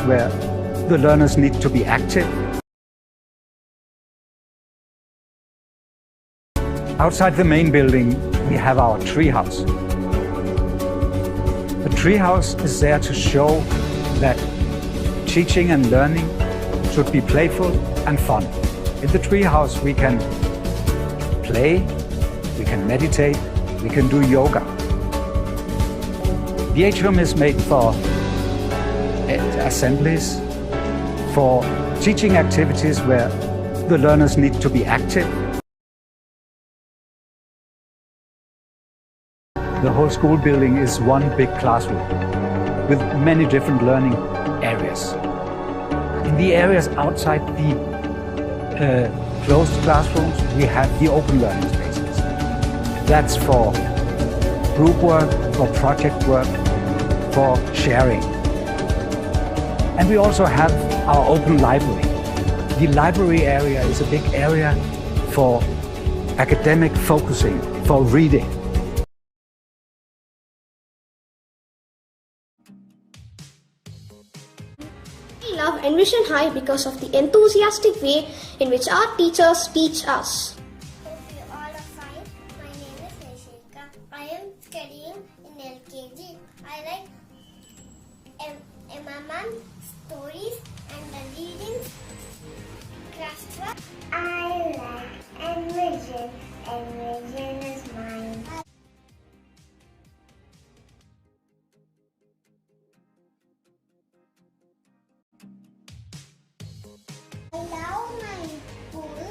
where the learners need to be active. Outside the main building, we have our treehouse. The treehouse is there to show that teaching and learning should be playful and fun. In the treehouse, we can play, we can meditate, we can do yoga. The atrium is made for assemblies, for teaching activities where the learners need to be active. The whole school building is one big classroom with many different learning areas. In the areas outside the closed classrooms, we have the open learning spaces. That's for group work, for project work, for sharing. And we also have our open library. The library area is a big area for academic focusing, for reading. We love Envision High because of the enthusiastic way in which our teachers teach us. Hope you all are fine. My name is Nishika. I am studying in LKG. I like MMM stories and the reading craft. I like Envision. Envision is mine. I love my school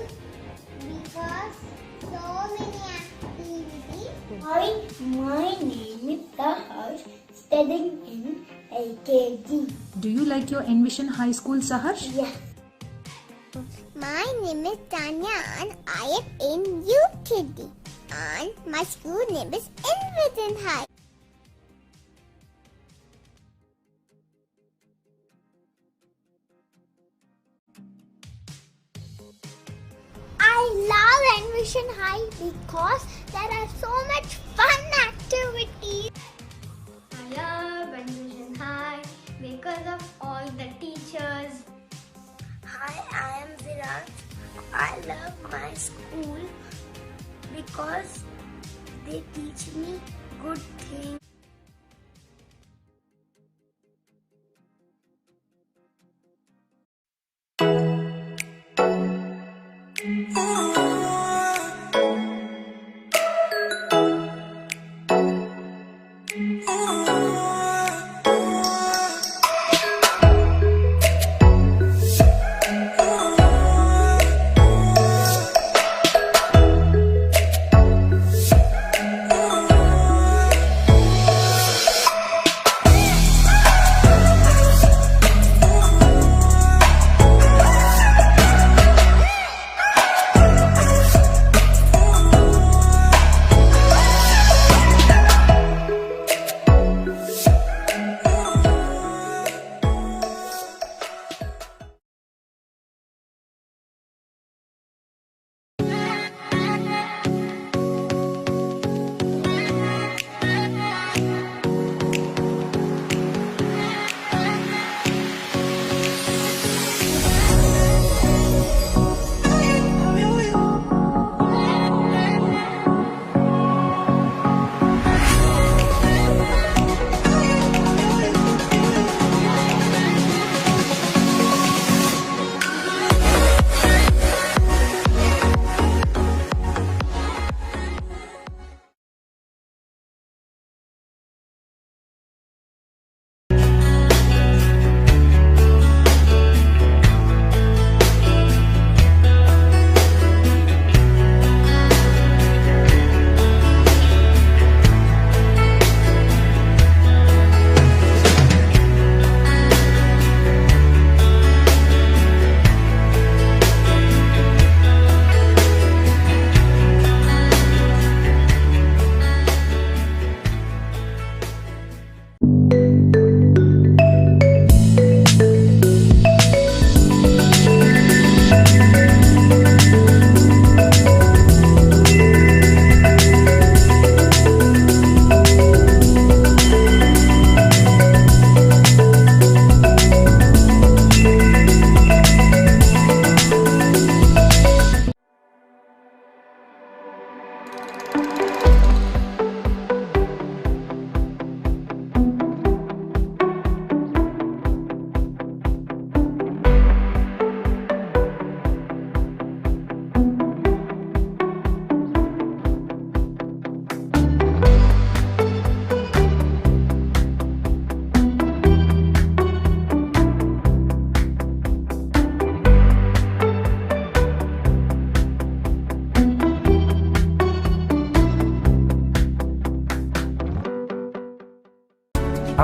because so many activities. Hi, my name is Saharsh, studying in LKG. Do you like your Envision High School, Saharsh? Yes. My name is Tanya and I am in UKG. And my school name is Envision High. I love Envision High because there are so much fun activities. I love Envision High because of all the teachers. Hi, I am Virat. I love my school because they teach me good things.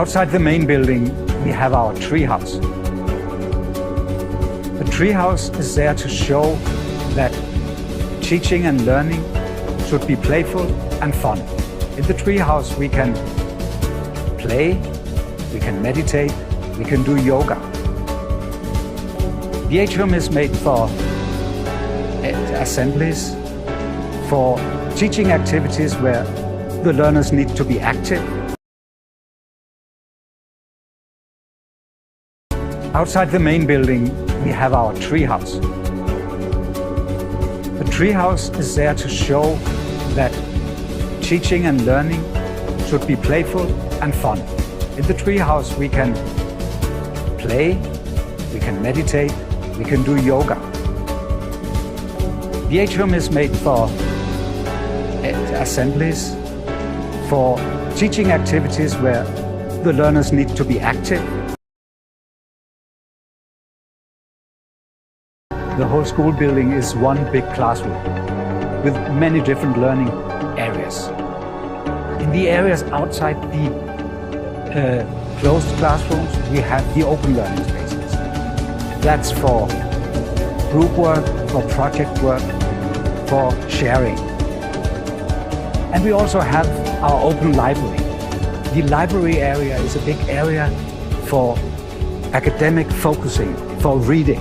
Outside the main building, we have our treehouse. The treehouse is there to show that teaching and learning should be playful and fun. In the treehouse, we can play, we can meditate, we can do yoga. The atrium is made for assemblies, for teaching activities where the learners need to be active. Outside the main building, we have our treehouse. The treehouse is there to show that teaching and learning should be playful and fun. In the treehouse, we can play, we can meditate, we can do yoga. The atrium is made for assemblies, for teaching activities where the learners need to be active. The whole school building is one big classroom with many different learning areas. In the areas outside the closed classrooms, we have the open learning spaces. That's for group work, for project work, for sharing. And we also have our open library. The library area is a big area for academic focusing, for reading.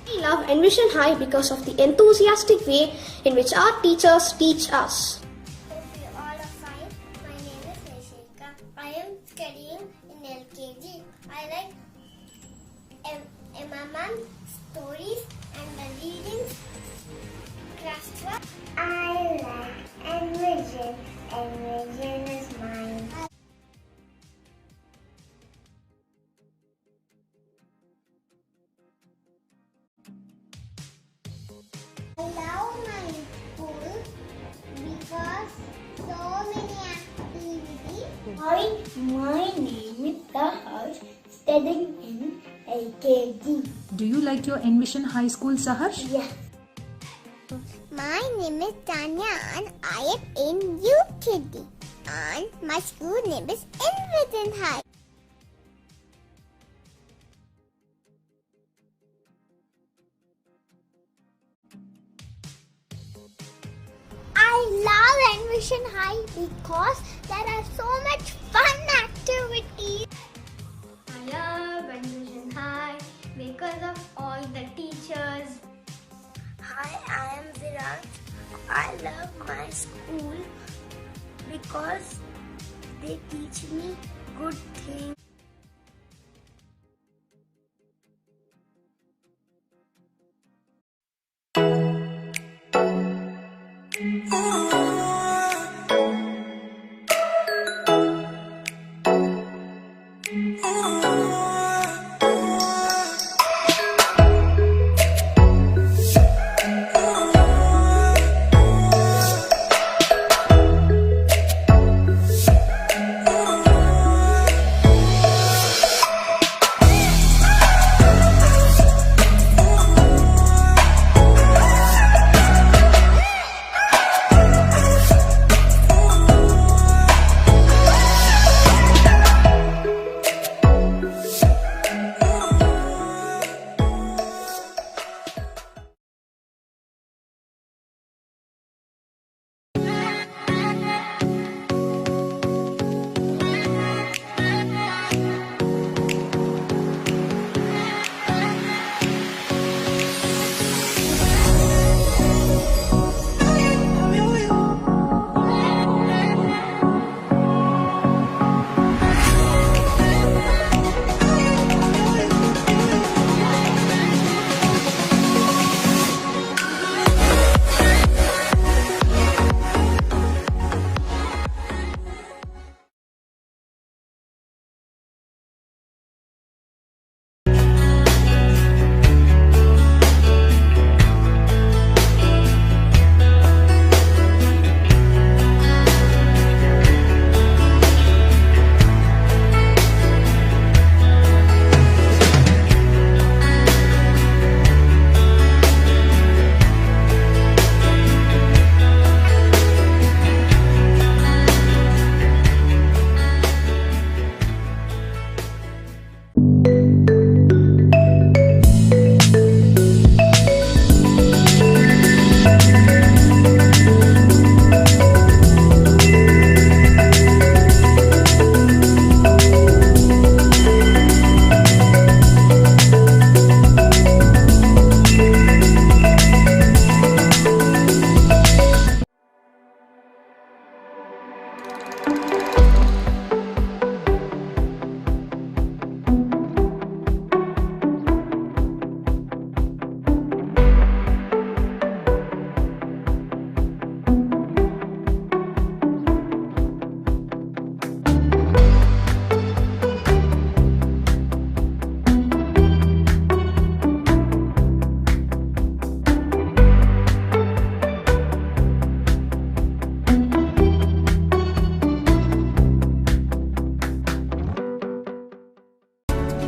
We love Envision High because of the enthusiastic way in which our teachers teach us. Hope you all are fine. My name is Rishika. I am studying in LKG. I like MMM stories and the reading classwork. I like Envision. Envision is mine. I love my school because so many activities. Hi, my name is Saharsh, studying in LKG. Do you like your Envision High School, Saharsh? Yes. My name is Tanya and I am in UKG. And my school name is Envision High. I love Envision High because there are so much fun activities. I love Envision High because of all the teachers. Hi, I am Virat. I love my school because they teach me good things.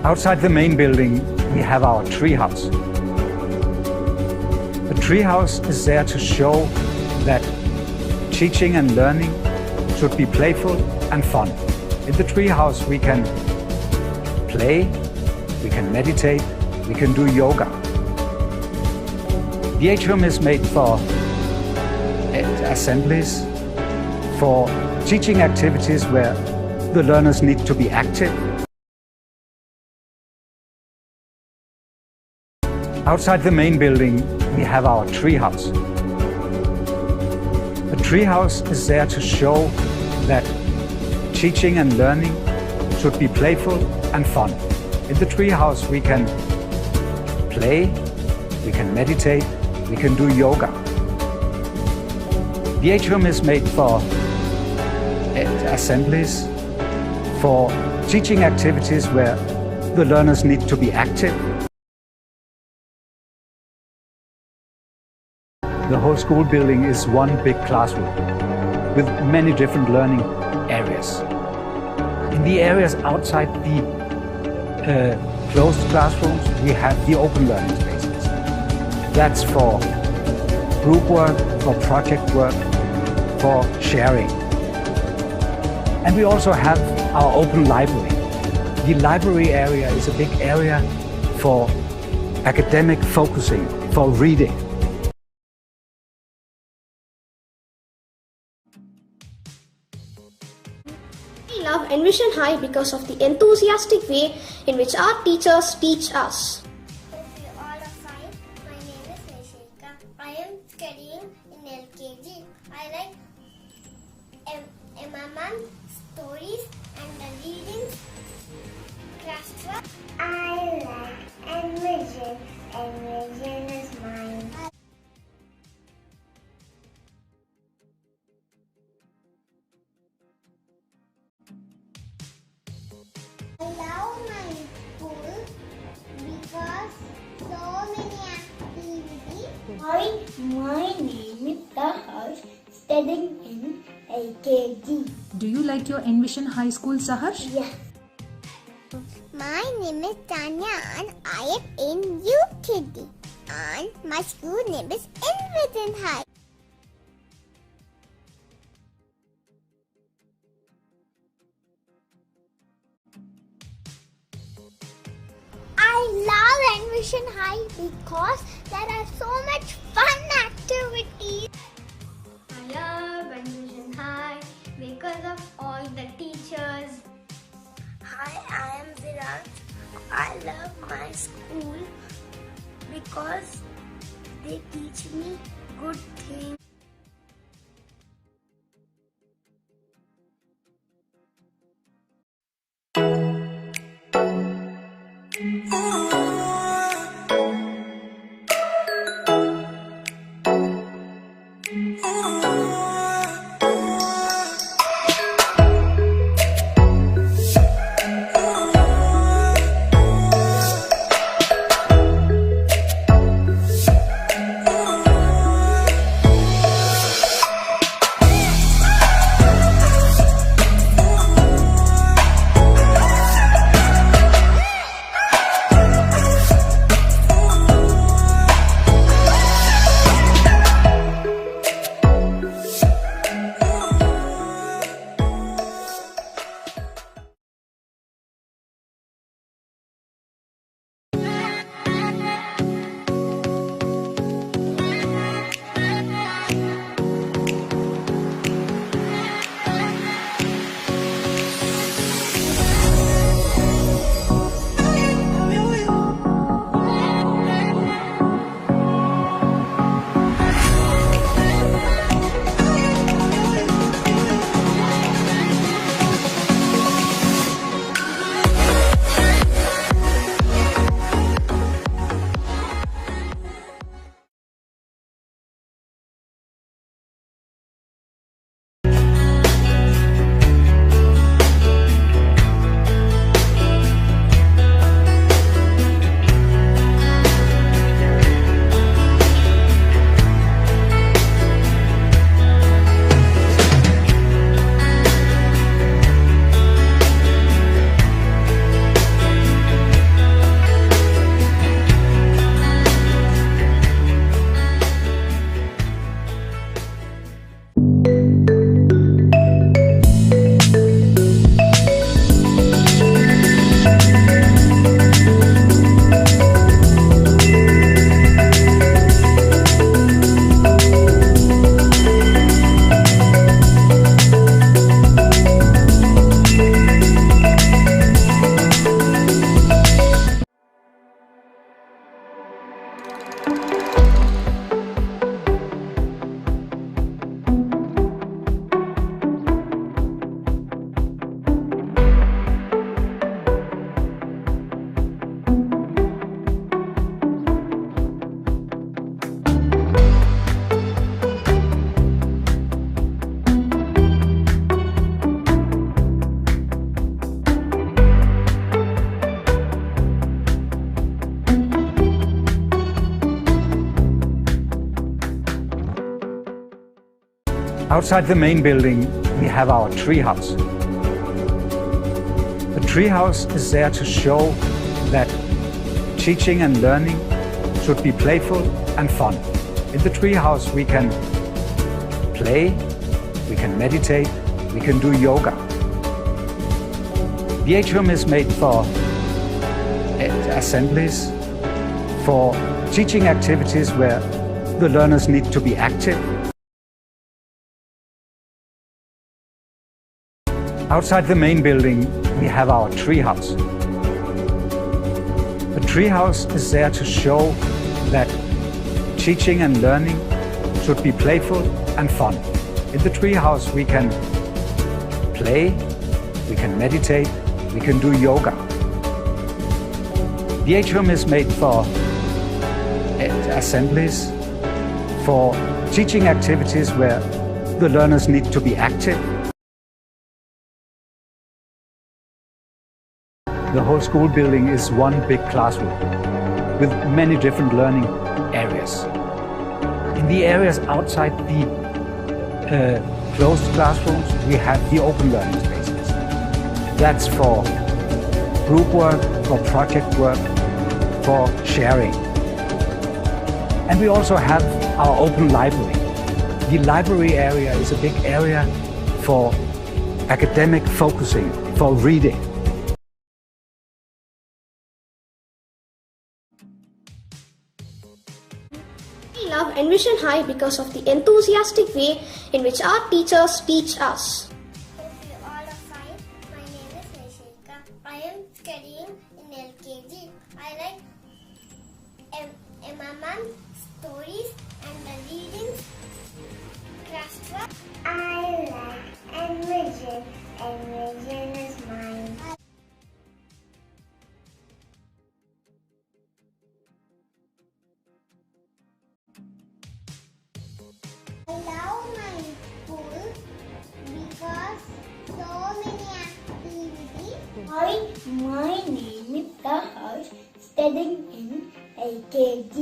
Outside the main building, we have our treehouse. The treehouse is there to show that teaching and learning should be playful and fun. In the treehouse, we can play, we can meditate, we can do yoga. The atrium is made for assemblies, for teaching activities where the learners need to be active. Outside the main building, we have our treehouse. The treehouse is there to show that teaching and learning should be playful and fun. In the treehouse, we can play, we can meditate, we can do yoga. The atrium is made for assemblies, for teaching activities where the learners need to be active. The whole school building is one big classroom with many different learning areas. In the areas outside the closed classrooms, we have the open learning spaces. That's for group work, for project work, for sharing. And we also have our open library. The library area is a big area for academic focusing, for reading. We love Envision High because of the enthusiastic way in which our teachers teach us. If you all are fine, my name is Nishika. I am studying in LKG. I like MMM stories and the reading classwork. I like Envision. Envision is mine. I love my school because so many activities. Hi, my name is Saharsh, studying in LKG. Do you like your Envision High School, Saharsh? Yes. My name is Tanya and I am in UTD. And my school name is Envision High. I love Envision High because there are so much fun activities. I love Envision High because of all the teachers. Hi, I am Viraj. I love my school because they teach me good things. Outside the main building, we have our treehouse. The treehouse is there to show that teaching and learning should be playful and fun. In the treehouse, we can play, we can meditate, we can do yoga. The atrium is made for assemblies, for teaching activities where the learners need to be active. Outside the main building, we have our treehouse. The treehouse is there to show that teaching and learning should be playful and fun. In the treehouse, we can play, we can meditate, we can do yoga. The atrium is made for assemblies, for teaching activities where the learners need to be active. The whole school building is one big classroom with many different learning areas. In the areas outside the closed classrooms, we have the open learning spaces. That's for group work, for project work, for sharing. And we also have our open library. The library area is a big area for academic focusing, for reading. We love Envision High because of the enthusiastic way in which our teachers teach us. Hope you all are fine. My name is Nishika. I am studying in LKG. I like MMM stories and the readings. Classwork. I like Envision. Envision is mine. I love my school because so many activities. Hi, my name is Saharsh, studying in LKG.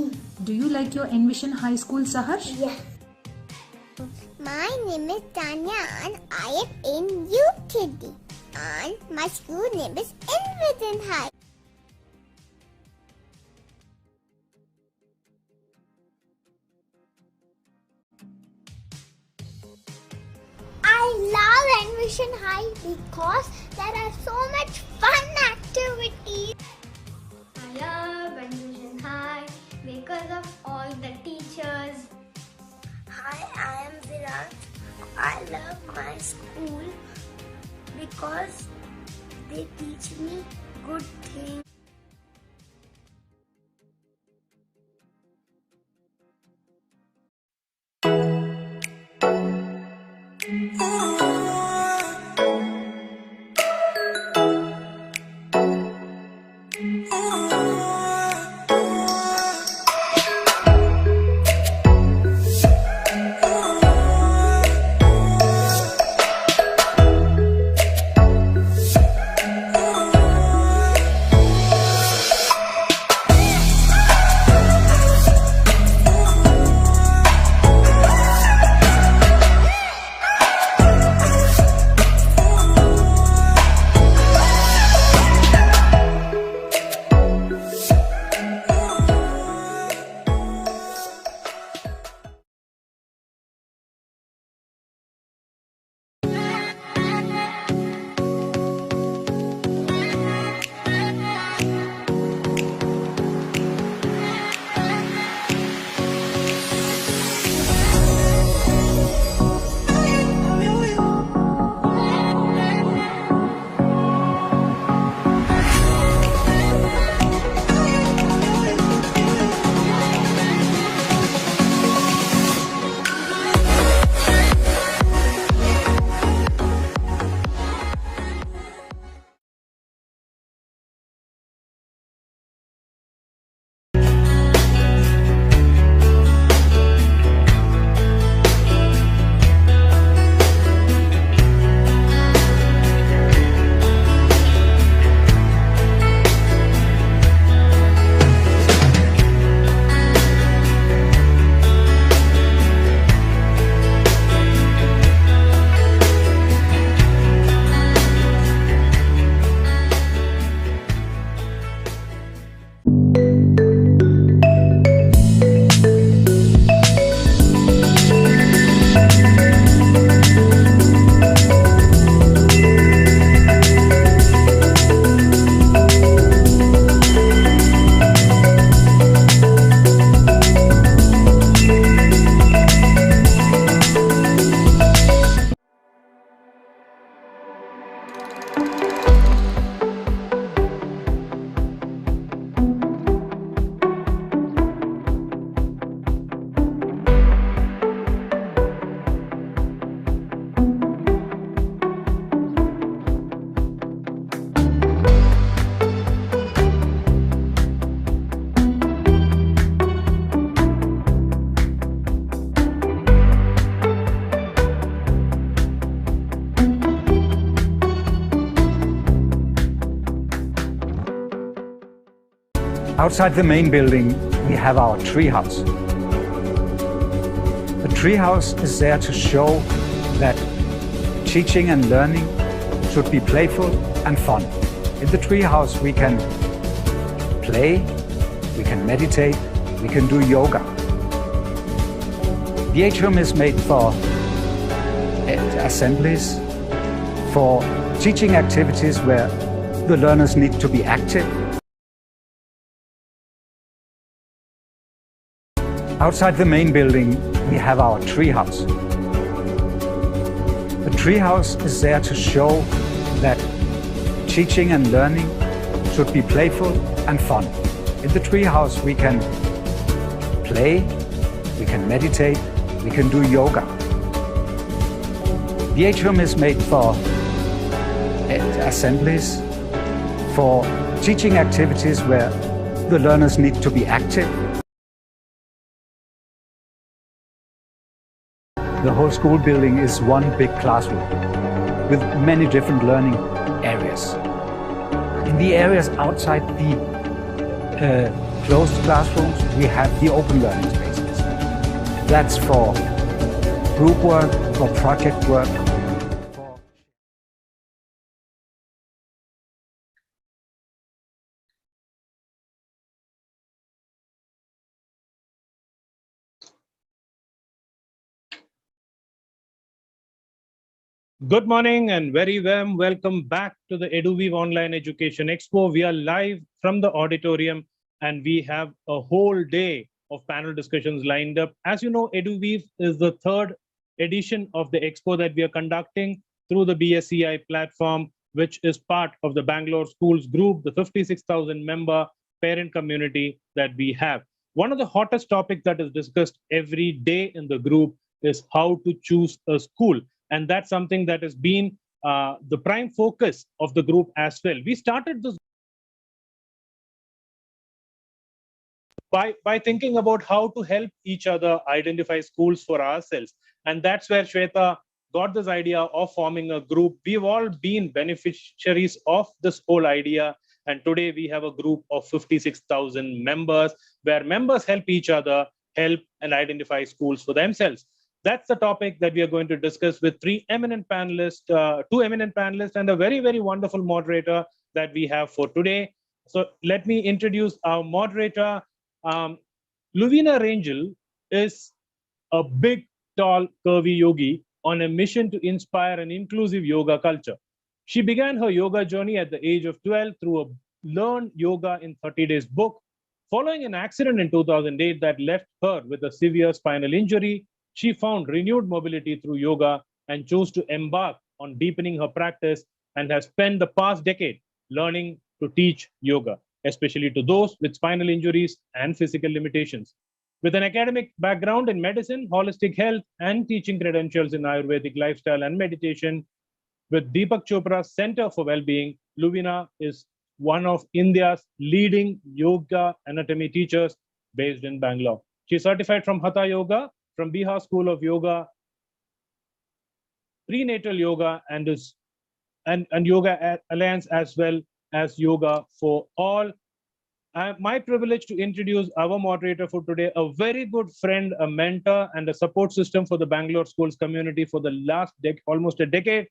Do you like your Envision High School, Saharsh? Yeah. My name is Tanya and I am in UTD. And my school name is Envision High. I love Envision High because there are so much fun activities. I love Envision High because of all the teachers. Hi, I am Virat. I love my school because they teach me good things. Outside the main building, we have our treehouse. The treehouse is there to show that teaching and learning should be playful and fun. In the treehouse, we can play, we can meditate, we can do yoga. The atrium is made for assemblies, for teaching activities where the learners need to be active. Outside the main building, we have our treehouse. The treehouse is there to show that teaching and learning should be playful and fun. In the treehouse, we can play, we can meditate, we can do yoga. The atrium is made for assemblies, for teaching activities where the learners need to be active. The whole school building is one big classroom with many different learning areas. In the areas outside the closed classrooms, we have the open learning spaces. That's for group work, for project work. Good morning and very warm welcome back to the EduWeave Online Education Expo. We are live from the auditorium and we have a whole day of panel discussions lined up. As you know, EduWeave is the third edition of the expo that we are conducting through the BSCI platform, which is part of the Bangalore Schools Group, the 56,000 member parent community that we have. One of the hottest topics that is discussed every day in the group is how to choose a school. And that's something that has been the prime focus of the group as well. We started this by thinking about how to help each other identify schools for ourselves. And that's where Shweta got this idea of forming a group. We've all been beneficiaries of this whole idea. And today we have a group of 56,000 members where members help each other, help and identify schools for themselves. That's the topic that we are going to discuss with two eminent panelists and a very, very wonderful moderator that we have for today. So let me introduce our moderator. Luvina Rangel is a big, tall, curvy yogi on a mission to inspire an inclusive yoga culture. She began her yoga journey at the age of 12 through a Learn Yoga in 30 Days book. Following an accident in 2008 that left her with a severe spinal injury, she found renewed mobility through yoga and chose to embark on deepening her practice and has spent the past decade learning to teach yoga, especially to those with spinal injuries and physical limitations. With an academic background in medicine, holistic health, and teaching credentials in Ayurvedic lifestyle and meditation, with Deepak Chopra's Center for Wellbeing, Luvina is one of India's leading yoga anatomy teachers based in Bangalore. She is certified from Hatha Yoga, from Bihar School of Yoga, Prenatal Yoga, and Yoga Alliance, as well as Yoga for All. My privilege to introduce our moderator for today, a very good friend, a mentor, and a support system for the Bangalore Schools community for the last almost a decade.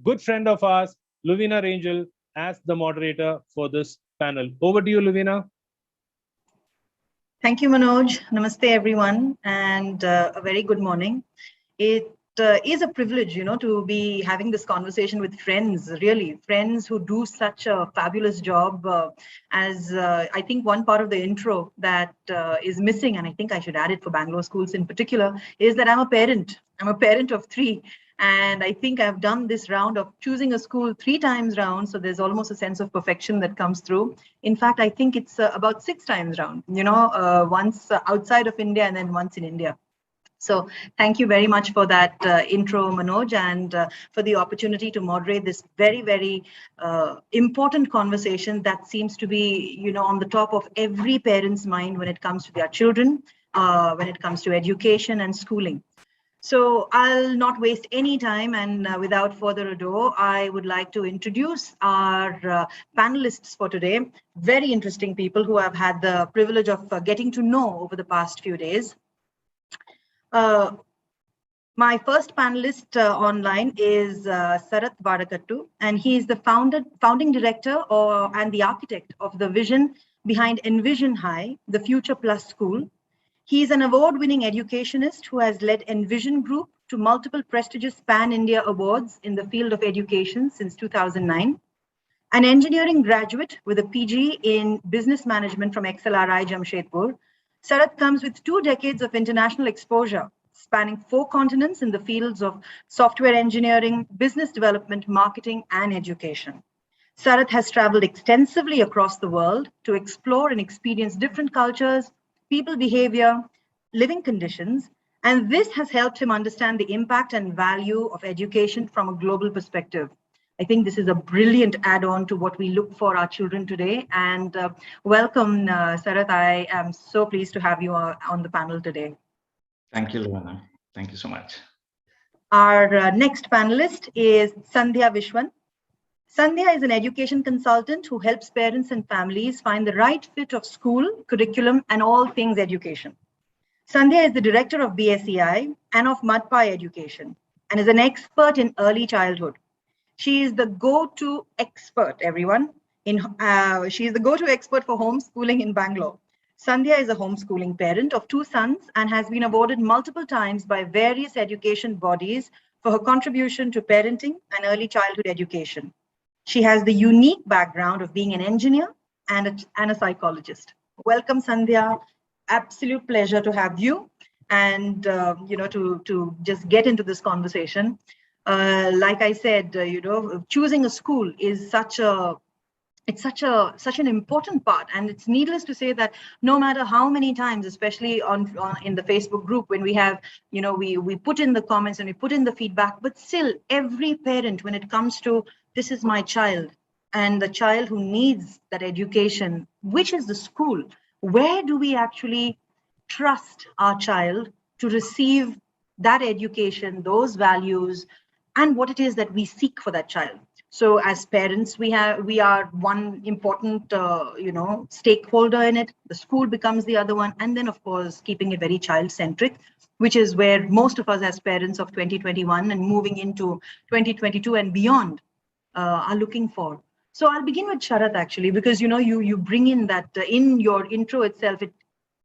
Good friend of ours, Luvina Rangel, as the moderator for this panel. Over to you, Luvina. Thank you, Manoj. Namaste, everyone, and a very good morning. It is a privilege, to be having this conversation with friends, really, friends who do such a fabulous job. As I think one part of the intro that is missing, and I think I should add it for Bangalore Schools in particular, is that I'm a parent. I'm a parent of 3. And I think I've done this round of choosing a school 3 times round. So there's almost a sense of perfection that comes through. In fact, I think it's about 6 times round, once outside of India and then once in India. So thank you very much for that intro, Manoj, and for the opportunity to moderate this very, very important conversation that seems to be, on the top of every parent's mind when it comes to their children, when it comes to education and schooling. So I'll not waste any time, and without further ado, I would like to introduce our panelists for today. Very interesting people who I've had the privilege of getting to know over the past few days. My first panelist online is Sarath Vadakattu, and he is the founding director and the architect of the vision behind Envision High, the Future Plus School. He is an award-winning educationist who has led Envision Group to multiple prestigious Pan-India awards in the field of education since 2009. An engineering graduate with a PG in business management from XLRI Jamshedpur, Sarath comes with 2 decades of international exposure, spanning 4 continents in the fields of software engineering, business development, marketing, and education. Sarath has traveled extensively across the world to explore and experience different cultures, people behavior, living conditions, and this has helped him understand the impact and value of education from a global perspective. I think this is a brilliant add-on to what we look for our children today. And welcome, Sarath. I am so pleased to have you on the panel today. Thank you, Luana. Thank you so much. Our next panelist is Sandhya Vishwan. Sandhya is an education consultant who helps parents and families find the right fit of school, curriculum, and all things education. Sandhya is the director of BSEI and of Madpai Education and is an expert in early childhood. She is the go-to expert, everyone. She is the go-to expert for homeschooling in Bangalore. Sandhya is a homeschooling parent of 2 sons and has been awarded multiple times by various education bodies for her contribution to parenting and early childhood education. She has the unique background of being an engineer and a psychologist. Welcome, Sandhya. Absolute pleasure to have you and to just get into this conversation. Like I said, choosing a school is such an important part, and it's needless to say that no matter how many times, especially in the Facebook group, when we have, we put in the comments and we put in the feedback, but still every parent, when it comes to this is my child and the child who needs that education, which is the school, where do we actually trust our child to receive that education, those values, and what it is that we seek for that child? So as parents, we are one important, stakeholder in it. The school becomes the other one. And then, of course, keeping it very child-centric, which is where most of us as parents of 2021 and moving into 2022 and beyond are looking for. So I'll begin with Sharath, actually, because, you bring in that in your intro itself, it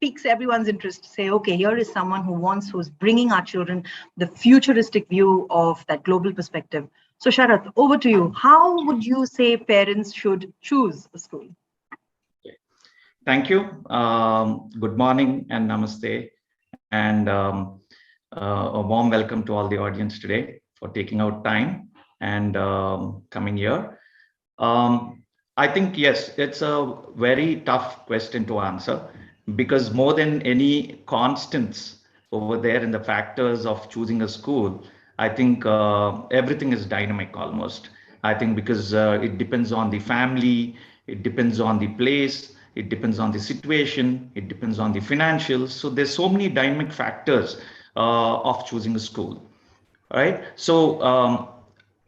piques everyone's interest to say, okay, here is someone who's bringing our children the futuristic view of that global perspective. So Sharath, over to you. How would you say parents should choose a school? Okay. Thank you. Good morning and namaste. And a warm welcome to all the audience today for taking out time and coming here. I think, yes, it's a very tough question to answer because more than any constants over there in the factors of choosing a school, I think everything is dynamic almost. I think because it depends on the family, it depends on the place, it depends on the situation, it depends on the financials. So there's so many dynamic factors of choosing a school, right? So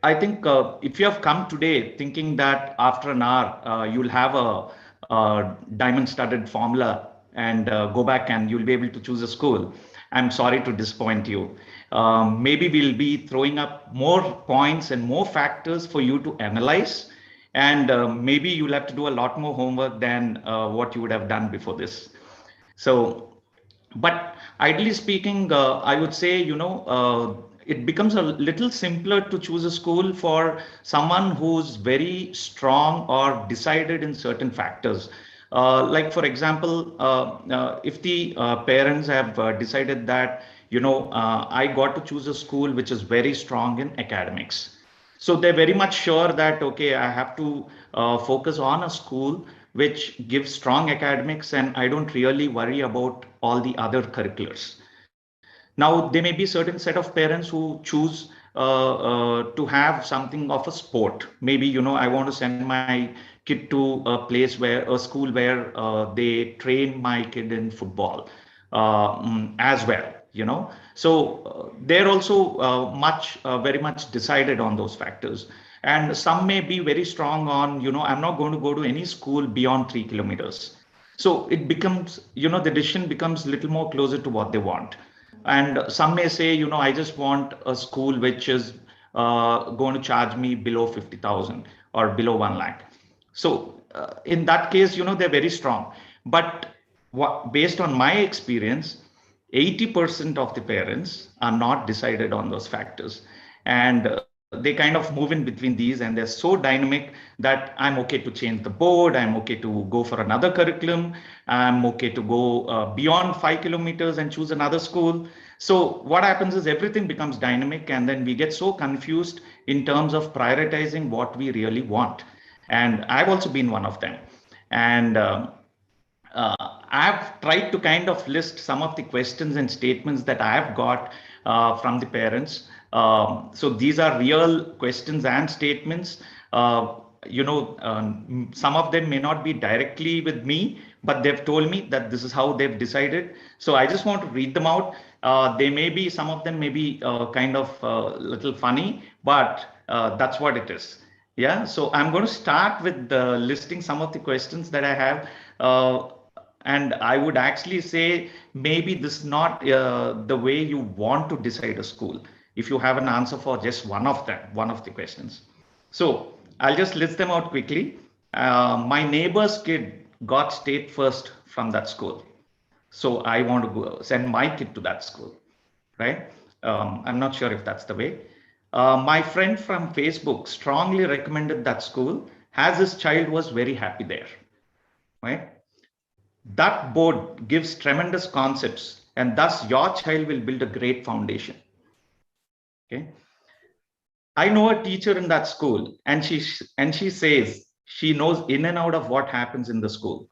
I think if you have come today thinking that after an hour you'll have a diamond-studded formula and go back and you'll be able to choose a school, I'm sorry to disappoint you. Maybe we'll be throwing up more points and more factors for you to analyze. And maybe you'll have to do a lot more homework than what you would have done before this. So, but ideally speaking, I would say, it becomes a little simpler to choose a school for someone who's very strong or decided in certain factors. Like, for example, if the parents have decided that, I got to choose a school which is very strong in academics. So they're very much sure that, okay, I have to focus on a school which gives strong academics, and I don't really worry about all the other curriculars. Now, there may be certain set of parents who choose to have something of a sport. Maybe, I want to send my kid to a school where they train my kid in football as well. So they're also very much decided on those factors. And some may be very strong on, I'm not going to go to any school beyond 3 kilometers. So it becomes, the decision becomes a little more closer to what they want. And some may say, I just want a school which is going to charge me below 50,000 or below 1 lakh. So in that case, they're very strong. But based on my experience, 80% of the parents are not decided on those factors. And they kind of move in between these, and they're so dynamic that I'm okay to change the board, I'm okay to go for another curriculum, I'm okay to go beyond 5 kilometers and choose another school. So what happens is everything becomes dynamic, and then we get so confused in terms of prioritizing what we really want. And I've also been one of them. And I've tried to kind of list some of the questions and statements that I've got from the parents. So these are real questions and statements. Some of them may not be directly with me, but they've told me that this is how they've decided. So I just want to read them out. Some of them may be kind of a little funny, but that's what it is. Yeah, so I'm going to start with listing some of the questions that I have. And I would actually say maybe this is not the way you want to decide a school, if you have an answer for just one of the questions. So I'll just list them out quickly. My neighbor's kid got state first from that school, so I want to send my kid to that school, right? I'm not sure if that's the way. My friend from Facebook strongly recommended that school, as his child was very happy there, right? That board gives tremendous concepts, and thus your child will build a great foundation. Okay. I know a teacher in that school, and she says she knows in and out of what happens in the school.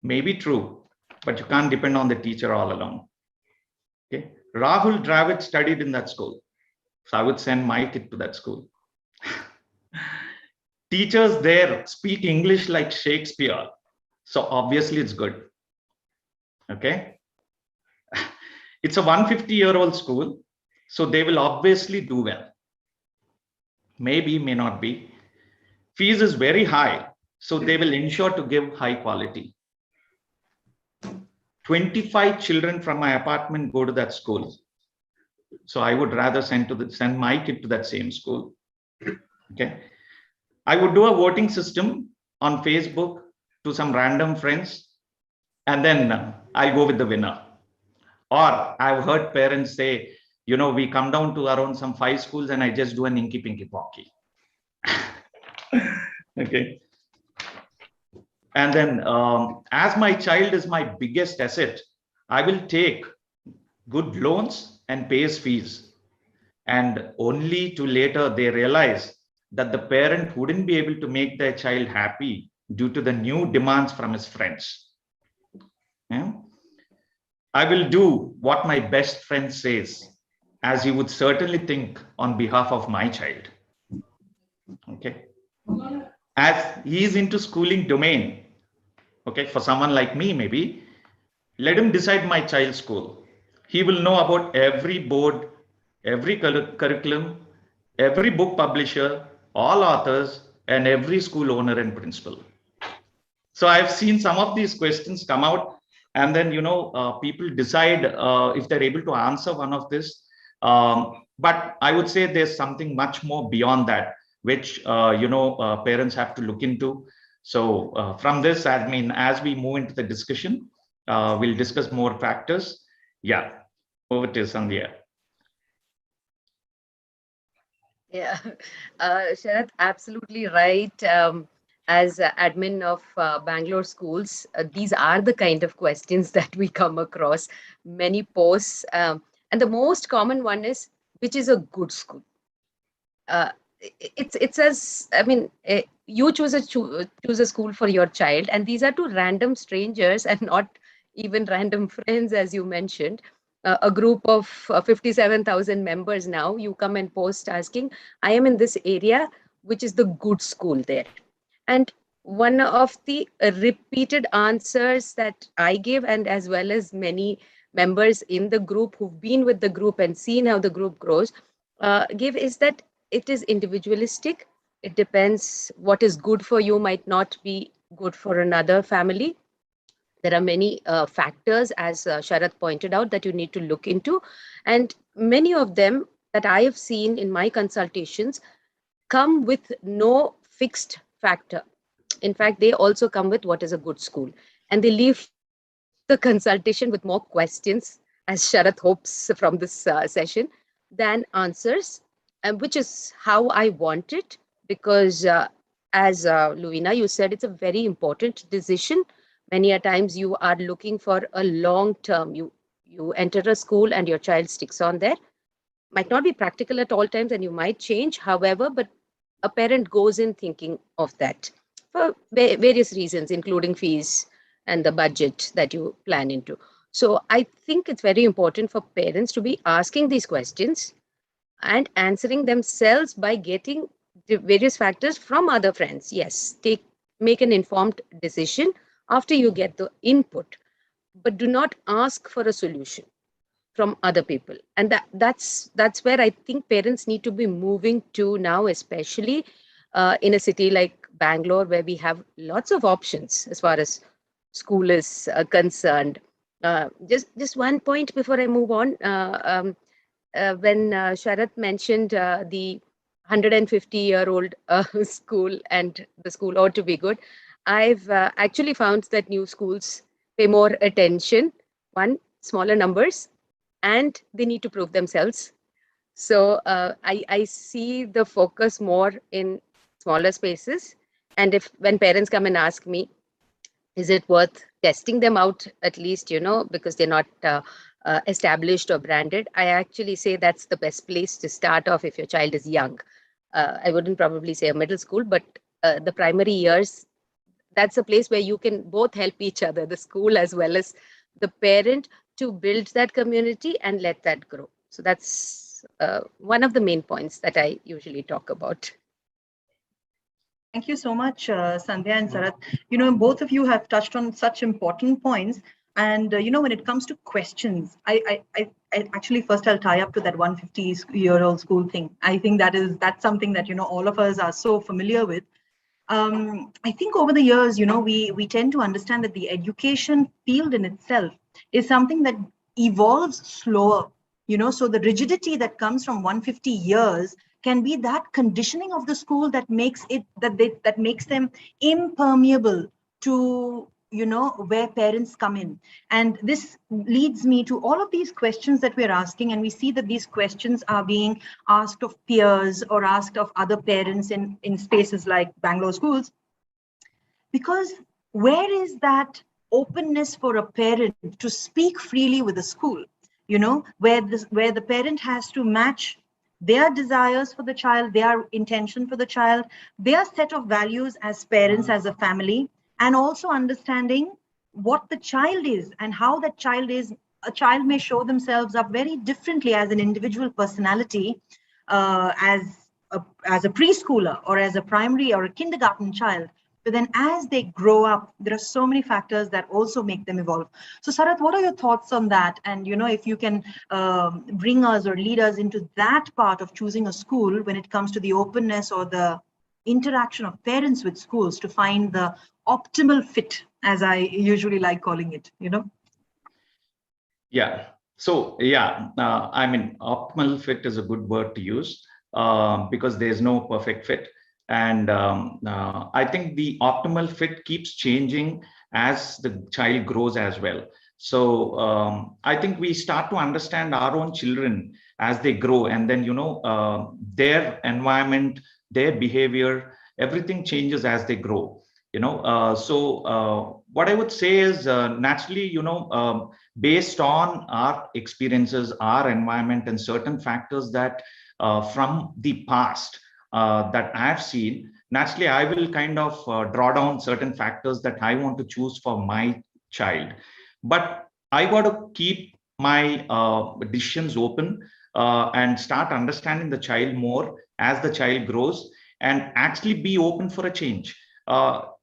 Maybe true, but you can't depend on the teacher all along. Okay. Rahul Dravid studied in that school, so I would send my kid to that school. Teachers there speak English like Shakespeare, so obviously it's good. Okay. It's a 150-year-old school, so they will obviously do well. Maybe, may not be. Fees is very high, so they will ensure to give high quality. 25 children from my apartment go to that school, so I would rather send my kid to that same school. Okay. I would do a voting system on Facebook to some random friends, and then I'll go with the winner. Or I've heard parents say, we come down to around some 5 schools and I just do an inky pinky pocky. Okay. And then as my child is my biggest asset, I will take good loans and pay his fees. And only to later they realize that the parent wouldn't be able to make their child happy due to the new demands from his friends. Yeah? I will do what my best friend says, as he would certainly think on behalf of my child. Okay. As he is into schooling domain, okay, for someone like me, maybe, let him decide my child's school. He will know about every board, every curriculum, every book publisher, all authors, and every school owner and principal. So I've seen some of these questions come out, and then, people decide if they're able to answer one of this. But I would say there's something much more beyond that, which, parents have to look into. So from this, as we move into the discussion, we'll discuss more factors. Yeah, over to Sandhya. Yeah, Sharath, absolutely right. as admin of Bangalore schools, these are the kind of questions that we come across. Many posts, and the most common one is, which is a good school? It's as, I mean, you choose a school for your child, and these are to random strangers and not even random friends, as you mentioned. A group of 57,000 members now, you come and post asking, I am in this area, which is the good school there? And one of the repeated answers that I give, and as well as many members in the group who've been with the group and seen how the group grows, give is that it is individualistic. It depends. What is good for you might not be good for another family. There are many factors, as Sharath pointed out, that you need to look into. And many of them that I have seen in my consultations come with no fixed factor. In fact, they also come with what is a good school. And they leave the consultation with more questions, as Sharath hopes from this session, than answers, which is how I want it. Because as Louina, you said, it's a very important decision. Many a times you are looking for a long term. You enter a school and your child sticks on there. Might not be practical at all times, and you might change. However, but a parent goes in thinking of that for various reasons, including fees and the budget that you plan into. So I think it's very important for parents to be asking these questions and answering themselves by getting the various factors from other friends. Yes, make an informed decision after you get the input, but do not ask for a solution from other people. And that's where I think parents need to be moving to now, especially in a city like Bangalore, where we have lots of options as far as school is concerned. Just one point before I move on. When Sharath mentioned the 150-year-old school and the school ought to be good, I've actually found that new schools pay more attention. One, smaller numbers, and they need to prove themselves. So I see the focus more in smaller spaces. And when parents come and ask me, is it worth testing them out at least, because they're not established or branded, I actually say that's the best place to start off if your child is young. I wouldn't probably say a middle school, but the primary years, that's a place where you can both help each other, the school as well as the parent, to build that community and let that grow. So that's one of the main points that I usually talk about. Thank you so much, Sandhya and Sharath. Both of you have touched on such important points. And, when it comes to questions, I actually first I'll tie up to that 150-year-old school thing. I think that's something that, all of us are so familiar with. I think over the years, we tend to understand that the education field in itself is something that evolves slower, so the rigidity that comes from 150 years can be that conditioning of the school that makes them impermeable to where parents come in. And this leads me to all of these questions that we're asking, and we see that these questions are being asked of peers or asked of other parents in spaces like Bangalore schools, because where is that openness for a parent to speak freely with a school, where the parent has to match their desires for the child, their intention for the child, their set of values as parents, as a family, and also understanding what the child is and how that child is. A child may show themselves up very differently as an individual personality, as a preschooler or as a primary or a kindergarten child. But then as they grow up, there are so many factors that also make them evolve. So Sharath, what are your thoughts on that? And, if you can bring us or lead us into that part of choosing a school when it comes to the openness or the interaction of parents with schools to find the optimal fit, as I usually like calling it, Yeah. So, optimal fit is a good word to use because there's no perfect fit. And I think the optimal fit keeps changing as the child grows as well. So I think we start to understand our own children as they grow, and then, their environment, their behavior, everything changes as they grow. So what I would say is naturally, based on our experiences, our environment, and certain factors that from the past that I have seen, naturally, I will kind of draw down certain factors that I want to choose for my child. But I got to keep my decisions open and start understanding the child more as the child grows, and actually be open for a change.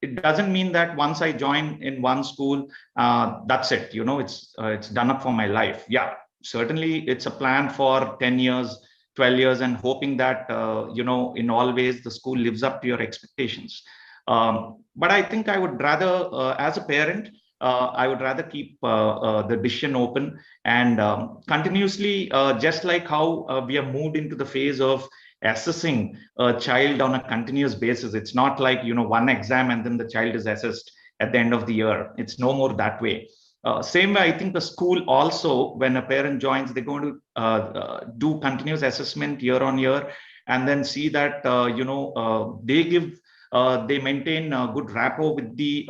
It doesn't mean that once I join in one school, that's it. It's done up for my life. Yeah, certainly it's a plan for 10 years, 12 years, and hoping that in all ways the school lives up to your expectations. But I think I would rather, as a parent, I would rather keep the decision open and continuously, just like how we have moved into the phase of assessing a child on a continuous basis. It's not like, one exam and then the child is assessed at the end of the year. It's no more that way. Same way, I think the school also, when a parent joins, they're going to do continuous assessment year on year, and then see that, they maintain a good rapport with the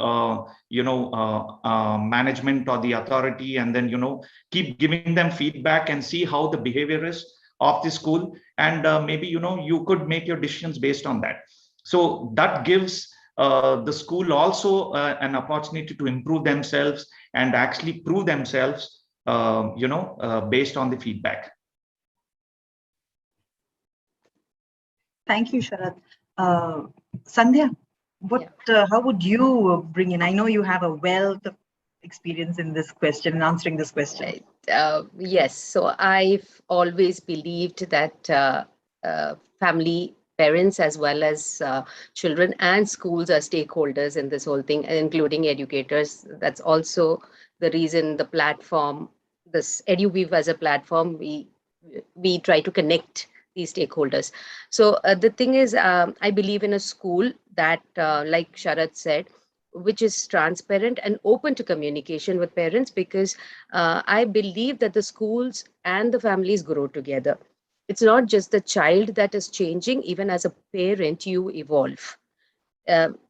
management or the authority, and then keep giving them feedback and see how the behavior is of the school, and maybe you could make your decisions based on that. So that gives the school also an opportunity to improve themselves and actually prove themselves based on the feedback. Thank you, Sharad. Sandhya, how would you bring in? I know you have a wealth of experience in this question and answering this question. Right. Yes. So I've always believed that family, parents, as well as children and schools are stakeholders in this whole thing, including educators. That's also the reason the platform, this EduWeave as a platform, we try to connect these stakeholders. So the thing is, I believe in a school that, like Sharad said, which is transparent and open to communication with parents, because I believe that the schools and the families grow together. It's not just the child that is changing. Even as a parent, you evolve.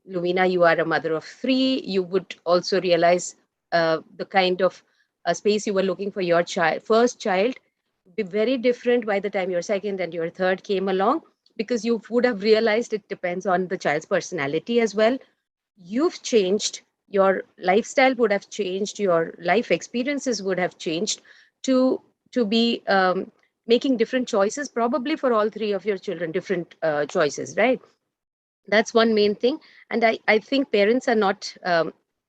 Lumina, you are a mother of 3. You would also realize the kind of space you were looking for your first child be very different by the time your second and your third came along, because you would have realized it depends on the child's personality as well. You've changed, your lifestyle would have changed, your life experiences would have changed to be making different choices, probably for all 3 of your children, different choices, right? That's one main thing. And I think parents are not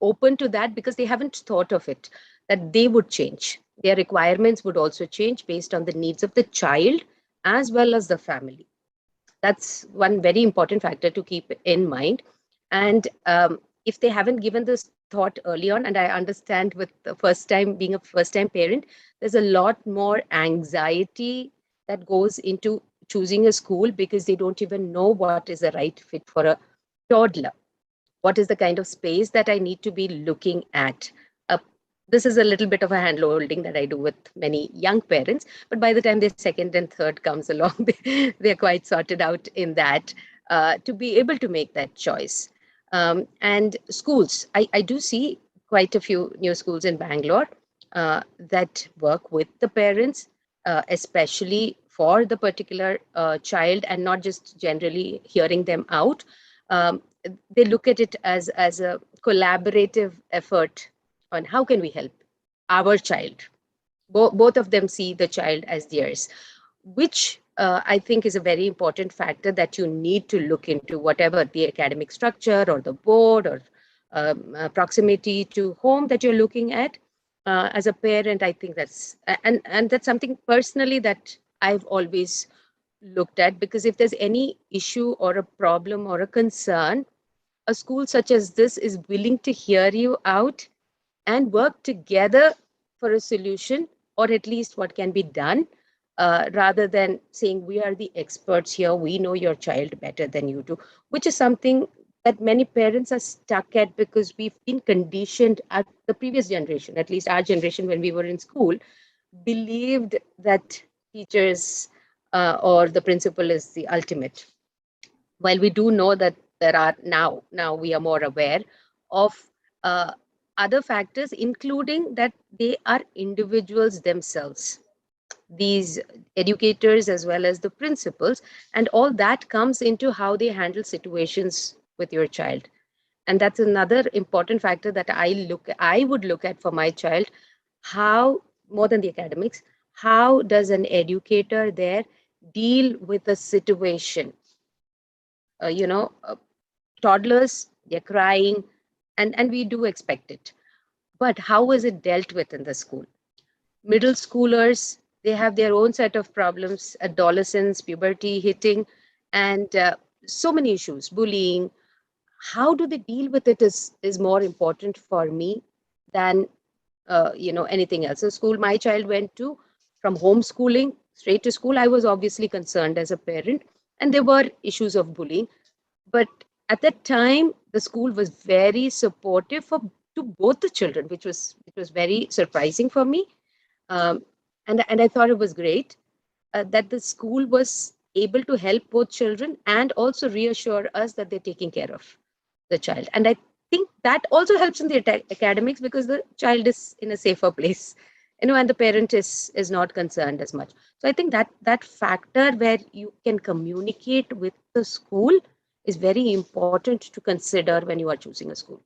open to that because they haven't thought of it, that they would change. Their requirements would also change based on the needs of the child as well as the family. That's one very important factor to keep in mind. And if they haven't given this thought early on, and I understand with the being a first-time parent, there's a lot more anxiety that goes into choosing a school because they don't even know what is the right fit for a toddler. What is the kind of space that I need to be looking at? This is a little bit of a hand-holding that I do with many young parents, but by the time their second and third comes along, they're quite sorted out in that to be able to make that choice. And schools, I do see quite a few new schools in Bangalore that work with the parents, especially for the particular child, and not just generally hearing them out. They look at it as a collaborative effort on how can we help our child. Both of them see the child as theirs, which I think is a very important factor that you need to look into, whatever the academic structure or the board or proximity to home that you're looking at. As a parent, I think that's, and that's something personally that I've always looked at, because if there's any issue or a problem or a concern, a school such as this is willing to hear you out and work together for a solution, or at least what can be done, rather than saying we are the experts here, we know your child better than you do, which is something that many parents are stuck at because we've been conditioned at the previous generation, at least our generation when we were in school, believed that teachers or the principal is the ultimate. While we do know that there are now we are more aware of other factors, including that they are individuals themselves, these educators as well as the principals, and all that comes into how they handle situations with your child. And that's another important factor that I would look at for my child. How, more than the academics, how does an educator there deal with a situation? Toddlers, they're crying, and we do expect it. But how is it dealt with in the school? Middle schoolers, they have their own set of problems, adolescence, puberty hitting, and so many issues, bullying. How do they deal with it is more important for me than anything else. So school my child went to, from homeschooling straight to school, I was obviously concerned as a parent, and there were issues of bullying. But at that time, the school was very supportive to both the children, which was very surprising for me. And I thought it was great that the school was able to help both children and also reassure us that they're taking care of the child. And I think that also helps in the academics, because the child is in a safer place, and the parent is not concerned as much. So I think that factor where you can communicate with the school is very important to consider when you are choosing a school.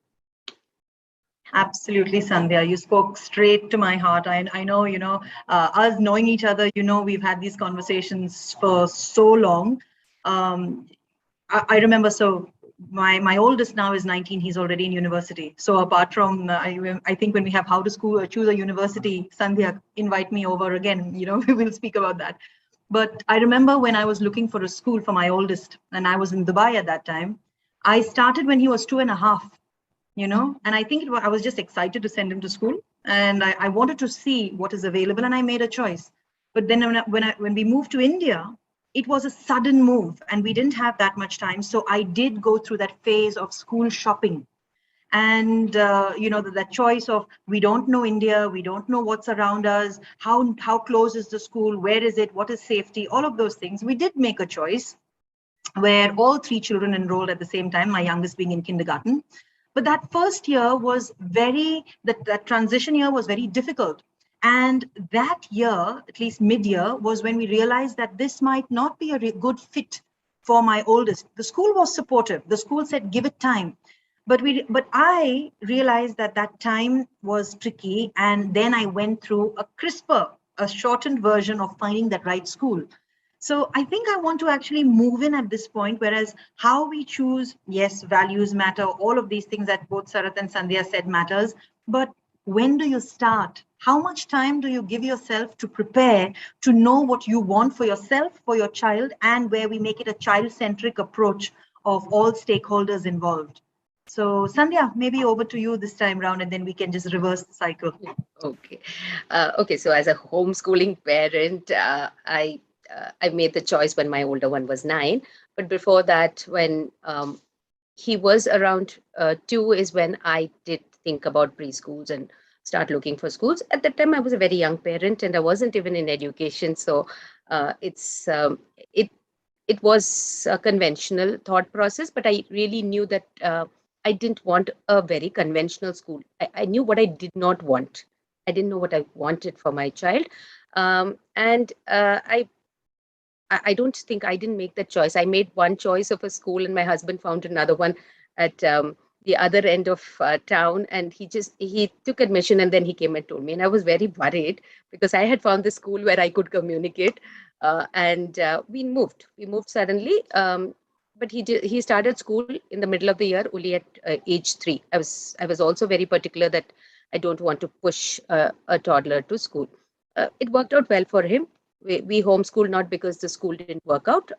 Absolutely, Sandhya. You spoke straight to my heart. I know, us knowing each other, we've had these conversations for so long. I remember, so my oldest now is 19. He's already in university. So apart from, I think when we have how to choose a university, Sandhya, invite me over again. We will speak about that. But I remember when I was looking for a school for my oldest, and I was in Dubai at that time, I started when he was 2.5. And I think I was just excited to send him to school, and I wanted to see what is available, and I made a choice. But then when we moved to India, it was a sudden move, and we didn't have that much time. So I did go through that phase of school shopping, and that choice of, we don't know India, we don't know what's around us, how close is the school, where is it, what is safety, all of those things. We did make a choice where all 3 children enrolled at the same time, my youngest being in kindergarten. But that first year was that transition year was very difficult. And that year, at least mid-year, was when we realized that this might not be a good fit for my oldest. The school was supportive. The school said, give it time. But I realized that time was tricky. And then I went through a shortened version of finding that right school. So I think I want to actually move in at this point, whereas how we choose, yes, values matter, all of these things that both Sarath and Sandhya said matters, but when do you start? How much time do you give yourself to prepare, to know what you want for yourself, for your child, and where we make it a child-centric approach of all stakeholders involved? So Sandhya, maybe over to you this time round, and then we can just reverse the cycle. Okay. So as a homeschooling parent, I made the choice when my older one was 9. But before that, when he was around 2, is when I did think about preschools and start looking for schools. At that time, I was a very young parent, and I wasn't even in education. So it was a conventional thought process, but I really knew that I didn't want a very conventional school. I knew what I did not want. I didn't know what I wanted for my child. And I don't think I didn't make that choice. I made one choice of a school, and my husband found another one at the other end of town, and he took admission, and then he came and told me, and I was very worried because I had found the school where I could communicate, and we moved suddenly. But he started school in the middle of the year, only at age 3. I was also very particular that I don't want to push a toddler to school. It worked out well for him. We homeschooled not because the school didn't work out,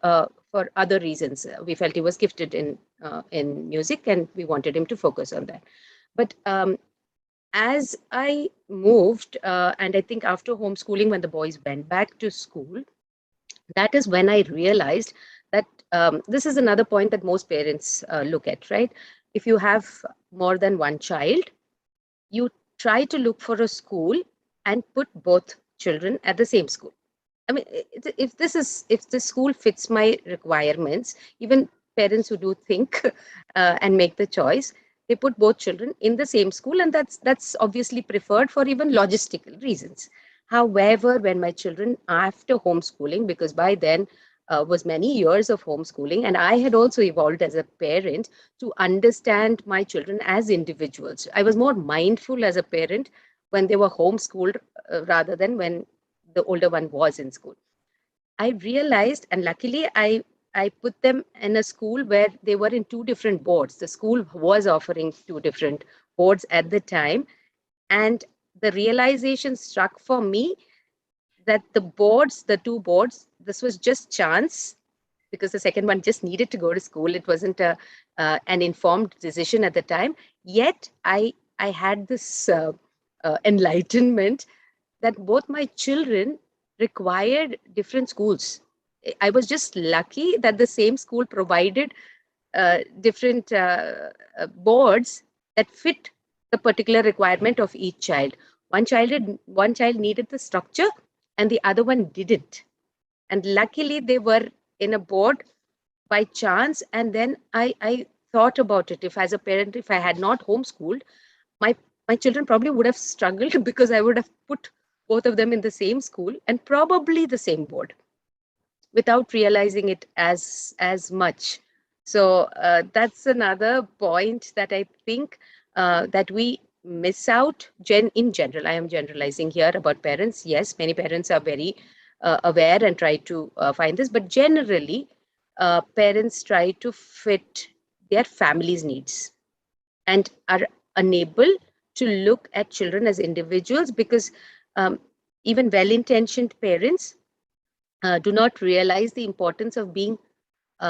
for other reasons. We felt he was gifted in music, and we wanted him to focus on that. But as I moved, and I think after homeschooling, when the boys went back to school, that is when I realized that this is another point that most parents look at, right? If you have more than one child, you try to look for a school and put both children at the same school. I mean, if this school fits my requirements, even parents who do think and make the choice. They put both children in the same school, and that's obviously preferred for even logistical reasons. However, when my children, after homeschooling, because by then was many years of homeschooling, and I had also evolved as a parent to understand my children as individuals. I was more mindful as a parent when they were homeschooled rather than when the older one was in school. I realized, and luckily I put them in a school where they were in two different boards. The school was offering two different boards at the time. And the realization struck for me that the two boards, this was just chance, because the second one just needed to go to school. It wasn't an informed decision at the time. Yet I had this enlightenment that both my children required different schools. I was just lucky that the same school provided different boards that fit the particular requirement of each child. One child needed the structure and the other one didn't. And luckily they were in a board by chance. And then I thought about it. If as a parent, if I had not homeschooled, my children probably would have struggled because I would have put both of them in the same school and probably the same board without realizing it as much. So that's another point that I think that we miss out in general. I am generalizing here about parents. Yes, many parents are very aware and try to find this, but generally parents try to fit their family's needs and are unable to look at children as individuals, because even well-intentioned parents do not realize the importance of being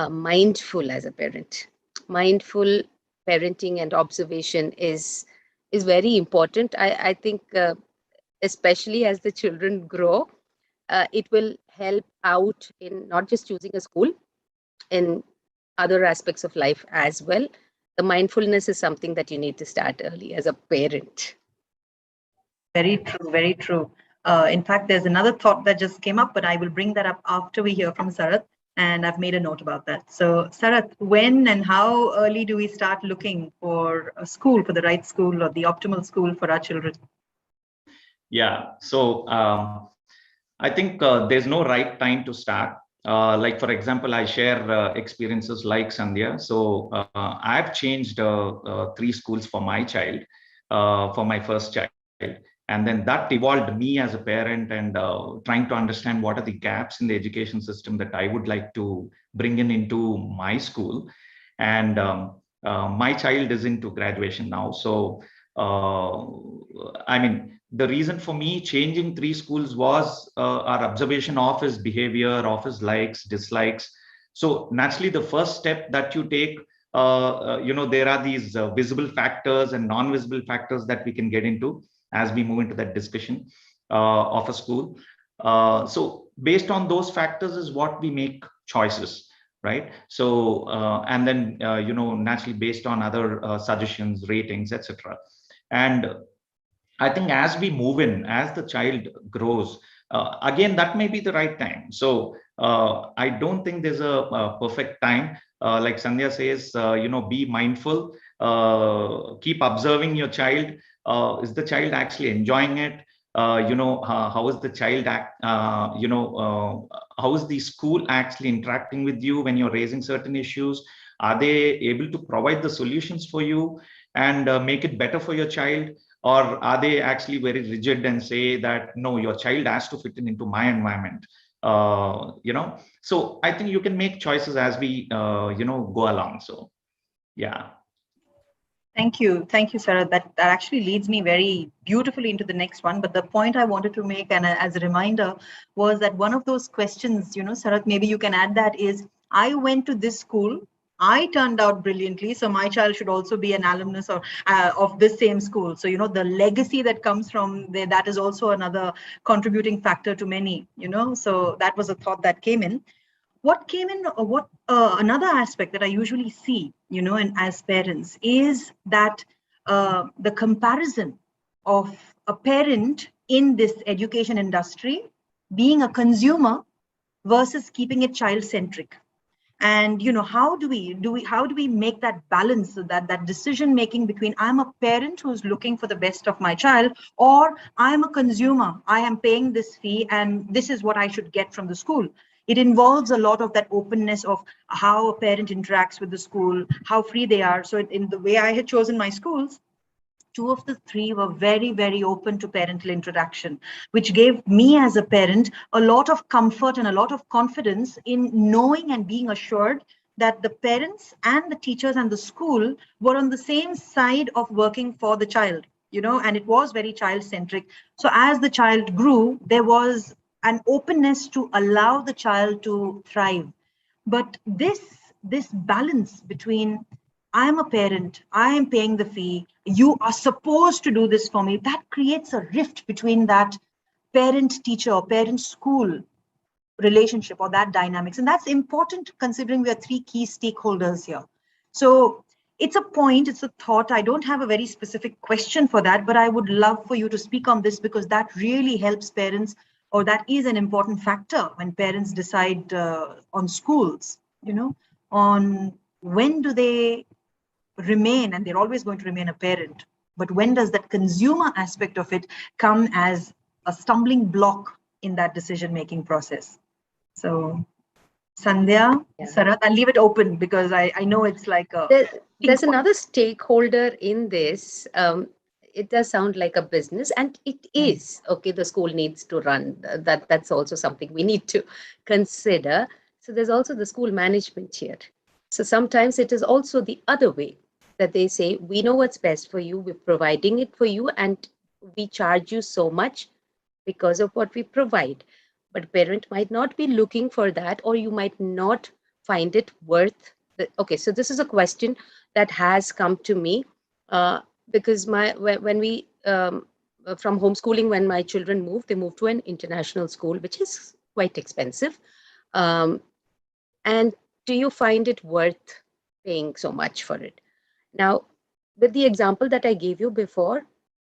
mindful as a parent. Mindful parenting and observation is very important. I think especially as the children grow, it will help out in not just choosing a school, in other aspects of life as well. The mindfulness is something that you need to start early as a parent. Very true, very true. In fact, there's another thought that just came up, but I will bring that up after we hear from Sarath, and I've made a note about that. So Sarath, when and how early do we start looking for a school, for the right school or the optimal school for our children? Yeah, so I think there's no right time to start. Like, for example, I share experiences like Sandhya. So I've changed 3 schools for my child, for my first child. And then that evolved me as a parent and trying to understand what are the gaps in the education system that I would like to bring into my school. And my child is into graduation now. So, I mean, the reason for me changing 3 schools was our observation of his behavior, of his likes, dislikes. So naturally, the first step that you take, there are these visible factors and non-visible factors that we can get into as we move into that discussion of a school. So based on those factors is what we make choices, right? So, and then, naturally based on other suggestions, ratings, etc. And I think as we move in, as the child grows, again, that may be the right time. So I don't think there's a perfect time. Like Sandhya says, be mindful, keep observing your child. Is the child actually enjoying it? How is the child how is the school actually interacting with you when you're raising certain issues? Are they able to provide the solutions for you and make it better for your child? Or are they actually very rigid and say that, no, your child has to fit into my environment? So I think you can make choices as we, go along. So, yeah. Thank you, Sarah. That actually leads me very beautifully into the next one. But the point I wanted to make, and as a reminder, was that one of those questions, Sarah, maybe you can add that, is I went to this school, I turned out brilliantly, so my child should also be an alumnus or of this same school. So the legacy that comes from there, that is also another contributing factor to many. So that was a thought that came in. What came in, another aspect that I usually see, and as parents, is that the comparison of a parent in this education industry being a consumer versus keeping it child-centric. And how do we make that balance, so that decision making between I'm a parent who's looking for the best of my child, or I'm a consumer, I am paying this fee and this is what I should get from the school. It involves a lot of that openness of how a parent interacts with the school, how free they are. So in the way I had chosen my schools, 2 of the 3 were very, very open to parental interaction, which gave me as a parent a lot of comfort and a lot of confidence in knowing and being assured that the parents and the teachers and the school were on the same side of working for the child, and it was very child-centric. So as the child grew, there was an openness to allow the child to thrive. But this balance between I'm a parent, I am paying the fee, you are supposed to do this for me, that creates a rift between that parent teacher or parent school relationship, or that dynamics. And that's important considering we are 3 key stakeholders here. So it's a point, it's a thought. I don't have a very specific question for that, but I would love for you to speak on this, because that really helps parents, or that is an important factor when parents decide on schools, on when do they remain, and they're always going to remain a parent, but when does that consumer aspect of it come as a stumbling block in that decision-making process? So Sandhya, Sarath, I'll leave it open because I know it's like there's another stakeholder in this. It does sound like a business, and it is. Okay, the school needs to run. That's also something we need to consider. So there's also the school management here. So sometimes it is also the other way, that they say, we know what's best for you, we're providing it for you, and we charge you so much because of what we provide. But parent might not be looking for that, or you might not find it worth the, okay, so this is a question that has come to me because when we from homeschooling, when my children moved, they moved to an international school, which is quite expensive. And do you find it worth paying so much for it? Now, with the example that I gave you before,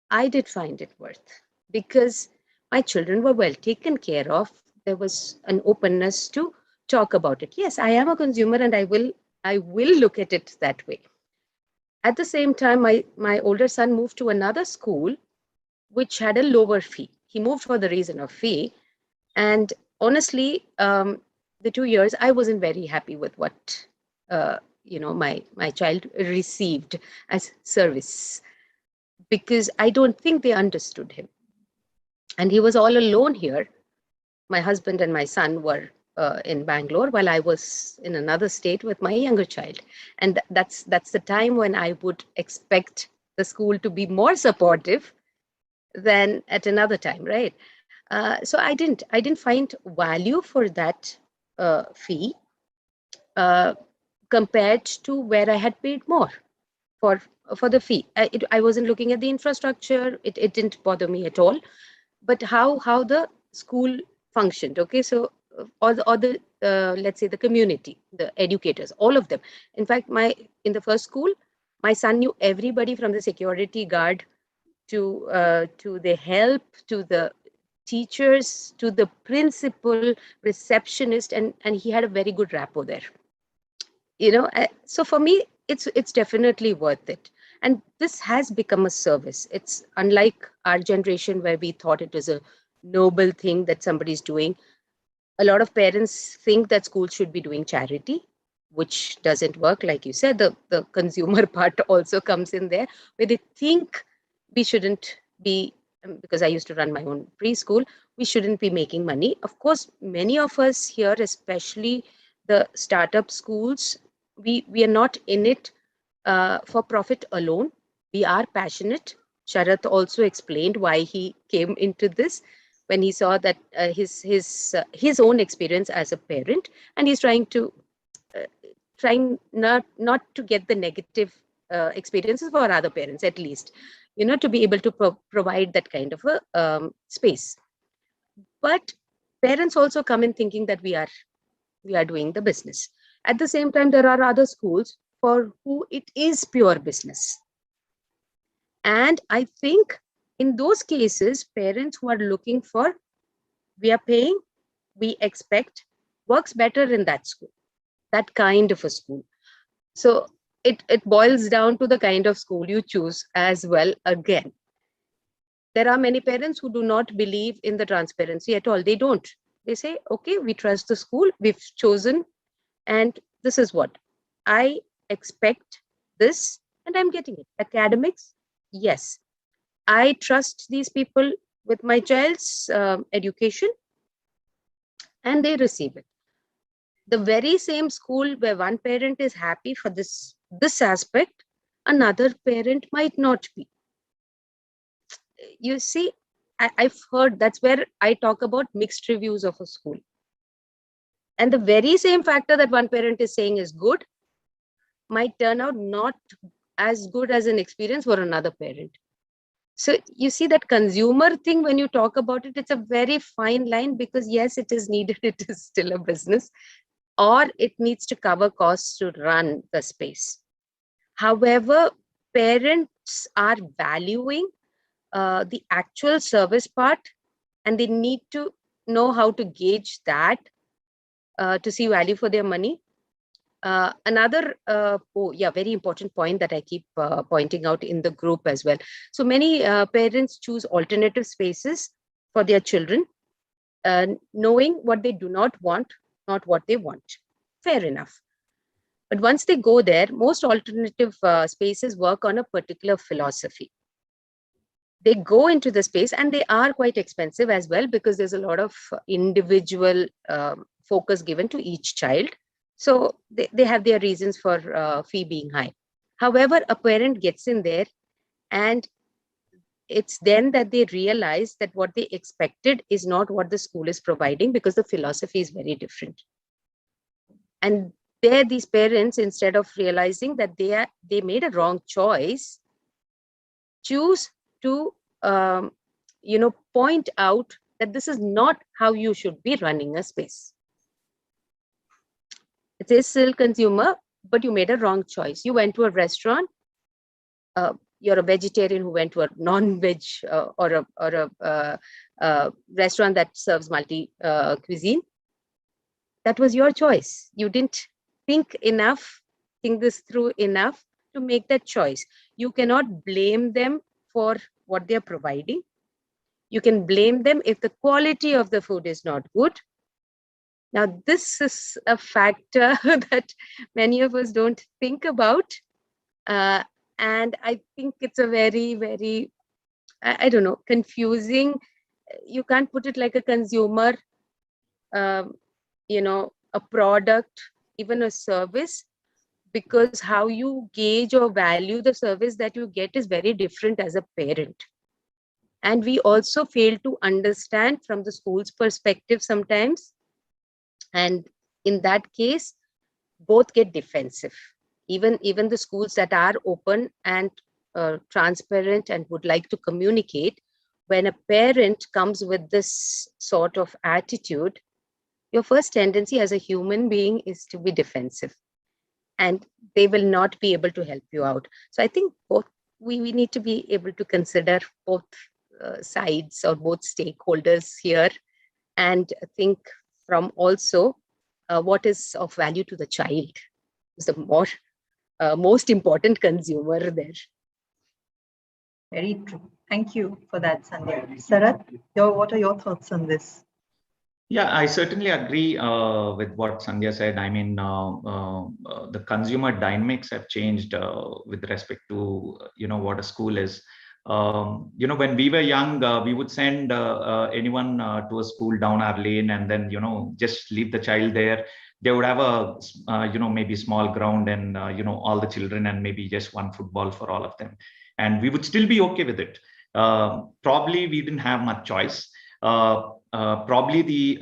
I did find it worth, because my children were well taken care of. There was an openness to talk about it. Yes, I am a consumer, and I will look at it that way. At the same time, my older son moved to another school, which had a lower fee. He moved for the reason of fee. And honestly, the 2 years, I wasn't very happy with what my child received as service, because I don't think they understood him. And he was all alone here. My husband and my son were in Bangalore, while I was in another state with my younger child. And that's the time when I would expect the school to be more supportive than at another time, right? So I didn't find value for that fee compared to where I had paid more for the fee. I wasn't looking at the infrastructure. It didn't bother me at all. But how the school functioned, okay? So or the let's say the community, the educators, all of them. In fact, in the first school, my son knew everybody from the security guard to the help, to the teachers, to the principal, receptionist, and he had a very good rapport there. So for me, it's definitely worth it. And this has become a service. It's unlike our generation, where we thought it was a noble thing that somebody's doing. A lot of parents think that schools should be doing charity, which doesn't work. Like you said, the consumer part also comes in there, where they think we shouldn't be, because I used to run my own preschool, we shouldn't be making money. Of course, many of us here, especially the startup schools, we are not in it for profit alone. We are passionate. Sharath also explained why he came into this, when he saw that his own experience as a parent, and he's trying not to get the negative experiences for other parents, at least, to be able to provide that kind of a space. But parents also come in thinking that we are doing the business. At the same time, there are other schools for who it is pure business. And I think in those cases, parents who are looking for, we are paying, we expect, works better in that school. that kind of a school. So it boils down to the kind of school you choose as well. Again, there are many parents who do not believe in the transparency at all. They don't. They say, okay, we trust the school, we've chosen, and this is what I expect this, and I'm getting it. Academics, yes, I trust these people with my child's education, and they receive it. The very same school where one parent is happy for this aspect, another parent might not be. You see, I've heard, that's where I talk about mixed reviews of a school. And the very same factor that one parent is saying is good might turn out not as good as an experience for another parent. So you see that consumer thing, when you talk about it, it's a very fine line, because yes, it is needed. It is still a business, or it needs to cover costs to run the space. However, parents are valuing the actual service part, and they need to know how to gauge that to see value for their money. Another very important point that I keep pointing out in the group as well. So many parents choose alternative spaces for their children, knowing what they do not want, not what they want. Fair enough. But once they go there, most alternative spaces work on a particular philosophy. They go into the space, and they are quite expensive as well, because there's a lot of individual focus given to each child. So they have their reasons for fee being high. However, a parent gets in there, and it's then that they realize that what they expected is not what the school is providing, because the philosophy is very different. And there, these parents, instead of realizing that they made a wrong choice, choose to point out that this is not how you should be running a space. It is still consumer, but you made a wrong choice. You went to a restaurant. You're a vegetarian who went to a non-veg or a restaurant that serves multi cuisine. That was your choice. You didn't think this through enough to make that choice. You cannot blame them for what they're providing. You can blame them if the quality of the food is not good. Now, this is a factor that many of us don't think about. And I think it's a very, very, I don't know, confusing. You can't put it like a consumer, a product, even a service, because how you gauge or value the service that you get is very different as a parent. And we also fail to understand from the school's perspective sometimes. And in that case, both get defensive. Even the schools that are open and transparent and would like to communicate, when a parent comes with this sort of attitude, your first tendency as a human being is to be defensive, and they will not be able to help you out. So I think we need to be able to consider both sides or both stakeholders here, and think from also what is of value to the child is the most important consumer there. Very true. Thank you for that, Sandhya. Sarath, what are your thoughts on this? Yeah, I certainly agree with what Sandhya said. I mean, the consumer dynamics have changed with respect to, what a school is. When we were young, we would send anyone to a school down our lane, and then, just leave the child there. They would have a, maybe small ground and, all the children, and maybe just one football for all of them. And we would still be okay with it. Probably we didn't have much choice. Probably the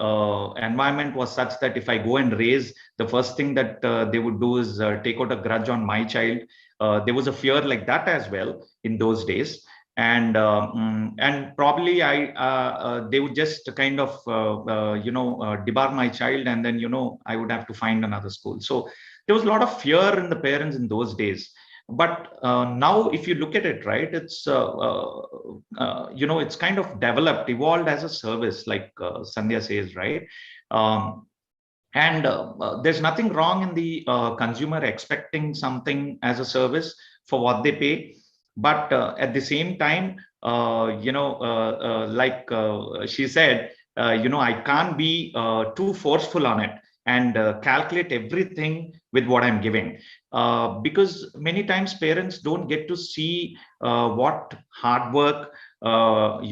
environment was such that if I go and raise, the first thing that they would do is take out a grudge on my child. There was a fear like that as well in those days. And probably they would just kind of debar my child, and then I would have to find another school. So there was a lot of fear in the parents in those days. But now, if you look at it, right, it's it's kind of evolved as a service, like Sandhya says, right? And there's nothing wrong in the consumer expecting something as a service for what they pay. But at the same time, like she said, I can't be too forceful on it and calculate everything with what I'm giving. Because many times parents don't get to see what hard work, there's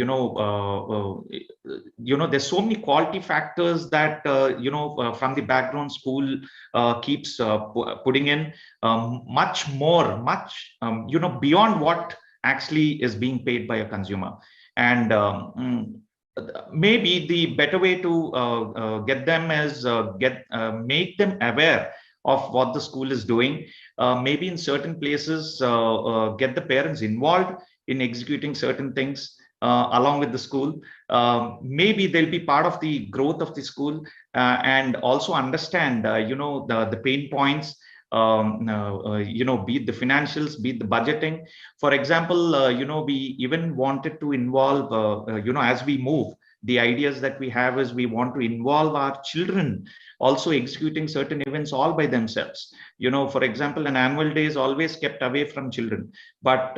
so many quality factors that from the background school keeps putting in, much beyond what actually is being paid by a consumer. And maybe the better way to get them is make them aware of what the school is doing. Maybe in certain places, get the parents involved in executing certain things along with the school. Maybe they'll be part of the growth of the school, and also understand, the pain points, be it the financials, be it the budgeting. For example, we even wanted to involve, as we move, the ideas that we have is we want to involve our children also executing certain events all by themselves. For example, an annual day is always kept away from children. But,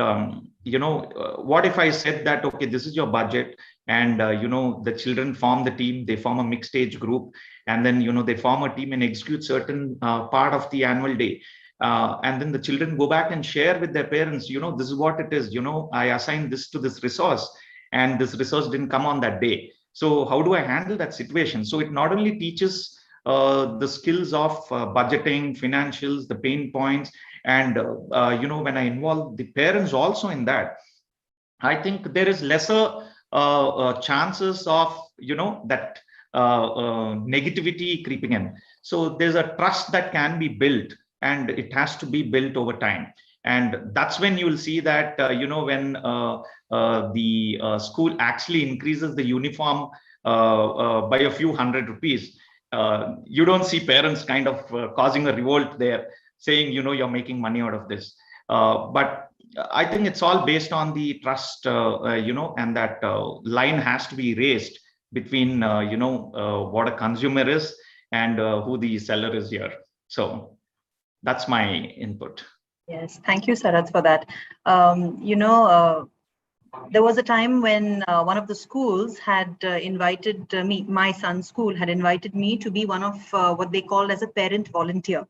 what if I said that, okay, this is your budget, and, the children form the team, they form a mixed age group, and then, they form a team and execute certain part of the annual day. And then the children go back and share with their parents, this is what it is, I assigned this to this resource, and this resource didn't come on that day. So how do I handle that situation? So it not only teaches the skills of budgeting, financials, the pain points, and when I involve the parents also in that, I think there is lesser chances of that negativity creeping in. So there's a trust that can be built, and it has to be built over time. And that's when you will see that when the school actually increases the uniform by a few ₹100, you don't see parents kind of causing a revolt there, saying, you're making money out of this. But I think it's all based on the trust, and that line has to be raised between, what a consumer is and who the seller is here. So that's my input. Yes, thank you, Sarath, for that. There was a time when one of the schools had invited me, my son's school had invited me to be one of what they called as a parent volunteer,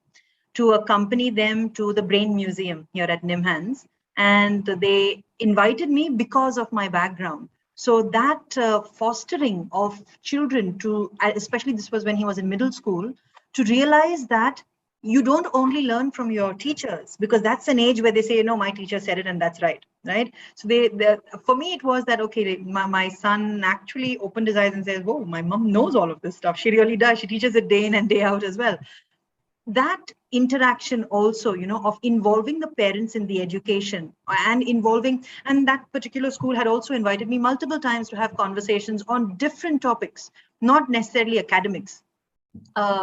to accompany them to the Brain Museum here at Nimhans. And they invited me because of my background. So that fostering of children to, especially this was when he was in middle school, to realize that you don't only learn from your teachers, because that's an age where they say, no, my teacher said it and that's right. So for me, it was that, okay, my son actually opened his eyes and says, whoa, my mom knows all of this stuff. She really does. She teaches it day in and day out as well. That interaction also, of involving the parents in the education and and that particular school had also invited me multiple times to have conversations on different topics, not necessarily academics.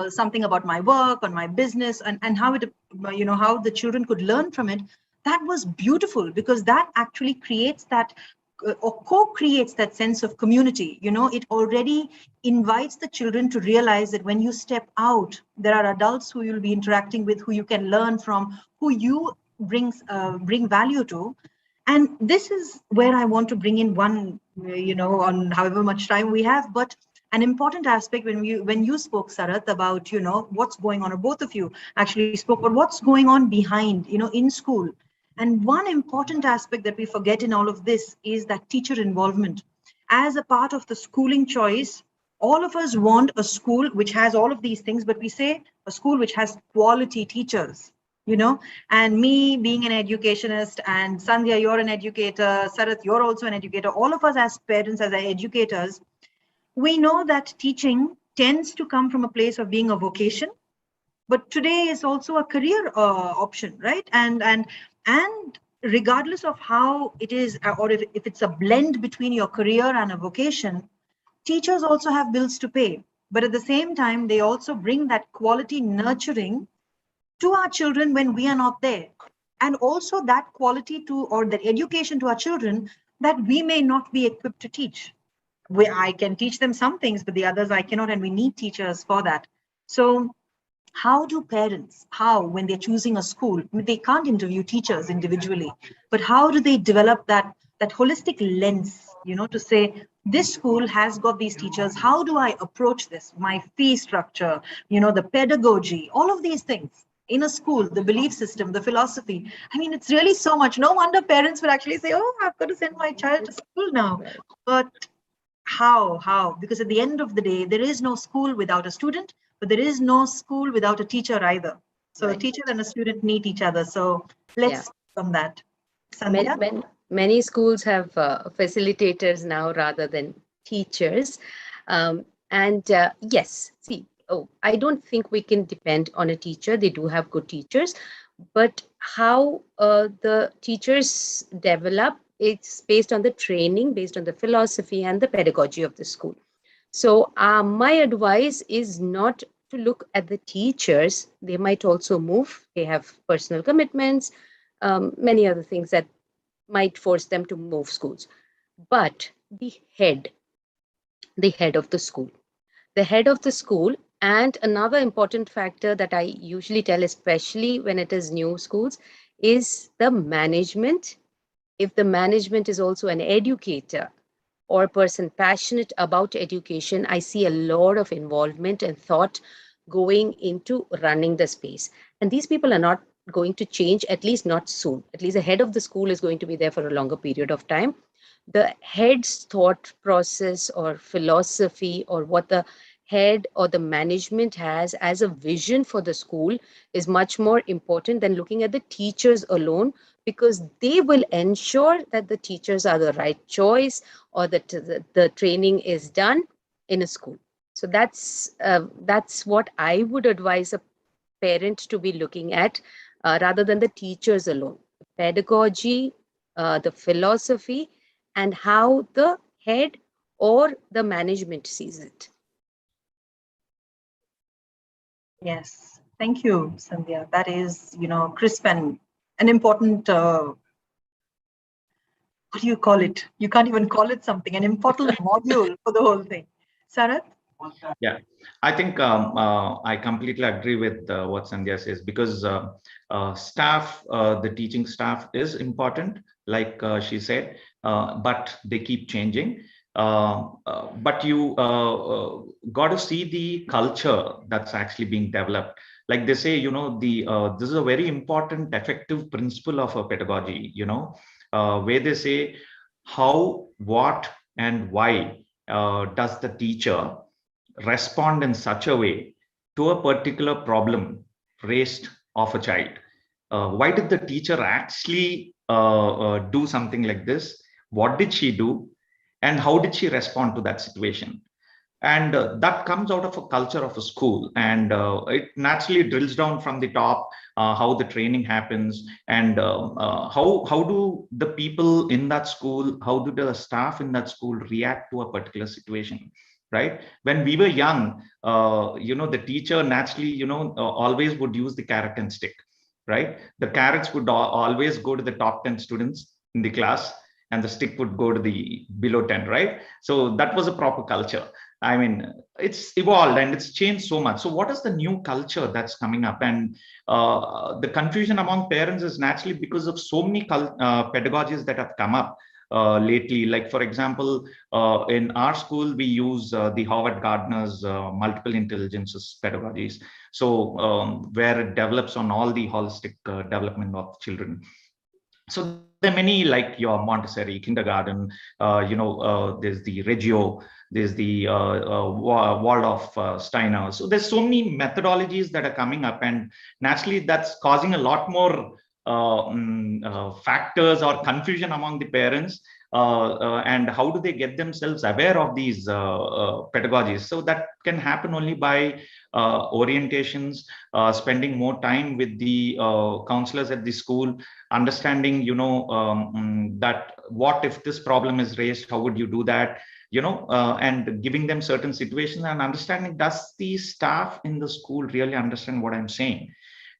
Something about my work, on my business, and how it, how the children could learn from it. That was beautiful, because that actually creates that or co-creates that sense of community. It already invites the children to realize that when you step out, there are adults who you'll be interacting with, who you can learn from, who you bring value to. And this is where I want to bring in one, on however much time we have, but an important aspect when you spoke, Sarath, about, what's going on, or both of you actually spoke about what's going on behind, in school. And one important aspect that we forget in all of this is that teacher involvement. As a part of the schooling choice, all of us want a school which has all of these things, but we say a school which has quality teachers, and me being an educationist, and Sandhya, you're an educator, Sarath, you're also an educator, all of us as parents, as educators, we know that teaching tends to come from a place of being a vocation, but today is also a career option, right? And regardless of how it is, or if it's a blend between your career and a vocation, teachers also have bills to pay. But at the same time, they also bring that quality nurturing to our children when we are not there. And also that quality or that education to our children that we may not be equipped to teach. I can teach them some things, but the others I cannot, and we need teachers for that. So how do parents, when they're choosing a school, I mean, they can't interview teachers individually, but how do they develop that holistic lens, to say, this school has got these teachers, how do I approach this? My fee structure, the pedagogy, all of these things in a school, the belief system, the philosophy. I mean, it's really so much. No wonder parents would actually say, oh, I've got to send my child to school now. But how? Because at the end of the day, there is no school without a student, but there is no school without a teacher either. So a teacher and a student need each other. So let's from that. Sandhya? Many schools have facilitators now rather than teachers. Yes, see, I don't think we can depend on a teacher. They do have good teachers, but how the teachers develop, it's based on the training, based on the philosophy and the pedagogy of the school. So my advice is not to look at the teachers. They might also move. They have personal commitments, many other things that might force them to move schools. But the head of the school, and another important factor that I usually tell, especially when it is new schools, is the management. If the management is also an educator or a person passionate about education, I see a lot of involvement and thought going into running the space. And these people are not going to change, at least not soon. At least the head of the school is going to be there for a longer period of time. The head's thought process or philosophy, or what the head or the management has as a vision for the school, is much more important than looking at the teachers alone, because they will ensure that the teachers are the right choice, or that the training is done in a school. So that's what I would advise a parent to be looking at, rather than the teachers alone. The pedagogy, the philosophy, and how the head or the management sees it. Yes, thank you, Sandhya. That is, crisp and an important, what do you call it? You can't even call it something, an important module for the whole thing. Sarath? Yeah, I think I completely agree with what Sandhya says, because staff, the teaching staff is important, like she said, but they keep changing. But you got to see the culture that's actually being developed. Like they say, this is a very important, effective principle of a pedagogy, where they say how, what, and why does the teacher respond in such a way to a particular problem raised of a child. Why did the teacher actually do something like this? What did she do? And how did she respond to that situation? And that comes out of a culture of a school, and it naturally drills down from the top, how the training happens, and how do the people in that school, how do the staff in that school react to a particular situation, right? When we were young, the teacher naturally, always would use the carrot and stick, right? The carrots would always go to the top 10 students in the class, and the stick would go to the below 10, right? So that was a proper culture. I mean, it's evolved and it's changed so much. So what is the new culture that's coming up? And the confusion among parents is naturally because of so many pedagogies that have come up lately. Like, for example, in our school, we use the Howard Gardner's multiple intelligences pedagogies. So where it develops on all the holistic development of children. So there are many, like your Montessori kindergarten, there's the Reggio, there's the Waldorf Steiner. So there's so many methodologies that are coming up, and naturally that's causing a lot more factors or confusion among the parents. And how do they get themselves aware of these pedagogies? So that can happen only by orientations, spending more time with the counselors at the school, understanding, that what if this problem is raised, how would you do that, and giving them certain situations, and understanding, does the staff in the school really understand what I'm saying?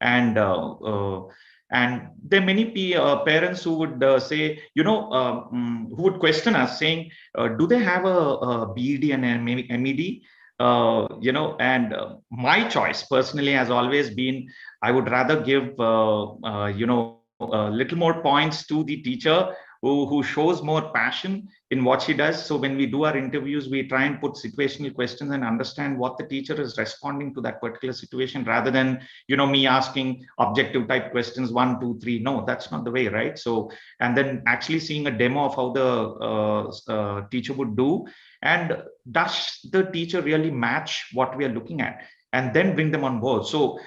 And there are many parents who would say, who would question us saying, do they have a BEd and an MEd? and my choice personally has always been, I would rather give, a little more points to the teacher who shows more passion in what she does. So when we do our interviews, we try and put situational questions and understand what the teacher is responding to that particular situation, rather than, me asking objective type questions, 1, 2, 3. No, that's not the way, right? So, and then actually seeing a demo of how the teacher would do, and does the teacher really match what we are looking at, and then bring them on board. So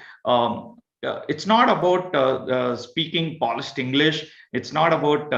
it's not about speaking polished English. It's not about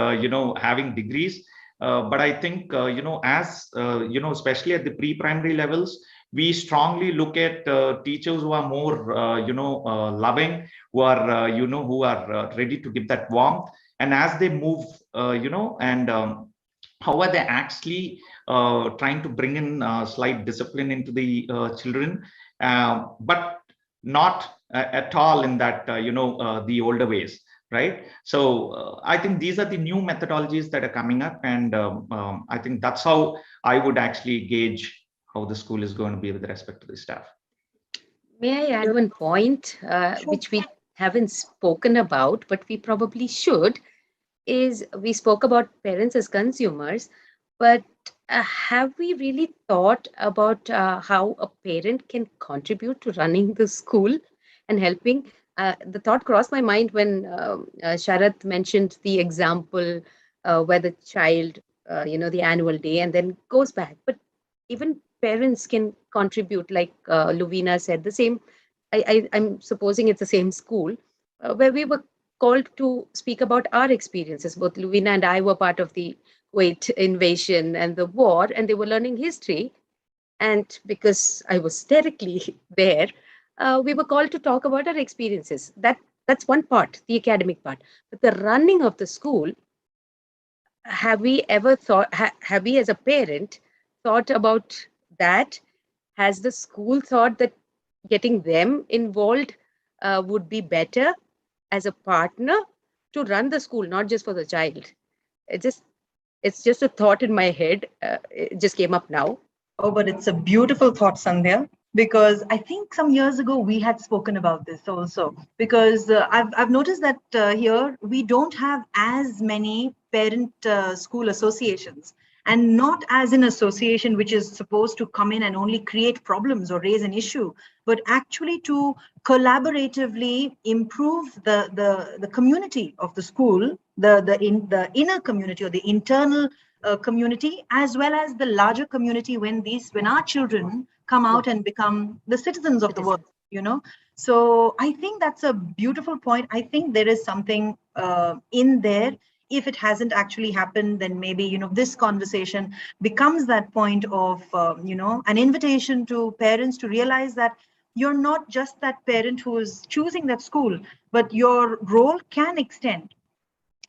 having degrees. But I think as especially at the pre-primary levels, we strongly look at teachers who are more loving, who are who are ready to give that warmth, and as they move and how are they actually trying to bring in slight discipline into the children, but not at all in that the older ways, right? So I think these are the new methodologies that are coming up, and I think that's how I would actually gauge how the school is going to be with respect to the staff. May I add one point which we haven't spoken about, but we probably should, is we spoke about parents as consumers, but have we really thought about how a parent can contribute to running the school and helping? The thought crossed my mind when Sharath mentioned the example where the child, the annual day, and then goes back. But even parents can contribute, like Luvina said, the same. I'm supposing it's the same school where we were called to speak about our experiences. Both Luvina and I were part of the Kuwait invasion and the war, and they were learning history. And because I was directly there, we were called to talk about our experiences. That's one part, the academic part. But the running of the school, have we ever thought, have we as a parent thought about that? Has the school thought that getting them involved would be better as a partner to run the school, not just for the child? It's just a thought in my head. It just came up now. Oh, but it's a beautiful thought, Sandhya, because I think some years ago we had spoken about this also. Because I've noticed that here we don't have as many parent school associations, and not as an association which is supposed to come in and only create problems or raise an issue, but actually to collaboratively improve the community of the school, the inner community or the internal community, as well as the larger community when our children come out and become the citizens of the world, So I think that's a beautiful point. I think there is something in there. If it hasn't actually happened, then maybe, this conversation becomes that point of, an invitation to parents to realize that you're not just that parent who is choosing that school, but your role can extend.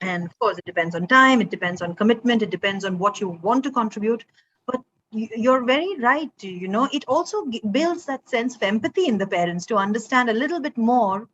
And of course, it depends on time, it depends on commitment, it depends on what you want to contribute. But you're very right, it also builds that sense of empathy in the parents to understand a little bit more,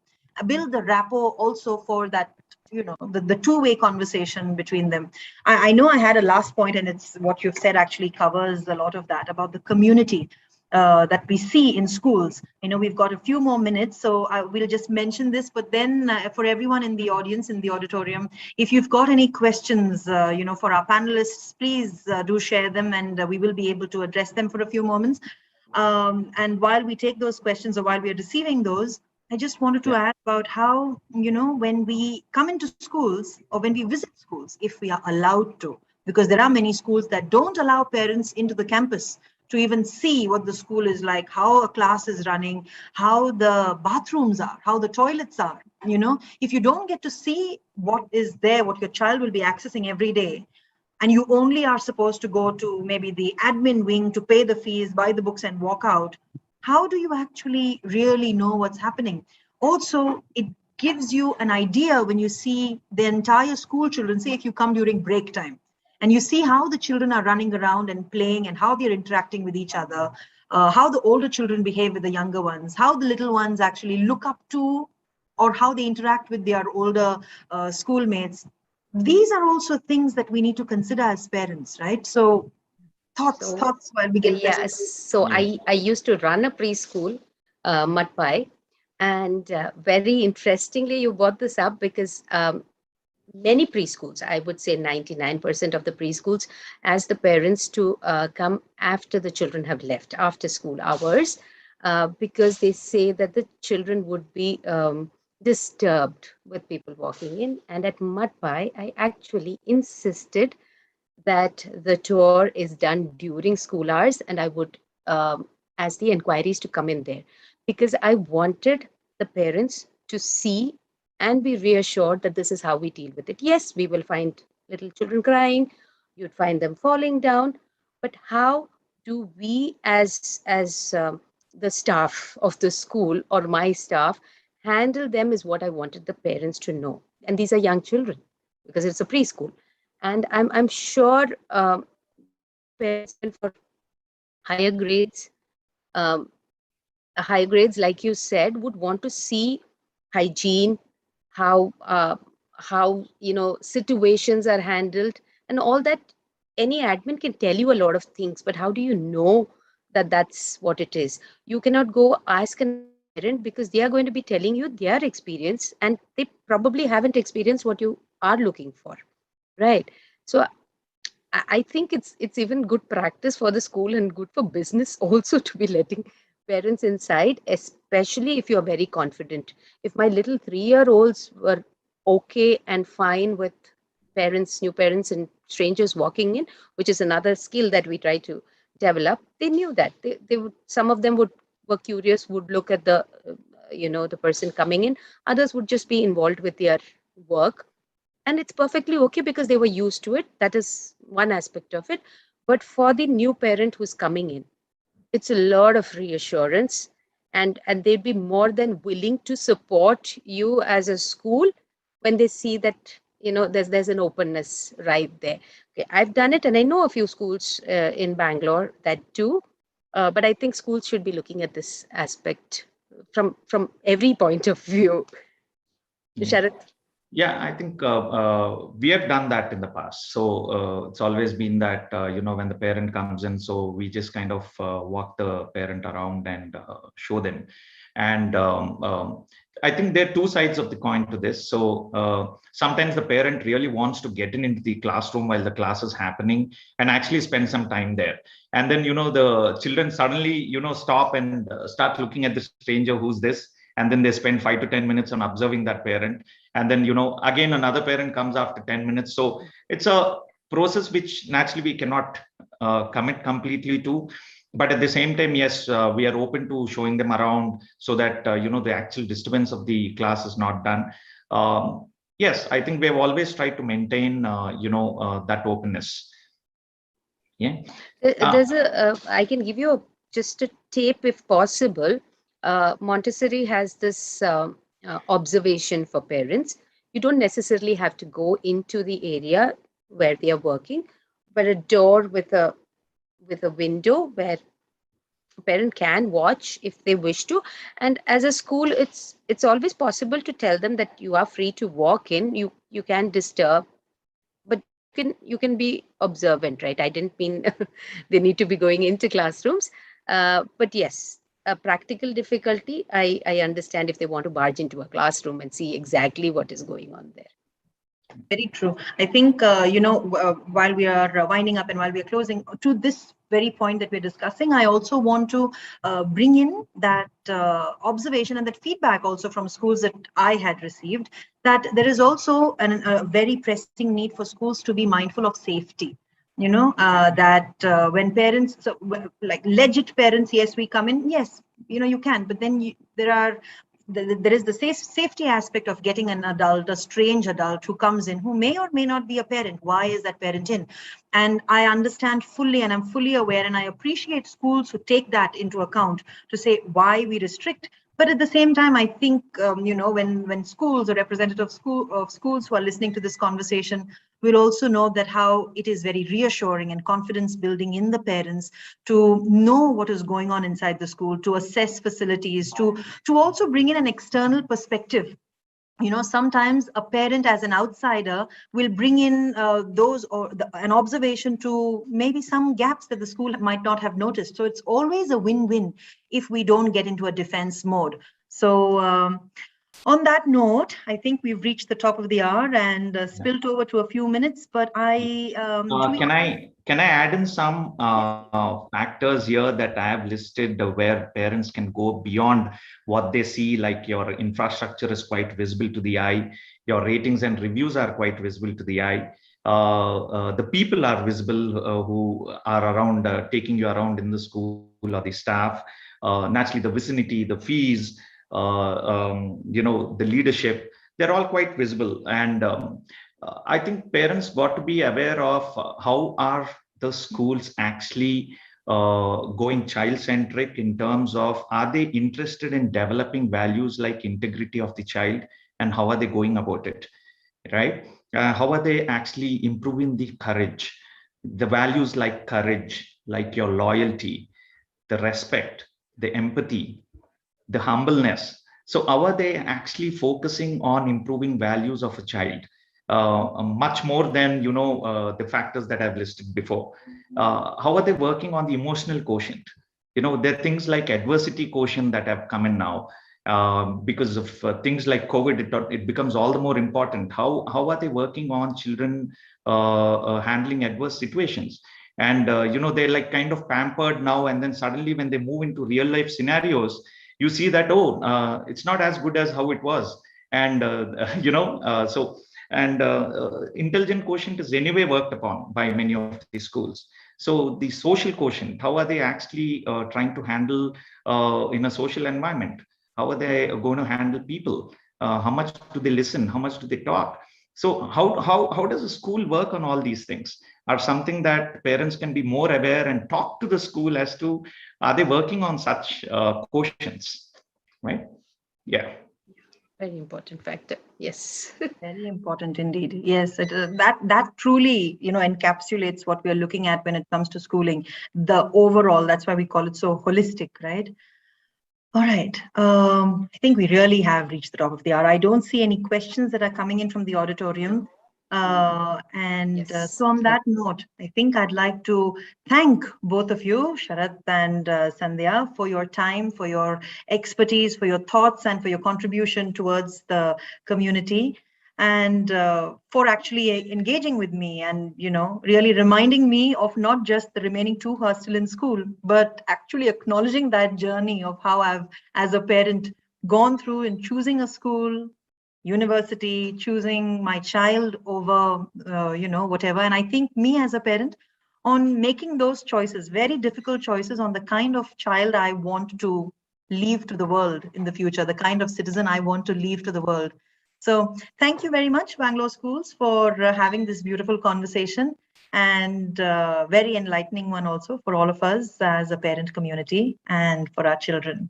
build the rapport also for that, the two-way conversation between them. I know I had a last point, and it's what you've said actually covers a lot of that about the community that we see in schools. We've got a few more minutes, so I will just mention this, but then for everyone in the audience, in the auditorium, if you've got any questions, for our panelists, please do share them, and we will be able to address them for a few moments. And while we take those questions, or while we are receiving those, I just wanted to add about how, when we come into schools or when we visit schools, if we are allowed to, because there are many schools that don't allow parents into the campus to even see what the school is like, how a class is running, how the bathrooms are, how the toilets are. If you don't get to see what is there, what your child will be accessing every day, and you only are supposed to go to maybe the admin wing to pay the fees, buy the books and walk out, how do you actually really know what's happening? Also, it gives you an idea when you see the entire school children, say if you come during break time, and you see how the children are running around and playing and how they're interacting with each other, how the older children behave with the younger ones, how the little ones actually look up to, or how they interact with their older schoolmates. These are also things that we need to consider as parents, right? So Thoughts while we get yeah, this. so I used to run a preschool, Mudpie, and very interestingly, you brought this up because many preschools, I would say 99% of the preschools, ask the parents to come after the children have left, after school hours, because they say that the children would be disturbed with people walking in. And at Mudpie, I actually insisted that the tour is done during school hours, and I would ask the inquiries to come in there because I wanted the parents to see and be reassured that this is how we deal with it. Yes, we will find little children crying, you'd find them falling down, but how do we as the staff of the school or my staff handle them is what I wanted the parents to know. And these are young children because it's a preschool. And I'm sure parents even for higher grades, um, higher grades, like you said, would want to see hygiene, how situations are handled, and all that. Any admin can tell you a lot of things, but how do you know that that's what it is? You cannot go ask another parent because they are going to be telling you their experience, and they probably haven't experienced what you are looking for, right? So I think it's even good practice for the school and good for business also to be letting parents inside, especially if you're very confident. If my little 3-year-olds were okay and fine with parents, new parents, and strangers walking in, which is another skill that we try to develop, they knew that they would. Some of them were curious, would look at the person coming in. Others would just be involved with their work, and it's perfectly okay because they were used to it. That is one aspect of it. But for the new parent who's coming in, it's a lot of reassurance, and they'd be more than willing to support you as a school when they see that there's an openness right there. Okay, I've done it, and I know a few schools in Bangalore that do, but I think schools should be looking at this aspect from every point of view. Sharath? Yeah, I think we have done that in the past. So it's always been that, when the parent comes in, so we just kind of walk the parent around and show them. And I think there are two sides of the coin to this. So sometimes the parent really wants to get into the classroom while the class is happening and actually spend some time there. And then, the children suddenly, stop and start looking at the stranger, who's this? And then they spend 5 to 10 minutes on observing that parent. And then, again, another parent comes after 10 minutes. So it's a process which naturally we cannot commit completely to. But at the same time, yes, we are open to showing them around so that, the actual disturbance of the class is not done. Yes, I think we have always tried to maintain, that openness. Yeah. I can give you just a tip if possible. Montessori has this observation for parents. You don't necessarily have to go into the area where they are working, but a door with a window where a parent can watch if they wish to. And as a school, it's always possible to tell them that you are free to walk in. You can disturb, but you can be observant, right? I didn't mean they need to be going into classrooms, but yes, a practical difficulty. I understand if they want to barge into a classroom and see exactly what is going on there. Very true. I think, while we are winding up and while we are closing, to this very point that we're discussing, I also want to bring in that observation and that feedback also from schools that I had received, that there is also a very pressing need for schools to be mindful of safety. That when parents, so like legit parents, yes, we come in, yes, you can, but then there is the safety aspect of getting an adult, a strange adult who comes in, who may or may not be a parent. Why is that parent in? And I understand fully, and I'm fully aware, and I appreciate schools who take that into account to say why we restrict. But at the same time, I think, when schools or representatives of schools who are listening to this conversation will also know that how it is very reassuring and confidence building in the parents to know what is going on inside the school, to assess facilities, to also bring in an external perspective sometimes a parent as an outsider will bring in an observation to maybe some gaps that the school might not have noticed. So it's always a win-win if we don't get into a defense mode. So on that note, I think we've reached the top of the hour and spilt over to a few minutes, but can I add in some factors here that I have listed where parents can go beyond what they see, like your infrastructure is quite visible to the eye, your ratings and reviews are quite visible to the eye, the people are visible who are around taking you around in the school or the staff, naturally the vicinity, the fees, the leadership, they're all quite visible. And I think parents got to be aware of how are the schools actually going child-centric in terms of, are they interested in developing values like integrity of the child, and how are they going about it, right? How are they actually improving the courage, the values like courage, like your loyalty, the respect, the empathy, the humbleness. So how are they actually focusing on improving values of a child? Much more than the factors that I've listed before. How are they working on the emotional quotient? There are things like adversity quotient that have come in now because of things like COVID. It becomes all the more important. How are they working on children handling adverse situations? And they're like kind of pampered now, and then suddenly when they move into real life scenarios, you see that it's not as good as how it was, and intelligent quotient is anyway worked upon by many of the schools. So the social quotient, how are they actually trying to handle in a social environment? How are they going to handle people? How much do they listen? How much do they talk? So how does a school work on all these things are something that parents can be more aware and talk to the school as to, are they working on such quotients, right? Yeah. Very important factor. Yes. Very important indeed. Yes, that truly, encapsulates what we are looking at when it comes to schooling. The overall, that's why we call it so holistic, right? All right. I think we really have reached the top of the hour. I don't see any questions that are coming in from the auditorium. So on that note, I think I'd like to thank both of you, Sharath and Sandhya, for your time, for your expertise, for your thoughts, and for your contribution towards the community, and for actually engaging with me and, really reminding me of not just the remaining 2 who are still in school, but actually acknowledging that journey of how I've, as a parent, gone through in choosing a school, university, choosing my child over, whatever. And I think me as a parent, on making those choices, very difficult choices on the kind of child I want to leave to the world in the future, the kind of citizen I want to leave to the world. So thank you very much, Bangalore Schools, for having this beautiful conversation, and very enlightening one also for all of us as a parent community and for our children.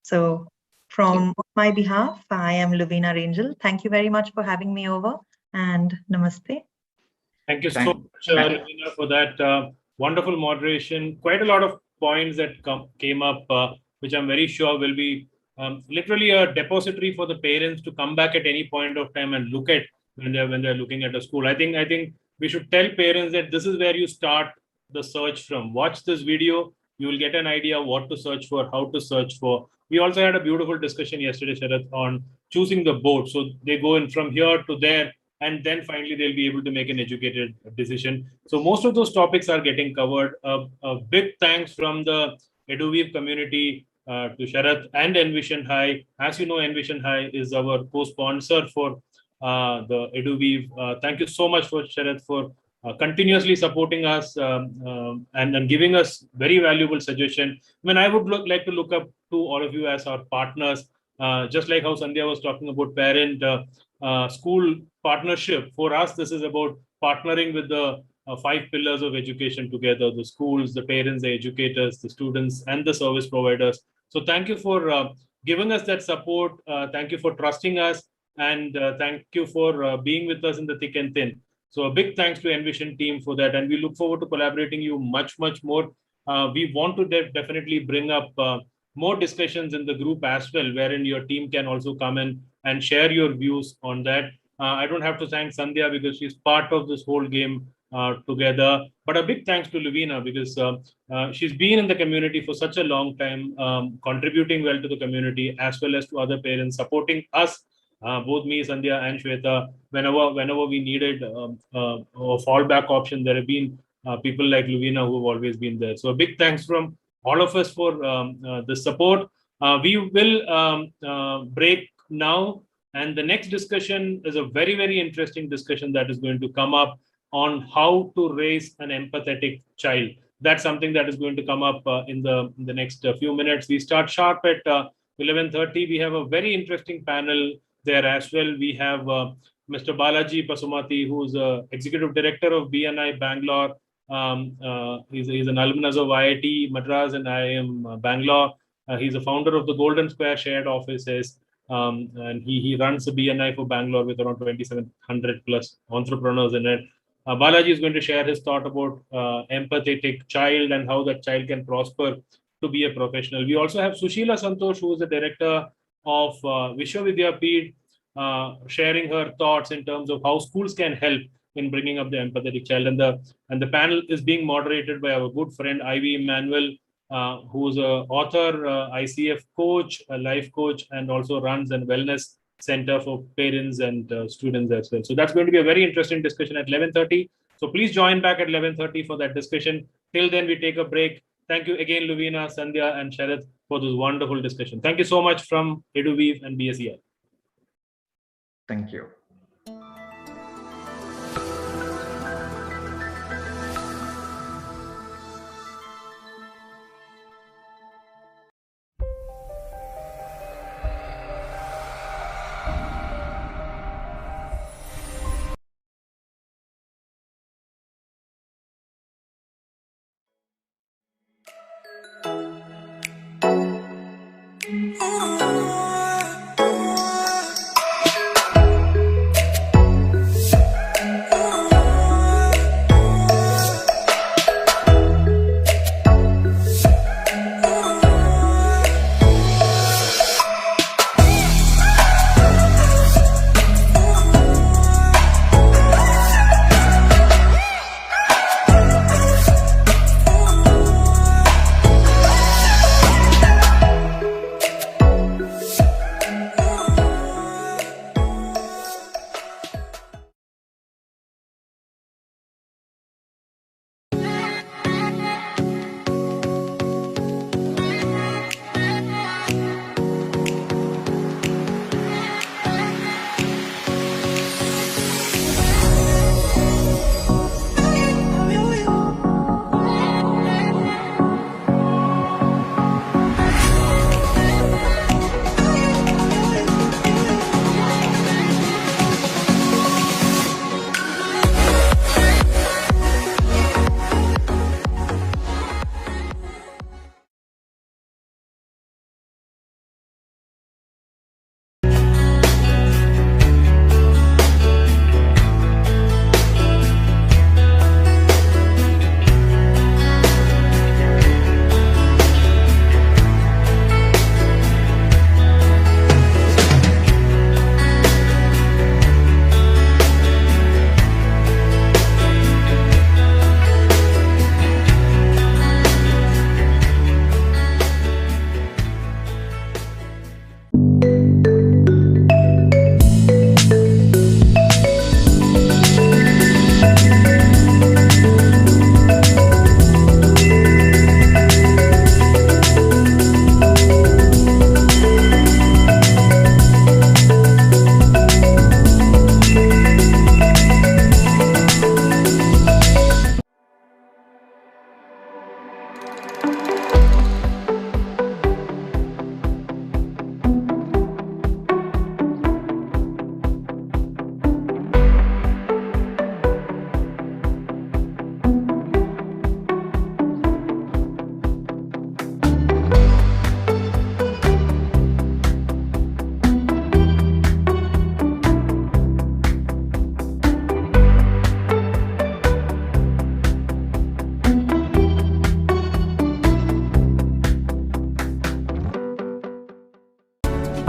So from my behalf, I am Lovina Rangel. Thank you very much for having me over, and namaste. Thank you so much, Lovina, for that wonderful moderation. Quite a lot of points that came up, which I'm very sure will be literally a depository for the parents to come back at any point of time and look at when they're looking at a school. I think we should tell parents that this is where you start the search from. Watch this video, you will get an idea of what to search for, how to search for. We also had a beautiful discussion yesterday, Sharath, on choosing the board. So they go in from here to there, and then finally they'll be able to make an educated decision. So most of those topics are getting covered. A big thanks from the EduWeave community to Sharath and Envision High. As you know, Envision High is our co-sponsor for the EduWeave. Thank you so much for Sharath for continuously supporting us and giving us very valuable suggestion. I would like to look up to all of you as our partners, just like how Sandhya was talking about parent school partnership. For us, this is about partnering with the 5 pillars of education together: the schools, the parents, the educators, the students, and the service providers. So thank you for giving us that support. Thank you for trusting us, and thank you for being with us in the thick and thin. So a big thanks to Envision team for that, and we look forward to collaborating you much more. We want to definitely bring up more discussions in the group as well, wherein your team can also come and and share your views on that. I don't have to thank Sandhya because she's part of this whole game together. But a big thanks to Luvina because she's been in the community for such a long time, contributing well to the community as well as to other parents, supporting us, both me, Sandhya, and Shweta. Whenever we needed a fallback option, there have been people like Luvina who have always been there. So a big thanks from all of us for the support. We will break now. And the next discussion is a very, very interesting discussion that is going to come up on how to raise an empathetic child. That's something that is going to come up in the next few minutes. We start sharp at 11:30. We have a very interesting panel there as well. We have Mr. Balaji Pasumati, who is Executive Director of BNI Bangalore. He's an alumnus of IIT Madras and IIM Bangalore. He's a founder of the Golden Square Shared Offices. And he runs the BNI for Bangalore with around 2,700 plus entrepreneurs in it. Balaji is going to share his thought about empathetic child and how that child can prosper to be a professional. We also have Sushila Santosh, who is the director of Vishwavidyapeeth, sharing her thoughts in terms of how schools can help in bringing up the empathetic child. And the panel is being moderated by our good friend Ivy Emmanuel, who's an author, ICF coach, a life coach, and also runs a wellness center for parents and students as well. So that's going to be a very interesting discussion at 11:30. So please join back at 11:30 for that discussion. Till then, we take a break. Thank you again, Luvina, Sandhya, and Sharath for this wonderful discussion. Thank you so much from EduWeave and BSEI. Thank you.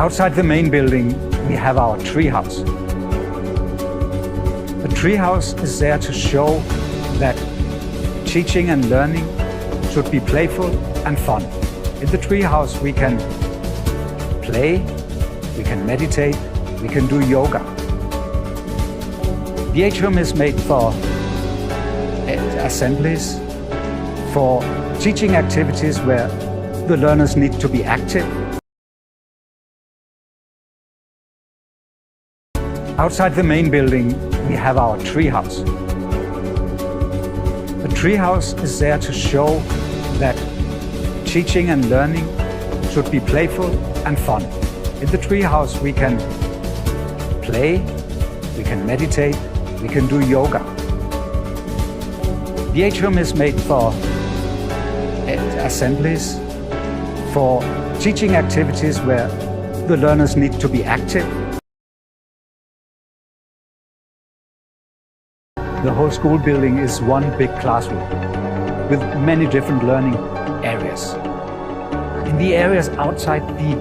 Outside the main building, we have our treehouse. The treehouse is there to show that teaching and learning should be playful and fun. In the treehouse, we can play, we can meditate, we can do yoga. The atrium is made for assemblies, for teaching activities where the learners need to be active. Outside the main building, we have our treehouse. The treehouse is there to show that teaching and learning should be playful and fun. In the treehouse, we can play, we can meditate, we can do yoga. The atrium is made for assemblies, for teaching activities where the learners need to be active. The whole school building is one big classroom with many different learning areas. In the areas outside the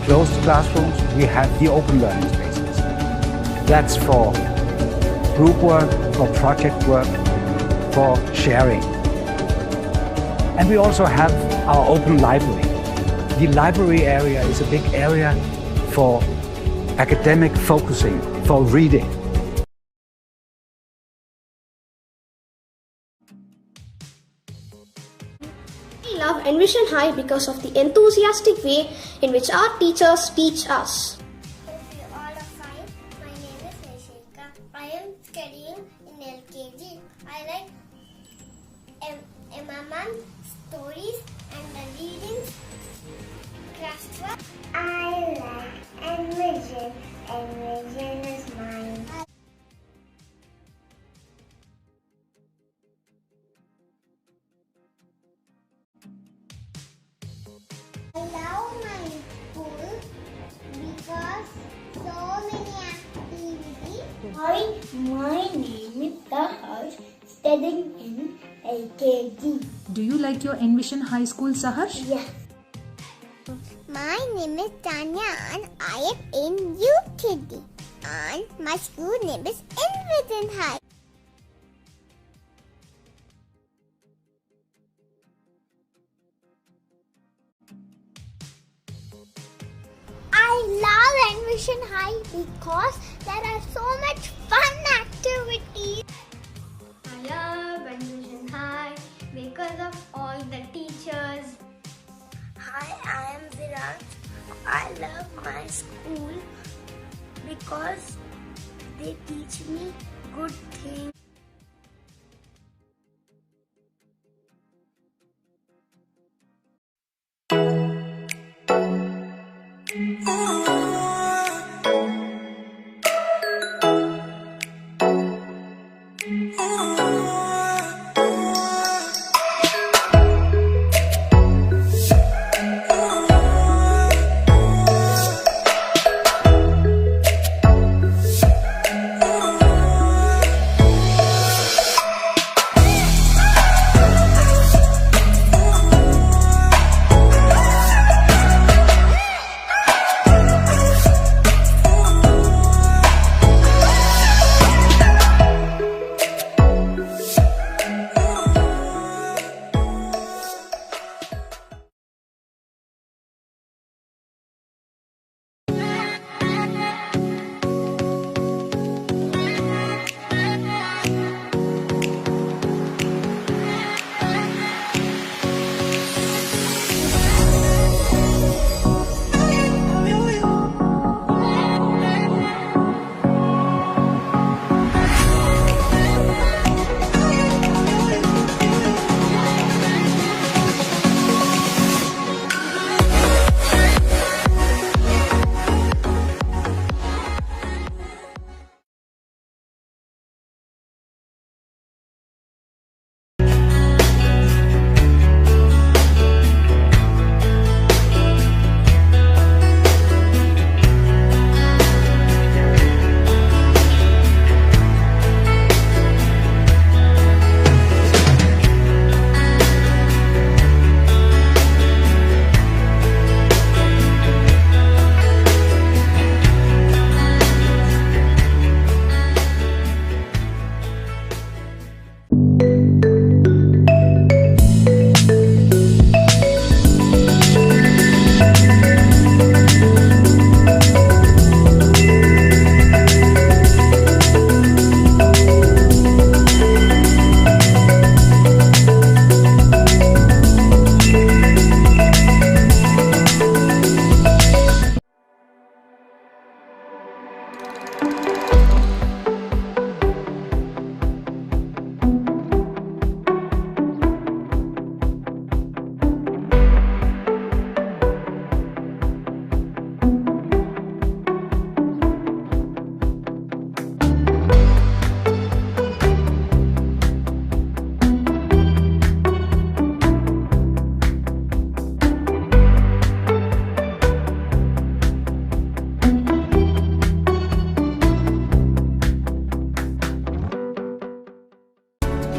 closed classrooms, we have the open learning spaces. That's for group work, for project work, for sharing. And we also have our open library. The library area is a big area for academic focusing, for reading. We love Envision High because of the enthusiastic way in which our teachers teach us. Hope you all are fine. My name is Nishika. I am studying in LKG. I like MMM stories and the reading craftwork. I like Envision. Envision is mine. I love my school because so many activities. Hi, my name is Saharsh, studying in LKG. Do you like your Envision High School, Saharsh? Yeah. My name is Tanya and I am in UTD. And my school name is Envision High. I love Envision High because there are so much fun activities. I love Envision High because of all the teachers. Hi, I am Viraj. I love my school because they teach me good things.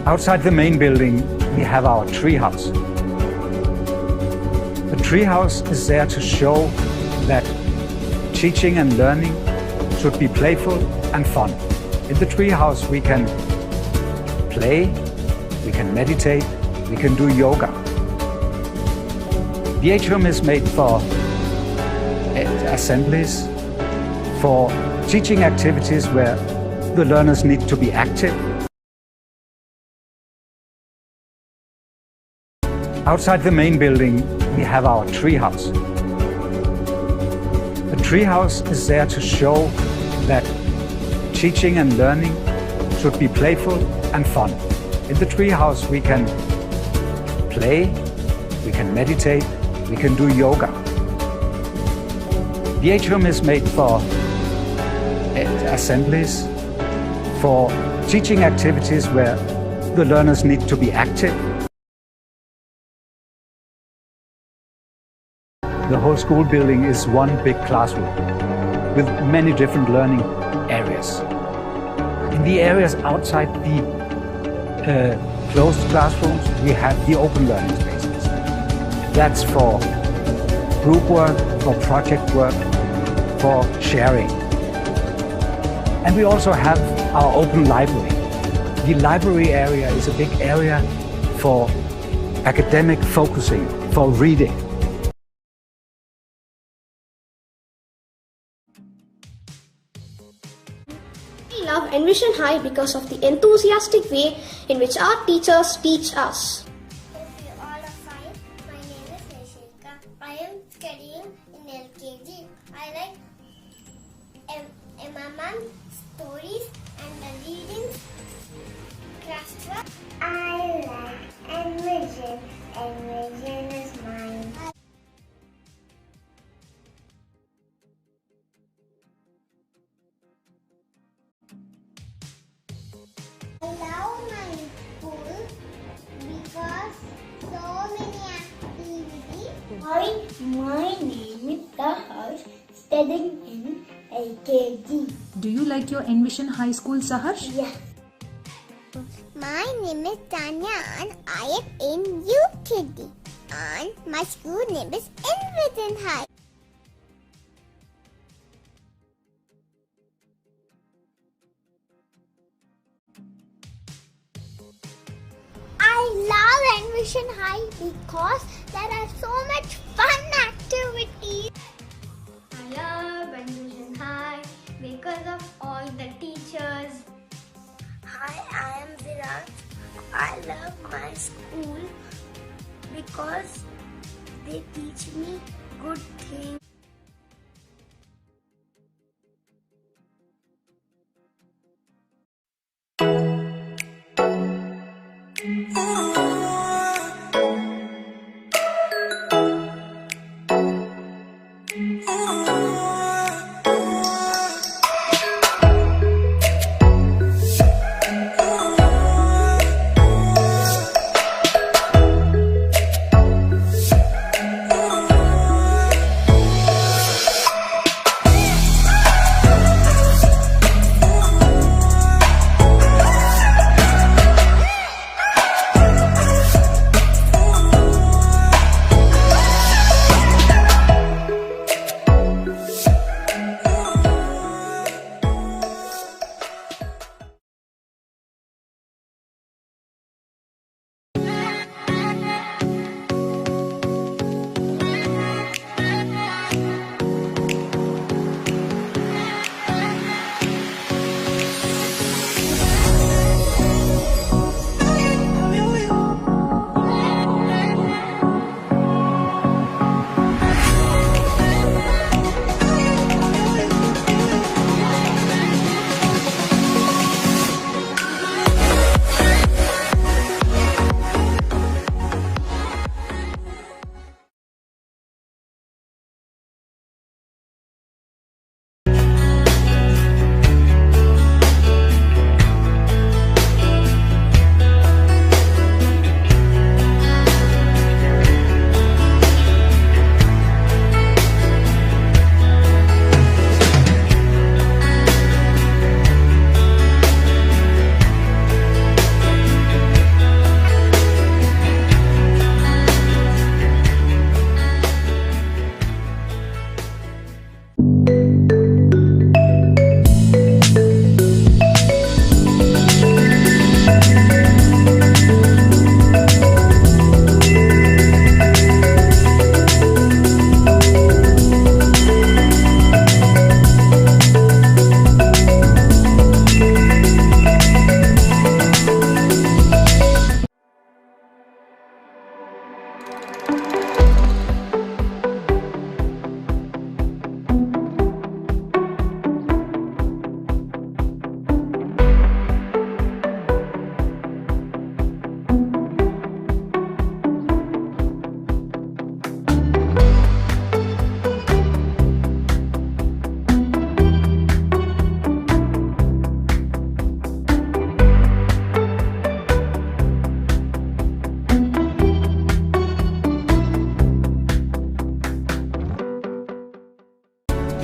Outside the main building, we have our treehouse. The treehouse is there to show that teaching and learning should be playful and fun. In the treehouse, we can play, we can meditate, we can do yoga. The atrium is made for assemblies, for teaching activities where the learners need to be active. Outside the main building, we have our treehouse. The treehouse is there to show that teaching and learning should be playful and fun. In the treehouse, we can play, we can meditate, we can do yoga. The atrium is made for assemblies, for teaching activities where the learners need to be active. The whole school building is one big classroom with many different learning areas. In the areas outside the closed classrooms, we have the open learning spaces. That's for group work, for project work, for sharing. And we also have our open library. The library area is a big area for academic focusing, for reading. I love Envision High because of the enthusiastic way in which our teachers teach us. If you all are fine, my name is Nishika. I am studying in LKG. I like Emma stories and the readings. Craft. I like Envision. Envision is mine. I love my school because so many activities. My name is Saharsh, studying in LKG. Do you like your Envision High School, Saharsh? Yes. My name is Tanya and I am in UKG. And my school name is Envision High. I love Envision High because there are so much fun activities. I love Envision High because of all the teachers. Hi, I am Virat. I love my school because they teach me good things.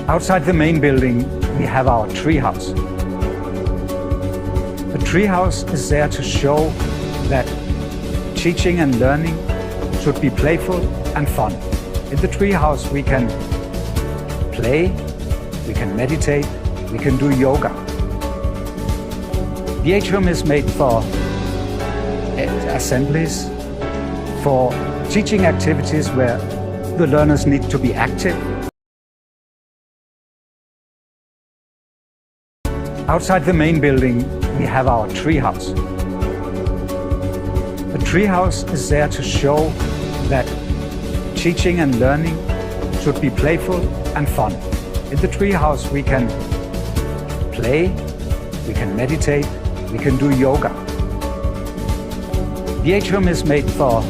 Outside the main building, we have our treehouse. The treehouse is there to show that teaching and learning should be playful and fun. In the treehouse, we can play, we can meditate, we can do yoga. The atrium is made for assemblies, for teaching activities where the learners need to be active. Outside the main building, we have our treehouse. The treehouse is there to show that teaching and learning should be playful and fun. In the treehouse, we can play, we can meditate, we can do yoga. The atrium is made for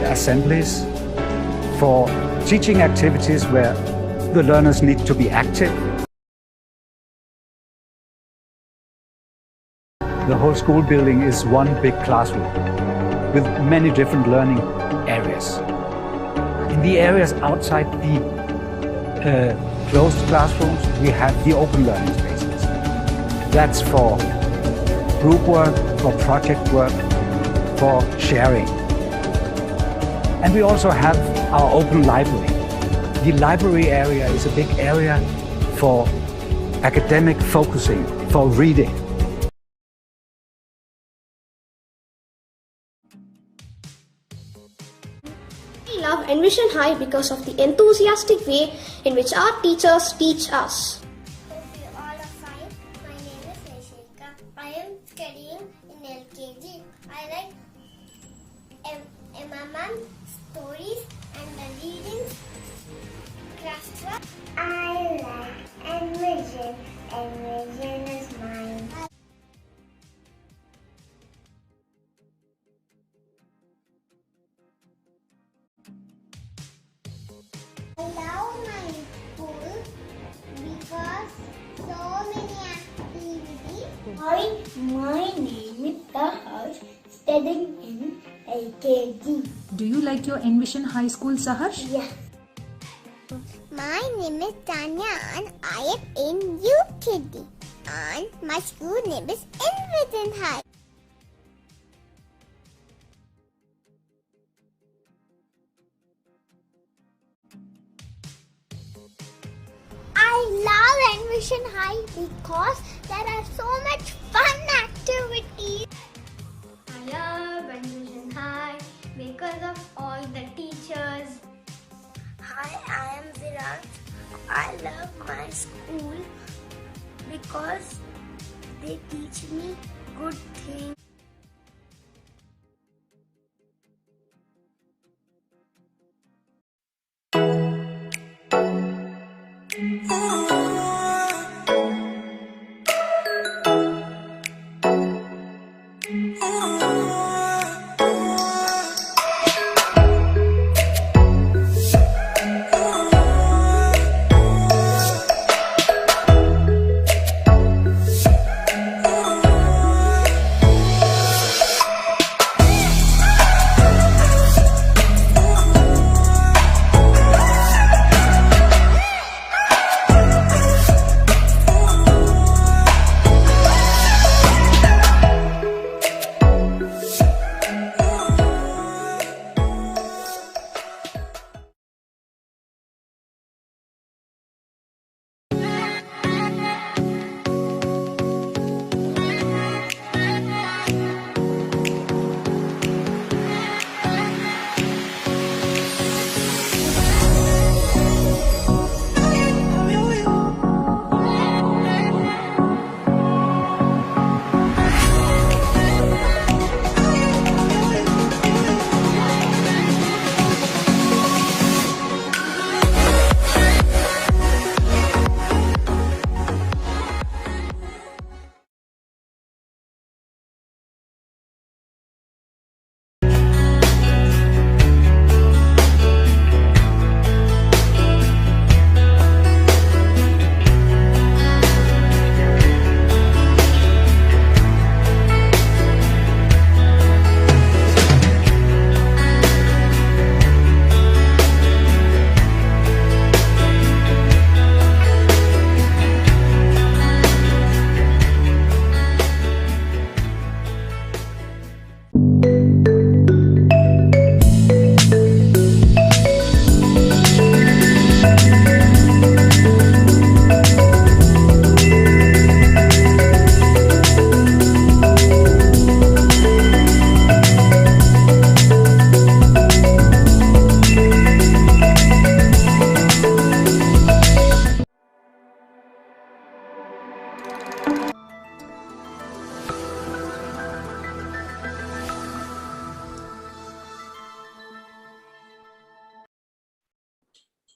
assemblies, for teaching activities where the learners need to be active. The whole school building is one big classroom with many different learning areas. In the areas outside the closed classrooms, we have the open learning spaces. That's for group work, for project work, for sharing. And we also have our open library. The library area is a big area for academic focusing, for reading. We love Envision High because of the enthusiastic way in which our teachers teach us. Hope you all are fine. My name is Rishika. I am studying in LKG. I like MMM stories and the reading classwork. I like Envision. Envision is mine. I love my school because so many activities. My name is Saharsh, studying in LKG. Do you like your Envision High School, Saharsh? Yeah. My name is Tanya and I am in UTD. And my school name is Envision High. I love Envision High because there are so much fun activities. I love Envision High because of all the teachers. Hi, I am Viraj. I love my school because they teach me good things.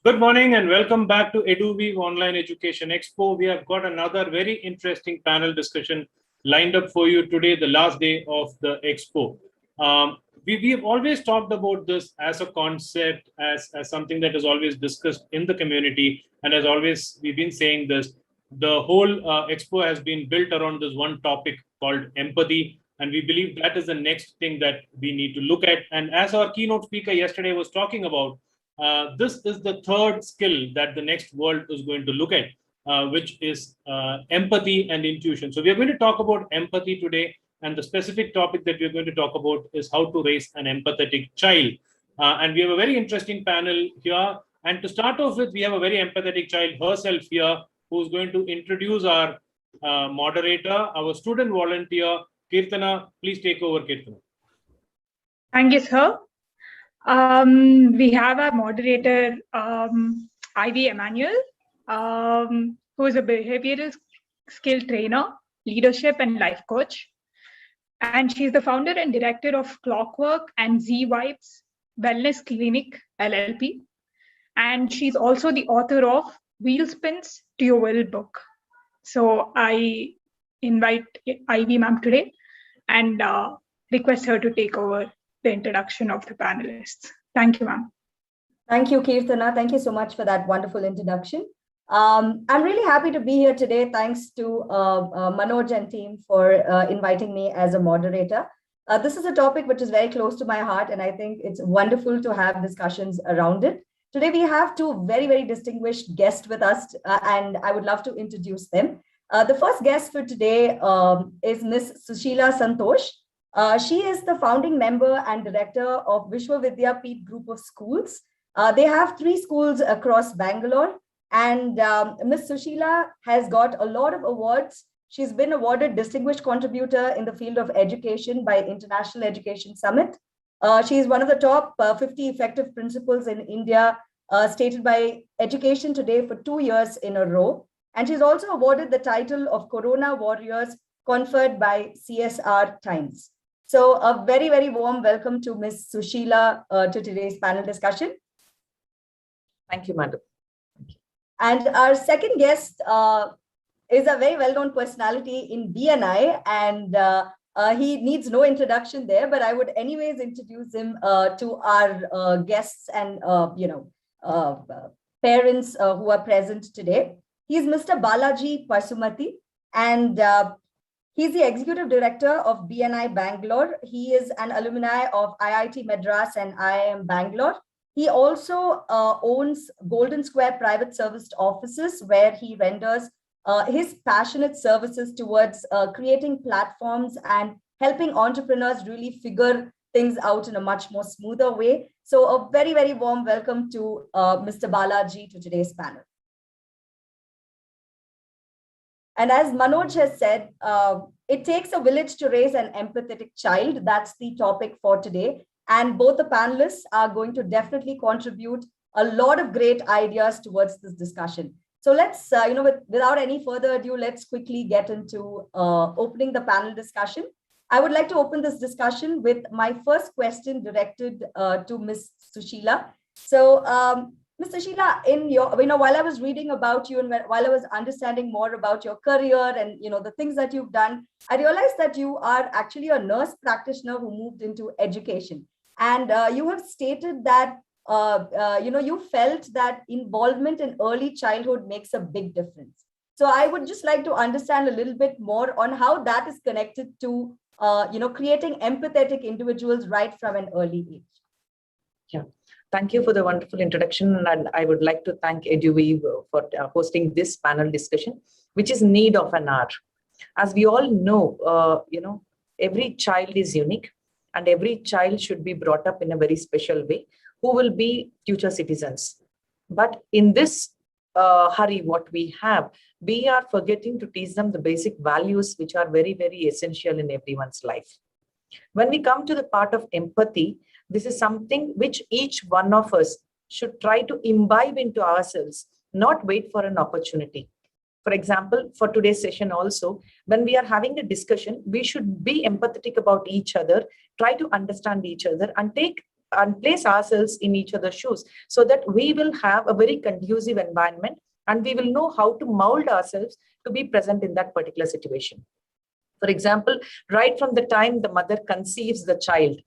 Good morning and welcome back to EduWeave Online Education Expo. We have got another very interesting panel discussion lined up for you today, the last day of the Expo. We have always talked about this as a concept, as something that is always discussed in the community. And as always, we've been saying this, the whole Expo has been built around this one topic called empathy. And we believe that is the next thing that we need to look at. And as our keynote speaker yesterday was talking about, this is the third skill that the next world is going to look at, which is empathy and intuition. So we are going to talk about empathy today. And the specific topic that we're going to talk about is how to raise an empathetic child. And we have a very interesting panel here. And to start off with, we have a very empathetic child herself here, who's going to introduce our moderator, our student volunteer, Kirtana. Please take over, Kirtana. Thank you, sir. We have our moderator, Ivy Emmanuel, who is a behavioral skill trainer, leadership and life coach. And she's the founder and director of Clockwork and Z-Vibes Wellness Clinic, LLP. And she's also the author of Wheel Spins to Your Will book. So I invite Ivy ma'am today and request her to take over the introduction of the panelists. Thank you, ma'am. Thank you, Kirtana. Thank you so much for that wonderful introduction. I'm really happy to be here today. Thanks to Manoj and team for inviting me as a moderator. This is a topic which is very close to my heart, and I think it's wonderful to have discussions around it. Today, we have two very, very distinguished guests with us, and I would love to introduce them. The first guest for today is Ms. Sushila Santosh. She is the founding member and director of Vishwavidya Peeth Group of Schools. They have 3 schools across Bangalore. And Ms. Sushila has got a lot of awards. She's been awarded Distinguished Contributor in the field of education by International Education Summit. She is one of the top 50 effective principals in India, stated by Education Today for 2 years in a row. And she's also awarded the title of Corona Warriors, conferred by CSR Times. So a very, very warm welcome to Ms. Sushila to today's panel discussion. Thank you, madam. And our second guest is a very well-known personality in BNI, and he needs no introduction there, but I would anyways introduce him to our guests and parents who are present today. He's Mr. Balaji Pasumati, and he's the executive director of BNI Bangalore. He is an alumni of IIT Madras and IIM Bangalore. He also owns Golden Square Private Serviced Offices, where he renders his passionate services towards creating platforms and helping entrepreneurs really figure things out in a much more smoother way. So a very, very warm welcome to Mr. Balaji to today's panel. And as Manoj has said, it takes a village to raise an empathetic child. That's the topic for today. And both the panelists are going to definitely contribute a lot of great ideas towards this discussion. So let's, without any further ado, let's quickly get into opening the panel discussion. I would like to open this discussion with my first question directed to Ms. Sushila. So, Ms. Sushila, while I was reading about you and while I was understanding more about your career and the things that you've done, I realized that you are actually a nurse practitioner who moved into education. And you have stated that, you felt that involvement in early childhood makes a big difference. So I would just like to understand a little bit more on how that is connected to, creating empathetic individuals right from an early age. Yeah, thank you for the wonderful introduction. And I would like to thank EduWeave for hosting this panel discussion, which is need of an hour. As we all know, every child is unique. And every child should be brought up in a very special way, who will be future citizens. But in this hurry, what we have, we are forgetting to teach them the basic values, which are very, very essential in everyone's life. When we come to the part of empathy, this is something which each one of us should try to imbibe into ourselves, not wait for an opportunity. For example, for today's session also, when we are having a discussion, we should be empathetic about each other, try to understand each other and take and place ourselves in each other's shoes so that we will have a very conducive environment and we will know how to mold ourselves to be present in that particular situation. For example, right from the time the mother conceives the child,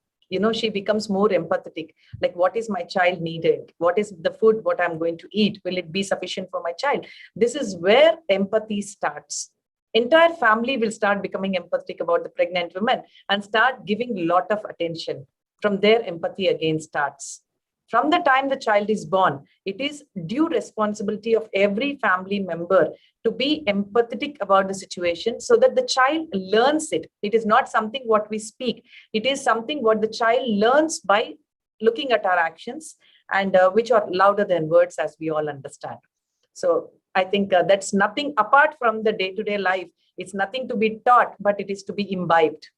she becomes more empathetic. Like, what is my child needing? What is the food, what I'm going to eat? Will it be sufficient for my child? This is where empathy starts. Entire family will start becoming empathetic about the pregnant woman and start giving a lot of attention. From there, empathy again starts. From the time the child is born, it is due responsibility of every family member to be empathetic about the situation so that the child learns it. It is not something what we speak. It is something what the child learns by looking at our actions, and which are louder than words, as we all understand. So I think that's nothing apart from the day-to-day life. It's nothing to be taught, but it is to be imbibed.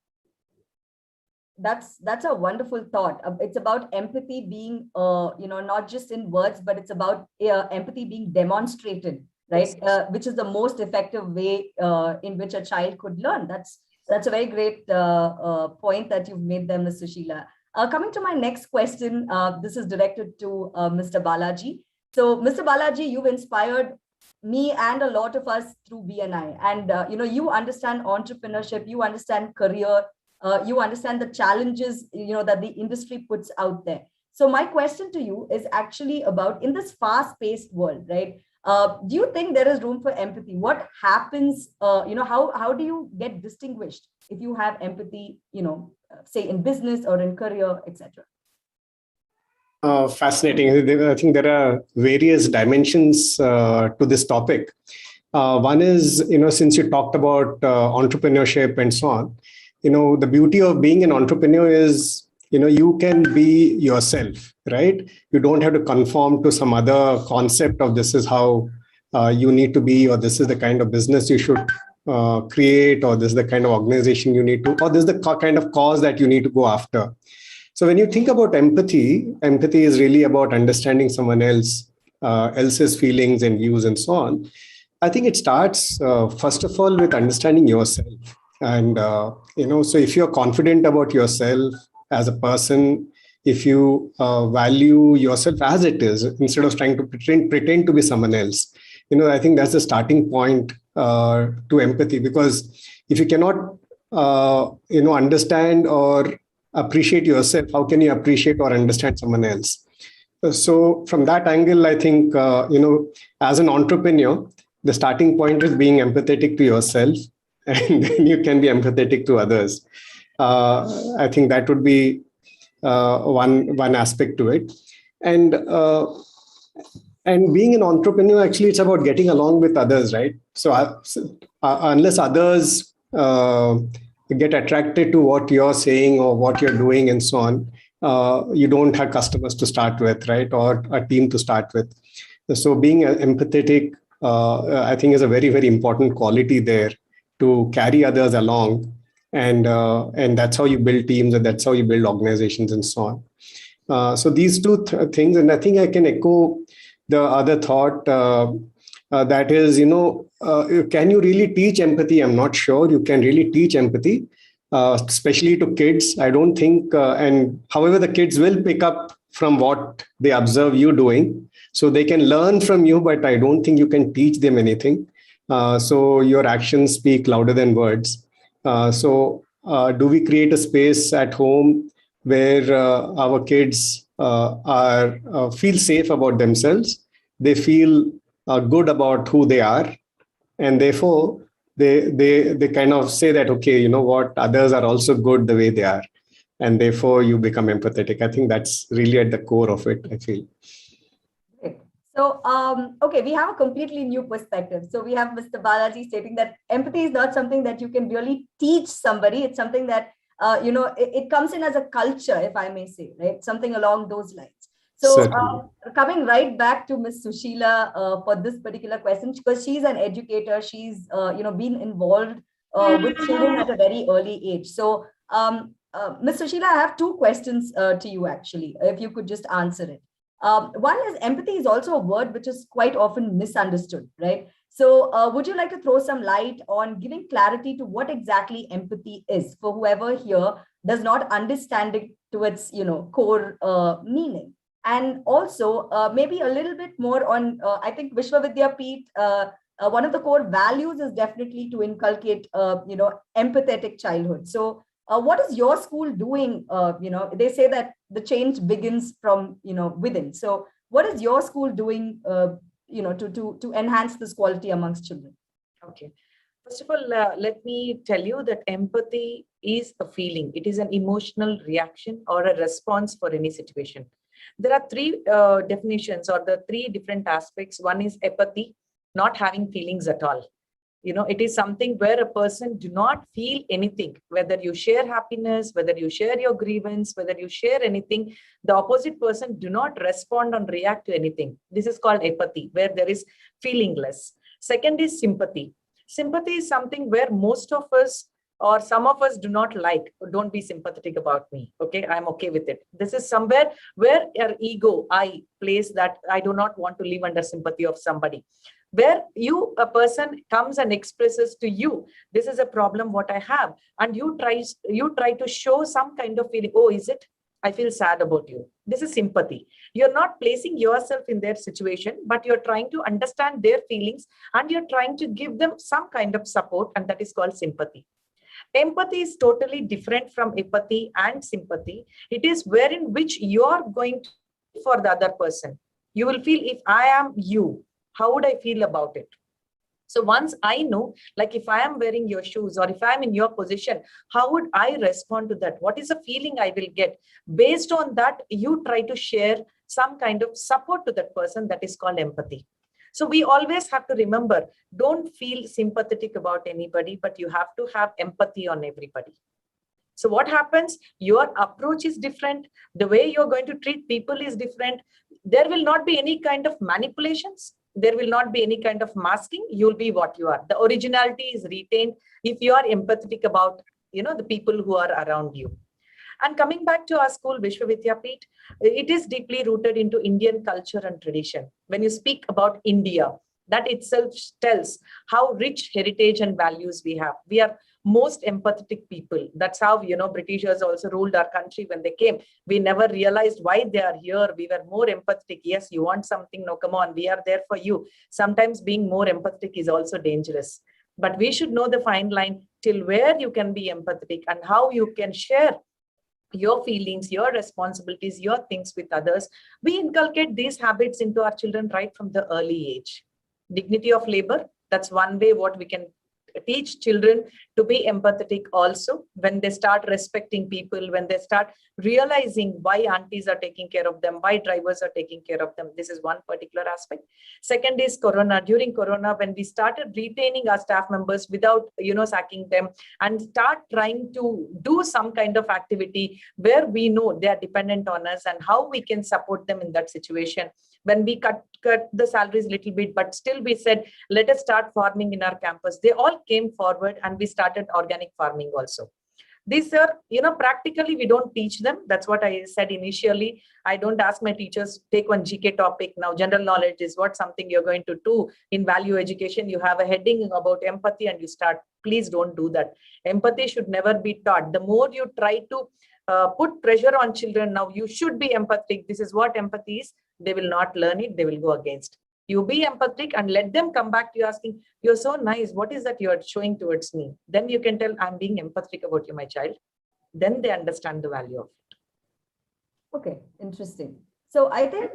That's a wonderful thought. It's about empathy being, not just in words, but it's about empathy being demonstrated, right? Yes. Which is the most effective way in which a child could learn. That's a very great point that you've made there, Ms. Sushila. Coming to my next question, this is directed to Mr. Balaji. So, Mr. Balaji, you've inspired me and a lot of us through BNI, and you understand entrepreneurship, you understand career. You understand the challenges, that the industry puts out there. So my question to you is actually about, in this fast-paced world, right? Do you think there is room for empathy? What happens? How do you get distinguished if you have empathy? Say in business or in career, etc. Fascinating. I think there are various dimensions to this topic. One is, since you talked about entrepreneurship and so on. The beauty of being an entrepreneur is, you can be yourself, right? You don't have to conform to some other concept of this is how you need to be, or this is the kind of business you should create, or this is the kind of organization you need to, or this is the kind of cause that you need to go after. So when you think about empathy is really about understanding someone else's feelings and views and so on. I think it starts, first of all, with understanding yourself. And, so if you're confident about yourself as a person, if you value yourself as it is, instead of trying to pretend to be someone else, I think that's the starting point to empathy. Because if you cannot, understand or appreciate yourself, how can you appreciate or understand someone else? So from that angle, I think, as an entrepreneur, the starting point is being empathetic to yourself. And then you can be empathetic to others. I think that would be one aspect to it. And being an entrepreneur, actually, it's about getting along with others, right? So unless others get attracted to what you're saying or what you're doing and so on, you don't have customers to start with, right? Or a team to start with. So being empathetic, I think, is a very, very important quality there, to carry others along, and that's how you build teams, and that's how you build organizations and so on. So these two things, and I think I can echo the other thought, that is, can you really teach empathy? I'm not sure you can really teach empathy, especially to kids. I don't think, and however, the kids will pick up from what they observe you doing, so they can learn from you, but I don't think you can teach them anything. So your actions speak louder than words. So do we create a space at home where our kids feel safe about themselves? They feel good about who they are, and therefore they kind of say that, okay, you know what, others are also good the way they are, and therefore you become empathetic. I think that's really at the core of it, I feel. So, okay, we have a completely new perspective. So we have Mr. Balaji stating that empathy is not something that you can really teach somebody. It's something that, it comes in as a culture, if I may say, right? Something along those lines. So coming right back to Ms. Sushila for this particular question, because she's an educator, she's, been involved with children at a very early age. So Ms. Sushila, I have two questions to you, actually, if you could just answer it. One is, empathy is also a word which is quite often misunderstood, right? So would you like to throw some light on giving clarity to what exactly empathy is for whoever here does not understand it its core meaning. And also maybe a little bit more on, I think Vishwavidyapeeth, one of the core values is definitely to inculcate, empathetic childhood. So what is your school doing? They say that the change begins from, within. So what is your school doing, to enhance this quality amongst children? Okay. First of all, let me tell you that empathy is a feeling. It is an emotional reaction or a response for any situation. There are three definitions or the three different aspects. One is apathy, not having feelings at all. It is something where a person do not feel anything, whether you share happiness, whether you share your grievance, whether you share anything, the opposite person do not respond or react to anything. This is called apathy, where there is feelingless. Second is sympathy. Sympathy is something where most of us or some of us do not like. Don't be sympathetic about me. Okay, I'm okay with it. This is somewhere where your ego, I, plays that I do not want to live under sympathy of somebody. Where a person comes and expresses to you, this is a problem what I have, and you try to show some kind of feeling. Oh, is it? I feel sad about you. This is sympathy. You're not placing yourself in their situation, but you're trying to understand their feelings and you're trying to give them some kind of support, and that is called sympathy. Empathy is totally different from apathy and sympathy. It is wherein which you are going to for the other person. You will feel, if I am you, how would I feel about it? So once I know, like if I am wearing your shoes or if I'm in your position, how would I respond to that? What is the feeling I will get? Based on that, you try to share some kind of support to that person. That is called empathy. So we always have to remember, don't feel sympathetic about anybody, but you have to have empathy on everybody. So what happens? Your approach is different. The way you're going to treat people is different. There will not be any kind of manipulations. There will not be any kind of masking. You'll be what you are. The originality is retained if you are empathetic about, the people who are around you. And coming back to our school, Vishwavidyapeeth, it is deeply rooted into Indian culture and tradition. When you speak about India, that itself tells how rich heritage and values we have. We are most empathetic people. That's how, Britishers also ruled our country when they came. We never realized why they are here. We were more empathetic. Yes, you want something? No, come on, we are there for you. Sometimes being more empathetic is also dangerous. But we should know the fine line till where you can be empathetic and how you can share your feelings, your responsibilities, your things with others. We inculcate these habits into our children right from the early age. Dignity of labor, that's one way what we can teach children to be empathetic also. When they start respecting people, when they start realizing why aunties are taking care of them, why drivers are taking care of them. This is one particular aspect. Second is Corona. During Corona, when we started retaining our staff members without, sacking them, and start trying to do some kind of activity where we know they are dependent on us and how we can support them in that situation. When we cut the salaries a little bit, but still we said, let us start farming in our campus. They all came forward and we started organic farming also. These are, practically we don't teach them. That's what I said initially. I don't ask my teachers, take one GK topic. Now, general knowledge is what something you're going to do in value education. You have a heading about empathy and you start. Please don't do that. Empathy should never be taught. The more you try to put pressure on children, now you should be empathic. This is what empathy is. They will not learn it. They will go against. You be empathic and let them come back to you asking, you're so nice. What is that you're showing towards me? Then you can tell, I'm being empathetic about you, my child. Then they understand the value of it. Okay, interesting. So I think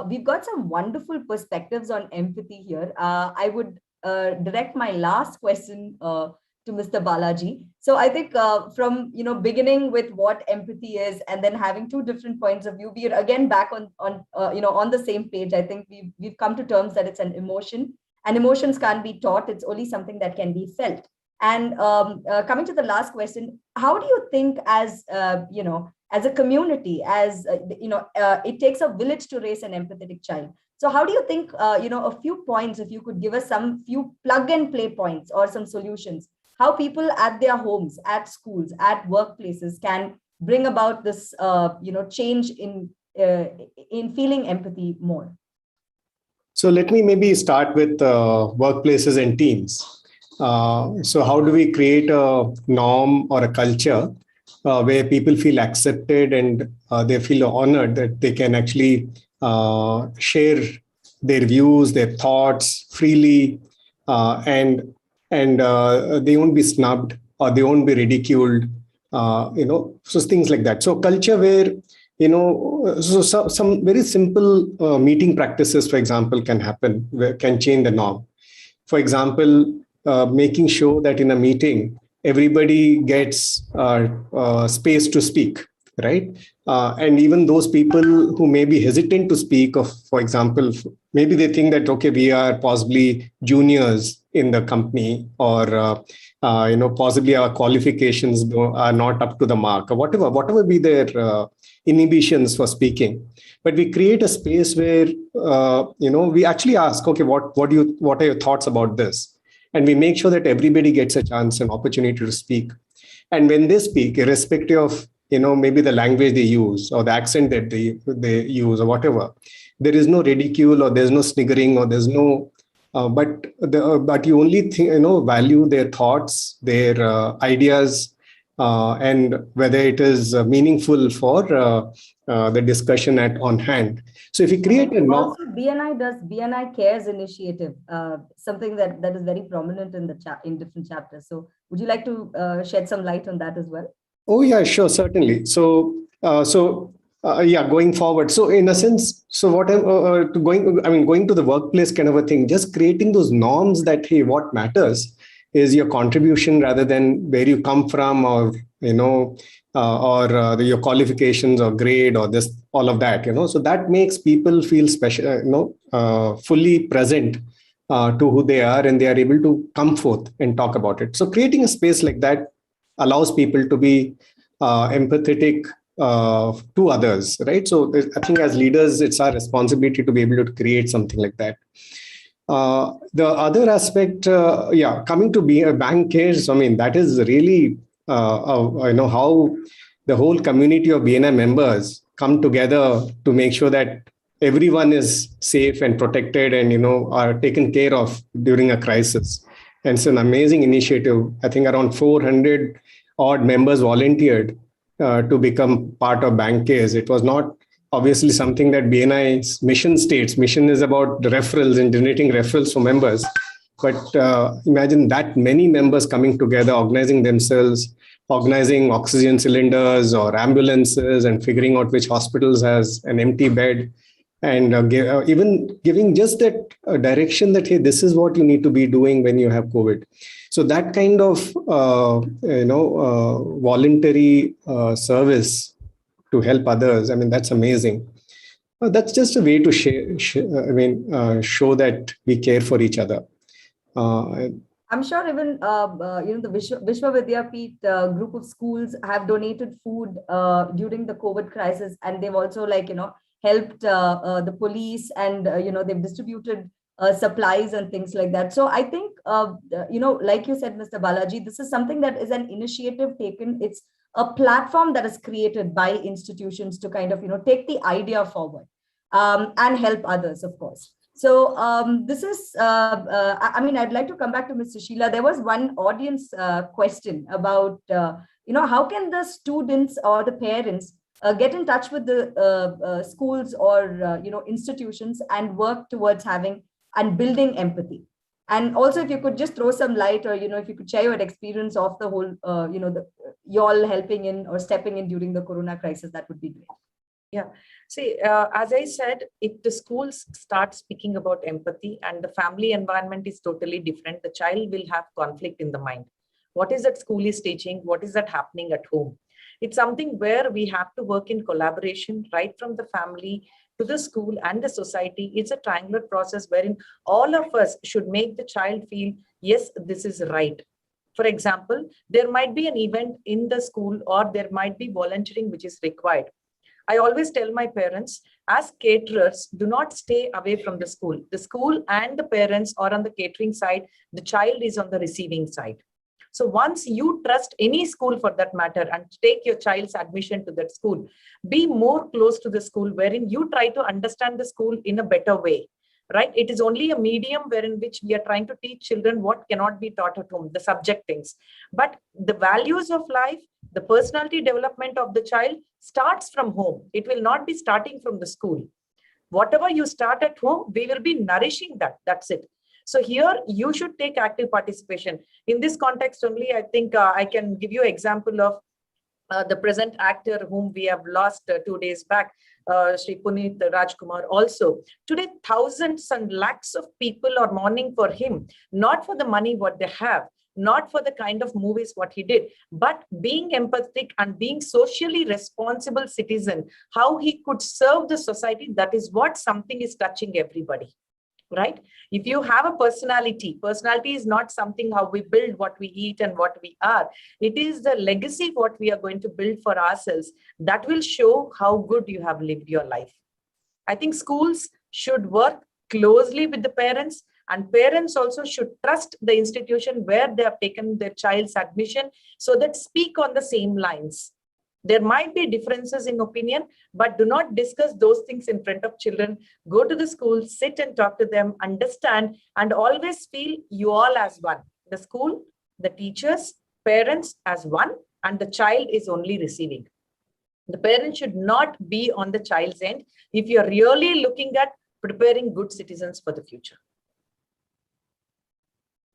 we've got some wonderful perspectives on empathy here. I would direct my last question to Mr. Balaji. So I think from beginning with what empathy is and then having two different points of view, we are again back on the same page. I think we've come to terms that it's an emotion, and emotions can't be taught. It's only something that can be felt. And coming to the last question, how do you think as a community, it takes a village to raise an empathetic child. So how do you think, a few points, if you could give us some few plug and play points or some solutions, how people at their homes, at schools, at workplaces can bring about this, change in feeling empathy more? So let me maybe start with workplaces and teams. So how do we create a norm or a culture where people feel accepted and they feel honored that they can actually share their views, their thoughts freely, and they won't be snubbed or they won't be ridiculed, so things like that. So culture where, some very simple meeting practices, for example, can happen, can change the norm. For example, making sure that in a meeting, everybody gets space to speak, right? And even those people who may be hesitant to speak, of, for example, maybe they think that, okay, we are possibly juniors in the company, or possibly our qualifications are not up to the mark, or whatever be their inhibitions for speaking. But we create a space where we actually ask, okay, what are your thoughts about this? And we make sure that everybody gets a chance and opportunity to speak. And when they speak, irrespective of maybe the language they use or the accent that they use or whatever, there is no ridicule or there's no sniggering or there's no but you only value their thoughts, their ideas, and whether it is meaningful for the discussion on hand. So if you create a also BNI does BNI Cares initiative, something that is very prominent in in different chapters. So would you like to shed some light on that as well? Oh yeah, sure, certainly. So going forward. So in a sense, so what going to the workplace kind of a thing, just creating those norms that, hey, what matters is your contribution rather than where you come from, or your qualifications or grade or this, all of that, so that makes people feel special, fully present to who they are, and they are able to come forth and talk about it. So creating a space like that allows people to be empathetic to others, right? So I think as leaders, it's our responsibility to be able to create something like that. The other aspect, coming to be a bank case, that is really, how the whole community of BNI members come together to make sure that everyone is safe and protected and, are taken care of during a crisis. And it's an amazing initiative. I think around 400 odd members volunteered to become part of bank case. It was not obviously something that BNI's mission states. Mission is about referrals and generating referrals for members. But imagine that many members coming together, organizing themselves, organizing oxygen cylinders or ambulances, and figuring out which hospitals has an empty bed, and even giving just that direction that, hey, this is what you need to be doing when you have COVID. So that kind of voluntary service to help others, that's amazing. That's just a way to show that we care for each other. I'm sure even the Vishwa Vidyapeeth group of schools have donated food during the COVID crisis, and they've also helped the police, and they've distributed supplies and things like that. So I think like you said, Mr. Balaji, this is something that is an initiative taken. It's a platform that is created by institutions to kind of take the idea forward and help others, of course. So this is, I'd like to come back to Mr. Sheila. There was one audience question about, how can the students or the parents get in touch with the schools or, institutions and work towards having and building empathy. And also, if you could just throw some light, or, if you could share your experience of the whole, y'all helping in or stepping in during the Corona crisis, that would be great. Yeah. See, as I said, if the schools start speaking about empathy and the family environment is totally different, the child will have conflict in the mind. What is that school is teaching? What is that happening at home? It's something where we have to work in collaboration, right from the family to the school and the society. It's a triangular process wherein all of us should make the child feel, yes, this is right. For example, there might be an event in the school, or there might be volunteering which is required. I always tell my parents, as caterers, do not stay away from the school. The school and the parents are on the catering side. The child is on the receiving side. So once you trust any school for that matter and take your child's admission to that school, be more close to the school, wherein you try to understand the school in a better way. Right? It is only a medium wherein which we are trying to teach children what cannot be taught at home, the subject things. But the values of life, The personality development of the child starts from home. It will not be starting from the school. Whatever you start at home, we will be nourishing that. That's it. So here you should take active participation. In this context only, I think I can give you an example of the present actor whom we have lost 2 days back, Sri Puneeth Rajkumar also. Today, thousands and lakhs of people are mourning for him, not for the money what they have, not for the kind of movies what he did, but being empathetic and being socially responsible citizen, how he could serve the society. That is what something is touching everybody, right? If you have a personality is not something how we build what we eat and what we are. It is the legacy what we are going to build for ourselves that will show how good you have lived your life. I think schools should work closely with the parents, and parents also should trust the institution where they have taken their child's admission, so that speak on the same lines. There might be differences in opinion, but do not discuss those things in front of children. Go to the school, sit and talk to them, understand, and always feel you all as one. The school, the teachers, parents as one, and the child is only receiving. The parent should not be on the child's end if you're really looking at preparing good citizens for the future.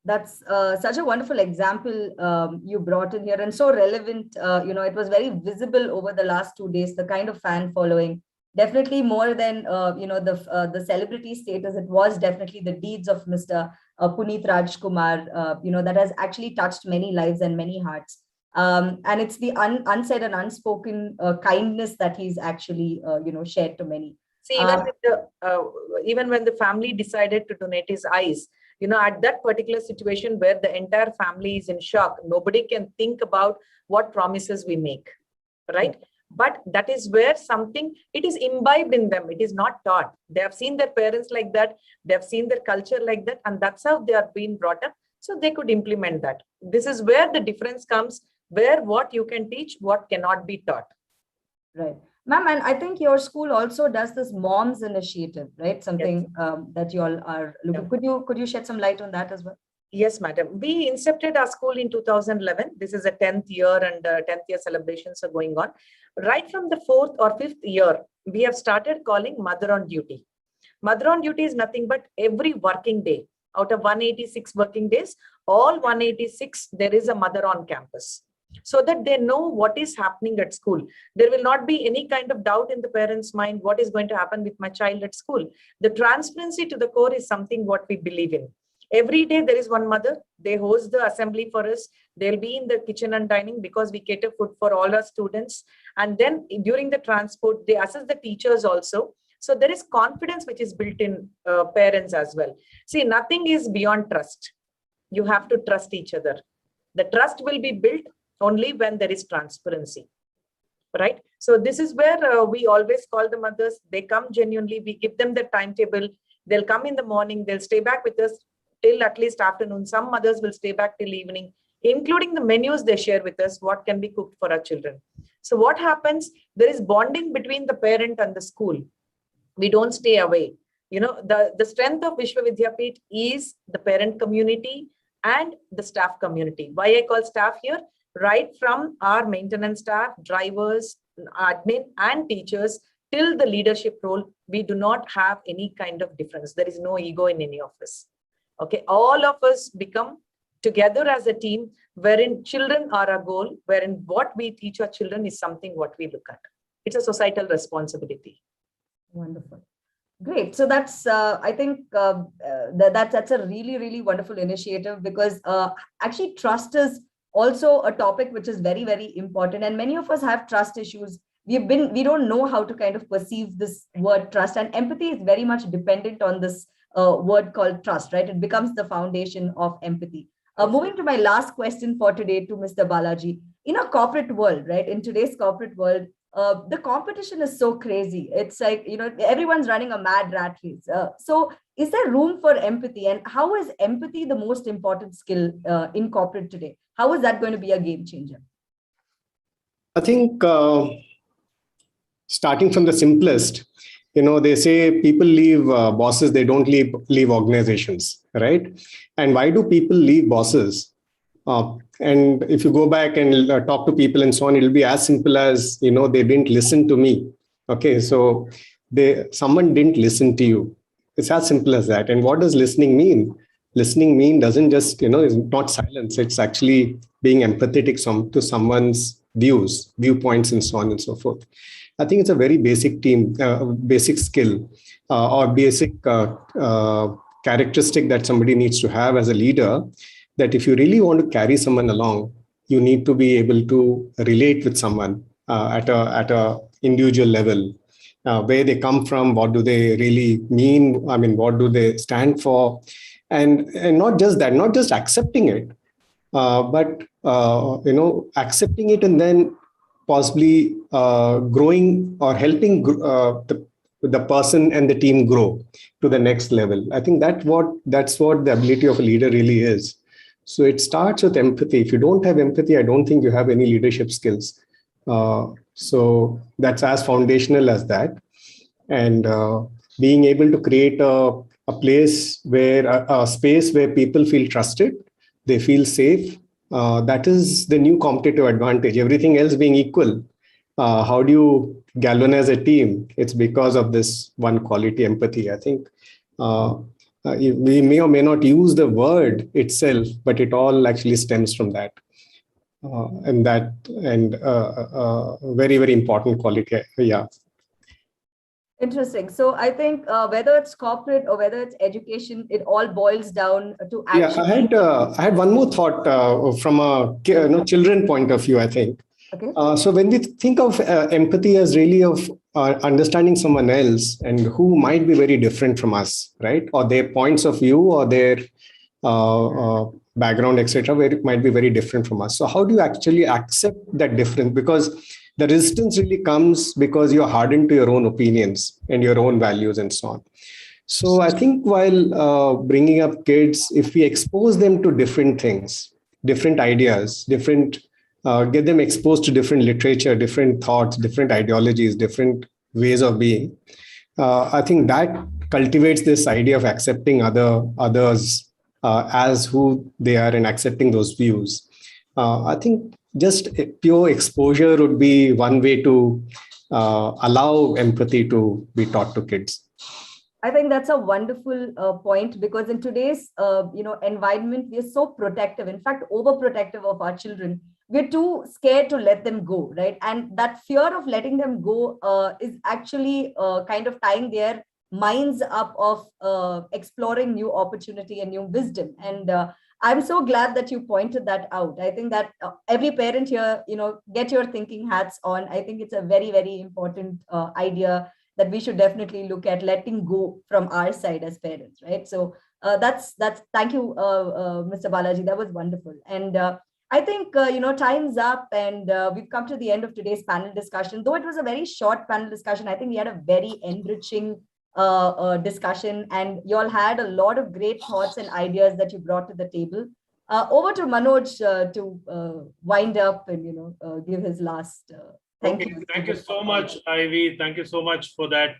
That's such a wonderful example you brought in here, and so relevant. It was very visible over the last 2 days, the kind of fan following. Definitely more than the celebrity status. It was definitely the deeds of Mr. Puneeth Rajkumar, that has actually touched many lives and many hearts. And it's the unsaid and unspoken kindness that he's actually shared to many. See, even when the family decided to donate his eyes, at that particular situation where the entire family is in shock, nobody can think about what promises we make, right? But that is where it is imbibed in them. It is not taught. They have seen their parents like that. They have seen their culture like that. And that's how they are being brought up. So they could implement that. This is where the difference comes, where what you can teach, what cannot be taught. Right. Ma'am, and I think your school also does this moms initiative, right? Something yes. That you all are looking. Yeah. Could you shed some light on that as well? Yes, madam. We incepted our school in 2011. This is a 10th year, and 10th year celebrations are going on. Right from the 4th or 5th year, we have started calling Mother on Duty. Mother on Duty is nothing but every working day. Out of 186 working days, all 186, there is a mother on campus, so that they know what is happening at school. There will not be any kind of doubt in the parents' mind, what is going to happen with my child at school. The transparency to the core is something what we believe in. Every day there is one mother. They host the assembly for us. They'll be in the kitchen and dining because we cater food for all our students. And then during the transport, they assess the teachers also. So there is confidence which is built in parents as well. See, nothing is beyond trust. You have to trust each other. The trust will be built only when there is transparency, right? So this is where we always call the mothers. They come genuinely. We give them the timetable. They'll come in the morning. They'll stay back with us till at least afternoon. Some mothers will stay back till evening, including the menus they share with us, what can be cooked for our children. So what happens? There is bonding between the parent and the school. We don't stay away. The strength of Vishwa Vidyapeeth is the parent community and the staff community. Why I call staff here? Right from our maintenance staff, drivers, admin, and teachers till the leadership role, we do not have any kind of difference. There is no ego in any of us. Okay, all of us become together as a team, wherein children are our goal, wherein what we teach our children is something what we look at. It's a societal responsibility. Wonderful. Great. So that's, I think that's a really, really wonderful initiative, because actually trust is also a topic which is very, very important. And many of us have trust issues. We don't know how to kind of perceive this word trust, and empathy is very much dependent on this word called trust, right? It becomes the foundation of empathy. Moving to my last question for today to Mr. Balaji. In a corporate world, right? In today's corporate world, the competition is so crazy. It's like, everyone's running a mad rat race. So is there room for empathy? And how is empathy the most important skill in corporate today? How is that going to be a game changer? I think starting from the simplest, they say people leave bosses, they don't leave organizations, right? And why do people leave bosses? And if you go back and talk to people and so on, it'll be as simple as, they didn't listen to me. Okay, so someone didn't listen to you. It's as simple as that. And what does listening mean? Listening doesn't just, is not silence. It's actually being empathetic to someone's viewpoints, and so on and so forth. I think it's a very basic skill or basic characteristic that somebody needs to have as a leader, that if you really want to carry someone along, you need to be able to relate with someone at a individual level, where they come from, what do they really mean? I mean, what do they stand for? And not just that, not just accepting it, but accepting it and then possibly growing or helping the person and the team grow to the next level. I think that's what the ability of a leader really is. So it starts with empathy. If you don't have empathy, I don't think you have any leadership skills. So that's as foundational as that. And being able to create a place where a space where people feel trusted, they feel safe. That is the new competitive advantage. Everything else being equal, how do you galvanize a team? It's because of this one quality, empathy. I think we may or may not use the word itself, but it all actually stems from that. And very, very important quality. Yeah. Interesting. So I think whether it's corporate or whether it's education, it all boils down to action. Yeah, I had one more thought from a children point of view, I think. Okay. So when we think of empathy as really of understanding someone else and who might be very different from us, right? Or their points of view or their background, etc., where it might be very different from us. So how do you actually accept that difference? Because the resistance really comes because you're hardened to your own opinions and your own values and so on. So I think while bringing up kids, if we expose them to different things, different ideas, get them exposed to different literature, different thoughts, different ideologies, different ways of being, I think that cultivates this idea of accepting others as who they are and accepting those views. I think just pure exposure would be one way to allow empathy to be taught to kids. I think that's a wonderful point, because in today's environment, we are so protective, in fact, overprotective of our children. We're too scared to let them go, right? And that fear of letting them go is actually kind of tying their minds up of exploring new opportunity and new wisdom. And I'm so glad that you pointed that out. I think that every parent here, get your thinking hats on. I think it's a very, very important idea that we should definitely look at letting go from our side as parents, right? So that's thank you, Mr. Balaji. That was wonderful. And I think, time's up, and we've come to the end of today's panel discussion. Though it was a very short panel discussion, I think we had a very enriching discussion, and you all had a lot of great thoughts and ideas that you brought to the table. Over to Manoj to wind up and give his last. Thank you. Thank you so much, Ivy. Thank you so much for that.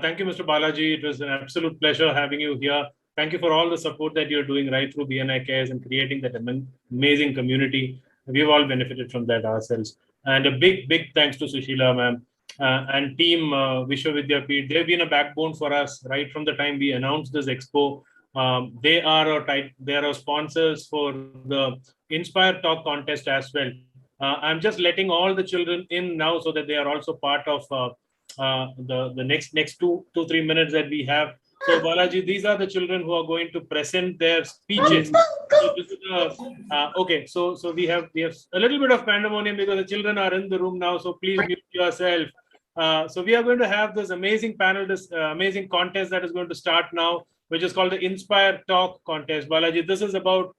Thank you, Mr. Balaji. It was an absolute pleasure having you here. Thank you for all the support that you're doing right through BNI Cares and creating that amazing community. We've all benefited from that ourselves. And a big, big thanks to Sushila, ma'am, and team Vishwavidyapeeth. They've been a backbone for us right from the time we announced this expo. They are our sponsors for the Inspire Talk contest as well. I'm just letting all the children in now so that they are also part of the next 2-3 minutes that we have. So Balaji, these are the children who are going to present their speeches. So this is okay. So we have a little bit of pandemonium because the children are in the room now. So please mute yourself. So we are going to have this amazing panel, this amazing contest that is going to start now, which is called the Inspire Talk contest. Balaji, this is about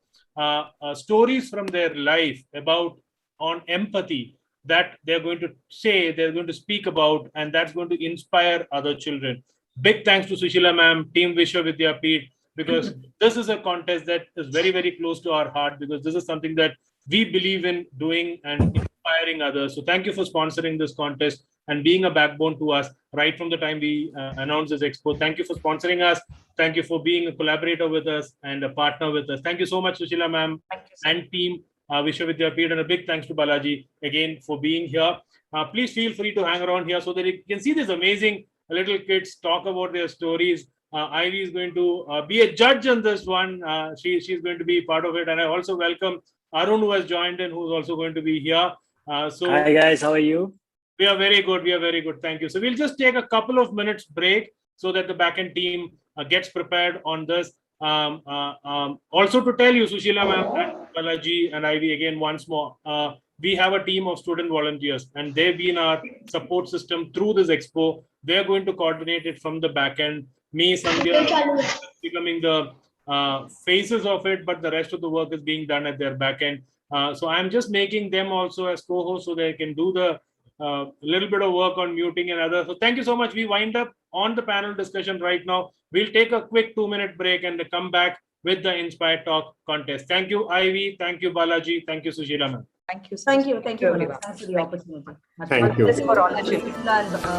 stories from their life on empathy that they're going to speak about, and that's going to inspire other children. Big thanks to Sushila ma'am, team Vishwavidyapeeth, because this is a contest that is very, very close to our heart, because this is something that we believe in doing and inspiring others. So thank you for sponsoring this contest. and being a backbone to us right from the time we announced this expo. Thank you for sponsoring us. Thank you for being a collaborator with us and a partner with us. Thank you so much, Sushila ma'am and team Vishwavidyapeeth, and a big thanks to Balaji again for being here. Please feel free to hang around here so that you can see these amazing little kids talk about their stories. Ivy is going to be a judge on this one. She's going to be part of it. And I also welcome Arun, who has joined in, who's also going to be here. Hi guys, how are you? We are very good. We are very good. Thank you. So we'll just take a couple of minutes break so that the backend team gets prepared on this. Also to tell you, Sushila ma'am, and Balaji and Ivy again once more, we have a team of student volunteers and they've been our support system through this expo. They're going to coordinate it from the backend. Me, Sandhya, becoming the faces of it, but the rest of the work is being done at their backend. So I'm just making them also as co-hosts so they can do the little bit of work on muting and others. So thank you so much. We wind up on the panel discussion right now. We'll take a quick 2-minute break and come back with the Inspire Talk contest. Thank you, Ivy. Thank you, Balaji. Thank you, Sushila ma'am. Thank you. Thank you. Thank you, Manoj. Thanks for the opportunity. Thank you. For all the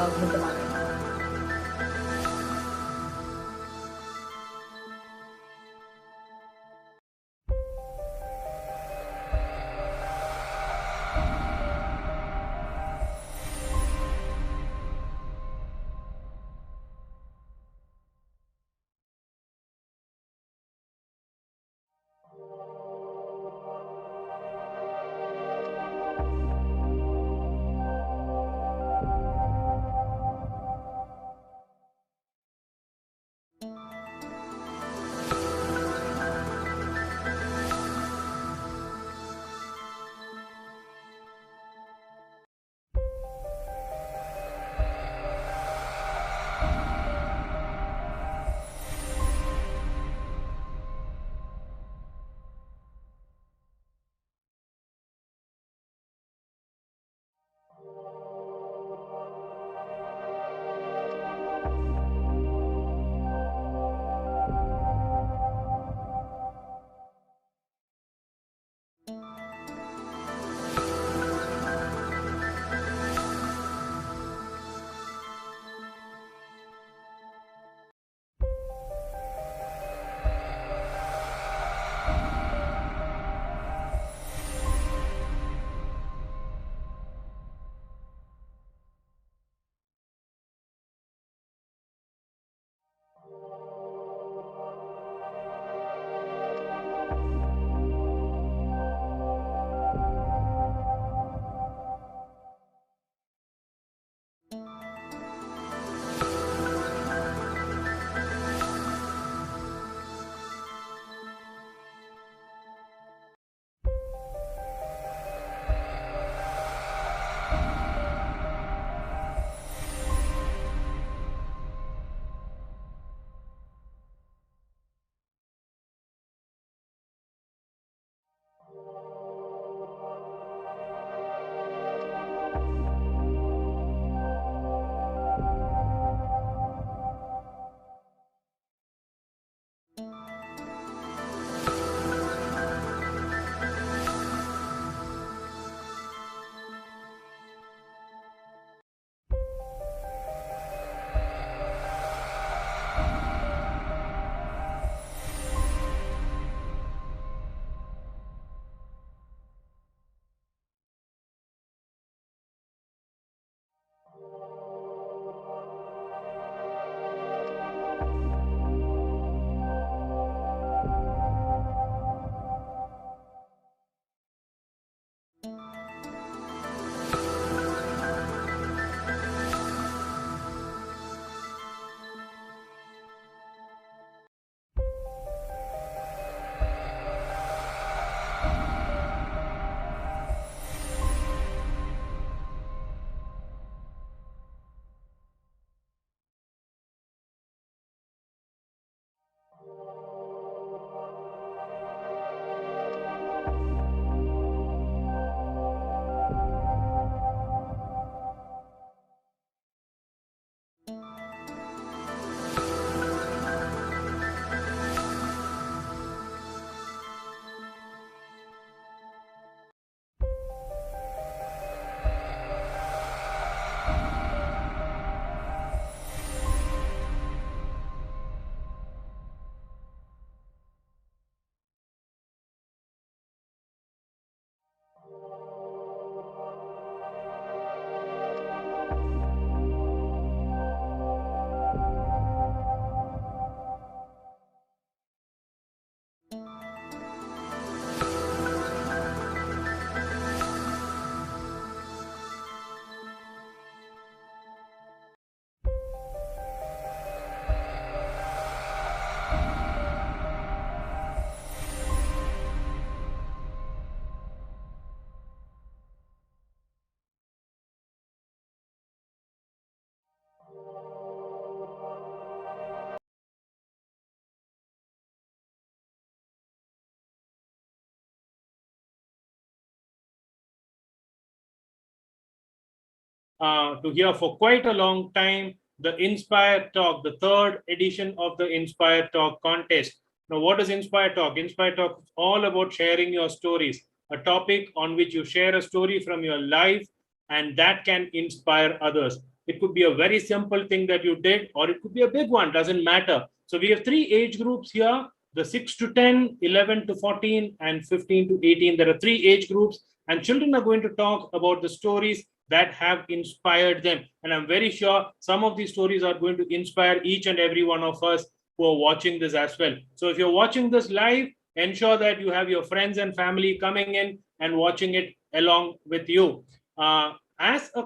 to hear for quite a long time the Inspire Talk, the third edition of the Inspire Talk contest. Now, what is Inspire Talk? Inspire Talk is all about sharing your stories, a topic on which you share a story from your life, and that can inspire others. It could be a very simple thing that you did, or it could be a big one, doesn't matter. So we have 3 age groups here, the 6 to 10, 11 to 14, and 15 to 18. There are 3 age groups, and children are going to talk about the stories that have inspired them. And I'm very sure some of these stories are going to inspire each and every one of us who are watching this as well. So if you're watching this live, ensure that you have your friends and family coming in and watching it along with you. As a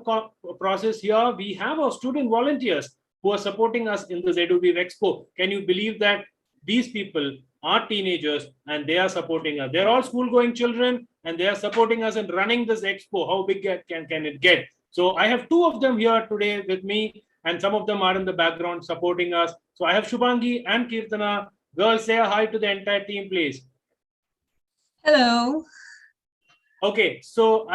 process here, we have our student volunteers who are supporting us in this EduWeave Expo. Can you believe that these people are teenagers and they are supporting us? They're all school-going children and they are supporting us in running this expo. How big can it get? So I have 2 of them here today with me, and some of them are in the background supporting us. So I have Shubhangi and Kirtana. Girls, say a hi to the entire team, please. Hello. Okay, so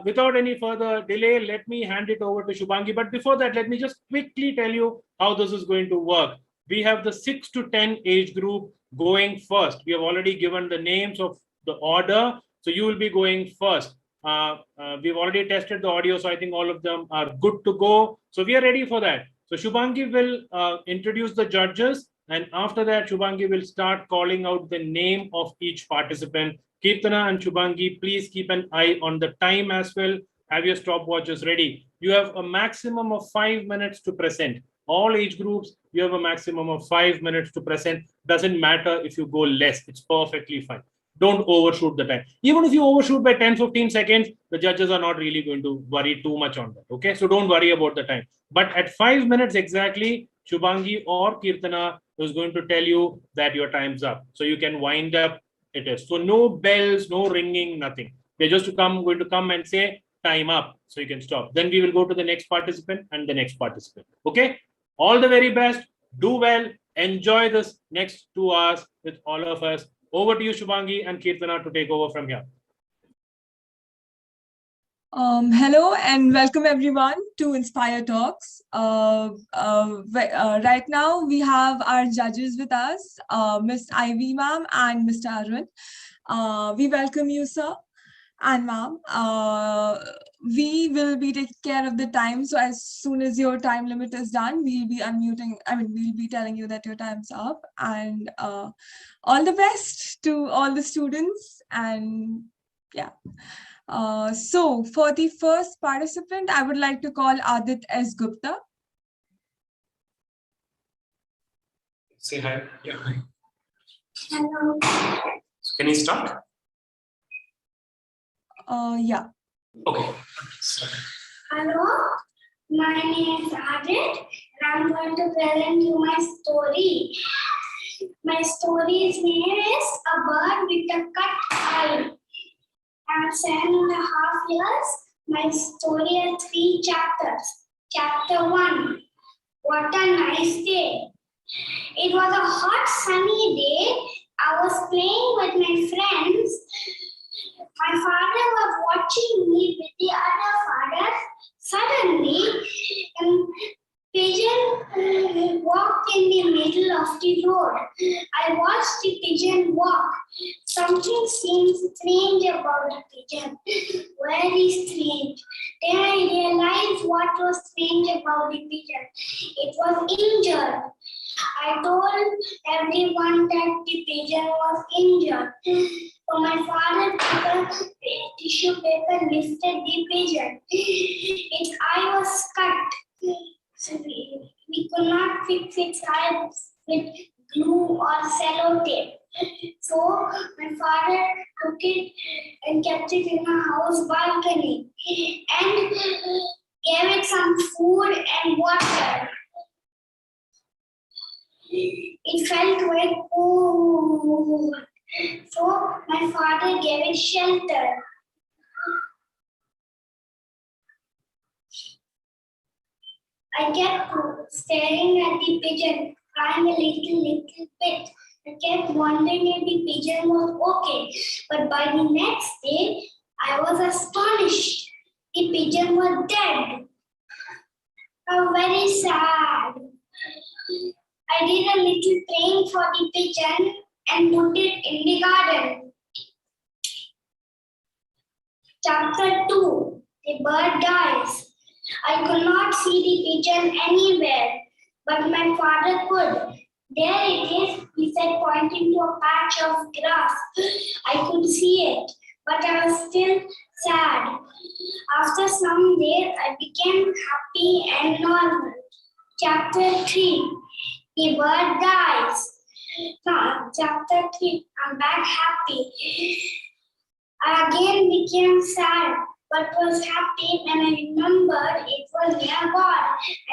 without any further delay, let me hand it over to Shubhangi. But before that, let me just quickly tell you how this is going to work. We have the 6 to 10 age group going first. We have already given the names of the order. So you will be going first. We've already tested the audio, so I think all of them are good to go. So we are ready for that. So Shubhangi will introduce the judges, and after that, Shubhangi will start calling out the name of each participant. Kirtana and Shubhangi, please keep an eye on the time as well. Have your stopwatches ready. You have a maximum of 5 minutes to present. All age groups, you have a maximum of 5 minutes to present. Doesn't matter if you go less, it's perfectly fine. Don't overshoot the time. Even if you overshoot by 10-15 seconds, the judges are not really going to worry too much on that. Okay, so don't worry about the time. But at 5 minutes exactly, Shubhangi or Kirtana is going to tell you that your time's up. So you can wind up it is. So no bells, no ringing, nothing. They're just going to come and say time up. So you can stop. Then we will go to the next participant and the next participant. Okay. All the very best. Do well. Enjoy this next 2 hours with all of us. Over to you, Shubhangi and Kirtana, to take over from here. Hello and welcome everyone to Inspire Talks. Right now we have our judges with us, Miss Ivy ma'am and Mr. Arun. We welcome you, sir and ma'am. We will be taking care of the time. So as soon as your time limit is done, we'll be unmuting. We'll be telling you that your time's up. And all the best to all the students. And yeah. So for the first participant, I would like to call Adit S. Gupta. Say hi. Yeah, hi. Hello. Can you start? Yeah. Okay. Hello. My name is Adit, and I'm going to present you my story. My story's name is A Bird with a Cut Eye. I'm 7.5 years. My story has 3 chapters. Chapter 1. What a nice day. It was a hot sunny day. I was playing with my friends. My father was watching me with the other fathers. Suddenly, a pigeon walked in the middle of the road. I watched the pigeon walk. Something seemed strange about the pigeon. Very strange. Then I realized what was strange about the pigeon. It was injured. I told everyone that the pigeon was injured. So my father took a tissue paper, lifted the pigeon. Its eye was cut. So we could not fix its eye with glue or sellotape. So my father took it and kept it in a house balcony and gave it some food and water. It felt very cold. So my father gave it shelter. I kept staring at the pigeon, crying a little bit. I kept wondering if the pigeon was okay. But by the next day, I was astonished. The pigeon was dead. I'm very sad. I did a little praying for the pigeon and put it in the garden. Chapter 2. The bird dies. I could not see the pigeon anywhere, but my father could. There it is, he said, pointing to a patch of grass. I could see it, but I was still sad. After some days, I became happy and normal. Chapter 3. The bird dies. Chapter 3. I'm back happy. I again became sad, but was happy when I remembered it was near God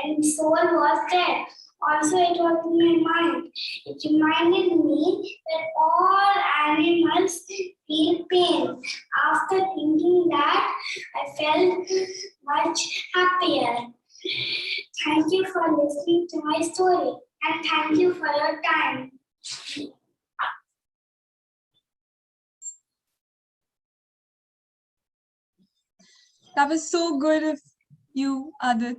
and the soul was dead. Also, it was in my mind. It reminded me that all animals feel pain. After thinking that, I felt much happier. Thank you for listening to my story, and thank you for your time. That was so good of you, Adit.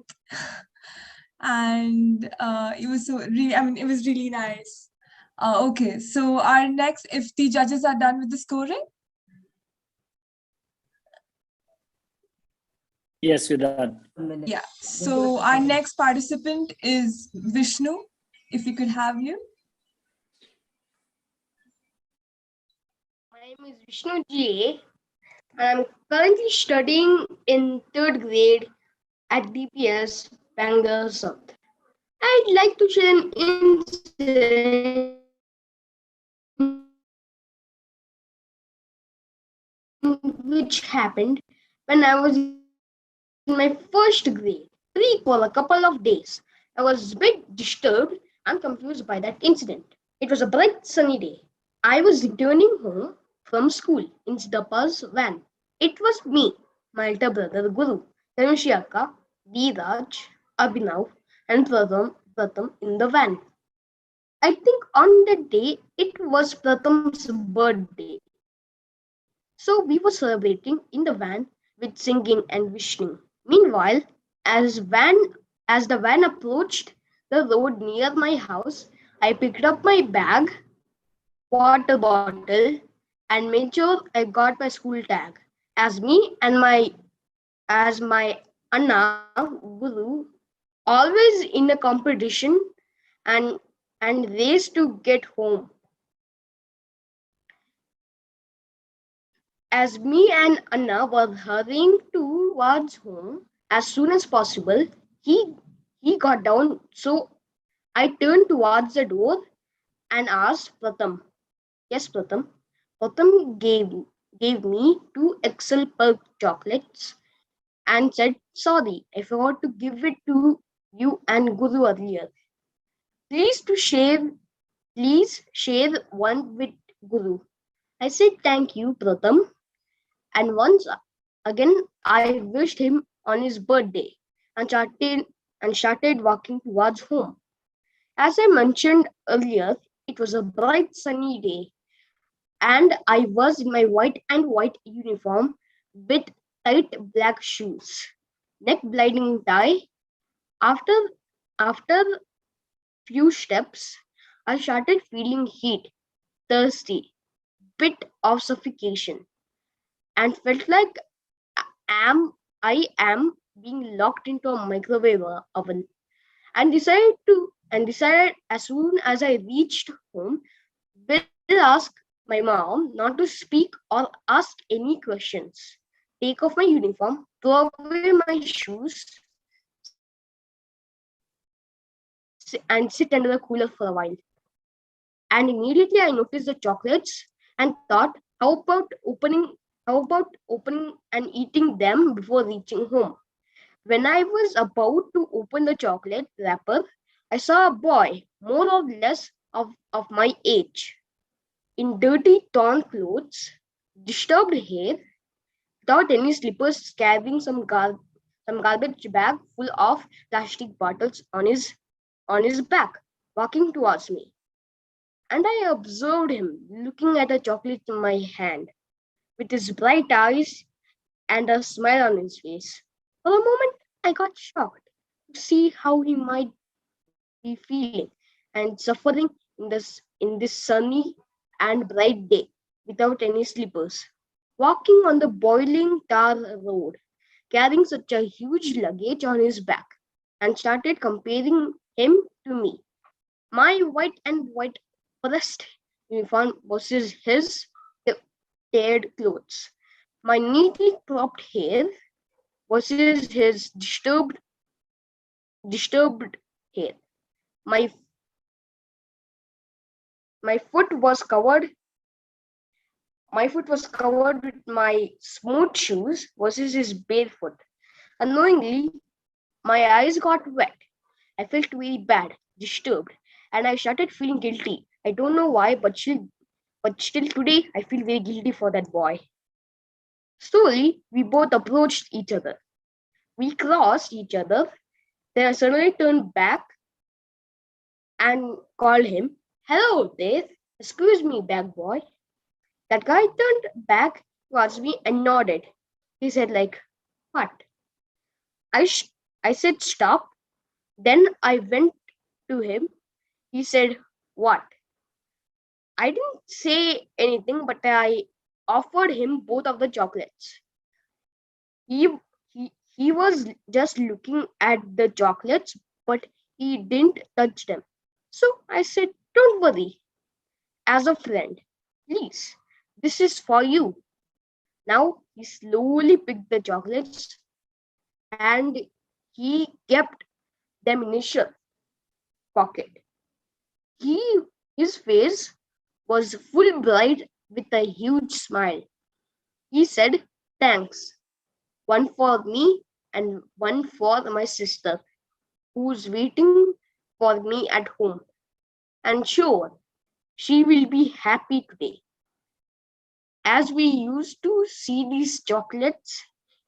And it was so really, it was really nice. Okay, so our next, if the judges are done with the scoring. Yes, we're done. Yeah, so our next participant is Vishnu, if we could have you. My name is Vishnu J. And I'm currently studying in 3rd grade at DPS, Bangalore South. I'd like to share an incident which happened when I was in my 1st grade. I recall a couple of days. I was a bit disturbed and confused by that incident. It was a bright sunny day. I was returning home from school in Siddhapa's van. It was me, my elder brother Guru, Dhanushiyaka, Dheeraj, Abhinav, and Pratham in the van. I think on that day it was Pratham's birthday. So we were celebrating in the van with singing and wishing. Meanwhile, as the van approached the road near my house, I picked up my bag, water bottle, and made sure I got my school tag. As my Anna Guru, always in a competition and race to get home. As me and Anna were hurrying towards home as soon as possible, he got down. So I turned towards the door and asked Pratham. Yes, Pratham. Pratham gave me 2 XL Perk chocolates and said, sorry, I forgot to give it to you and Guru earlier. Please share one with Guru. I said thank you, Pratham. And once again, I wished him on his birthday and started walking towards home. As I mentioned earlier, it was a bright sunny day, and I was in my white uniform with tight black shoes, neck blinding tie. After few steps, I started feeling heat, thirsty, bit of suffocation, and felt like I am being locked into a microwave oven. And decided as soon as I reached home, will ask my mom not to speak or ask any questions. Take off my uniform, throw away my shoes, and sit under the cooler for a while. And immediately I noticed the chocolates and thought, how about opening and eating them before reaching home? When I was about to open the chocolate wrapper, I saw a boy, more or less of my age, in dirty torn clothes, disturbed hair, without any slippers, carrying some garbage bag full of plastic bottles on his back, walking towards me. And I observed him looking at the chocolate in my hand, with his bright eyes and a smile on his face. For a moment, I got shocked to see how he might be feeling and suffering in this sunny and bright day without any slippers, walking on the boiling tar road, carrying such a huge luggage on his back, and started comparing him to me. My white pressed uniform versus his teared clothes. My neatly cropped hair versus his disturbed hair. My my foot was covered my foot was covered with my smooth shoes versus his barefoot. Unknowingly, my eyes got wet. I felt very bad, disturbed, and I started feeling guilty. I don't know why, but still today I feel very guilty for that boy. Slowly, we both approached each other. We crossed each other. Then I suddenly turned back and called him, "Hello there. Excuse me, bad boy." That guy turned back towards me and nodded. He said, like, "What?" I said, "Stop." Then I went to him. He said, "What?" I didn't say anything, but I offered him both of the chocolates. He, he was just looking at the chocolates, but he didn't touch them. So I said, "Don't worry. As a friend, please, this is for you." Now he slowly picked the chocolates and he kept them in his shirt pocket. His face was full bright with a huge smile. He said, "Thanks. One for me and one for my sister, who's waiting for me at home. And sure, she will be happy today." As we used to see these chocolates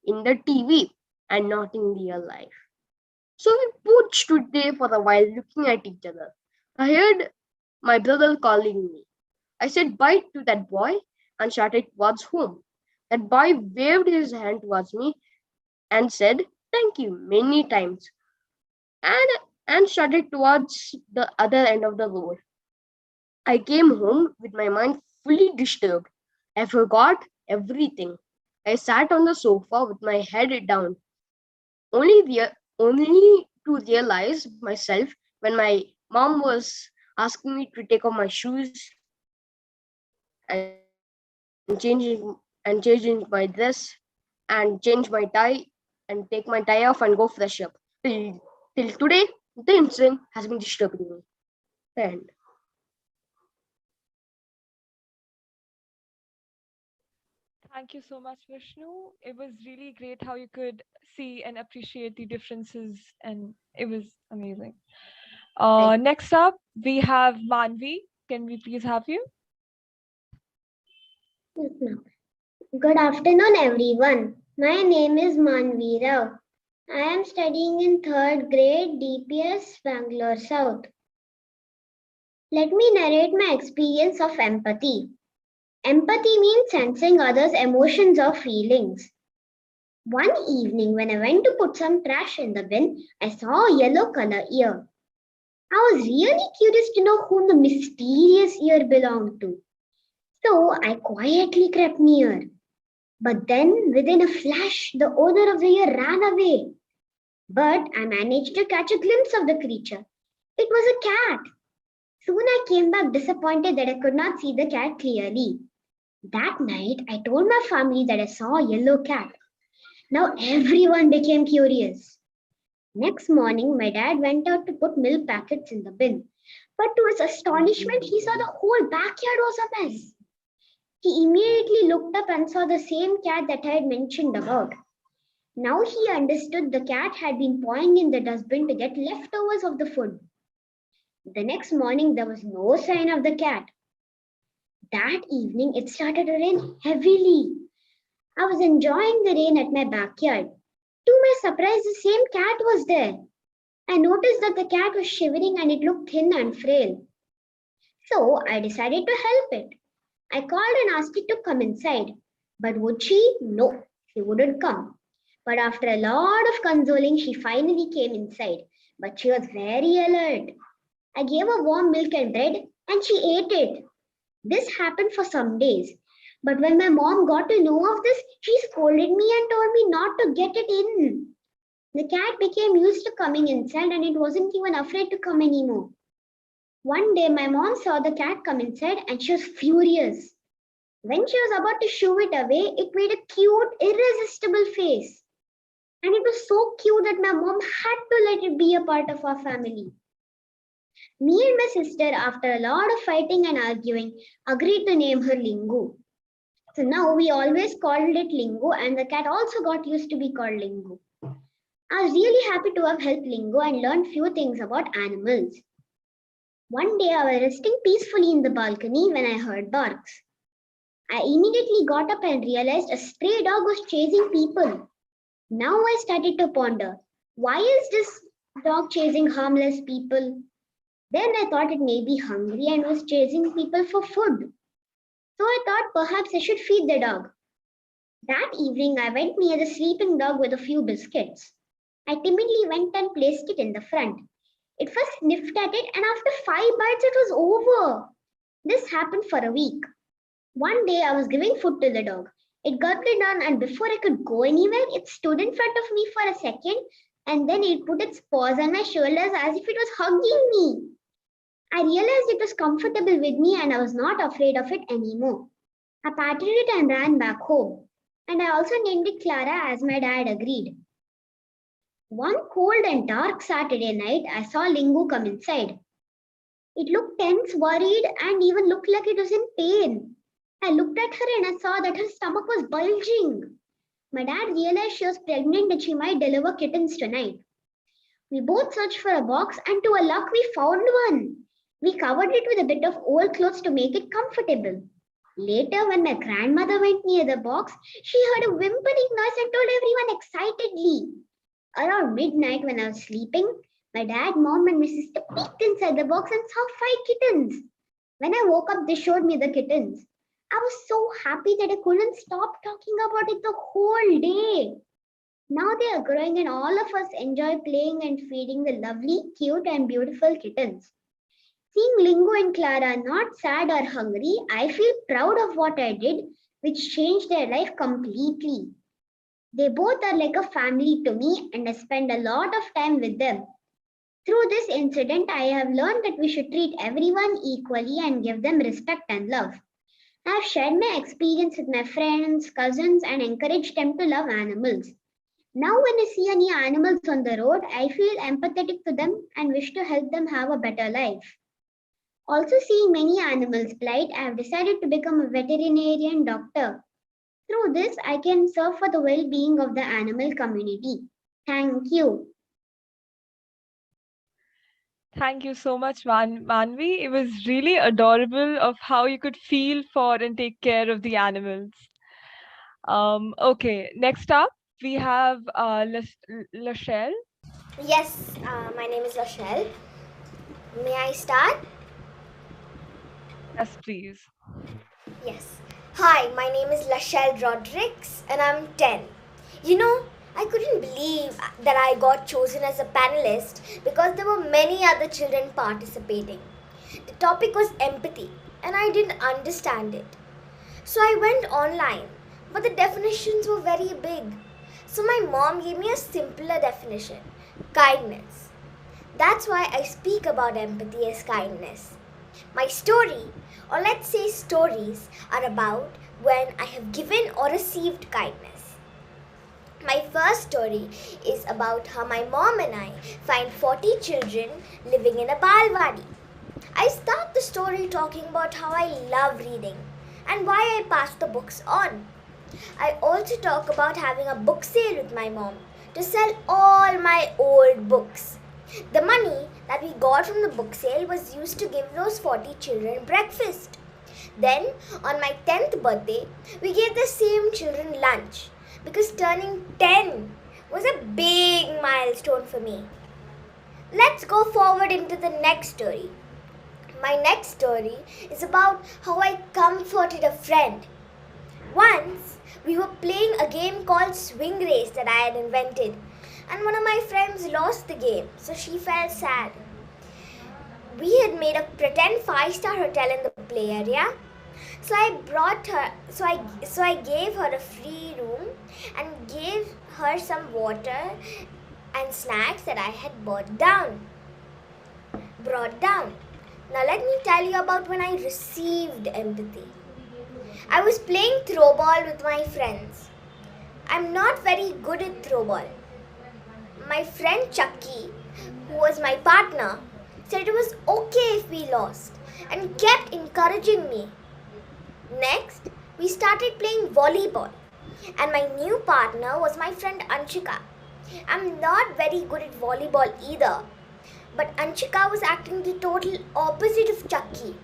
in the TV and not in real life. So we both stood there for a while looking at each other. I heard my brother calling me. I said bye to that boy and started towards home. That boy waved his hand towards me and said thank you many times and, and started towards the other end of the road. I came home with my mind fully disturbed. I forgot everything. I sat on the sofa with my head down, only to realize myself when my mom was asking me to take off my shoes and changing my dress and change my tie and take my tie off and go fresh up. Till today, the incident has been disturbing me. The end. Thank you so much, Vishnu. It was really great how you could see and appreciate the differences, and it was amazing. Next up, we have Manvi. Can we please have you? Good afternoon, everyone. My name is Manvi Rao. I am studying in 3rd grade DPS Bangalore South. Let me narrate my experience of empathy. Empathy means sensing others' emotions or feelings. One evening when I went to put some trash in the bin, I saw a yellow color ear. I was really curious to know whom the mysterious ear belonged to. So I quietly crept near. But then, within a flash, the owner of the ear ran away. But I managed to catch a glimpse of the creature. It was a cat. Soon I came back disappointed that I could not see the cat clearly. That night, I told my family that I saw a yellow cat. Now everyone became curious. Next morning, my dad went out to put milk packets in the bin. But to his astonishment, he saw the whole backyard was a mess. He immediately looked up and saw the same cat that I had mentioned about. Now he understood the cat had been pawing in the dustbin to get leftovers of the food. The next morning, there was no sign of the cat. That evening, it started to rain heavily. I was enjoying the rain at my backyard. To my surprise, the same cat was there. I noticed that the cat was shivering and it looked thin and frail. So I decided to help it. I called and asked it to come inside. But would she? No, she wouldn't come. But after a lot of consoling, she finally came inside. But she was very alert. I gave her warm milk and bread, and she ate it. This happened for some days. But when my mom got to know of this, she scolded me and told me not to get it in. The cat became used to coming inside and it wasn't even afraid to come anymore. One day, my mom saw the cat come inside and she was furious. When she was about to shoo it away, it made a cute, irresistible face. And it was so cute that my mom had to let it be a part of our family. Me and my sister, after a lot of fighting and arguing, agreed to name her Lingu. So now we always called it Lingu, and the cat also got used to be called Lingu. I was really happy to have helped Lingu and learned few things about animals. One day I was resting peacefully in the balcony when I heard barks. I immediately got up and realized a stray dog was chasing people. Now I started to ponder, why is this dog chasing harmless people? Then I thought it may be hungry and was chasing people for food. So I thought perhaps I should feed the dog. That evening I went near the sleeping dog with a few biscuits. I timidly went and placed it in the front. It first sniffed at it and after 5 bites it was over. This happened for a week. One day I was giving food to the dog. It gulped it down and before I could go anywhere, it stood in front of me for a second and then it put its paws on my shoulders as if it was hugging me. I realized it was comfortable with me and I was not afraid of it anymore. I patted it and ran back home. And I also named it Clara as my dad agreed. One cold and dark Saturday night, I saw Lingu come inside. It looked tense, worried, and even looked like it was in pain. I looked at her and I saw that her stomach was bulging. My dad realized she was pregnant and she might deliver kittens tonight. We both searched for a box and to our luck we found one. We covered it with a bit of old clothes to make it comfortable. Later, when my grandmother went near the box, she heard a whimpering noise and told everyone excitedly. Around midnight when I was sleeping, my dad, mom and my sister peeked inside the box and saw 5 kittens. When I woke up, they showed me the kittens. I was so happy that I couldn't stop talking about it the whole day. Now they are growing and all of us enjoy playing and feeding the lovely, cute and beautiful kittens. Seeing Lingu and Clara not sad or hungry, I feel proud of what I did, which changed their life completely. They both are like a family to me and I spend a lot of time with them. Through this incident, I have learned that we should treat everyone equally and give them respect and love. I have shared my experience with my friends, cousins, and encouraged them to love animals. Now, when I see any animals on the road, I feel empathetic to them and wish to help them have a better life. Also, seeing many animals plight, I have decided to become a veterinarian doctor. Through this, I can serve for the well-being of the animal community. Thank you. Thank you so much, Manvi. It was really adorable of how you could feel for and take care of the animals. Okay, next up we have Lachelle. Yes, my name is Lachelle. May I start? Yes, please. Yes. Hi, my name is Lachelle Rodrigues and I'm 10. You know, I couldn't believe that I got chosen as a panelist because there were many other children participating. The topic was empathy and I didn't understand it. So I went online, but the definitions were very big. So my mom gave me a simpler definition, kindness. That's why I speak about empathy as kindness. My story, or let's say stories, are about when I have given or received kindness. My first story is about how my mom and I find 40 children living in a balwadi. I start the story talking about how I love reading and why I pass the books on. I also talk about having a book sale with my mom to sell all my old books. The money that we got from the book sale was used to give those 40 children breakfast. Then, on my 10th birthday, we gave the same children lunch because turning 10 was a big milestone for me. Let's go forward into the next story. My next story is about how I comforted a friend. Once, We were playing a game called Swing Race that I had invented, and one of my friends lost the game, so she felt sad. We had made a pretend 5-star hotel in the play area, so I gave her a free room and gave her some water and snacks that I had brought down. Now let me tell you about when I received empathy. I was playing throwball with my friends. I'm not very good at throwball. My friend Chucky, who was my partner, said it was okay if we lost and kept encouraging me. Next, we started playing volleyball, and my new partner was my friend Anshika. I'm not very good at volleyball either, but Anshika was acting the total opposite of Chucky.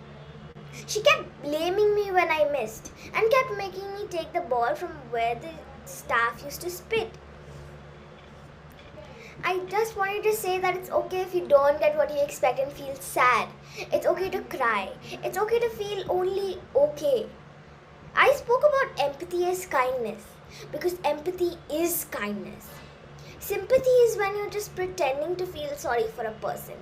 She kept blaming me when I missed and kept making me take the ball from where the staff used to spit. I just wanted to say that it's okay if you don't get what you expect and feel sad. It's okay to cry. It's okay to feel only okay. I spoke about empathy as kindness because empathy is kindness. Sympathy is when you're just pretending to feel sorry for a person.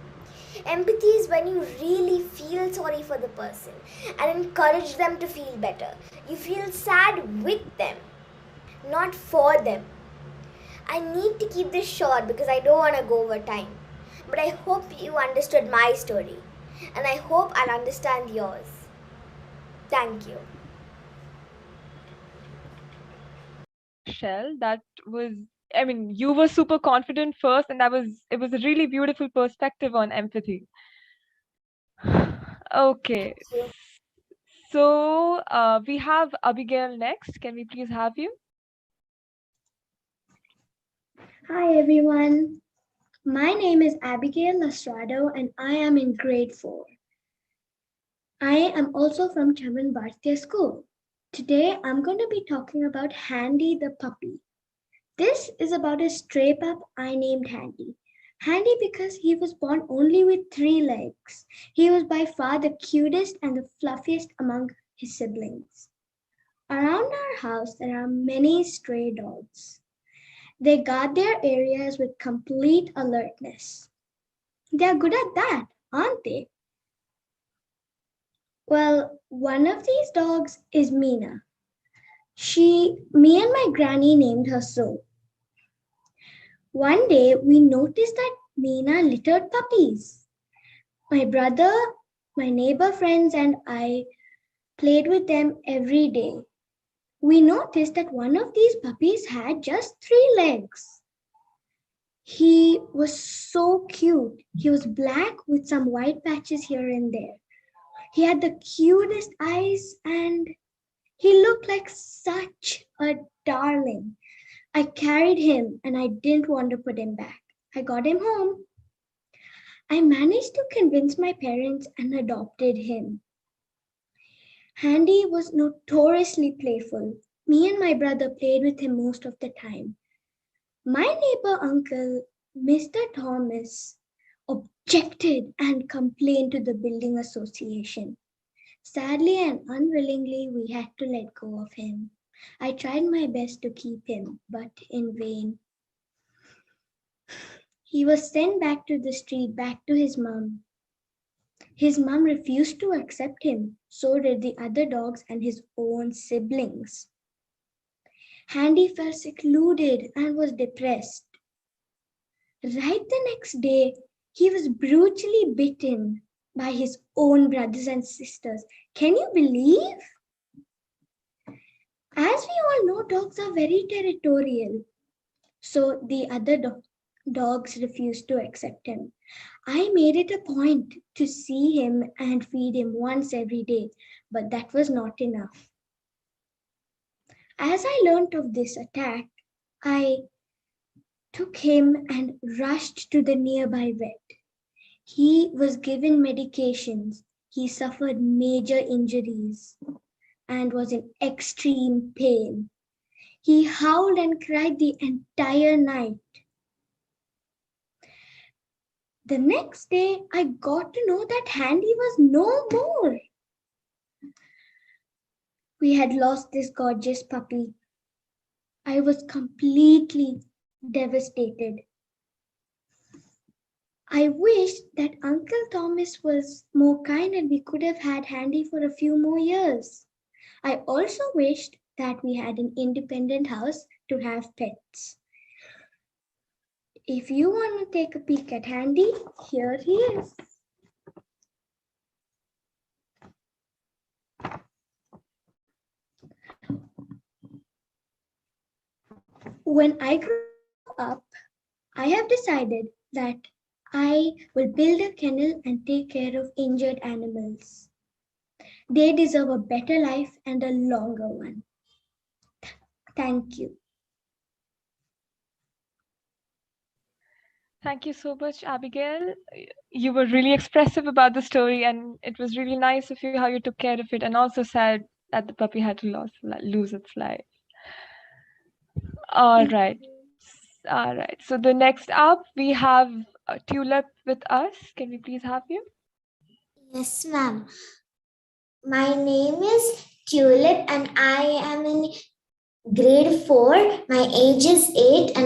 Empathy is when you really feel sorry for the person and encourage them to feel better. You feel sad with them, not for them. I need to keep this short because I don't want to go over time. But I hope you understood my story, and I hope I'll understand yours. Thank you. Shell, that was, I mean, you were super confident first, and it was a really beautiful perspective on empathy. Okay. So we have Abigail next. Can we please have you? Hi everyone. My name is Abigail Lastrado and I am in grade 4. I am also from Chamran Bhartiya School. Today I'm going to be talking about Handy the puppy. This is about a stray pup I named Handy. Handy because he was born only with 3 legs. He was by far the cutest and the fluffiest among his siblings. Around our house there are many stray dogs. They guard their areas with complete alertness. They're good at that, aren't they? Well, one of these dogs is Meena. Me and my granny named her so. One day, we noticed that Meena littered puppies. My brother, my neighbor friends, and I played with them every day. We noticed that one of these puppies had just 3 legs. He was so cute. He was black with some white patches here and there. He had the cutest eyes and he looked like such a darling. I carried him and I didn't want to put him back. I got him home. I managed to convince my parents and adopted him. Handy was notoriously playful. Me and my brother played with him most of the time. My neighbor uncle, Mr. Thomas, objected and complained to the building association. Sadly and unwillingly, we had to let go of him. I tried my best to keep him, but in vain. He was sent back to the street, back to his mom. His mom refused to accept him. So did the other dogs and his own siblings. Handy felt secluded and was depressed. Right the next day, he was brutally bitten by his own brothers and sisters. Can you believe? As we all know, dogs are very territorial. So the other dogs refused to accept him. I made it a point to see him and feed him once every day, but that was not enough. As I learned of this attack, I took him and rushed to the nearby vet. He was given medications. He suffered major injuries and was in extreme pain. He howled and cried the entire night. The next day, I got to know that Handy was no more. We had lost this gorgeous puppy. I was completely devastated. I wished that Uncle Thomas was more kind and we could have had Handy for a few more years. I also wished that we had an independent house to have pets. If you want to take a peek at Handy, here he is. When I grow up, I have decided that I will build a kennel and take care of injured animals. They deserve a better life and a longer one. Thank you. Thank you so much, Abigail. You were really expressive about the story, and it was really nice of you how you took care of it, and also sad that the puppy had to lose its life. All right. All right. So the next up, we have Tulip with us. Can we please have you? Yes, ma'am. My name is Tulip and I am in grade 4. My age is 8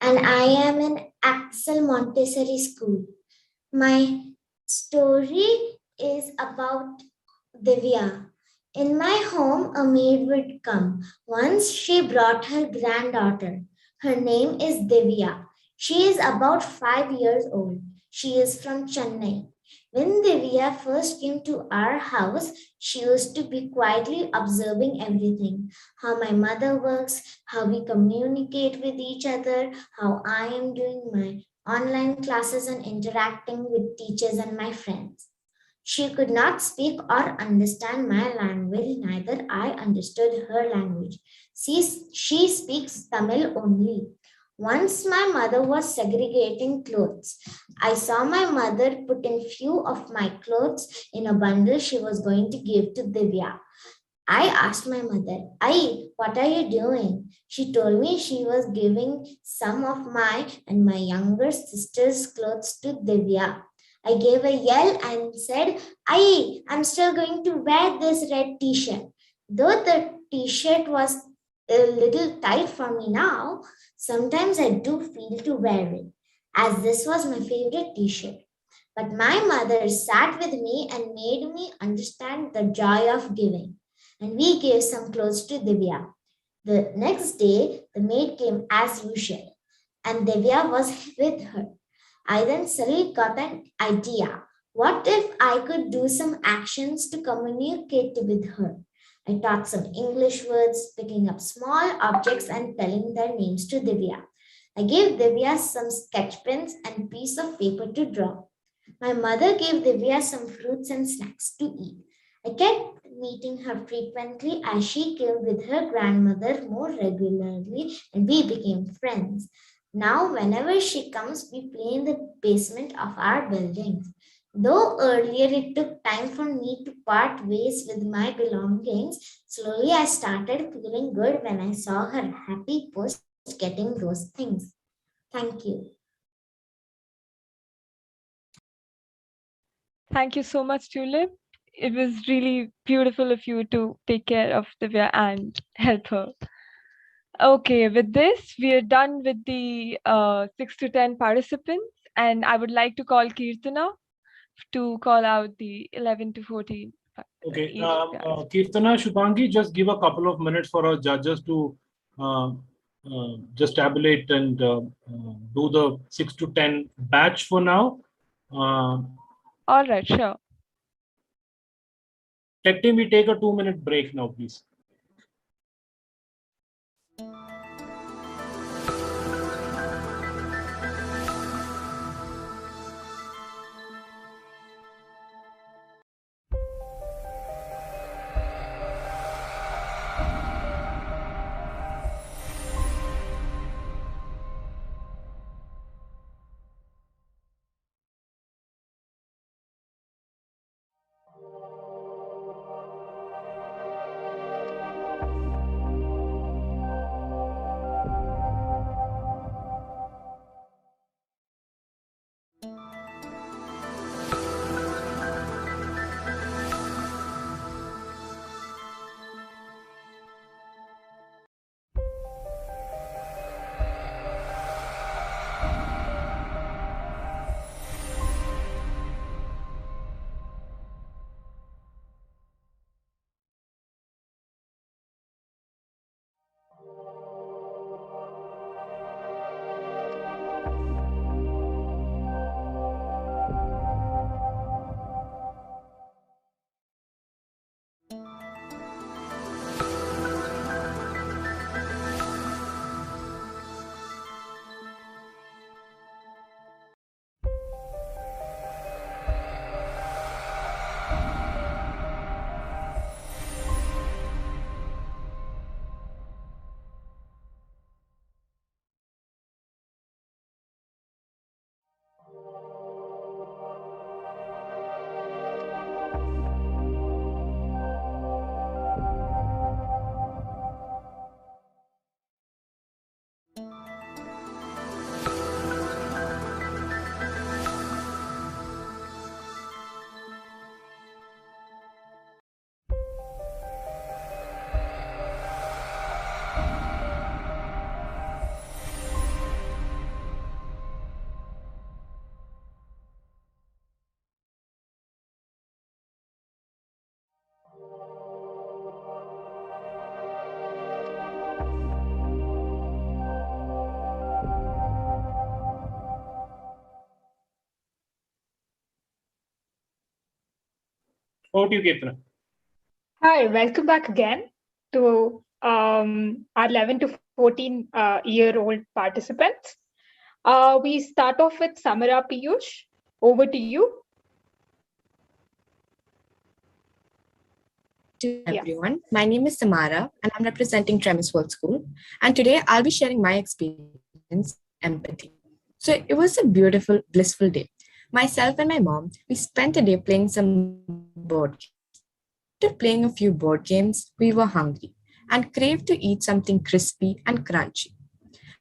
and I am in Axel Montessori School. My story is about Divya. In my home, a maid would come. Once she brought her granddaughter. Her name is Divya. She is about 5 years old. She is from Chennai. When Divya first came to our house, she used to be quietly observing everything. How my mother works, how we communicate with each other, how I am doing my online classes and interacting with teachers and my friends. She could not speak or understand my language, neither I understood her language. She speaks Tamil only. Once my mother was segregating clothes. I saw my mother put in few of my clothes in a bundle she was going to give to Divya. I asked my mother, Ai, what are you doing? She told me she was giving some of my and my younger sister's clothes to Divya. I gave a yell and said, I'm still going to wear this red t-shirt. Though the t-shirt was a little tight for me now, sometimes I do feel to wear it, as this was my favorite t-shirt. But my mother sat with me and made me understand the joy of giving. And we gave some clothes to Divya. The next day, the maid came as usual, and Divya was with her. I then suddenly got an idea. What if I could do some actions to communicate with her? I taught some English words, picking up small objects and telling their names to Divya. I gave Divya some sketch pens and piece of paper to draw. My mother gave Divya some fruits and snacks to eat. I kept meeting her frequently as she came with her grandmother more regularly and we became friends. Now, whenever she comes, we play in the basement of our buildings. Though earlier it took time for me to part ways with my belongings, slowly I started feeling good when I saw her happy post getting those things. Thank you. Thank you so much, Tulip. It was really beautiful of you to take care of Divya and help her. Okay, with this, we are done with the 6 to 10 participants, and I would like to call Kirtana to call out the 11 to 14. Okay, Kirtana, Shubhangi, just give a couple of minutes for our judges to just tabulate and do the 6 to 10 batch for now. All right, sure. Tech team, we take a 2-minute break now, please. Over to you, Kirtana. Hi, welcome back again to our 11 to 14-year-old participants. We start off with Samara Piyush. Over to you. Everyone, my name is Samara and I'm representing Tremis World School, and today I'll be sharing my experience empathy. So it was a beautiful, blissful day. Myself and my mom, we spent a day playing some board games. After playing a few board games, we were hungry and craved to eat something crispy and crunchy.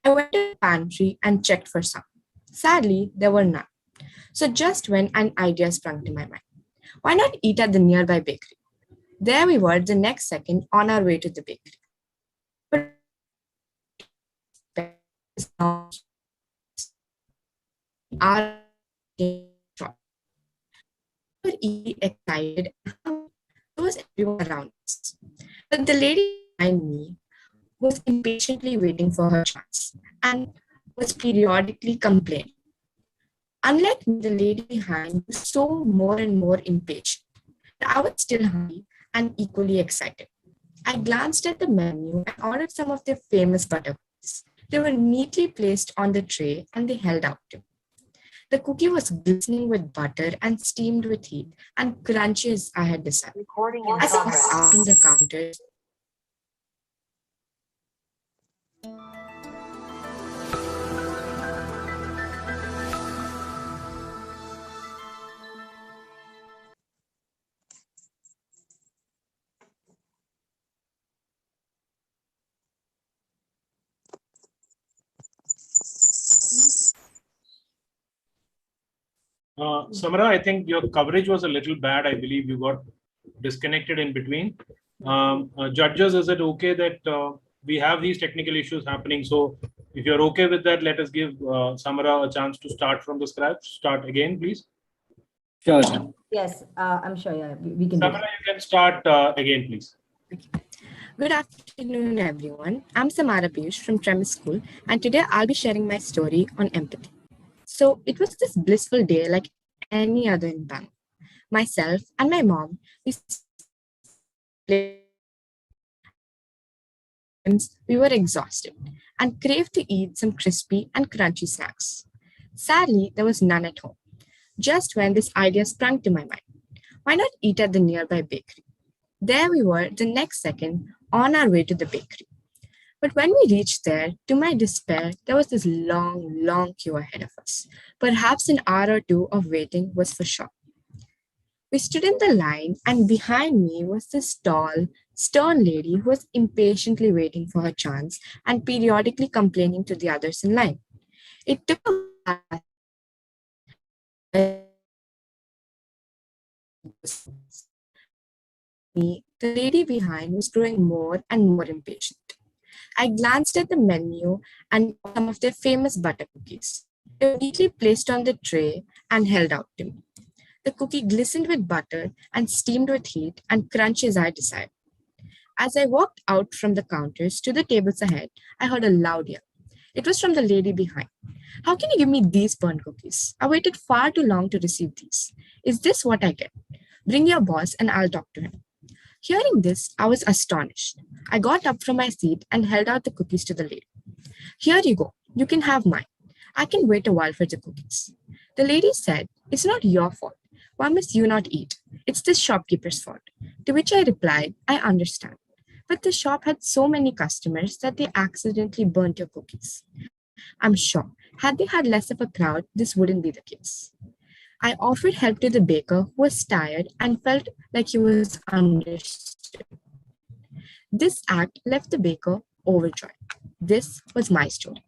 I went to the pantry and checked for some. Sadly, there were none. So just when an idea sprung to my mind, why not eat at the nearby bakery? There we were the next second on our way to the bakery. But our were excited, so was everyone around us. But the lady behind me was impatiently waiting for her chance and was periodically complaining. Unlike me, the lady behind was so more and more impatient. But I was still hungry and equally excited. I glanced at the menu and ordered some of their famous butter cookies. They were neatly placed on the tray and they held out to me. The cookie was glistening with butter and steamed with heat and crunchy as I had decided. As I walked out from the counter, Samara, I think your coverage was a little bad. I believe you got disconnected in between. Judges, is it okay that we have these technical issues happening? So if you're okay with that, let us give Samara a chance to start from the scratch. Start again, please. Sure, sir. Yes, I'm sure. Yeah, we can. Samara, you can start again, please. Good afternoon, everyone. I'm Samara Piyush from Tremis School, and today I'll be sharing my story on empathy. So it was this blissful day like any other in Bangalore. Myself and my mom, we were exhausted and craved to eat some crispy and crunchy snacks. Sadly, there was none at home. Just when this idea sprung to my mind, why not eat at the nearby bakery? There we were the next second on our way to the bakery. But when we reached there, to my despair, there was this long queue ahead of us. Perhaps an hour or two of waiting was for sure. We stood in the line, and behind me was this tall, stern lady who was impatiently waiting for her chance and periodically complaining to the others in line. It took a while. The lady behind was growing more and more impatient. I glanced at the menu and some of their famous butter cookies. They were neatly placed on the tray and held out to me. The cookie glistened with butter and steamed with heat and crunchy as I desired. As I walked out from the counters to the tables ahead, I heard a loud yell. It was from the lady behind. How can you give me these burnt cookies? I waited far too long to receive these. Is this what I get? Bring your boss and I'll talk to him. Hearing this, I was astonished. I got up from my seat and held out the cookies to the lady. Here you go. You can have mine. I can wait a while for the cookies. The lady said, it's not your fault. Why must you not eat? It's this shopkeeper's fault. To which I replied, I understand. But the shop had so many customers that they accidentally burnt your cookies. I'm sure, had they had less of a crowd, this wouldn't be the case. I offered help to the baker who was tired and felt like he was understood. This act left the baker overjoyed. This was my story.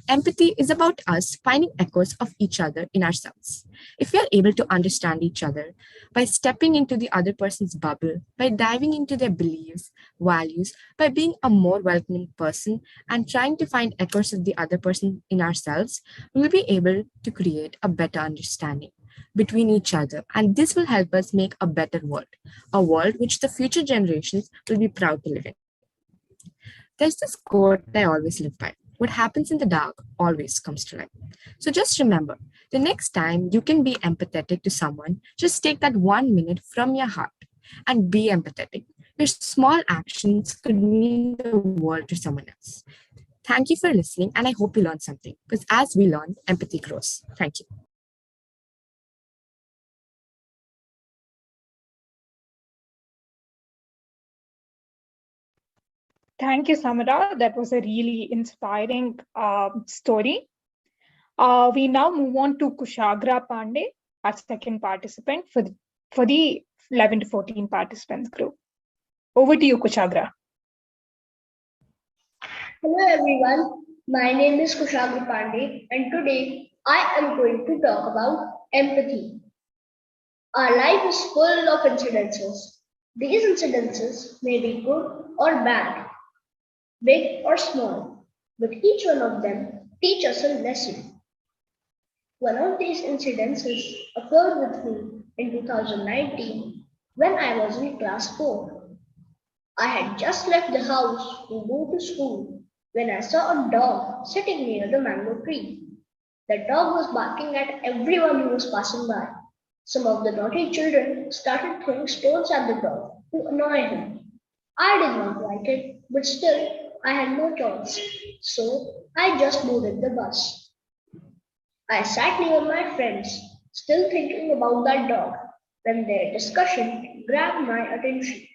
Empathy is about us finding echoes of each other in ourselves. If we are able to understand each other by stepping into the other person's bubble, by diving into their beliefs, values, by being a more welcoming person and trying to find echoes of the other person in ourselves, we will be able to create a better understanding between each other. And this will help us make a better world, a world which the future generations will be proud to live in. There's this quote I always live by. What happens in the dark always comes to light. So just remember, the next time you can be empathetic to someone, just take that 1 minute from your heart and be empathetic. Your small actions could mean the world to someone else. Thank you for listening, and I hope you learned something, because as we learn, empathy grows. Thank you. Thank you, Samara. That was a really inspiring story. We now move on to Kushagra Pandey, our second participant for the 11 to 14 participants group. Over to you, Kushagra. Hello everyone, my name is Kushagra Pandey and today I am going to talk about empathy. Our life is full of incidences. These incidences may be good or bad, big or small, but each one of them teaches us a lesson. One of these incidences occurred with me in 2019 when I was in class 4. I had just left the house to go to school when I saw a dog sitting near the mango tree. The dog was barking at everyone who was passing by. Some of the naughty children started throwing stones at the dog to annoy him. I did not like it, but still I had no choice, so I just boarded the bus. I sat near my friends, still thinking about that dog, when their discussion grabbed my attention.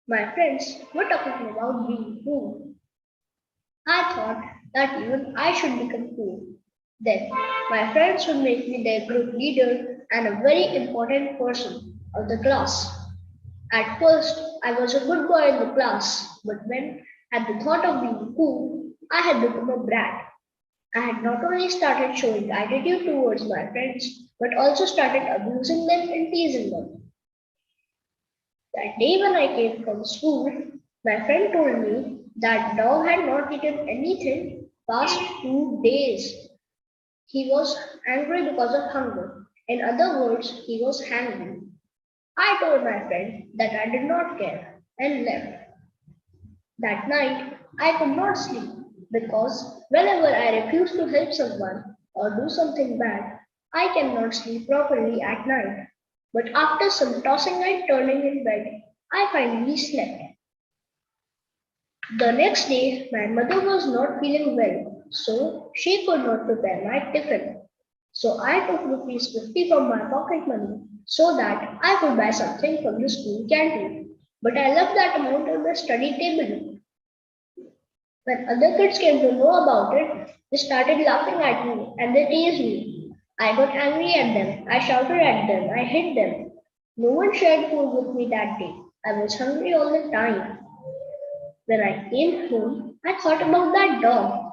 My friends were talking about being cool. I thought that even I should become cool. Then my friends would make me their group leader and a very important person of the class. At first, I was a good boy in the class, but when at the thought of being cool, I had become a brat. I had not only started showing attitude towards my friends, but also started abusing them and teasing them. That day when I came from school, my friend told me that dog had not eaten anything past 2 days. He was angry because of hunger. In other words, he was hungry. I told my friend that I did not care and left. That night, I could not sleep because whenever I refuse to help someone or do something bad, I cannot sleep properly at night. But after some tossing and turning in bed, I finally slept. The next day, my mother was not feeling well, so she could not prepare my tiffin. So I took rupees 50 from my pocket money so that I could buy something from the school canteen. But I left that amount on the study table. When other kids came to know about it, they started laughing at me and they teased me. I got angry at them. I shouted at them. I hit them. No one shared food with me that day. I was hungry all the time. When I came home, I thought about that dog.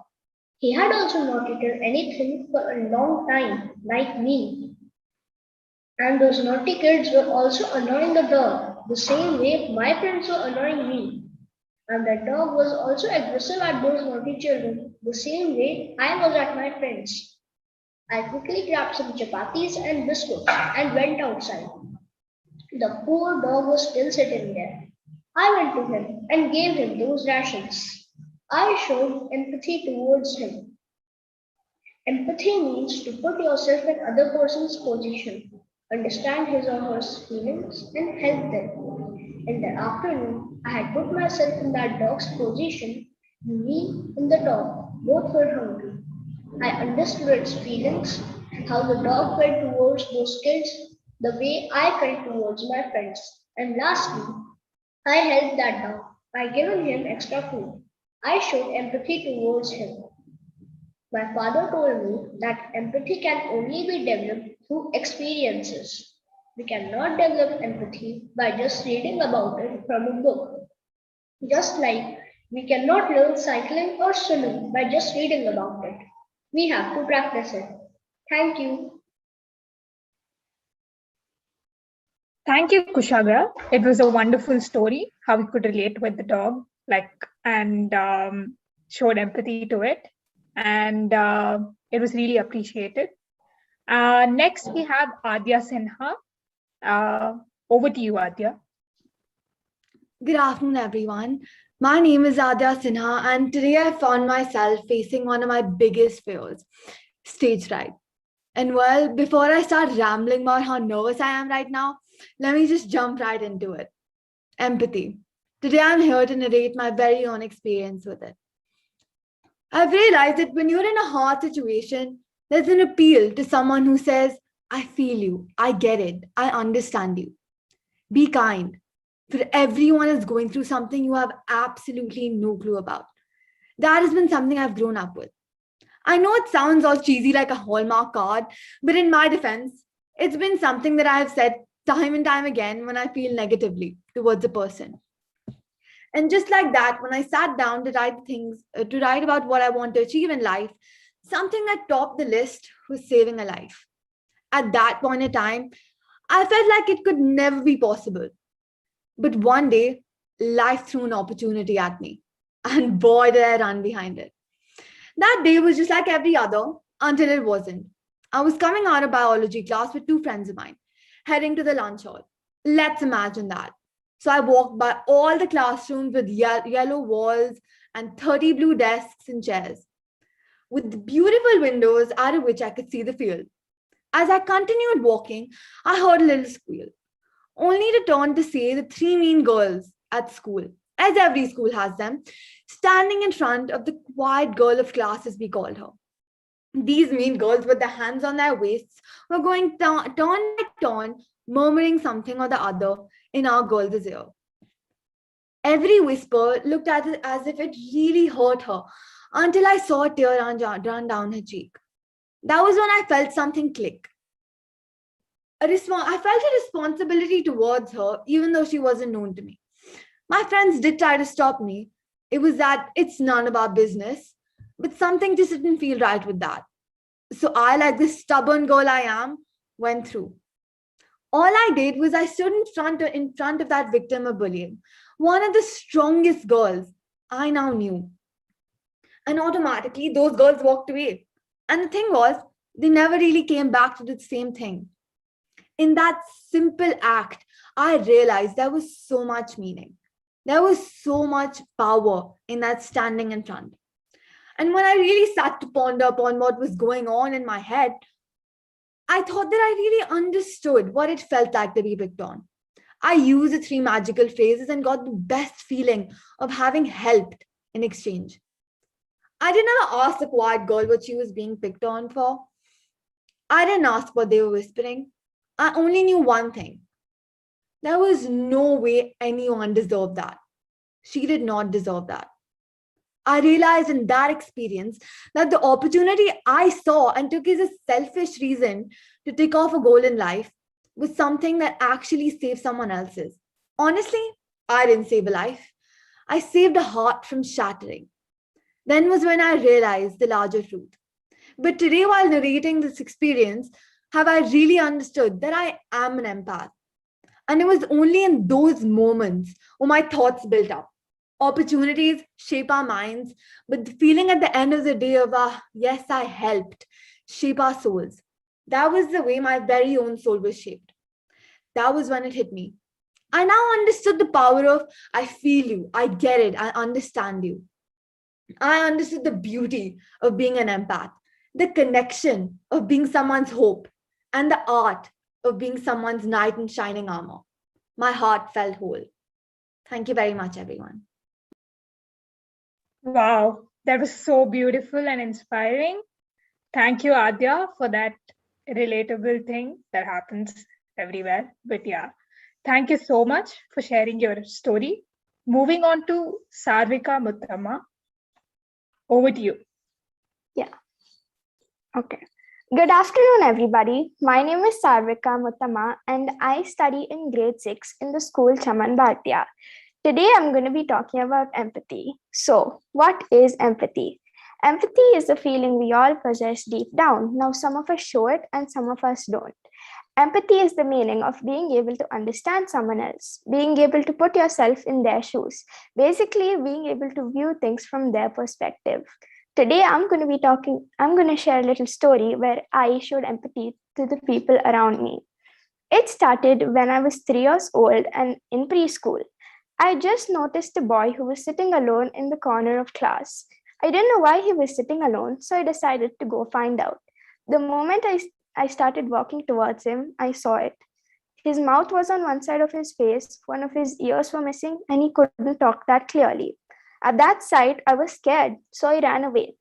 He had also not eaten anything for a long time, like me. And those naughty kids were also annoying the dog, the same way my friends were annoying me. And the dog was also aggressive at those naughty children, the same way I was at my friends. I quickly grabbed some chapatis and biscuits and went outside. The poor dog was still sitting there. I went to him and gave him those rations. I showed empathy towards him. Empathy means to put yourself in other person's position, understand his or her feelings, and help them. In the afternoon, I had put myself in that dog's position, me and the dog, both were hungry. I understood its feelings, how the dog felt towards those kids, the way I felt towards my friends. And lastly, I helped that dog by giving him extra food. I showed empathy towards him. My father told me that empathy can only be developed through experiences. We cannot develop empathy by just reading about it from a book. Just like we cannot learn cycling or swimming by just reading about it. We have to practice it. Thank you. Thank you, Kushagra. It was a wonderful story, how we could relate with the dog, and showed empathy to it. And it was really appreciated. Next, we have Adya Sinha. Over to you, Adya. Good afternoon, everyone. My name is Adya Sinha, and today I found myself facing one of my biggest fears, stage fright. And well, before I start rambling about how nervous I am right now, let me just jump right into it. Empathy. Today I'm here to narrate my very own experience with it. I've realized that when you're in a hard situation, there's an appeal to someone who says, I feel you, I get it, I understand you. Be kind. For everyone is going through something you have absolutely no clue about. That has been something I've grown up with. I know it sounds all cheesy like a Hallmark card, but in my defense, it's been something that I have said time and time again when I feel negatively towards a person. And just like that, when I sat down to write about what I want to achieve in life, something that topped the list was saving a life. At that point in time, I felt like it could never be possible. But one day, life threw an opportunity at me. And boy, did I run behind it. That day was just like every other until it wasn't. I was coming out of biology class with two friends of mine, heading to the lunch hall. Let's imagine that. So I walked by all the classrooms with yellow walls and 30 blue desks and chairs, with beautiful windows out of which I could see the field. As I continued walking, I heard a little squeal, only to turn to see the three mean girls at school, as every school has them, standing in front of the quiet girl of class, as we called her. These mean girls with their hands on their waists were going turn by turn, murmuring something or the other in our girl's ear. Every whisper looked at it as if it really hurt her until I saw a tear run down her cheek. That was when I felt something click. I felt a responsibility towards her, even though she wasn't known to me. My friends did try to stop me. It was that it's none of our business, but something just didn't feel right with that. So I, like the stubborn girl I am, went through. All I did was I stood in front of that victim of bullying, one of the strongest girls I now knew. And automatically, those girls walked away. And the thing was, they never really came back to the same thing. In that simple act, I realized there was so much meaning. There was so much power in that standing in front. And when I really sat to ponder upon what was going on in my head, I thought that I really understood what it felt like to be picked on. I used the three magical phrases and got the best feeling of having helped in exchange. I didn't ever ask the quiet girl what she was being picked on for. I didn't ask what they were whispering. I only knew one thing. There was no way anyone deserved that. She did not deserve that. I realized in that experience that the opportunity I saw and took as a selfish reason to tick off a goal in life was something that actually saved someone else's. Honestly, I didn't save a life. I saved a heart from shattering. Then was when I realized the larger truth. But today, while narrating this experience, have I really understood that I am an empath. And it was only in those moments where my thoughts built up. Opportunities shape our minds, but the feeling at the end of the day of, yes, I helped, shape our souls. That was the way my very own soul was shaped. That was when it hit me. I now understood the power of, I feel you, I get it, I understand you. I understood the beauty of being an empath, the connection of being someone's hope, and the art of being someone's knight in shining armor. My heart felt whole. Thank you very much, everyone. Wow, that was so beautiful and inspiring. Thank you, Adya, for that relatable thing that happens everywhere. But yeah, thank you so much for sharing your story. Moving on to Sarvika Muttama. Over to you. Yeah. Okay. Good afternoon, everybody. My name is Sarvika Muttama, and I study in grade 6 in the school Chaman Bhatia. Today, I'm going to be talking about empathy. So, what is empathy? Empathy is a feeling we all possess deep down. Now, some of us show it and some of us don't. Empathy is the meaning of being able to understand someone else, being able to put yourself in their shoes, basically being able to view things from their perspective. Today, I'm going to share a little story where I showed empathy to the people around me. It started when I was 3 years old and in preschool. I just noticed a boy who was sitting alone in the corner of class. I didn't know why he was sitting alone, so I decided to go find out. The moment I started walking towards him, I saw it. His mouth was on one side of his face, one of his ears were missing, and he couldn't talk that clearly. At that sight, I was scared, so I ran away.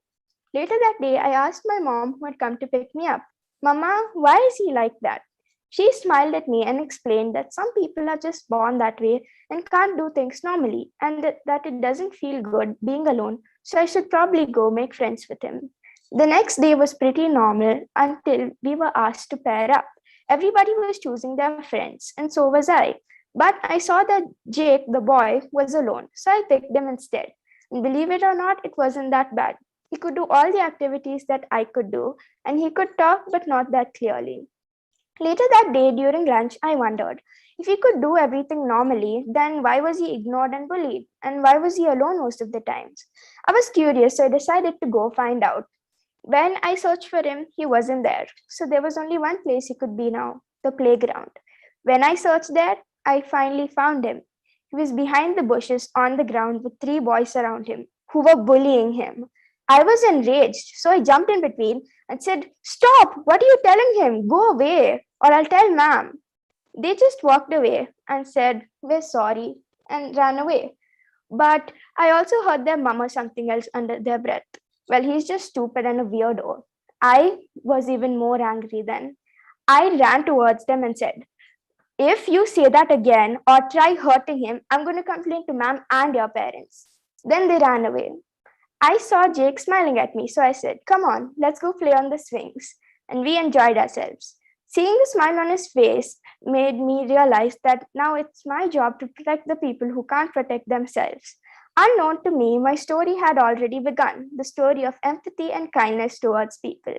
Later that day, I asked my mom, who had come to pick me up, "Mama, why is he like that?" She smiled at me and explained that some people are just born that way and can't do things normally, and that it doesn't feel good being alone, so I should probably go make friends with him. The next day was pretty normal until we were asked to pair up. Everybody was choosing their friends, and so was I. But I saw that Jake, the boy, was alone, so I picked him instead. And believe it or not, it wasn't that bad. He could do all the activities that I could do, and he could talk, but not that clearly. Later that day, during lunch, I wondered, if he could do everything normally, then why was he ignored and bullied? And why was he alone most of the times? I was curious, so I decided to go find out. When I searched for him, he wasn't there. So there was only one place he could be now, the playground. When I searched there, I finally found him. He was behind the bushes on the ground with 3 boys around him who were bullying him. I was enraged, so I jumped in between and said, "Stop! What are you telling him? Go away, or I'll tell ma'am." They just walked away and said, "We're sorry," and ran away. But I also heard them murmur something else under their breath. "Well, he's just stupid and a weirdo." I was even more angry then. I ran towards them and said, "If you say that again or try hurting him, I'm going to complain to ma'am and your parents." Then they ran away. I saw Jake smiling at me, so I said, "Come on, let's go play on the swings." And we enjoyed ourselves. Seeing the smile on his face made me realize that now it's my job to protect the people who can't protect themselves. Unknown to me, my story had already begun, the story of empathy and kindness towards people.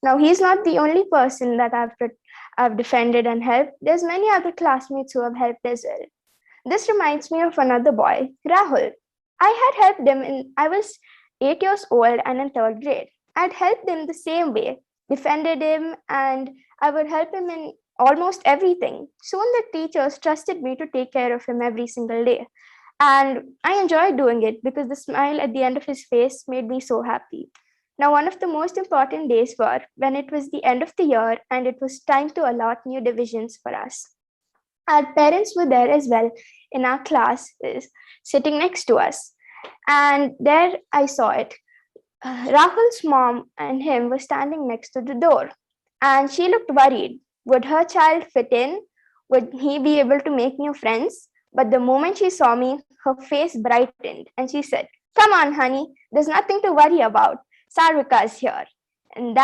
Now, he's not the only person that I've defended and helped. There's many other classmates who have helped as well. This reminds me of another boy, Rahul. I had helped him I was 8 years old and in 3rd grade. I'd helped him the same way, defended him, and I would help him in almost everything. Soon the teachers trusted me to take care of him every single day. And I enjoyed doing it because the smile at the end of his face made me so happy. Now, one of the most important days were when it was the end of the year and it was time to allot new divisions for us. Our parents were there as well in our classes, sitting next to us. And there I saw it. Rahul's mom and him were standing next to the door, and she looked worried. Would her child fit in? Would he be able to make new friends? But the moment she saw me, her face brightened and she said, "Come on, honey, there's nothing to worry about. Sarvika's here." And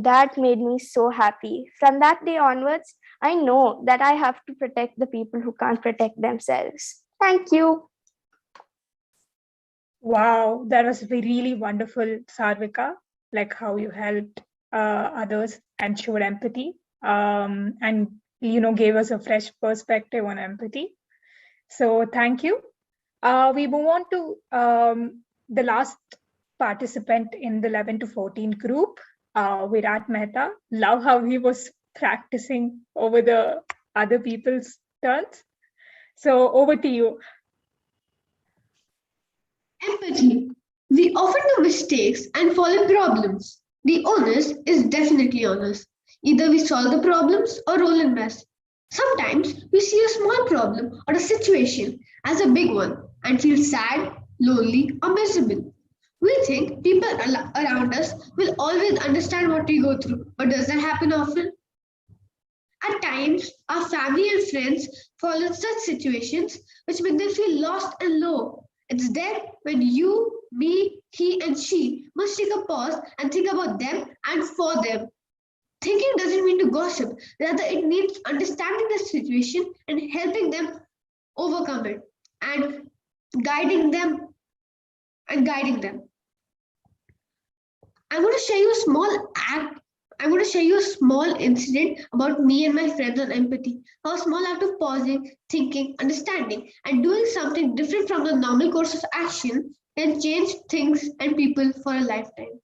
that made me so happy. From that day onwards, I know that I have to protect the people who can't protect themselves. Thank you. Wow, that was really wonderful, Sarvika, like how you helped others and showed empathy, and gave us a fresh perspective on empathy. So thank you. We move on to the last participant in the 11 to 14 group, Virat Mehta. Love how he was practicing over the other people's turns. So over to you. Empathy. We often do mistakes and fall in problems. The onus is definitely on us. Either we solve the problems or roll in mess. Sometimes we see a small problem or a situation as a big one and feel sad, lonely, or miserable. We think people around us will always understand what we go through, but does that happen often? At times, our family and friends fall in such situations which make them feel lost and low. It's then when you, me, he, and she must take a pause and think about them and for them. Thinking doesn't mean to gossip, rather, it means understanding the situation and helping them overcome it and guiding them. I'm going to share you a small incident about me and my friends on empathy. How a small act of pausing, thinking, understanding, and doing something different from the normal course of action can change things and people for a lifetime.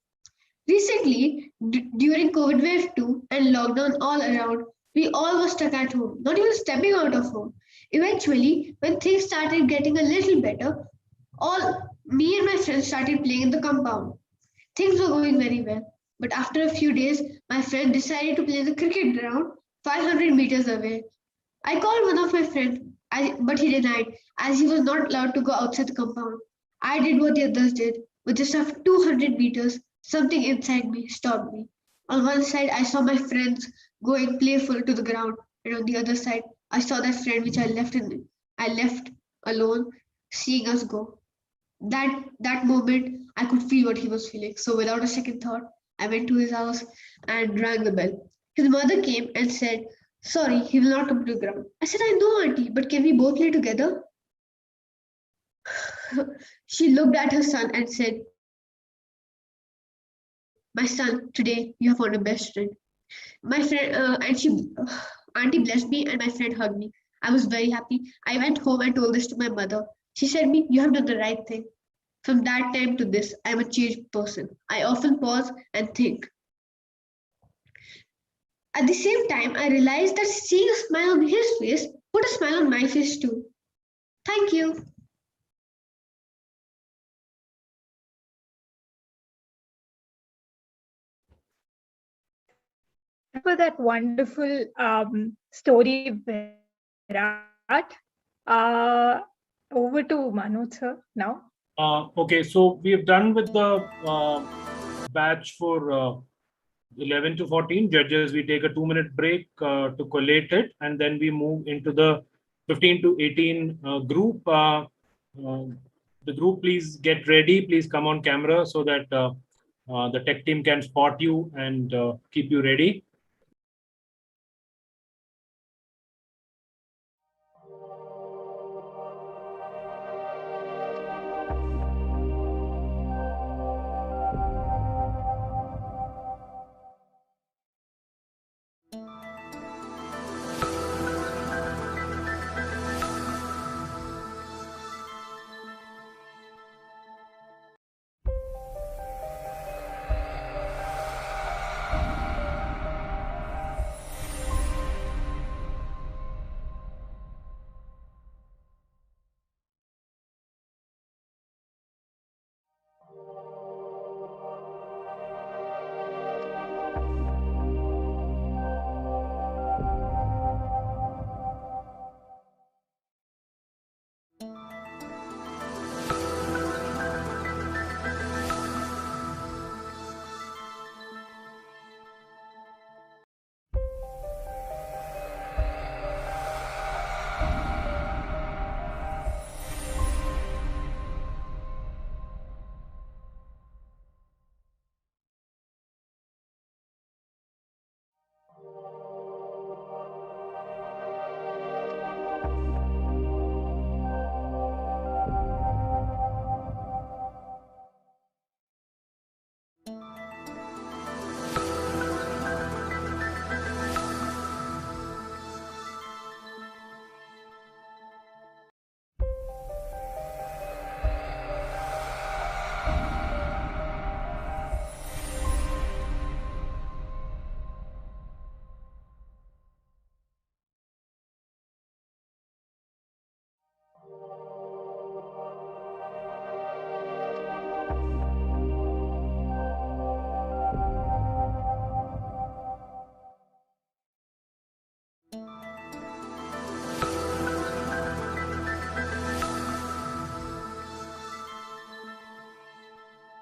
Recently, during COVID wave 2 and lockdown all around, we all were stuck at home, not even stepping out of home. Eventually, when things started getting a little better, me and my friends started playing in the compound. Things were going very well, but after a few days, my friend decided to play in the cricket ground 500 meters away. I called one of my friends, but he denied, as he was not allowed to go outside the compound. I did what the others did, but just after 200 meters, something inside me stopped me. On one side, I saw my friends going playful to the ground, and on the other side, I saw that friend which I left alone, seeing us go. That moment, I could feel what he was feeling. So without a second thought, I went to his house and rang the bell. His mother came and said, "Sorry, he will not come to the ground." I said, "I know, auntie, but can we both play together?" She looked at her son and said, "My son, today you have found a best friend." My friend, auntie blessed me and my friend hugged me. I was very happy. I went home and told this to my mother. She said me, "You have done the right thing." From that time to this, I am a changed person. I often pause and think. At the same time, I realized that seeing a smile on his face put a smile on my face too. Thank you. For that wonderful story, Virat. Over to Manoj sir now. Okay, so we have done with the batch for 11 to 14 judges. We take a 2-minute break to collate it, and then we move into the 15 to 18 group. The group, please get ready. Please come on camera so that the tech team can spot you and keep you ready.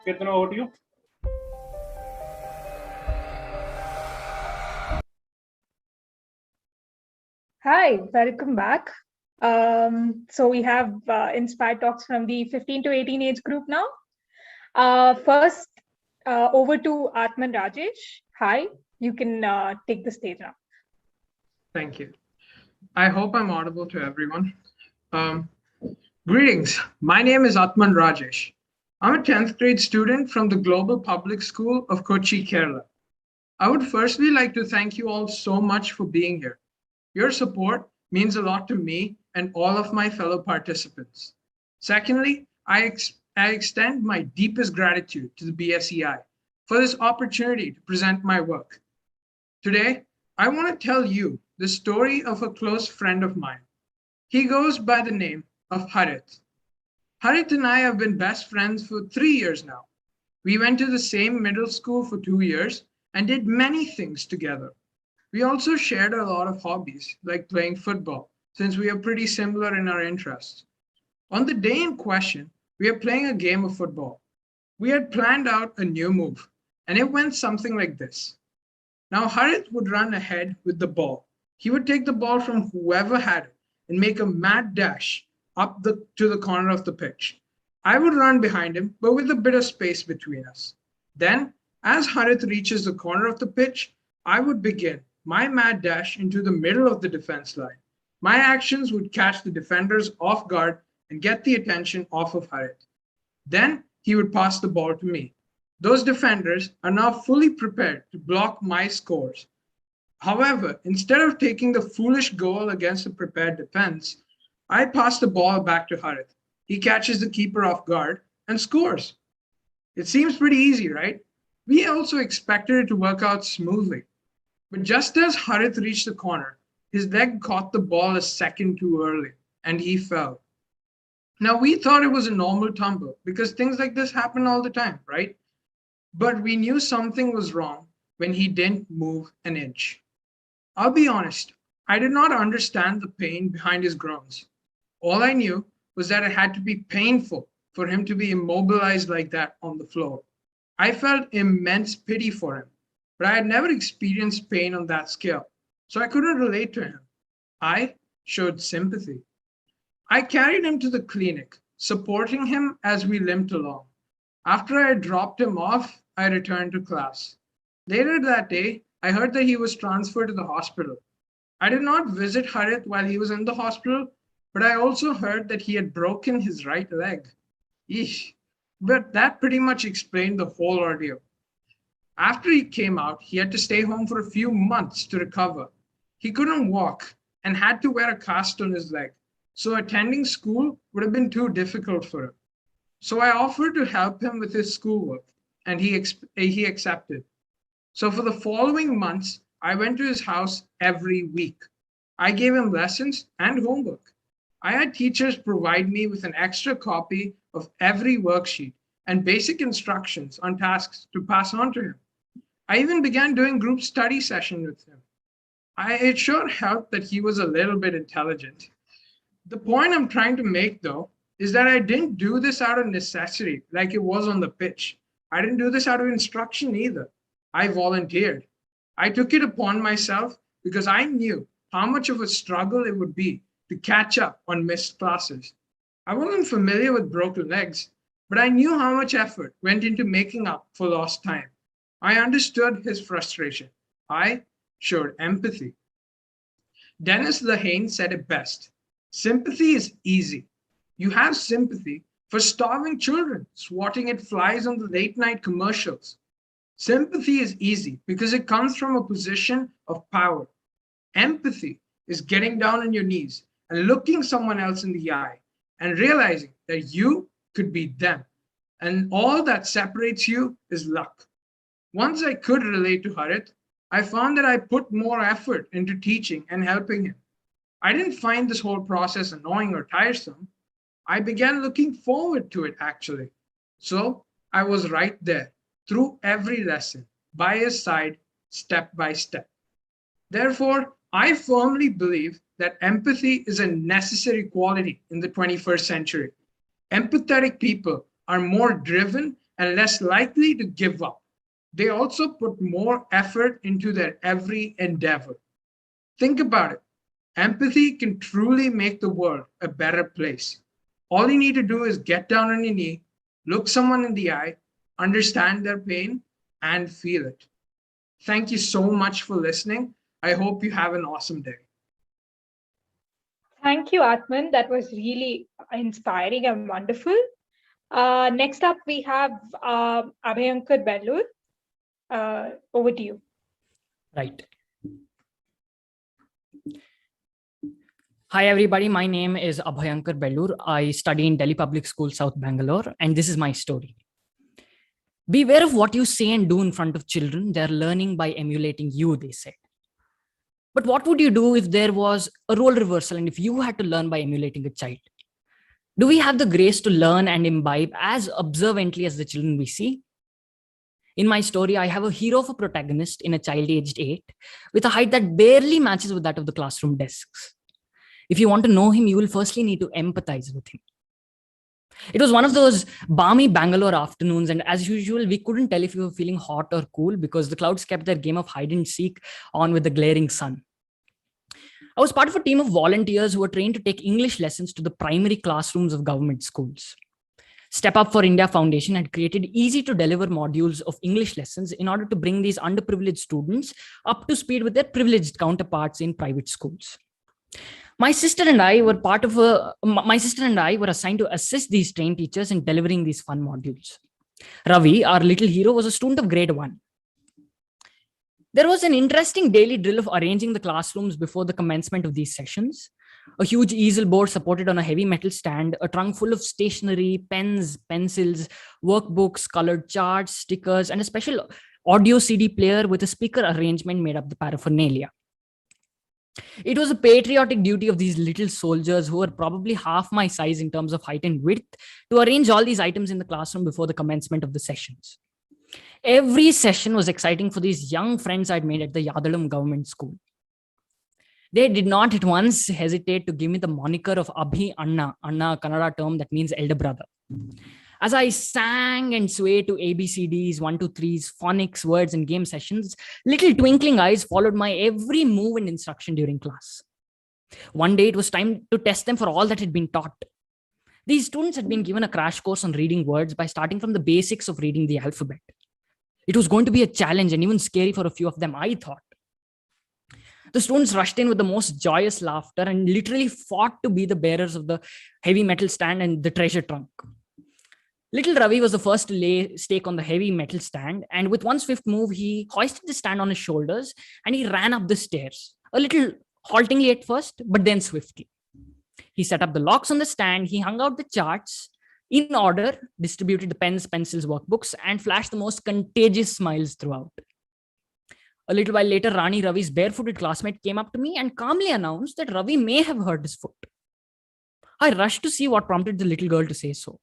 Ketana, over to you. Hi, welcome back. So we have inspired talks from the 15 to 18 age group now. First, over to Atman Rajesh. Hi, you can take the stage now. Thank you. I hope I'm audible to everyone. Greetings, my name is Atman Rajesh. I'm a 10th grade student from the Global Public School of Kochi, Kerala. I would firstly like to thank you all so much for being here. Your support means a lot to me and all of my fellow participants. Secondly, I extend my deepest gratitude to the BSEI for this opportunity to present my work. Today, I want to tell you the story of a close friend of mine. He goes by the name of Harit. Harit and I have been best friends for 3 years now. We went to the same middle school for 2 years and did many things together. We also shared a lot of hobbies, like playing football, since we are pretty similar in our interests. On the day in question, we are playing a game of football. We had planned out a new move, and it went something like this. Now, Harith would run ahead with the ball. He would take the ball from whoever had it and make a mad dash up to the corner of the pitch. I would run behind him, but with a bit of space between us. Then, as Harith reaches the corner of the pitch, I would begin my mad dash into the middle of the defense line. My actions would catch the defenders off guard and get the attention off of Harith. Then he would pass the ball to me. Those defenders are now fully prepared to block my scores. However, instead of taking the foolish goal against a prepared defense, I pass the ball back to Harith. He catches the keeper off guard and scores. It seems pretty easy, right? We also expected it to work out smoothly. But just as Harith reached the corner, his leg caught the ball a second too early, and he fell. Now, we thought it was a normal tumble because things like this happen all the time, right? But we knew something was wrong when he didn't move an inch. I'll be honest, I did not understand the pain behind his groans. All I knew was that it had to be painful for him to be immobilized like that on the floor. I felt immense pity for him, but I had never experienced pain on that scale, so I couldn't relate to him. I showed sympathy. I carried him to the clinic, supporting him as we limped along. After I had dropped him off, I returned to class. Later that day, I heard that he was transferred to the hospital. I did not visit Harith while he was in the hospital, but I also heard that he had broken his right leg. Eesh. But that pretty much explained the whole ordeal. After he came out, he had to stay home for a few months to recover. He couldn't walk and had to wear a cast on his leg, so attending school would have been too difficult for him. So I offered to help him with his schoolwork, and he accepted. So for the following months, I went to his house every week. I gave him lessons and homework. I had teachers provide me with an extra copy of every worksheet and basic instructions on tasks to pass on to him. I even began doing group study sessions with him. It sure helped that he was a little bit intelligent. The point I'm trying to make, though, is that I didn't do this out of necessity like it was on the pitch. I didn't do this out of instruction either. I volunteered. I took it upon myself because I knew how much of a struggle it would be to catch up on missed classes. I wasn't familiar with broken legs, but I knew how much effort went into making up for lost time. I understood his frustration. I showed empathy. Dennis Lehane said it best. Sympathy is easy. You have sympathy for starving children swatting at flies on the late night commercials. Sympathy is easy because it comes from a position of power. Empathy is getting down on your knees and looking someone else in the eye and realizing that you could be them. And all that separates you is luck. Once I could relate to Harith, I found that I put more effort into teaching and helping him. I didn't find this whole process annoying or tiresome. I began looking forward to it, actually. So I was right there through every lesson, by his side, step by step. Therefore, I firmly believe that empathy is a necessary quality in the 21st century. Empathetic people are more driven and less likely to give up. They also put more effort into their every endeavor. Think about it. Empathy can truly make the world a better place. All you need to do is get down on your knee, look someone in the eye, understand their pain, and feel it. Thank you so much for listening. I hope you have an awesome day. Thank you, Atman. That was really inspiring and wonderful. Next up, we have Abhayankar Bellur. Over to you. Right. Hi, everybody. My name is Abhayankar Bellur. I study in Delhi Public School, South Bangalore, and this is my story. Beware of what you say and do in front of children. They're learning by emulating you, they said. But what would you do if there was a role reversal and if you had to learn by emulating a child? Do we have the grace to learn and imbibe as observantly as the children we see? In my story, I have a hero of a protagonist in a child aged 8 with a height that barely matches with that of the classroom desks. If you want to know him, you will firstly need to empathize with him. It was one of those balmy Bangalore afternoons, and as usual, we couldn't tell if we were feeling hot or cool because the clouds kept their game of hide and seek on with the glaring sun. I was part of a team of volunteers who were trained to take English lessons to the primary classrooms of government schools. Step Up for India Foundation had created easy to deliver modules of English lessons in order to bring these underprivileged students up to speed with their privileged counterparts in private schools. My sister and I were assigned to assist these trained teachers in delivering these fun modules. Ravi, our little hero, was a student of grade 1. There was an interesting daily drill of arranging the classrooms before the commencement of these sessions. A huge easel board supported on a heavy metal stand, a trunk full of stationery, pens, pencils, workbooks, colored charts, stickers, and a special audio CD player with a speaker arrangement made up the paraphernalia. It was a patriotic duty of these little soldiers, who were probably half my size in terms of height and width, to arrange all these items in the classroom before the commencement of the sessions. Every session was exciting for these young friends I'd made at the Yadalam government school. They did not at once hesitate to give me the moniker of Abhi Anna, Anna, a Kannada term that means elder brother. As I sang and swayed to ABCDs, 1, 2, 3s, phonics, words, and game sessions, little twinkling eyes followed my every move and instruction during class. One day, it was time to test them for all that had been taught. These students had been given a crash course on reading words by starting from the basics of reading the alphabet. It was going to be a challenge and even scary for a few of them, I thought. The students rushed in with the most joyous laughter and literally fought to be the bearers of the heavy metal stand and the treasure trunk. Little Ravi was the first to lay stake on the heavy metal stand, and with one swift move, he hoisted the stand on his shoulders and he ran up the stairs, a little haltingly at first, but then swiftly. He set up the locks on the stand, he hung out the charts in order, distributed the pens, pencils, workbooks, and flashed the most contagious smiles throughout. A little while later, Rani, Ravi's barefooted classmate, came up to me and calmly announced that Ravi may have hurt his foot. I rushed to see what prompted the little girl to say so.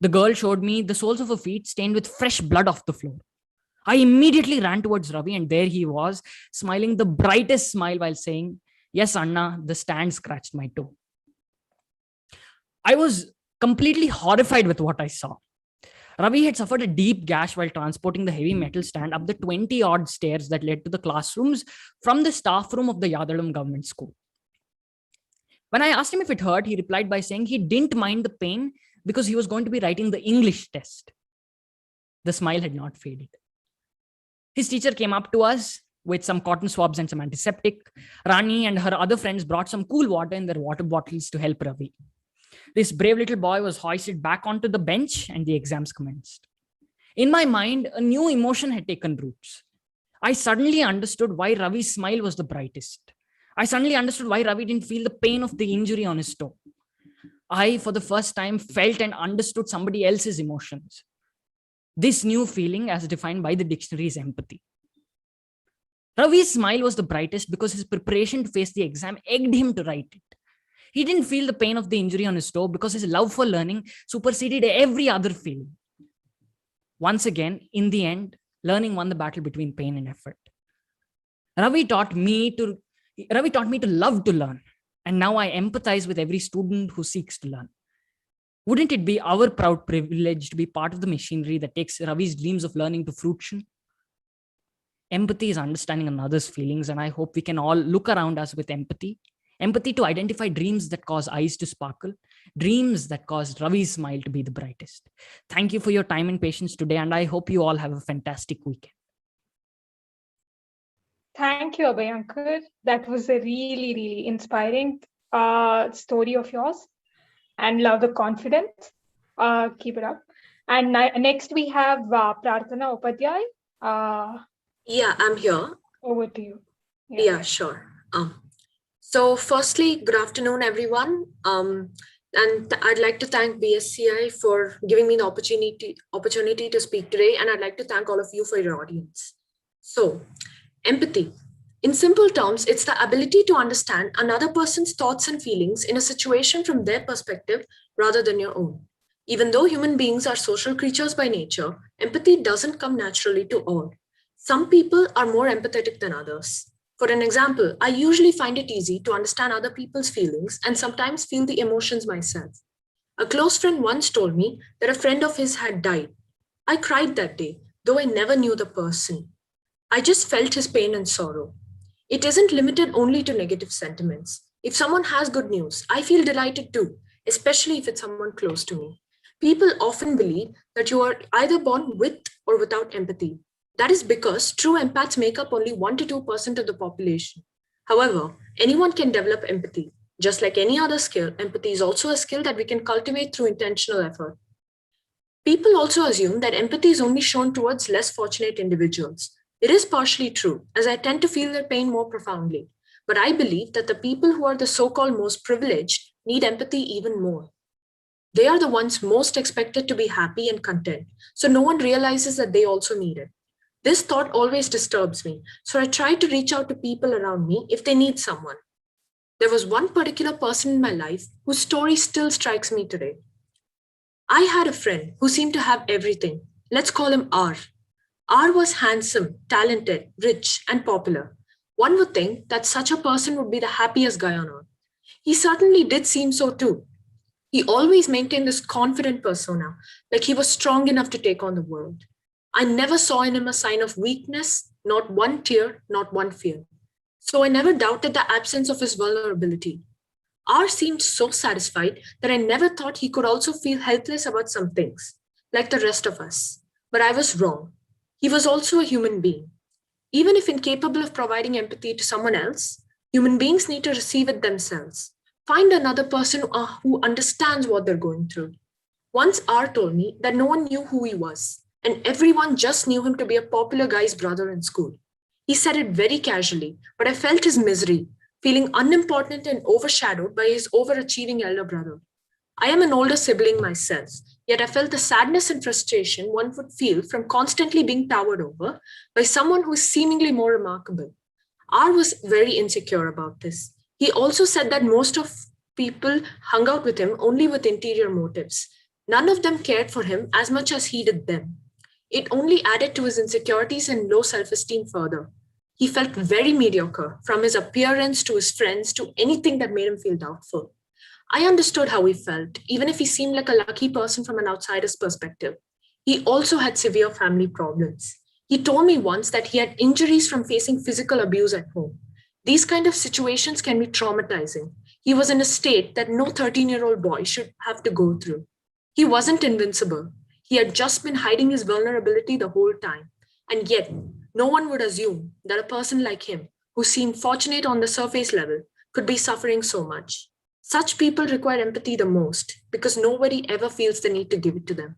The girl showed me the soles of her feet stained with fresh blood off the floor. I immediately ran towards Ravi, and there he was, smiling the brightest smile while saying, "Yes, Anna, the stand scratched my toe." I was completely horrified with what I saw. Ravi had suffered a deep gash while transporting the heavy metal stand up the 20-odd stairs that led to the classrooms from the staff room of the Yadalam government school. When I asked him if it hurt, he replied by saying he didn't mind the pain because he was going to be writing the English test. The smile had not faded. His teacher came up to us with some cotton swabs and some antiseptic. Rani and her other friends brought some cool water in their water bottles to help Ravi. This brave little boy was hoisted back onto the bench and the exams commenced. In my mind, a new emotion had taken roots. I suddenly understood why Ravi's smile was the brightest. I suddenly understood why Ravi didn't feel the pain of the injury on his toe. I, for the first time, felt and understood somebody else's emotions. This new feeling, as defined by the dictionary, is empathy. Ravi's smile was the brightest because his preparation to face the exam egged him to write it. He didn't feel the pain of the injury on his toe because his love for learning superseded every other feeling. Once again, in the end, learning won the battle between pain and effort. Ravi taught me to love to learn. And now I empathize with every student who seeks to learn. Wouldn't it be our proud privilege to be part of the machinery that takes Ravi's dreams of learning to fruition? Empathy is understanding another's feelings, and I hope we can all look around us with empathy. Empathy to identify dreams that cause eyes to sparkle, dreams that caused Ravi's smile to be the brightest. Thank you for your time and patience today, and I hope you all have a fantastic weekend. Thank you, Abhayankar. That was a really, really inspiring story of yours, and love the confidence. Keep it up. And next we have Prarthana Upadhyay. Yeah, I'm here. Over to you. Yeah, sure. So firstly, good afternoon, everyone. And I'd like to thank BSCI for giving me the opportunity to speak today. And I'd like to thank all of you for your audience. So, empathy. In simple terms, it's the ability to understand another person's thoughts and feelings in a situation from their perspective rather than your own. Even though human beings are social creatures by nature, empathy doesn't come naturally to all. Some people are more empathetic than others. For an example, I usually find it easy to understand other people's feelings and sometimes feel the emotions myself. A close friend once told me that a friend of his had died. I cried that day, though I never knew the person. I just felt his pain and sorrow. It isn't limited only to negative sentiments. If someone has good news, I feel delighted too, especially if it's someone close to me. People often believe that you are either born with or without empathy. That is because true empaths make up only 1 to 2% of the population. However, anyone can develop empathy. Just like any other skill, empathy is also a skill that we can cultivate through intentional effort. People also assume that empathy is only shown towards less fortunate individuals. It is partially true, as I tend to feel their pain more profoundly. But I believe that the people who are the so-called most privileged need empathy even more. They are the ones most expected to be happy and content, so no one realizes that they also need it. This thought always disturbs me, so I try to reach out to people around me if they need someone. There was one particular person in my life whose story still strikes me today. I had a friend who seemed to have everything. Let's call him R. R was handsome, talented, rich, and popular. One would think that such a person would be the happiest guy on earth. He certainly did seem so too. He always maintained this confident persona, like he was strong enough to take on the world. I never saw in him a sign of weakness, not one tear, not one fear. So I never doubted the absence of his vulnerability. R seemed so satisfied that I never thought he could also feel helpless about some things, like the rest of us. But I was wrong. He was also a human being. Even if incapable of providing empathy to someone else, human beings need to receive it themselves. Find another person who understands what they're going through. Once R told me that no one knew who he was, and everyone just knew him to be a popular guy's brother in school. He said it very casually, but I felt his misery, feeling unimportant and overshadowed by his overachieving elder brother. I am an older sibling myself, yet I felt the sadness and frustration one would feel from constantly being towered over by someone who is seemingly more remarkable. R was very insecure about this. He also said that most of people hung out with him only with interior motives. None of them cared for him as much as he did them. It only added to his insecurities and low self-esteem further. He felt very mediocre, from his appearance to his friends to anything that made him feel doubtful. I understood how he felt, even if he seemed like a lucky person from an outsider's perspective. He also had severe family problems. He told me once that he had injuries from facing physical abuse at home. These kind of situations can be traumatizing. He was in a state that no 13-year-old boy should have to go through. He wasn't invincible. He had just been hiding his vulnerability the whole time. And yet, no one would assume that a person like him, who seemed fortunate on the surface level, could be suffering so much. Such people require empathy the most because nobody ever feels the need to give it to them.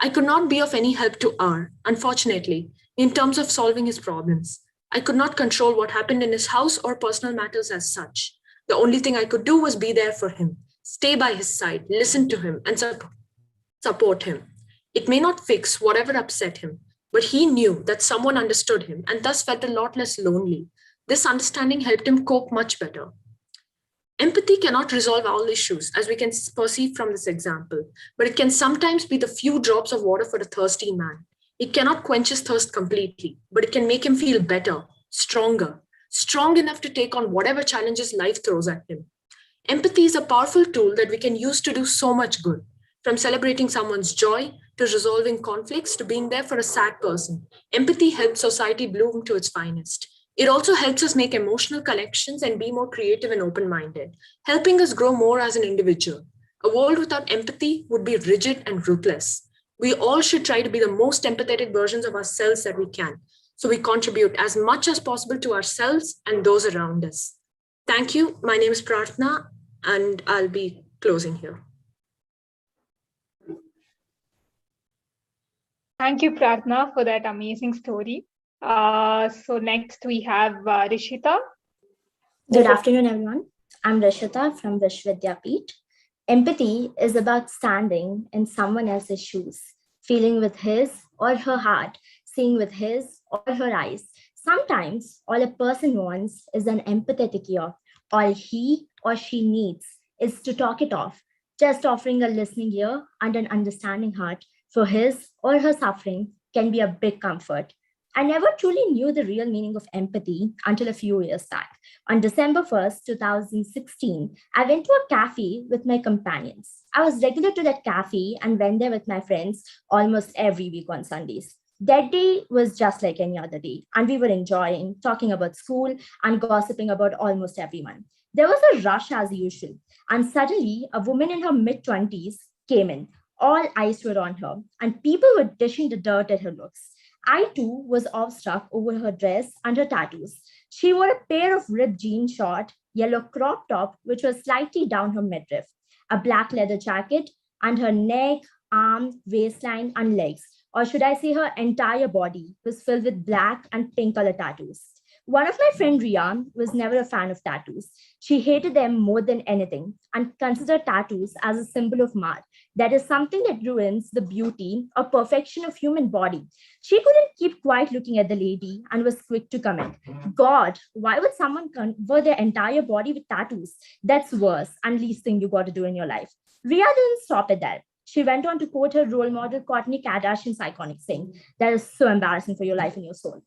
I could not be of any help to R, unfortunately, in terms of solving his problems. I could not control what happened in his house or personal matters as such. The only thing I could do was be there for him, stay by his side, listen to him, and support him. It may not fix whatever upset him, but he knew that someone understood him and thus felt a lot less lonely. This understanding helped him cope much better. Empathy cannot resolve all issues, as we can perceive from this example, but it can sometimes be the few drops of water for a thirsty man. It cannot quench his thirst completely, but it can make him feel better, stronger, strong enough to take on whatever challenges life throws at him. Empathy is a powerful tool that we can use to do so much good, from celebrating someone's joy to resolving conflicts to being there for a sad person. Empathy helps society bloom to its finest. It also helps us make emotional connections and be more creative and open-minded, helping us grow more as an individual. A world without empathy would be rigid and ruthless. We all should try to be the most empathetic versions of ourselves that we can, so we contribute as much as possible to ourselves and those around us. Thank you. My name is Prarthna, and I'll be closing here. Thank you, Prarthna, for that amazing story. So next we have Rishita. Good afternoon, everyone. I'm Rishita from Vishwavidyapeeth. Empathy is about standing in someone else's shoes, feeling with his or her heart, seeing with his or her eyes. Sometimes all a person wants is an empathetic ear. All he or she needs is to talk it off, Just offering a listening ear and an understanding heart for his or her suffering can be a big comfort. I never truly knew the real meaning of empathy until a few years back. On December 1st, 2016, I went to a cafe with my companions. I was regular to that cafe and went there with my friends almost every week on Sundays. That day was just like any other day, and we were enjoying, talking about school, and gossiping about almost everyone. There was a rush as usual, and suddenly a woman in her mid 20s came in. All eyes were on her, and people were dishing the dirt at her looks. I too was awestruck over her dress and her tattoos. She wore a pair of ripped jean short, yellow crop top, which was slightly down her midriff, a black leather jacket, and her neck, arm, waistline, and legs, or should I say her entire body, was filled with black and pink color tattoos. One of my friend Ria was never a fan of tattoos. She hated them more than anything and considered tattoos as a symbol of mad. That is something that ruins the beauty or perfection of human body. She couldn't keep quiet looking at the lady and was quick to comment, God, why would someone convert their entire body with tattoos? That's worse and least thing you got to do in your life. Ria didn't stop at that. She went on to quote her role model Kourtney Kardashian's iconic saying, that is so embarrassing for your life and your soul.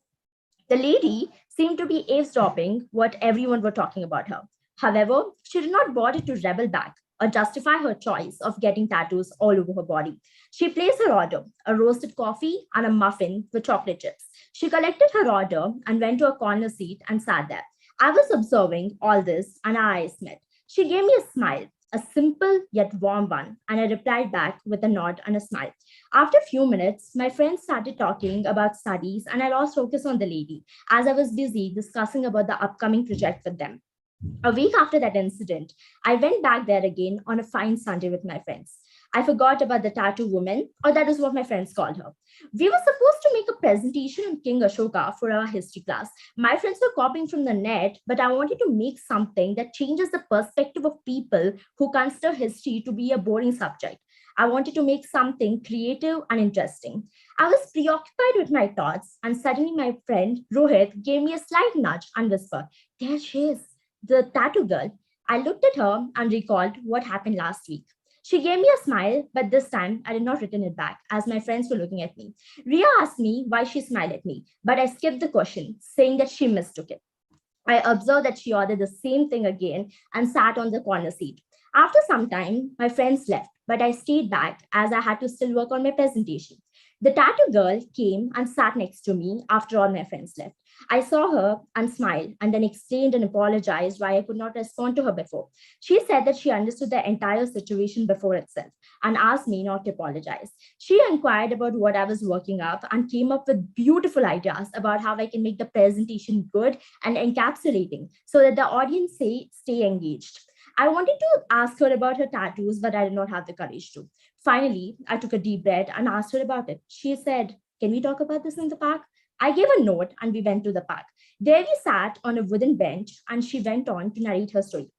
The lady seemed to be eavesdropping what everyone were talking about her. However, she did not bother to rebel back or justify her choice of getting tattoos all over her body. She placed her order, a roasted coffee and a muffin with chocolate chips. She collected her order and went to a corner seat and sat there. I was observing all this and our eyes met. She gave me a smile, a simple yet warm one, and I replied back with a nod and a smile. After a few minutes, my friends started talking about studies and I lost focus on the lady as I was busy discussing about the upcoming project with them. A week after that incident, I went back there again on a fine Sunday with my friends. I forgot about the tattoo woman, or that is what my friends called her. We were supposed to make a presentation on King Ashoka for our history class. My friends were copying from the net, but I wanted to make something that changes the perspective of people who consider history to be a boring subject. I wanted to make something creative and interesting. I was preoccupied with my thoughts, and suddenly my friend Rohit gave me a slight nudge and whispered, There she is, the tattoo girl. I looked at her and recalled what happened last week. She gave me a smile, but this time I did not return it back as my friends were looking at me. Ria asked me why she smiled at me, but I skipped the question, saying that she mistook it. I observed that she ordered the same thing again and sat on the corner seat. After some time, my friends left, but I stayed back as I had to still work on my presentation. The tattoo girl came and sat next to me after all my friends left. I saw her and smiled and then explained and apologized why I could not respond to her before. She said that she understood the entire situation before itself and asked me not to apologize. She inquired about what I was working up and came up with beautiful ideas about how I can make the presentation good and encapsulating so that the audience stay engaged. I wanted to ask her about her tattoos, but I did not have the courage to. Finally, I took a deep breath and asked her about it. She said, Can we talk about this in the park? I gave a note and we went to the park. There we sat on a wooden bench and she went on to narrate her story.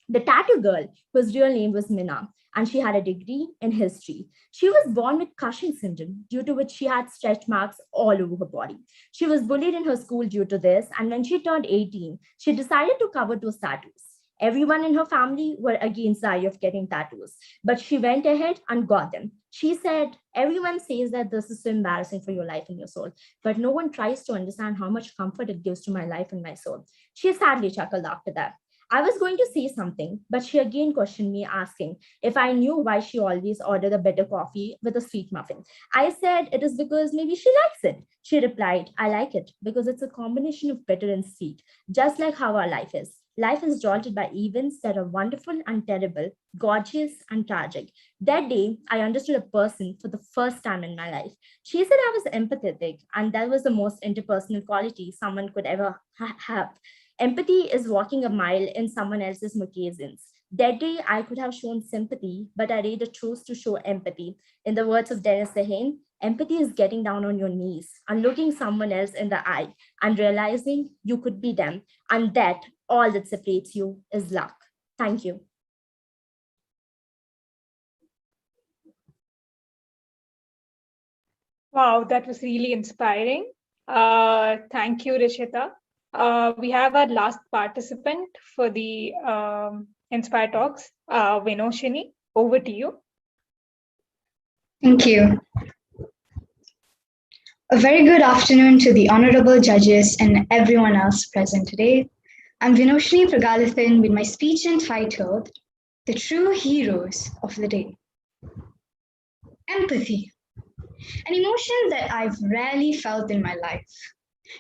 The tattoo girl, whose real name was Minna, and she had a degree in history. She was born with Cushing syndrome, due to which she had stretch marks all over her body. She was bullied in her school due to this, and when she turned 18, she decided to cover those tattoos. Everyone in her family were against the idea of getting tattoos, but she went ahead and got them. She said, Everyone says that this is so embarrassing for your life and your soul, but no one tries to understand how much comfort it gives to my life and my soul. She sadly chuckled after that. I was going to say something, but she again questioned me, asking if I knew why she always ordered a bitter coffee with a sweet muffin. I said it is because maybe she likes it. She replied, I like it because it's a combination of bitter and sweet, just like how our life is. Life is jolted by events that are wonderful and terrible, gorgeous and tragic. That day, I understood a person for the first time in my life. She said I was empathetic, and that was the most interpersonal quality someone could ever have. Empathy is walking a mile in someone else's moccasins. That day, I could have shown sympathy, but I rather chose to show empathy. In the words of Dennis Lehane, empathy is getting down on your knees and looking someone else in the eye and realizing you could be them, and that all that separates you is luck. Thank you. Wow, that was really inspiring. Thank you, Rishita. We have our last participant for the Inspire Talks, Vinoshini. Over to you. Thank you. A very good afternoon to the honorable judges and everyone else present today. I'm Vinoshni Pragalithan with my speech entitled The True Heroes of the Day. Empathy, an emotion that I've rarely felt in my life.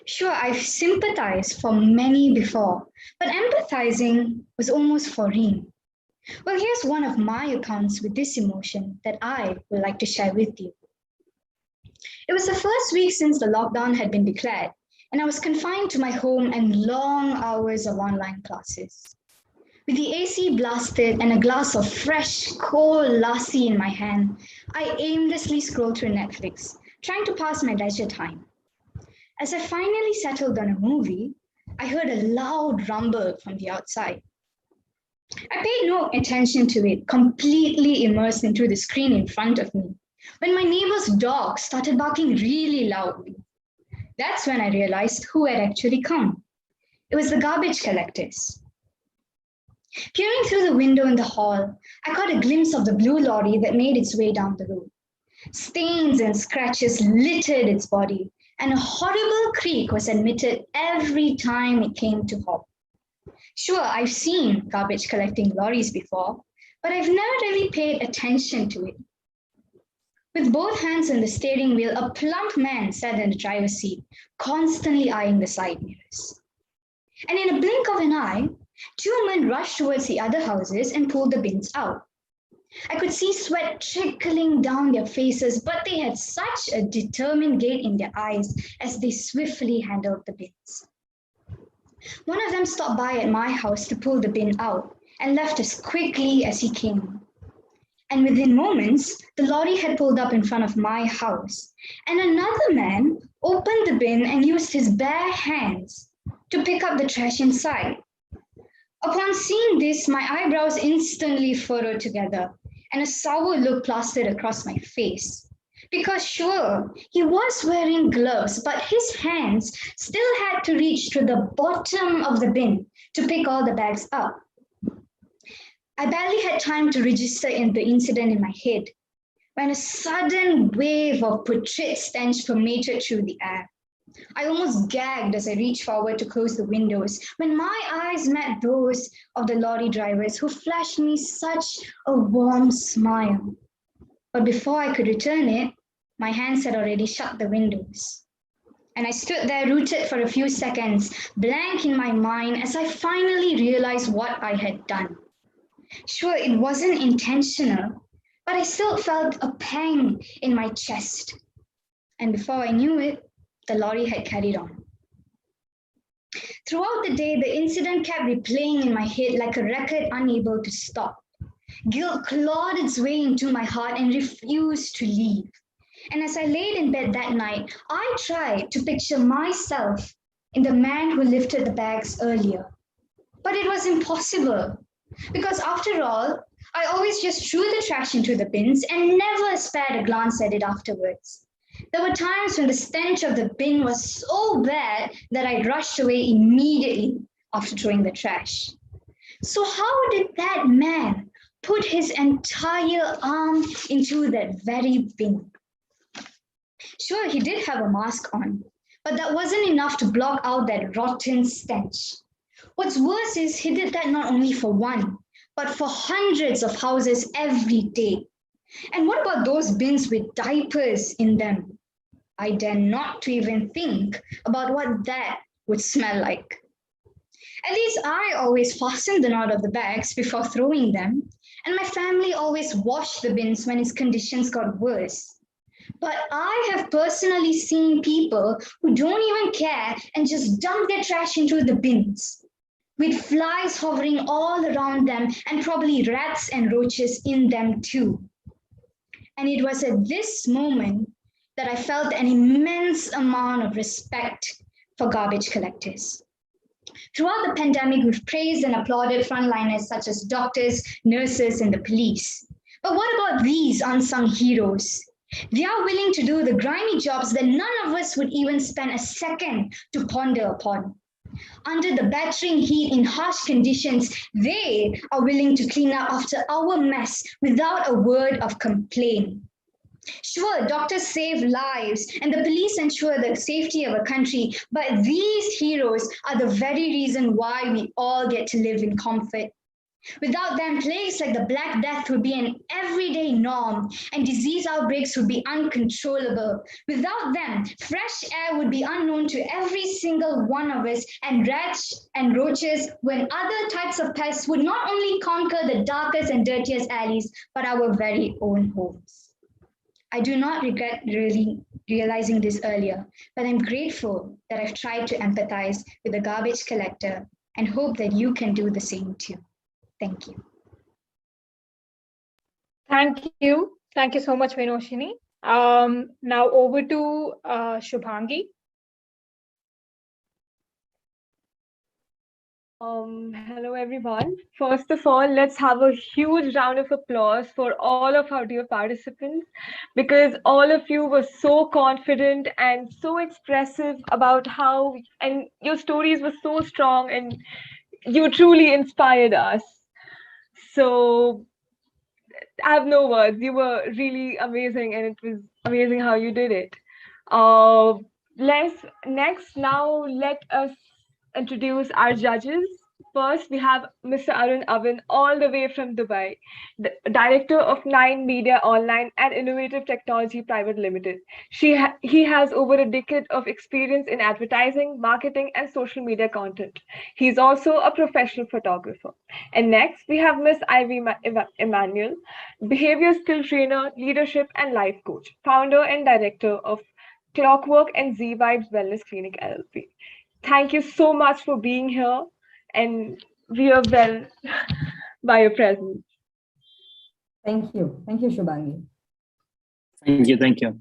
Sure, I've sympathized for many before, but empathizing was almost foreign. Well, here's one of my accounts with this emotion that I would like to share with you. It was the first week since the lockdown had been declared, and I was confined to my home and long hours of online classes. With the AC blasted and a glass of fresh, cold lassi in my hand, I aimlessly scrolled through Netflix, trying to pass my leisure time. As I finally settled on a movie, I heard a loud rumble from the outside. I paid no attention to it, completely immersed into the screen in front of me, when my neighbor's dog started barking really loudly. That's when I realized who had actually come. It was the garbage collectors. Peering through the window in the hall, I caught a glimpse of the blue lorry that made its way down the road. Stains and scratches littered its body, and a horrible creak was emitted every time it came to hop. Sure, I've seen garbage collecting lorries before, but I've never really paid attention to it. With both hands on the steering wheel, a plump man sat in the driver's seat, constantly eyeing the side mirrors. And in a blink of an eye, two men rushed towards the other houses and pulled the bins out. I could see sweat trickling down their faces, but they had such a determined gait in their eyes as they swiftly handled the bins. One of them stopped by at my house to pull the bin out and left as quickly as he came. And within moments, the lorry had pulled up in front of my house, and another man opened the bin and used his bare hands to pick up the trash inside. Upon seeing this, my eyebrows instantly furrowed together, and a sour look plastered across my face. Because sure, he was wearing gloves, but his hands still had to reach to the bottom of the bin to pick all the bags up. I barely had time to register in the incident in my head when a sudden wave of putrid stench permeated through the air. I almost gagged as I reached forward to close the windows when my eyes met those of the lorry drivers, who flashed me such a warm smile. But before I could return it, my hands had already shut the windows. And I stood there rooted for a few seconds, blank in my mind, as I finally realized what I had done. Sure, it wasn't intentional, but I still felt a pang in my chest. And before I knew it, the lorry had carried on. Throughout the day, the incident kept replaying in my head like a record unable to stop. Guilt clawed its way into my heart and refused to leave. And as I laid in bed that night, I tried to picture myself in the man who lifted the bags earlier. But it was impossible, because after all, I always just threw the trash into the bins and never spared a glance at it afterwards. There were times when the stench of the bin was so bad that I rushed away immediately after throwing the trash. So how did that man put his entire arm into that very bin? Sure, he did have a mask on, but that wasn't enough to block out that rotten stench. What's worse is he did that not only for one, but for hundreds of houses every day. And what about those bins with diapers in them? I dare not to even think about what that would smell like. At least I always fastened the knot of the bags before throwing them, and my family always washed the bins when its conditions got worse. But I have personally seen people who don't even care and just dump their trash into the bins, with flies hovering all around them and probably rats and roaches in them too. And it was at this moment that I felt an immense amount of respect for garbage collectors. Throughout the pandemic, we've praised and applauded frontliners such as doctors, nurses, and the police. But what about these unsung heroes? They are willing to do the grimy jobs that none of us would even spend a second to ponder upon. Under the battering heat in harsh conditions, they are willing to clean up after our mess without a word of complaint. Sure, doctors save lives and the police ensure the safety of a country, but these heroes are the very reason why we all get to live in comfort. Without them, plagues like the Black Death would be an everyday norm and disease outbreaks would be uncontrollable. Without them, fresh air would be unknown to every single one of us, and rats and roaches, when other types of pests would not only conquer the darkest and dirtiest alleys, but our very own homes. I do not regret really realizing this earlier, but I'm grateful that I've tried to empathize with the garbage collector and hope that you can do the same too. Thank you. Thank you. Thank you so much, Vinoshini. Now over to Shubhangi. Hello, everyone. First of all, let's have a huge round of applause for all of our dear participants, because all of you were so confident and so expressive about how, and your stories were so strong and you truly inspired us. So I have no words. You were really amazing, and it was amazing how you did it. Now let us introduce our judges. First, we have Mr. Arun Avan, all the way from Dubai, the Director of 9 Media Online and Innovative Technology Private Limited. He has over a decade of experience in advertising, marketing, and social media content. He's also a professional photographer. And next, we have Ms. Ivy Emmanuel, behavior skill trainer, leadership, and life coach, founder and director of Clockwork and Z Vibes Wellness Clinic LLP. Thank you so much for being here, and we are well by your presence. Thank you. Thank you, Shubhangi. Thank you. Thank you.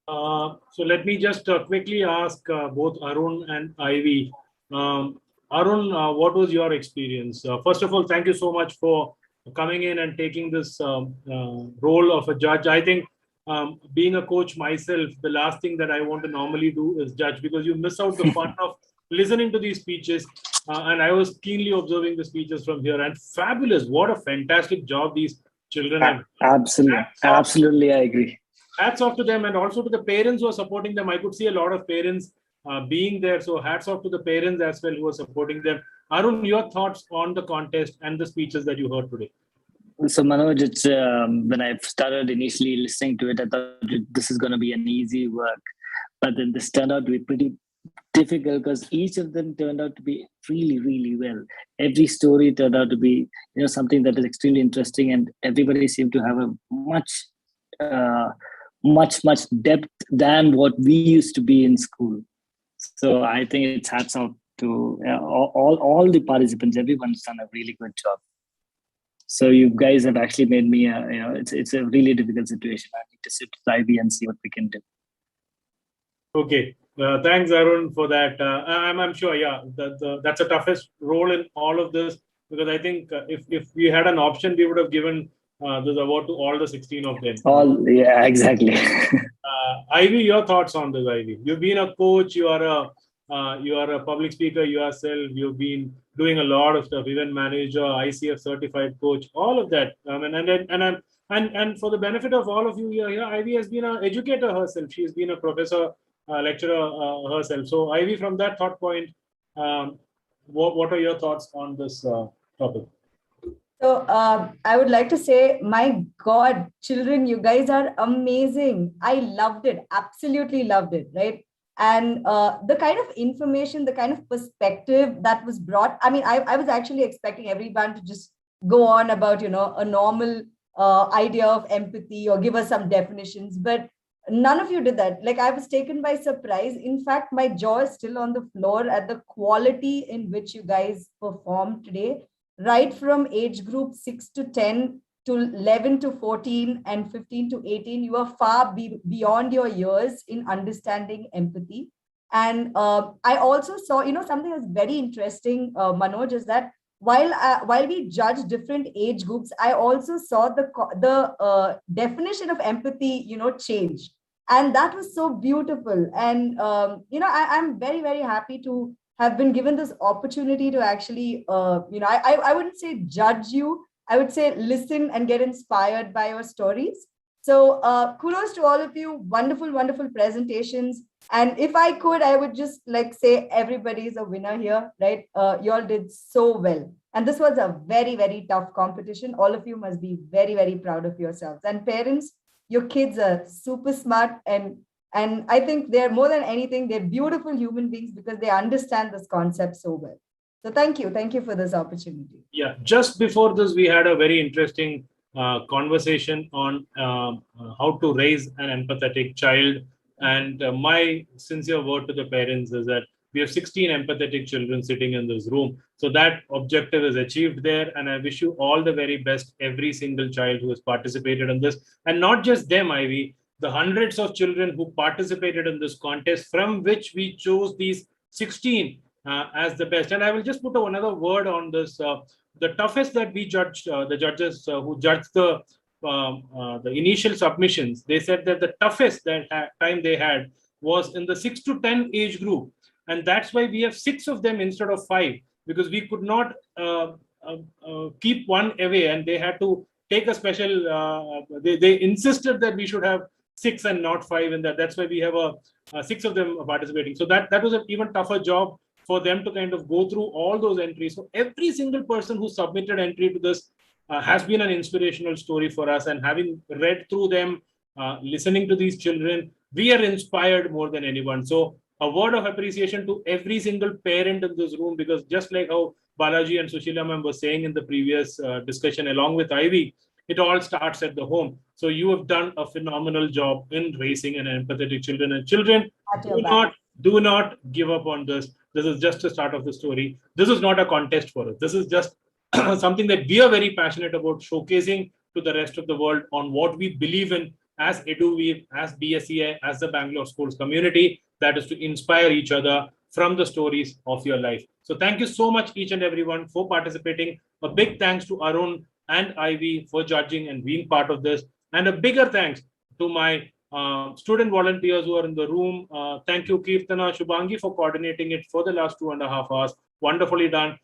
So let me just quickly ask both Arun and Ivy. Arun, what was your experience? First of all, thank you so much for coming in and taking this role of a judge. I think being a coach myself, the last thing that I want to normally do is judge, because you miss out the fun of listening to these speeches. And I was keenly observing the speeches from here, and fabulous. What a fantastic job these children have. Absolutely, I agree. Hats off to them, and also to the parents who are supporting them. I could see a lot of parents being there. So hats off to the parents as well who are supporting them. Arun, your thoughts on the contest and the speeches that you heard today? So Manoj, it's when I started initially listening to it, I thought this is going to be an easy work, but then this turned out to be pretty difficult, because each of them turned out to be really, really well. Every story turned out to be, something that is extremely interesting, and everybody seemed to have a much depth than what we used to be in school. So I think it's hats off to all the participants. Everyone's done a really good job. So you guys have actually made me, it's a really difficult situation. I need to sit with Ivy and see what we can do. Okay. Thanks, Arun, for that. I'm sure, yeah, that's the toughest role in all of this, because I think if we had an option, we would have given this award to all the 16 of them. Yeah, exactly. Ivy, your thoughts on this, Ivy? You've been a coach, you are a public speaker yourself, you've been doing a lot of stuff, event manager, ICF certified coach, all of that. And for the benefit of all of you here, Ivy has been an educator herself. She's been a professor, lecturer herself. So Ivy, from that thought point, what are your thoughts on this topic? So I would like to say, my God, children, you guys are amazing. I loved it. Absolutely loved it. Right. And the kind of information, the kind of perspective that was brought. I mean, I was actually expecting everyone to just go on about, a normal idea of empathy or give us some definitions, but none of you did that. Like, I was taken by surprise. In fact, my jaw is still on the floor at the quality in which you guys performed today, right from age group 6 to 10 to 11 to 14 and 15 to 18. You are far beyond your years in understanding empathy. And I also saw, something that's very interesting, Manoj, is that while we judge different age groups, I also saw the definition of empathy, change. And that was so beautiful. And, I'm very, very happy to have been given this opportunity to actually, I wouldn't say judge you. I would say listen and get inspired by your stories. So kudos to all of you. Wonderful, wonderful presentations. And if I could, I would just like say everybody's a winner here, right? You all did so well. And this was a very, very tough competition. All of you must be very, very proud of yourselves. And parents, your kids are super smart. And I think they're more than anything, they're beautiful human beings because they understand this concept so well. So thank you. Thank you for this opportunity. Yeah, just before this, we had a very interesting conversation on how to raise an empathetic child. And my sincere word to the parents is that we have 16 empathetic children sitting in this room. So that objective is achieved there. And I wish you all the very best, every single child who has participated in this. And not just them, Ivy, the hundreds of children who participated in this contest, from which we chose these 16 as the best. And I will just put another word on this. The toughest that we judged, the judges who judged the initial submissions, they said that the toughest time they had was in the 6 to 10 age group. And that's why we have 6 of them instead of 5, because we could not keep one away, and they had to take a special, they insisted that we should have 6 and not 5 in that. That's why we have 6 of them participating. So that was an even tougher job for them to kind of go through all those entries. So every single person who submitted entry to this has been an inspirational story for us. And having read through them, listening to these children, we are inspired more than anyone. So a word of appreciation to every single parent in this room, because just like how Balaji and Sushila ma'am were saying in the previous discussion, along with Ivy, it all starts at the home. So you have done a phenomenal job in raising an empathetic children. And children, do not give up on this. This is just the start of the story. This is not a contest for us. This is just something that we are very passionate about, showcasing to the rest of the world on what we believe in as EduWeave, as BSEI, as the Bangalore Schools community, that is to inspire each other from the stories of your life. So thank you so much, each and everyone, for participating. A big thanks to Arun and Ivy for judging and being part of this. And a bigger thanks to my student volunteers who are in the room. Thank you, Kirtana, Shubhangi, for coordinating it for the last 2.5 hours. Wonderfully done.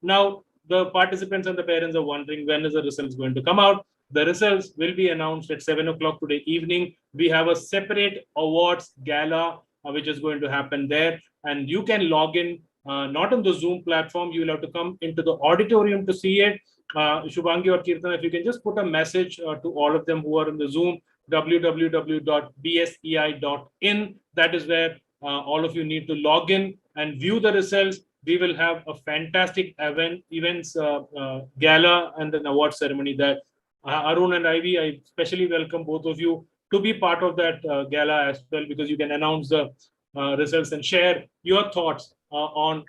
Now, the participants and the parents are wondering when is the results going to come out. The results will be announced at 7 o'clock today evening. We have a separate awards gala, which is going to happen there. And you can log in, not on the Zoom platform. You will have to come into the auditorium to see it. Shubhangi or Kirtan, if you can just put a message to all of them who are in the Zoom, www.bsei.in. That is where all of you need to log in and view the results. We will have a fantastic events gala and an award ceremony that Arun and Ivy, I especially welcome both of you to be part of that gala as well, because you can announce the results and share your thoughts on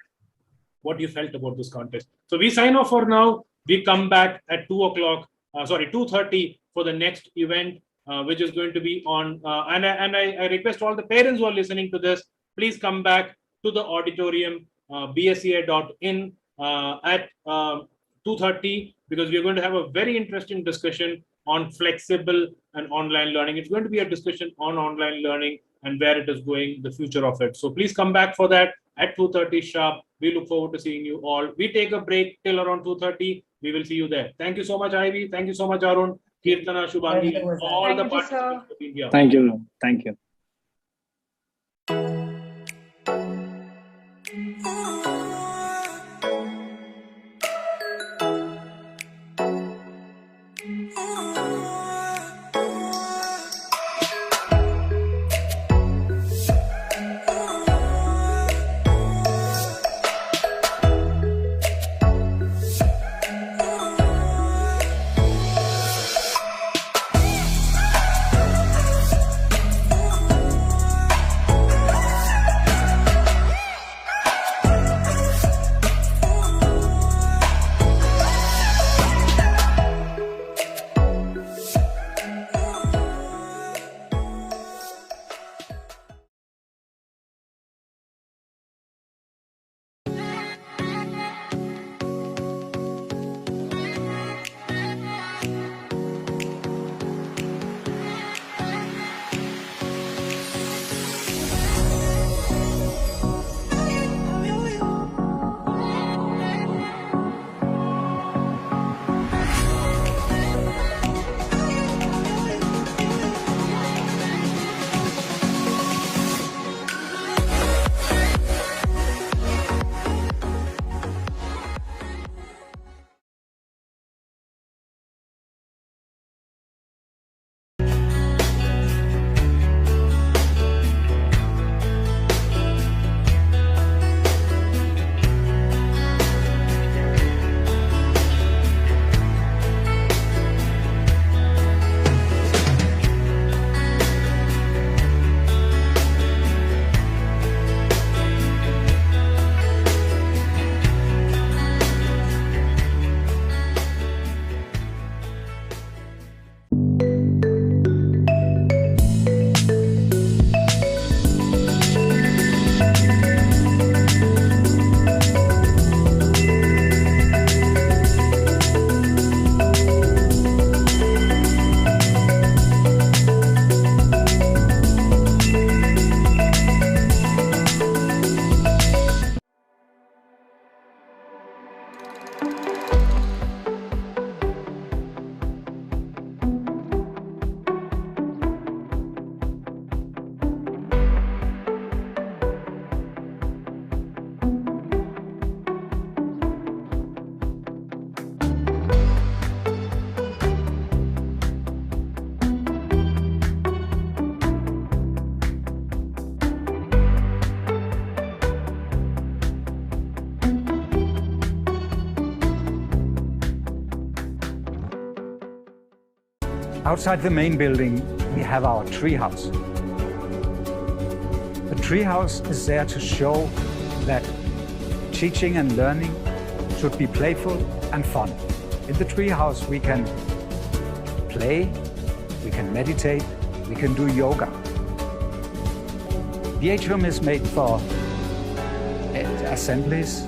what you felt about this contest. So we sign off for now. We come back at 2:30 for the next event, which is going to be on, and I request all the parents who are listening to this, please come back to the auditorium, bsei.in at 2:30, because we're going to have a very interesting discussion on flexible and online learning. It's going to be a discussion on online learning and where it is going, the future of it. So please come back for that at 2:30 sharp. We look forward to seeing you all. We take a break till around 2:30. We will see you there. Thank you so much, Ivy. Thank you so much, Arun, Kirtana, Shubhangi, all the participants for being here. Thank you. Thank you. Outside the main building, we have our treehouse. The treehouse is there to show that teaching and learning should be playful and fun. In the treehouse, we can play, we can meditate, we can do yoga. The atrium is made for assemblies,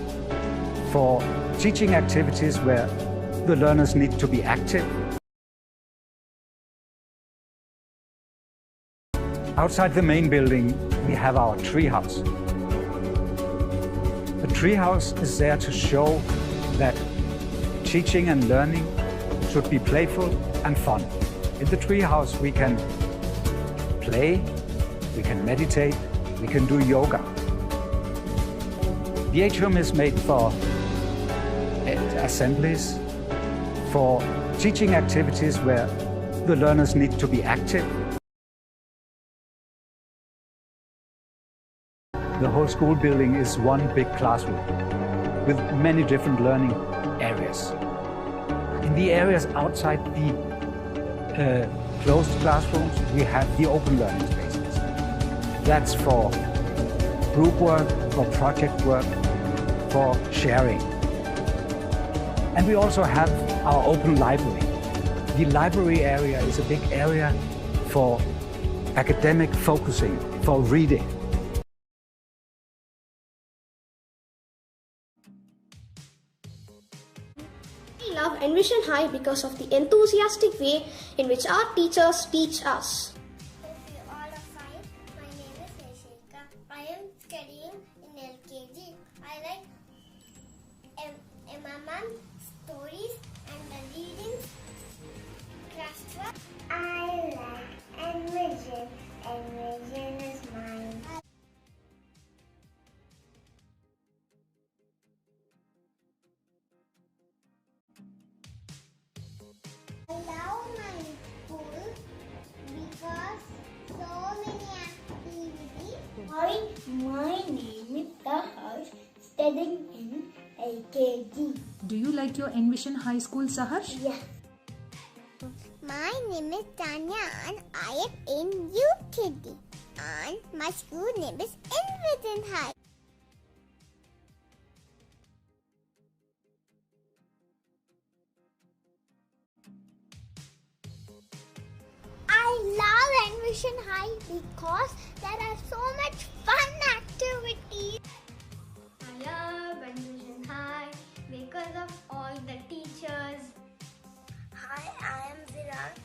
for teaching activities where the learners need to be active. Outside the main building, we have our treehouse. The treehouse is there to show that teaching and learning should be playful and fun. In the treehouse, we can play, we can meditate, we can do yoga. The atrium is made for assemblies, for teaching activities where the learners need to be active. The whole school building is one big classroom with many different learning areas. In the areas outside the closed classrooms, we have the open learning spaces. That's for group work, for project work, for sharing. And we also have our open library. The library area is a big area for academic focusing, for reading. We love Envision High because of the enthusiastic way in which our teachers teach us. I am studying in LKG. I like MMM stories and the reading classwork. I like Envision. Envision is mine. I love my school because so many activities. Hi, my name is Saharsh, studying in LKG. Do you like your Envision High School, Saharsh? Yes. My name is Tanya and I am in UKG. And my school name is Envision High. I love Envision High because there are so much fun activities. I love Envision High because of all the teachers. Hi, I am Virat.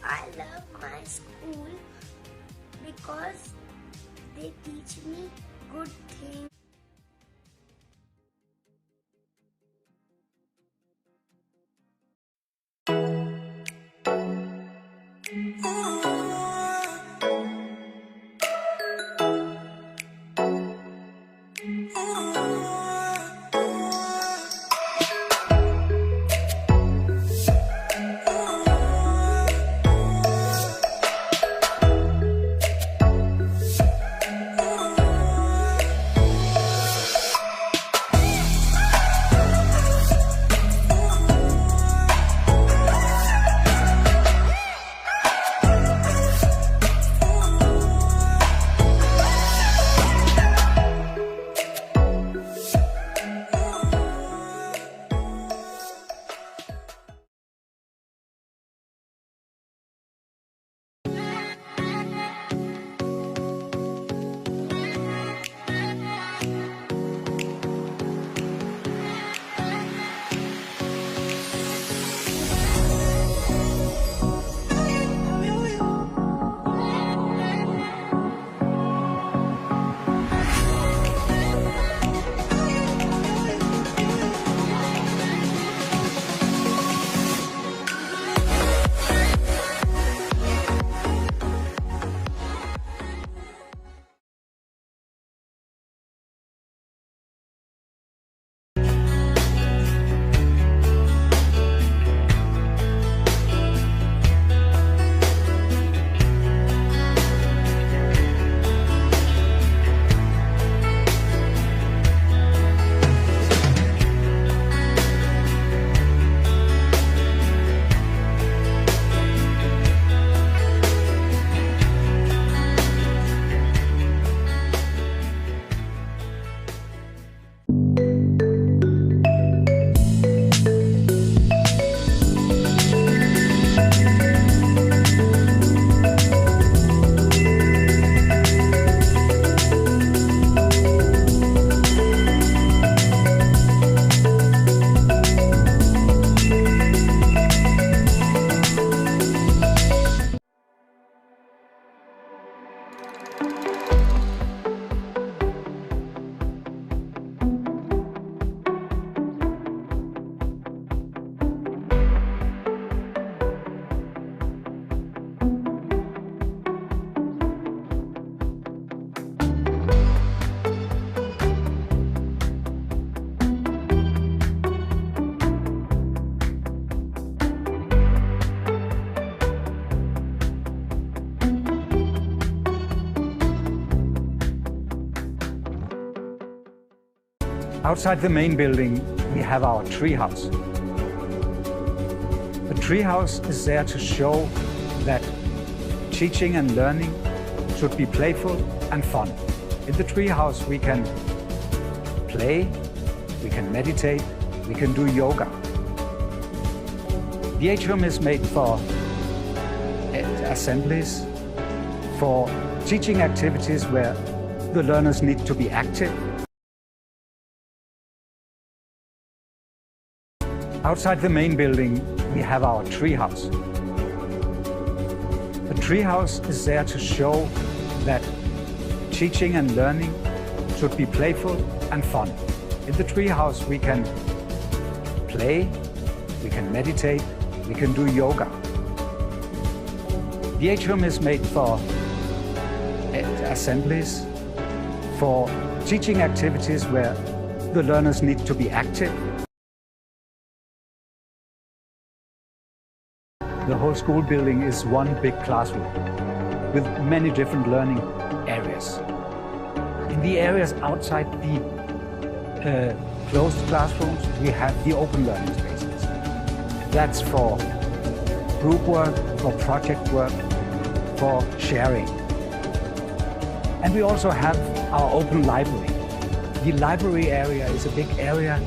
I love my school because they teach me good things. Outside the main building, we have our treehouse. The treehouse is there to show that teaching and learning should be playful and fun. In the treehouse, we can play, we can meditate, we can do yoga. The atrium is made for assemblies, for teaching activities where the learners need to be active. Outside the main building, we have our treehouse. The treehouse is there to show that teaching and learning should be playful and fun. In the treehouse, we can play, we can meditate, we can do yoga. The atrium is made for assemblies, for teaching activities where the learners need to be active. The whole school building is one big classroom with many different learning areas. In the areas outside the closed classrooms, we have the open learning spaces. That's for group work, for project work, for sharing. And we also have our open library. The library area is a big area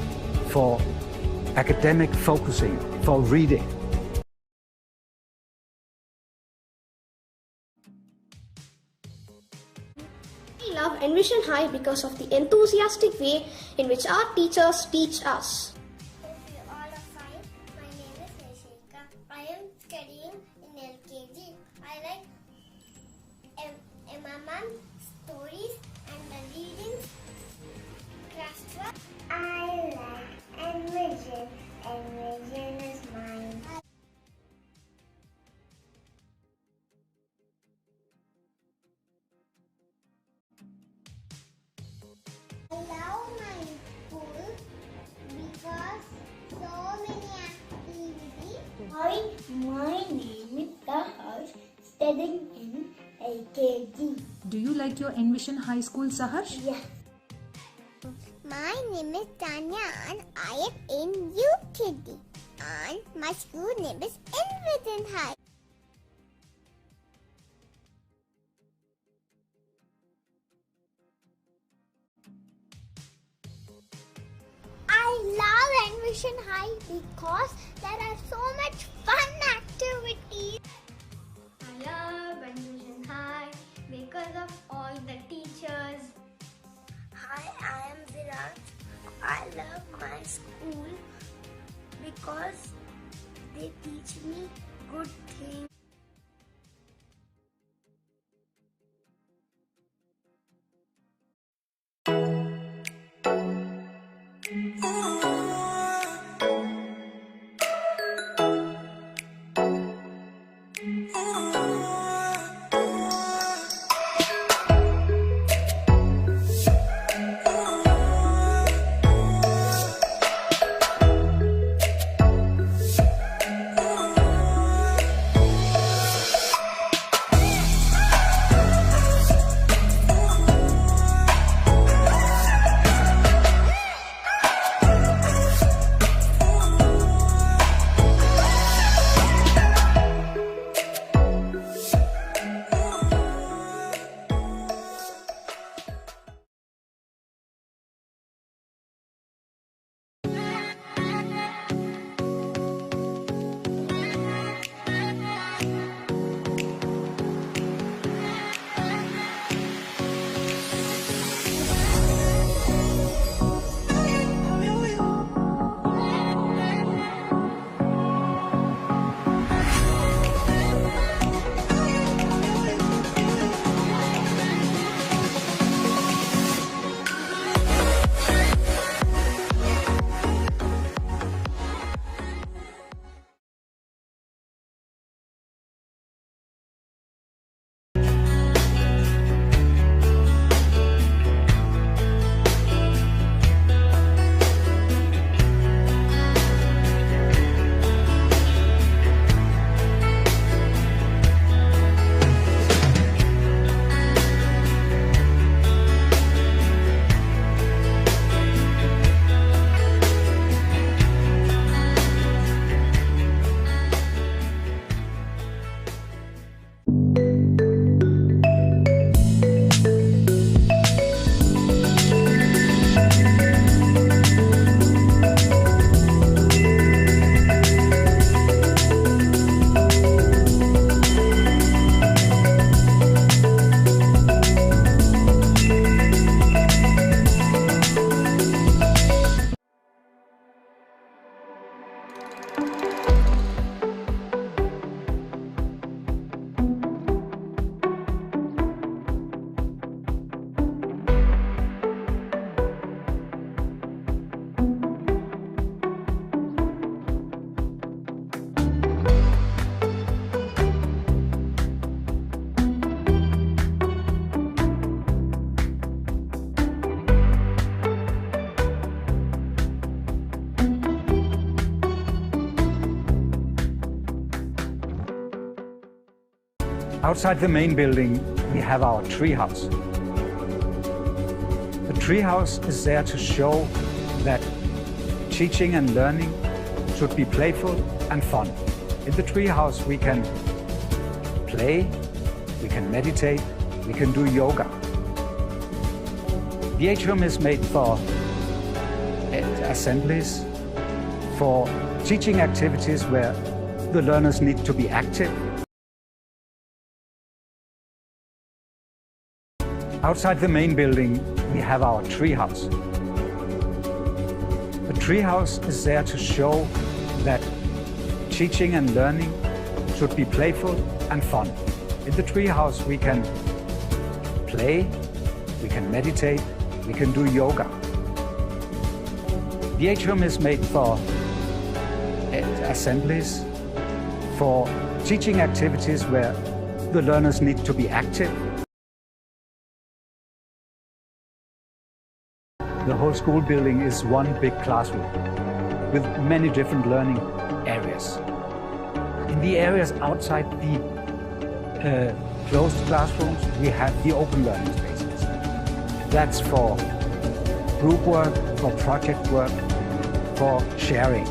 for academic focusing, for reading. We love Envision High because of the enthusiastic way in which our teachers teach us. I am studying in LKG. I like Emma stories and the readings. Craft. I like Envision. Envision is mine. I love my school because so many activities. Hi, my name is Saharsh, studying in LKG. Do you like your Envision High School, Saharsh? Yes. My name is Tanya and I am in UKG. And my school name is Envision High. I love Envision High because there are so much fun activities. I love Envision High because of all the teachers. Hi, I am Virat. I love my school because they teach me good things. Outside the main building, we have our treehouse. The treehouse is there to show that teaching and learning should be playful and fun. In the treehouse, we can play, we can meditate, we can do yoga. The atrium is made for assemblies, for teaching activities where the learners need to be active. Outside the main building, we have our treehouse. The treehouse is there to show that teaching and learning should be playful and fun. In the treehouse, we can play, we can meditate, we can do yoga. The atrium is made for assemblies, for teaching activities where the learners need to be active. The whole school building is one big classroom with many different learning areas. In the areas outside the closed classrooms, we have the open learning spaces. That's for group work, for project work, for sharing.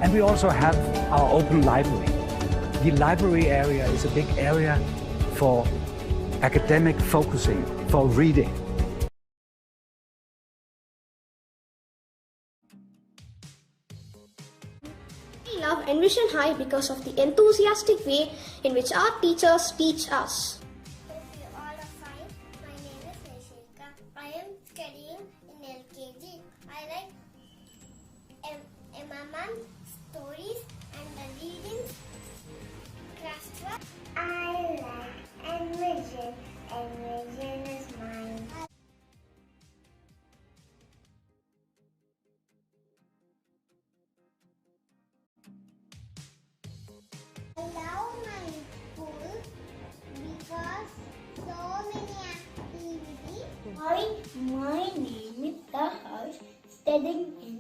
And we also have our open library. The library area is a big area for academic focusing, for reading. We love Envision High because of the enthusiastic way in which our teachers teach us. I am studying in LKG. I like MMM stories and the reading craft. I like Envision. Envision is mine. I love my school because so many activities. My name is Saharsh, studying in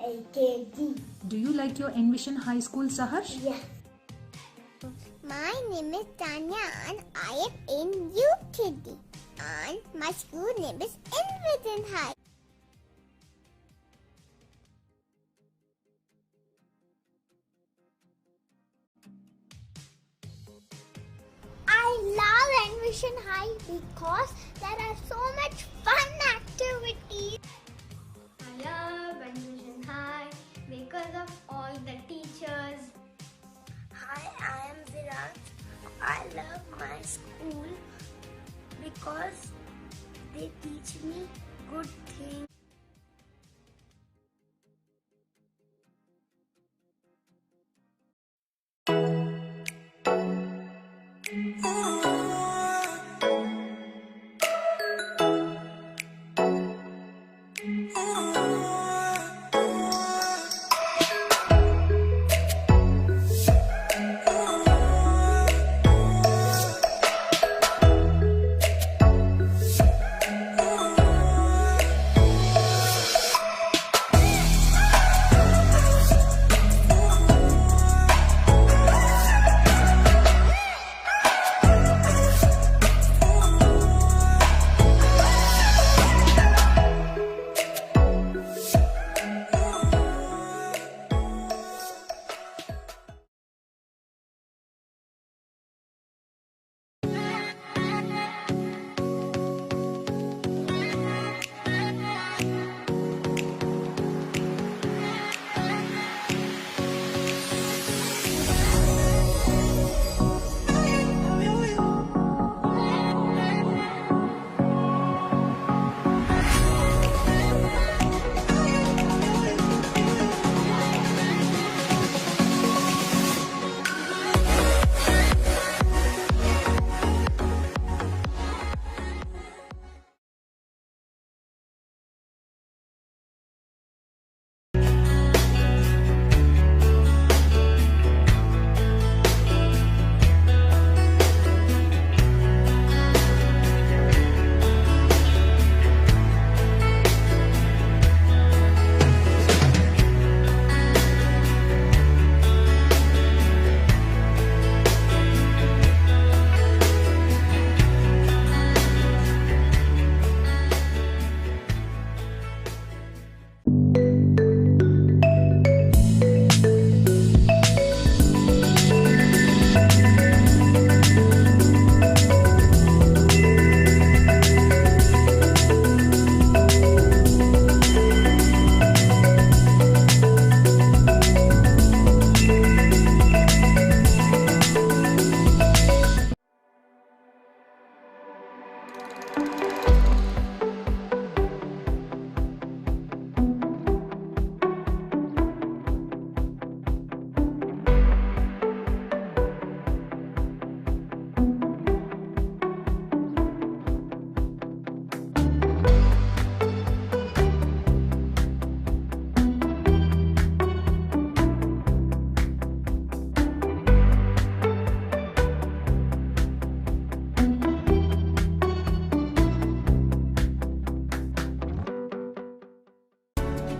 LKG. Do you like your Envision High School, Saharsh? Yes. My name is Tanya and I am in UKG. And my school name is Envision High. I love Envision High because there are so much fun activities. I love Envision High because of all the teachers. Hi, I am Virat. I love my school because they teach me good things.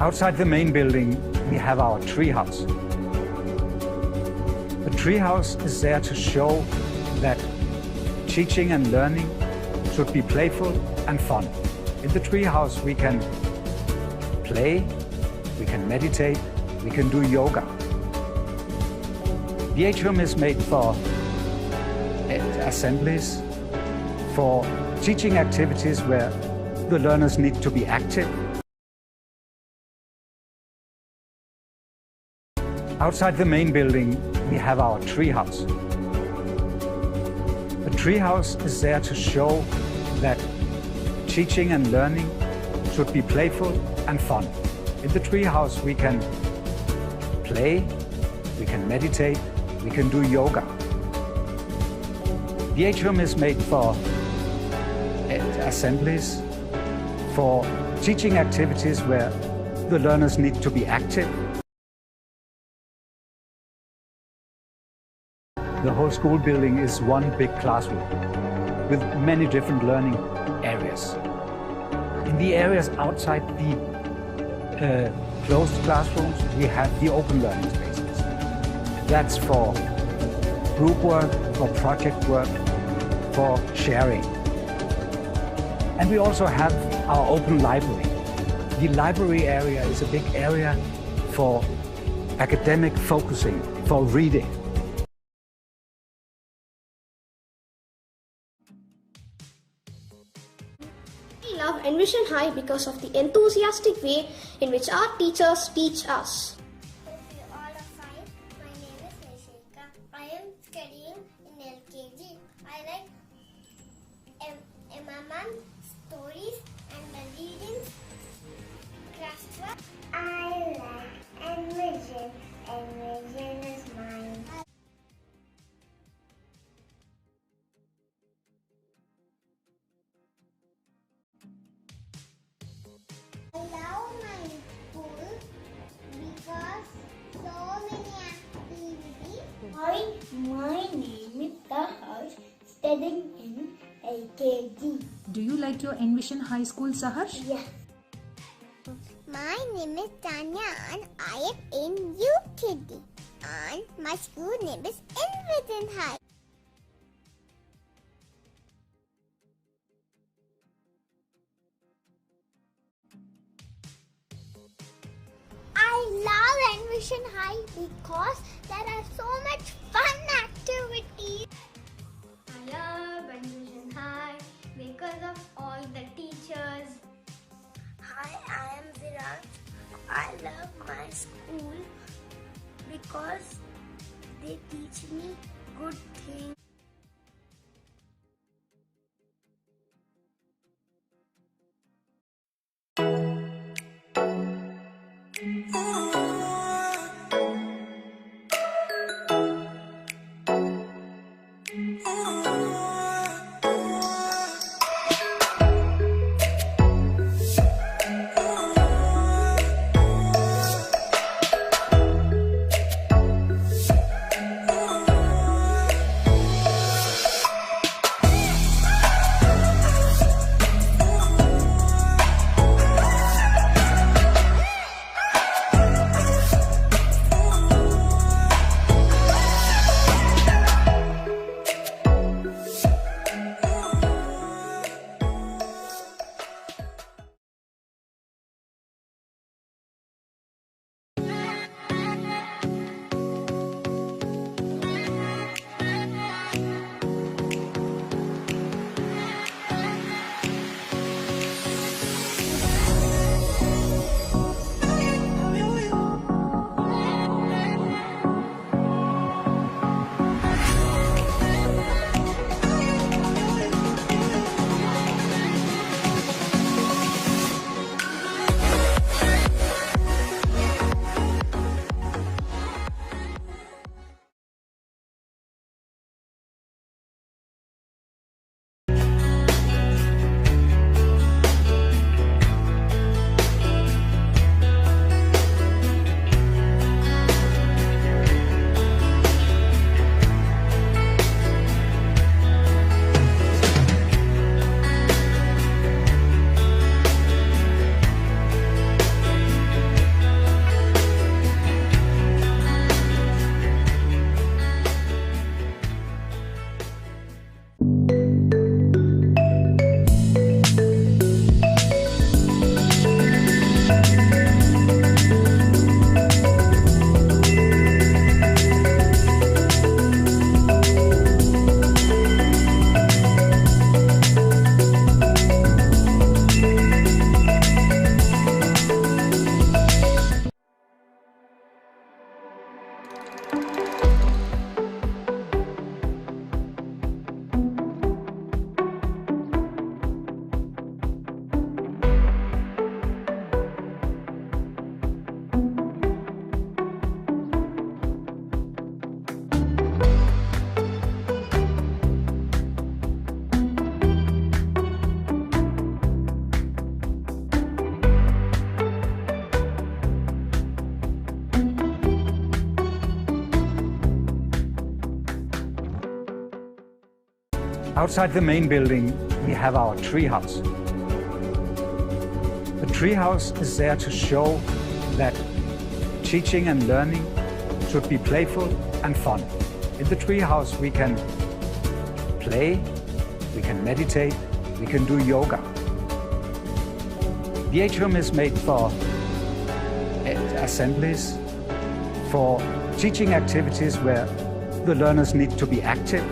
Outside the main building, we have our treehouse. The treehouse is there to show that teaching and learning should be playful and fun. In the treehouse, we can play, we can meditate, we can do yoga. The atrium is made for assemblies, for teaching activities where the learners need to be active. Outside the main building, we have our treehouse. The treehouse is there to show that teaching and learning should be playful and fun. In the treehouse, we can play, we can meditate, we can do yoga. The atrium is made for assemblies, for teaching activities where the learners need to be active. The whole school building is one big classroom with many different learning areas. In the areas outside the closed classrooms, we have the open learning spaces. That's for group work, for project work, for sharing. And we also have our open library. The library area is a big area for academic focusing, for reading. We love Envision High because of the enthusiastic way in which our teachers teach us. I am studying in LKG. I like MMM stories and the readings, craftwork. I like Envision. Envision is mine. I love my school because so many activities. My name is Saharsh, studying in LKG. Do you like your Envision High School, Saharsh? Yes. My name is Tanya and I am in UKG. And my school name is Envision High. I love Envision High because there are so much fun activities. I love Envision High because of all the teachers. Hi, I am Viraj. I love my school because they teach me good things. Outside the main building, we have our treehouse. The treehouse is there to show that teaching and learning should be playful and fun. In the treehouse, we can play, we can meditate, we can do yoga. The atrium is made for assemblies, for teaching activities where the learners need to be active.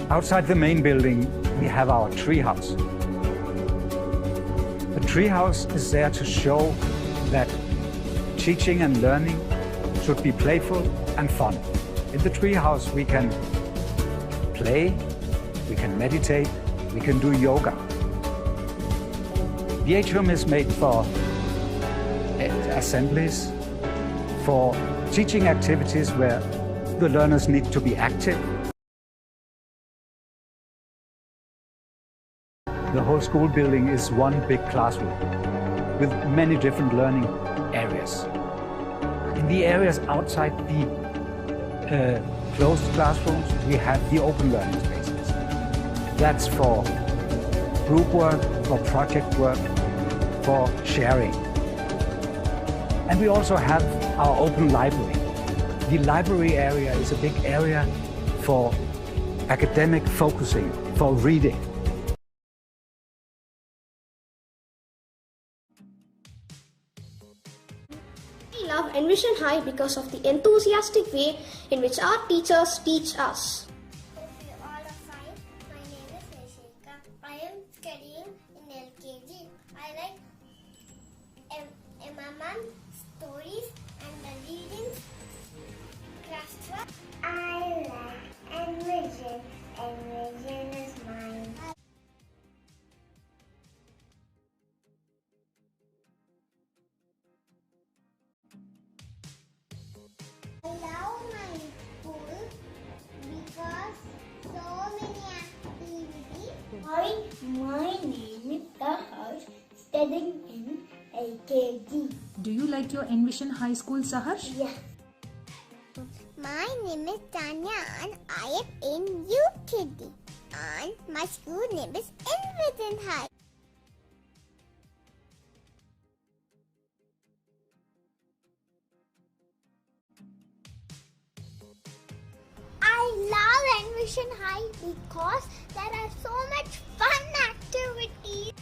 Outside the main building, we have our treehouse. The treehouse is there to show that teaching and learning should be playful and fun. In the treehouse, we can play, we can meditate, we can do yoga. The atrium is made for assemblies, for teaching activities where the learners need to be active. The whole school building is one big classroom with many different learning areas. In the areas outside the closed classrooms, we have the open learning spaces. That's for group work, for project work, for sharing. And we also have our open library. The library area is a big area for academic focusing, for reading. We love Envision High because of the enthusiastic way in which our teachers teach us. I am studying in LKG. I like MMM stories and the readings. Craft. I like Envision. Envision is mine. I love my school because so many activities. My name is Saharsh, studying in LKG. Do you like your Envision High School, Saharsh? Yes. My name is Tanya and I am in UKG. And my school name is Envision High. I love Envision High because there are so much fun activities.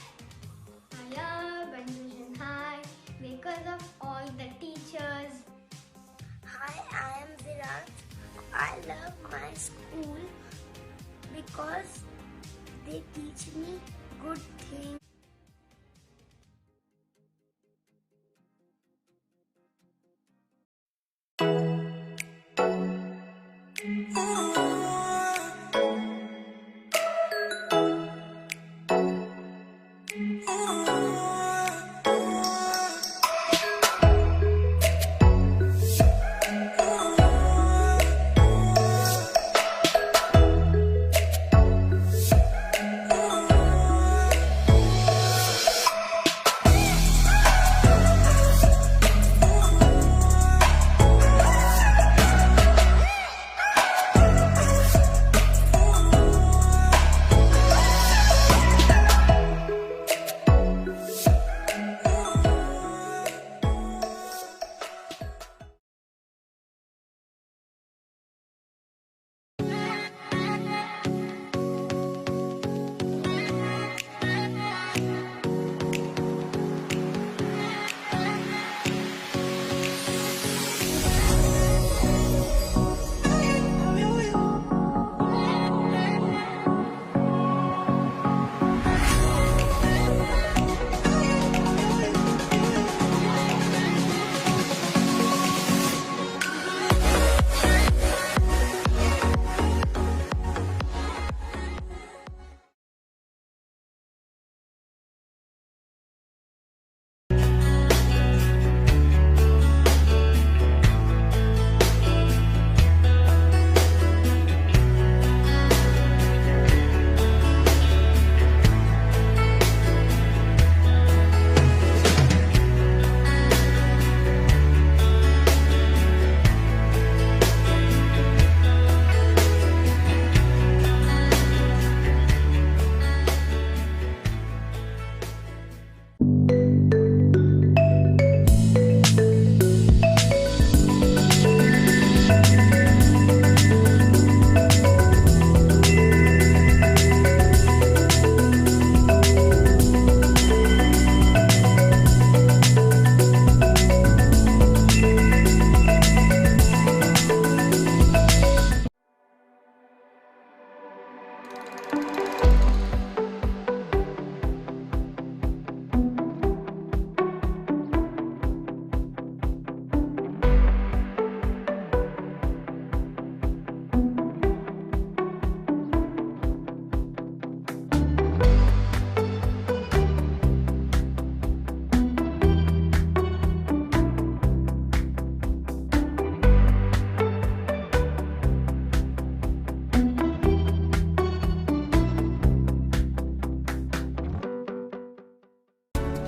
I love Envision High because of all the teachers. Hi, I am Virat. I love my school because they teach me good things.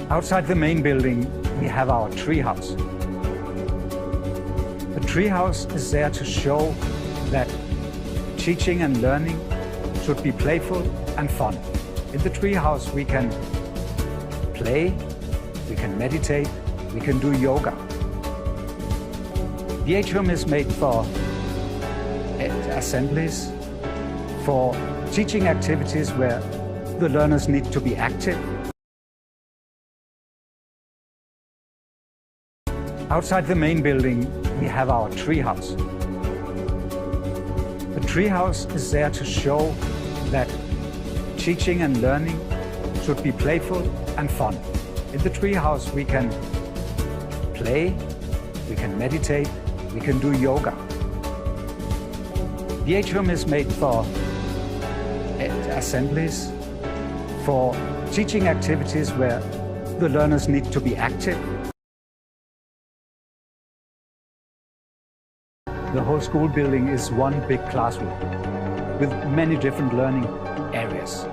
Outside the main building, we have our treehouse. The treehouse is there to show that teaching and learning should be playful and fun. In the treehouse, we can play, we can meditate, we can do yoga. The atrium is made for assemblies, for teaching activities where the learners need to be active. Outside the main building, we have our treehouse. The treehouse is there to show that teaching and learning should be playful and fun. In the treehouse, we can play, we can meditate, we can do yoga. The atrium is made for assemblies, for teaching activities where the learners need to be active. The whole school building is one big classroom with many different learning areas.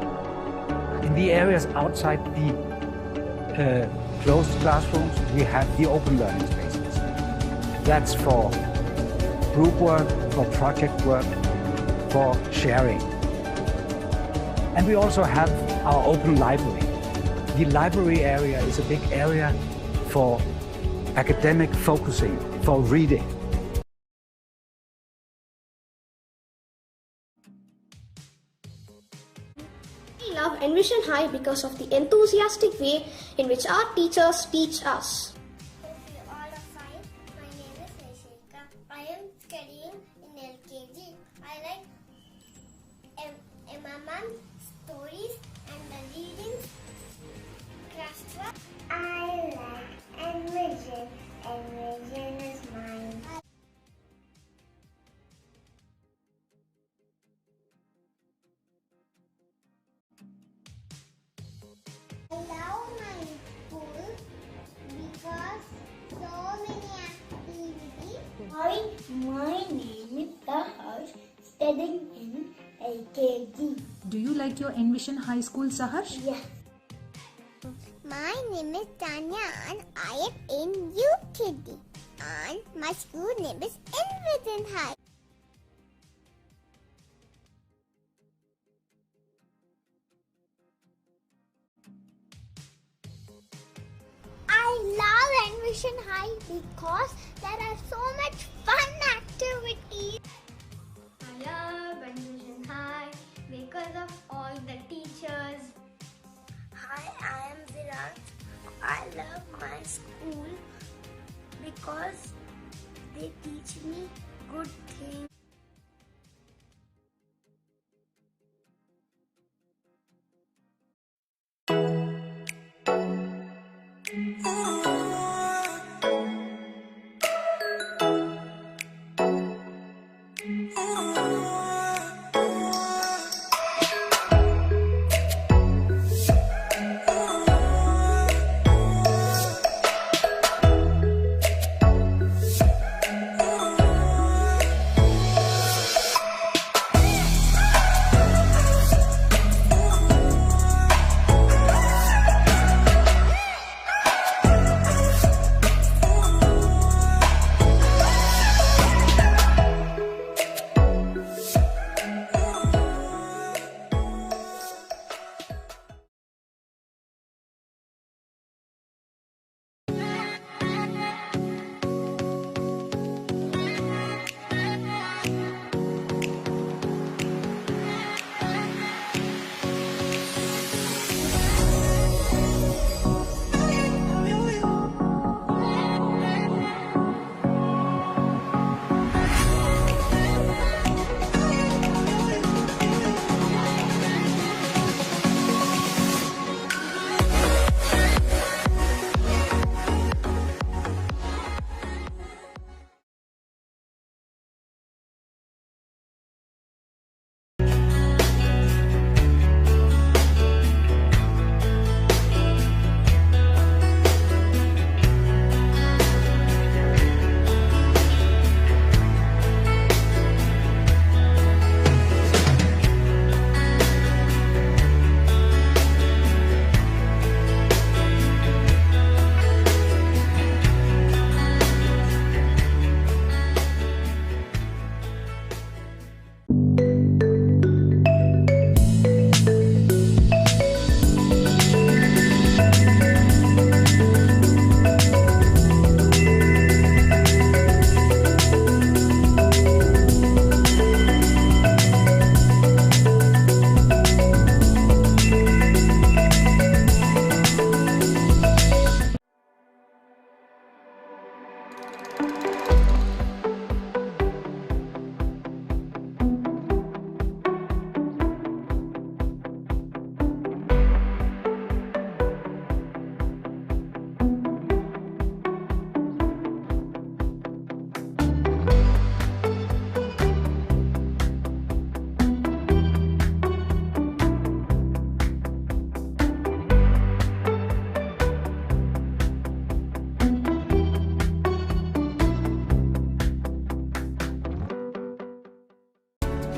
In the areas outside the closed classrooms, we have the open learning spaces. That's for group work, for project work, for sharing. And we also have our open library. The library area is a big area for academic focusing, for reading. We love Envision High because of the enthusiastic way in which our teachers teach us. I am studying in LKG. I like MMM stories and the reading craft. I like Envision. Envision is mine. I love my school because so many activities. My name is Saharsh, studying in LKG. Do you like your Envision High School, Saharsh? Yes. My name is Tanya and I am in UKG. And my school name is Envision High. I love Envision High because there are so much fun activities. I love Envision High because of all the teachers. Hi, I am Virat. I love my school because they teach me good things.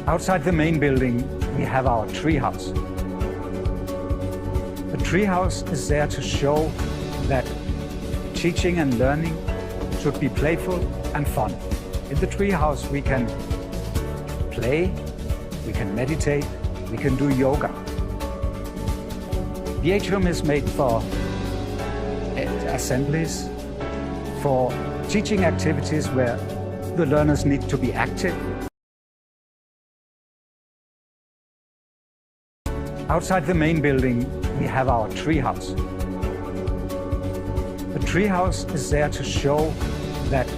Outside the main building, we have our treehouse. The treehouse is there to show that teaching and learning should be playful and fun. In the treehouse, we can play, we can meditate, we can do yoga. The atrium is made for assemblies, for teaching activities where the learners need to be active. Outside the main building, we have our treehouse. The treehouse is there to show that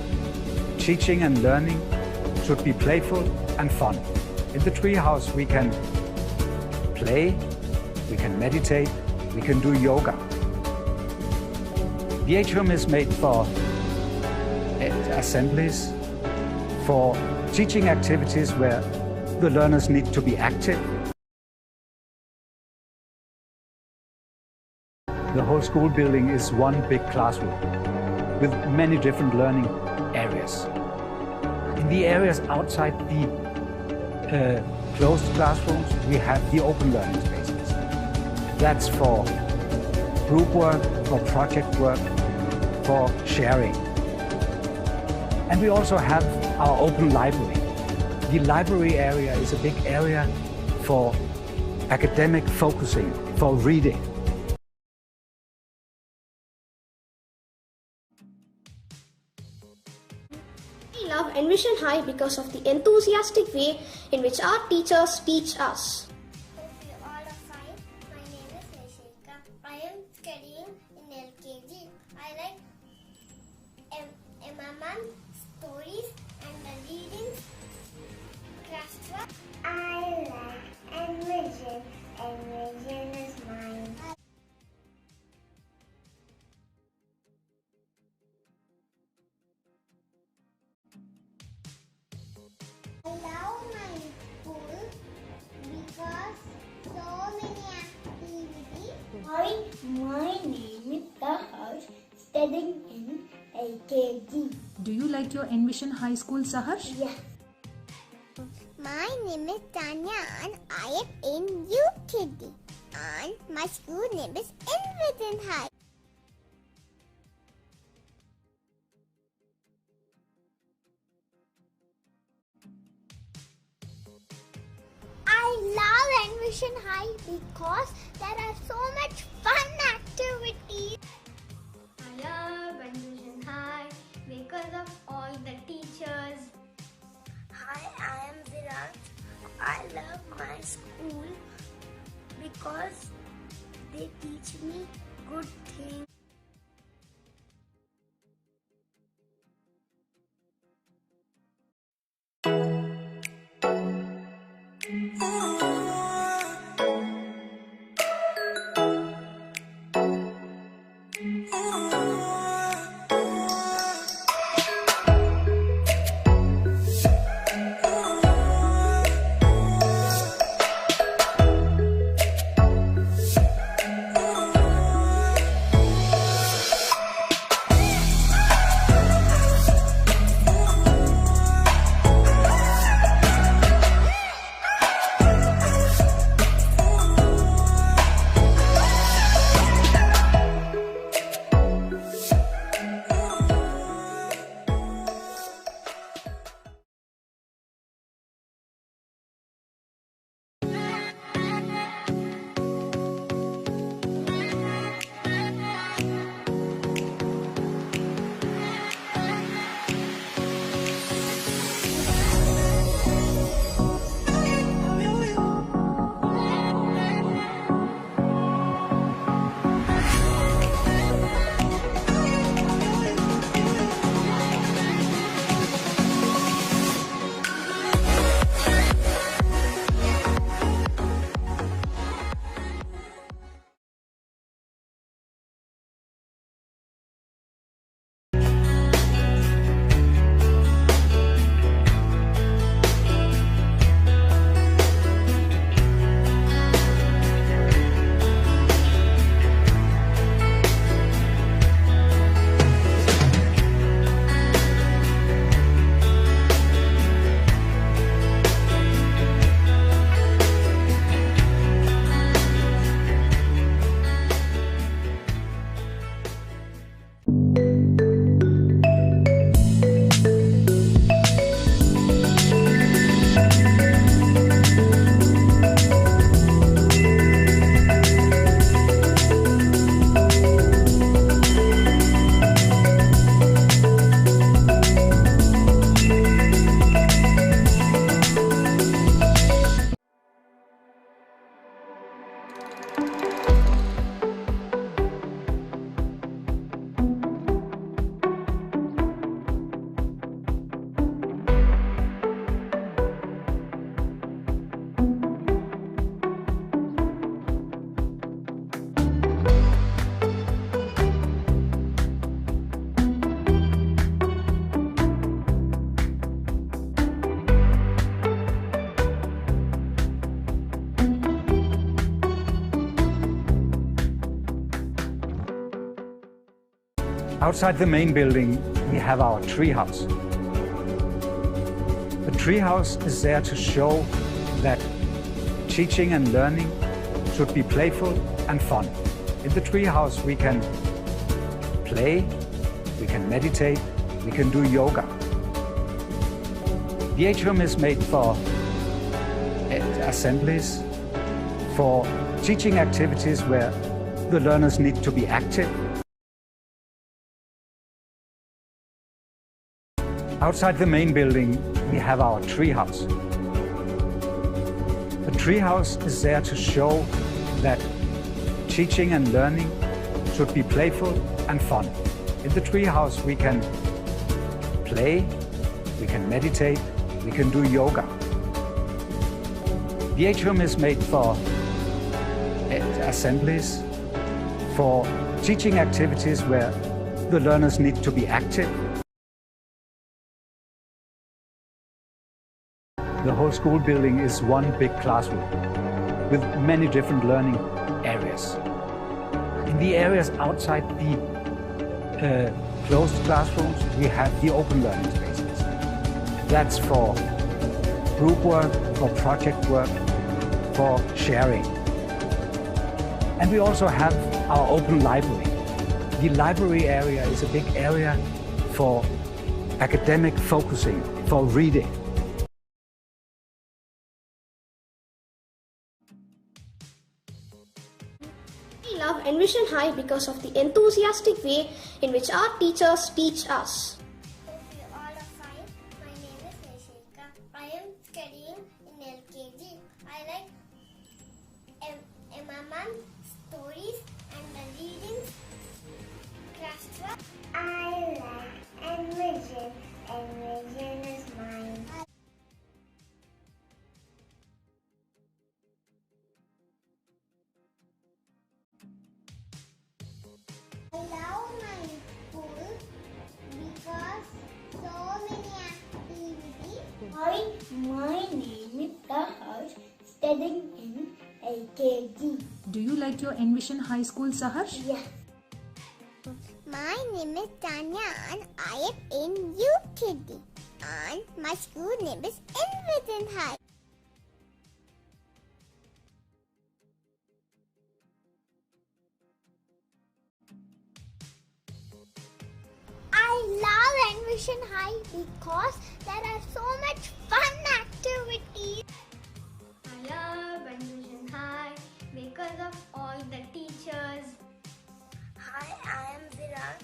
teaching and learning should be playful and fun. In the treehouse, we can play, we can meditate, we can do yoga. The atrium is made for assemblies, for teaching activities where the learners need to be active. The whole school building is one big classroom with many different learning areas. In the areas outside the closed classrooms, we have the open learning spaces. That's for group work, for project work, for sharing. And we also have our open library. The library area is a big area for academic focusing, for reading. We love Envision High because of the enthusiastic way in which our teachers teach us. Hope you all are fine. My name is Rishika. I am studying in LKG. I like MMM stories and the reading craft. I like Envision. Envision is mine. I love my school because so many activities. My name is Saharsh, studying in LKG. Do you like your Envision High School, Saharsh? Yes. My name is Tanya and I am in UKG. And my school name is Envision High. I love Envision High because there are so much fun activities. I love Envision High because of all the teachers. Hi, I am Virat. I love my school because they teach me good things. Outside the main building, we have our treehouse. The treehouse is there to show that teaching and learning should be playful and fun. In the treehouse, we can play, we can meditate, we can do yoga. The atrium is made for assemblies, for teaching activities where the learners need to be active. Outside the main building, we have our treehouse. The treehouse is there to show that teaching and learning should be playful and fun. In the treehouse, we can play, we can meditate, we can do yoga. The atrium is made for assemblies, for teaching activities where the learners need to be active. The whole school building is one big classroom with many different learning areas. In the areas outside the closed classrooms, we have the open learning spaces. That's for group work, for project work, for sharing. And we also have our open library. The library area is a big area for academic focusing, for reading. We love Envision High because of the enthusiastic way in which our teachers teach us. Hope you all are fine. My name is Nishika. I am studying in LKG. I like MMM stories and the readings. Craft. I like Envision. Envision is mine. I love my school because so many activities. My name is Saharsh, studying in LKG. Do you like your Envision High School, Saharsh? Yes. My name is Tanya and I am in UKG. And my school name is Envision High. I love Envision High because there are so much fun activities. I love Envision High because of all the teachers. Hi, I am Virat.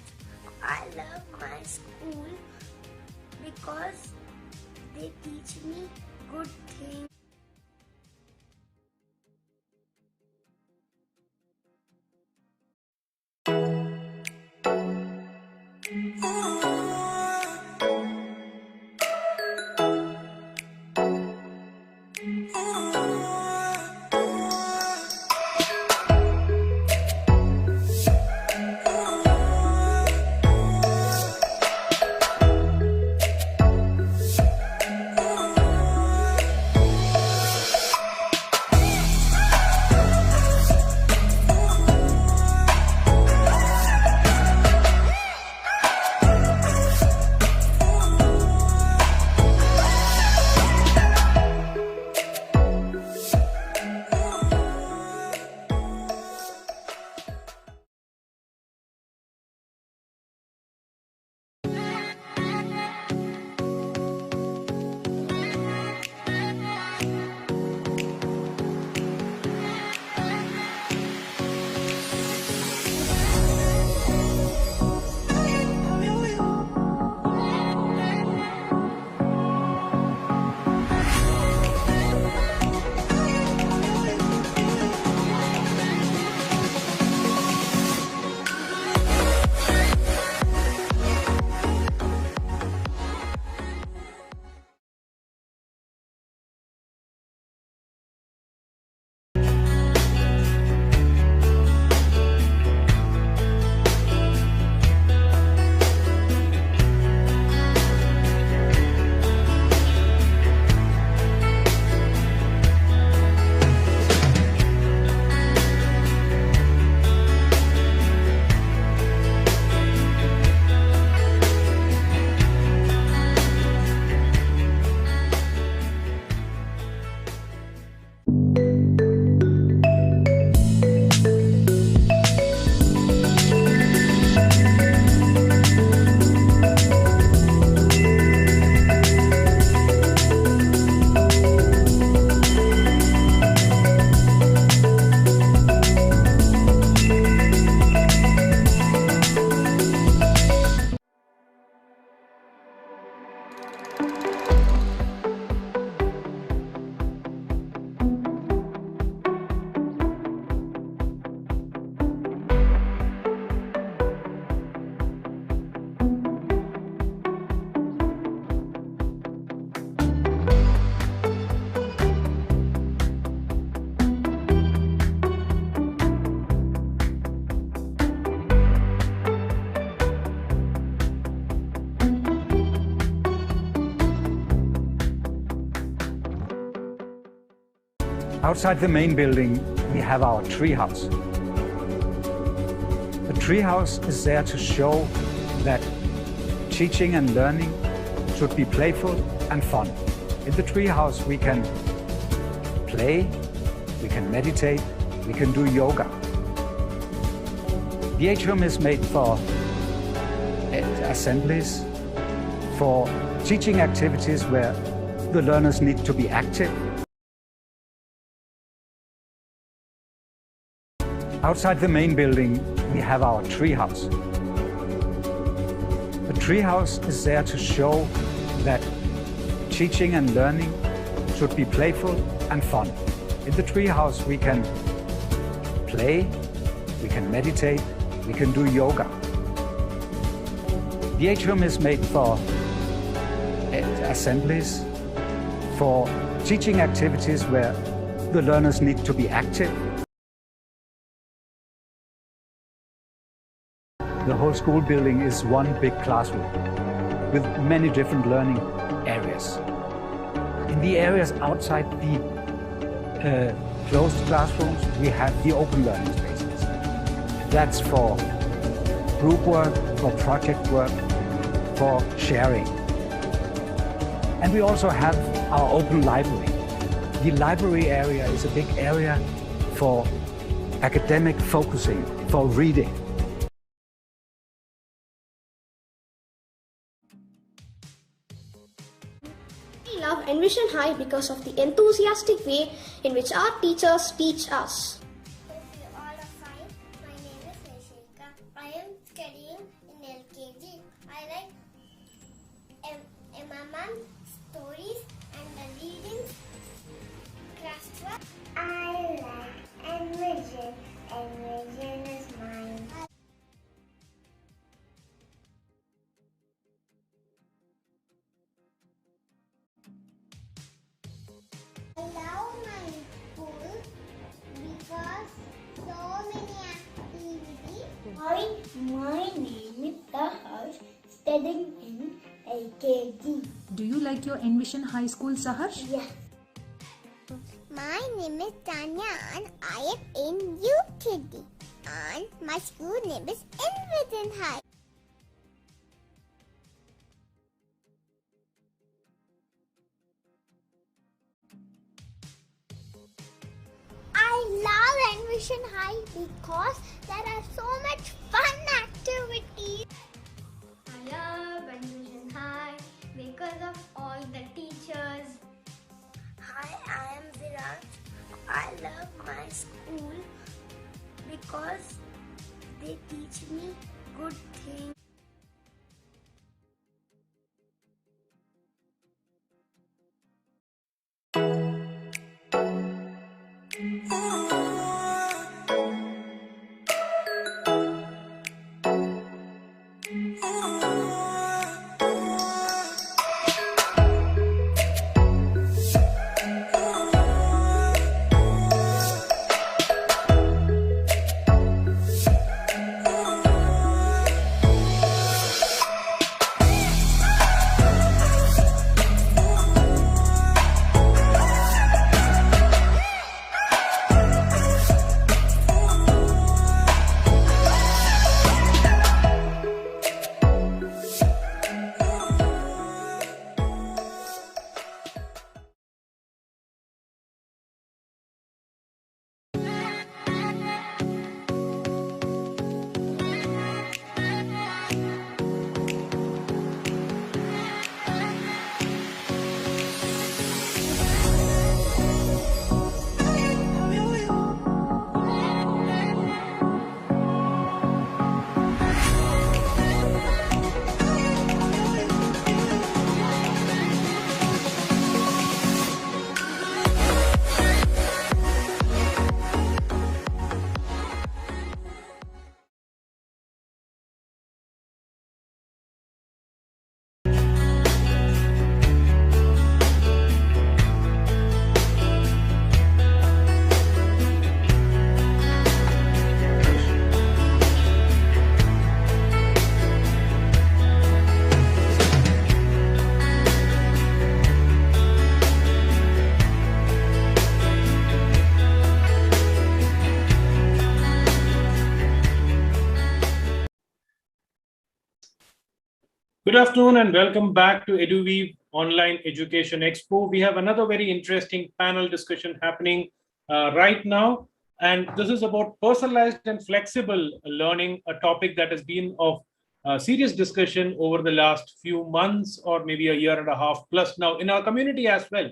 I love my school because they teach me good things. Outside the main building, we have our treehouse. The treehouse is there to show that teaching and learning should be playful and fun. In the treehouse, we can play, we can meditate, we can do yoga. The atrium is made for assemblies, for teaching activities where the learners need to be active. Outside the main building, we have our treehouse. The treehouse is there to show that teaching and learning should be playful and fun. In the treehouse, we can play, we can meditate, we can do yoga. The atrium is made for assemblies, for teaching activities where the learners need to be active. The whole school building is one big classroom with many different learning areas. In the areas outside the closed classrooms, we have the open learning spaces. That's for group work, for project work, for sharing. And we also have our open library. The library area is a big area for academic focusing, for reading. We love Envision High because of the enthusiastic way in which our teachers teach us. I am studying in LKG. I like Emma's stories and the readings, craftwork. I like Envision. Envision is mine. I love my school because so many activities. My name is Saharsh, studying in LKG. Do you like your Envision High School, Saharsh? Yes. My name is Tanya and I am in UKG. And my school name is Envision High. I love Envision High because there are so much fun activities. I love Envision High because of all the teachers. Hi, I am Viraj. I love my school because they teach me good things. Good afternoon and welcome back to EduWeave Online Education Expo. We have another very interesting panel discussion happening right now. And this is about personalized and flexible learning, a topic that has been of serious discussion over the last few months or maybe a year and a half plus now in our community as well.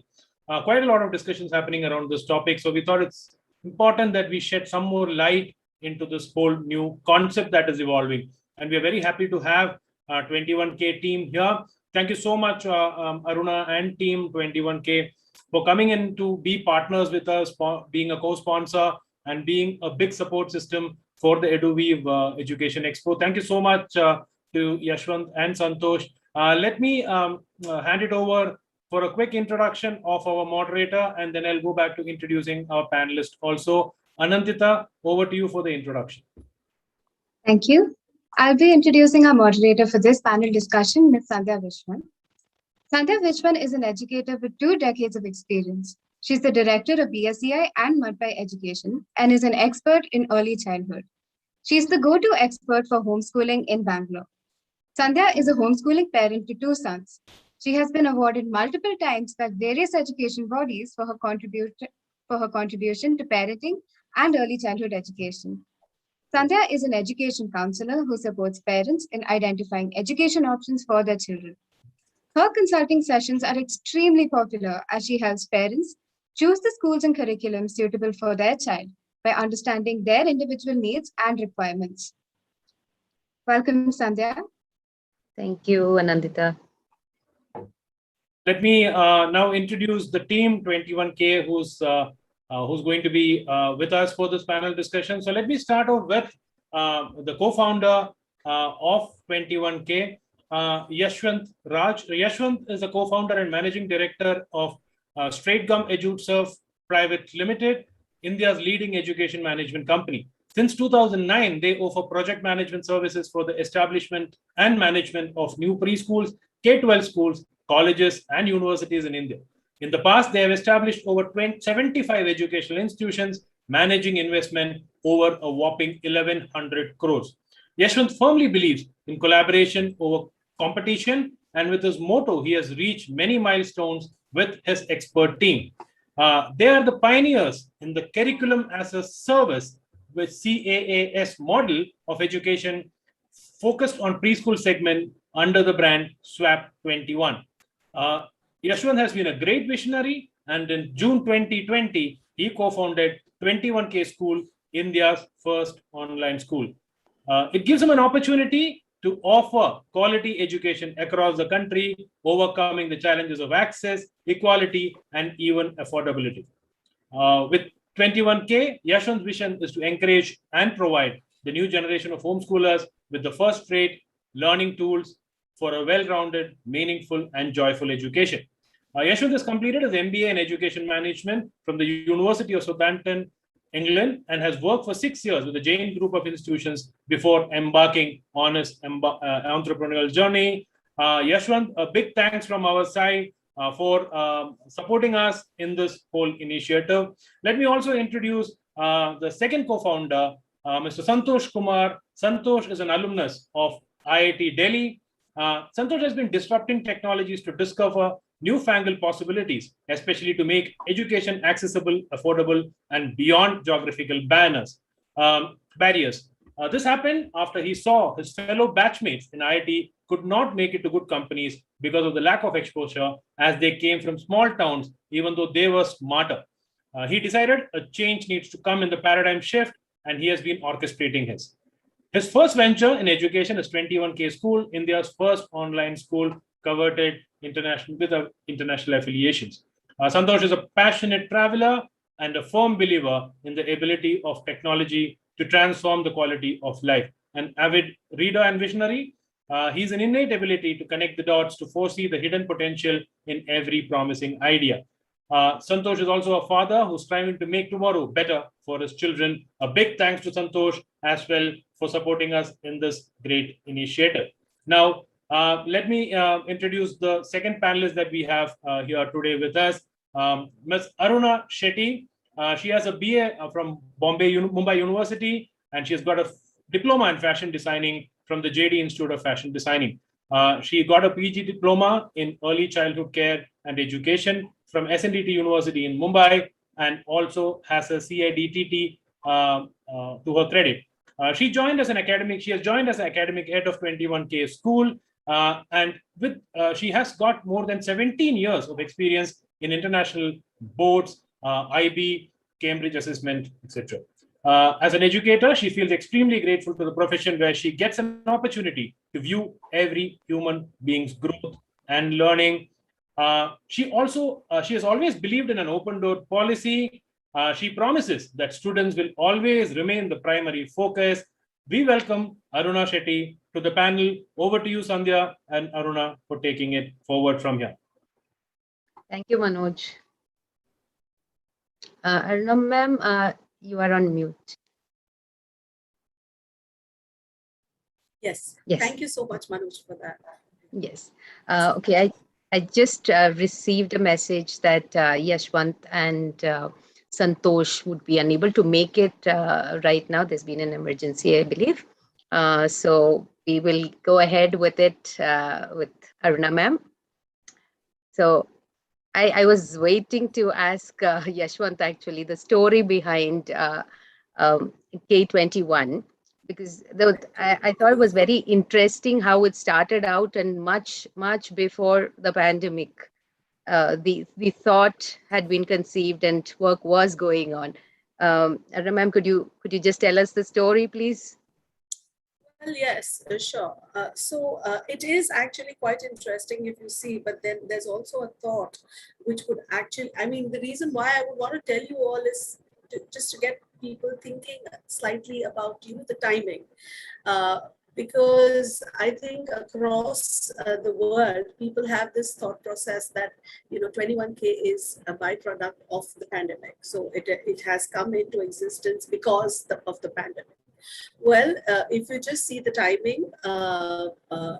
Quite a lot of discussions happening around this topic. So we thought it's important that we shed some more light into this whole new concept that is evolving. And we are very happy to have 21K team here. Thank you so much, Aruna and team 21K, for coming in to be partners with us, being a co-sponsor and being a big support system for the EduWeave Education Expo. Thank you so much to Yashwant and Santosh. Let me hand it over for a quick introduction of our moderator, and then I'll go back to introducing our panelist also. Anantita, over to you for the introduction. Thank you. I'll be introducing our moderator for this panel discussion, Ms. Sandhya Vishwan. Sandhya Vishwan is an educator with 2 decades of experience. She's the director of BSEI and Mudpie Education and is an expert in early childhood. She's the go-to expert for homeschooling in Bangalore. Sandhya is a homeschooling parent to 2 sons. She has been awarded multiple times by various education bodies for her contribution to parenting and early childhood education. Sandhya is an education counselor who supports parents in identifying education options for their children. Her consulting sessions are extremely popular as she helps parents choose the schools and curriculum suitable for their child by understanding their individual needs and requirements. Welcome, Sandhya. Thank you, Anandita. Let me now introduce the team 21K who's going to be with us for this panel discussion. So let me start off with the co-founder of 21K, Yashwant Raj. Yashwant is the co-founder and managing director of Straight Gum EduServe Private Limited, India's leading education management company. Since 2009, they offer project management services for the establishment and management of new preschools, K-12 schools, colleges, and universities in India. In the past, they have established over 75 educational institutions, managing investment over a whopping 1,100 crores. Yashwant firmly believes in collaboration over competition, and with his motto, he has reached many milestones with his expert team. They are the pioneers in the curriculum as a service with CAAS model of education focused on preschool segment under the brand SWAP 21. Yashwant has been a great visionary, and in June 2020, he co-founded 21K School, India's first online school. It gives him an opportunity to offer quality education across the country, overcoming the challenges of access, equality, and even affordability. With 21K, Yashwant's vision is to encourage and provide the new generation of homeschoolers with the first-rate learning tools for a well-rounded, meaningful, and joyful education. Yashwant has completed his MBA in Education Management from the University of Southampton, England, and has worked for 6 years with the Jain Group of institutions before embarking on his entrepreneurial journey. Yashwant, a big thanks from our side for supporting us in this whole initiative. Let me also introduce the second co-founder, Mr. Santosh Kumar. Santosh is an alumnus of IIT Delhi. Santosh has been disrupting technologies to discover newfangled possibilities, especially to make education accessible, affordable, and beyond geographical barriers. This happened after he saw his fellow batchmates in IIT could not make it to good companies because of the lack of exposure, as they came from small towns, even though they were smarter. He decided a change needs to come in the paradigm shift, and he has been orchestrating his. His first venture in education is 21K School, India's first online school coveted international with international affiliations. Santosh is a passionate traveler and a firm believer in the ability of technology to transform the quality of life. An avid reader and visionary, he's an innate ability to connect the dots to foresee the hidden potential in every promising idea. Santosh is also a father who's striving to make tomorrow better for his children. A big thanks to Santosh as well for supporting us in this great initiative. Now, let me introduce the second panelist that we have here today with us, Ms. Aruna Shetty. She has a BA from Mumbai University, and she has got a diploma in fashion designing from the JD Institute of Fashion Designing. She got a PG diploma in early childhood care and education from SNDT University in Mumbai, and also has a CIDTT to her credit. She has joined as an academic head of 21K school, and she has got more than 17 years of experience in international boards, IB, Cambridge assessment, etc. As an educator, she feels extremely grateful to the profession where she gets an opportunity to view every human being's growth and learning. She has always believed in an open door policy. She promises that students will always remain the primary focus. We welcome Aruna Shetty to the panel. Over to you, Sandhya and Aruna, for taking it forward from here. Thank you, Manoj. Aruna ma'am, you are on mute. Yes. Yes. Thank you so much, Manoj, for that. Yes. Okay. I just received a message that Yashwant and Santosh would be unable to make it right now. There's been an emergency, I believe. So we will go ahead with it with Aruna ma'am. So I was waiting to ask Yashwant actually the story behind K21, because I thought it was very interesting how it started out, and much before the pandemic, the thought had been conceived and work was going on. Aruna ma'am, could you just tell us the story, please? Well, yes, sure. It is actually quite interesting if you see, but then there's also a thought which would actually, I mean, the reason why I would want to tell you all is just to get people thinking slightly about, the timing. Because I think across the world, people have this thought process that, 21K is a byproduct of the pandemic. So it has come into existence because of the pandemic. Well, if you just see the timing, the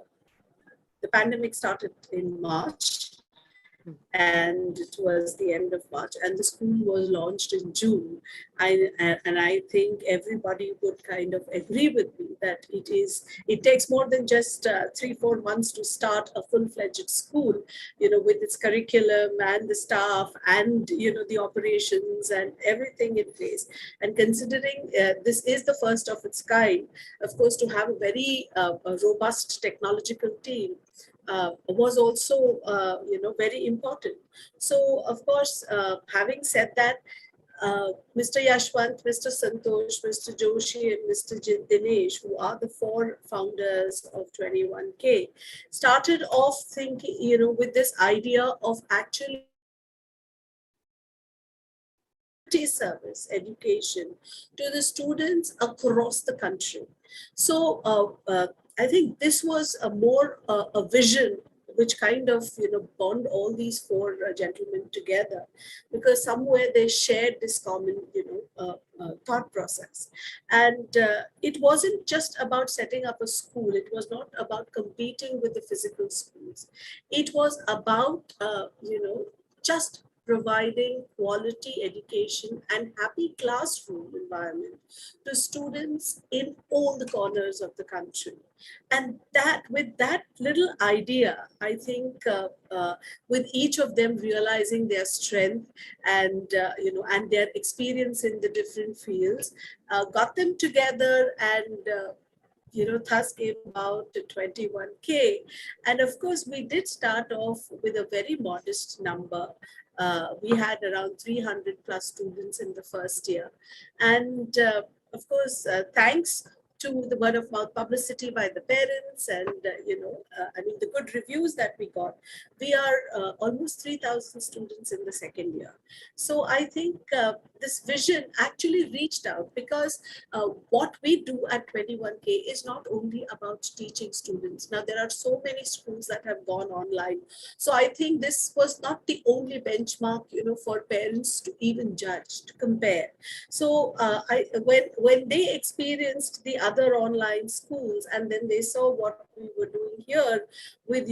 pandemic started in March, and it was the end of March, and the school was launched in June. And I think everybody would kind of agree with me that it takes more than just 3-4 months to start a full-fledged school, with its curriculum and the staff and, the operations and everything in place. And considering this is the first of its kind, of course, to have a very robust technological team was also, very important. So, of course, having said that, Mr. Yashwant, Mr. Santosh, Mr. Joshi, and Mr. Dinesh, who are the 4 founders of 21K, started off thinking, with this idea of actually service education to the students across the country. So I think this was a vision which kind of bond all these 4 gentlemen together, because somewhere they shared this common thought process. And it wasn't just about setting up a school. It was not about competing with the physical schools. It was about just providing quality education and happy classroom environment to students in all the corners of the country. And that, with that little idea, I think with each of them realizing their strength and and their experience in the different fields, got them together and thus came about 21K. And of course, we did start off with a very modest number. We had around 300 plus students in the first year. And of course, thanks to the word of mouth publicity by the parents and, the good reviews that we got, we are almost 3,000 students in the second year. So I think this vision actually reached out, because what we do at 21K is not only about teaching students. Now, there are so many schools that have gone online. So I think this was not the only benchmark, for parents to even judge, to compare. So when they experienced the other online schools, and then they saw what we were doing here with,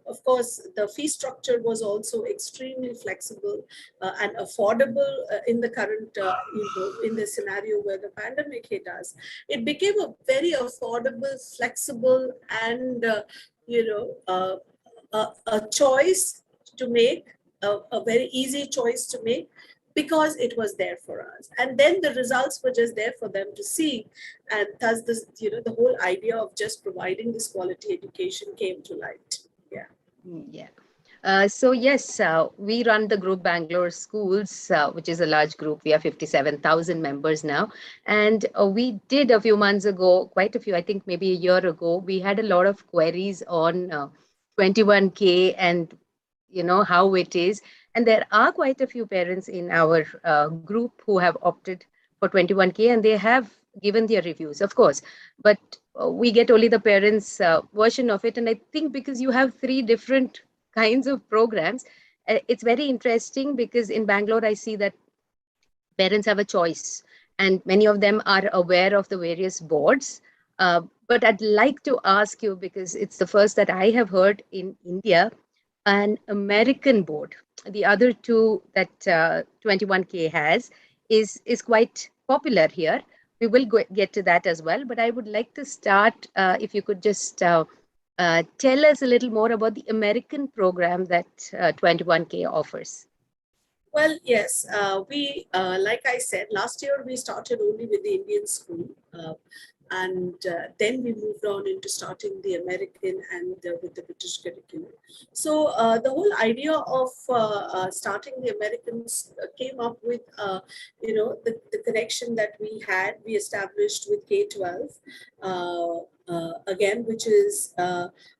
of course, the fee structure was also extremely flexible and affordable in the current, in the scenario where the pandemic hit us. It became a very affordable, flexible, and a choice to make, a very easy choice to make, because it was there for us. And then the results were just there for them to see. And thus this, the whole idea of just providing this quality education came to light. Yeah. Yeah. So yes, we run the group Bangalore Schools, which is a large group. We have 57,000 members now. And we did a few months ago, quite a few, I think maybe a year ago, we had a lot of queries on 21K and how it is. And there are quite a few parents in our group who have opted for 21K, and they have given their reviews, of course. But we get only the parents' version of it. And I think because you have 3 different kinds of programs, it's very interesting, because in Bangalore, I see that parents have a choice and many of them are aware of the various boards. But I'd like to ask you, because it's the first that I have heard in India, an American board. The other 2 that 21K has is quite popular here. We will get to that as well. But I would like to start, if you could just tell us a little more about the American program that 21K offers. Well, yes, we, like I said, last year we started only with the Indian school. And then we moved on into starting the American and with the British curriculum. So the whole idea of starting the Americans came up with, the connection that we established with K-12, again, which is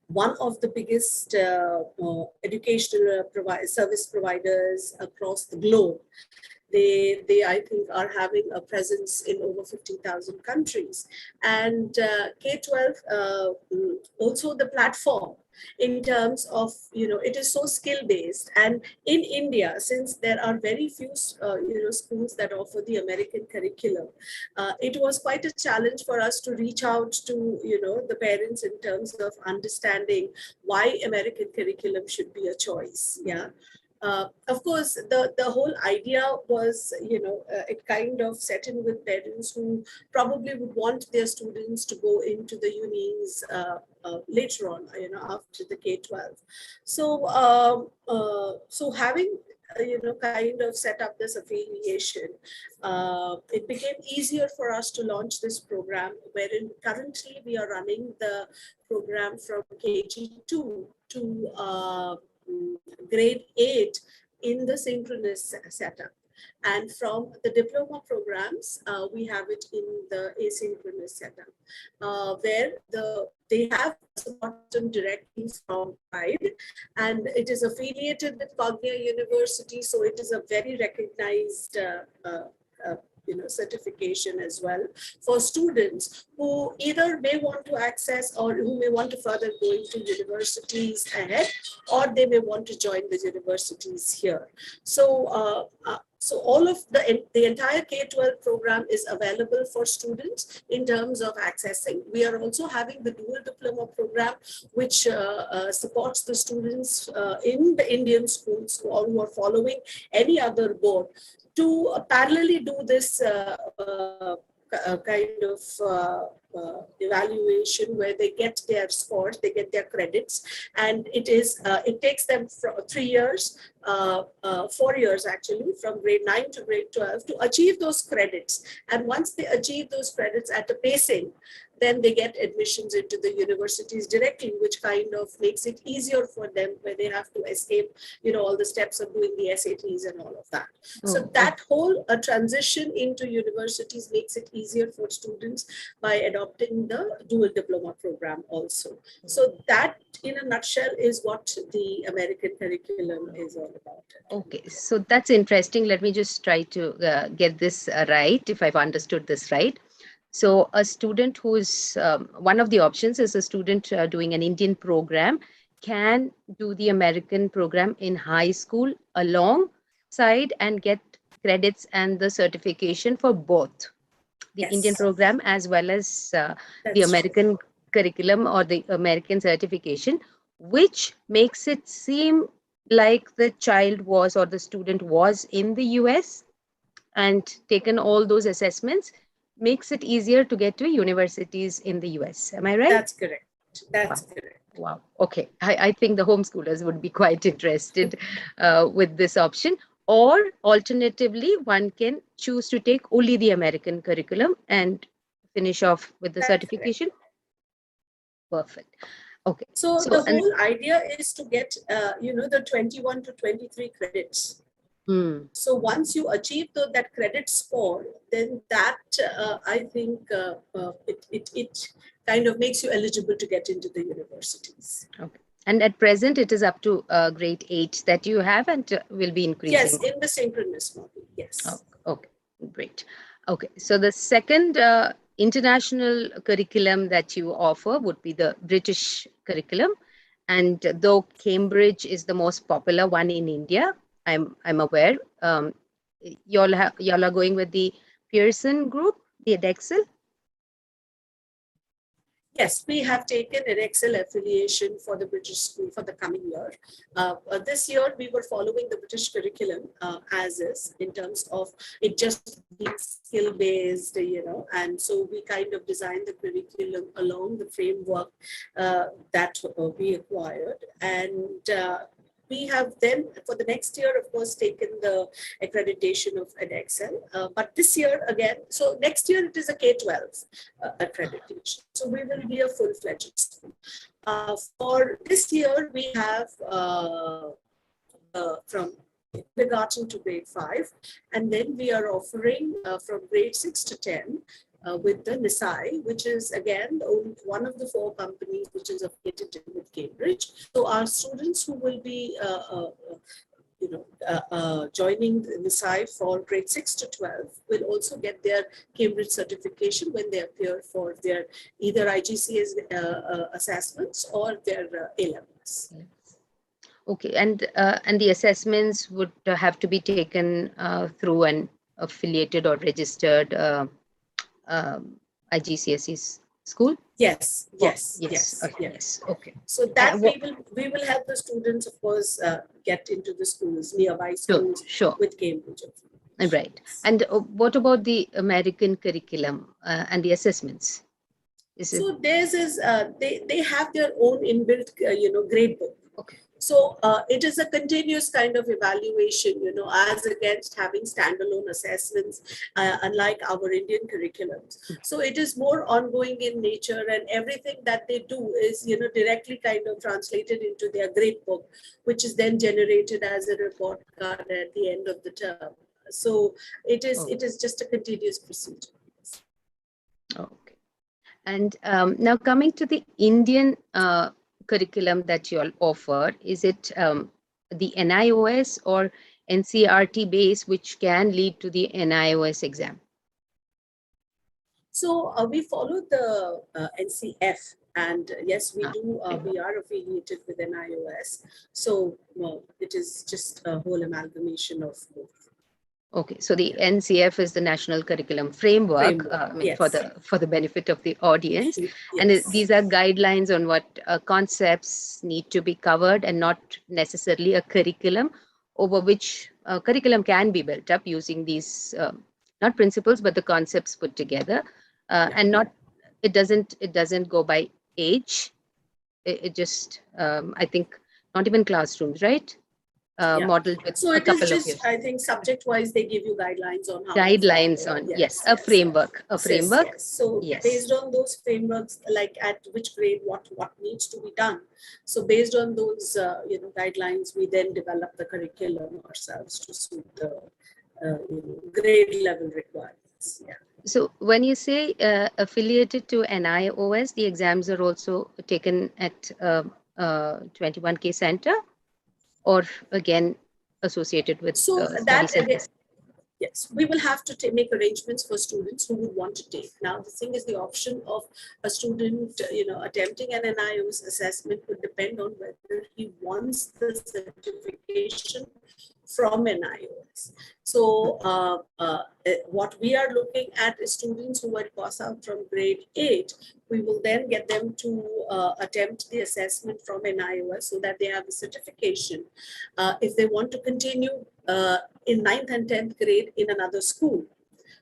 one of the biggest educational service providers across the globe. They I think are having a presence in over 50,000 countries. And K-12, also the platform in terms of, it is so skill-based. And in India, since there are very few, schools that offer the American curriculum, it was quite a challenge for us to reach out to, the parents in terms of understanding why American curriculum should be a choice. Yeah. Of course, the whole idea was, it kind of set in with parents who probably would want their students to go into the unis later on, after the K-12. So, so having, kind of set up this affiliation, it became easier for us to launch this program, wherein currently we are running the program from KG2 to grade 8 in the synchronous setup. And from the diploma programs, we have it in the asynchronous setup, where they have supported directly from Pride, and it is affiliated with Cognia University, so it is a very recognized certification as well for students who either may want to access or who may want to further go into universities ahead, or they may want to join the universities here. So so all of the entire K-12 program is available for students in terms of accessing. We are also having the dual diploma program, which supports the students in the Indian schools who are following any other board to parallelly do this kind of evaluation where they get their scores, they get their credits, and it takes them 3 years, 4 years actually, from grade 9 to grade 12 to achieve those credits. And once they achieve those credits at a pacing, then they get admissions into the universities directly, which kind of makes it easier for them where they have to escape, all the steps of doing the SATs and all of that. So that whole transition into universities makes it easier for students by adopting the dual diploma program also. So that, in a nutshell, is what the American curriculum is all about. Okay, so that's interesting. Let me just try to get this right, if I've understood this right. So a student who is, one of the options is a student doing an Indian program can do the American program in high school alongside and get credits and the certification for both the Indian program as well as the American curriculum or the American certification, which makes it seem like the child was or the student was in the US and taken all those assessments, makes it easier to get to universities in the US. Am I right? That's correct. That's correct. Wow. Okay. I think the homeschoolers would be quite interested with this option. Or alternatively, one can choose to take only the American curriculum and finish off with the certification. Perfect. Okay. So the whole idea is to get, the 21 to 23 credits. So once you achieve that credit score, then that I think it kind of makes you eligible to get into the universities. Okay. And at present, it is up to grade 8 that you have, and will be increasing. Yes, in the synchronous model. Yes. Oh, okay, great. Okay, so the second international curriculum that you offer would be the British curriculum, and though Cambridge is the most popular one in India, I'm aware. Y'all are going with the Pearson group, the Edexcel. Yes, we have taken an Excel affiliation for the British school for the coming year. This year, we were following the British curriculum as is, in terms of it just being skill-based, and so we kind of designed the curriculum along the framework that we acquired. And we have then, for the next year, of course, taken the accreditation of Edexcel. But this year, again, so next year it is a K-12 accreditation. So we will be a full-fledged school. For this year, we have from kindergarten to grade 5, and then we are offering from grade 6 to 10 with the NISAI, which is again one of the 4 companies which is affiliated with Cambridge. So our students who will be joining the NISAI for grade 6 to 12 will also get their Cambridge certification when they appear for their either IGCS assessments or their A-levels. Okay, and the assessments would have to be taken through an affiliated or registered IGCSE school? Yes, yes, yes, yes, okay, yes. Okay. So that we will help the students, of course, get into the schools, nearby schools, sure. with Cambridge. Right. And what about the American curriculum and the assessments? So theirs is they have their own inbuilt grade book. Okay. So it is a continuous kind of evaluation, as against having standalone assessments, unlike our Indian curriculums. So it is more ongoing in nature, and everything that they do is, directly kind of translated into their grade book, which is then generated as a report card at the end of the term. So it is just a continuous procedure. Okay. And now coming to the Indian curriculum that you all offer, is it the NIOS or NCRT base, which can lead to the NIOS exam? So we follow the NCF, and yes, we do. We are affiliated with NIOS. So it is just a whole amalgamation of both. Okay, so the NCF is the National Curriculum Framework, yes. for the benefit of the audience, yes. And these are guidelines on what concepts need to be covered, and not necessarily a curriculum over which curriculum can be built up using these not principles but the concepts put together, and not it doesn't go by age. It just I think not even classrooms, right? Modeled with so a it couple is just, of years. I think, subject wise they give you guidelines on how Guidelines on a framework. Yes. So based on those frameworks, like at which grade what needs to be done. So based on those guidelines, we then develop the curriculum ourselves to suit the grade level requirements. So when you say affiliated to NIOS, the exams are also taken at 21K Center, or again associated with study centers? Yes, we will have to make arrangements for students who would want to take. Now, the thing is, the option of a student, attempting an NIOS assessment would depend on whether he wants the certification from NIOS. So what we are looking at is students who will pass out from grade 8. We will then get them to attempt the assessment from NIOS so that they have a certification. If they want to continue in 9th and 10th grade in another school,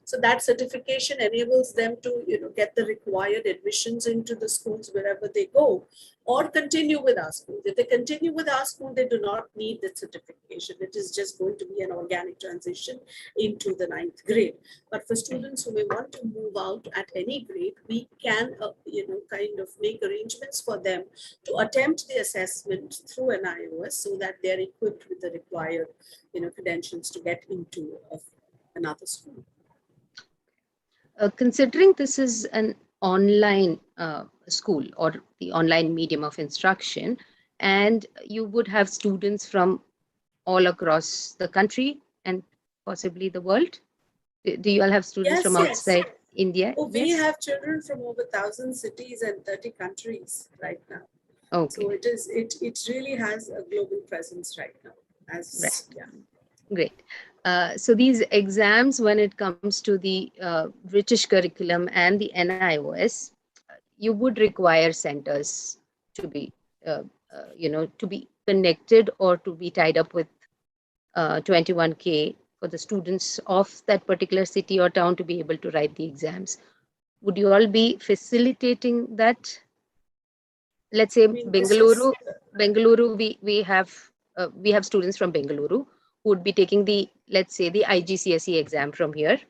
So that certification enables them to, get the required admissions into the schools wherever they go, or continue with our school. If they continue with our school, they do not need the certification. It is just going to be an organic transition into the 9th grade. But for students who may want to move out at any grade, we can, kind of make arrangements for them to attempt the assessment through an iOS so that they're equipped with the required, credentials to get into another school. Considering this is an online school or the online medium of instruction, and you would have students from all across the country and possibly the world. Do you all have students from outside India? Oh, we have children from over 1,000 cities and 30 countries right now. Okay. So it really has a global presence right now. Great. So these exams, when it comes to the British curriculum and the NIOS, you would require centers to be, to be connected or to be tied up with 21K for the students of that particular city or town to be able to write the exams. Would you all be facilitating that? Let's say Bengaluru, we have students from Bengaluru who would be taking the, let's say, the IGCSE exam from here.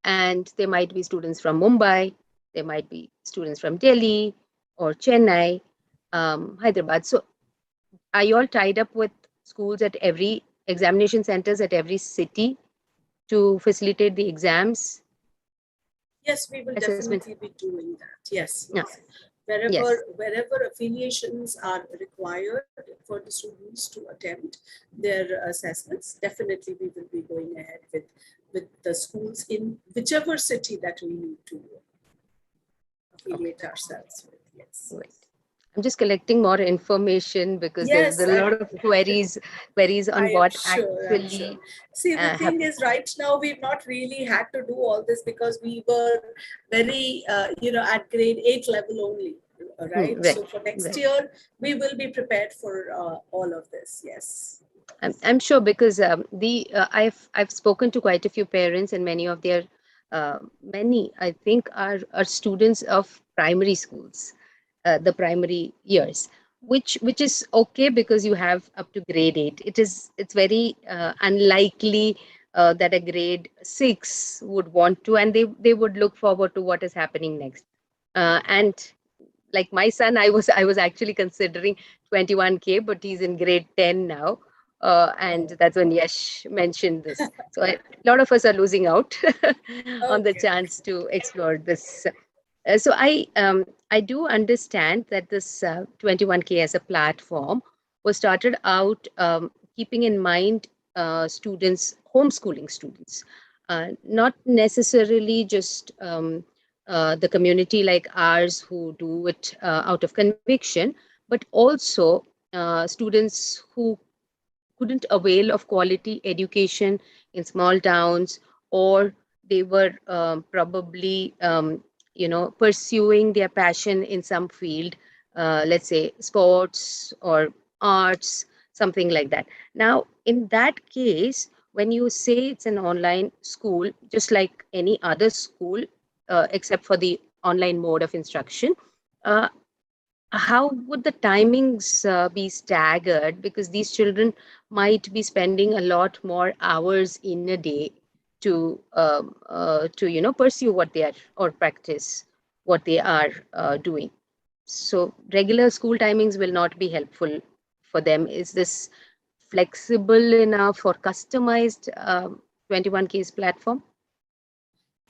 And there might be students from Mumbai, there might be students from Delhi or Chennai, Hyderabad. So are you all tied up with schools at every examination centers at every city to facilitate the exams? Yes, we will definitely be doing that. Yes. Yeah. Wherever affiliations are required for the students to attempt their assessments, definitely we will be going ahead with the schools in whichever city that we need to affiliate ourselves with. Yes. Right. I'm just collecting more information because there's a lot of queries on what actually. See, the thing is, right now we've not really had to do all this because we were very, at grade 8 level only, right? So for next year, we will be prepared for all of this. Yes. I'm sure because I've spoken to quite a few parents, and many of their many I think are students of primary schools. The primary years, which is okay because you have up to grade 8. It's very unlikely that a grade 6 would want to, and they would look forward to what is happening next. And like my son, I was actually considering 21K, but he's in grade 10 now. And that's when Yash mentioned this. So a lot of us are losing out on the chance to explore this. So I do understand that this 21K as a platform was started out keeping in mind students, homeschooling students, not necessarily just the community like ours who do it out of conviction, but also students who couldn't avail of quality education in small towns, or they were probably pursuing their passion in some field, let's say sports or arts, something like that. Now, in that case, when you say it's an online school, just like any other school, except for the online mode of instruction, how would the timings be staggered? Because these children might be spending a lot more hours in a day to pursue what they are or practice what they are doing. So regular school timings will not be helpful for them. Is this flexible enough or customized 21K's platform?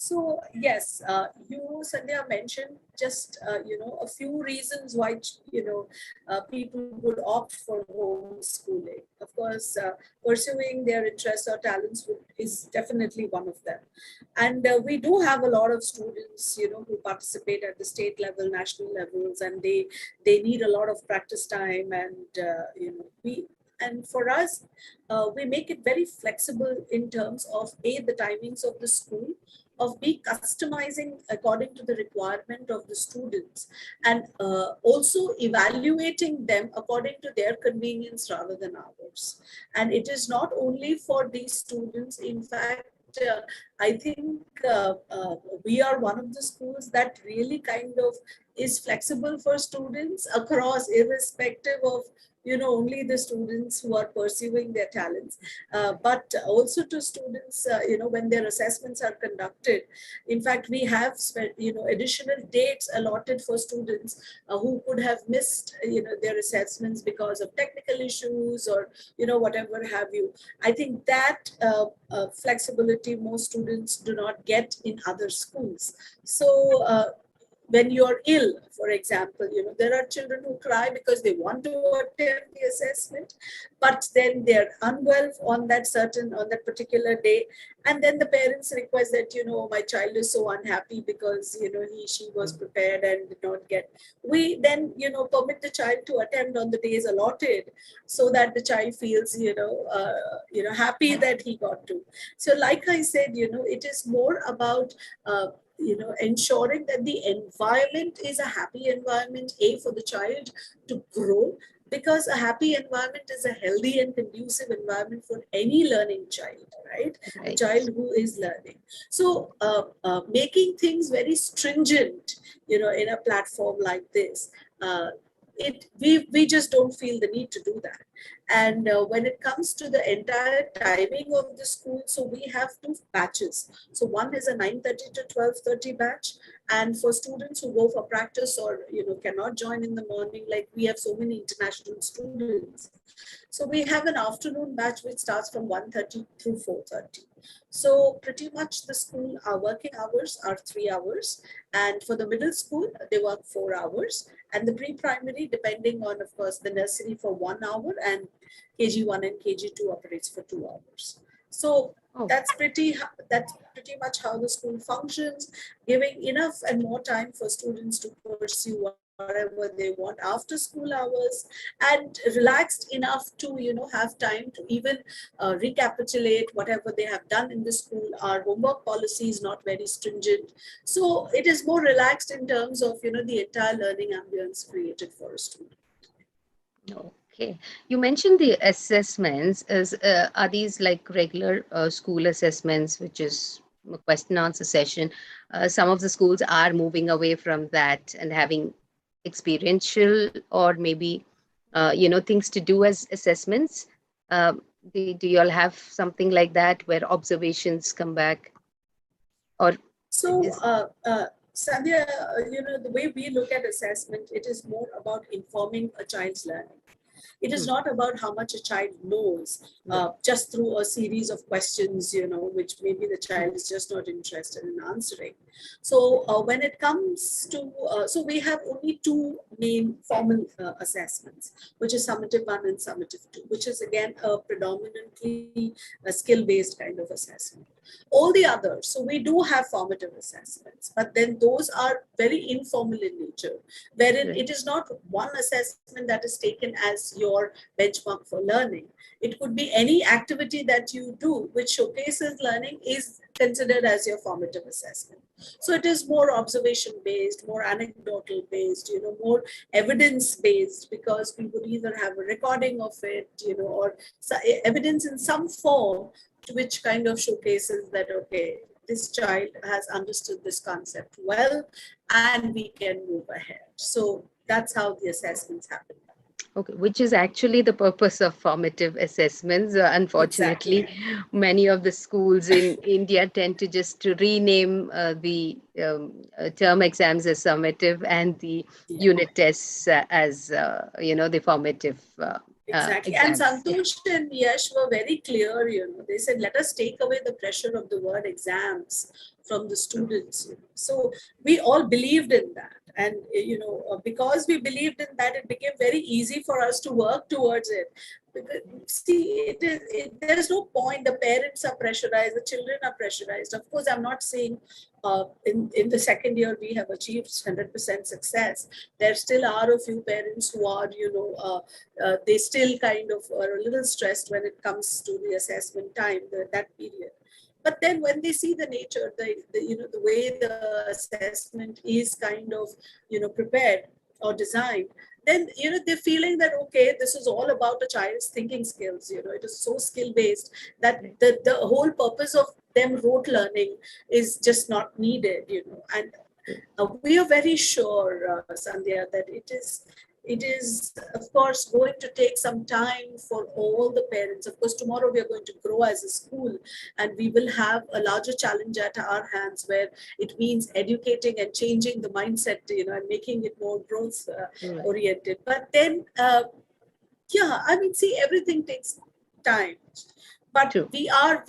So yes, you, Sandhya, mentioned just a few reasons why people would opt for homeschooling. Of course, pursuing their interests or talents is definitely one of them, and we do have a lot of students who participate at the state level, national levels, and they need a lot of practice time, and and for us, we make it very flexible in terms of the timings of the school, of be customizing according to the requirement of the students, and also evaluating them according to their convenience rather than ours. And it is not only for these students, in fact, I think we are one of the schools that really kind of is flexible for students across, irrespective of only the students who are pursuing their talents, but also to students, when their assessments are conducted. In fact, we have additional dates allotted for students who could have missed, their assessments because of technical issues or, whatever have you. I think that flexibility most students do not get in other schools. So, when you're ill, for example, there are children who cry because they want to attempt the assessment, but then they're unwell on that particular day. And then the parents request that, my child is so unhappy because, she was prepared and did not get. We then, permit the child to attend on the days allotted so that the child feels, happy that he got to. So like I said, it is more about, ensuring that the environment is a happy environment, for the child to grow, because a happy environment is a healthy and conducive environment for any learning child, right? A child who is learning. So making things very stringent, in a platform like this, we just don't feel the need to do that. And when it comes to the entire timing of the school, so we have 2 batches. So one is a 9:30 to 12:30 batch, and for students who go for practice or cannot join in the morning, like we have so many international students. So we have an afternoon batch which starts from 1:30 through 4:30. So pretty much the school, our working hours are 3 hours, and for the middle school they work 4 hours, and the pre-primary, depending on, of course, the nursery, for 1 hour, and KG1 and KG2 operates for 2 hours. So that's pretty much how the school functions, giving enough and more time for students to pursue whatever they want after school hours, and relaxed enough to have time to even recapitulate whatever they have done in the school. Our homework policy is not very stringent, so it is more relaxed in terms of the entire learning ambience created for a student. Okay, you mentioned the assessments. Are these like regular school assessments, which is a question answer session? Some of the schools are moving away from that and having experiential or maybe things to do as assessments. Do you all have something like that where observations come back? Or so Sandhya, the way we look at assessment, it is more about informing a child's learning. It is not about how much a child knows just through a series of questions, which maybe the child is just not interested in answering. So when it comes to, so we have only 2 main formal assessments, which is summative 1 and summative 2, which is again a predominantly a skill-based kind of assessment. All the others, so we do have formative assessments, but then those are very informal in nature, wherein it is not one assessment that is taken as your benchmark for learning. It could be any activity that you do which showcases learning is considered as your formative assessment. So it is more observation based, more anecdotal based, more evidence based, because we would either have a recording of it, or evidence in some form which kind of showcases that, okay, this child has understood this concept well and we can move ahead. So that's how the assessments happen. Okay, which is actually the purpose of formative assessments. Unfortunately, many of the schools in India tend to just rename the term exams as summative and the unit tests as, the formative Exactly. exams. And Santosh and Yash were very clear, they said, let us take away the pressure of the word exams from the students. So we all believed in that. And, because we believed in that, it became very easy for us to work towards it. Because, see, there is no point. The parents are pressurized, the children are pressurized. Of course, I'm not saying in the second year we have achieved 100% success. There still are a few parents who are, they still kind of are a little stressed when it comes to the assessment time, that period. But then when they see the nature, the way the assessment is kind of, prepared or designed, then, they're feeling that, okay, this is all about a child's thinking skills, it is so skill based that the whole purpose of them rote learning is just not needed, and we are very sure, Sandhya, that it is, of course, going to take some time for all the parents. Of course, tomorrow we are going to grow as a school, and we will have a larger challenge at our hands, where it means educating and changing the mindset, and making it more growth oriented. But then, yeah, I mean, see, everything takes time. But we are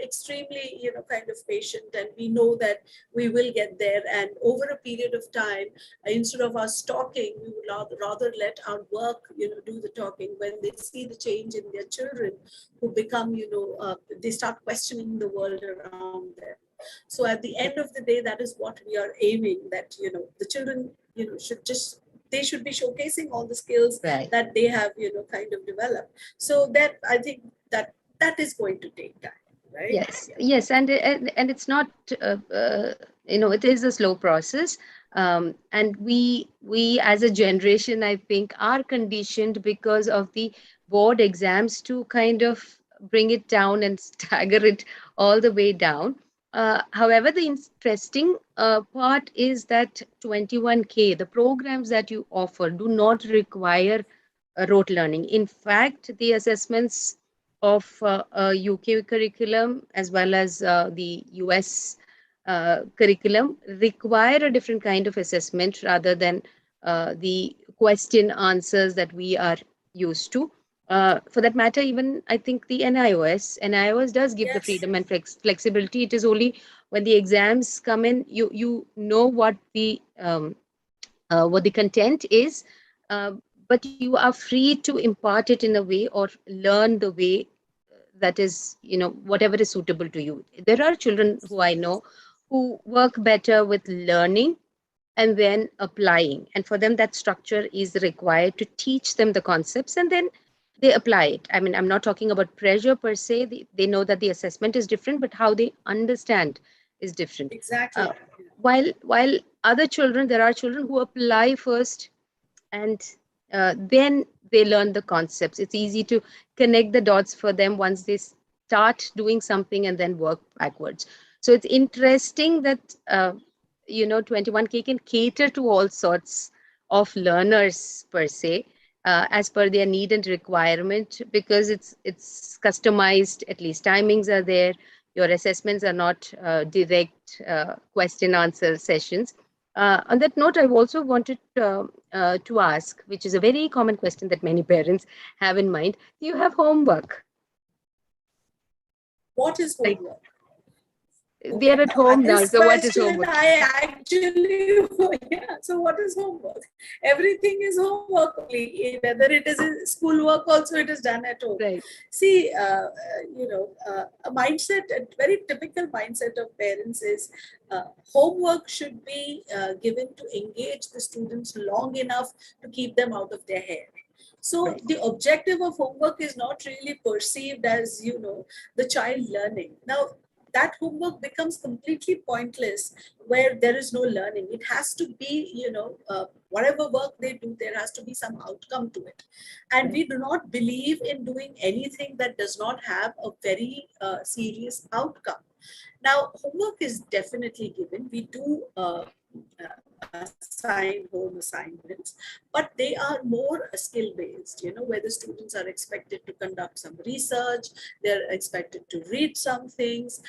extremely, kind of patient, and we know that we will get there. And over a period of time, instead of us talking, we would rather let our work, do the talking. When they see the change in their children, who become, they start questioning the world around them. So at the end of the day, that is what we are aiming, that, the children, they should be showcasing all the skills that they have, kind of developed. So that, I think that is going to take time, right? Yes, and it's not, it is a slow process, and we as a generation, I think, are conditioned because of the board exams to kind of bring it down and stagger it all the way down. However, the interesting part is that 21K, the programs that you offer do not require rote learning. In fact, the assessments of UK curriculum as well as the US curriculum require a different kind of assessment rather than the question answers that we are used to. For that matter, even I think the NIOS does give the freedom and flexibility. It is only when the exams come in, you know what the content is, but you are free to impart it in a way or learn the way that is, whatever is suitable to you. There are children who I know who work better with learning and then applying, and for them that structure is required to teach them the concepts, and then they apply it. I mean, I'm not talking about pressure per se. They know that the assessment is different, but how they understand is different. Exactly. While other children, there are children who apply first, and then they learn the concepts. It's easy to connect the dots for them once they start doing something and then work backwards. So it's interesting that 21K can cater to all sorts of learners per se, as per their need and requirement, because it's customized. At least timings are there. Your assessments are not direct question answer sessions. On that note, I've also wanted to ask, which is a very common question that many parents have in mind: do you have homework? What is homework? They are at home now, so what is homework? So what is homework? Everything is homework only. Whether it is schoolwork, also it is done at home. Right. See, a mindset, a very typical mindset of parents is homework should be given to engage the students long enough to keep them out of their hair. So the objective of homework is not really perceived as, the child learning. Now, that homework becomes completely pointless where there is no learning. It has to be, whatever work they do, there has to be some outcome to it. And we do not believe in doing anything that does not have a very serious outcome. Now, homework is definitely given. We do assign home assignments, but they are more skill based, where the students are expected to conduct some research, they're expected to read some things.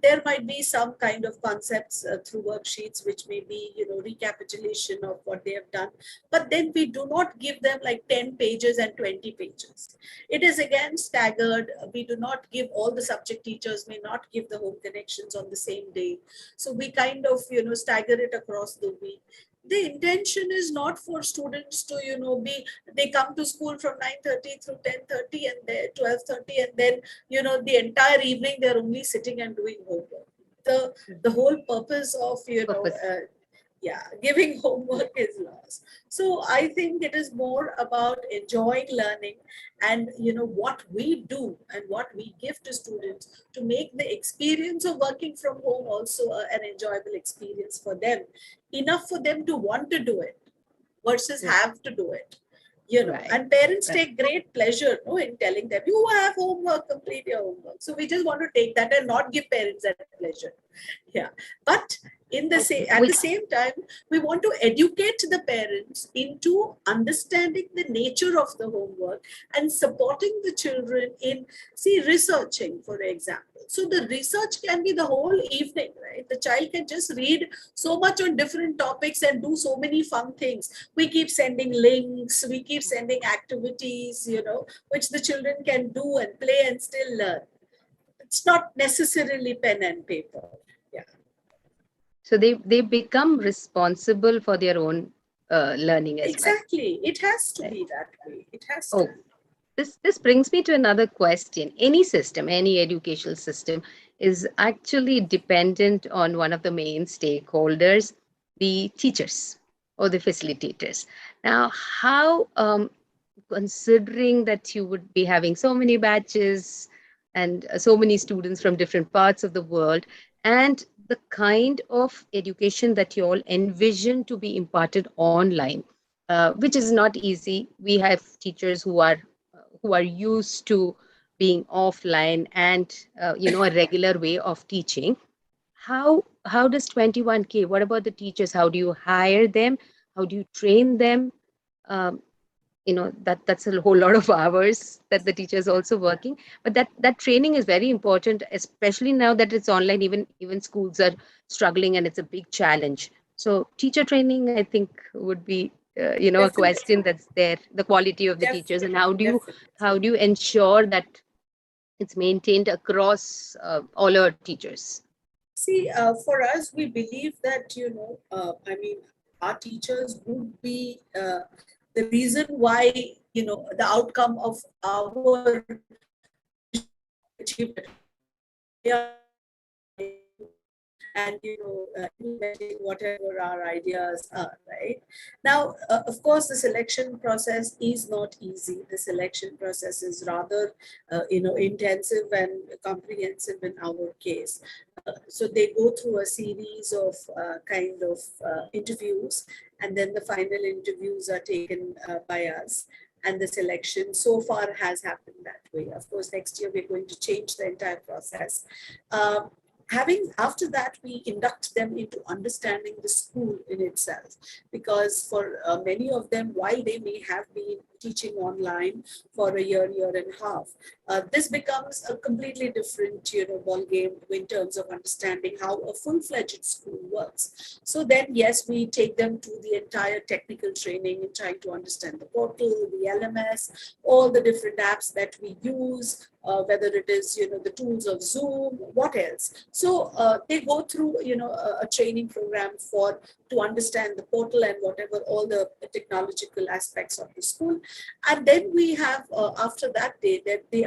There might be some kind of concepts through worksheets, which may be, recapitulation of what they have done. But then we do not give them like 10 pages and 20 pages. It is again staggered. We do not give, all the subject teachers may not give the home connections on the same day. So we kind of, stagger it across the week. The intention is not for students to, they come to school from 9:30 through 10:30 and then 12:30, and then, the entire evening they're only sitting and doing homework. The whole purpose of, giving homework is lost. So I think it is more about enjoying learning and, what we do and what we give to students to make the experience of working from home also an enjoyable experience for them, enough for them to want to do it. versus have to do it. You know, and parents take great pleasure, no, in telling them, you have homework, complete your homework. So we just want to take that and not give parents that pleasure. Yeah, but in the at the same time, we want to educate the parents into understanding the nature of the homework and supporting the children in, researching, for example. So the research can be the whole evening, right? The child can just read so much on different topics and do so many fun things. We keep sending links, we keep sending activities, you know, which the children can do and play and still learn. It's not necessarily pen and paper. Yeah. So they become responsible for their own learning as well. Exactly. It has to be that way. It has to. This brings me to another question. Any system, any educational system is actually dependent on one of the main stakeholders, the teachers or the facilitators. Now, how, considering that you would be having so many batches and so many students from different parts of the world, and the kind of education that you all envision to be imparted online, which is not easy. We have teachers who are used to being offline and you know, a regular way of teaching. How does 21K, what about the teachers? How do you hire them? How do you train them? You know, that's a whole lot of hours that the teacher is also working, but that training is very important, especially now that it's online. Even schools are struggling and it's a big challenge. So teacher training, I think, would be you know, a question that's there, the quality of the teachers, and how do you ensure that it's maintained across all our teachers? See, for us, we believe that, you know, I mean, our teachers would be the reason why, you know, the outcome of our achievement. And, you know, implementing whatever our ideas are, right? Now, of course, the selection process is not easy. The selection process is rather, you know, intensive and comprehensive in our case. So they go through a series of kind of interviews, and then the final interviews are taken by us. And the selection so far has happened that way. Of course, next year we're going to change the entire process. After that, we induct them into understanding the school in itself, because for many of them, while they may have been teaching online for a year and a half, this becomes a completely different, you know, ball game in terms of understanding how a full-fledged school works. So then, yes, we take them to the entire technical training in trying to understand the portal, the LMS, all the different apps that we use, whether it is, you know, the tools of Zoom, what else. So they go through, you know, a training program to understand the portal and whatever, all the technological aspects of the school. And then we have, after that day, that they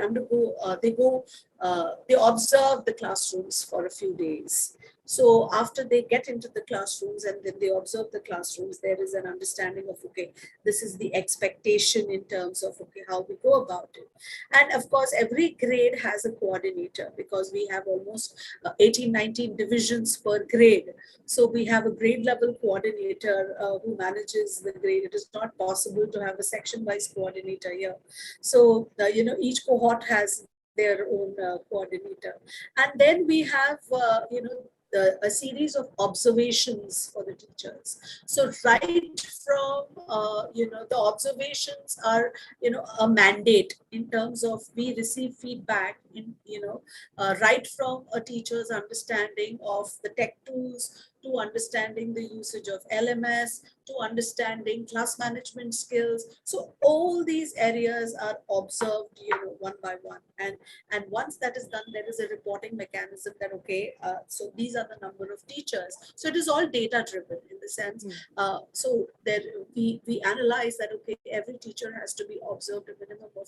observe the classrooms for a few days. So after they get into the classrooms and then they observe the classrooms, there is an understanding of, okay, this is the expectation in terms of, okay, how we go about it. And of course, every grade has a coordinator, because we have almost 18, 19 divisions per grade. So we have a grade level coordinator who manages the grade. It is not possible to have a section-wise coordinator here. So, you know, each cohort has their own coordinator. And then we have, you know, a series of observations for the teachers. So right from, you know, the observations are, you know, a mandate in terms of we receive feedback in, you know, right from a teacher's understanding of the tech tools, to understanding the usage of LMS, to understanding class management skills. So all these areas are observed, you know, one by one. And once that is done, there is a reporting mechanism that, okay, so these are the number of teachers. So it is all data driven in the sense, so there we analyze that, okay, every teacher has to be observed a minimum of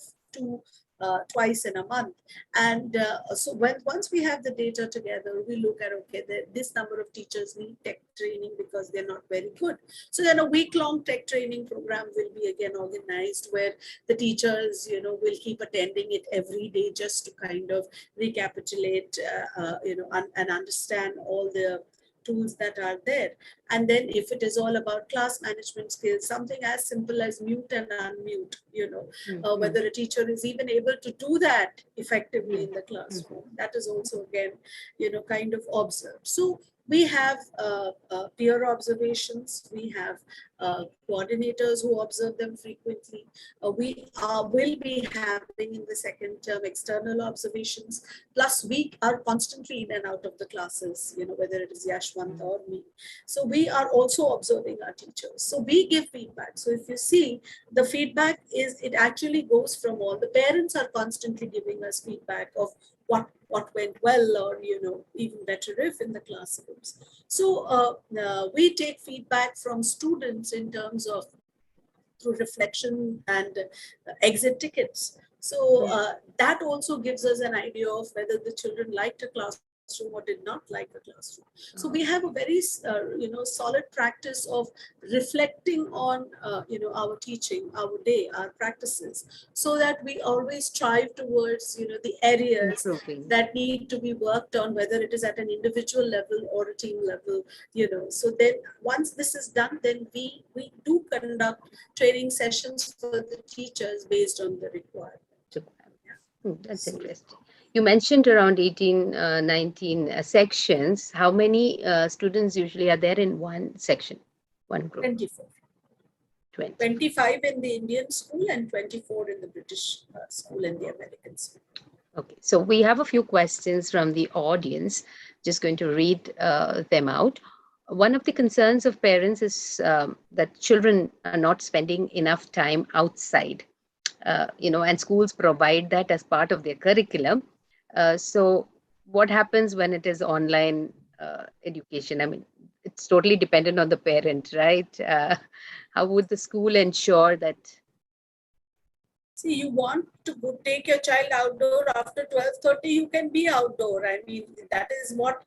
twice in a month. And so once we have the data together, we look at, okay, this number of teachers need tech training because they're not very good. So then a week-long tech training program will be again organized, where the teachers, you know, will keep attending it every day just to kind of recapitulate, you know, and understand all the tools that are there. And then if it is all about class management skills, something as simple as mute and unmute, whether a teacher is even able to do that effectively in the classroom, that is also again, kind of observed. So we have peer observations, we have coordinators who observe them frequently. We will be having in the second term external observations, plus we are constantly in and out of the classes, whether it is Yashwant or me. So we are also observing our teachers. So we give feedback. So if you see, the feedback it actually goes from all. The parents are constantly giving us feedback of what went well, or even better if in the classrooms. So we take feedback from students in terms of through reflection and exit tickets. So that also gives us an idea of whether the children liked a classroom or did not like a classroom. So we have a very solid practice of reflecting on our teaching, our day, our practices, so that we always strive towards the areas that need to be worked on, whether it is at an individual level or a team level. So then once this is done, then we do conduct training sessions for the teachers based on the requirement. That's interesting. You mentioned around 18, 19 sections. How many students usually are there in one section, one group? 24. 25 in the Indian school and 24 in the British school and the American school. Okay, so we have a few questions from the audience. Just going to read them out. One of the concerns of parents is that children are not spending enough time outside. And schools provide that as part of their curriculum. So what happens when it is online education? I mean, it's totally dependent on the parent, right? How would the school ensure that? See, you want to take your child outdoor after 12:30, you can be outdoor. I mean, that is what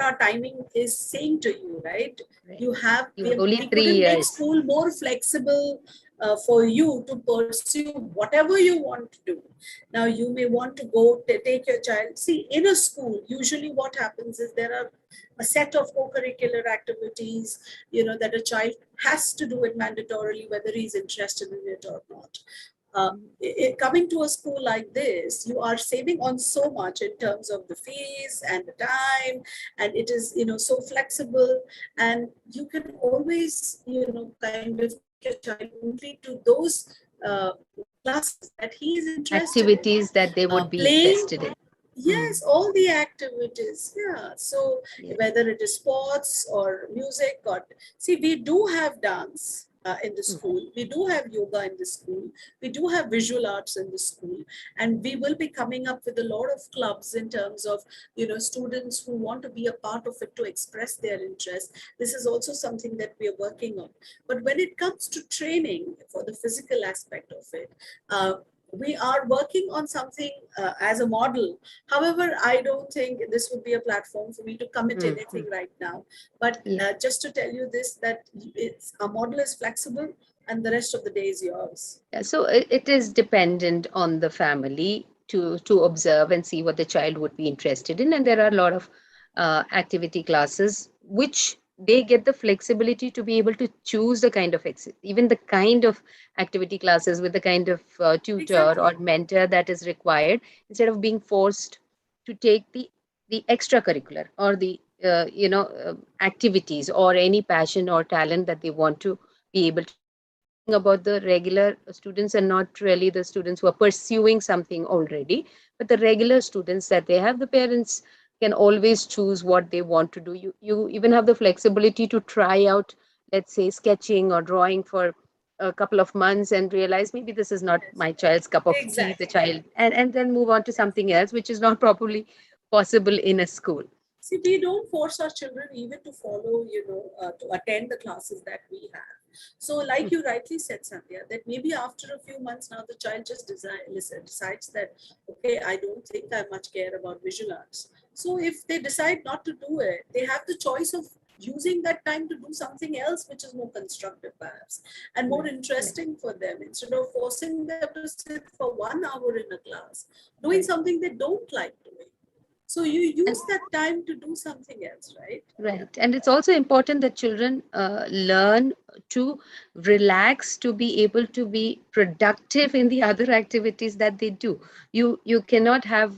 our timing is saying to you, right? You have only we 3 couldn't make years. school more flexible for you to pursue whatever you want to do. Now, you may want to go take your child. See, in a school, usually what happens is there are a set of co-curricular activities, that a child has to do it mandatorily, whether he's interested in it or not. Coming to a school like this, you are saving on so much in terms of the fees and the time, and it is so flexible, and you can always kind of get your child only to those classes that he is interested Activities in. that they would be Playing, interested in. yes, all the activities. Yeah. So whether it is sports or music, or see, we do have dance in the school. We do have yoga in the school. We do have visual arts in the school, and we will be coming up with a lot of clubs in terms of students who want to be a part of it to express their interest. This is also something that we are working on. But when it comes to training for the physical aspect of it, we are working on something as a model. However, I don't think this would be a platform for me to commit anything right now. But just to tell you this, that our model is flexible and the rest of the day is yours. Yeah, so it is dependent on the family to observe and see what the child would be interested in. And there are a lot of activity classes which they get the flexibility to be able to choose the kind of even the kind of activity classes with the kind of tutor or mentor that is required, instead of being forced to take the extracurricular or the activities or any passion or talent that they want to be able to. About the regular students and not really the students who are pursuing something already, but the regular students that they have, the parents can always choose what they want to do. You even have the flexibility to try out, let's say, sketching or drawing for a couple of months and realize maybe this is not my child's cup of tea, the child, and then move on to something else, which is not probably possible in a school. See, we don't force our children even to follow, to attend the classes that we have. So like you rightly said, Sandhya, that maybe after a few months now, the child just decides that, okay, I don't think I much care about visual arts. So if they decide not to do it, they have the choice of using that time to do something else, which is more constructive perhaps, and more interesting for them, instead of forcing them to sit for 1 hour in a class, doing something they don't like doing. So you use that time to do something else, right? Right. And it's also important that children learn to relax, to be able to be productive in the other activities that they do. You cannot have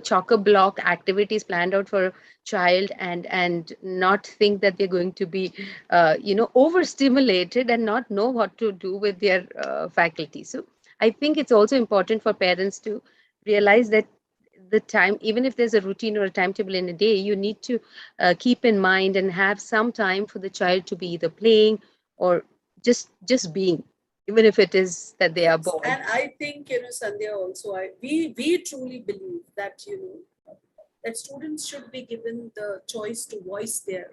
chock-a-block activities planned out for a child and not think that they're going to be overstimulated and not know what to do with their faculty. So I think it's also important for parents to realize that the time, even if there's a routine or a timetable in a day, you need to keep in mind and have some time for the child to be either playing or just being, even if it is that they are bored. And I think, Sandhya, also, we truly believe that, that students should be given the choice to voice their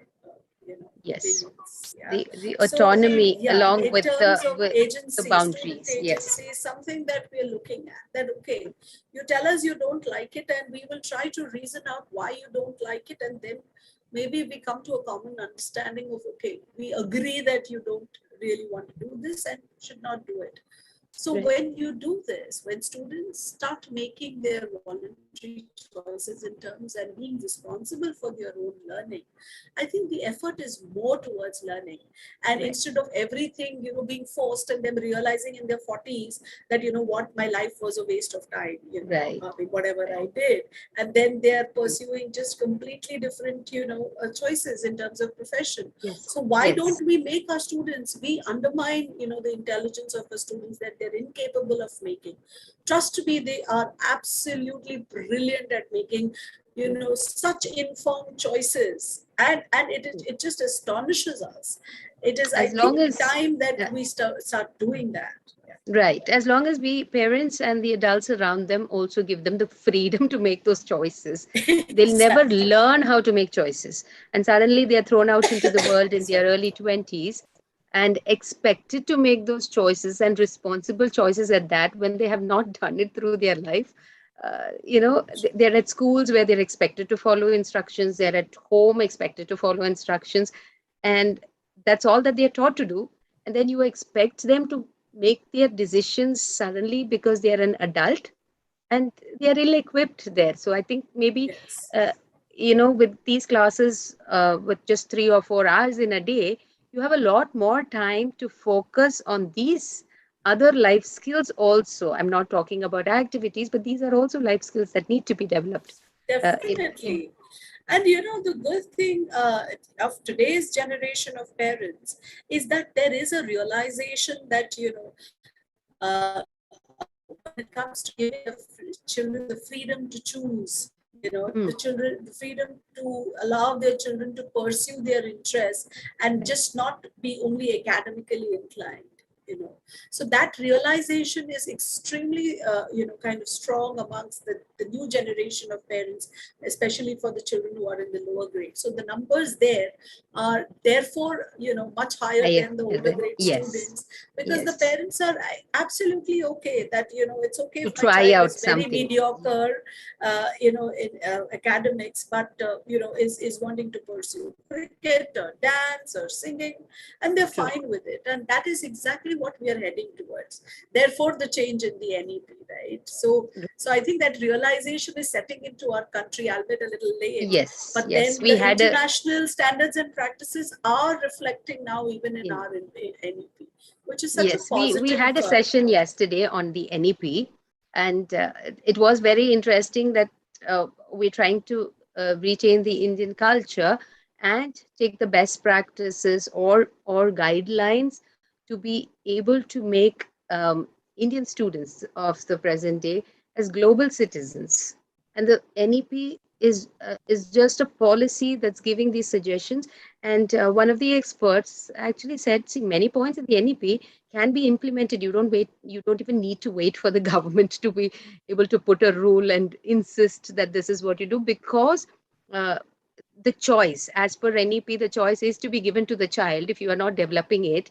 Yes, opinions. Yeah. the autonomy along in with terms of agency, the boundaries. student agency is something that we are looking at. That okay, you tell us you don't like it, and we will try to reason out why you don't like it, and then maybe we come to a common understanding of okay, we agree that you don't really want to do this and should not do it. So when you do this, when students start making their voluntary choices in terms and being responsible for their own learning, I think the effort is more towards learning. And instead of everything, being forced and them realizing in their 40s that, what, my life was a waste of time, whatever I did. And then they're pursuing just completely different, choices in terms of profession. So why don't we make our students, we undermine, the intelligence of our students that they're incapable of making. Trust me, they are absolutely brilliant at making, such informed choices, and it just astonishes us. It is, I think, time that we start doing that. Right. As long as we parents and the adults around them also give them the freedom to make those choices, they'll never learn how to make choices. And suddenly they're thrown out into the world in their early 20s and expected to make those choices, and responsible choices at that, when they have not done it through their life. They're at schools where they're expected to follow instructions. They're at home expected to follow instructions. And that's all that they're taught to do. And then you expect them to make their decisions suddenly because they're an adult and they're ill-equipped there. So I think maybe, with these classes, with just 3 or 4 hours in a day, you have a lot more time to focus on these other life skills also. I'm not talking about activities, but these are also life skills that need to be developed. Definitely. And the good thing of today's generation of parents is that there is a realization that, when it comes to giving children the freedom to choose, the freedom to allow their children to pursue their interests and just not be only academically inclined. So that realization is extremely, kind of strong amongst the new generation of parents, especially for the children who are in the lower grade. So the numbers there are therefore, much higher than the older grade students, because the parents are absolutely okay that, it's okay if my child is very mediocre, in academics, but, is wanting to pursue cricket or dance or singing, and they're fine with it. And that is exactly what we are heading towards. Therefore, the change in the NEP, right? So I think that realization is setting into our country, albeit a little late. But then the international standards and practices are reflecting now even in our NEP, which is such a positive. We had a session yesterday on the NEP, and it was very interesting that we're trying to retain the Indian culture and take the best practices or guidelines to be able to make Indian students of the present day as global citizens. And the NEP is just a policy that's giving these suggestions. And one of the experts actually said, see, many points in the NEP can be implemented. You don't even need to wait for the government to be able to put a rule and insist that this is what you do, because the choice, as per NEP, the choice is to be given to the child. If you are not developing it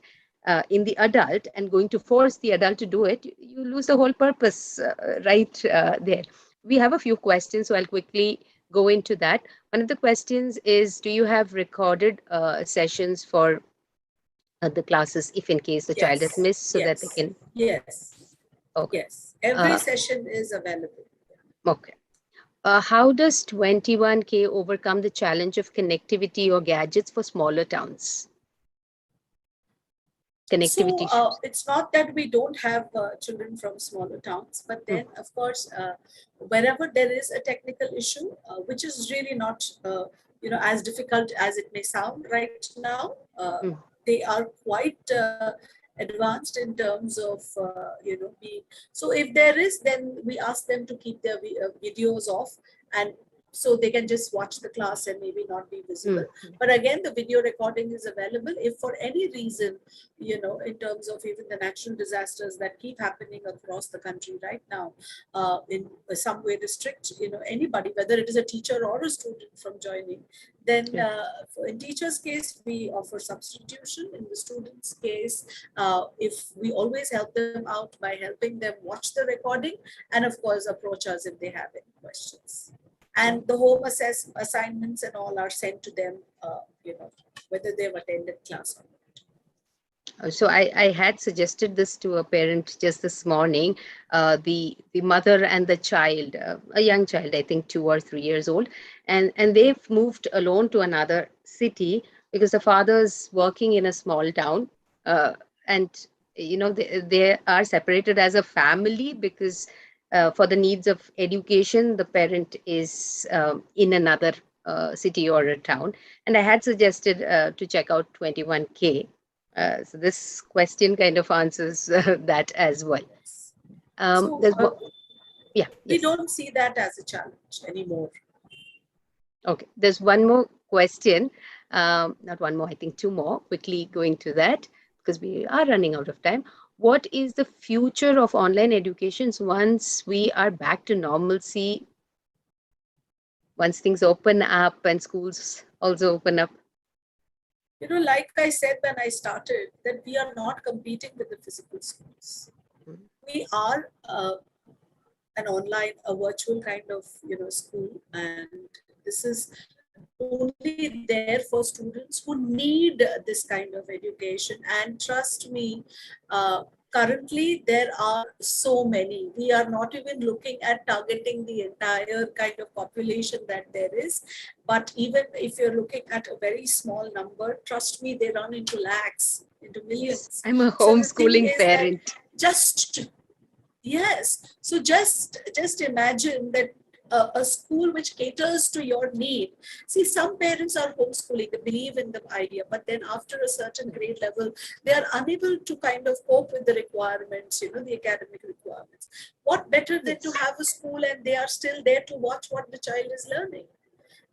in the adult and going to force the adult to do it, you lose the whole purpose right there. We have a few questions, so I'll quickly go into that. One of the questions is, do you have recorded sessions for the classes, if in case the child is missed, so that they can? Yes. Okay. Yes. Every session is available. Okay. How does 21K overcome the challenge of connectivity or gadgets for smaller towns? Connectivity issues. It's not that we don't have children from smaller towns, but then of course, wherever there is a technical issue, which is really not as difficult as it may sound right now, they are quite advanced in terms of being. So if there is, then we ask them to keep their videos off, and so they can just watch the class and maybe not be visible. But again, the video recording is available if for any reason, in terms of even the natural disasters that keep happening across the country right now, in some way restrict, anybody, whether it is a teacher or a student, from joining, then in teacher's case, we offer substitution. In the student's case, if we always help them out by helping them watch the recording, and of course, approach us if they have any questions. And the home assignments and all are sent to them, whether they've attended class or not. So I had suggested this to a parent just this morning, the mother and the child, a young child, I think 2 or 3 years old, and they've moved alone to another city because the father's working in a small town, and they are separated as a family because for the needs of education, the parent is in another city or a town. And I had suggested to check out 21K. So this question kind of answers that as well. We don't see that as a challenge anymore. Okay, there's one more question. Not one more, I think 2 more. Quickly going to that because we are running out of time. What is the future of online education once we are back to normalcy, once things open up and schools also open up? Like I said when I started, that we are not competing with the physical schools. We are a virtual kind of school, and this is only there for students who need this kind of education. And trust me, currently there are so many. We are not even looking at targeting the entire kind of population that there is, but even if you're looking at a very small number, trust me, they run into lakhs, into millions. I'm a homeschooling parent. So just imagine that a school which caters to your need. See, some parents are homeschooling, they believe in the idea, but then after a certain grade level, they are unable to kind of cope with the requirements, the academic requirements. What better than to have a school and they are still there to watch what the child is learning,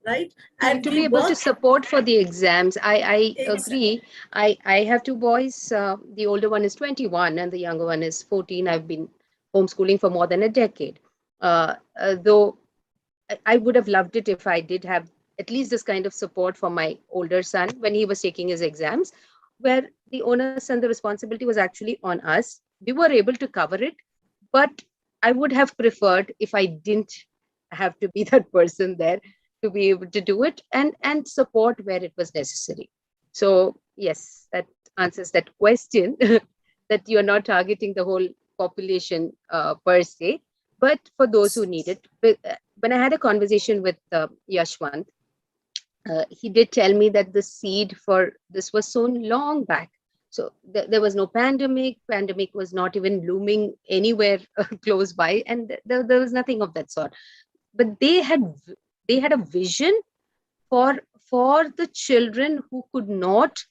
right? And to be able to support for the exams. I agree. I have 2 boys. The older one is 21 and the younger one is 14. I've been homeschooling for more than a decade. Though I would have loved it if I did have at least this kind of support for my older son when he was taking his exams, where the onus and the responsibility was actually on us. We were able to cover it, but I would have preferred if I didn't have to be that person there to be able to do it and support where it was necessary. So yes, that answers that question that you're not targeting the whole population per se, but for those who need it. When I had a conversation with Yashwant, he did tell me that the seed for this was sown long back. So there was no pandemic. Pandemic was not even looming anywhere close by, and there was nothing of that sort. But they had a vision for the children who could not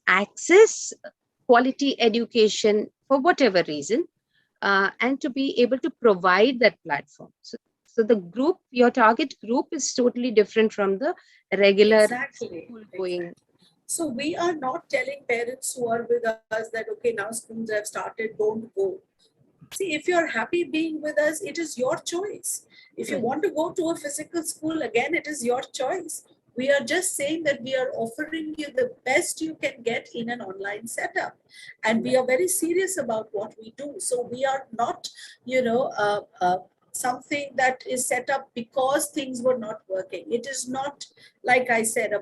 access quality education for whatever reason, and to be able to provide that platform. So the group, your target group, is totally different from the regular school going. So we are not telling parents who are with us that, okay, now schools have started, don't go. See, if you're happy being with us, it is your choice. If you want to go to a physical school, again, it is your choice. We are just saying that we are offering you the best you can get in an online setup. And we are very serious about what we do. So we are not, something that is set up because things were not working. It is not, like I said,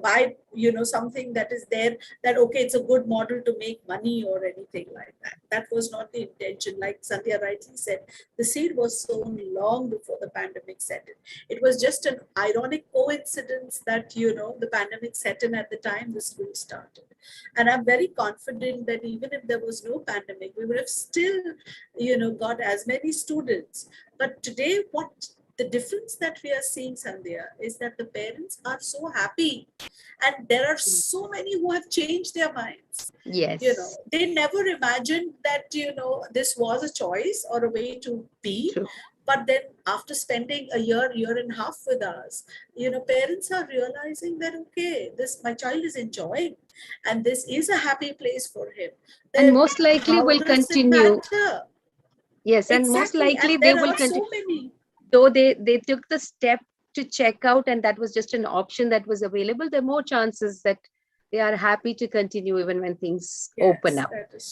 something that is there that, okay, it's a good model to make money or anything like that. That was not the intention. Like Sandhya rightly said, the seed was sown long before the pandemic set in. It was just an ironic coincidence that, the pandemic set in at the time the school started. And I'm very confident that even if there was no pandemic, we would have still, got as many students. But today, what the difference that we are seeing, Sandhya, is that the parents are so happy, and there are so many who have changed their minds. Yes. They never imagined that, this was a choice or a way to be. True. But then after spending a year and a half with us, parents are realizing that, okay, my child is enjoying, and this is a happy place for him. And most likely will continue. Yes, and most likely they will continue. So many. Though they took the step to check out, and that was just an option that was available, there are more chances that they are happy to continue even when things open up.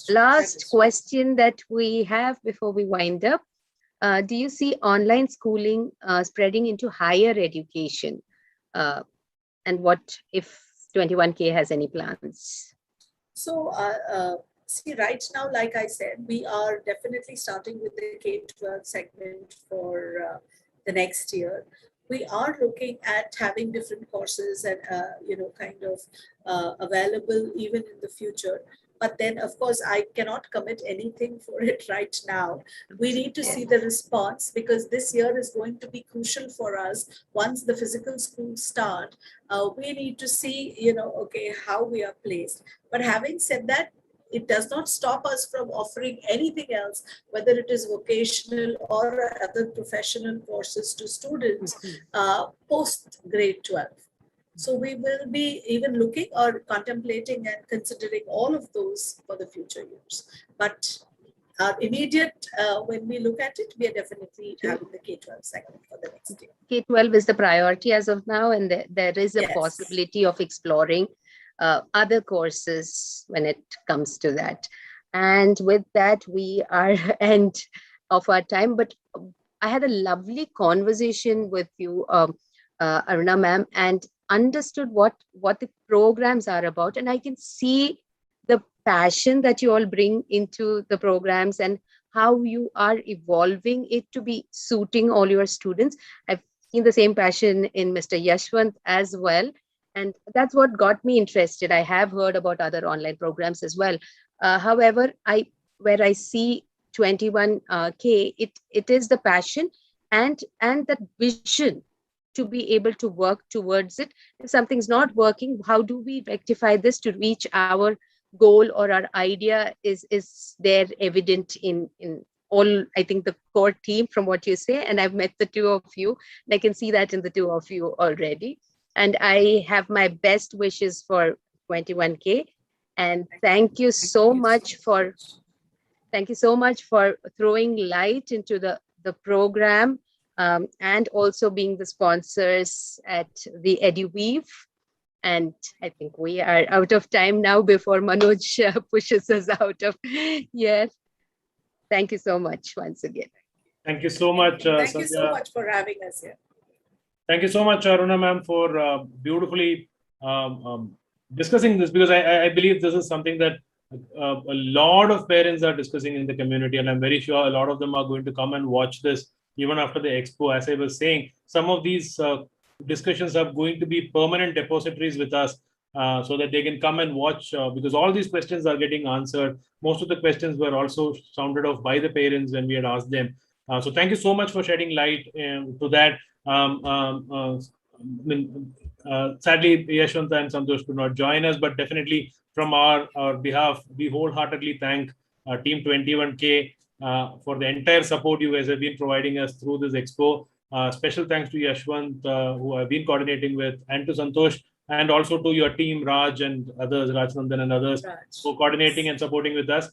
Last question that we have before we wind up. Do you see online schooling spreading into higher education? And what if 21K has any plans? So, see, right now, like I said, we are definitely starting with the K-12 segment for the next year. We are looking at having different courses and, available even in the future. But then, of course, I cannot commit anything for it right now. We need to see the response, because this year is going to be crucial for us. Once the physical schools start, we need to see, okay, how we are placed. But having said that, it does not stop us from offering anything else, whether it is vocational or other professional courses to students post grade 12. So we will be even looking or contemplating and considering all of those for the future years. But immediate, when we look at it, we are definitely having the K-12 segment for the next year. K-12 is the priority as of now, and there is a possibility of exploring other courses when it comes to that. And with that, we are end of our time. But I had a lovely conversation with you, Aruna ma'am, and understood what the programs are about. And I can see the passion that you all bring into the programs and how you are evolving it to be suiting all your students. I've seen the same passion in Mr. Yashwant as well. And that's what got me interested. I have heard about other online programs as well. However, where I see 21K, it is the passion and that vision to be able to work towards it. If something's not working, how do we rectify this to reach our goal, or our idea is there evident in all, I think, the core team from what you say. And I've met the two of you, and I can see that in the two of you already. And I have my best wishes for 21K. And thank you so much for throwing light into the program, and also being the sponsors at the EduWeave. And I think we are out of time now before Manoj pushes us out of here. Thank you so much once again. Thank you so much. Thank you so much for having us here. Thank you so much, Aruna ma'am, for beautifully discussing this, because I believe this is something that a lot of parents are discussing in the community, and I'm very sure a lot of them are going to come and watch this even after the expo. As I was saying, some of these discussions are going to be permanent depositories with us, so that they can come and watch, because all these questions are getting answered. Most of the questions were also sounded off by the parents when we had asked them. So thank you so much for shedding light to that. Sadly, Yashwant and Santosh could not join us, but definitely from our behalf, we wholeheartedly thank Team 21K for the entire support you guys have been providing us through this expo. Special thanks to Yashwant, who I've been coordinating with, and to Santosh, and also to your team, Raj and others, Rajnandan and others, for coordinating and supporting with us.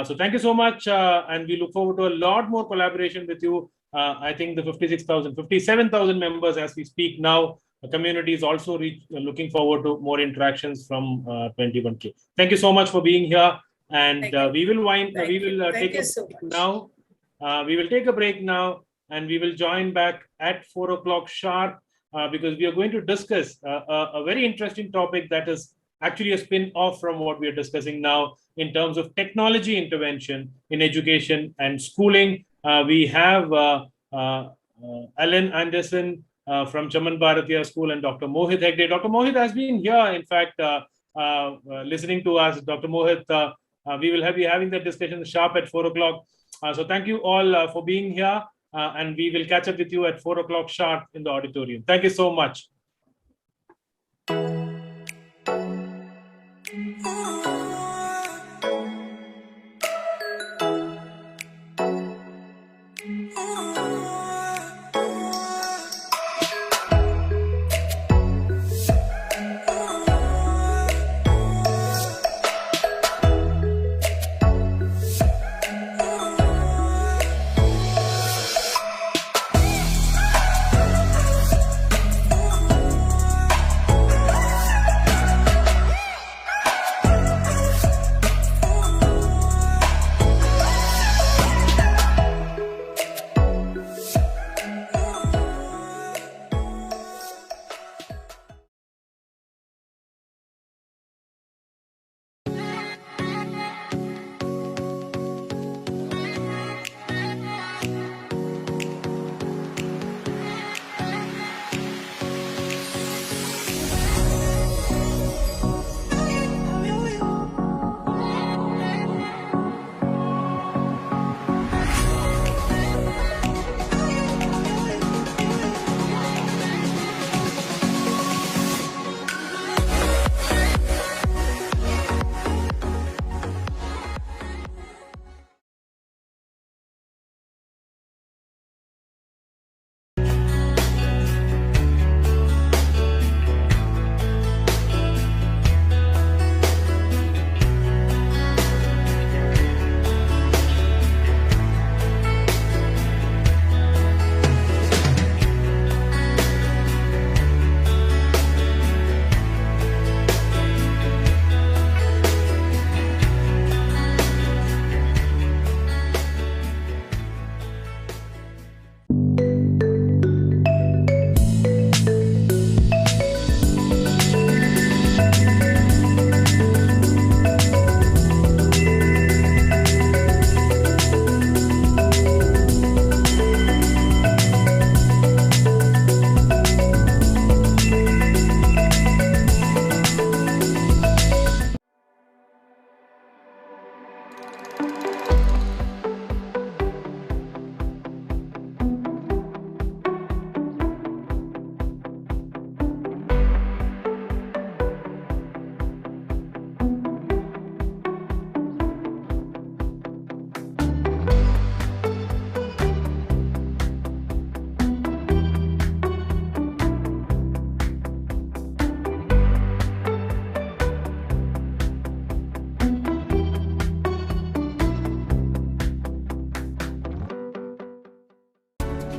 So thank you so much, and we look forward to a lot more collaboration with you. I think the 57,000 members as we speak now, the community is also looking forward to more interactions from 21K. Thank you so much for being here, and we will take a break now. We will take a break now. and we will join back at 4 o'clock sharp because we are going to discuss a very interesting topic that is actually a spin-off from what we are discussing now in terms of technology intervention in education and schooling. We have Alan Anderson from Chaman Bharatiya School and Dr. Mohit Hegde. Dr. Mohit has been here, in fact, listening to us. Dr. Mohit, we will be having that discussion sharp at 4 o'clock. So thank you all for being here, and we will catch up with you at 4 o'clock sharp in the auditorium. Thank you so much.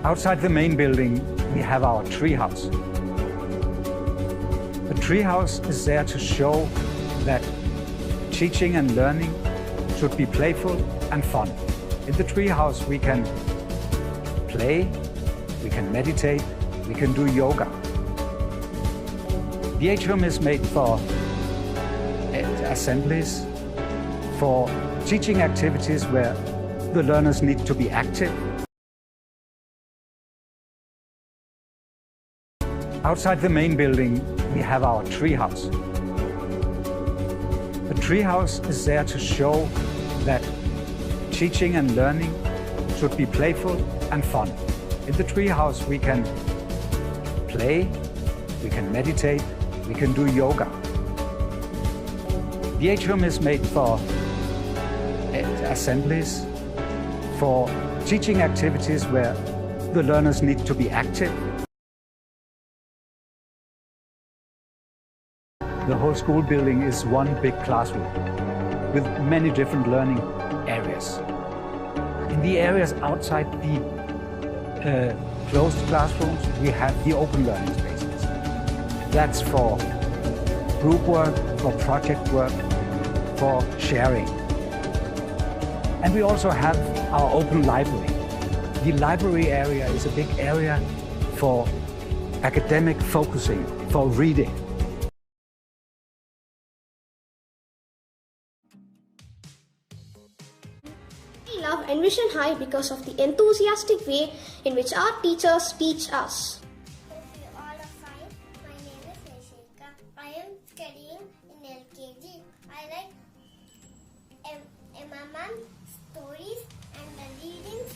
Outside the main building, we have our treehouse. The treehouse is there to show that teaching and learning should be playful and fun. In the treehouse, we can play, we can meditate, we can do yoga. The atrium is made for assemblies, for teaching activities where the learners need to be active. Outside the main building, we have our treehouse. The treehouse is there to show that teaching and learning should be playful and fun. In the treehouse, we can play, we can meditate, we can do yoga. The atrium is made for assemblies, for teaching activities where the learners need to be active. The whole school building is one big classroom with many different learning areas. In the areas outside the closed classrooms, we have the open learning spaces. That's for group work, for project work, for sharing. And we also have our open library. the library area is a big area for academic focusing, for reading. I love Envision High because of the enthusiastic way in which our teachers teach us. All are fine. My name is Nishika. I am studying in LKG. I like MMM stories and the readings.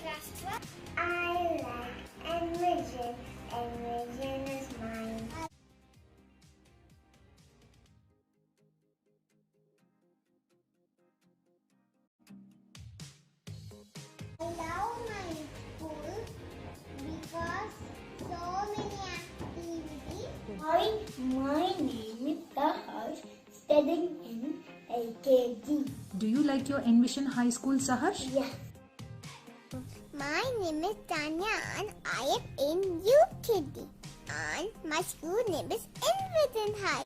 Craft. I like Envision. Envision is mine. I love my school because so many activities. My name is Saharsh, studying in LKG. Do you like your Envision High School, Saharsh? Yes. My name is Tanya and I am in UKG. And my school name is Envision High.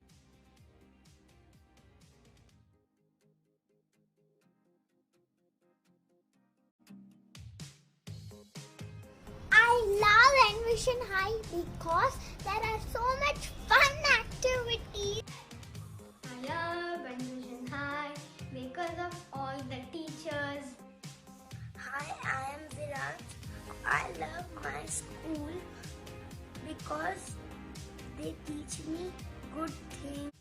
I love Envision High because there are so much fun activities. I love Envision High because of all the teachers. Hi, I am Virat. I love my school because they teach me good things.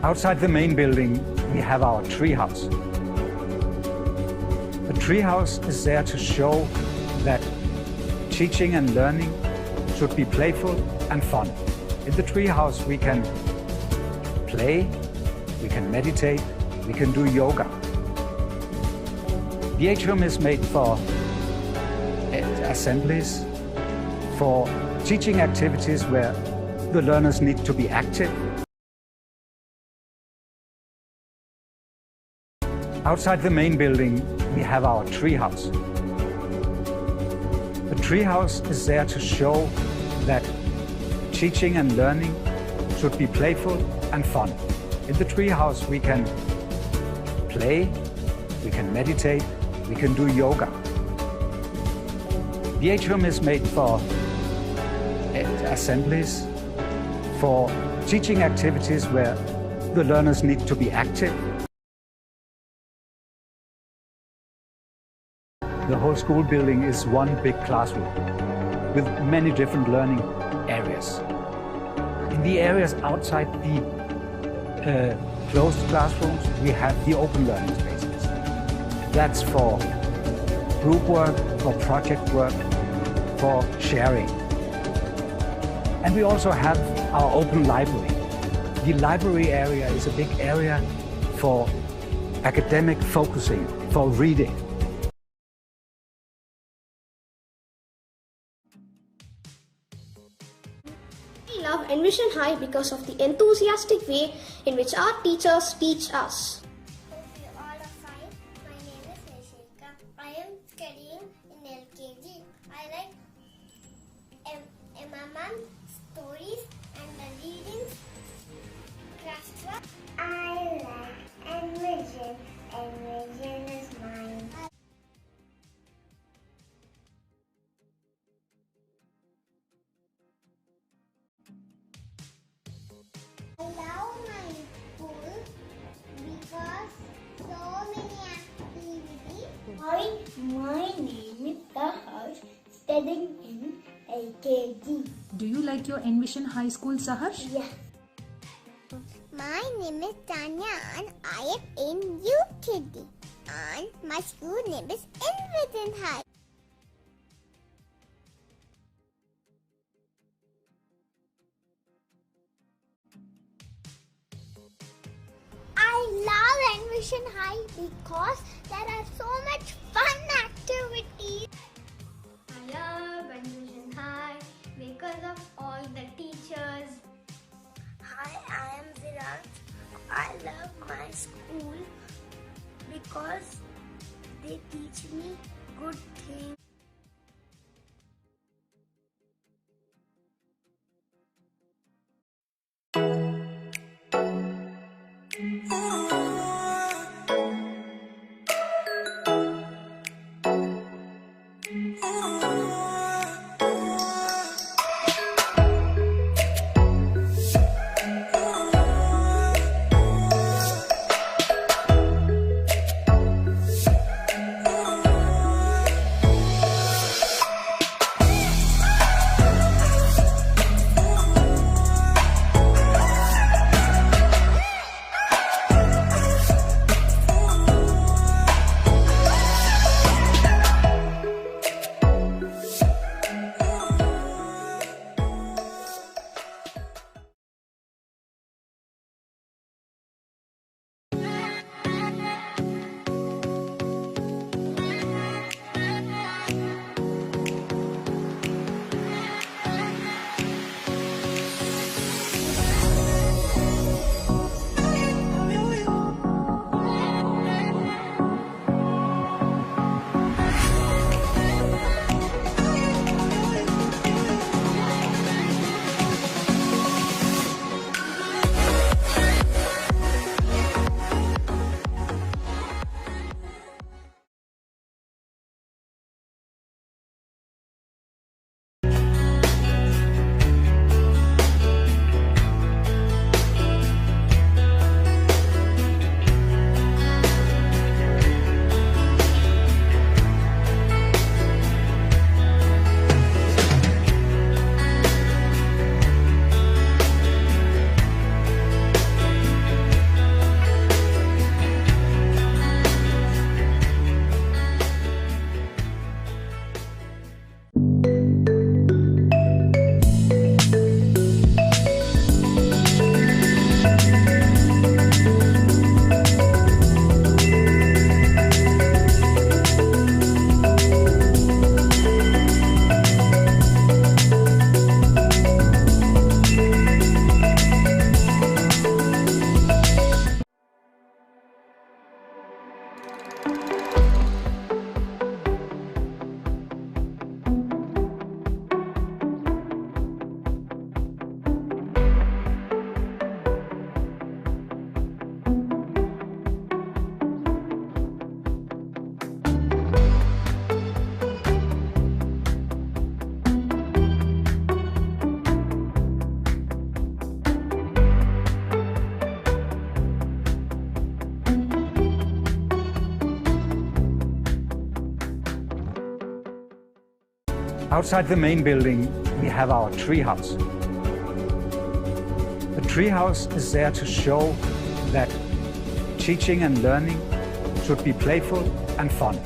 Outside the main building, we have our treehouse. The treehouse is there to show that teaching and learning should be playful and fun. In the treehouse, we can play, we can meditate, we can do yoga. The atrium is made for assemblies, for teaching activities where the learners need to be active. Outside the main building, we have our treehouse. The treehouse is there to show that teaching and learning should be playful and fun. In the treehouse, we can play, we can meditate, we can do yoga. The atrium is made for assemblies, for teaching activities where the learners need to be active. The whole school building is one big classroom with many different learning areas. In the areas outside the closed classrooms, we have the open learning spaces. That's for group work, for project work, for sharing. And we also have our open library. The library area is a big area for academic focusing, for reading. We love Envision High because of the enthusiastic way in which our teachers teach us. Hope you all are fine. My name is Rishika. I am studying in LKG. I like MMM stories and the readings. Craft. I like Envision. Envision is mine. I love my school because so many activities. My name is Saharsh, studying in LKG. Do you like your Envision High School, Saharsh? Yes. My name is Tanya and I am in UKG. And my school name is Envision High. I love Envision High because there are so much fun activities. I love Envision High because of all the teachers. Hi, I am Viraj. I love my school because they teach me good things. Outside the main building, we have our treehouse. The treehouse is there to show that teaching and learning should be playful and fun.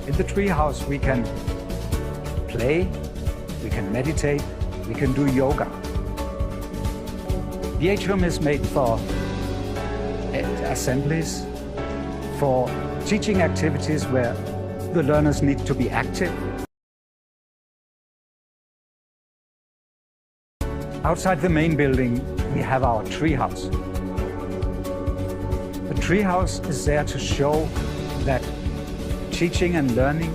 In the treehouse, we can play, we can meditate, we can do yoga. The atrium is made for assemblies, for teaching activities where the learners need to be active. Outside the main building, we have our treehouse. The treehouse is there to show that teaching and learning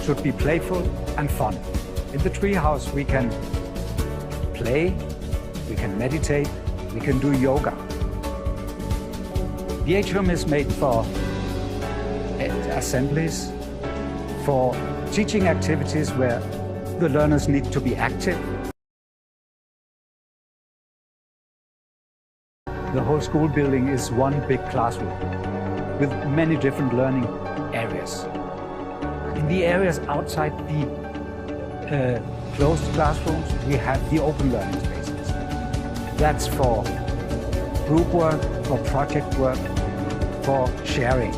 should be playful and fun. In the treehouse, we can play, we can meditate, we can do yoga. The atrium is made for assemblies, for teaching activities where the learners need to be active. The whole school building is one big classroom with many different learning areas. In the areas outside the closed classrooms, we have the open learning spaces. That's for group work, for project work, for sharing.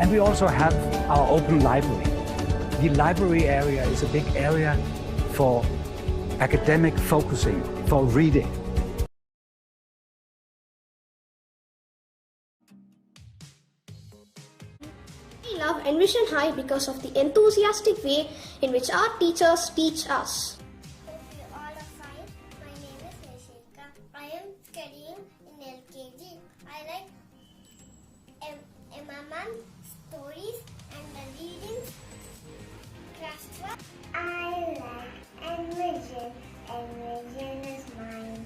And we also have our open library. The library area is a big area for academic focusing, for reading. We love Envision High because of the enthusiastic way in which our teachers teach us. I am studying in LKG. I like MMM stories and the readings. Craft. I like Envision. Envision is mine.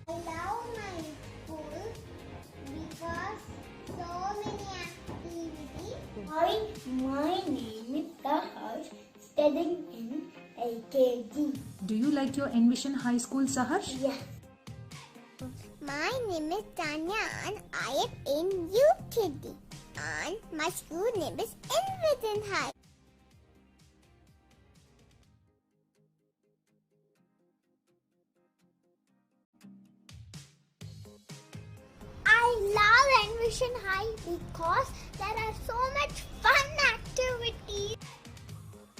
I love my school because so many activities. My name is Saharsh, studying in LKG. Do you like your Envision High School, Saharsh? Yes. My name is Tanya and I am in UKG. And my school name is Envision High. I love Envision High because there are so much fun activities.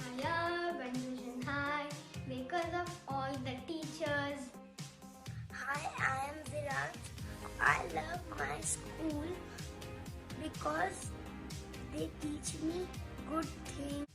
I love Envision High because of all the teachers. Hi, I am Virat. I love my school because they teach me good things.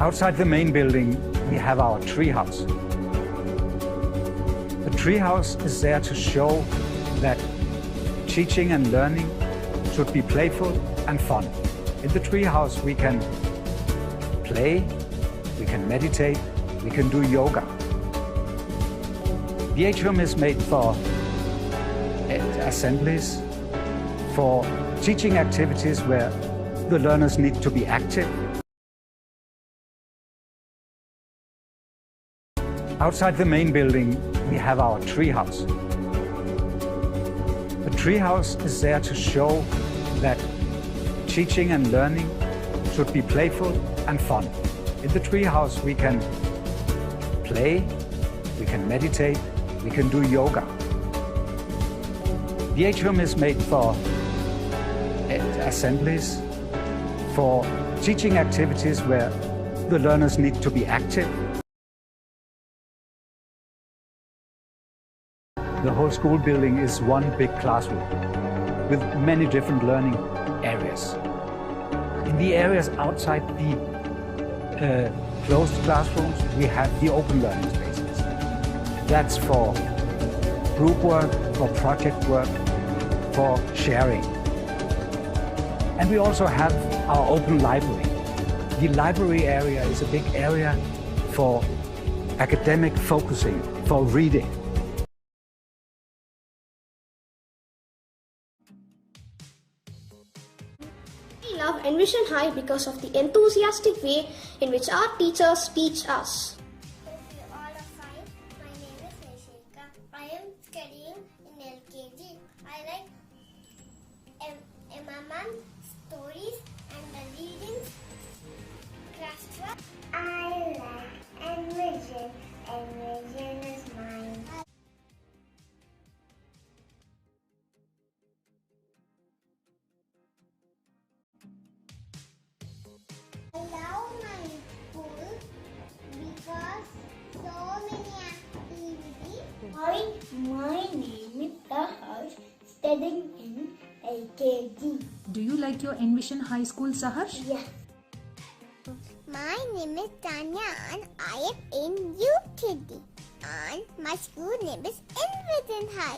Outside the main building, we have our treehouse. The treehouse is there to show that teaching and learning should be playful and fun. In the treehouse, we can play, we can meditate, we can do yoga. The atrium is made for assemblies, for teaching activities where the learners need to be active. Outside the main building, we have our treehouse. The treehouse is there to show that teaching and learning should be playful and fun. In the treehouse, we can play, we can meditate, we can do yoga. The atrium is made for assemblies, for teaching activities where the learners need to be active. The whole school building is one big classroom with many different learning areas. In the areas outside the closed classrooms, we have the open learning spaces. That's for group work, for project work, for sharing. And we also have our open library. The library area is a big area for academic focusing, for reading. We love Envision High because of the enthusiastic way in which our teachers teach us. I am studying in LKG. I like Emma's stories and the readings. Craft. I like Envision. Envision is mine. I love my school because so many activities. My name is Saharsh, studying in LKG. Do you like your Envision High School, Saharsh? Yes. My name is Tanya and I am in UKG. And my school name is Envision High.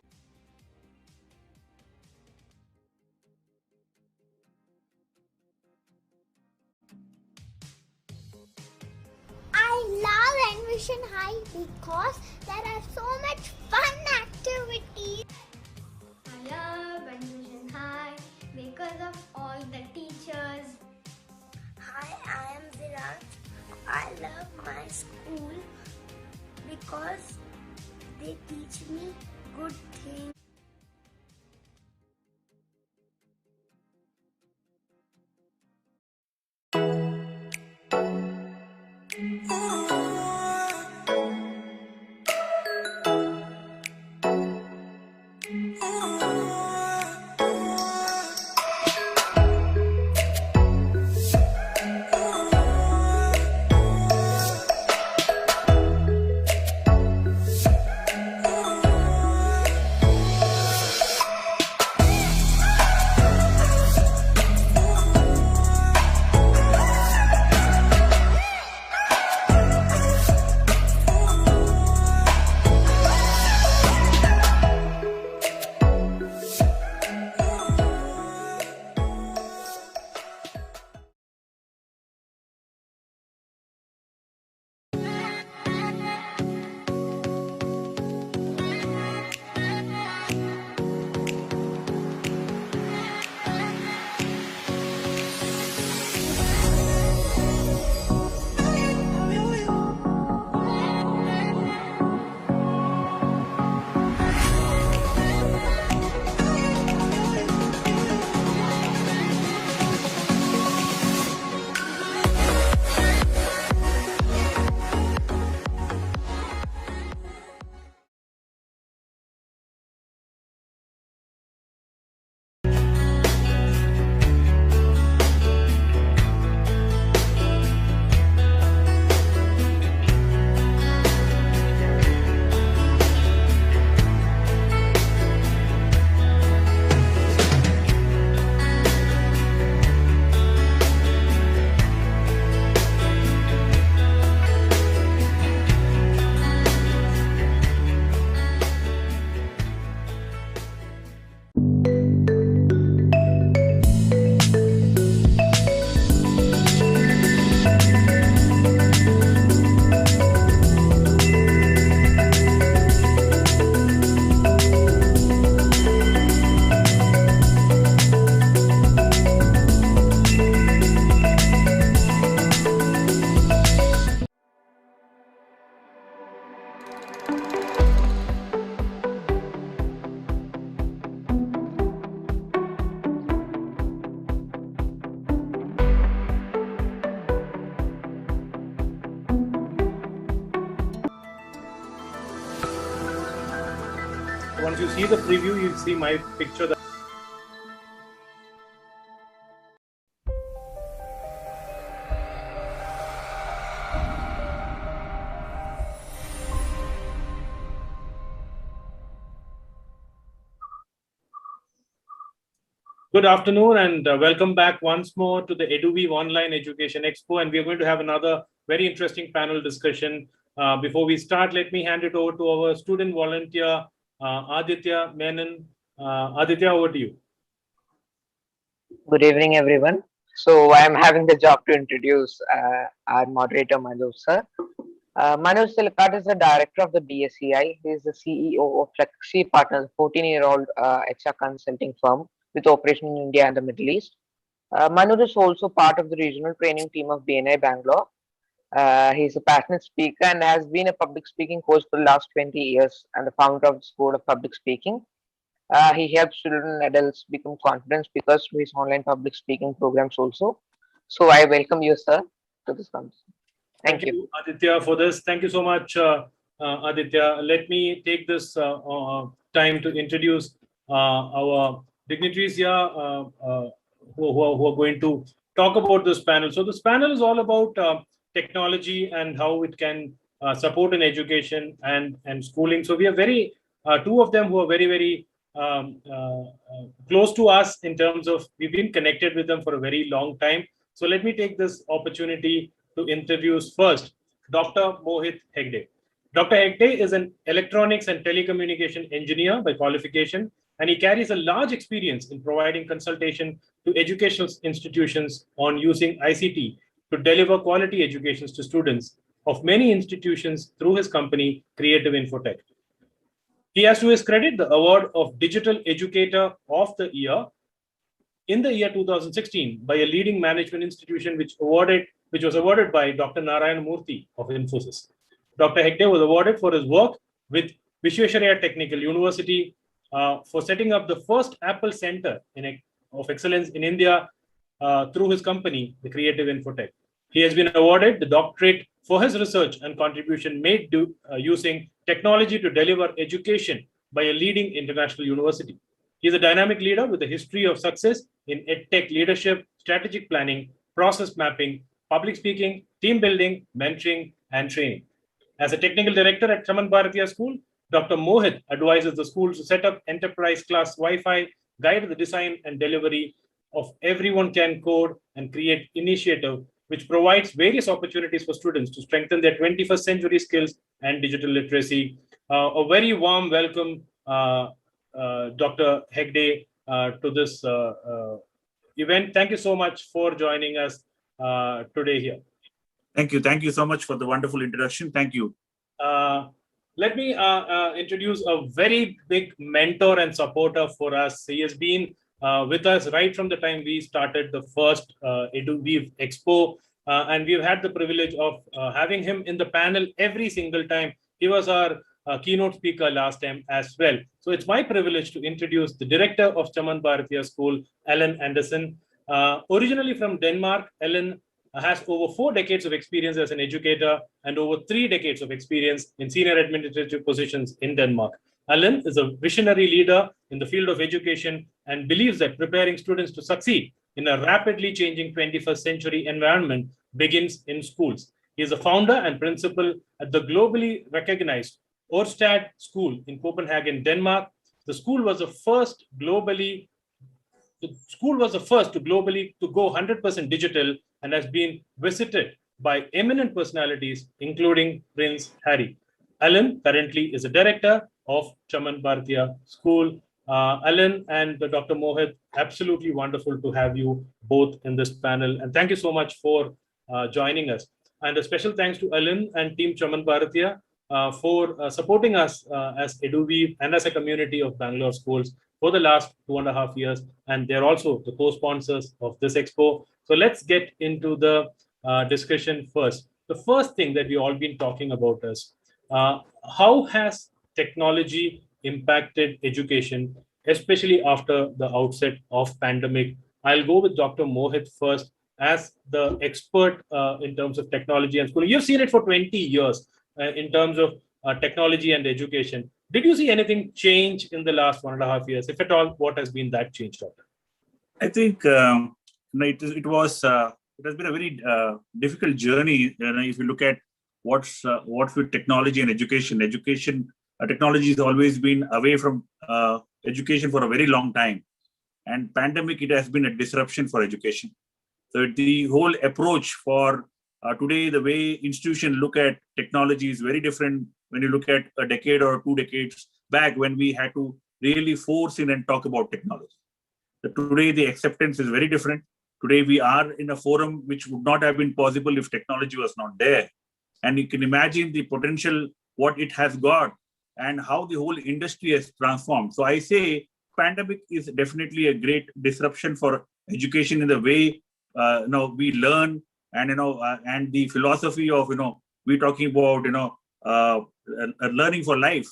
I love Envision High because there are so much fun activities. I love Envision High because of all the teachers. Hi, I am Viraj. I love my school because they teach me good things. once you see the preview, you'll see my picture. Good afternoon and welcome back once more to the EduWeave Online Education Expo. And we are going to have another very interesting panel discussion. Before we start, let me hand it over to our student volunteer, Aditya Menon. Aditya, over to you. Good evening, everyone. So I am having the job to introduce our moderator, Manoj sir. Manoj Silkat is the director of the BSCI. He is the CEO of Flexi Partners, 14-year-old HR consulting firm with operation in India and the Middle East. Manoj is also part of the regional training team of BNI Bangalore. He is a passionate speaker and has been a public speaking coach for the last 20 years and the founder of the School of Public Speaking. He helps children and adults become confident speakers through his online public speaking programs also. So I welcome you, sir, to this conversation. Thank you, Aditya, for this. Thank you so much, Aditya. Let me take this time to introduce our dignitaries here who are going to talk about this panel. So this panel is all about technology and how it can support in education and schooling. So we are very, two of them who are very, very close to us in terms of we've been connected with them for a very long time. So let me take this opportunity to introduce first Dr. Mohit Hegde. Dr. Hegde is an electronics and telecommunication engineer by qualification, and he carries a large experience in providing consultation to educational institutions on using ICT to deliver quality educations to students of many institutions through his company, Creative Infotech. He has to his credit the award of Digital Educator of the Year in the year 2016 by a leading management institution which was awarded by Dr. Narayan Murthy of Infosys. Dr. Hegde was awarded for his work with Visvesvaraya Technical University for setting up the first Apple Center of Excellence in India through his company, the Creative Infotech. He has been awarded the doctorate for his research and contribution made using technology to deliver education by a leading international university. He is a dynamic leader with a history of success in EdTech leadership, strategic planning, process mapping, public speaking, team building, mentoring, and training. As a technical director at Chaman Bharatiya School, Dr. Mohit advises the schools to set up enterprise-class Wi-Fi, guide the design and delivery of Everyone Can Code and Create initiative, which provides various opportunities for students to strengthen their 21st century skills and digital literacy. A very warm welcome, Dr. Hegde, to this event. Thank you so much for joining us today here. Thank you. Thank you so much for the wonderful introduction. Thank you. Let me introduce a very big mentor and supporter for us. He has been with us right from the time we started the first EduWeave Expo. And we've had the privilege of having him in the panel every single time. He was our keynote speaker last time as well. So it's my privilege to introduce the director of Chaman Bharatiya School, Ellen Anderson. Originally from Denmark, Ellen has over 4 decades of experience as an educator and over 3 decades of experience in senior administrative positions in Denmark. Ellen is a visionary leader in the field of education and believes that preparing students to succeed in a rapidly changing 21st century environment begins in schools. He is a founder and principal at the globally recognized Ørsted School in Copenhagen, Denmark. The school was the first to globally go 100% digital and has been visited by eminent personalities, including Prince Harry. Ellen currently is a director of Chaman Bharatiya School. Ellen and Dr. Mohit, absolutely wonderful to have you both in this panel. And thank you so much for joining us. And a special thanks to Ellen and Team Chaman Bharatiya for supporting us as EduWeave and as a community of Bangalore schools for the last 2.5 years. And they're also the co-sponsors of this expo. So let's get into the discussion first. The first thing that we've all been talking about is how has technology impacted education, especially after the outset of pandemic? I'll go with Dr. Mohit first as the expert in terms of technology and schooling. You've seen it for 20 years in terms of technology and education. Did you see anything change in the last 1.5 years? If at all, what has been that change, Doctor? I think it has been a very difficult journey. If you look at what's with technology and education, technology has always been away from education for a very long time, and pandemic, it has been a disruption for education. So the whole approach for today, the way institutions look at technology is very different when you look at a decade or 2 decades back, when we had to really force in and talk about technology. So today, the acceptance is very different. Today, we are in a forum which would not have been possible if technology was not there. And you can imagine the potential, what it has got, and how the whole industry has transformed. So I say pandemic is definitely a great disruption for education in the way we learn, and and the philosophy of we're talking about learning for life.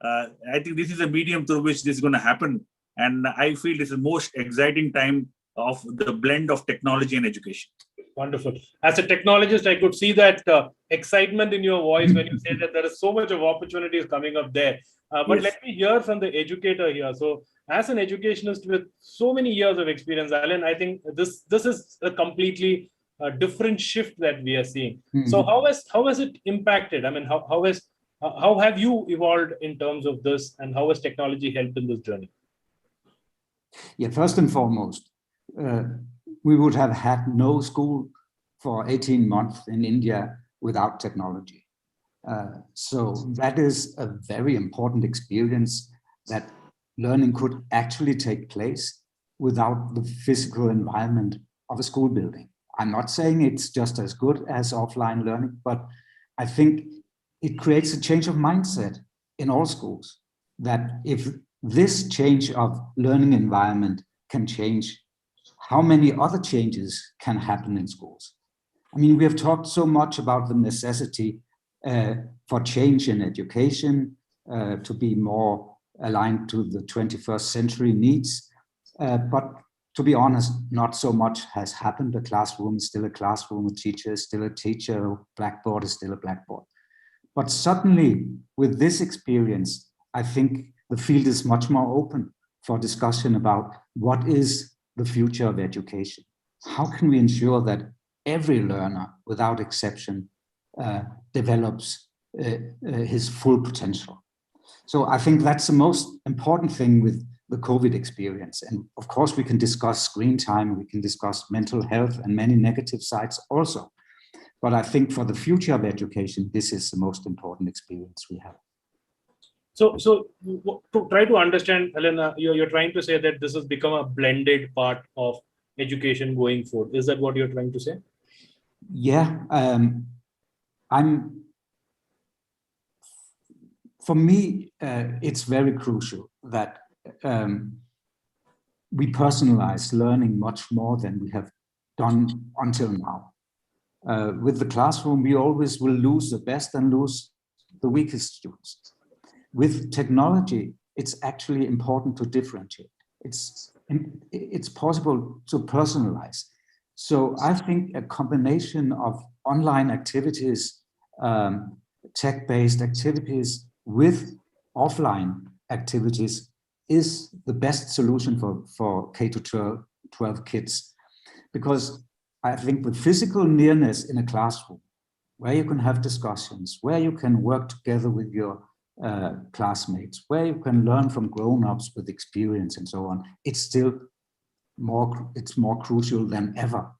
I think this is a medium through which this is going to happen, and I feel this is the most exciting time of the blend of technology and education. Wonderful. As a technologist, I could see that excitement in your voice when you say that there is so much of opportunities coming up there. But let me hear from the educator here. So, as an educationist with so many years of experience, Alan, I think this is a completely different shift that we are seeing. So, how has it impacted? I mean, how have you evolved in terms of this, and how has technology helped in this journey? Yeah, first and foremost, we would have had no school for 18 months in India without technology. So that is a very important experience, that learning could actually take place without the physical environment of a school building. I'm not saying it's just as good as offline learning, but I think it creates a change of mindset in all schools, that if this change of learning environment can change, how many other changes can happen in schools? I mean, we have talked so much about the necessity for change in education, to be more aligned to the 21st century needs. But to be honest, not so much has happened. A classroom is still a classroom, a teacher is still a teacher, a blackboard is still a blackboard. But suddenly, with this experience, I think the field is much more open for discussion about what is the future of education. How can we ensure that every learner, without exception, develops his full potential? So I think that's the most important thing with the COVID experience. And of course, we can discuss screen time, we can discuss mental health and many negative sides also. But I think for the future of education, this is the most important experience we have. So to try to understand, Helena, you're trying to say that this has become a blended part of education going forward. Is that what you're trying to say? Yeah, for me, it's very crucial that we personalize learning much more than we have done until now. With the classroom, we always will lose the best and lose the weakest students. With technology, it's actually important to differentiate. It's possible to personalize. So I think a combination of online activities, tech-based activities with offline activities is the best solution for K-12 kids. Because I think the physical nearness in a classroom, where you can have discussions, where you can work together with your classmates, where you can learn from grown-ups with experience and so on, it's more crucial than ever.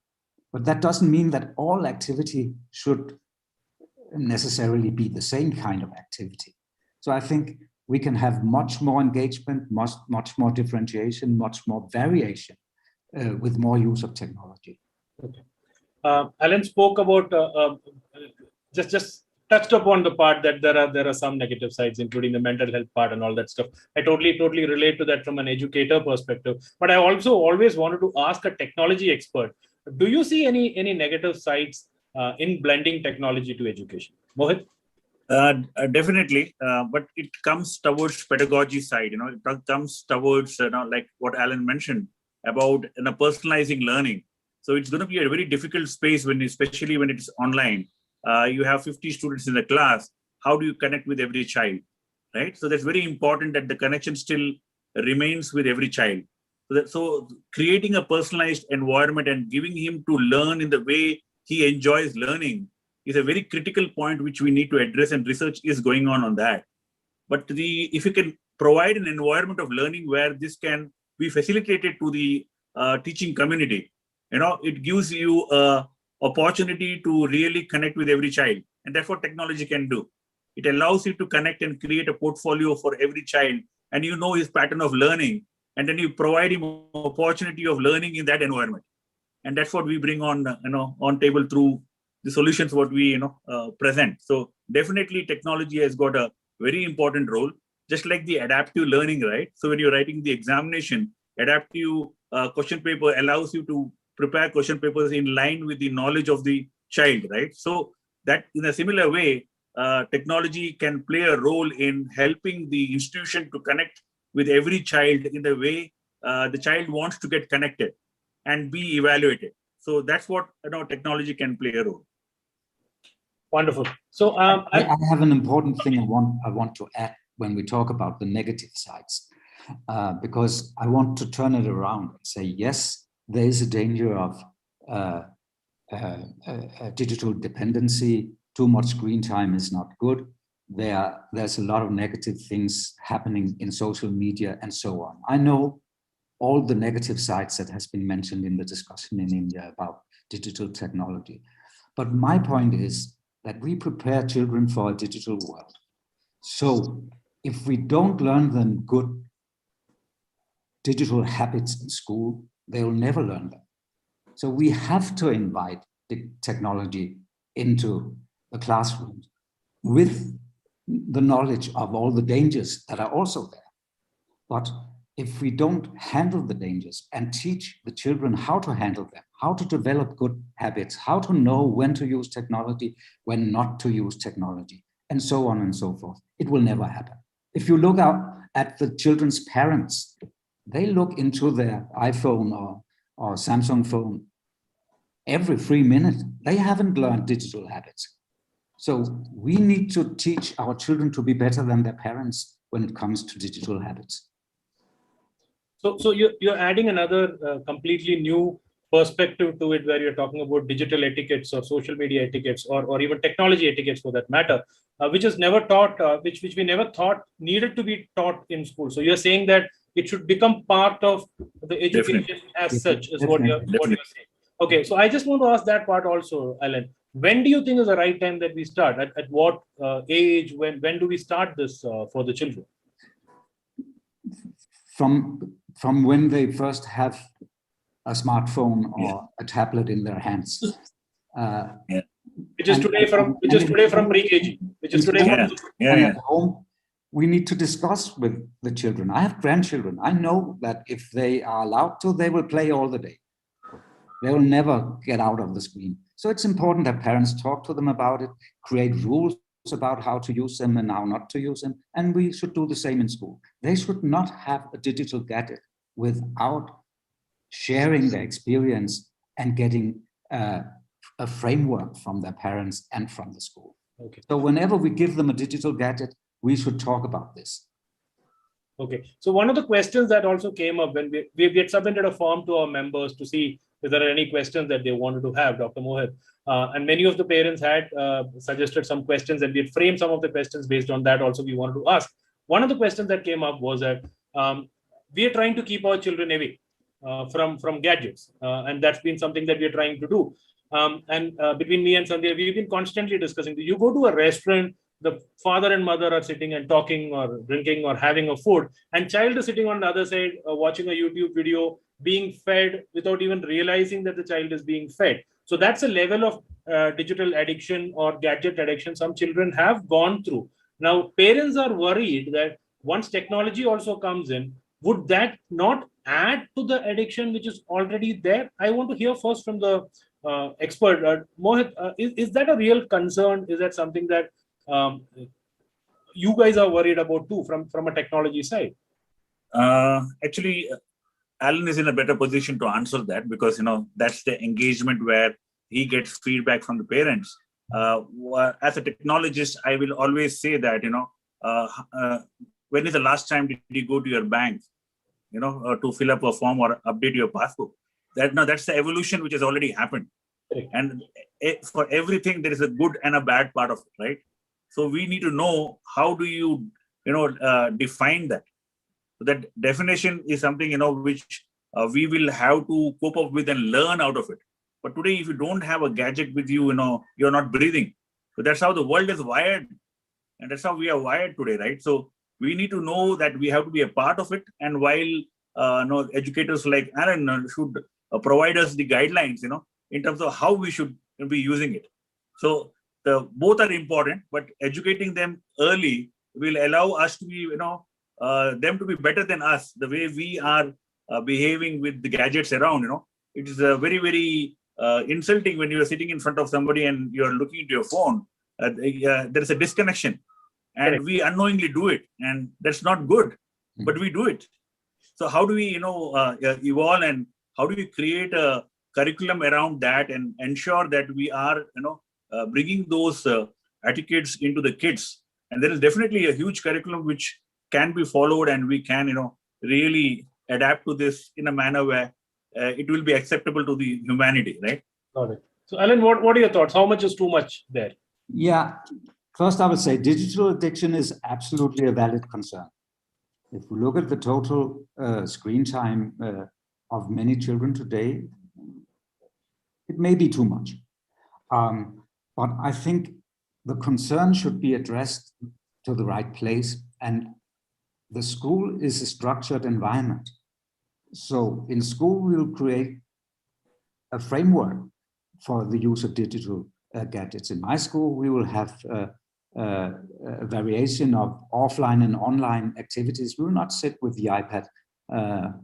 But that doesn't mean that all activity should necessarily be the same kind of activity. So I think we can have much more engagement, much more differentiation, much more variation with more use of technology. Okay. Alan spoke about just touched upon the part that there are some negative sides, including the mental health part and all that stuff. I totally relate to that from an educator perspective. But I also always wanted to ask a technology expert: do you see any negative sides in blending technology to education? Mohit? Definitely, but it comes towards pedagogy side. It comes towards like what Alan mentioned about personalizing learning. So it's going to be a very difficult space especially when it's online. You have 50 students in the class, how do you connect with every child, right? So that's very important that the connection still remains with every child. So creating a personalized environment and giving him to learn in the way he enjoys learning is a very critical point which we need to address, and research is going on that. But if you can provide an environment of learning where this can be facilitated to the teaching community, it gives you a opportunity to really connect with every child, and that's what technology can do. It allows you to connect and create a portfolio for every child, and you know his pattern of learning, and then you provide him opportunity of learning in that environment. And that's what we bring on on table through the solutions what we present. So definitely technology has got a very important role, just like the adaptive learning, right? So when you're writing the examination, adaptive question paper allows you to prepare question papers in line with the knowledge of the child, right? So that in a similar way, technology can play a role in helping the institution to connect with every child in the way the child wants to get connected and be evaluated. So that's what technology can play a role. Wonderful. So I have an important thing I want to add when we talk about the negative sides, because I want to turn it around and say, yes, there is a danger of digital dependency. Too much screen time is not good. There's a lot of negative things happening in social media and so on. I know all the negative sides that has been mentioned in the discussion in India about digital technology. But my point is that we prepare children for a digital world. So if we don't learn them good digital habits in school, they will never learn them. So we have to invite the technology into the classrooms with the knowledge of all the dangers that are also there. But if we don't handle the dangers and teach the children how to handle them, how to develop good habits, how to know when to use technology, when not to use technology, and so on and so forth, it will never happen. If you look out at the children's parents, they look into their iPhone or Samsung phone every 3 minutes. They haven't learned digital habits. So we need to teach our children to be better than their parents when it comes to digital habits. So you're adding another completely new perspective to it, where you're talking about digital etiquettes or social media etiquettes or even technology etiquettes for that matter, which is never taught, which we never thought needed to be taught in school. So you're saying that it should become part of the education as such, is what you're saying. Okay, so I just want to ask that part also, Alan. When do you think is the right time that we start? At what age? When do we start this for the children? From when they first have a smartphone or a tablet in their hands. Which is today from pre-KG. Which is today from at home, we need to discuss with the children. I have grandchildren. I know that if they are allowed to, they will play all the day. They will never get out of the screen. So it's important that parents talk to them about it, create rules about how to use them and how not to use them. And we should do the same in school. They should not have a digital gadget without sharing their experience and getting a framework from their parents and from the school. Okay. So whenever we give them a digital gadget, we should talk about this. Okay. So one of the questions that also came up when we had submitted a form to our members to see if there are any questions that they wanted to have, Dr. Mohit. And many of the parents had suggested some questions, and we had framed some of the questions based on that also we wanted to ask. One of the questions that came up was that we are trying to keep our children away from gadgets. And that's been something that we are trying to do. And between me and Sandhya, we've been constantly discussing. You go to a restaurant, the father and mother are sitting and talking or drinking or having a food, and child is sitting on the other side watching a YouTube video, being fed without even realizing that the child is being fed. So that's a level of digital addiction or gadget addiction some children have gone through. Now, parents are worried that once technology also comes in, would that not add to the addiction which is already there? I want to hear first from the expert. Mohit, is that a real concern? Is that something that you guys are worried about too from a technology side? Actually, Alan is in a better position to answer that, because that's the engagement where he gets feedback from the parents. as a technologist, I will always say that, when is the last time did you go to your bank, to fill up a form or update your passbook? That's the evolution which has already happened. And for everything, there is a good and a bad part of it, right? So we need to know how do you, define that. So that definition is something, which we will have to cope up with and learn out of it. But today, if you don't have a gadget with you, you're not breathing. So that's how the world is wired. And that's how we are wired today, right? So we need to know that we have to be a part of it. And while educators like Aaron should provide us the guidelines, in terms of how we should be using it. So both are important, but educating them early will allow us to be, them to be better than us. The way we are behaving with the gadgets around, it is very, very insulting when you are sitting in front of somebody and you're looking at your phone. There is a disconnection, and we unknowingly do it, and that's not good, but we do it. So how do we, evolve, and how do we create a curriculum around that and ensure that we are, bringing those etiquettes into the kids? And there is definitely a huge curriculum which can be followed, and we can, really adapt to this in a manner where it will be acceptable to the humanity, right? Got it. So, Alan, what are your thoughts? How much is too much there? Yeah, first I would say digital addiction is absolutely a valid concern. If we look at the total screen time of many children today, it may be too much. But I think the concern should be addressed to the right place, and the school is a structured environment. So in school, we'll create a framework for the use of digital gadgets. In my school, we will have a variation of offline and online activities. We will not sit with the iPad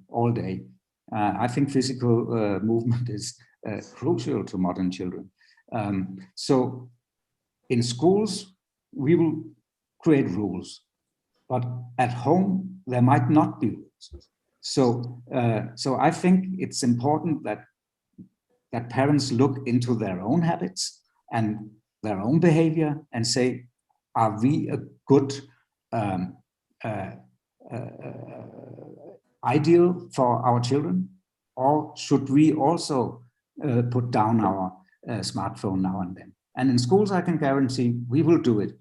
all day. I think physical movement is crucial to modern children. So in schools, we will create rules, but at home, there might not be rules. So I think it's important that parents look into their own habits and their own behavior and say, are we a good ideal for our children? Or should we also put down our smartphone now and then? And in schools, I can guarantee we will do it.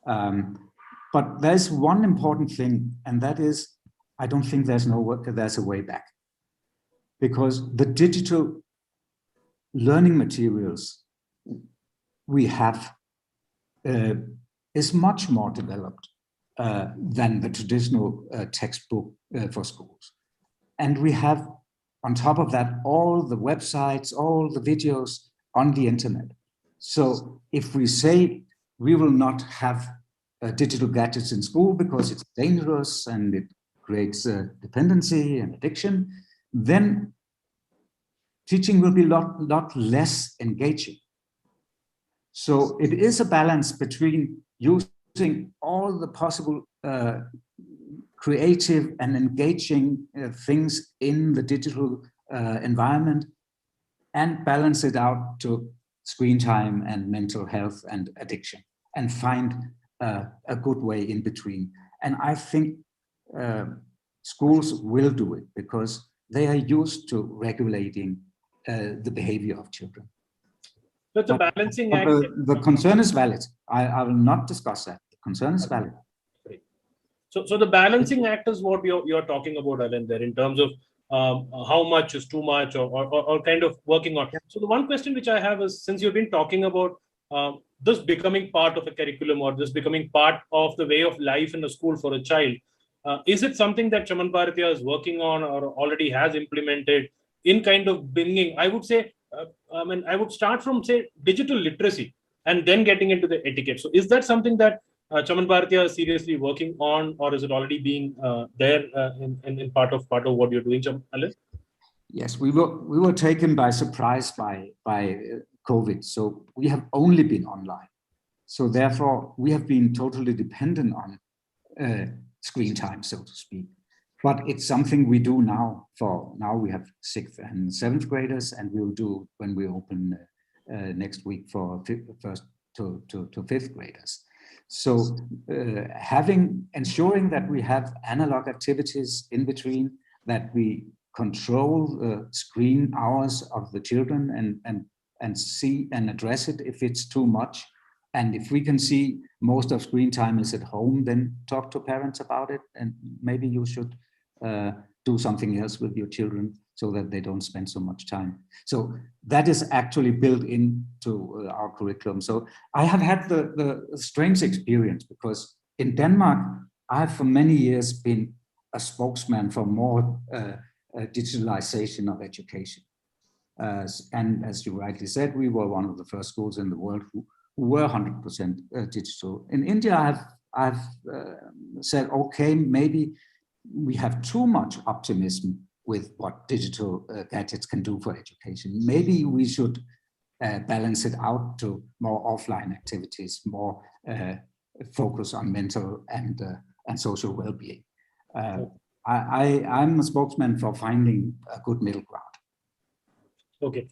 But there's one important thing, and that is, I don't think there's a way back. Because the digital learning materials we have is much more developed than the traditional textbook for schools. And we have, on top of that, all the websites, all the videos on the internet. So if we say we will not have digital gadgets in school because it's dangerous and it creates dependency and addiction, then teaching will be a lot less engaging. So it is a balance between using all the possible creative and engaging things in the digital environment and balance it out to screen time and mental health and addiction, and find a good way in between. And I think schools will do it because they are used to regulating the behavior of children. That's a balancing act. The concern is valid. I will not discuss that. The concern is valid. So the balancing act is what you're talking about, Alan, there, in terms of how much is too much, or kind of working on. So the one question which I have is, since you've been talking about this becoming part of a curriculum, or this becoming part of the way of life in a school for a child, is it something that Chaman Bharatiya is working on or already has implemented in kind of bringing, I would say, I would start from, say, digital literacy and then getting into the etiquette. So is that something that Chaman Bharatiya is seriously working on, or is it already being there in part of what you're doing, Alan? Yes, we were taken by surprise by COVID. So we have only been online. So therefore, we have been totally dependent on screen time, so to speak. But it's something we do now. Now we have 6th and 7th graders, and we'll do when we open next week for to fifth graders. So ensuring that we have analog activities in between, that we control screen hours of the children and see and address it if it's too much. And if we can see most of screen time is at home, then talk to parents about it. And maybe you should do something else with your children so that they don't spend so much time. So that is actually built into our curriculum. So I have had the strange experience, because in Denmark, I have for many years been a spokesman for more digitalization of education. And as you rightly said, we were one of the first schools in the world who were 100% digital. In India, I've said, okay, maybe we have too much optimism with what digital gadgets can do for education. Maybe we should balance it out to more offline activities, more focus on mental and social well-being. I'm a spokesman for finding a good middle ground. Okay.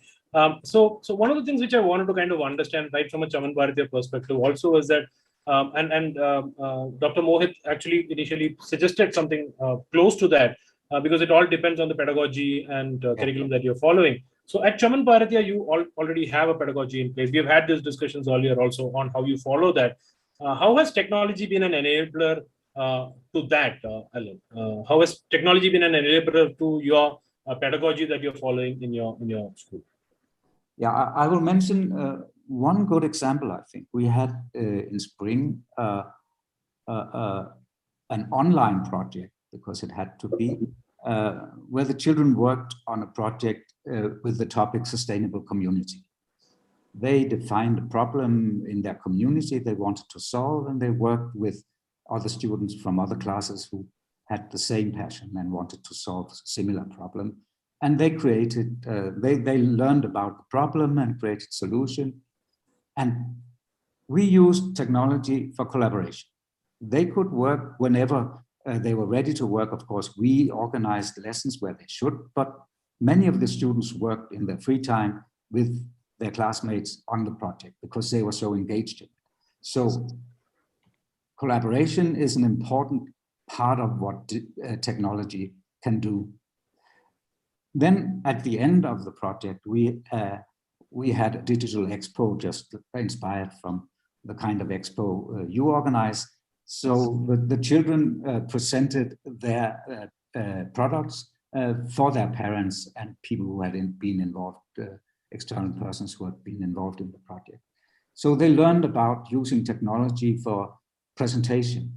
So one of the things which I wanted to kind of understand right from a Chaman Bharatiya perspective also is that, Dr. Mohit actually initially suggested something close to that, because it all depends on the pedagogy and curriculum that you're following. So at Chaman Bharatiya, you already have a pedagogy in place. We've had these discussions earlier also on how you follow that. How has technology been an enabler to that, Alan? How has technology been an enabler to your pedagogy that you're following in your school? Yeah, I will mention one good example. I think we had in spring an online project, because it had to be, where the children worked on a project with the topic sustainable community. They defined a problem in their community they wanted to solve, and they worked with other students from other classes who had the same passion and wanted to solve a similar problem. And they created, they learned about the problem and created solution. And we used technology for collaboration. They could work whenever they were ready to work. Of course, we organized lessons where they should, but many of the students worked in their free time with their classmates on the project because they were so engaged in it. So collaboration is an important part of what technology can do. Then at the end of the project, we had a digital expo, just inspired from the kind of expo you organize. So the children presented their products for their parents and people who had been involved, external persons who had been involved in the project. So they learned about using technology for presentation,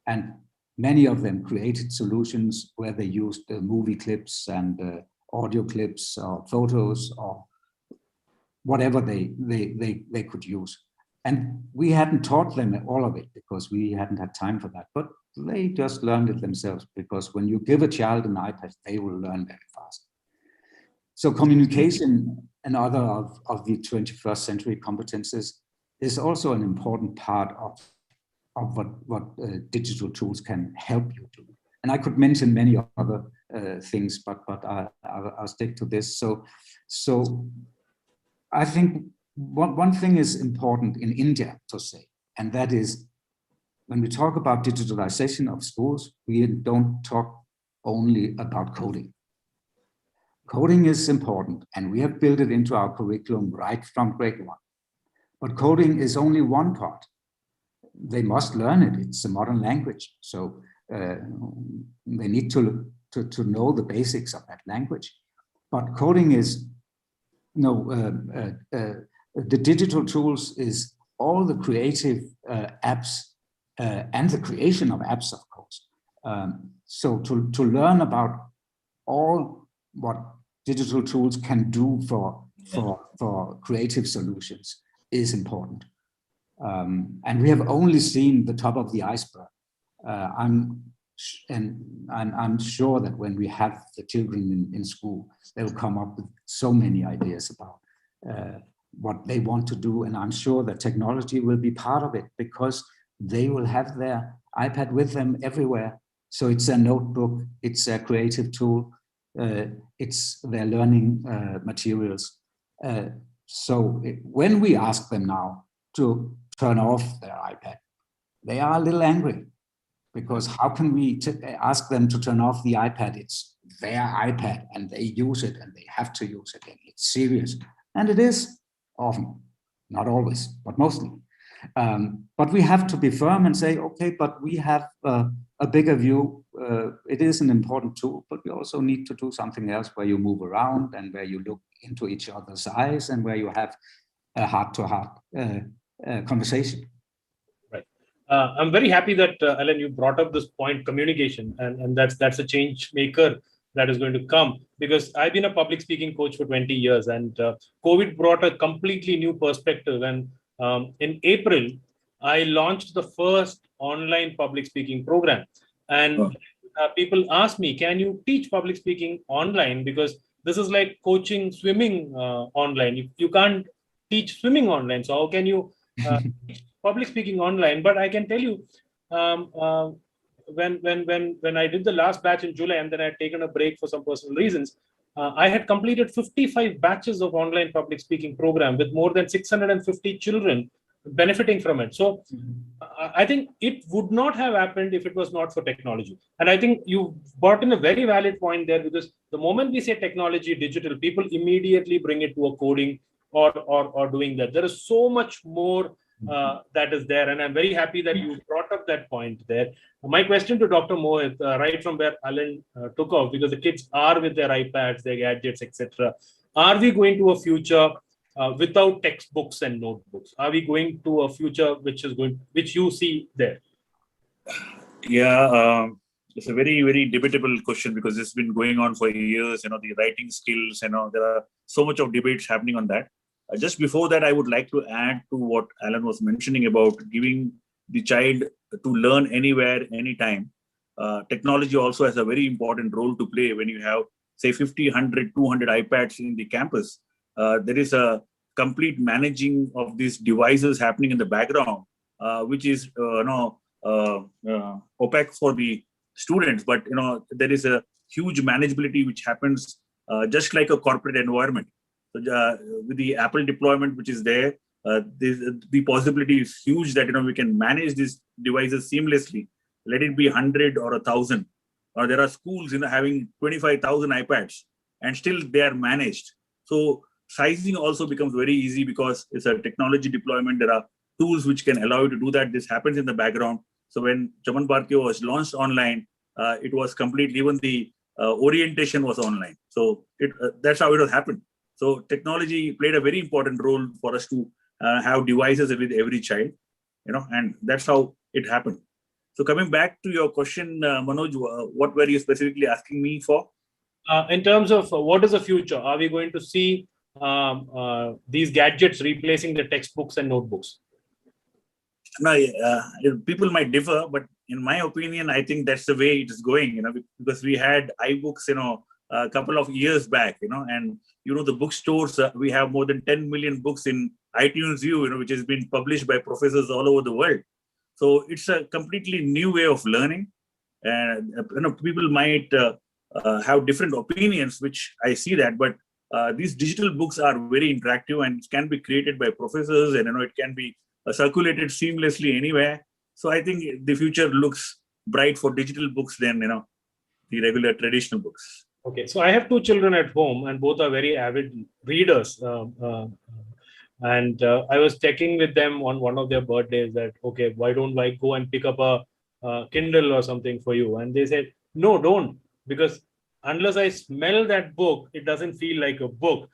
and many of them created solutions where they used movie clips and audio clips or photos or whatever they could use. And we hadn't taught them all of it because we hadn't had time for that, but they just learned it themselves, because when you give a child an iPad, they will learn very fast. So communication, another of the 21st century competences, is also an important part of what digital tools can help you do. And I could mention many other things, but I'll stick to this. So I think one thing is important in India to say, and that is, when we talk about digitalization of schools, we don't talk only about coding. Coding is important, and we have built it into our curriculum right from grade 1. But coding is only one part. They must learn it. It's a modern language, so they need to know the basics of that language. But coding is, the digital tools is all the creative apps and the creation of apps, of course. So to learn about all what digital tools can do for creative solutions is important. And we have only seen the top of the iceberg. I'm sure that when we have the children in school, they'll come up with so many ideas about what they want to do. And I'm sure that technology will be part of it, because they will have their iPad with them everywhere. So it's a notebook, it's a creative tool, it's their learning materials. So when we ask them now, to turn off their iPad. They are a little angry because how can we ask them to turn off the iPad? It's their iPad and they use it and they have to use it and it's serious. And it is often, not always, but mostly. But we have to be firm and say, okay, but we have a bigger view. It is an important tool, but we also need to do something else where you move around and where you look into each other's eyes and where you have a heart-to-heart conversation. Right. I'm very happy that, Alan, you brought up this point, communication, and that's a change maker that is going to come, because I've been a public speaking coach for 20 years and COVID brought a completely new perspective. And in April, I launched the first online public speaking program. And people ask me, can you teach public speaking online? Because this is like coaching swimming online. You can't teach swimming online. So how can you teach public speaking online? But I can tell you, when I did the last batch in July and then I had taken a break for some personal reasons, I had completed 55 batches of online public speaking program with more than 650 children benefiting from it. So I think it would not have happened if it was not for technology. And I think you brought in a very valid point there, because the moment we say technology, digital, people immediately bring it to a coding or doing that. There is so much more that is there. And I'm very happy that you brought up that point there. My question to Dr. Mohit, right from where Alan took off, because the kids are with their iPads, their gadgets, etc. Are we going to a future without textbooks and notebooks? Are we going to a future which you see there? Yeah, it's a very, very debatable question, because it's been going on for years. The writing skills, there are so much of debates happening on that. Just before that, I would like to add to what Alan was mentioning about giving the child to learn anywhere, anytime. Technology also has a very important role to play when you have, say, 50, 100, 200 iPads in the campus. There is a complete managing of these devices happening in the background, which is opaque for the students. But there is a huge manageability which happens just like a corporate environment. So, with the Apple deployment which is there, the possibility is huge that we can manage these devices seamlessly. Let it be 100 or 1,000. Or there are schools having 25,000 iPads and still they are managed. So sizing also becomes very easy because it's a technology deployment. There are tools which can allow you to do that. This happens in the background. So when Chaman Barkyo was launched online, it was completely, even the orientation was online. So that's how it has happened. So technology played a very important role for us to have devices with every child, and that's how it happened. So coming back to your question, Manoj, what were you specifically asking me for? In terms of what is the future? Are we going to see these gadgets replacing the textbooks and notebooks? No, people might differ, but in my opinion, I think that's the way it is going, because we had iBooks, a couple of years back, and the bookstores, we have more than 10 million books in iTunes View, which has been published by professors all over the world. So it's a completely new way of learning, and people might have different opinions, which I see that, but these digital books are very interactive and it can be created by professors, and it can be circulated seamlessly anywhere. So I think the future looks bright for digital books than the regular traditional books. Okay, so I have 2 children at home, and both are very avid readers. And I was checking with them on one of their birthdays that, okay, why don't I go and pick up a Kindle or something for you? And they said, no, don't, because unless I smell that book, it doesn't feel like a book.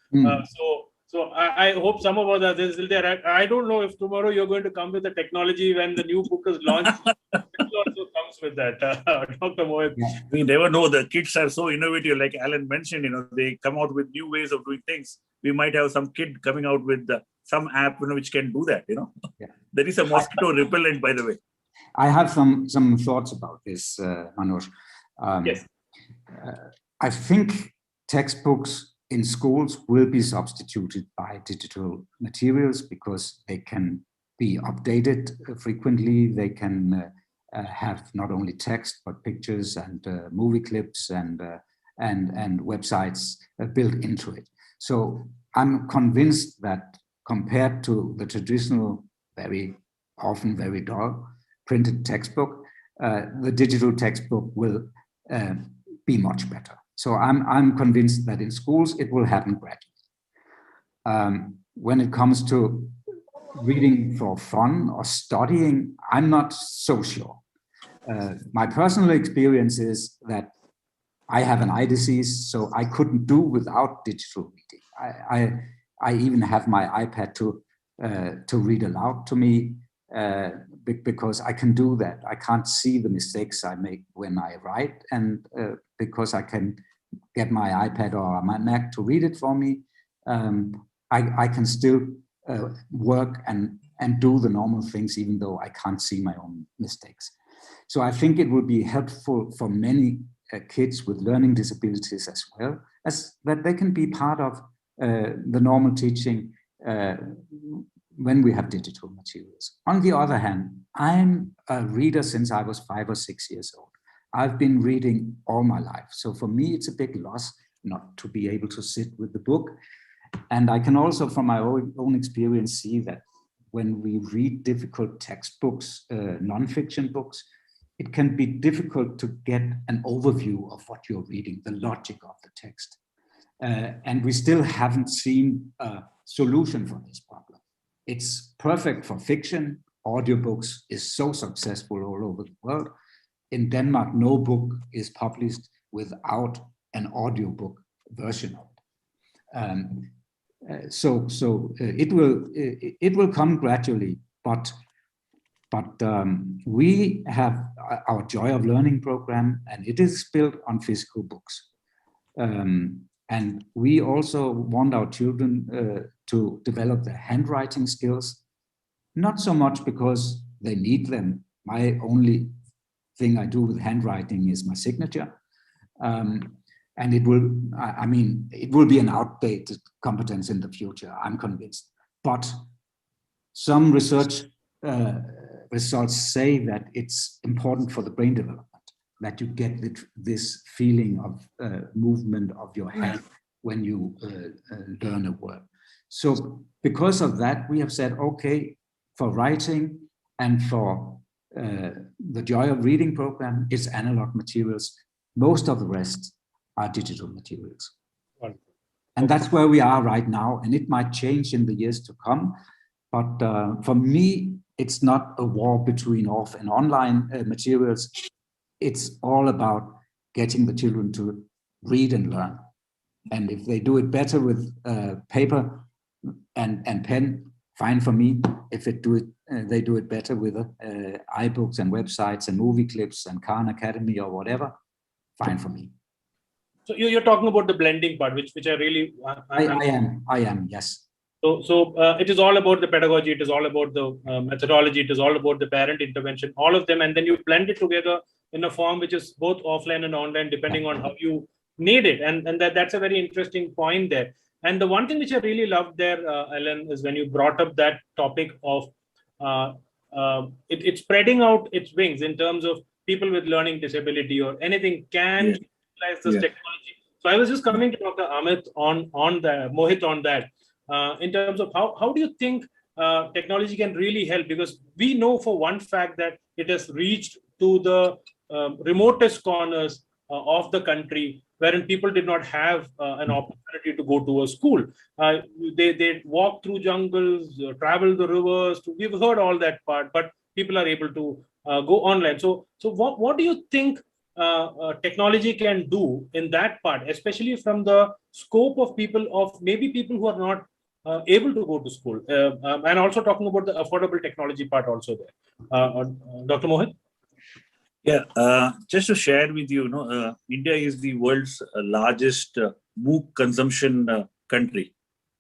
So I hope some of us are still there. I don't know if tomorrow you're going to come with the technology when the new book is launched. It also comes with that, Dr. Mohit. We never know. The kids are so innovative, like Alan mentioned. They come out with new ways of doing things. We might have some kid coming out with some app, which can do that. There is a mosquito repellent, by the way. I have some thoughts about this, Manoj. Yes. I think textbooks in schools will be substituted by digital materials because they can be updated frequently. They can have not only text but pictures and movie clips and websites built into it. So I'm convinced that compared to the traditional very often very dull printed textbook, the digital textbook will be much better. So I'm convinced that in schools it will happen gradually. When it comes to reading for fun or studying, I'm not so sure. My personal experience is that I have an eye disease, so I couldn't do without digital reading. I even have my iPad to read aloud to me because I can do that. I can't see the mistakes I make when I write, and because I can get my iPad or my Mac to read it for me, I can still work and do the normal things, even though I can't see my own mistakes. So I think it would be helpful for many kids with learning disabilities as well, as that they can be part of the normal teaching when we have digital materials. On the other hand, I'm a reader since I was 5 or 6 years old. I've been reading all my life. So for me, it's a big loss not to be able to sit with the book. And I can also, from my own experience, see that when we read difficult textbooks, non-fiction books, it can be difficult to get an overview of what you're reading, the logic of the text. And we still haven't seen a solution for this problem. It's perfect for fiction. Audiobooks is so successful all over the world. In Denmark, no book is published without an audiobook version of it. So it will come gradually, but we have our Joy of Learning program, and it is built on physical books. And we also want our children to develop their handwriting skills, not so much because they need them. My only thing I do with handwriting is my signature. And it will, I mean, it will be an outdated competence in the future, I'm convinced. But some research results say that it's important for the brain development, that you get this feeling of movement of your hand when you learn a word. So because of that, we have said, okay, for writing and for the Joy of Reading program, it's analog materials. Most of the rest are digital materials. Wonderful. And that's where we are right now, and it might change in the years to come. But for me, it's not a war between off and online materials. It's all about getting the children to read and learn. And if they do it better with paper and pen, fine for me. If they do it better with iBooks and websites and movie clips and Khan Academy or whatever, fine for me. So you're talking about the blending part, which I really I am, yes. So it is all about the pedagogy. It is all about the methodology. It is all about the parent intervention, all of them, and then you blend it together in a form which is both offline and online, depending on how you need it. And that's a very interesting point there. And the one thing which I really loved there, Ellen, is when you brought up that topic of it spreading out its wings in terms of people with learning disability or anything can utilize this technology. So I was just coming to Dr. Amit on that, Mohit on that, in terms of how do you think technology can really help? Because we know for one fact that it has reached to the remotest corners of the country, wherein people did not have an opportunity to go to a school. They walk through jungles, travel the rivers. We've heard all that part, but people are able to go online. So what do you think technology can do in that part, especially from the scope of people, of maybe people who are not able to go to school, and also talking about the affordable technology part also there. Dr. Mohit? Yeah, just to share with you, India is the world's largest MOOC consumption country.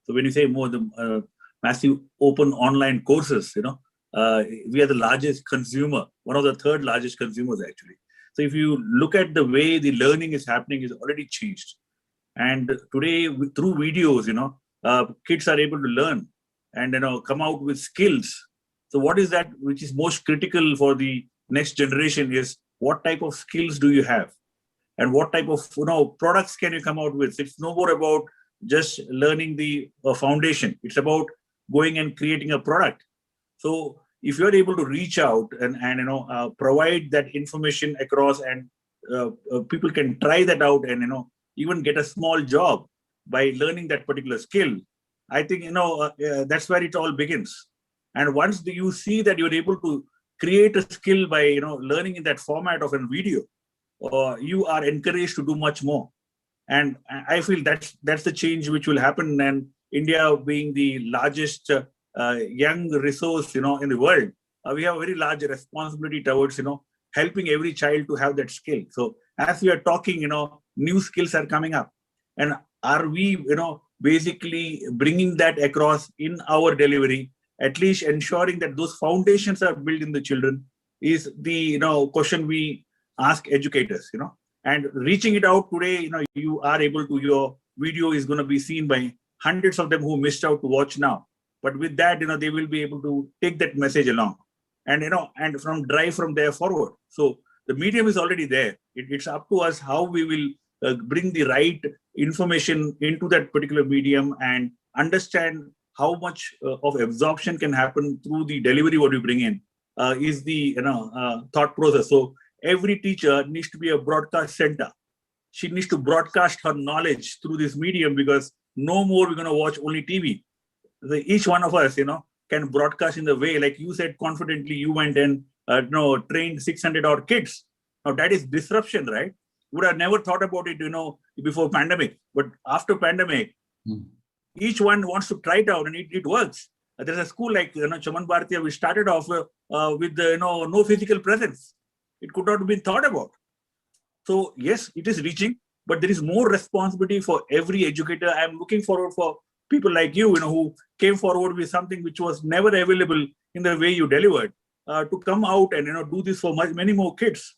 So when you say more, the massive open online courses, we are the largest consumer, one of the third largest consumers actually. So if you look at the way the learning is happening, is already changed. And today through videos, kids are able to learn and come out with skills. So what is that which is most critical for the next generation is what type of skills do you have, and what type of products can you come out with? It's no more about just learning the foundation. It's about going and creating a product. So if you're able to reach out and provide that information across, and people can try that out and even get a small job by learning that particular skill, I think that's where it all begins. And once you see that you're able to create a skill by learning in that format of a video, you are encouraged to do much more. And I feel that's the change which will happen. And India being the largest young resource in the world, we have a very large responsibility towards helping every child to have that skill. So as we are talking, new skills are coming up, and are we basically bringing that across in our delivery, at least ensuring that those foundations are built in the children, is the question we ask educators. And reaching it out today, you are able to, your video is going to be seen by hundreds of them who missed out to watch now. But with that, they will be able to take that message along, and and drive from there forward. So the medium is already there. It's up to us how we will bring the right information into that particular medium and understand how much of absorption can happen through the delivery what we bring in, is the thought process. So every teacher needs to be a broadcast center. She needs to broadcast her knowledge through this medium, because no more we're going to watch only TV. Each one of us, can broadcast in the way, like you said, confidently, you went and trained 600 odd kids. Now that is disruption, right? Would have never thought about it, before pandemic. But after pandemic, each one wants to try it out, and it works. There's a school like Chaman Bharatiya, we started off with no physical presence. It could not have been thought about. So yes, it is reaching, but there is more responsibility for every educator. I'm looking forward for people like you, who came forward with something which was never available in the way you delivered, to come out and do this for many more kids.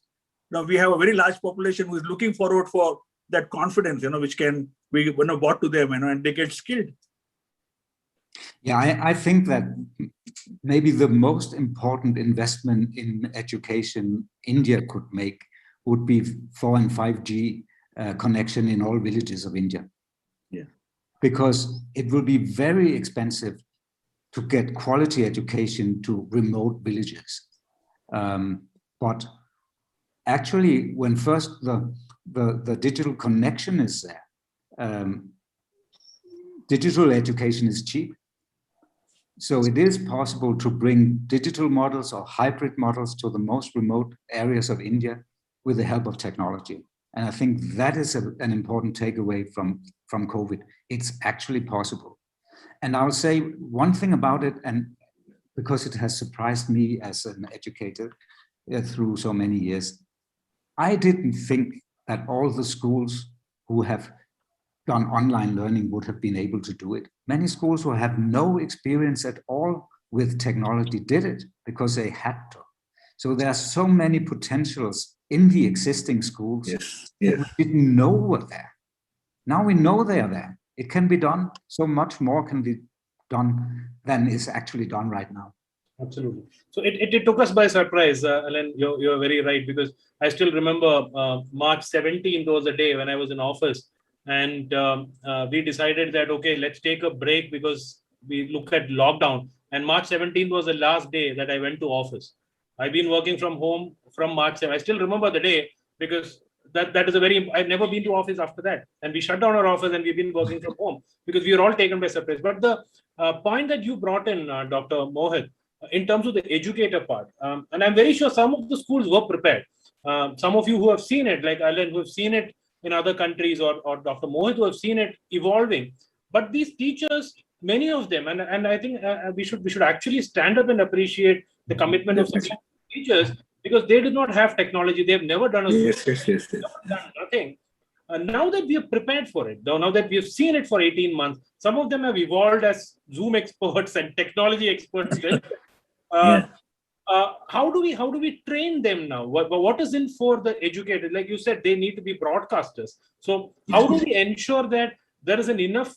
Now we have a very large population who is looking forward for that confidence, which can be brought to them, and they get skilled. Yeah, I think that maybe the most important investment in education India could make would be 4 and 5G connection in all villages of India. Yeah. Because it will be very expensive to get quality education to remote villages. But actually, when first the digital connection is there, digital education is cheap. So it is possible to bring digital models or hybrid models to the most remote areas of India with the help of technology. And I think that is an important takeaway from COVID. It's actually possible. And I'll say one thing about it, and because it has surprised me as an educator through so many years, I didn't think that all the schools who have done online learning would have been able to do it. Many schools who have no experience at all with technology did it because they had to. So there are so many potentials in the existing schools that we didn't know were there. Now we know they are there. It can be done. So much more can be done than is actually done right now. Absolutely. So it took us by surprise, Alan. You're very right, because I still remember March 17th was the day when I was in office, and we decided that, okay, let's take a break because we look at lockdown. And March 17th was the last day that I went to office. I've been working from home from March 7th. I still remember the day because that is a very, I've never been to office after that. And we shut down our office and we've been working from home because we were all taken by surprise. But the point that you brought in, Dr. Mohit, in terms of the educator part, and I'm very sure some of the schools were prepared. Some of you who have seen it, like Alan, who have seen it in other countries, or Dr. Mohit, who have seen it evolving. But these teachers, many of them, and I think we should actually stand up and appreciate the commitment of such teachers, because they did not have technology. They've never done done nothing. Now that we are prepared for it, now that we have seen it for 18 months, some of them have evolved as Zoom experts and technology experts. How do we train them now? What is in for the educated? Like you said, they need to be broadcasters. So how do we ensure that there is enough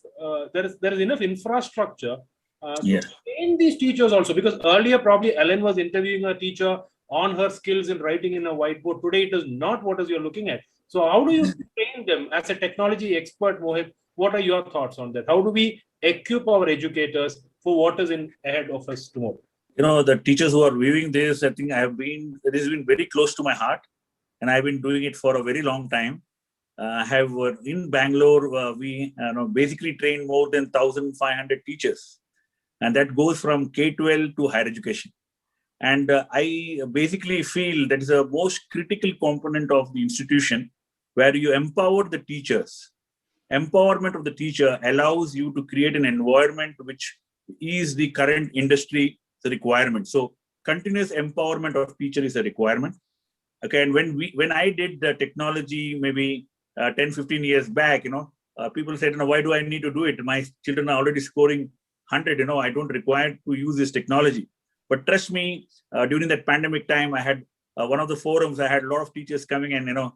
infrastructure to train these teachers also? Because earlier probably Ellen was interviewing a teacher on her skills in writing in a whiteboard. Today it is not what is you're looking at. So how do you train them as a technology expert, Mohit? What are your thoughts on that? How do we equip our educators for what is ahead of us tomorrow? the teachers who are viewing this, I think it has been very close to my heart, and I've been doing it for a very long time. I have in Bangalore, we basically train more than 1,500 teachers, and that goes from K-12 to higher education. And I basically feel that is the most critical component of the institution, where you empower the teachers. Empowerment of the teacher allows you to create an environment which is the current industry requirement. So continuous empowerment of teacher is a requirement. Okay, and when I did the technology maybe 10, 15 years back, people said, why do I need to do it? My children are already scoring 100, I don't require to use this technology. But trust me, during that pandemic time, I had one of the forums, I had a lot of teachers coming and,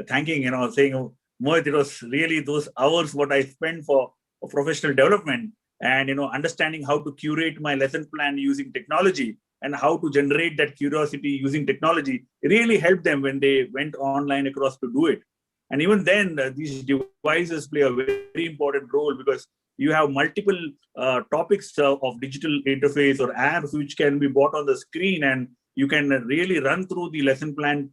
thanking, saying, Mohit, it was really those hours what I spent for professional development and, understanding how to curate my lesson plan using technology and how to generate that curiosity using technology really helped them when they went online across to do it. And even then, these devices play a very important role because you have multiple topics of digital interface or apps which can be bought on the screen, and you can really run through the lesson plan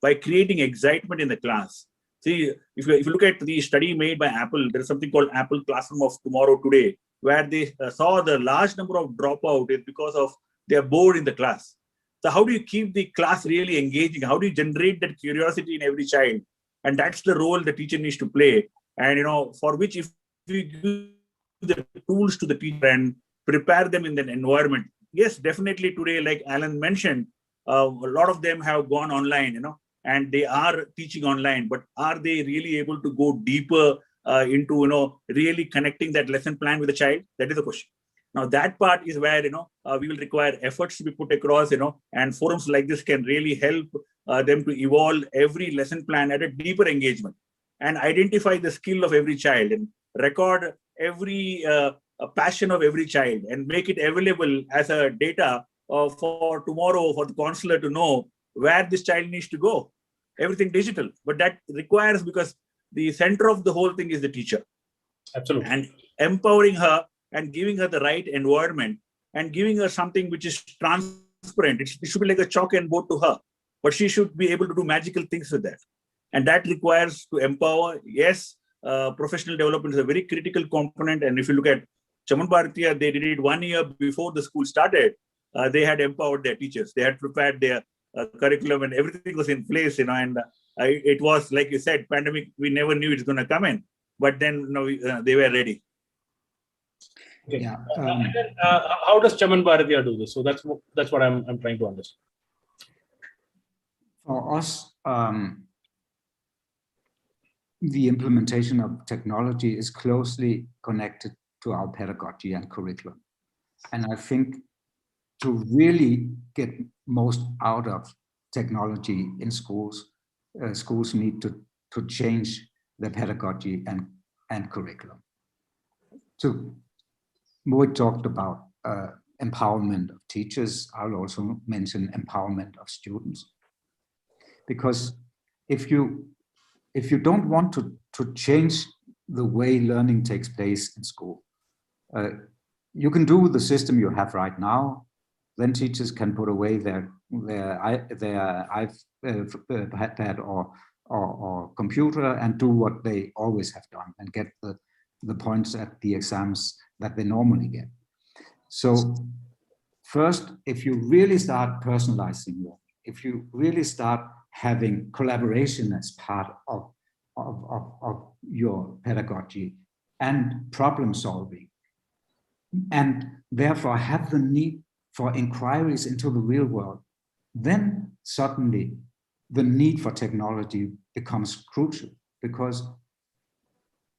by creating excitement in the class. See, if you look at the study made by Apple, there is something called Apple Classroom of Tomorrow Today, where they saw the large number of dropout is because of they are bored in the class. So how do you keep the class really engaging? How do you generate that curiosity in every child? And that's the role the teacher needs to play. And for which if you give the tools to the teacher and prepare them in that environment, yes, definitely today, like Alan mentioned, a lot of them have gone online, and they are teaching online, but are they really able to go deeper into, really connecting that lesson plan with the child? That is the question. Now that part is where, we will require efforts to be put across, and forums like this can really help them to evolve every lesson plan at a deeper engagement and identify the skill of every child and record every passion of every child and make it available as a data for tomorrow for the counselor to know where this child needs to go. Everything digital, but that requires, because the center of the whole thing is the teacher. Absolutely. And empowering her and giving her the right environment and giving her something which is transparent. It should be like a chalk and board to her, but she should be able to do magical things with that. And that requires to empower. Yes, professional development is a very critical component. And if you look at Chaman Bharatiya, they did it 1 year before the school started. They had empowered their teachers. They had prepared their curriculum and everything was in place, and it was, like you said, pandemic, we never knew it's going to come in, but then they were ready. Okay. Yeah. How does Chaman Bharatiya do this? So that's what I'm trying to understand. For us, the implementation of technology is closely connected to our pedagogy and curriculum. And I think to really get most out of technology in schools, schools need to change their pedagogy and curriculum. So Mohit talked about empowerment of teachers. I'll also mention empowerment of students. Because if you don't want to change the way learning takes place in school, you can do the system you have right now. Then teachers can put away their iPad or computer and do what they always have done and get the points at the exams that they normally get. So first, if you really start personalizing learning, if you really start having collaboration as part of your pedagogy and problem solving, and therefore have the need for inquiries into the real world, then suddenly the need for technology becomes crucial. Because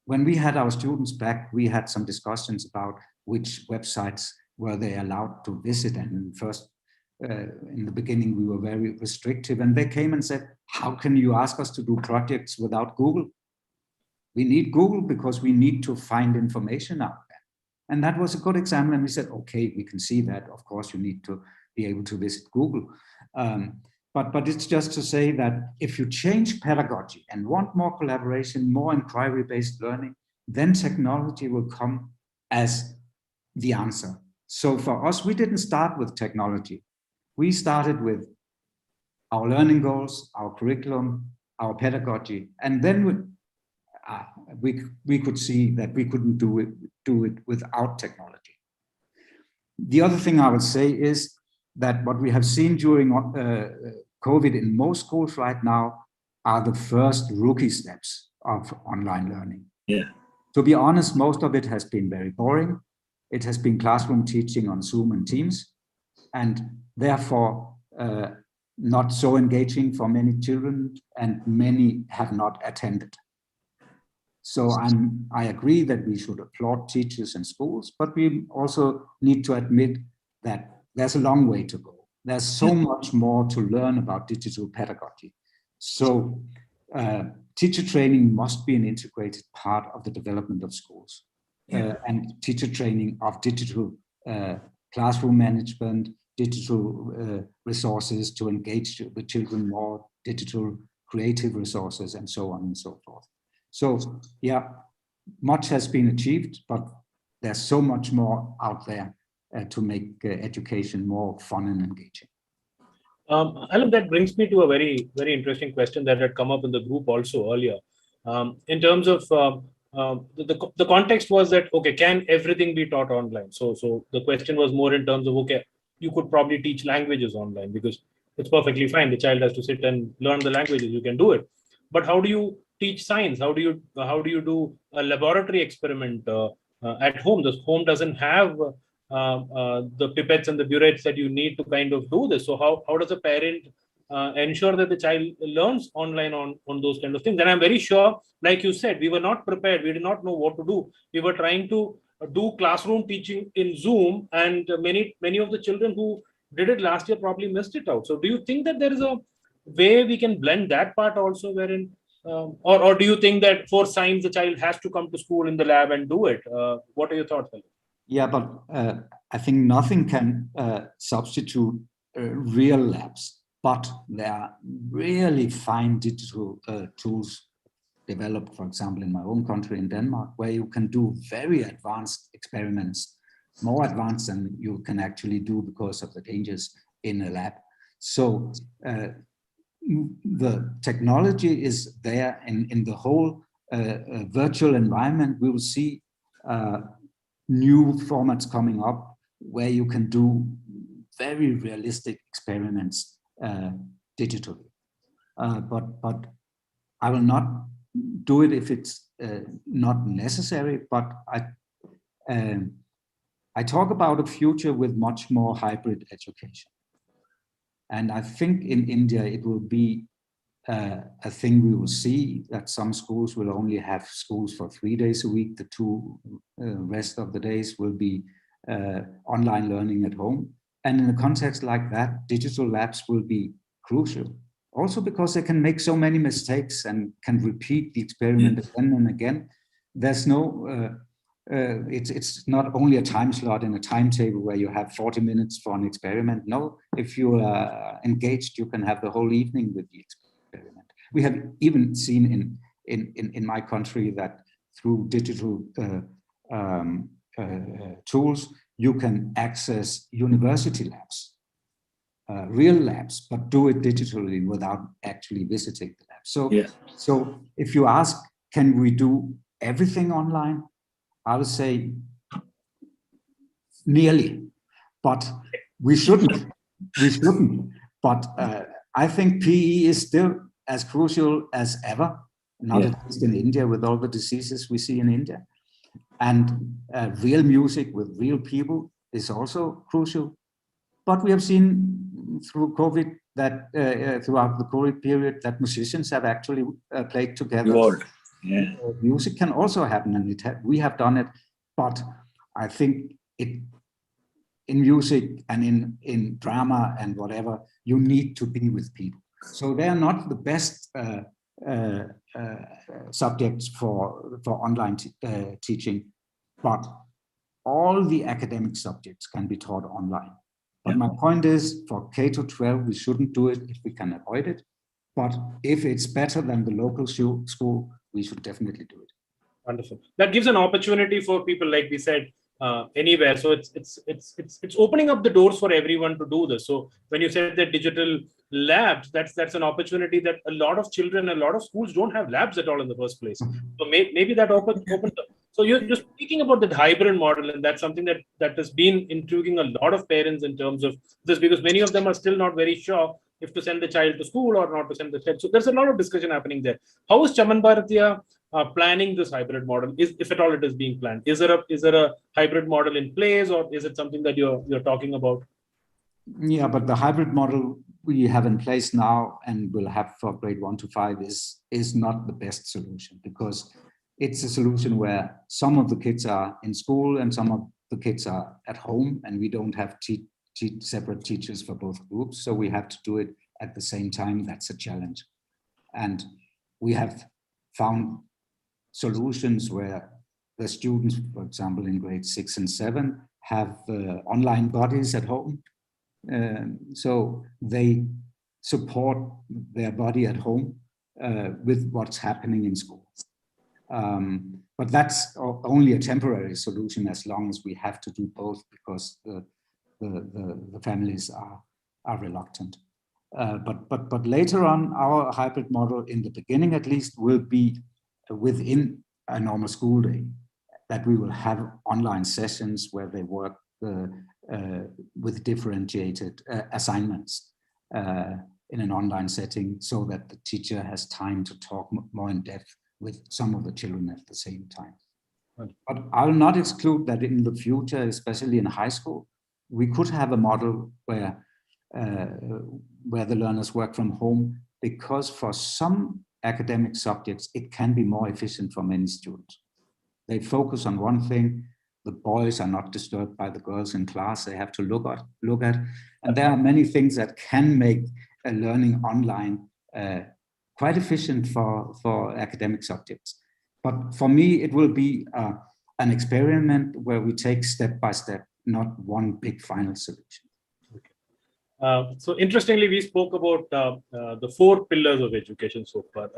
when we had our students back, we had some discussions about which websites were they allowed to visit. And first, in the beginning, we were very restrictive, and they came and said, how can you ask us to do projects without Google? We need Google because we need to find information out there. And that was a good example. And we said, okay, we can see that. Of course, you need to be able to visit Google. But it's just to say that if you change pedagogy and want more collaboration, more inquiry-based learning, then technology will come as the answer. So for us, we didn't start with technology. We started with our learning goals, our curriculum, our pedagogy, and then we could see that we couldn't do it without technology. The other thing I would say is that what we have seen during COVID in most schools right now are the first rookie steps of online learning. Yeah. To be honest, most of it has been very boring. It has been classroom teaching on Zoom and Teams, and therefore not so engaging for many children, and many have not attended. So I agree that we should applaud teachers and schools, but we also need to admit that there's a long way to go. There's so much more to learn about digital pedagogy. So teacher training must be an integrated part of the development of schools. And teacher training of digital classroom management, digital resources to engage the children more, digital creative resources, and so on and so forth. So yeah, much has been achieved, but there's so much more out there to make education more fun and engaging. Alan, that brings me to a very, very interesting question that had come up in the group also earlier. In terms of the context was that, okay, can everything be taught online? So the question was more in terms of, okay, you could probably teach languages online because it's perfectly fine. The child has to sit and learn the languages. You can do it. But how do you teach science? How do you do a laboratory experiment at home? The home doesn't have the pipettes and the burettes that you need to kind of do this. So how does a parent ensure that the child learns online on those kind of things? And I'm very sure, like you said, we were not prepared. We did not know what to do. We were trying to do classroom teaching in Zoom, and many of the children who did it last year probably missed it out. So do you think that there is a way we can blend that part also, wherein or do you think that for science the child has to come to school in the lab and do it? What are your thoughts, Alan? Yeah, but I think nothing can substitute real labs, but there are really fine digital tools developed, for example, in my own country, in Denmark, where you can do very advanced experiments, more advanced than you can actually do because of the dangers in a lab. So the technology is there in the whole virtual environment. We will see new formats coming up where you can do very realistic experiments digitally. But I will not do it if it's not necessary, but I talk about a future with much more hybrid education. And I think in India, it will be a thing we will see, that some schools will only have schools for 3 days a week. The two rest of the days will be online learning at home. And in a context like that, digital labs will be crucial. Also because they can make so many mistakes and can repeat the experiment again and again. There's no, it's not only a time slot in a timetable where you have 40 minutes for an experiment. No, if you are engaged, you can have the whole evening with the experiment. We have even seen in my country that through digital tools, you can access university labs, real labs, but do it digitally without actually visiting the lab. So if you ask, can we do everything online? I would say nearly, but we shouldn't. We shouldn't. But I think PE is still as crucial as ever, not at least in India with all the diseases we see in India. And real music with real people is also crucial. But we have seen through COVID that throughout the COVID period that musicians have actually played together. Music can also happen, and we have done it. But I think in music and in drama and whatever, you need to be with people. So they are not the best subjects for online teaching, but all the academic subjects can be taught online. But my point is, for K-12, we shouldn't do it if we can avoid it. But if it's better than the local school, we should definitely do it. Wonderful. That gives an opportunity for people, like we said, anywhere. So it's opening up the doors for everyone to do this. So when you said that digital labs, that's an opportunity that a lot of children, a lot of schools don't have labs at all in the first place. So maybe that opens up. So you're speaking about that hybrid model, and that's something that has been intriguing a lot of parents in terms of this, because many of them are still not very sure if to send the child to school or not to send the child. So there's a lot of discussion happening there. How is Chaman Bharatiya planning this hybrid model? If at all it is being planned, is there a hybrid model in place, or is it something that you're talking about? Yeah, but the hybrid model we have in place now and will have for grade 1 to 5 is not the best solution, because it's a solution where some of the kids are in school and some of the kids are at home, and we don't have separate teachers for both groups. So we have to do it at the same time. That's a challenge. And we have found solutions where the students, for example, in grade 6 and 7, have online buddies at home. So they support their buddy at home with what's happening in school. But that's only a temporary solution as long as we have to do both, because the families are reluctant. But later on, our hybrid model, in the beginning at least, will be within a normal school day, that we will have online sessions where they work with differentiated assignments in an online setting, so that the teacher has time to talk more in depth with some of the children at the same time. But I'll not exclude that in the future, especially in high school, we could have a model where the learners work from home, because for some academic subjects, it can be more efficient for many students. They focus on one thing. The boys are not disturbed by the girls in class they have to look at. And there are many things that can make learning online quite efficient for academic subjects. But for me, it will be an experiment where we take step by step, not one big final solution. So interestingly, we spoke about the 4 pillars of education so far.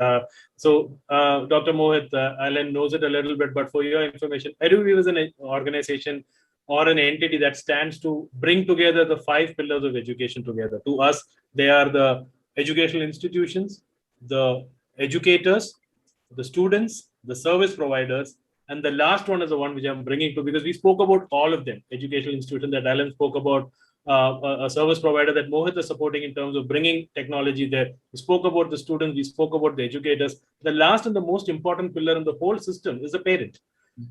Dr. Mohit, Alan knows it a little bit, but for your information, EduWeave is an organization or an entity that stands to bring together the 5 pillars of education together. To us, they are the educational institutions, the educators, the students, the service providers, and the last one is the one which I'm bringing to, because we spoke about all of them. Educational institution that Alan spoke about, a service provider that Mohit is supporting in terms of bringing technology there. We spoke about the students, we spoke about the educators. The last and the most important pillar in the whole system is the parent.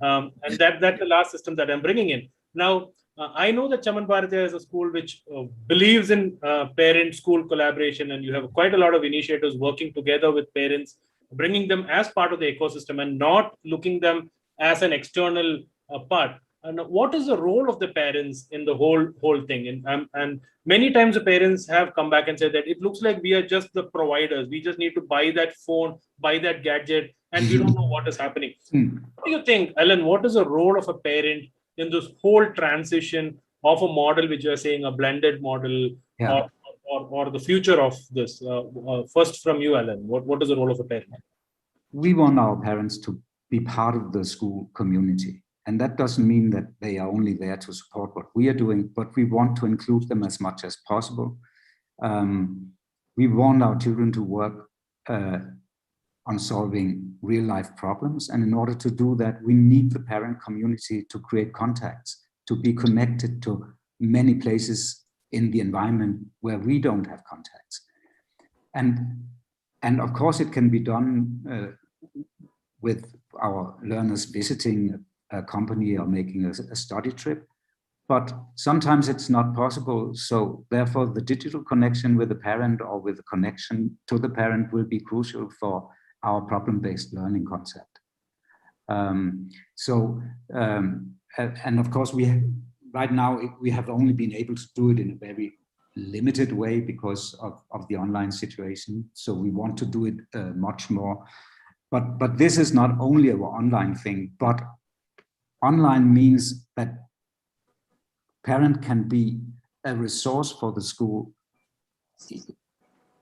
And that's the last system that I'm bringing in. Now, I know that Chaman Bharatiya is a school which believes in parent-school collaboration, and you have quite a lot of initiatives working together with parents, bringing them as part of the ecosystem and not looking them as an external part. And what is the role of the parents in the whole thing? And many times the parents have come back and said that it looks like we are just the providers. We just need to buy that phone, buy that gadget, and we don't know what is happening. What do you think, Alan? What is the role of a parent in this whole transition of a model which you are saying, a blended model, or the future of this? First from you, Alan, what is the role of a parent? We want our parents to be part of the school community. And that doesn't mean that they are only there to support what we are doing, but we want to include them as much as possible. We want our children to work on solving real life problems. And in order to do that, we need the parent community to create contacts, to be connected to many places in the environment where we don't have contacts. And of course, it can be done with our learners visiting a company or making a study trip, but sometimes it's not possible. So therefore, the digital connection with the parent or with the connection to the parent will be crucial for our problem-based learning concept. And of course, right now we have only been able to do it in a very limited way because of the online situation. So we want to do it much more. But this is not only an online thing, but online means that parent can be a resource for the school,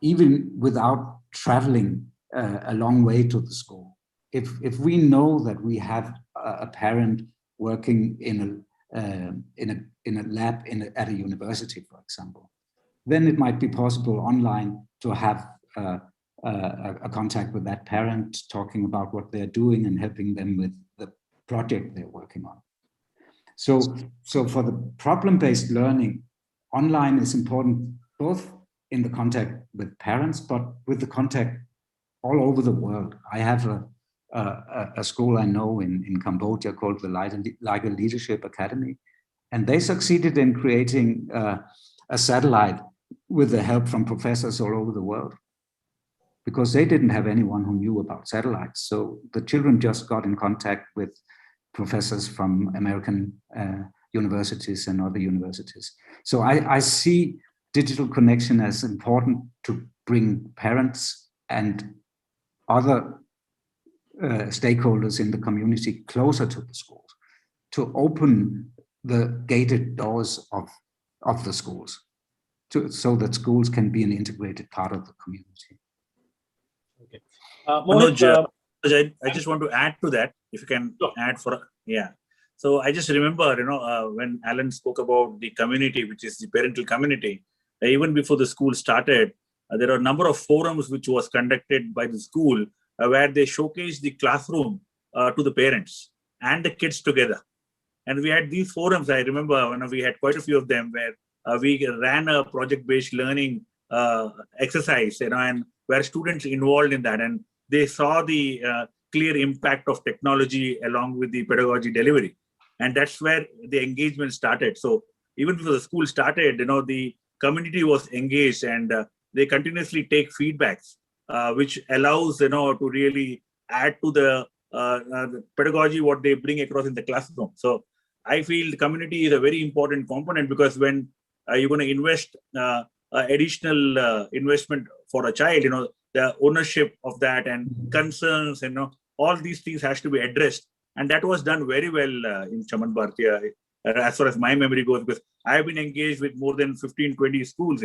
even without traveling a long way to the school. If we know that we have a parent working in in a lab at a university, for example. Then it might be possible online to have a contact with that parent, talking about what they're doing and helping them with the project they're working on. So for the problem-based learning, online is important both in the contact with parents, but with the contact all over the world. I have a school I know in Cambodia called the Liger Leadership Academy, and they succeeded in creating a satellite with the help from professors all over the world, because they didn't have anyone who knew about satellites. So the children just got in contact with professors from American universities and other universities. So I see digital connection as important to bring parents and other stakeholders in the community closer to the schools, to open the gated doors of the schools, so that schools can be an integrated part of the community. Okay. Manoj, I just want to add to that, if you can add for, yeah. So I just remember, when Alan spoke about the community, which is the parental community, even before the school started, there are a number of forums which was conducted by the school where they showcased the classroom to the parents and the kids together. And we had these forums, I remember when we had quite a few of them, where we ran a project-based learning exercise, and where students involved in that, and they saw the clear impact of technology along with the pedagogy delivery. And that's where the engagement started. So even before the school started, the community was engaged, and they continuously take feedbacks, which allows, to really add to the pedagogy, what they bring across in the classroom. So I feel the community is a very important component, because when you're going to invest additional investment for a child, the ownership of that and concerns, all these things has to be addressed. And that was done very well in Chaman Bhartiya, as far as my memory goes, because I have been engaged with more than 15, 20 schools,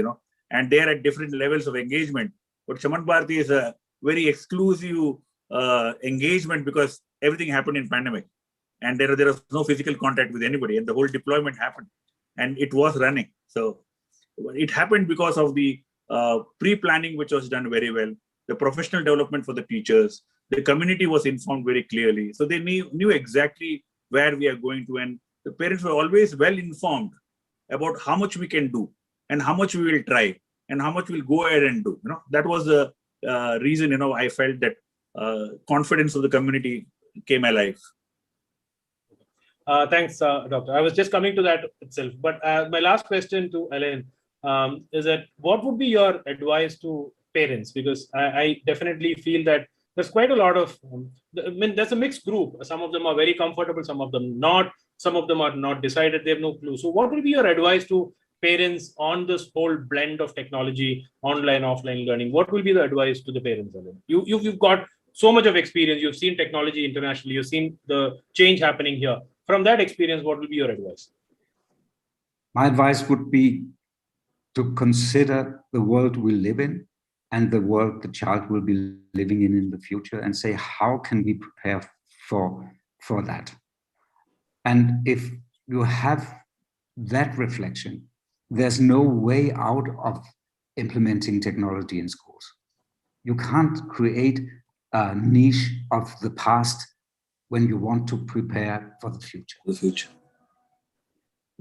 and they're at different levels of engagement. But Chaman Bhartiya is a very exclusive engagement, because everything happened in pandemic. And there was no physical contact with anybody, and the whole deployment happened, and it was running. So it happened because of the pre-planning, which was done very well, the professional development for the teachers, the community was informed very clearly. So they knew exactly where we are going to, and the parents were always well informed about how much we can do, and how much we will try, and how much we'll go ahead and do. That was the reason, I felt that confidence of the community came alive. Thanks, Doctor. I was just coming to that itself. But my last question to Ellen is that what would be your advice to parents? Because I definitely feel that there's quite a lot of, there's a mixed group. Some of them are very comfortable, some of them not. Some of them are not decided, they have no clue. So what would be your advice to parents on this whole blend of technology, online, offline learning? What will be the advice to the parents, Ellen? You've got so much of experience. You've seen technology internationally. You've seen the change happening here. From that experience, what will be your advice? My advice would be to consider the world we live in and the world the child will be living in the future, and say, how can we prepare for that? And if you have that reflection, there's no way out of implementing technology in schools. You can't create a niche of the past when you want to prepare for the future.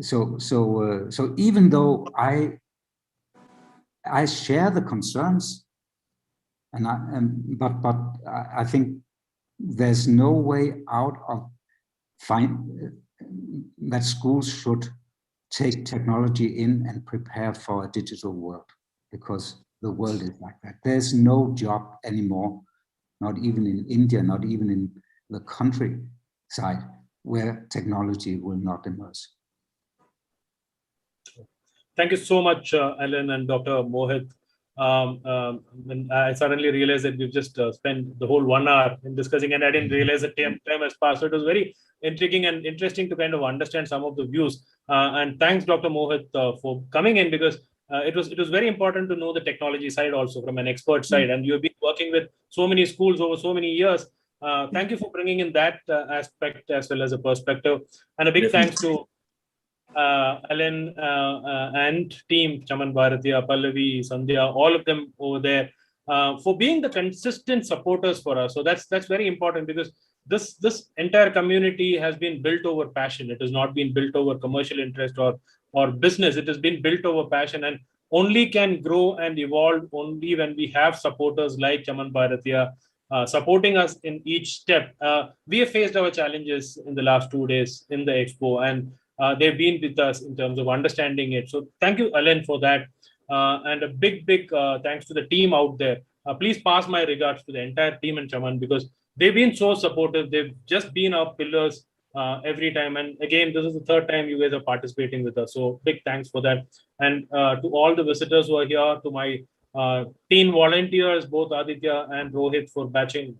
So even though I share the concerns, but I think there's no way out of that schools should take technology in and prepare for a digital world, because the world is like that. There's no job anymore, not even in India, not even in the countryside, where technology will not emerge. Thank you so much, Alan and Dr. Mohit. And I suddenly realized that we've just spent the whole 1 hour in discussing, and I didn't realize that time has passed. So it was very intriguing and interesting to kind of understand some of the views. And thanks, Dr. Mohit, for coming in, because it was very important to know the technology side also from an expert side. And you've been working with so many schools over so many years. Thank you for bringing in that aspect as well as a perspective. And a big thanks to Alan and team, Chaman Bharatiya, Pallavi, Sandhya, all of them over there, for being the consistent supporters for us. So that's very important, because this entire community has been built over passion. It has not been built over commercial interest or business. It has been built over passion, and only can grow and evolve only when we have supporters like Chaman Bharatiya supporting us in each step. We have faced our challenges in the last 2 days in the expo, and they've been with us in terms of understanding it. So thank you, Alan, for that. And a big thanks to the team out there. Please pass my regards to the entire team in Chaman, because they've been so supportive. They've just been our pillars every time. And again, this is the third time you guys are participating with us. So big thanks for that. And to all the visitors who are here, to my teen volunteers, both Aditya and Rohit, for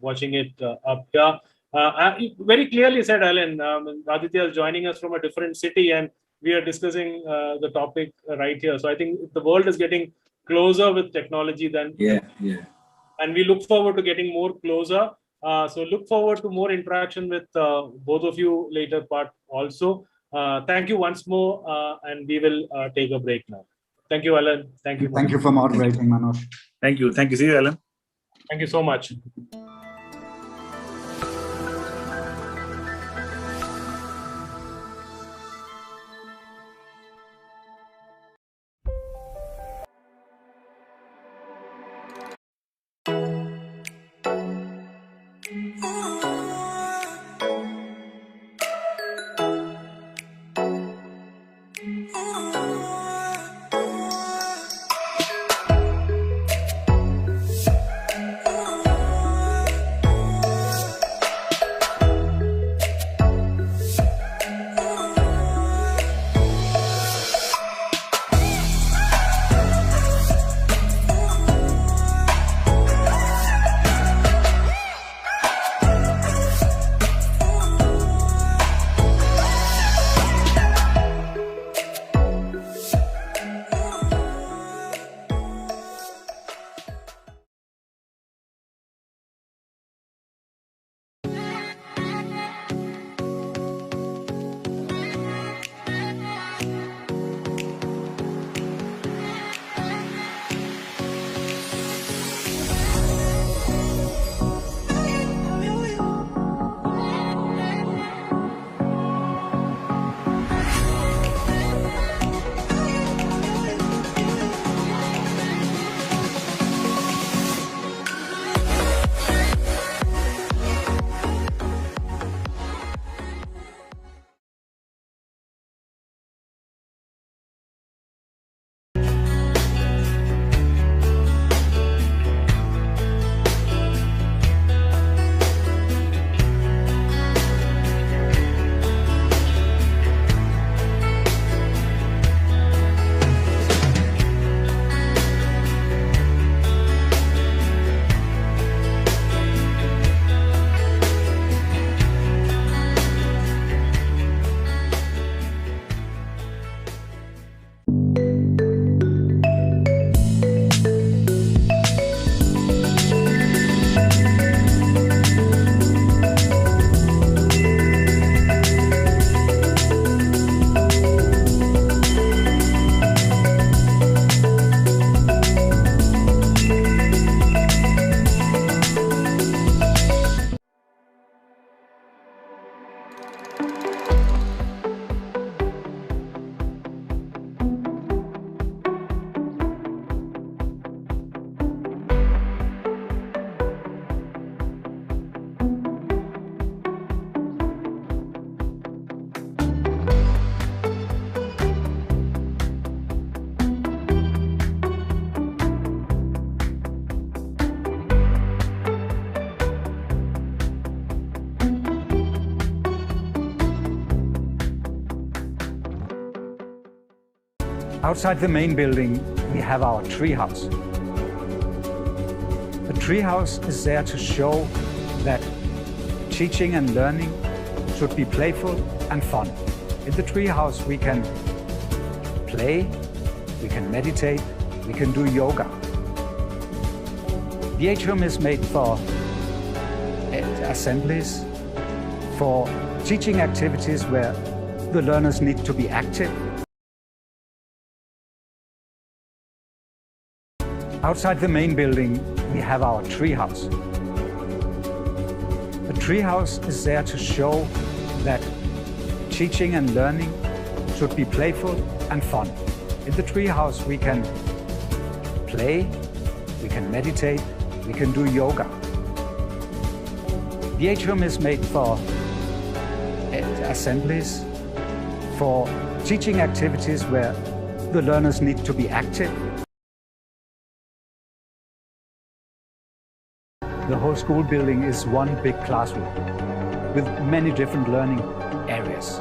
watching it up here. Very clearly said, Alan, Aditya is joining us from a different city, and we are discussing the topic right here. So I think the world is getting closer with technology than. Yeah. And we look forward to getting more closer. So look forward to more interaction with both of you later part also. Thank you once more, and we will take a break now. Thank you, Alan. Thank you. Thank you for moderating, Manoj. Thank you. See you, Alan. Thank you so much. Outside the main building, we have our treehouse. The treehouse is there to show that teaching and learning should be playful and fun. In the treehouse, we can play, we can meditate, we can do yoga. The atrium is made for assemblies, for teaching activities where the learners need to be active. Outside the main building, we have our treehouse. The treehouse is there to show that teaching and learning should be playful and fun. In the treehouse, we can play, we can meditate, we can do yoga. The atrium is made for assemblies, for teaching activities where the learners need to be active. The whole school building is one big classroom with many different learning areas.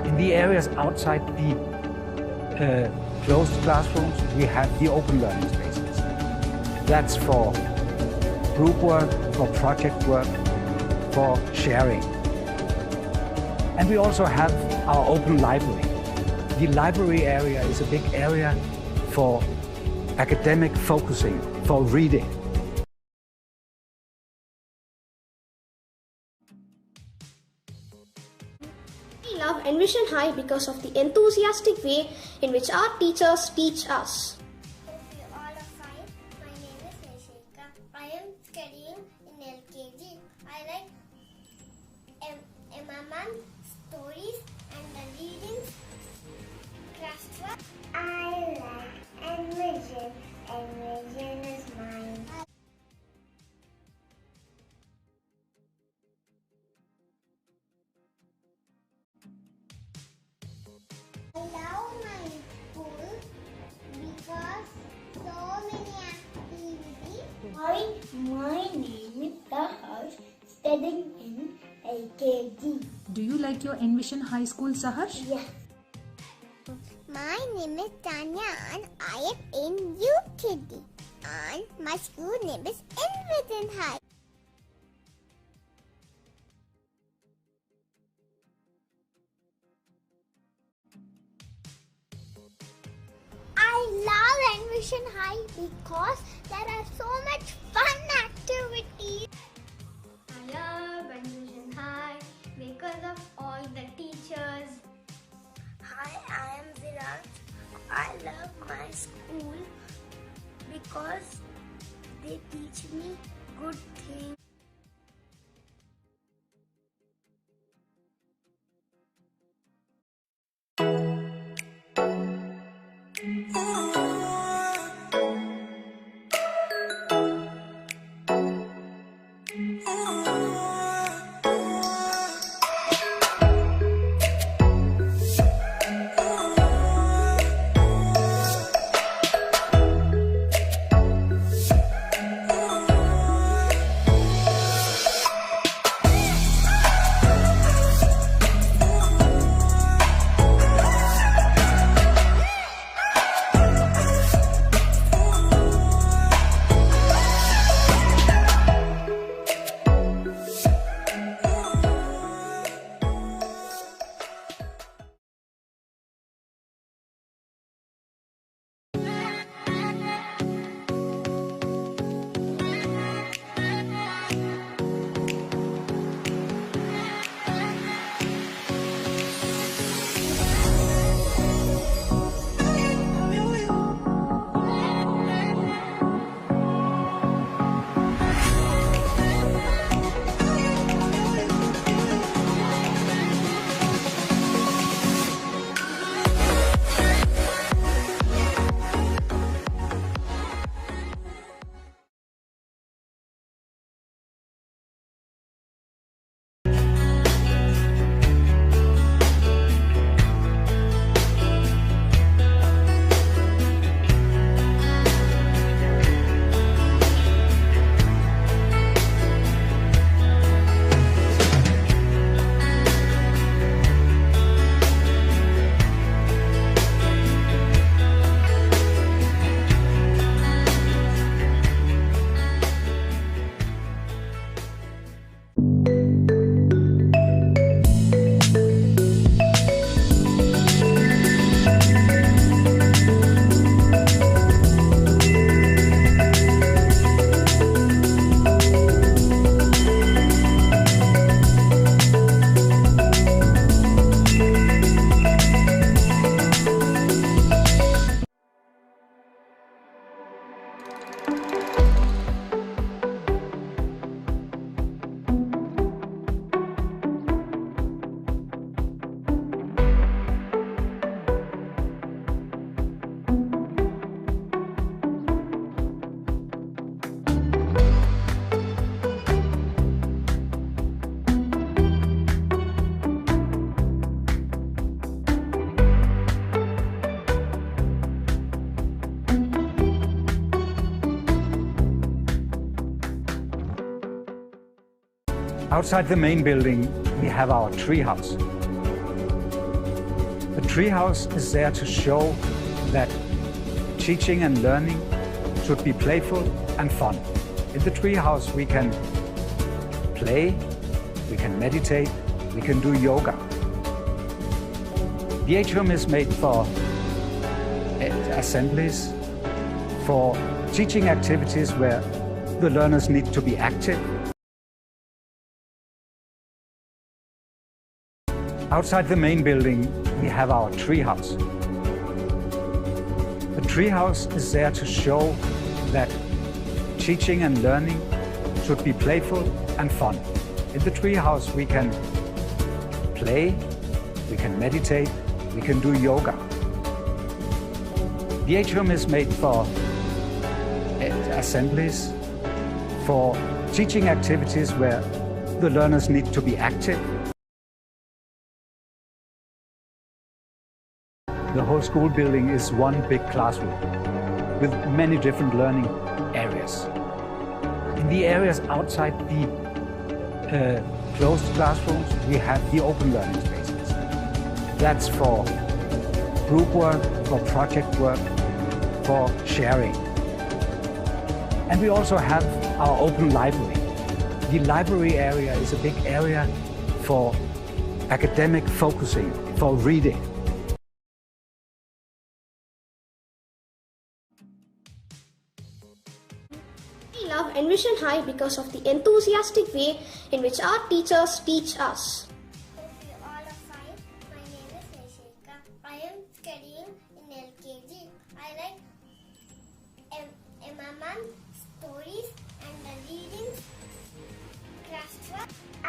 In the areas outside the closed classrooms, we have the open learning spaces. That's for group work, for project work, for sharing. And we also have our open library. The library area is a big area for academic focusing, for reading. We love Envision High because of the enthusiastic way in which our teachers teach us. Hope you all are fine. My name is Nishika. I am studying in LKG. I like MMM stories and the readings. Craftwork. I like Envision. Envision is mine. I love my school because so many activities. My name is Saharsh, studying in LKG. Do you like your Envision High School, Saharsh? Yeah. My name is Tanya and I am in UKG. And my school name is Envision High. I love Envision High because there are so much fun activities. I love Envision High because of all the teachers. Hi, I am Virat. I love my school because they teach me good things. Outside the main building, we have our treehouse. The treehouse is there to show that teaching and learning should be playful and fun. In the treehouse, we can play, we can meditate, we can do yoga. The atrium is made for assemblies, for teaching activities where the learners need to be active. Outside the main building, we have our treehouse. The treehouse is there to show that teaching and learning should be playful and fun. In the treehouse, we can play, we can meditate, we can do yoga. The atrium is made for assemblies, for teaching activities where the learners need to be active. The whole school building is one big classroom with many different learning areas. In the areas outside the closed classrooms, we have the open learning spaces. That's for group work, for project work, for sharing. And we also have our open library. The library area is a big area for academic focusing, for reading. We love Envision High because of the enthusiastic way in which our teachers teach us. Hope you all are fine. My name is Nishika. I am studying in LKG. I like MMM stories and the reading craft. I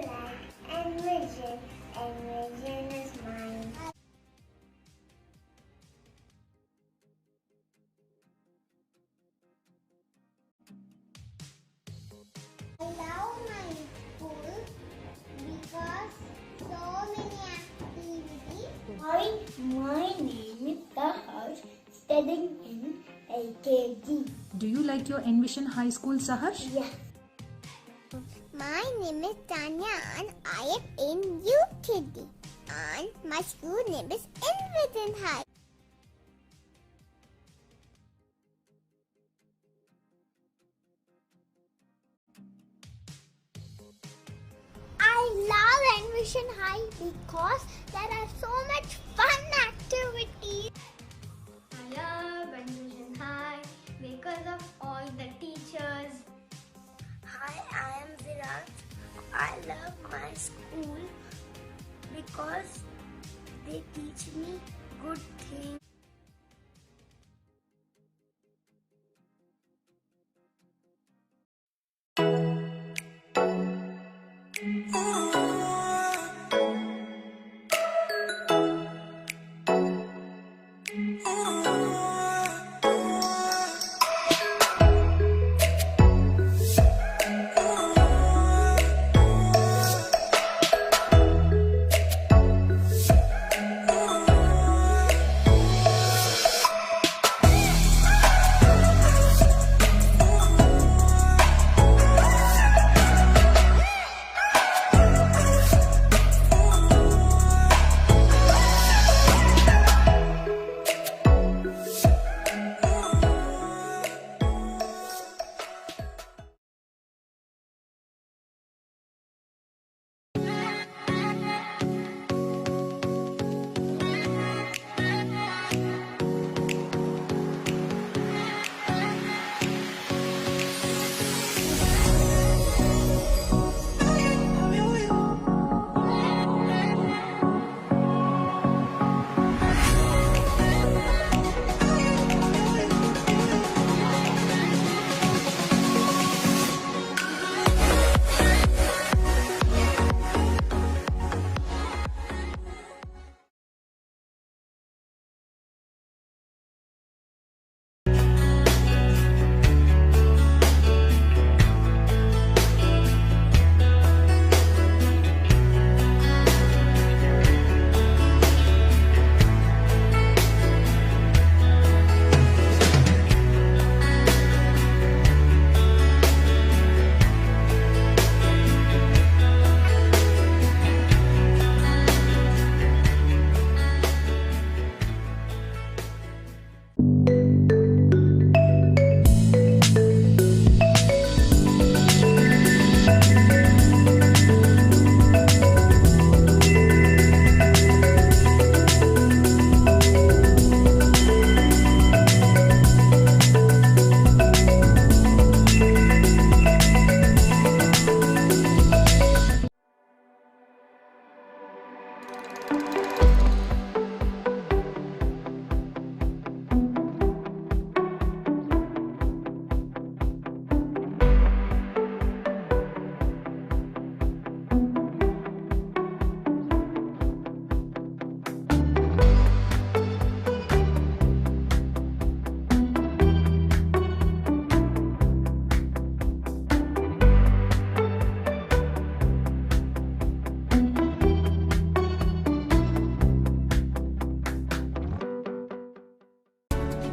like Envision. Envision is mine. I love my school because so many activities. My name is Saharsh, studying in LKG. Do you like your Envision High School, Saharsh? Yes. My name is Tanya and I am in UKG. And my school name is Envision High. I love Envision High because there are so much fun activities. I love Envision High because of all the teachers. Hi, I am Virat. I love my school because they teach me good things.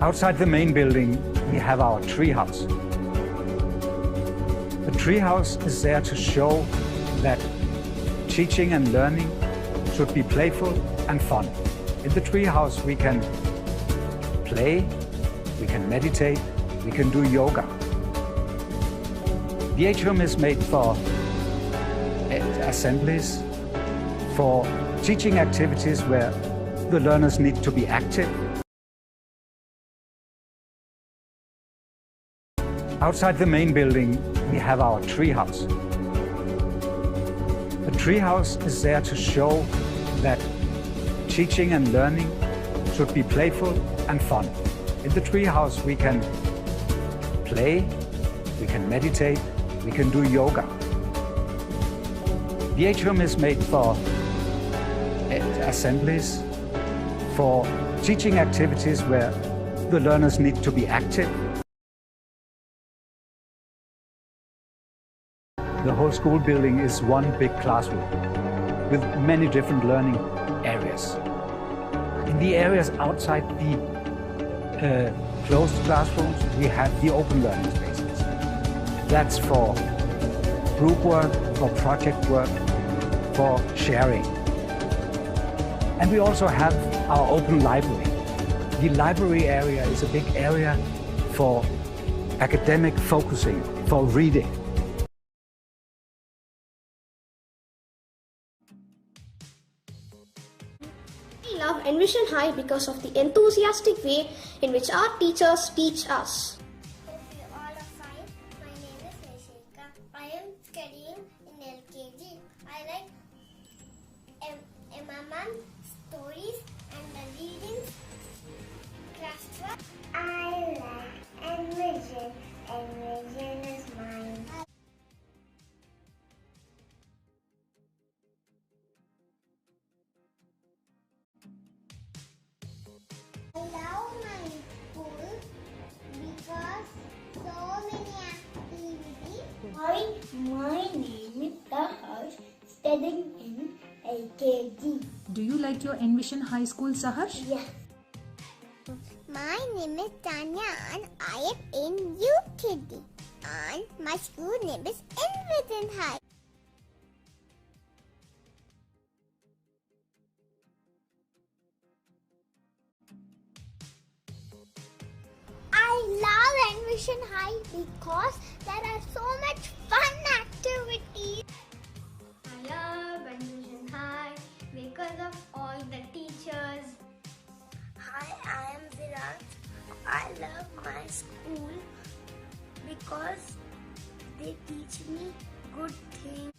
Outside the main building, we have our treehouse. The treehouse is there to show that teaching and learning should be playful and fun. In the treehouse, we can play, we can meditate, we can do yoga. The atrium is made for assemblies, for teaching activities where the learners need to be active. Outside the main building, we have our treehouse. The treehouse is there to show that teaching and learning should be playful and fun. In the treehouse, we can play, we can meditate, we can do yoga. The atrium is made for assemblies, for teaching activities where the learners need to be active. The whole school building is one big classroom with many different learning areas. In the areas outside the closed classrooms, we have the open learning spaces. That's for group work, for project work, for sharing. And we also have our open library. The library area is a big area for academic focusing, for reading. I love Envision High because of the enthusiastic way in which our teachers teach us. Hope you all are fine. My name is Rishika. I am studying in LKG. I like MMM stories and the readings. Craft. I like Envision. Envision is mine. I love my school because so many activities. My name is Saharsh, studying in LKG. Do you like your Envision High School, Saharsh? Yes. My name is Tanya and I am in UKG. And my school name is Envision High. I love Envision High because there are so much fun activities. I love Envision High because of all the teachers. Hi, I am Virat. I love my school because they teach me good things.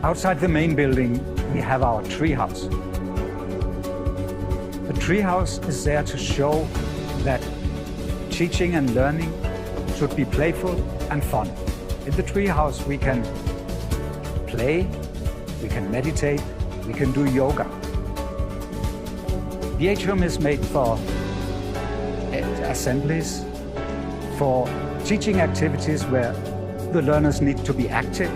Outside the main building, we have our treehouse. The treehouse is there to show that teaching and learning should be playful and fun. In the treehouse, we can play, we can meditate, we can do yoga. The atrium is made for assemblies, for teaching activities where the learners need to be active.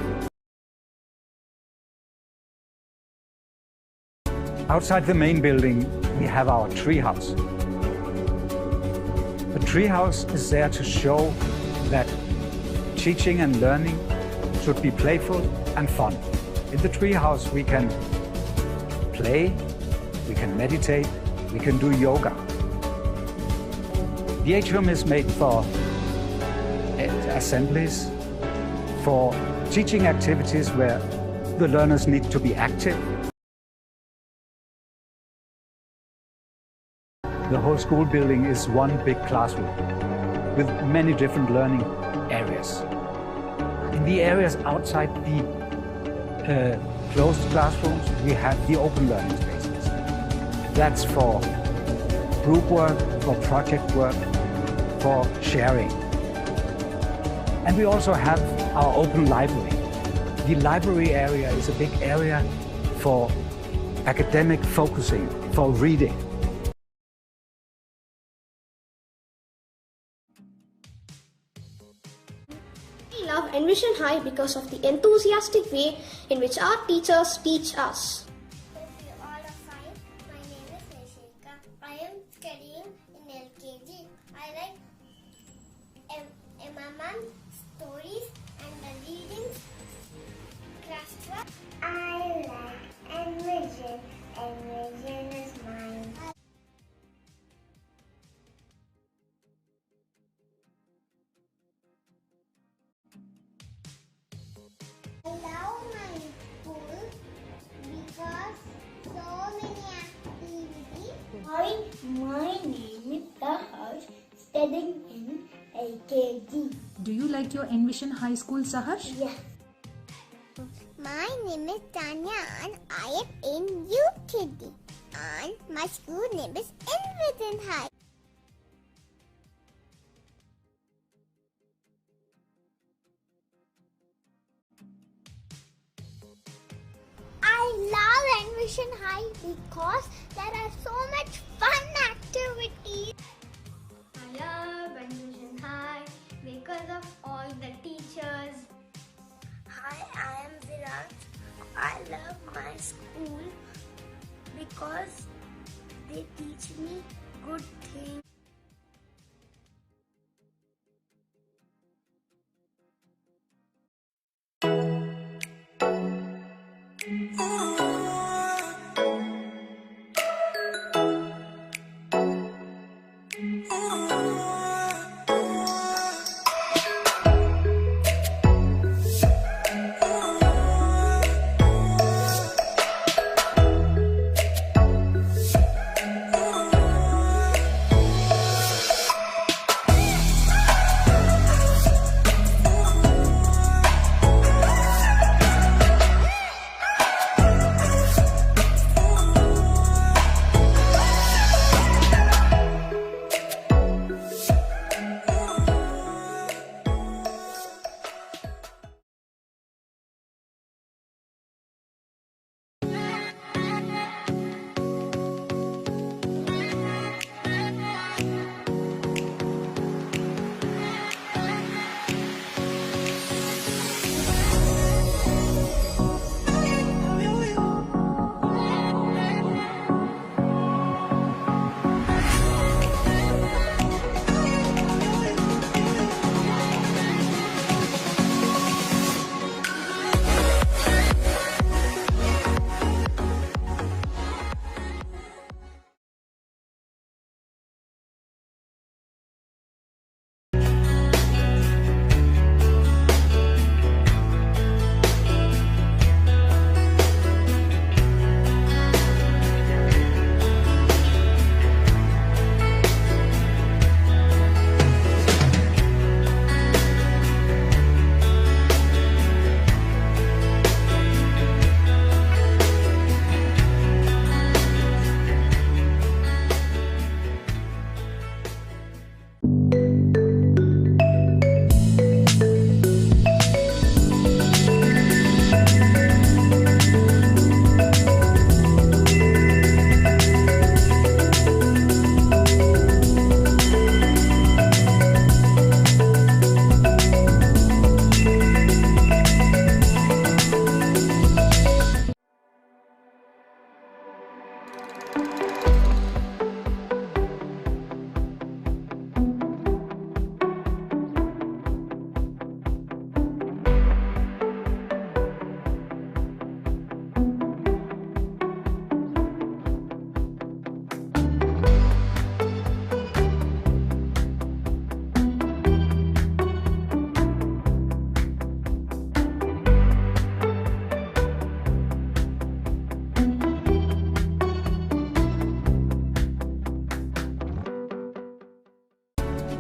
Outside the main building, we have our treehouse. The treehouse is there to show that teaching and learning should be playful and fun. In the treehouse, we can play, we can meditate, we can do yoga. The atrium is made for assemblies, for teaching activities where the learners need to be active. The whole school building is one big classroom with many different learning areas. In the areas outside the closed classrooms, we have the open learning spaces. That's for group work, for project work, for sharing. And we also have our open library. The library area is a big area for academic focusing, for reading. We love Envision High because of the enthusiastic way in which our teachers teach us. I am studying in LKG. I like Emma's stories and the readings. Craft. I like Envision. Envision is mine. I love my school because so many activities. My name is Saharsh, studying in LKG. Do you like your Envision High School, Saharsh? Yes. My name is Tanya and I am in UKG. And my school name is Envision High. I love Envision High because there are so much fun activities. I love Envision High because of all the teachers. Hi, I am Virat. I love my school because they teach me good things.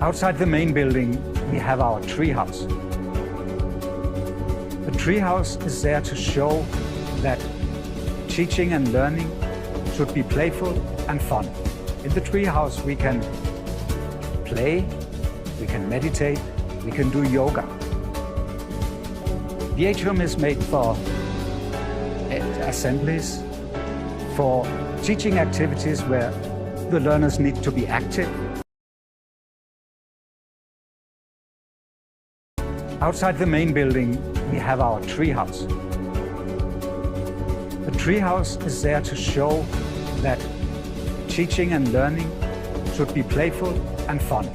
Outside the main building, we have our treehouse. The treehouse is there to show that teaching and learning should be playful and fun. In the treehouse, we can play, we can meditate, we can do yoga. The atrium is made for assemblies, for teaching activities where the learners need to be active. Outside the main building, we have our treehouse. The treehouse is there to show that teaching and learning should be playful and fun.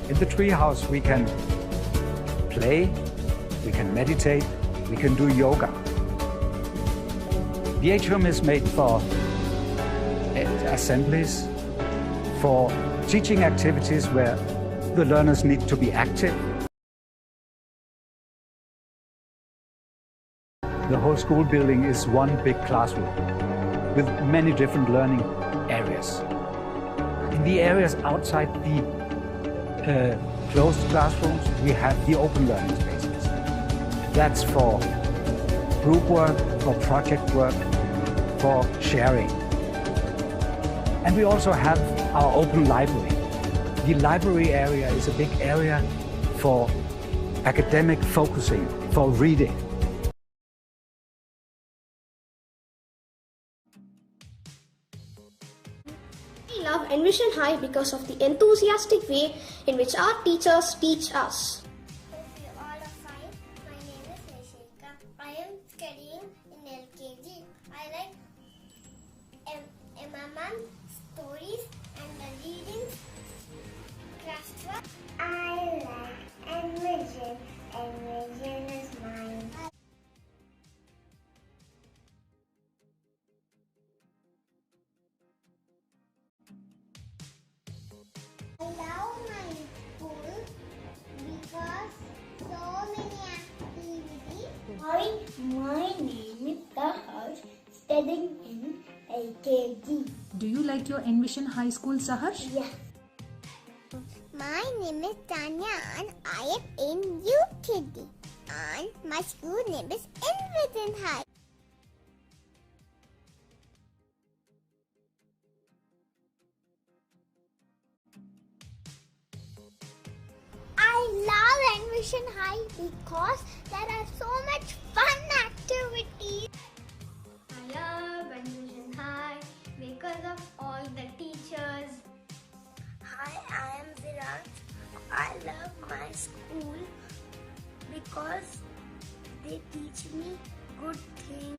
In the treehouse, we can play, we can meditate, we can do yoga. The atrium is made for assemblies, for teaching activities where the learners need to be active. The whole school building is one big classroom with many different learning areas. In the areas outside the closed classrooms, we have the open learning spaces. That's for group work, for project work, for sharing. And we also have our open library. The library area is a big area for academic focusing, for reading. I love Envision High because of the enthusiastic way in which our teachers teach us. I am studying in LKG. I like MMM stories and the readings, craft work. I like Envision. Envision is mine. I love my school because so many activities. My name is Saharsh, studying in LKG. Do you like your Envision High School, Saharsh? Yes. My name is Tanya and I am in UKG. And my school name is Envision High. I love Envision High because there are so much fun activities. I love Envision High because of all the teachers. Hi, I am Virat. I love my school because they teach me good things.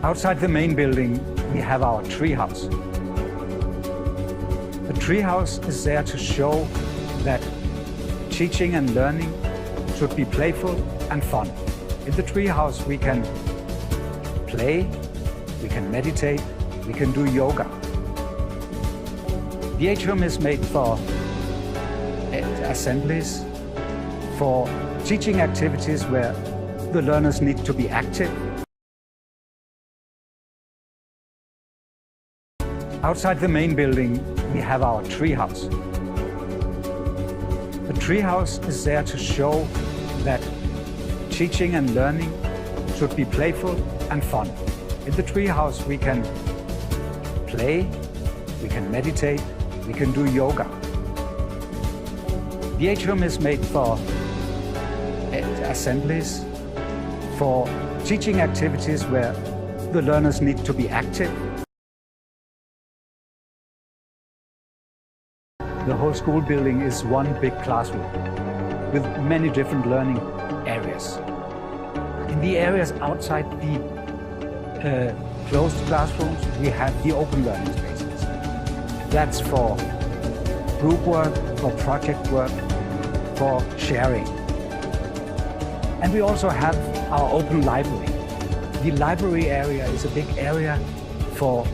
Outside the main building, we have our treehouse. The treehouse is there to show that teaching and learning should be playful and fun. In the treehouse, we can play, we can meditate, we can do yoga. The atrium is made for assemblies, for teaching activities where the learners need to be active. Outside the main building, we have our treehouse. The treehouse is there to show that teaching and learning should be playful and fun. In the treehouse, we can play, we can meditate, we can do yoga. The atrium is made for assemblies, for teaching activities where the learners need to be active. The whole school building is one big classroom with many different learning areas. In the areas outside the closed classrooms, we have the open learning spaces. That's for group work, for project work, for sharing. And we also have our open library. The library area is a big area for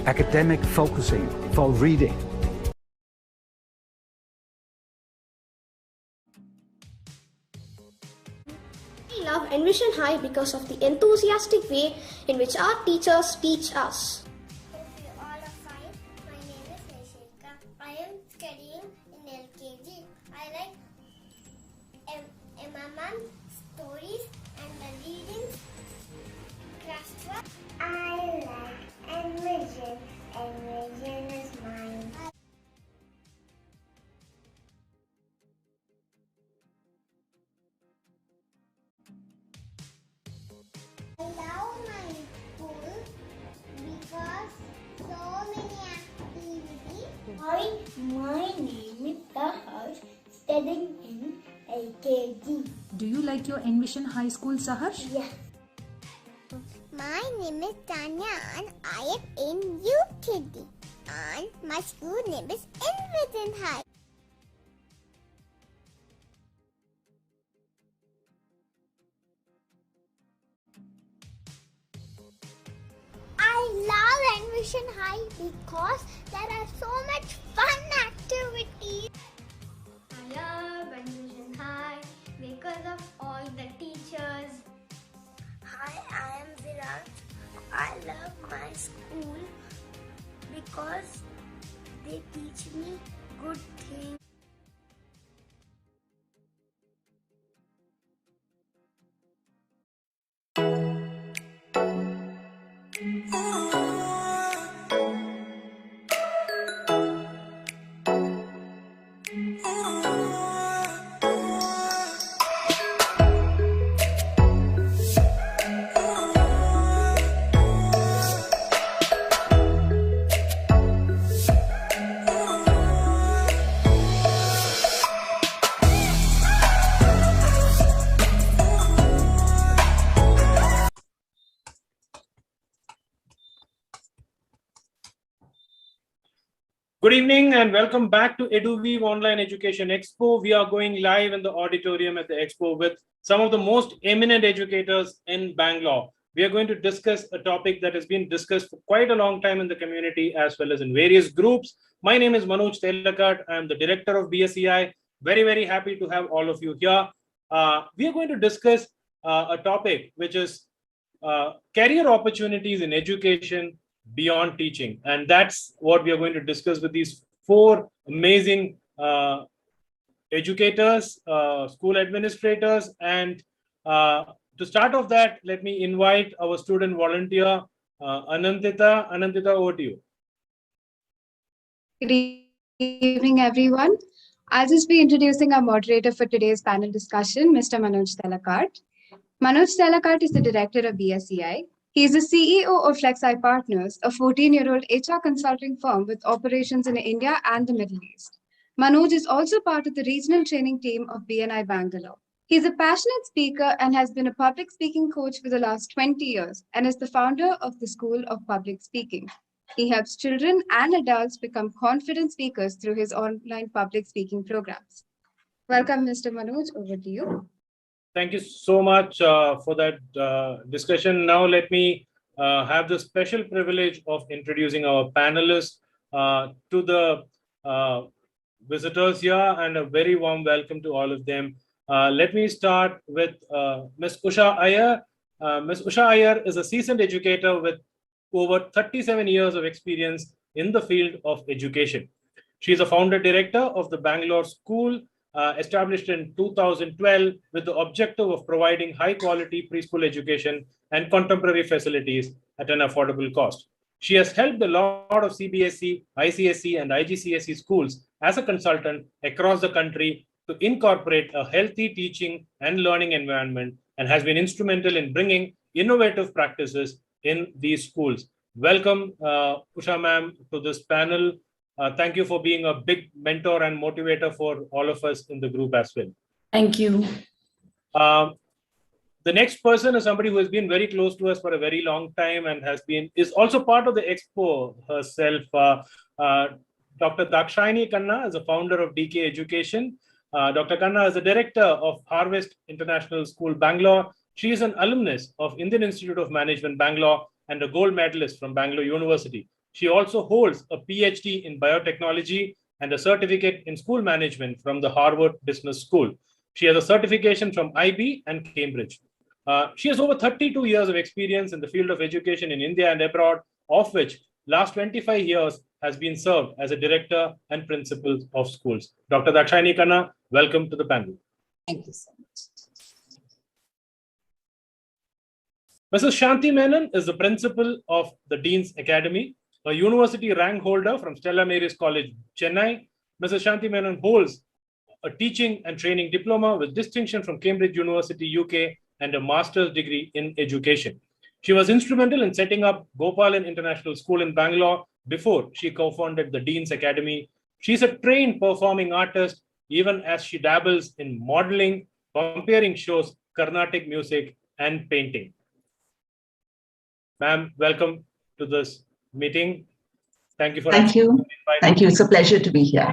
academic focusing, for reading. We love Envision High because of the enthusiastic way in which our teachers teach us. Hope you all are fine. My name is Nishika. I am studying in LKG. I like MMM stories and the reading craft. I like Envision. Envision is mine. I love my school because so many activities. Hi, my name is Saharsh, studying in LKG. Do you like your Envision High School, Saharsh? Yes. My name is Tanya and I am in UKG. And my school name is Envision High. I love Envision High because there are so much fun activities. I love Envision High because of all the teachers. Hi, I am Virat. I love my school because they teach me good things. Good evening and welcome back to EduWeave Online Education Expo. We are going live in the auditorium at the Expo with some of the most eminent educators in Bangalore. We are going to discuss a topic that has been discussed for quite a long time in the community as well as in various groups. My name is Manoj Telakat. I am the director of BSEI. Very, very happy to have all of you here. We are going to discuss a topic which is career opportunities in education beyond teaching, and that's what we are going to discuss with these four amazing educators, school administrators. And to start off that, let me invite our student volunteer, Anantita. Anantita, over to you. Good evening, everyone. I'll just be introducing our moderator for today's panel discussion, Mr. Manoj Telakart. Manoj Telakart is the director of BSEI. He is the CEO of FlexEye Partners, a 14-year-old HR consulting firm with operations in India and the Middle East. Manoj is also part of the regional training team of BNI Bangalore. He's a passionate speaker and has been a public speaking coach for the last 20 years and is the founder of the School of Public Speaking. He helps children and adults become confident speakers through his online public speaking programs. Welcome, Mr. Manoj. Over to you. Thank you so much for that discussion. Now let me have the special privilege of introducing our panelists to the visitors here, and a very warm welcome to all of them. Let me start with Ms. Usha Iyer. Ms. Usha Iyer is a seasoned educator with over 37 years of experience in the field of education. She is a founder director of the Bangalore School, established in 2012 with the objective of providing high quality preschool education and contemporary facilities at an affordable cost. She has helped a lot of CBSE, ICSE, and IGCSE schools as a consultant across the country to incorporate a healthy teaching and learning environment, and has been instrumental in bringing innovative practices in these schools. Welcome, Usha ma'am, to this panel. Thank you for being a big mentor and motivator for all of us in the group as well. Thank you. The next person is somebody who has been very close to us for a very long time and is also part of the expo herself. Dr. Dakshayani Khanna is a founder of DK Education. Dr. Khanna is the director of Harvest International School, Bangalore. She is an alumnus of Indian Institute of Management, Bangalore, and a gold medalist from Bangalore University. She also holds a PhD in biotechnology and a certificate in school management from the Harvard Business School. She has a certification from IB and Cambridge. She has over 32 years of experience in the field of education in India and abroad, of which last 25 years has been served as a director and principal of schools. Dr. Dakshayani Khanna, welcome to the panel. Thank you so much. Mrs. Shanti Menon is the principal of the Dean's Academy, a university rank holder from Stella Maris College, Chennai. Mrs. Shanti Menon holds a teaching and training diploma with distinction from Cambridge University, UK, and a master's degree in education. She was instrumental in setting up Gopalan International School in Bangalore before she co-founded the Dean's Academy. She's a trained performing artist, even as she dabbles in modeling, comparing shows, Carnatic music, and painting. Ma'am, welcome to this meeting. Thank you for Thank you. Thank you. It's a pleasure to be here.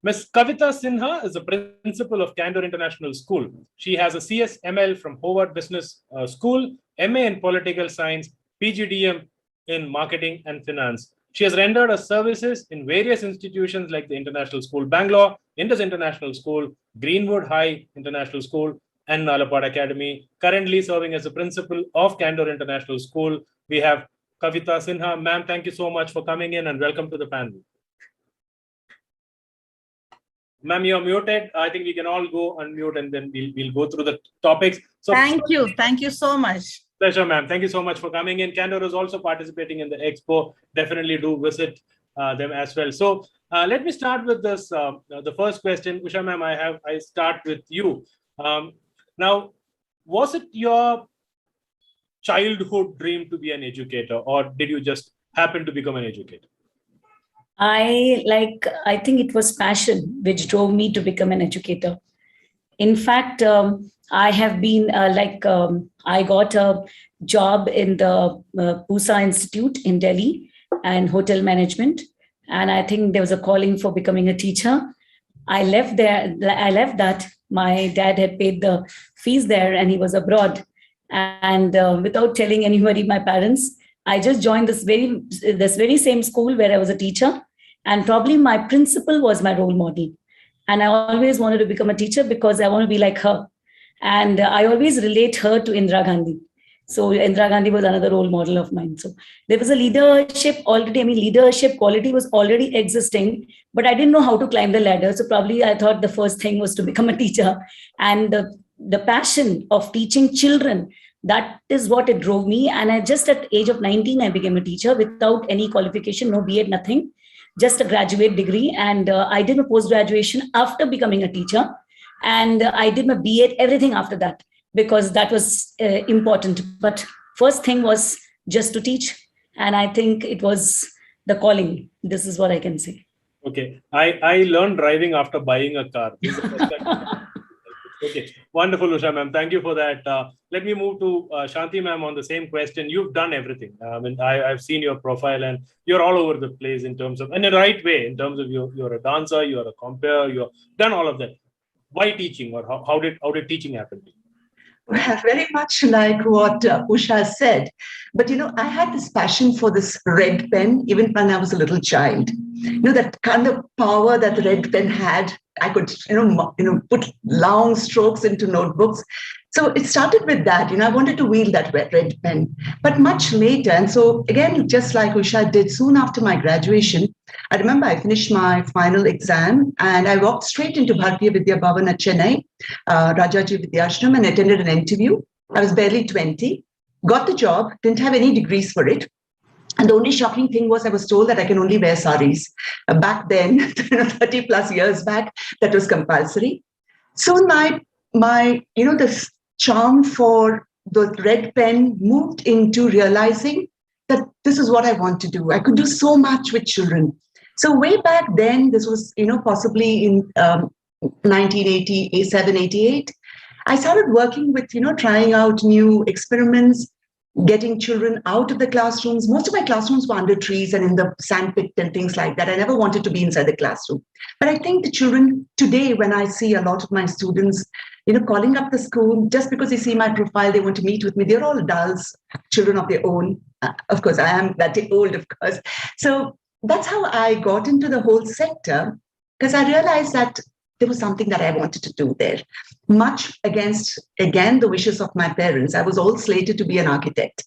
Ms. Kavita Sinha is the principal of Candor International School. She has a CSML from Howard Business School, MA in Political Science, PGDM in Marketing and Finance. She has rendered her services in various institutions like the International School Bangalore, Indus International School, Greenwood High International School, and Nalapad Academy. Currently serving as the principal of Candor International School, we have Kavita Sinha. Ma'am, thank you so much for coming in and welcome to the panel. Ma'am, you're muted. I think we can all go unmute and then we'll go through the topics. So Thank you. Thank you so much. Pleasure, ma'am. Thank you so much for coming in. Candor is also participating in the expo. Definitely do visit them as well. So let me start with this. The first question, Usha ma'am, I start with you. Now, was it your childhood dream to be an educator, or did you just happen to become an educator? I think it was passion which drove me to become an educator. In fact, I have been I got a job in the Pusa Institute in Delhi and hotel management. And I think there was a calling for becoming a teacher. I left that. My dad had paid the fees there and he was abroad. And without telling anybody, my parents, I just joined this very same school where I was a teacher, and probably my principal was my role model. And I always wanted to become a teacher because I want to be like her. And I always relate her to Indira Gandhi. So Indira Gandhi was another role model of mine. So there was a leadership already. I mean, leadership quality was already existing, but I didn't know how to climb the ladder. So probably I thought the first thing was to become a teacher. And the passion of teaching children, that is what it drove me. And I just at the age of 19, I became a teacher without any qualification, no B.Ed, nothing, just a graduate degree. And I did my post-graduation after becoming a teacher. And I did my B.Ed, everything after that, because that was important. But first thing was just to teach. And I think it was the calling. This is what I can say. Okay. I learned driving after buying a car. Okay, wonderful, Usha ma'am. Thank you for that. Let me move to Shanti ma'am on the same question. You've done everything. I mean, I've seen your profile and you're all over the place in terms of, in the right way, in terms of you're a dancer, you're a compere, you've done all of that. Why teaching, or how did teaching happen to you? Very much like what Usha said. But, I had this passion for this red pen, even when I was a little child. That kind of power that the red pen had. I could, put long strokes into notebooks. So it started with that. I wanted to wield that red pen. But much later, and so again, just like Usha did, soon after my graduation, I remember I finished my final exam and I walked straight into Bharatiya Vidya Bhavan at Chennai, Rajaji Vidyashram, and attended an interview. I was barely 20, got the job, didn't have any degrees for it. And the only shocking thing was I was told that I can only wear saris. Back then, 30 plus years back, that was compulsory. So the charm for the red pen moved into realizing that this is what I want to do. I could do so much with children. So way back then, this was, possibly in 1987, 88, I started working with, trying out new experiments, getting children out of the classrooms. Most of my classrooms were under trees and in the sandpit and things like that. I never wanted to be inside the classroom. But I think the children today, when I see a lot of my students, calling up the school, just because they see my profile, they want to meet with me. They're all adults, children of their own. Of course, I am that old, of course. So that's how I got into the whole sector, because I realized that there was something that I wanted to do there. Much against, again, the wishes of my parents. I was all slated to be an architect.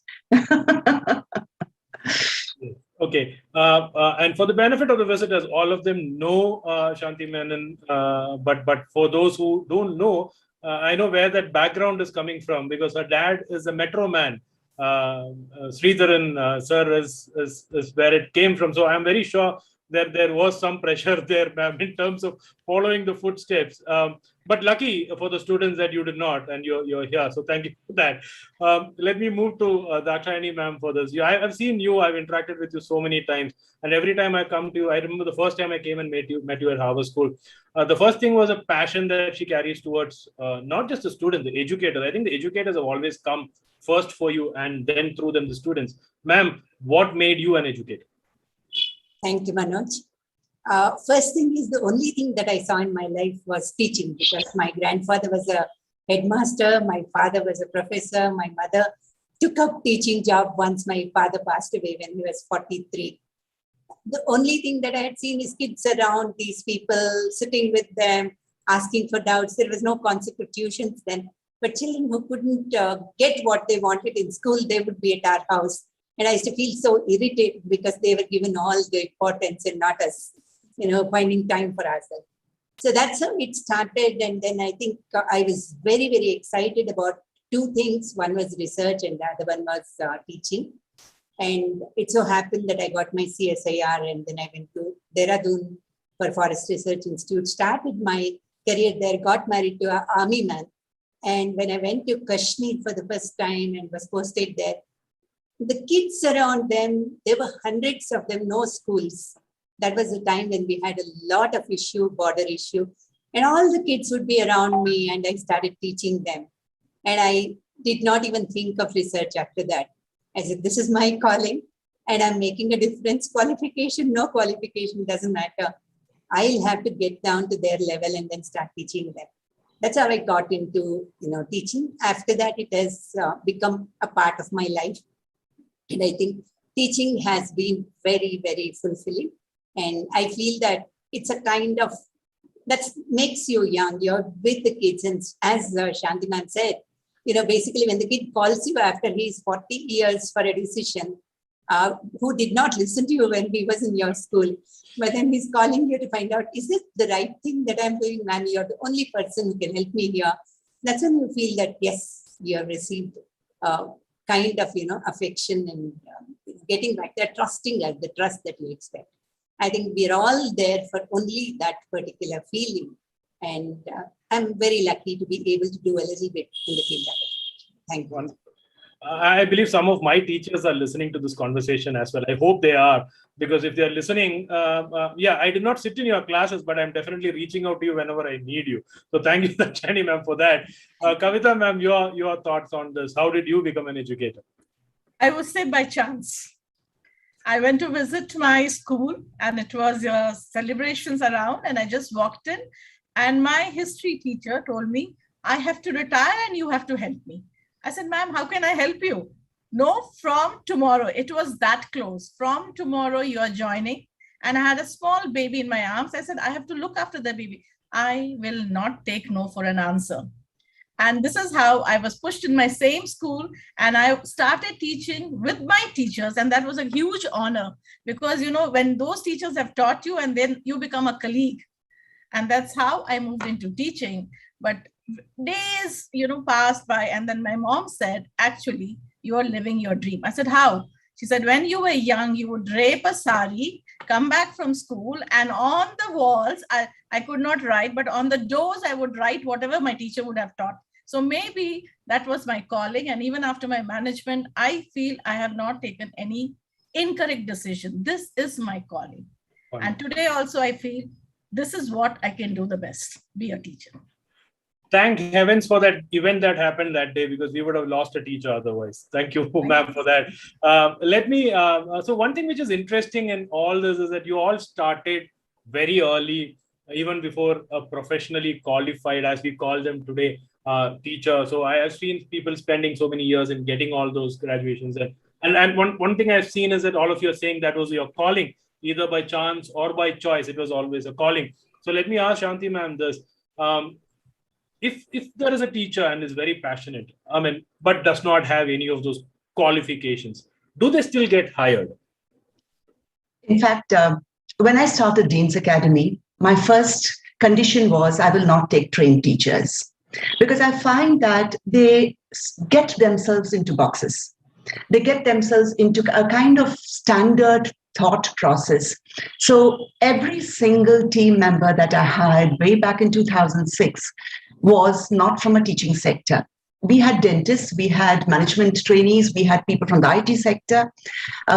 Okay. And for the benefit of the visitors, all of them know Shanti Menon, but for those who don't know, I know where that background is coming from, because her dad is a metro man. Sridharan sir is where it came from. So I'm very sure that there was some pressure there, ma'am, in terms of following the footsteps. But lucky for the students that you did not, and you're here. So thank you for that. Let me move to Dakshayani ma'am for this. I've seen you, I've interacted with you so many times. And every time I come to you, I remember the first time I came and met you at Harvard School. The first thing was a passion that she carries towards not just the students, the educators. I think the educators have always come first for you and then through them the students. Ma'am, what made you an educator? Thank you, Manoj. First thing is, the only thing that I saw in my life was teaching, because my grandfather was a headmaster, my father was a professor, my mother took up teaching job once my father passed away when he was 43. The only thing that I had seen is kids around, these people, sitting with them, asking for doubts. There was no consecutive tuitions then, but children who couldn't get what they wanted in school, they would be at our house. And I used to feel so irritated because they were given all the importance and not us, finding time for ourselves. So that's how it started. And then I think I was very, very excited about two things. One was research and the other one was teaching. And it so happened that I got my CSIR and then I went to Dehradun for Forest Research Institute, started my career there, got married to an army man. And when I went to Kashmir for the first time and was posted there, the kids around them, there were hundreds of them, no schools. That was the time when we had a lot of border issue. And all the kids would be around me and I started teaching them. And I did not even think of research after that. I said, this is my calling and I'm making a difference. Qualification, no qualification, doesn't matter. I'll have to get down to their level and then start teaching them. That's how I got into teaching. After that, it has become a part of my life. And I think teaching has been very, very fulfilling. And I feel that it's a kind of, that makes you young. You're with the kids. And as Shanti ma'am said, basically when the kid calls you after he's 40 years for a decision, who did not listen to you when he was in your school, but then he's calling you to find out, is this the right thing that I'm doing, ma'am? You're the only person who can help me here. That's when you feel that, yes, you have received kind of, affection and getting back there, trusting us, the trust that you expect. I think we're all there for only that particular feeling. And I'm very lucky to be able to do a little bit in the field of it. Thank you. I believe some of my teachers are listening to this conversation as well. I hope they are, because if they're listening, yeah, I did not sit in your classes, but I'm definitely reaching out to you whenever I need you. So thank you, Dakshani ma'am, for that. Kavita ma'am, your thoughts on this. How did you become an educator? I would say by chance. I went to visit my school and it was celebrations around, and I just walked in and my history teacher told me, I have to retire and you have to help me. I said, ma'am, how can I help you? No, from tomorrow. It was that close. From tomorrow you are joining. And I had a small baby in my arms. I said, I have to look after the baby. I will not take no for an answer. And this is how I was pushed in my same school, and I started teaching with my teachers. And that was a huge honor because, you know, when those teachers have taught you and then you become a colleague. And that's how I moved into teaching. But days, you know, passed by. And then my mom said, actually, you are living your dream. I said, how? She said, when you were young, you would drape a sari, come back from school, and on the walls, I could not write, but on the doors, I would write whatever my teacher would have taught. So maybe that was my calling. And even after my management, I feel I have not taken any incorrect decision. This is my calling. And today also, I feel this is what I can do the best, be a teacher. Thank heavens for that event that happened that day, because we would have lost a teacher otherwise. Thank you, ma'am, for that. So one thing which is interesting in all this is that you all started very early, even before a professionally qualified, as we call them today, teacher. So I have seen people spending so many years in getting all those graduations. And one thing I've seen is that all of you are saying that was your calling, either by chance or by choice. It was always a calling. So let me ask Shanti ma'am this. If there is a teacher and is very passionate, but does not have any of those qualifications, do they still get hired? In fact, when I started Dean's Academy, my first condition was I will not take trained teachers, because I find that they get themselves into boxes. They get themselves into a kind of standard thought process. So every single team member that I hired way back in 2006 was not from a teaching sector. We had dentists, we had management trainees, we had people from the IT sector,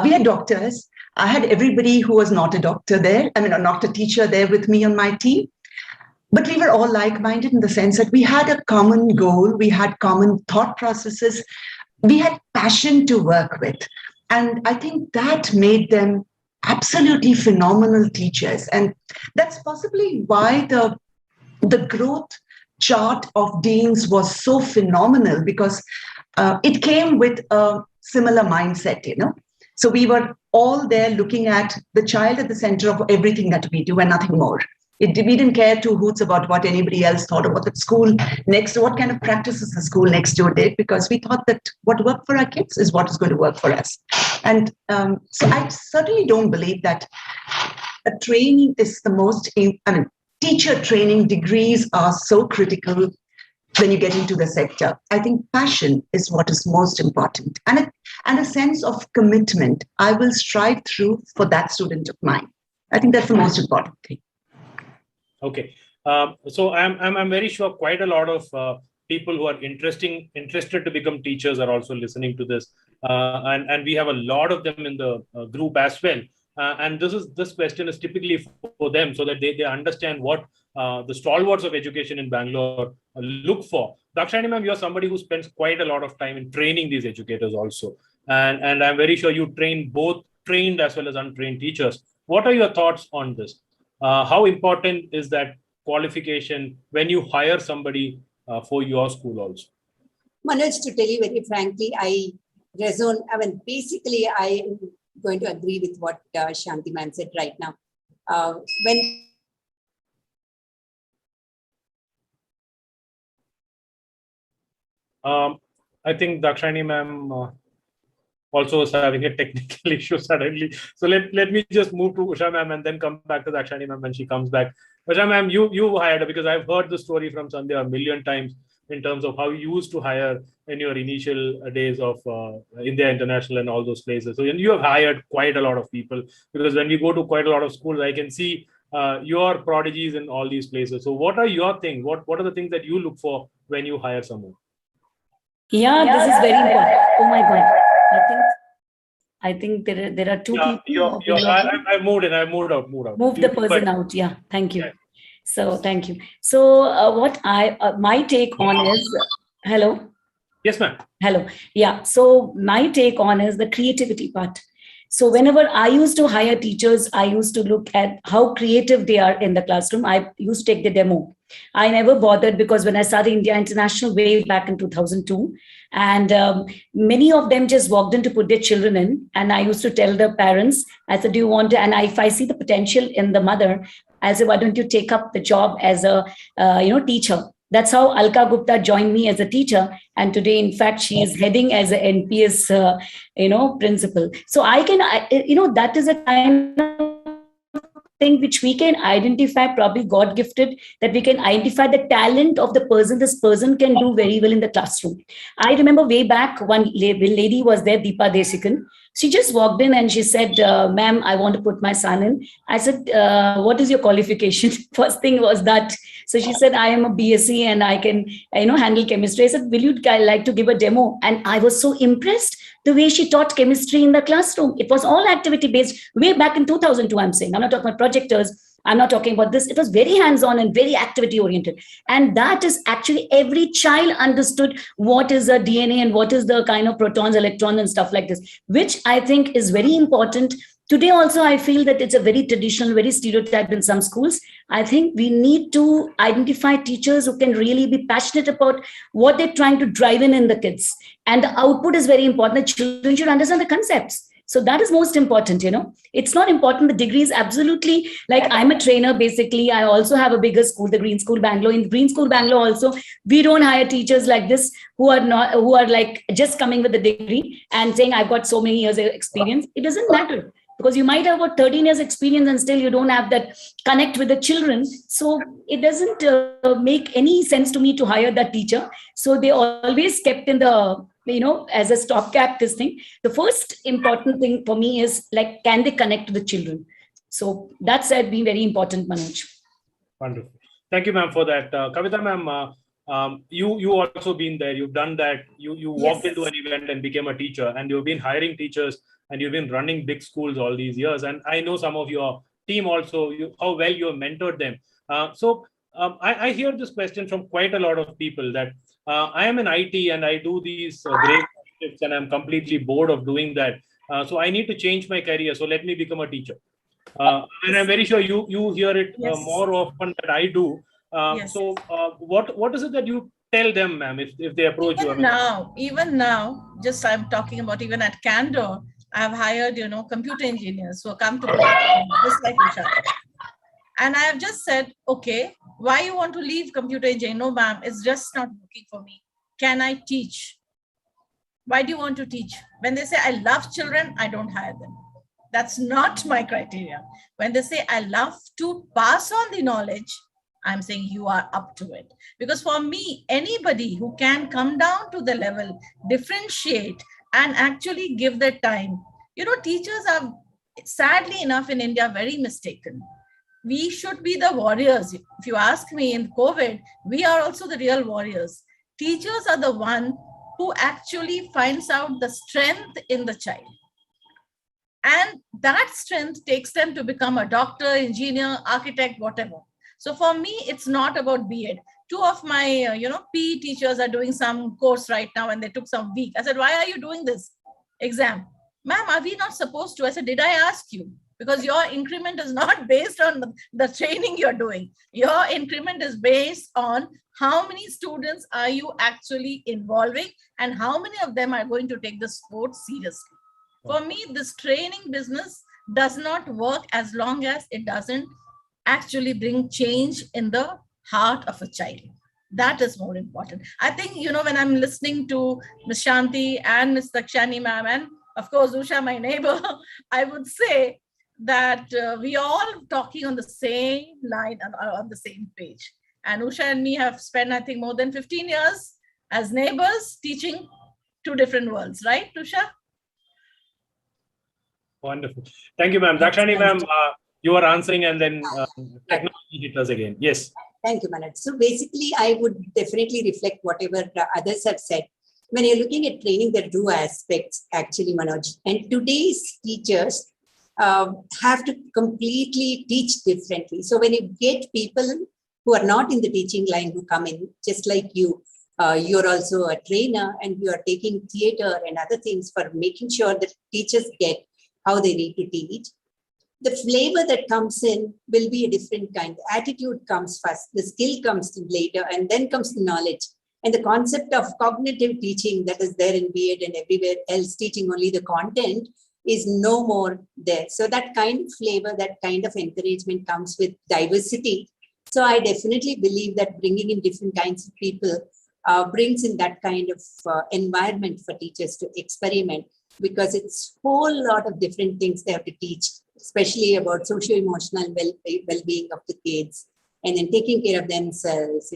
we had doctors. I had everybody who was not a doctor there, not a teacher there with me on my team. But we were all like-minded in the sense that we had a common goal, we had common thought processes, we had passion to work with. And I think that made them absolutely phenomenal teachers. And that's possibly why the growth chart of Dean's was so phenomenal, because it came with a similar mindset, So we were all there looking at the child at the center of everything that we do and nothing more. We didn't care two hoots about what anybody else thought about the school next, what kind of practices the school next door did, because we thought that what worked for our kids is what is going to work for us. And so I certainly don't believe that a training is the most, teacher training degrees are so critical when you get into the sector. I think passion is what is most important, and a sense of commitment. I will strive through for that student of mine. I think that's the most important thing. Okay, so I'm very sure quite a lot of people who are interested to become teachers are also listening to this, and we have a lot of them in the group as well. And this question is typically for them, so that they understand what the stalwarts of education in Bangalore look for. Dakshani ma'am, you're somebody who spends quite a lot of time in training these educators also, and I'm very sure you train both trained as well as untrained teachers. What are your thoughts on this? How important is that qualification when you hire somebody for your school also? Manoj, to tell you very frankly, I basically I am going to agree with what Shanti ma'am said right now. I think Dakshani ma'am also was having a technical issue suddenly. So let me just move to Usha ma'am and then come back to Dakshani ma'am when she comes back. Usha ma'am, you hired, because I've heard the story from Sandhya a million times in terms of how you used to hire in your initial days of India International and all those places. So you have hired quite a lot of people, because when we go to quite a lot of schools, I can see your prodigies in all these places. So what are your things? What are the things that you look for when you hire someone? Yeah, this is very important. Oh my God. I think there are two people. I moved out. Move the person out. Yeah. Thank you. So thank you. So what my take on is, hello. Yes, ma'am. Hello. Yeah. So my take on is the creativity part. So whenever I used to hire teachers, I used to look at how creative they are in the classroom. I used to take the demo. I never bothered because when I started India International way back in 2002, and many of them just walked in to put their children in. And I used to tell the parents, I said, do you want to, and if I see the potential in the mother, I said, why don't you take up the job as a teacher? That's how Alka Gupta joined me as a teacher. And today, in fact, she is heading as an NPS, principal. So I can, that is a kind of thing which we can identify, probably God gifted, that we can identify the talent of the person. This person can do very well in the classroom. I remember way back, one lady was there, Deepa Desikan. She just walked in and she said, ma'am, I want to put my son in. I said, what is your qualification? First thing was that. So she said, I am a BSc and I can, handle chemistry. I said, will you like to give a demo? And I was so impressed the way she taught chemistry in the classroom. It was all activity based way back in 2002, I'm saying. I'm not talking about projectors. I'm not talking about this. It was very hands-on and very activity oriented. And that is actually every child understood what is a DNA and what is the kind of protons, electrons and stuff like this, which I think is very important. Today also, I feel that it's a very traditional, very stereotyped in some schools. I think we need to identify teachers who can really be passionate about what they're trying to drive in the kids. And the output is very important. The children should understand the concepts. So that is most important, It's not important. The degree is absolutely, like I'm a trainer, basically. I also have a bigger school, the Green School Bangalore. In Green School Bangalore also, we don't hire teachers like this who are like just coming with the degree and saying, I've got so many years of experience. It doesn't matter. Because you might have about 13 years experience and still you don't have that connect with the children. So it doesn't make any sense to me to hire that teacher. So they always kept in the, as a stopgap, this thing. The first important thing for me is like, can they connect to the children? So that's been very important, Manoj. Wonderful. Thank you, ma'am, for that. Kavita, ma'am, you also been there. You've done that. You walked into an event and became a teacher, and you've been hiring teachers. And you've been running big schools all these years. And I know some of your team also, how well you have mentored them. I hear this question from quite a lot of people that I am in IT and I do these great projects and I'm completely bored of doing that. So I need to change my career. So let me become a teacher. And I'm very sure you hear it more often than I do. So what is it that you tell them, ma'am, if they approach you? Even now, just I'm talking about even at Candor, I've hired, computer engineers who come to just like Usha. And I have just said, okay, why you want to leave computer engineering? No, ma'am, it's just not working for me. Can I teach? Why do you want to teach? When they say, I love children, I don't hire them. That's not my criteria. When they say, I love to pass on the knowledge, I'm saying you are up to it. Because for me, anybody who can come down to the level, differentiate, and actually give their time. Teachers are, sadly enough, in India, very mistaken. We should be the warriors. If you ask me, in COVID, we are also the real warriors. Teachers are the one who actually finds out the strength in the child. And that strength takes them to become a doctor, engineer, architect, whatever. So for me, it's not about B.Ed. Two of my, PE teachers are doing some course right now and they took some week. I said, why are you doing this exam? Ma'am, are we not supposed to? I said, did I ask you? Because your increment is not based on the training you're doing. Your increment is based on how many students are you actually involving and how many of them are going to take the sport seriously. For me, this training business does not work as long as it doesn't actually bring change in the heart of a child. That is more important. I think, when I'm listening to Ms. Shanti and Ms. Dakshani ma'am, and of course, Usha, my neighbor, I would say that we are all talking on the same line and on the same page. And Usha and me have spent, I think, more than 15 years as neighbors teaching two different worlds, right, Usha? Wonderful. Thank you, ma'am. Dakshani ma'am, you are answering and then technology hit us again. Yes. Thank you, Manoj. So basically, I would definitely reflect whatever others have said. when you're looking at training, there are two aspects actually, Manoj. And today's teachers have to completely teach differently. So when you get people who are not in the teaching line who come in, just like you, you're also a trainer and you are taking theater and other things for making sure that teachers get how they need to teach. The flavor that comes in will be a different kind. The attitude comes first, the skill comes in later, and then comes the knowledge. And the concept of cognitive teaching that is there in B.Ed and everywhere else, teaching only the content, is no more there. So that kind of flavor, that kind of encouragement comes with diversity. So I definitely believe that bringing in different kinds of people brings in that kind of environment for teachers to experiment, because it's a whole lot of different things they have to teach, especially about socio-emotional well-being of the kids, and then taking care of themselves,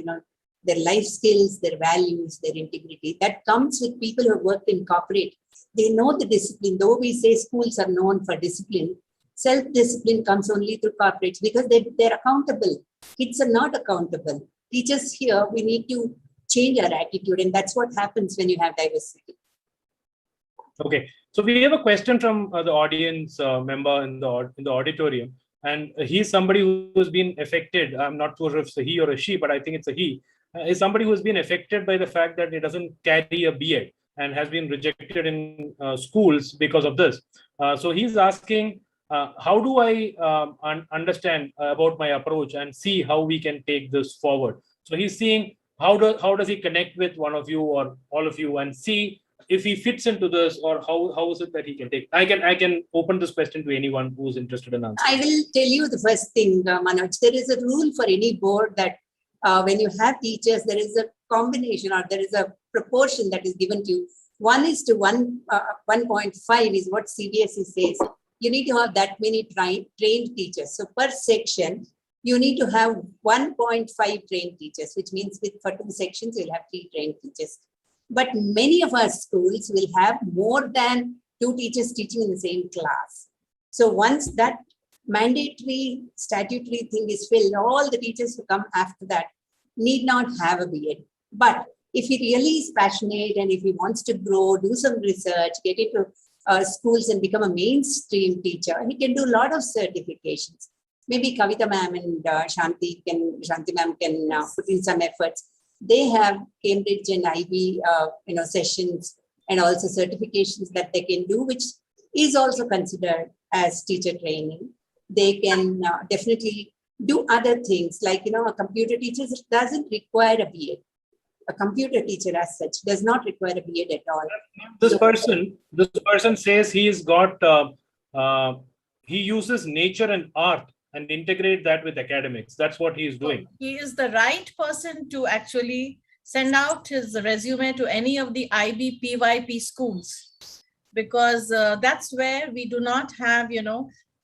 their life skills, their values, their integrity. That comes with people who have worked in corporate. They know the discipline. Though we say schools are known for discipline, self-discipline comes only through corporates because they're accountable. Kids are not accountable. Teachers here, we need to change our attitude, and that's what happens when you have diversity. Okay, so we have a question from the audience member in the auditorium, and he's somebody who's been affected. I'm not sure if it's a he or a she, but I think it's a he. Is somebody who's been affected by the fact that he doesn't carry a B.Ed and has been rejected in schools because of this. So he's asking, how do I understand about my approach and see how we can take this forward? So he's seeing how does he connect with one of you or all of you and see if he fits into this, or how is it that he can take? I can open this question to anyone who's interested in answering. I will tell you the first thing, Manoj. There is a rule for any board that when you have teachers, there is a combination or there is a proportion that is given to you. 1:1.5 is what CBSE says. You need to have that many trained teachers. So per section, you need to have 1.5 trained teachers, which means for 2 sections, you'll have 3 trained teachers. But many of our schools will have more than 2 teachers teaching in the same class. So once that mandatory statutory thing is filled, all the teachers who come after that need not have a B.Ed. But if he really is passionate and if he wants to grow, do some research, get into schools and become a mainstream teacher, he can do a lot of certifications. Maybe Kavita ma'am and Shanti ma'am can put in some efforts. They have Cambridge and Ivy sessions and also certifications that they can do, which is also considered as teacher training. They can definitely do other things like, a computer teacher doesn't require a B.Ed. A computer teacher as such does not require a B.Ed at all. This person says he's got, he uses nature and art and integrate that with academics. That's what he's doing. He is the right person to actually send out his resume to any of the IB PYP schools, because that's where we do not have,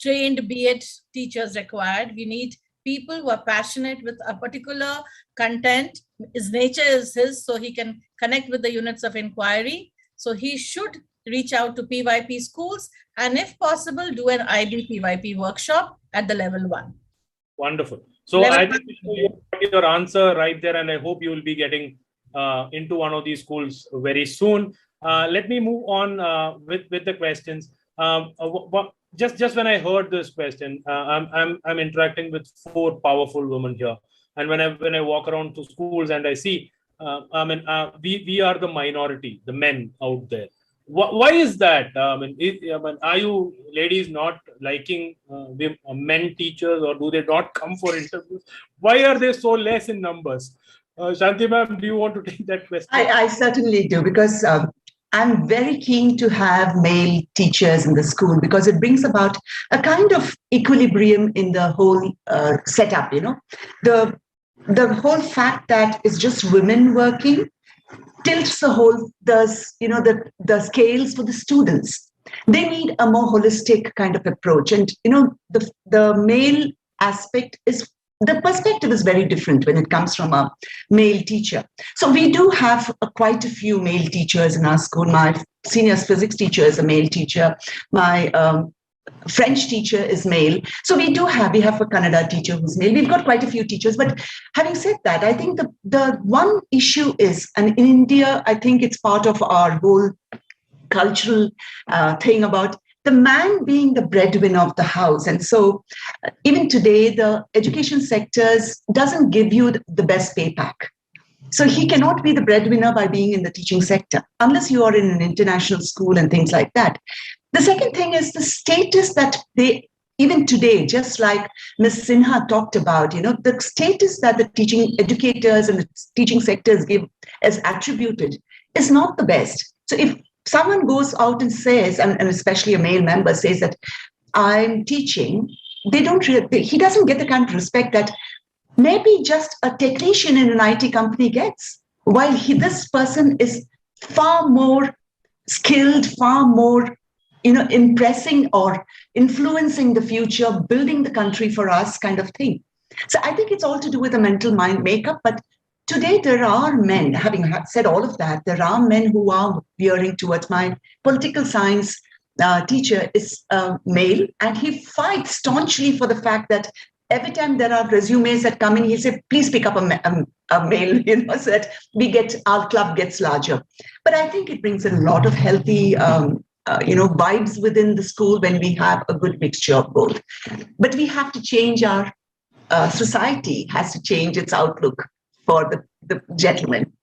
trained B.Ed teachers required. We need people who are passionate with a particular content. His nature is his, so he can connect with the units of inquiry. So he should reach out to PYP schools and if possible, do an IB PYP workshop at the level 1. Wonderful. So I think you got your answer right there, and I hope you will be getting into one of these schools very soon. Let me move on with the questions. Just when I heard this question, I'm interacting with 4 powerful women here, and when I walk around to schools and I see, we are the minority, the men out there. Why is that? Are you ladies not liking men teachers, or do they not come for interviews? Why are they so less in numbers? Shanti ma'am, do you want to take that question? I certainly do, because I'm very keen to have male teachers in the school, because it brings about a kind of equilibrium in the whole setup. The whole fact that it's just women working tilts the scales for the students. They need a more holistic kind of approach, and the male aspect is. The perspective is very different when it comes from a male teacher. So we do have quite a few male teachers in our school. My senior physics teacher is a male teacher. My French teacher is male. So we have a Kannada teacher who's male. We've got quite a few teachers. But having said that, I think the one issue is, and in India, I think it's part of our whole cultural thing about the man being the breadwinner of the house. And so even today, the education sectors doesn't give you the best pay pack. So he cannot be the breadwinner by being in the teaching sector, unless you are in an international school and things like that. The second thing is the status that they, even today, just like Ms. Sinha talked about, the status that the teaching educators and the teaching sectors give as attributed is not the best. So if someone goes out and says, and especially a male member says that I'm teaching, he doesn't get the kind of respect that maybe just a technician in an IT company gets, while this person is far more skilled, far more impressing or influencing the future, building the country for us kind of thing. So I think it's all to do with the mental mind makeup. But today there are men, having said all of that, there are men who are veering towards. My political science teacher is male, and he fights staunchly for the fact that every time there are resumes that come in, he said, please pick up a male, so that our club gets larger. But I think it brings a lot of healthy vibes within the school when we have a good mixture of both. But we have to change our society has to change its outlook for the gentleman.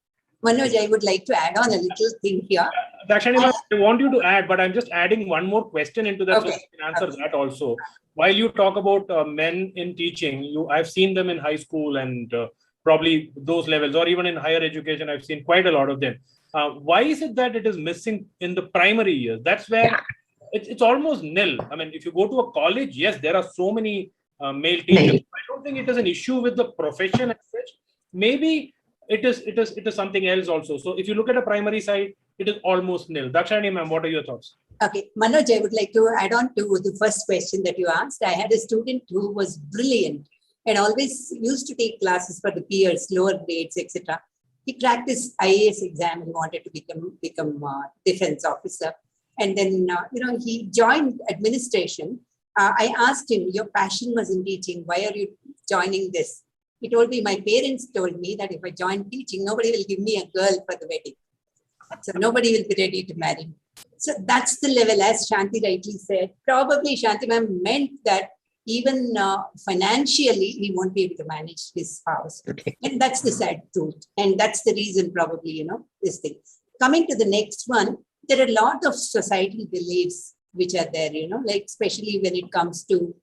Manoj, I would like to add on a little thing here. Dakshani, I want you to add, but I'm just adding one more question into that, okay, so you can answer that also. While you talk about men in teaching, I've seen them in high school and probably those levels, or even in higher education, I've seen quite a lot of them. Why is it that it is missing in the primary years? That's where it's almost nil. I mean, if you go to a college, yes, there are so many male teachers. I don't think it is an issue with the profession as such. Maybe it is something else also. So if you look at a primary side, it is almost nil. Dakshani, ma'am, what are your thoughts? Okay, Manoj, I would like to add on to the first question that you asked. I had a student who was brilliant and always used to take classes for the peers, lower grades, etc. He cracked his IAS exam and wanted to become defense officer. And then, he joined administration. I asked him, your passion was in teaching. Why are you joining this? He told me, my parents told me that if I join teaching, nobody will give me a girl for the wedding. So nobody will be ready to marry. So that's the level, as Shanti rightly said. Probably Shanti ma'am meant that even financially, he won't be able to manage his house. Okay. And that's the sad truth. And that's the reason probably, this thing. Coming to the next one, there are a lot of societal beliefs which are there, like especially when it comes to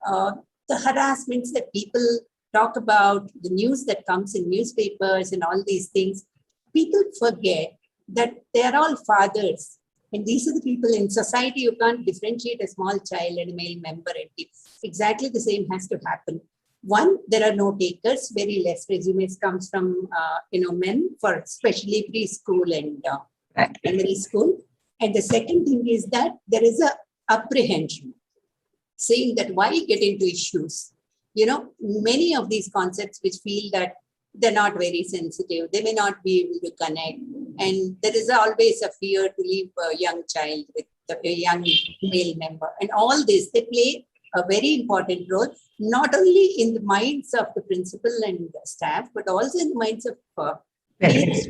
the harassments that people talk about, the news that comes in newspapers and all these things. People forget that they are all fathers. And these are the people in society. You can't differentiate a small child and a male member. And exactly the same has to happen. One, there are no takers. Very less resumes comes from men for especially preschool and primary school. And the second thing is that there is a apprehension, saying that why get into issues. Many of these concepts which feel that they're not very sensitive, they may not be able to connect. And there is always a fear to leave a young child with a young male member. And all this, they play a very important role, not only in the minds of the principal and the staff, but also in the minds of parents.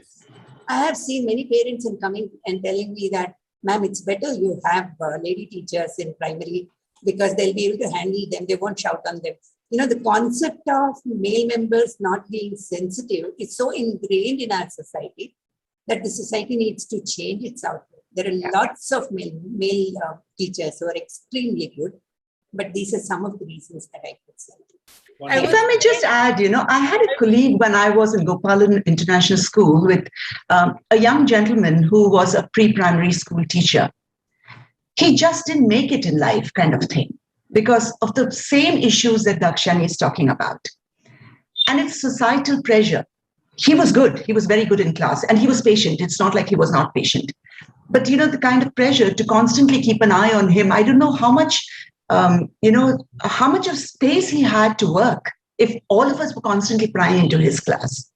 I have seen many parents coming and telling me that, ma'am, it's better you have lady teachers in primary because they'll be able to handle them. They won't shout on them. The concept of male members not being sensitive is so ingrained in our society that the society needs to change its outlook. There are lots of male teachers who are extremely good, but these are some of the reasons that I could say. If I may just add, I had a colleague when I was in Gopalan International School with a young gentleman who was a pre-primary school teacher. He just didn't make it in life kind of thing because of the same issues that Dakshani is talking about. And it's societal pressure. He was good. He was very good in class and he was patient. It's not like he was not patient. But, the kind of pressure to constantly keep an eye on him, I don't know how much how much of space he had to work if all of us were constantly prying into his class.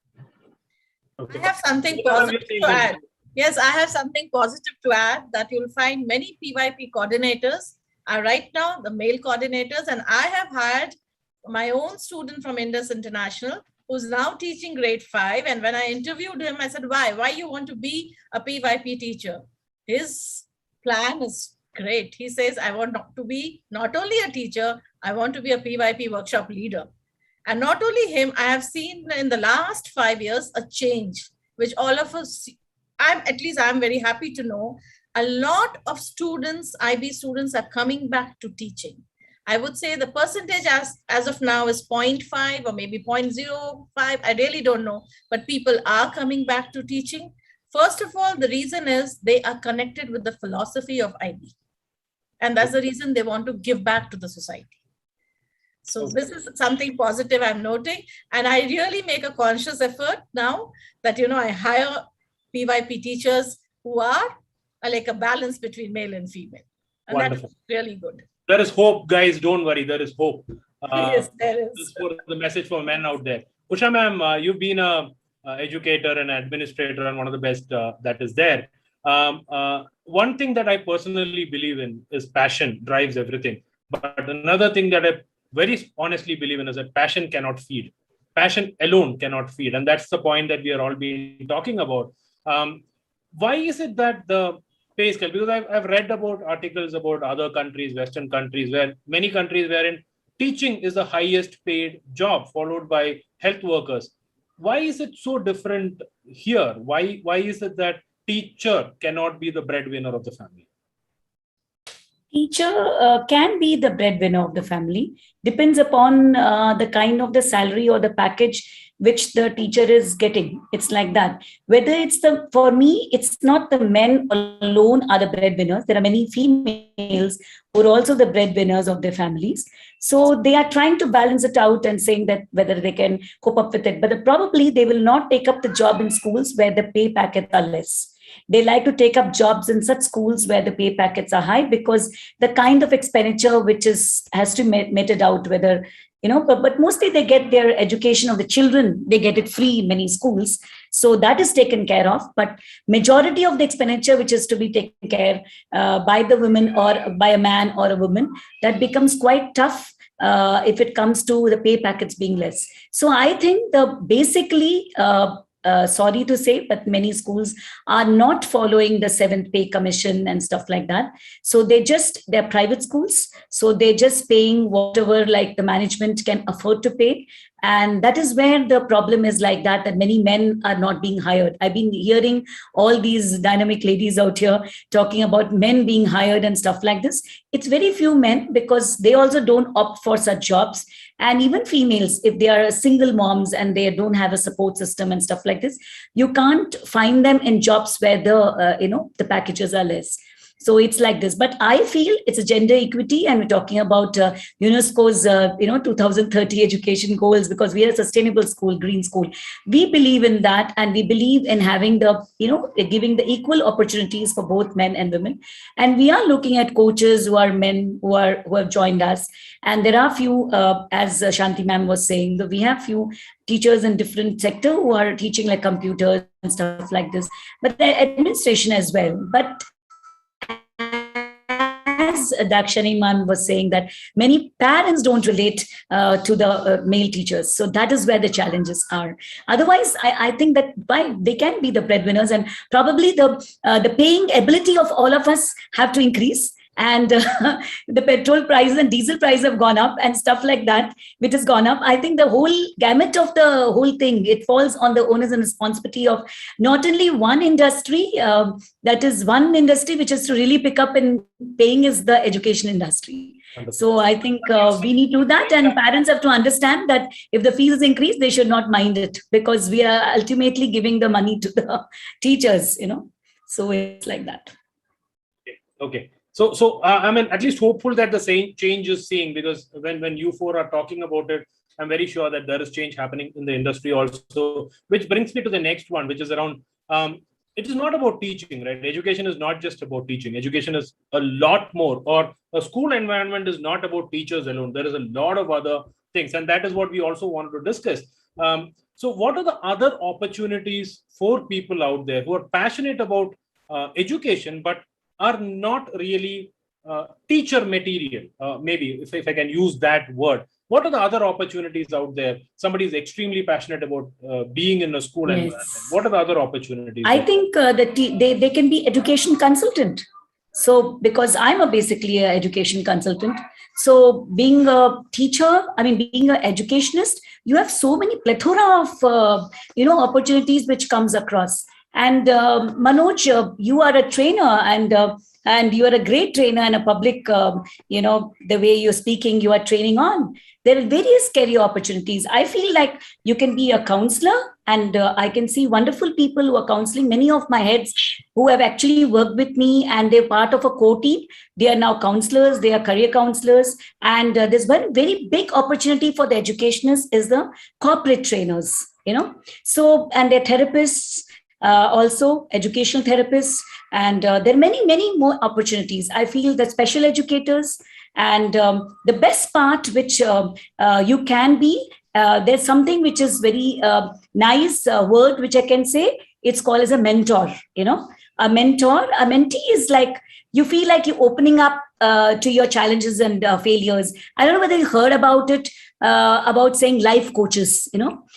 Okay. I have something positive to add. Yes, I have something positive to add that you'll find many PYP coordinators Right now, the male coordinators, and I have hired my own student from Indus International, who's now teaching grade 5. And when I interviewed him, I said, why you want to be a PYP teacher? His plan is great. He says, I want to be not only a teacher, I want to be a PYP workshop leader. And not only him, I have seen in the last 5 years a change, which all of us, I'm very happy to know, a lot of students, IB students, are coming back to teaching. I would say the percentage as of now is 0.5 or maybe 0.05. I really don't know, but people are coming back to teaching. First of all, the reason is they are connected with the philosophy of IB. And that's the reason they want to give back to the society. So this is something positive I'm noting. And I really make a conscious effort now that, I hire PYP teachers who are like a balance between male and female. And Wonderful. That's really good. There is hope, guys. Don't worry. There is hope. Yes, there is. This is for the message for men out there. Usha ma'am, you've been an educator and administrator and one of the best that is there. One thing that I personally believe in is passion drives everything. But another thing that I very honestly believe in is that passion cannot feed. Passion alone cannot feed. And that's the point that we are all being talking about. Why is it that the pay scale, because I've read about articles about other countries, Western countries, where many countries wherein teaching is the highest paid job, followed by health workers. Why is it so different here? Why is it that teacher cannot be the breadwinner of the family? Teacher can be the breadwinner of the family. Depends upon the kind of the salary or the package which the teacher is getting. It's like that. Whether it's for me, it's not the men alone are the breadwinners. There are many females who are also the breadwinners of their families. So they are trying to balance it out and saying that whether they can cope up with it. But probably they will not take up the job in schools where the pay packets are less. They like to take up jobs in such schools where the pay packets are high, because the kind of expenditure which has to be meted out, whether, but mostly they get their education of the children, they get it free in many schools. So that is taken care of. But majority of the expenditure which is to be taken care by the women or by a man or a woman, that becomes quite tough if it comes to the pay packets being less. So I think basically, sorry to say, but many schools are not following the 7th pay commission and stuff like that. So they're private schools. So they're just paying whatever like the management can afford to pay. And that is where the problem is like that many men are not being hired. I've been hearing all these dynamic ladies out here talking about men being hired and stuff like this. It's very few men, because they also don't opt for such jobs. And even females, if they are single moms and they don't have a support system and stuff like this, you can't find them in jobs where the packages are less. So it's like this. But I feel it's a gender equity, and we're talking about UNESCO's 2030 education goals, because we are a sustainable school, green school. We believe in that, and we believe in having giving the equal opportunities for both men and women. And we are looking at coaches who are men who have joined us. And there are few, as Shanti ma'am was saying, that we have few teachers in different sector who are teaching like computers and stuff like this, but the administration as well. But as Dakshani ma'am was saying, that many parents don't relate to the male teachers. So that is where the challenges are. Otherwise, I think that they can be the breadwinners, and probably the paying ability of all of us have to increase. And the petrol prices and diesel prices have gone up and stuff like that, which has gone up. I think the whole gamut of the whole thing, it falls on the onus and responsibility of not only one industry, that is one industry which is to really pick up in paying is the education industry. So I think we need to do that, and parents have to understand that if the fees increase, they should not mind it, because we are ultimately giving the money to the teachers, So it's like that. Okay. So I mean, at least hopeful that the same change is seeing, because when you four are talking about it, I'm very sure that there is change happening in the industry also, which brings me to the next one, which is around, it is not about teaching, right? Education is not just about teaching. Education is a lot more, or a school environment is not about teachers alone. There is a lot of other things, and that is what we also wanted to discuss. So what are the other opportunities for people out there who are passionate about education, but are not really teacher material, maybe if I can use that word, what are the other opportunities out there? Somebody is extremely passionate about being in a school environment. What are the other opportunities? I think that they can be education consultant. So because I'm basically an education consultant, so being a teacher, being an educationist, you have so many plethora of opportunities which comes across. And Manoj, you are a trainer, and you are a great trainer and a public, the way you're speaking, you are training on. There are various career opportunities. I feel like you can be a counselor, and I can see wonderful people who are counseling. Many of my heads who have actually worked with me, and they're part of a core team. They are now counselors, they are career counselors. And there's one very big opportunity for the educationists is the corporate trainers, So, and they're therapists, also educational therapists. And there are many, many more opportunities. I feel that special educators, and the best part which you can be, there's something which is very nice word which I can say. It's called as a mentor. A mentor, a mentee is like, you feel like you're opening up to your challenges and failures. I don't know whether you heard about it, about saying life coaches,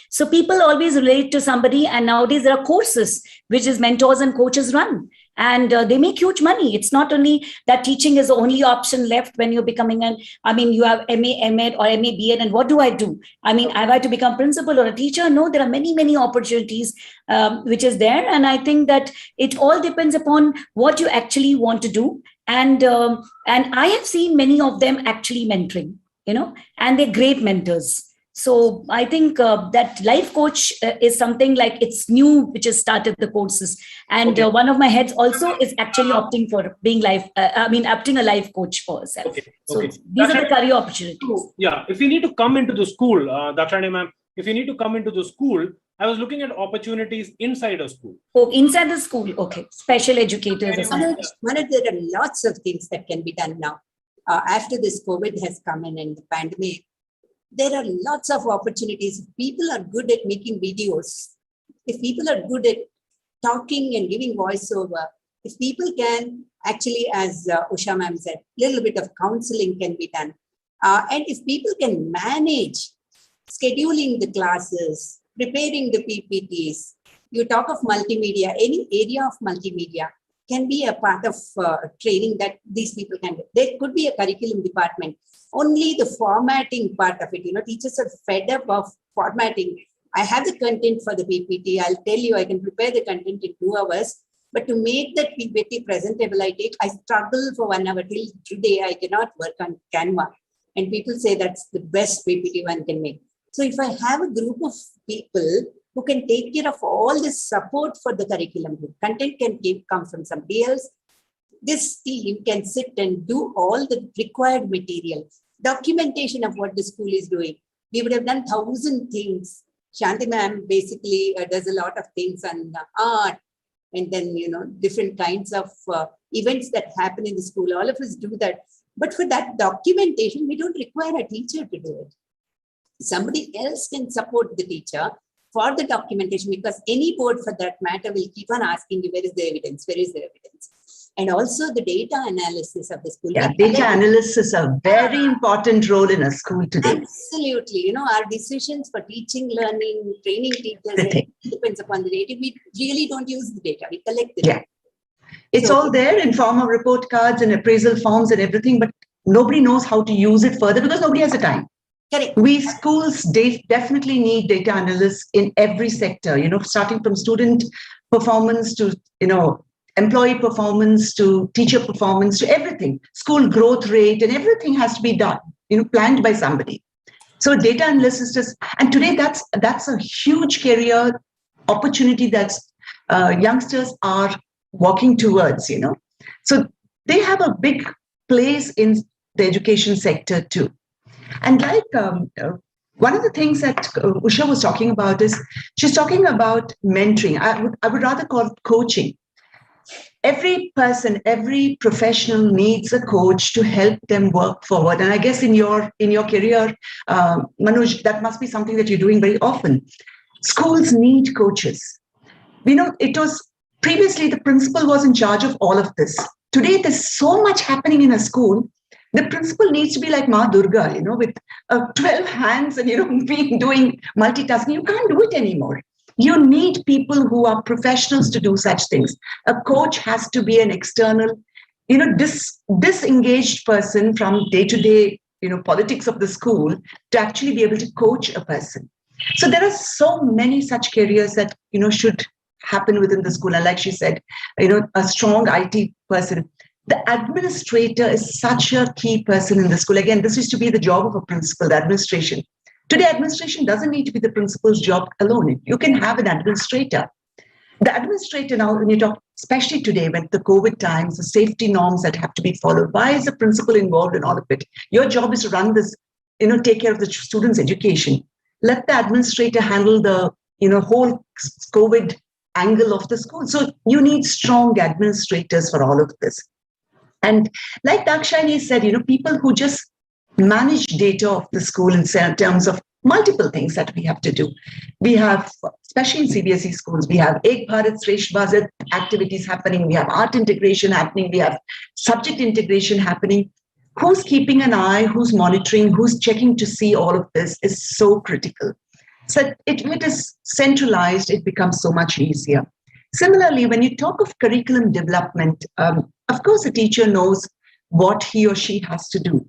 So people always relate to somebody, and nowadays there are courses which is mentors and coaches run. And they make huge money. It's not only that teaching is the only option left when you're becoming you have MA, MEd or MA, BEd, and what do? Have I to become principal or a teacher? No, there are many, many opportunities which is there. And I think that it all depends upon what you actually want to do. And I have seen many of them actually mentoring, and they're great mentors. So I think that life coach is something like it's new, which has started the courses. And one of my heads also is actually opting for being opting a life coach for herself. Okay. So these are the career opportunities. Yeah, if you need to come into the school, Dakshani ma'am, if you need to come into the school, I was looking at opportunities inside a school. Oh, inside the school. Okay. Special educators. Manoj, there are lots of things that can be done now. After this COVID has come in and the pandemic, there are lots of opportunities. If people are good at making videos, if people are good at talking and giving voiceover, if people can actually, as Usha ma'am said, a little bit of counseling can be done. And if people can manage scheduling the classes, preparing the PPTs, you talk of multimedia, any area of multimedia can be a part of training that these people can do. There could be a curriculum department. Only the formatting part of it, teachers are fed up of formatting. I have the content for the PPT. I'll tell you, I can prepare the content in 2 hours, but to make that PPT presentable, I struggle for 1 hour. Till today, I cannot work on Canva. And people say that's the best PPT one can make. So if I have a group of people who can take care of all this support for the curriculum, content can come from somebody else. This team can sit and do all the required material, documentation of what the school is doing. We would have done 1,000 things. Shanti ma'am basically does a lot of things on art, and then, different kinds of events that happen in the school. All of us do that. But for that documentation, we don't require a teacher to do it. Somebody else can support the teacher for the documentation, because any board for that matter will keep on asking you, where is the evidence? Where is the evidence? And also the data analysis of the school. Yeah, data analysis is a very important role in a school today. Absolutely. Our decisions for teaching, learning, training teachers, depends upon the data. We really don't use the data. We collect the data. It's all there in form of report cards and appraisal forms and everything, but nobody knows how to use it further because nobody has the time. Correct. We schools definitely need data analysts in every sector, starting from student performance to, employee performance to teacher performance to everything. School growth rate and everything has to be done, planned by somebody. So data analysis is, and today that's a huge career opportunity that's youngsters are walking towards, So they have a big place in the education sector too. And like one of the things that Usha was talking about is she's talking about mentoring. I would rather call it coaching. Every person, every professional needs a coach to help them work forward. And I guess in your career, Manoj, that must be something that you're doing very often. Schools need coaches. It was previously the principal was in charge of all of this. today there's so much happening in a school. The principal needs to be like Ma Durga, with 12 hands and, doing multitasking. You can't do it anymore. You need people who are professionals to do such things. A coach has to be an external, disengaged person from day-to-day, politics of the school to actually be able to coach a person. So there are so many such careers that, should happen within the school. And like she said, a strong IT person. The administrator is such a key person in the school. Again, this used to be the job of a principal, the administration. Today, administration doesn't need to be the principal's job alone. You can have an administrator. The administrator now, when you talk, especially today with the COVID times, the safety norms that have to be followed, why is the principal involved in all of it? Your job is to run this, take care of the students' education. Let the administrator handle the, whole COVID angle of the school. So you need strong administrators for all of this. And like Dakshayani said, people who just manage data of the school in terms of multiple things that we have to do. We have, especially in CBSE schools, we have Ek Bharat Shresth Bharat activities happening. We have art integration happening. We have subject integration happening. Who's keeping an eye, who's monitoring, who's checking to see all of this is so critical. So if it is centralized, it becomes so much easier. Similarly, when you talk of curriculum development, of course, a teacher knows what he or she has to do.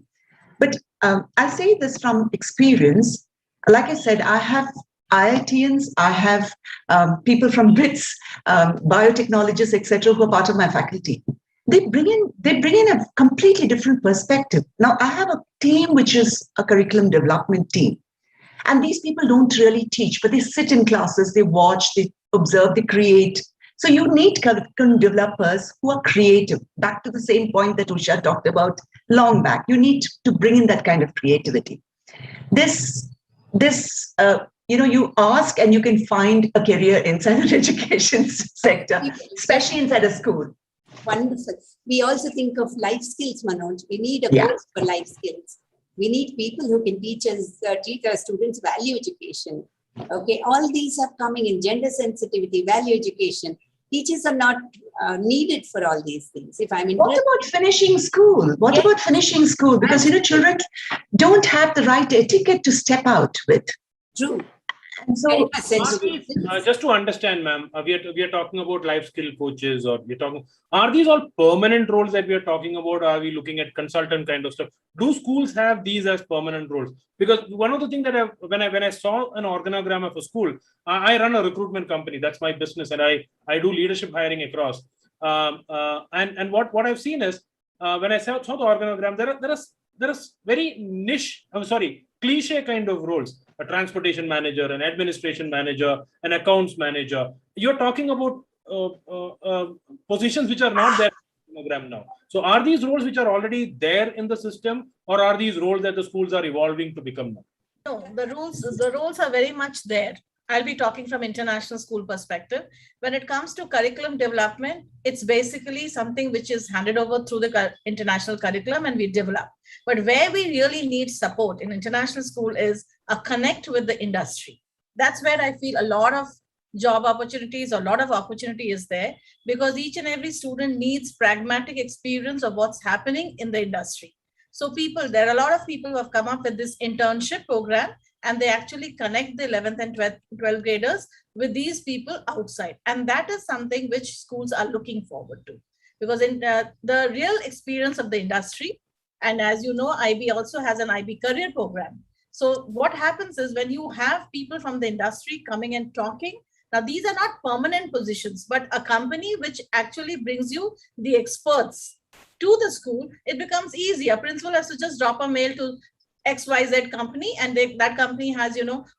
But I say this from experience. Like I said, I have IITians, I have people from BITS, biotechnologists, etc., who are part of my faculty. They bring in a completely different perspective. Now, I have a team which is a curriculum development team. And these people don't really teach, but they sit in classes, they watch, they observe, they create. So you need curriculum developers who are creative. Back to the same point that Usha talked about long back. You need to bring in that kind of creativity. You ask and you can find a career inside the education sector, especially inside a school. Wonderful. We also think of life skills, Manoj. We need a course for life skills. We need people who can teach our students value education. Okay, all these are coming in gender sensitivity, value education. Teachers are not needed for all these things. If I'm What about finishing school? What about finishing school? Because children don't have the right etiquette to step out with. True. And so, just to understand, ma'am, we are talking about life skill coaches, or are these all permanent roles that we are talking about? Or are we looking at consultant kind of stuff? Do schools have these as permanent roles? Because one of the things that when I saw an organogram of a school, I run a recruitment company. That's my business, and I do leadership hiring across. And what I've seen is when I saw the organogram, there is very niche. Cliche kind of roles. A transportation manager, an administration manager, an accounts manager. You're talking about positions which are not there in the program now. So are these roles which are already there in the system, or are these roles that the schools are evolving to become now? No, the roles are very much there. I'll be talking from international school perspective. When it comes to curriculum development, it's basically something which is handed over through the international curriculum and we develop. But where we really need support in international school is a connect with the industry. That's where I feel a lot of job opportunities, a lot of opportunity is there, because each and every student needs pragmatic experience of what's happening in the industry. So there are a lot of people who have come up with this internship program, and they actually connect the 11th and 12th graders with these people outside. And that is something which schools are looking forward to, because in the real experience of the industry, and as you know, IB also has an IB career program. So what happens is when you have people from the industry coming and talking, now these are not permanent positions, but a company which actually brings you the experts to the school, it becomes easier. Principal has to just drop a mail to XYZ company, and that company has,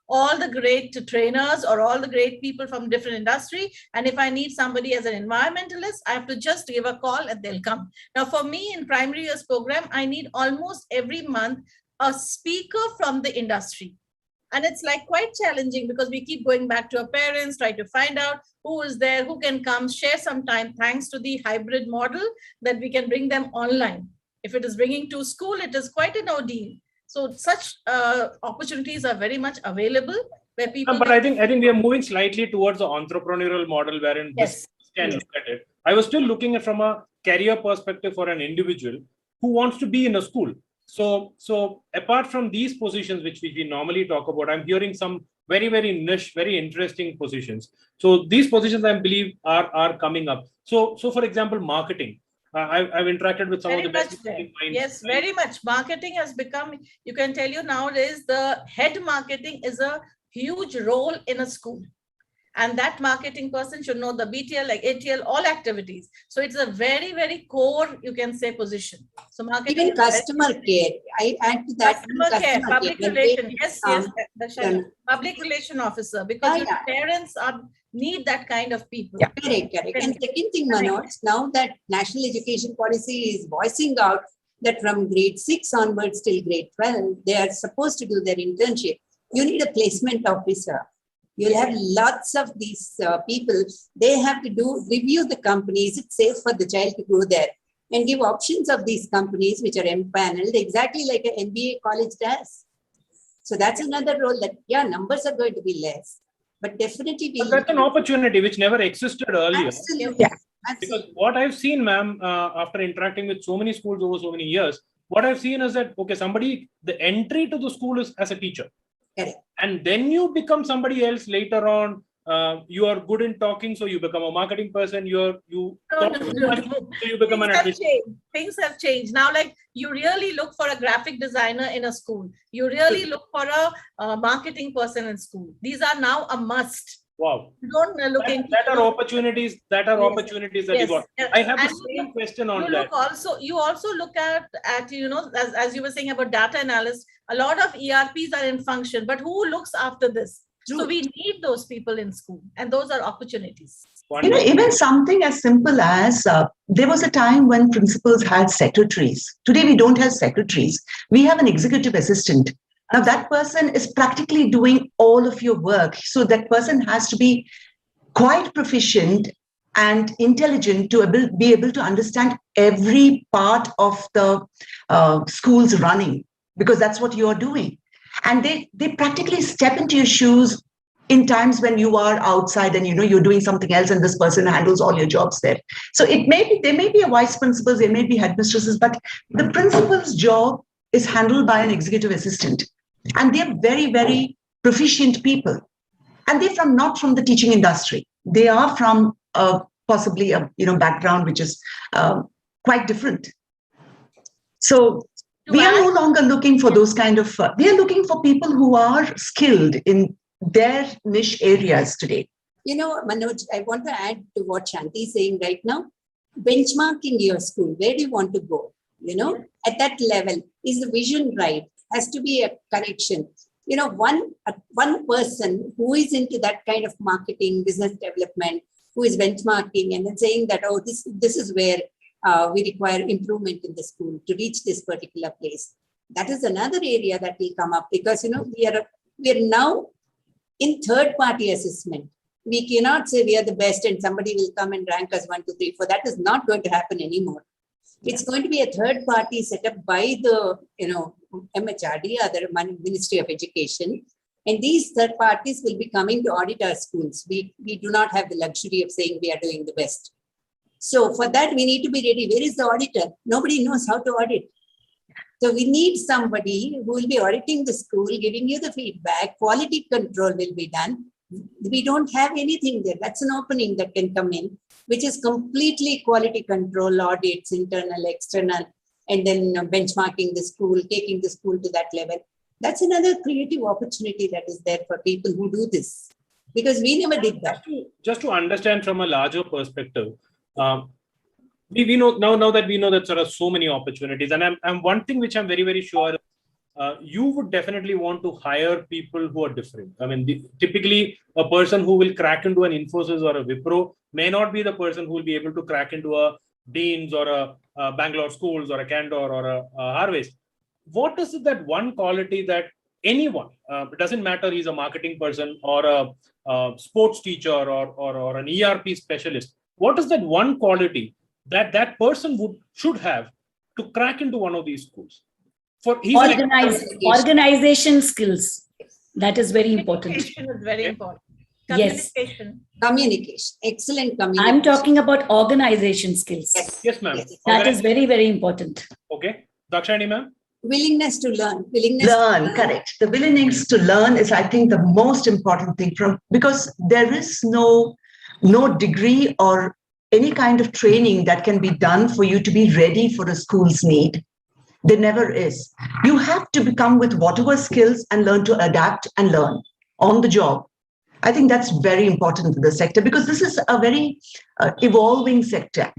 all the great trainers or all the great people from different industry. And if I need somebody as an environmentalist, I have to just give a call and they'll come. Now, for me in primary years program, I need almost every month a speaker from the industry. And it's like quite challenging because we keep going back to our parents, try to find out who is there, who can come, share some time, thanks to the hybrid model that we can bring them online. If it is bringing to school, it is quite an ordeal. So such opportunities are very much available where people. But I think we are moving slightly towards the entrepreneurial model wherein this can look at it. I was still looking at from a career perspective for an individual who wants to be in a school. So apart from these positions, which we normally talk about, I'm hearing some very, very niche, very interesting positions. So these positions, I believe, are coming up. So for example, marketing. I've interacted with some Very of the best much there. minds. Yes, very much. Marketing has become, you can tell you nowadays, the head marketing is a huge role in a school. And that marketing person should know the BTL, like ATL, all activities. So it's a very, very core, you can say, position. So marketing. Even customer care. I add to that. Customer care, public relation. Yes, public relation officer, because parents need that kind of people. Yeah. Correct. And second thing, Manoj, now that National Education Policy is voicing out that from grade 6 onwards till grade 12, they are supposed to do their internship. You need a placement officer. You'll have lots of these people. They have to review the company. Is it safe for the child to go there? And give options of these companies which are empaneled, exactly like an MBA college does. So that's another role that, numbers are going to be less. But definitely but that's an opportunity which never existed earlier. Absolutely. Yeah. Because what I've seen, ma'am, after interacting with so many schools over so many years, what I've seen is that, okay, the entry to the school is as a teacher. Correct. And then you become somebody else later on. You are good in talking, so you become a marketing person. So you become an administrator. Things have changed. Now, like, you really look for a graphic designer in a school. You really look for a marketing person in school. These are now a must. Wow. You don't look into that are opportunities. That are opportunities that you got. I have the same question on that. You also look at as you were saying about data analysts. A lot of ERPs are in function, but who looks after this? True. So we need those people in school, and those are opportunities. Even something as simple as there was a time when principals had secretaries. Today we don't have secretaries. We have an executive assistant. Now that person is practically doing all of your work. So that person has to be quite proficient and intelligent to be able to understand every part of the school's running, because that's what you're doing. And they practically step into your shoes in times when you are outside and you're doing something else, and this person handles all your jobs there. So there may be a vice principals, there may be headmistresses, but the principal's job is handled by an executive assistant. And they're very, very proficient people. And they're not from the teaching industry. They are from possibly a background which is quite different. So we are no longer looking for those kind of, we are looking for people who are skilled in their niche areas today. Manoj, I want to add to what Shanti is saying right now. Benchmarking your school, where do you want to go? At that level, is the vision right? Has to be a correction. One person who is into that kind of marketing, business development, who is benchmarking and then saying that, oh, this is where we require improvement in the school to reach this particular place. That is another area that will come up, because we are now in third-party assessment. We cannot say we are the best and somebody will come and rank us 1, 2, 3, 4. That is not going to happen anymore. It's going to be a third party set up by the MHRD, or the Ministry of Education. And these third parties will be coming to audit our schools. We do not have the luxury of saying we are doing the best. So for that, we need to be ready. Where is the auditor? Nobody knows how to audit. So we need somebody who will be auditing the school, giving you the feedback. Quality control will be done. We don't have anything there. That's an opening that can come in, which is completely quality control, audits, internal, external, and then benchmarking the school, taking the school to that level. That's another creative opportunity that is there for people who do this, because we never did that. Just to understand from a larger perspective, we know now that we know that there are so many opportunities, and one thing which I'm very, very sure you would definitely want to hire people who are different. I mean, typically a person who will crack into an Infosys or a Wipro may not be the person who will be able to crack into a Dean's or a Bangalore Schools or a Candor or a Harvest. What is it, that one quality that anyone, it doesn't matter he's a marketing person or a sports teacher or an ERP specialist, what is that one quality that that person should have to crack into one of these schools? Organization skills. That is very important. Education is very important. Communication. Communication. Excellent communication. I'm talking about organization skills. Yes, ma'am. That is very, very important. Okay. Dakshani, ma'am? Willingness to learn. Correct. The willingness to learn is, I think, the most important thing, because there is no degree or any kind of training that can be done for you to be ready for a school's need. There never is. You have to become with whatever skills and learn to adapt and learn on the job. I think that's very important for the sector, because this is a very evolving sector,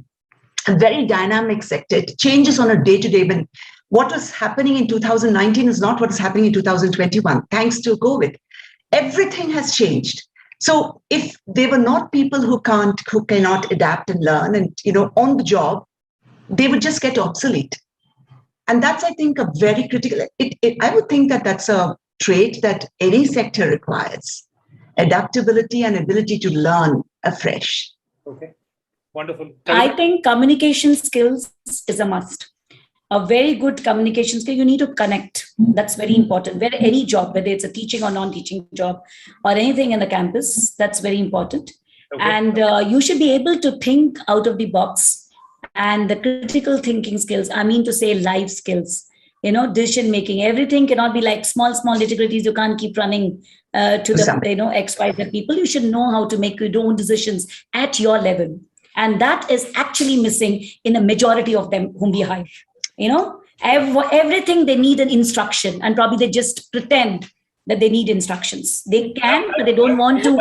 a very dynamic sector. It changes on a day-to-day. When what was happening in 2019 is not what is happening in 2021, thanks to COVID. Everything has changed. So if they were not people who cannot adapt and learn and, on the job, they would just get obsolete. And that's, I think, a very critical, I would think that that's a trait that any sector requires. Adaptability and ability to learn afresh. Okay, wonderful. I think communication skills is a must. A very good communication skill, you need to connect. That's very important. Where any job, whether it's a teaching or non-teaching job or anything in the campus, that's very important. Okay. And you should be able to think out of the box, and the critical thinking skills, I mean to say life skills, decision making. Everything cannot be like small nitty-gritties. You can't keep running to the XYZ people. You should know how to make your own decisions at your level. And that is actually missing in a majority of them whom we hire. Everything they need an instruction, and probably they just pretend that they need instructions. They can, but they don't want to.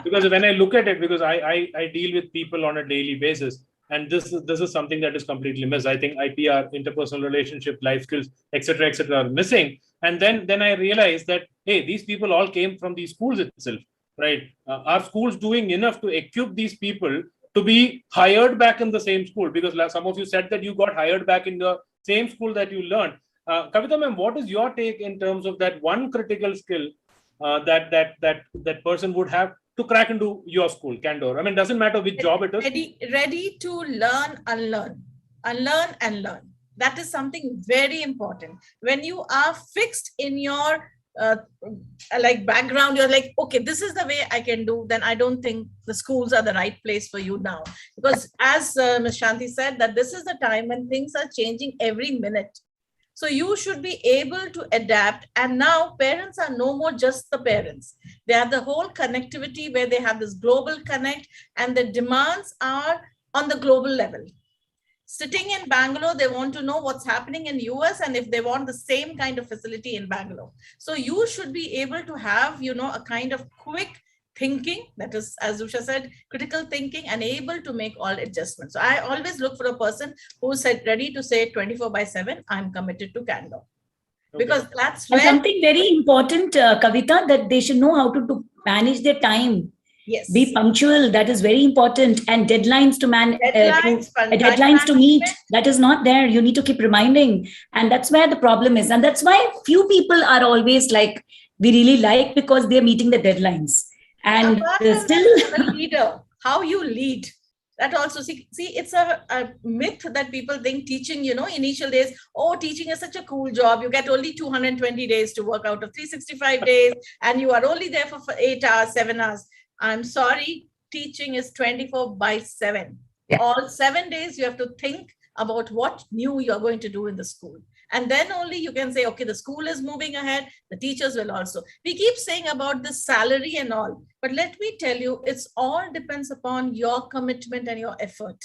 Because when I look at it, because I deal with people on a daily basis, and this is something that is completely missed. I think IPR, interpersonal relationship, life skills, etc., are missing. And then I realized that, hey, these people all came from these schools itself, right? Are schools doing enough to equip these people to be hired back in the same school? Because some of you said that you got hired back in the same school that you learned. Kavita ma'am, what is your take in terms of that one critical skill that person would have to crack into your school, Candor? I mean, doesn't matter which job it is. Ready to learn, unlearn and learn. That is something very important. When you are fixed in your background, you're like, okay, this is the way I can do, then I don't think the schools are the right place for you now. Because as Ms. Shanti said, that this is the time when things are changing every minute. So you should be able to adapt. And now parents are no more just the parents. They have the whole connectivity where they have this global connect, and the demands are on the global level. Sitting in Bangalore, they want to know what's happening in US, and if they want the same kind of facility in Bangalore. So you should be able to have, a kind of quick thinking, that is, as Usha said, critical thinking, and able to make all adjustments. So I always look for a person who's ready to say 24/7, I'm committed to Candor. Because that's where... And something very important, Kavita, that they should know how to manage their time. Yes. Be punctual. That is very important. And deadlines to deadlines to meet. That is not there. You need to keep reminding. And that's where the problem is. And that's why few people are always like, we really like, because they're meeting the deadlines. And still... a leader, how you lead. That also, see, it's a myth that people think teaching, initial days, teaching is such a cool job. You get only 220 days to work out of 365 days, and you are only there for 8 hours, 7 hours. I'm sorry, teaching is 24/7. Yeah. All 7 days you have to think about what new you're going to do in the school. And then only you can say, okay, the school is moving ahead, the teachers will also. We keep saying about the salary and all, but let me tell you, it's all depends upon your commitment and your effort.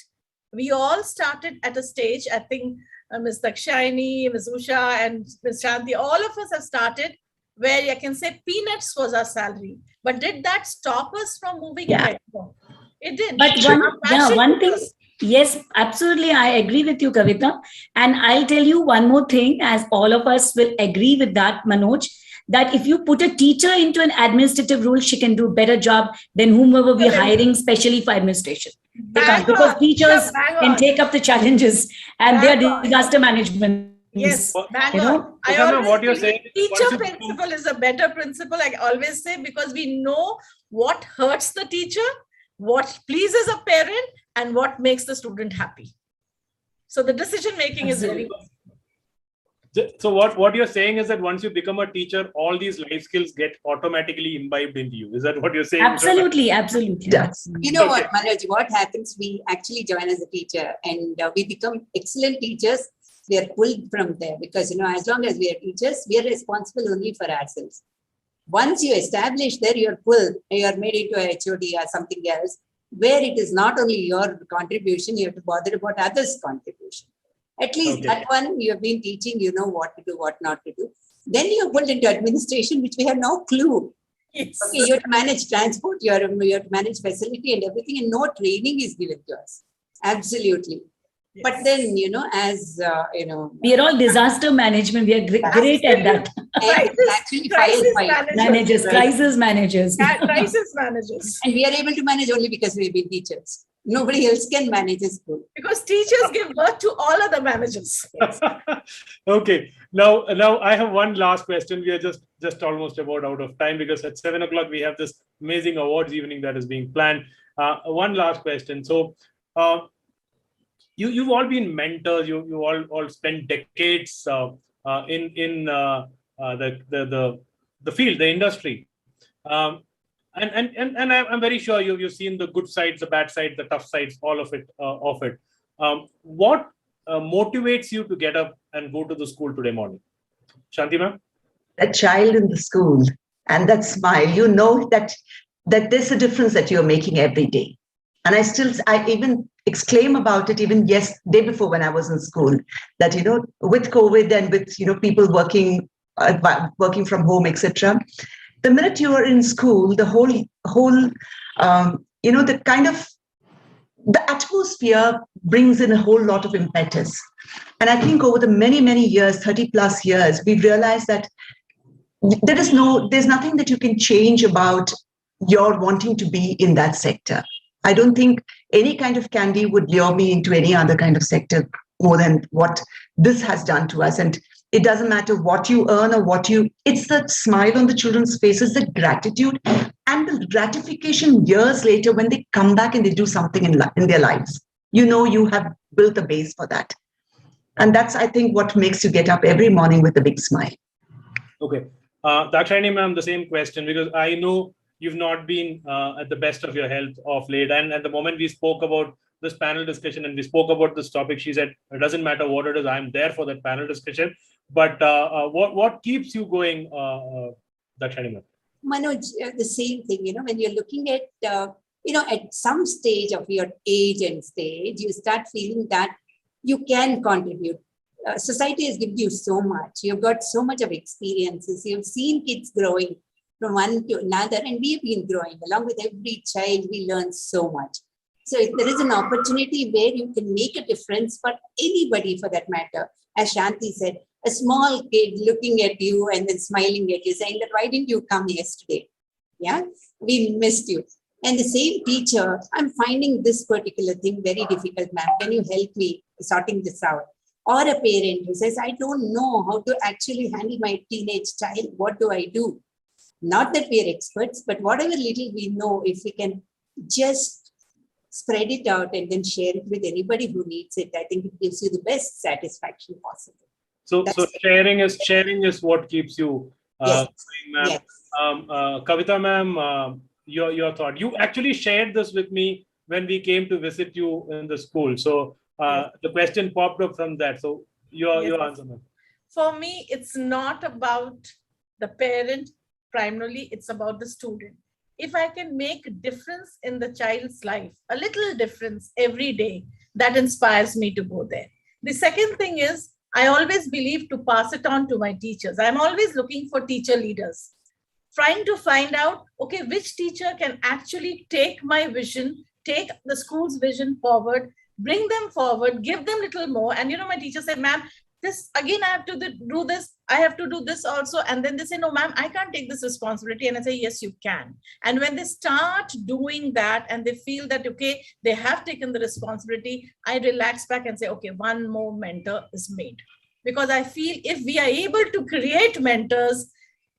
We all started at a stage, I think Ms. Dakshani, Ms. Usha, and Ms. Shanti, all of us have started where I can say peanuts was our salary. But did that stop us from moving ahead? No, it didn't. But one thing, yes, absolutely. I agree with you, Kavita. And I'll tell you one more thing, as all of us will agree with that, Manoj, that if you put a teacher into an administrative role, she can do a better job than whomever we're hiring, especially for administration. They can't, because teachers can take up the challenges and their disaster management. Yes, I always what you're saying. Teacher principle is a better principle, I always say, because we know what hurts the teacher, what pleases a parent, and what makes the student happy. So the decision making is very good. So what you're saying is that once you become a teacher, all these life skills get automatically imbibed into you. Is that what you're saying? Absolutely, absolutely. Yes. You know what, Manoj, what happens, we actually join as a teacher and we become excellent teachers. We are pulled from there because, as long as we are teachers, we are responsible only for ourselves. Once you establish there, you're pulled, you're made into a HOD or something else, where it is not only your contribution, you have to bother about others' contribution. At least that one you have been teaching, you know what to do, what not to do. Then you're pulled into administration, which we have no clue. Yes. Okay, you have to manage transport, you have to manage facility and everything, and no training is given to us. Absolutely. Yes. But then, as we are all disaster management. We are great at that. Crisis managers. And we are able to manage only because we've been teachers. Nobody else can manage a school. Because teachers give birth to all other managers. Yes. Okay. Now I have one last question. We are just almost about out of time because at 7 o'clock we have this amazing awards evening that is being planned. One last question. So you've all been mentors. You all spent decades in the field, the industry. And I'm very sure you've seen the good sides, the bad sides, the tough sides, all of it. What motivates you to get up and go to the school today morning? Shanti ma'am? A child in the school and that smile, that there's a difference that you're making every day. And I even exclaim about it even day before when I was in school, that, with COVID and with, people working from home, etc. The minute you are in school, the whole the atmosphere brings in a whole lot of impetus. And I think over the many, many years, 30 plus years, we've realized that there's nothing that you can change about your wanting to be in that sector. I don't think any kind of candy would lure me into any other kind of sector more than what this has done to us. And it doesn't matter what you earn or it's the smile on the children's faces, the gratitude and the gratification years later when they come back and they do something in their lives. You have built a base for that. And that's, I think, what makes you get up every morning with a big smile. Okay. Dakshayani ma'am, the same question, because I know you've not been at the best of your health of late. And at the moment we spoke about this panel discussion and we spoke about this topic, she said, it doesn't matter what it is, I'm there for that panel discussion. But what keeps you going, Dakshayani ma'am? Manoj, the same thing, when you're looking at, at some stage of your age and stage, you start feeling that you can contribute. Society has given you so much. You've got so much of experiences. You've seen kids growing from one to another, and we've been growing. Along with every child, we learn so much. So if there is an opportunity where you can make a difference for anybody for that matter, as Shanti said, a small kid looking at you and then smiling at you, saying that, why didn't you come yesterday? Yeah, we missed you. And the same teacher, I'm finding this particular thing very difficult, ma'am. Can you help me sorting this out? Or a parent who says, I don't know how to actually handle my teenage child. What do I do? Not that we are experts, but whatever little we know, if we can just spread it out and then share it with anybody who needs it, I think it gives you the best satisfaction possible. So sharing is what keeps you yes. going, ma'am. Yes. Kavita ma'am, your thought. You actually shared this with me when we came to visit you in the school. So the question popped up from that. So your answer, ma'am. For me, it's not about the parent primarily, it's about the student. If I can make a difference in the child's life, a little difference every day, that inspires me to go there. The second thing is, I always believe to pass it on to my teachers. I'm always looking for teacher leaders, trying to find out, okay, which teacher can actually take my vision, take the school's vision forward, bring them forward, give them a little more. And my teacher said, ma'am, this again, I have to do this. I have to do this also. And then they say, no, ma'am, I can't take this responsibility. And I say, yes, you can. And when they start doing that and they feel that, okay, they have taken the responsibility, I relax back and say, okay, one more mentor is made. Because I feel if we are able to create mentors,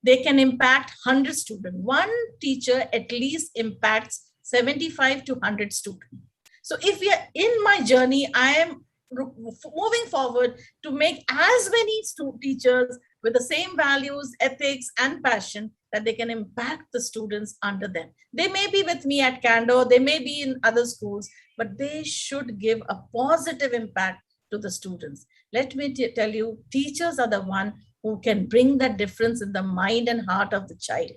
they can impact 100 students. One teacher at least impacts 75 to 100 students. So if we are in my journey, I am moving forward to make as many teachers with the same values, ethics, and passion that they can impact the students under them. They may be with me at Candor, they may be in other schools, but they should give a positive impact to the students. Let me tell you, teachers are the one who can bring that difference in the mind and heart of the child.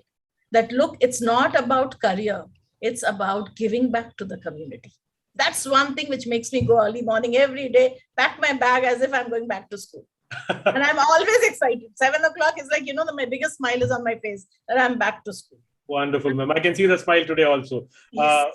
That look, it's not about career, it's about giving back to the community. That's one thing which makes me go early morning every day, pack my bag as if I'm going back to school. And I'm always excited. 7 o'clock is like, my biggest smile is on my face that I'm back to school. Wonderful, ma'am. I can see the smile today also. Yes.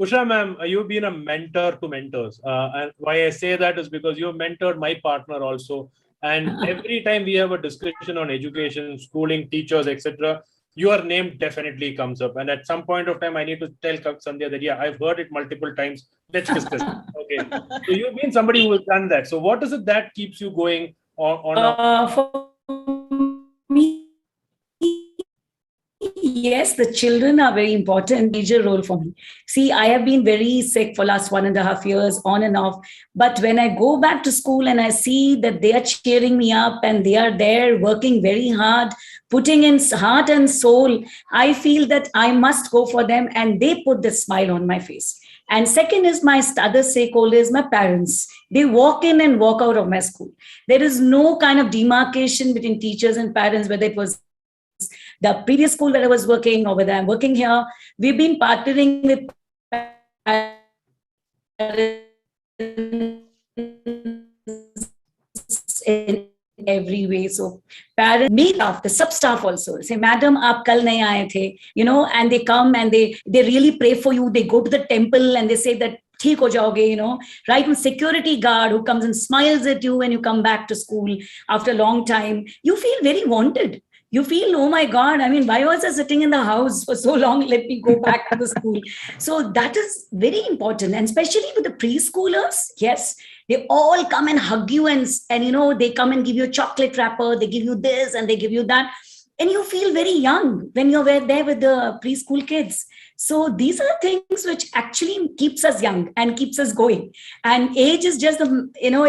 Usha, ma'am, you've been a mentor to mentors. And why I say that is because you mentored my partner also. And every time we have a discussion on education, schooling, teachers, etc., your name definitely comes up. And at some point of time, I need to tell Sandhya that, yeah, I've heard it multiple times. Let's discuss. Okay. So you've been somebody who has done that. So what is it that keeps you going on? For me, yes, the children are very important, major role for me. See, I have been very sick for last 1.5 years, on and off. But when I go back to school and I see that they are cheering me up and they are there working very hard, putting in heart and soul, I feel that I must go for them, and they put the smile on my face. And second is my other stakeholders, my parents. They walk in and walk out of my school. There is no kind of demarcation between teachers and parents, whether it was the previous school where I was working or whether I'm working here. We've been partnering with in every way. So parents, me staff, the sub staff also say, Madam, aap kal nahi aaye the, and they come and they really pray for you. They go to the temple and they say that theek ho jaoge, right? And security guard who comes and smiles at you when you come back to school after a long time. You feel very wanted. You feel, oh my God, I mean, why was I sitting in the house for so long? Let me go back to the school. So that is very important. And especially with the preschoolers, yes, they all come and hug you and they come and give you a chocolate wrapper. They give you this and they give you that. And you feel very young when you're there with the preschool kids. So these are things which actually keeps us young and keeps us going. And age is just a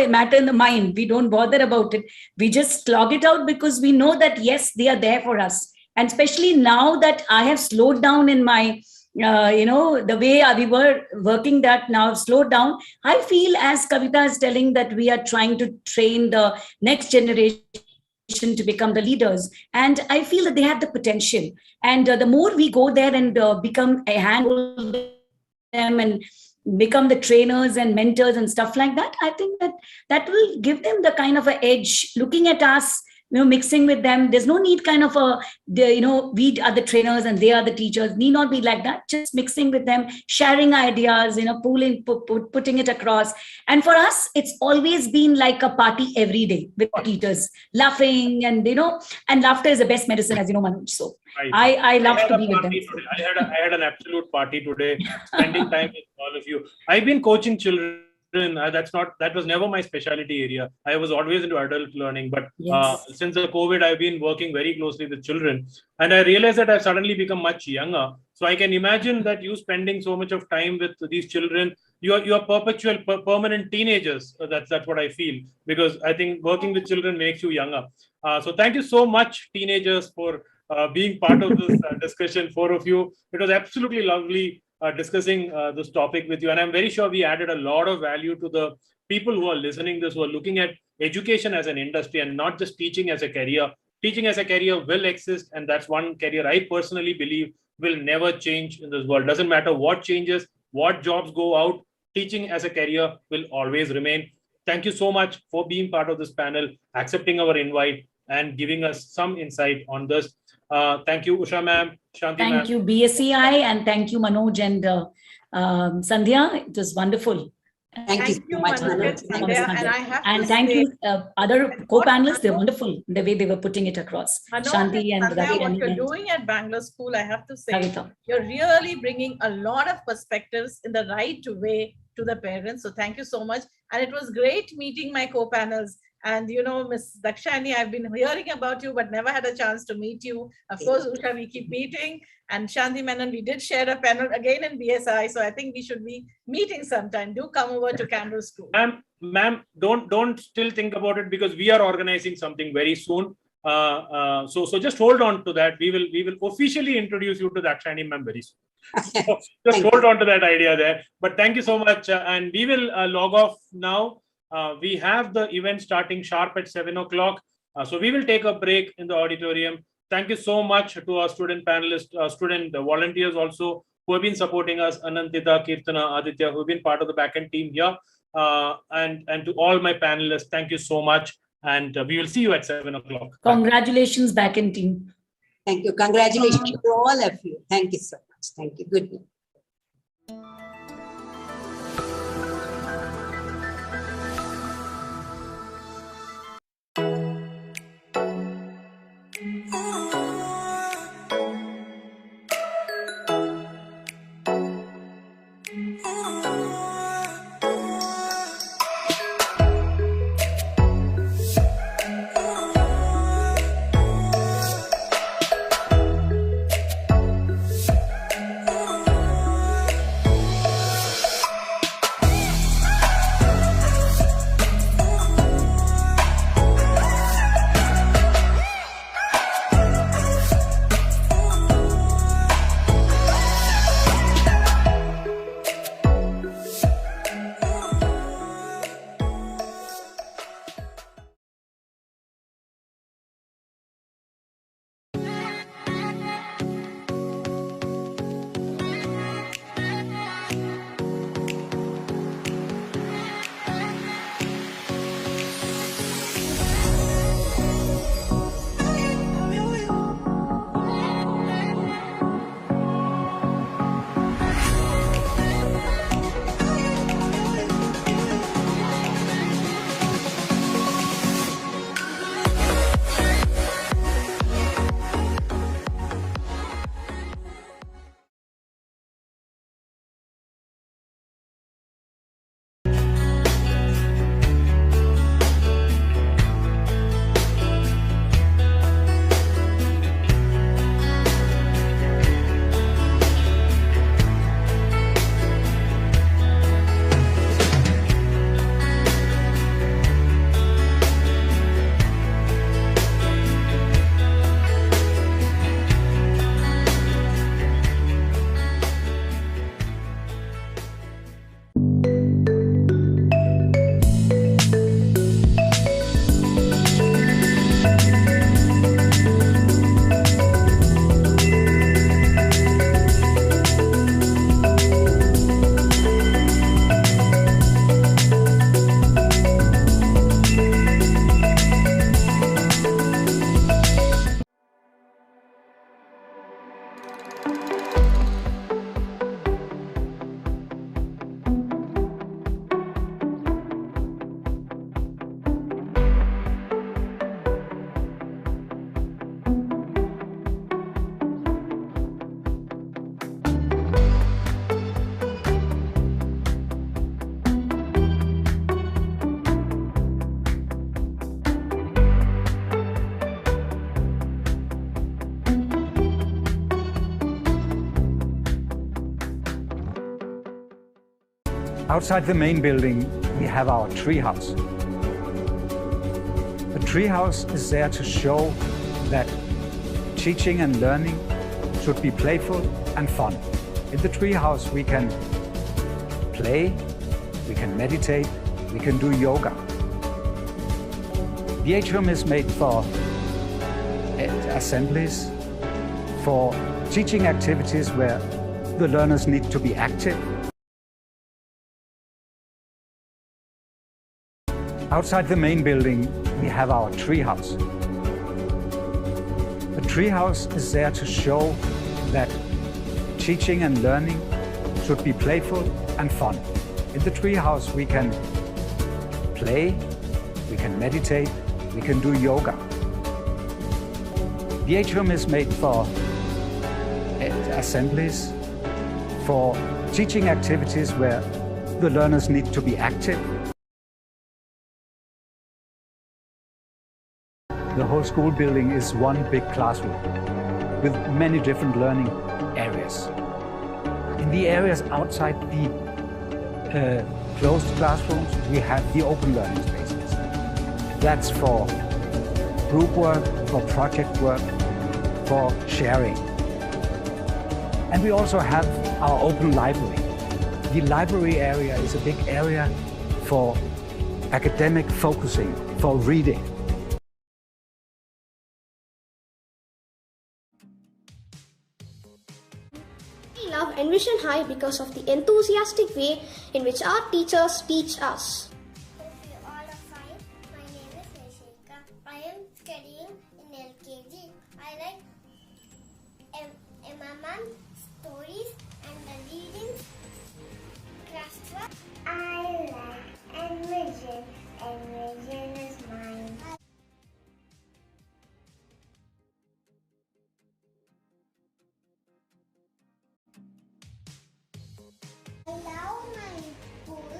matter in the mind. We don't bother about it. We just slog it out because we know that, yes, they are there for us. And especially now that I have slowed down in my, the way we were working, that now slowed down. I feel, as Kavita is telling, that we are trying to train the next generation to become the leaders, and I feel that they have the potential, and the more we go there and become a handhold them and become the trainers and mentors and stuff like that, I think that will give them the kind of an edge looking at us, mixing with them. There's no need kind of we are the trainers and they are the teachers. Need not be like that. Just mixing with them, sharing ideas, putting it across. And for us, it's always been like a party every day with the teachers, laughing and laughter is the best medicine, as you know, Manoj. So I love to be with them. I had an absolute party today, spending time with all of you. I've been coaching children. That was never my specialty area. I was always into adult learning, but since the COVID, I've been working very closely with children, and I realized that I've suddenly become much younger. So I can imagine that you spending so much of time with these children, you're perpetual, permanent teenagers. That's what I feel, because I think working with children makes you younger. So thank you so much, teenagers, for being part of this discussion. 4 of you, it was absolutely lovely discussing this topic with you, and I'm very sure we added a lot of value to the people who are listening this, who are looking at education as an industry and not just teaching as a career. Teaching as a career will exist, and that's one career I personally believe will never change in this world. Doesn't matter what changes, what jobs go out, teaching as a career will always remain. Thank you so much for being part of this panel, accepting our invite and giving us some insight on this. Thank you, Usha ma'am, Shanti ma'am. Thank you, BSEI, and thank you, Manoj and Sandhya. It was wonderful. Thank you so much, Manoj. And thank you, other co-panelists. They're wonderful the way they were putting it across. Shanti and Ravi. What you're doing at Bangalore School, I have to say, you're really bringing a lot of perspectives in the right way to the parents. So thank you so much. And it was great meeting my co-panels. And Miss Dakshani, I've been hearing about you, but never had a chance to meet you. Of course, Usha, we keep meeting. And Shanti Menon, we did share a panel again in BSI. So I think we should be meeting sometime. Do come over to Candle School. Ma'am, don't still think about it, because we are organizing something very soon. So just hold on to that. We will officially introduce you to Dakshani ma'am very soon. So just hold on to that idea there. But thank you so much. And we will log off now. We have the event starting sharp at 7 o'clock. So we will take a break in the auditorium. Thank you so much to our student panelists, student volunteers also, who have been supporting us, Anantita, Kirtana, Aditya, who have been part of the backend team here. And to all my panelists, thank you so much. And we will see you at 7 o'clock. Congratulations, backend team. Thank you. Congratulations to all of you. Thank you so much. Thank you. Good night. Outside the main building, we have our treehouse. The treehouse is there to show that teaching and learning should be playful and fun. In the treehouse, we can play, we can meditate, we can do yoga. The atrium is made for assemblies, for teaching activities where the learners need to be active. Outside the main building, we have our treehouse. The treehouse is there to show that teaching and learning should be playful and fun. In the treehouse, we can play, we can meditate, we can do yoga. The atrium is made for assemblies, for teaching activities where the learners need to be active. the whole school building is one big classroom with many different learning areas. In the areas outside the closed classrooms, we have the open learning spaces. That's for group work, for project work, for sharing. And we also have our open library. The library area is a big area for academic focusing, for reading. I love Envision High because of the enthusiastic way in which our teachers teach us. I am studying in LKG. I like MMM stories and the readings. Craft. I like Envision. Envision is mine. I love my school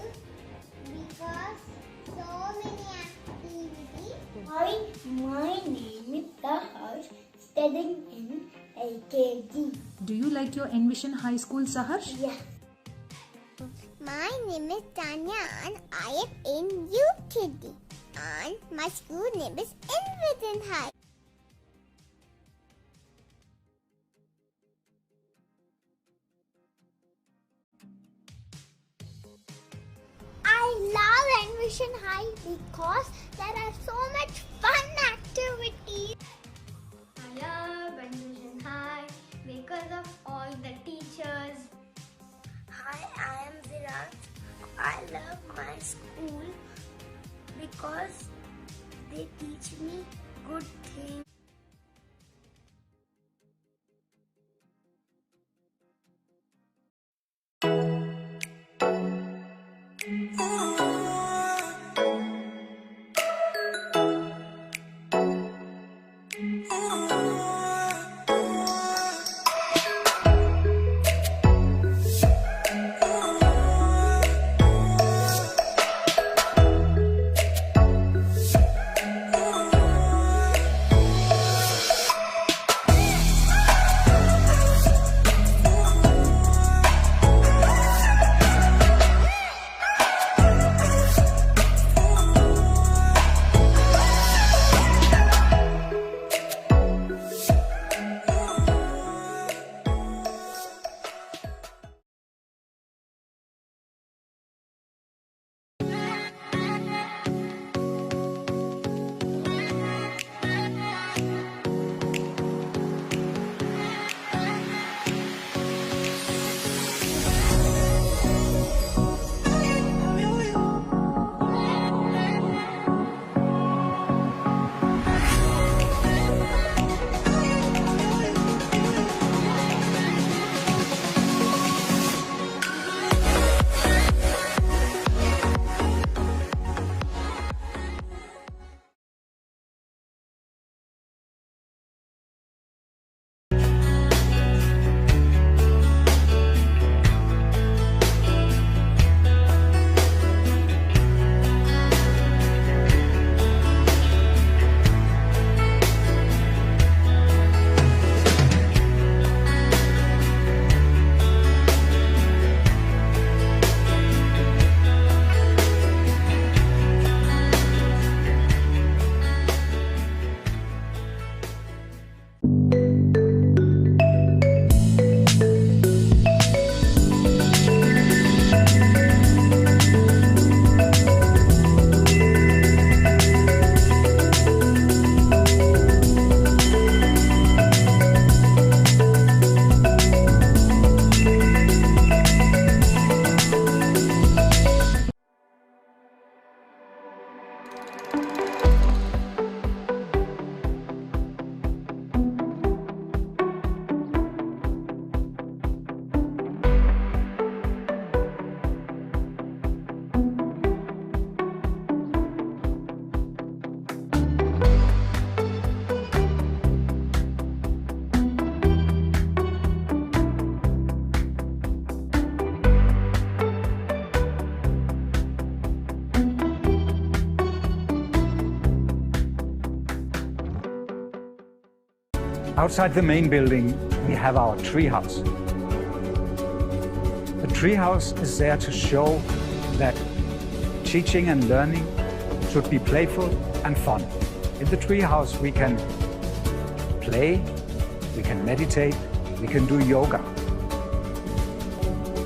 because so many activities. My name is Saharsh, studying in LKG. Do you like your Envision High School, Saharsh? Yeah. My name is Tanya and I am in UKG. And my school name is Envision High. I love Envision High because there are so much fun activities. I love Envision High because of all the teachers. Hi, I am Virat. I love my school because they teach me good things. Outside the main building, we have our treehouse. The treehouse is there to show that teaching and learning should be playful and fun. In the treehouse, we can play, we can meditate, we can do yoga.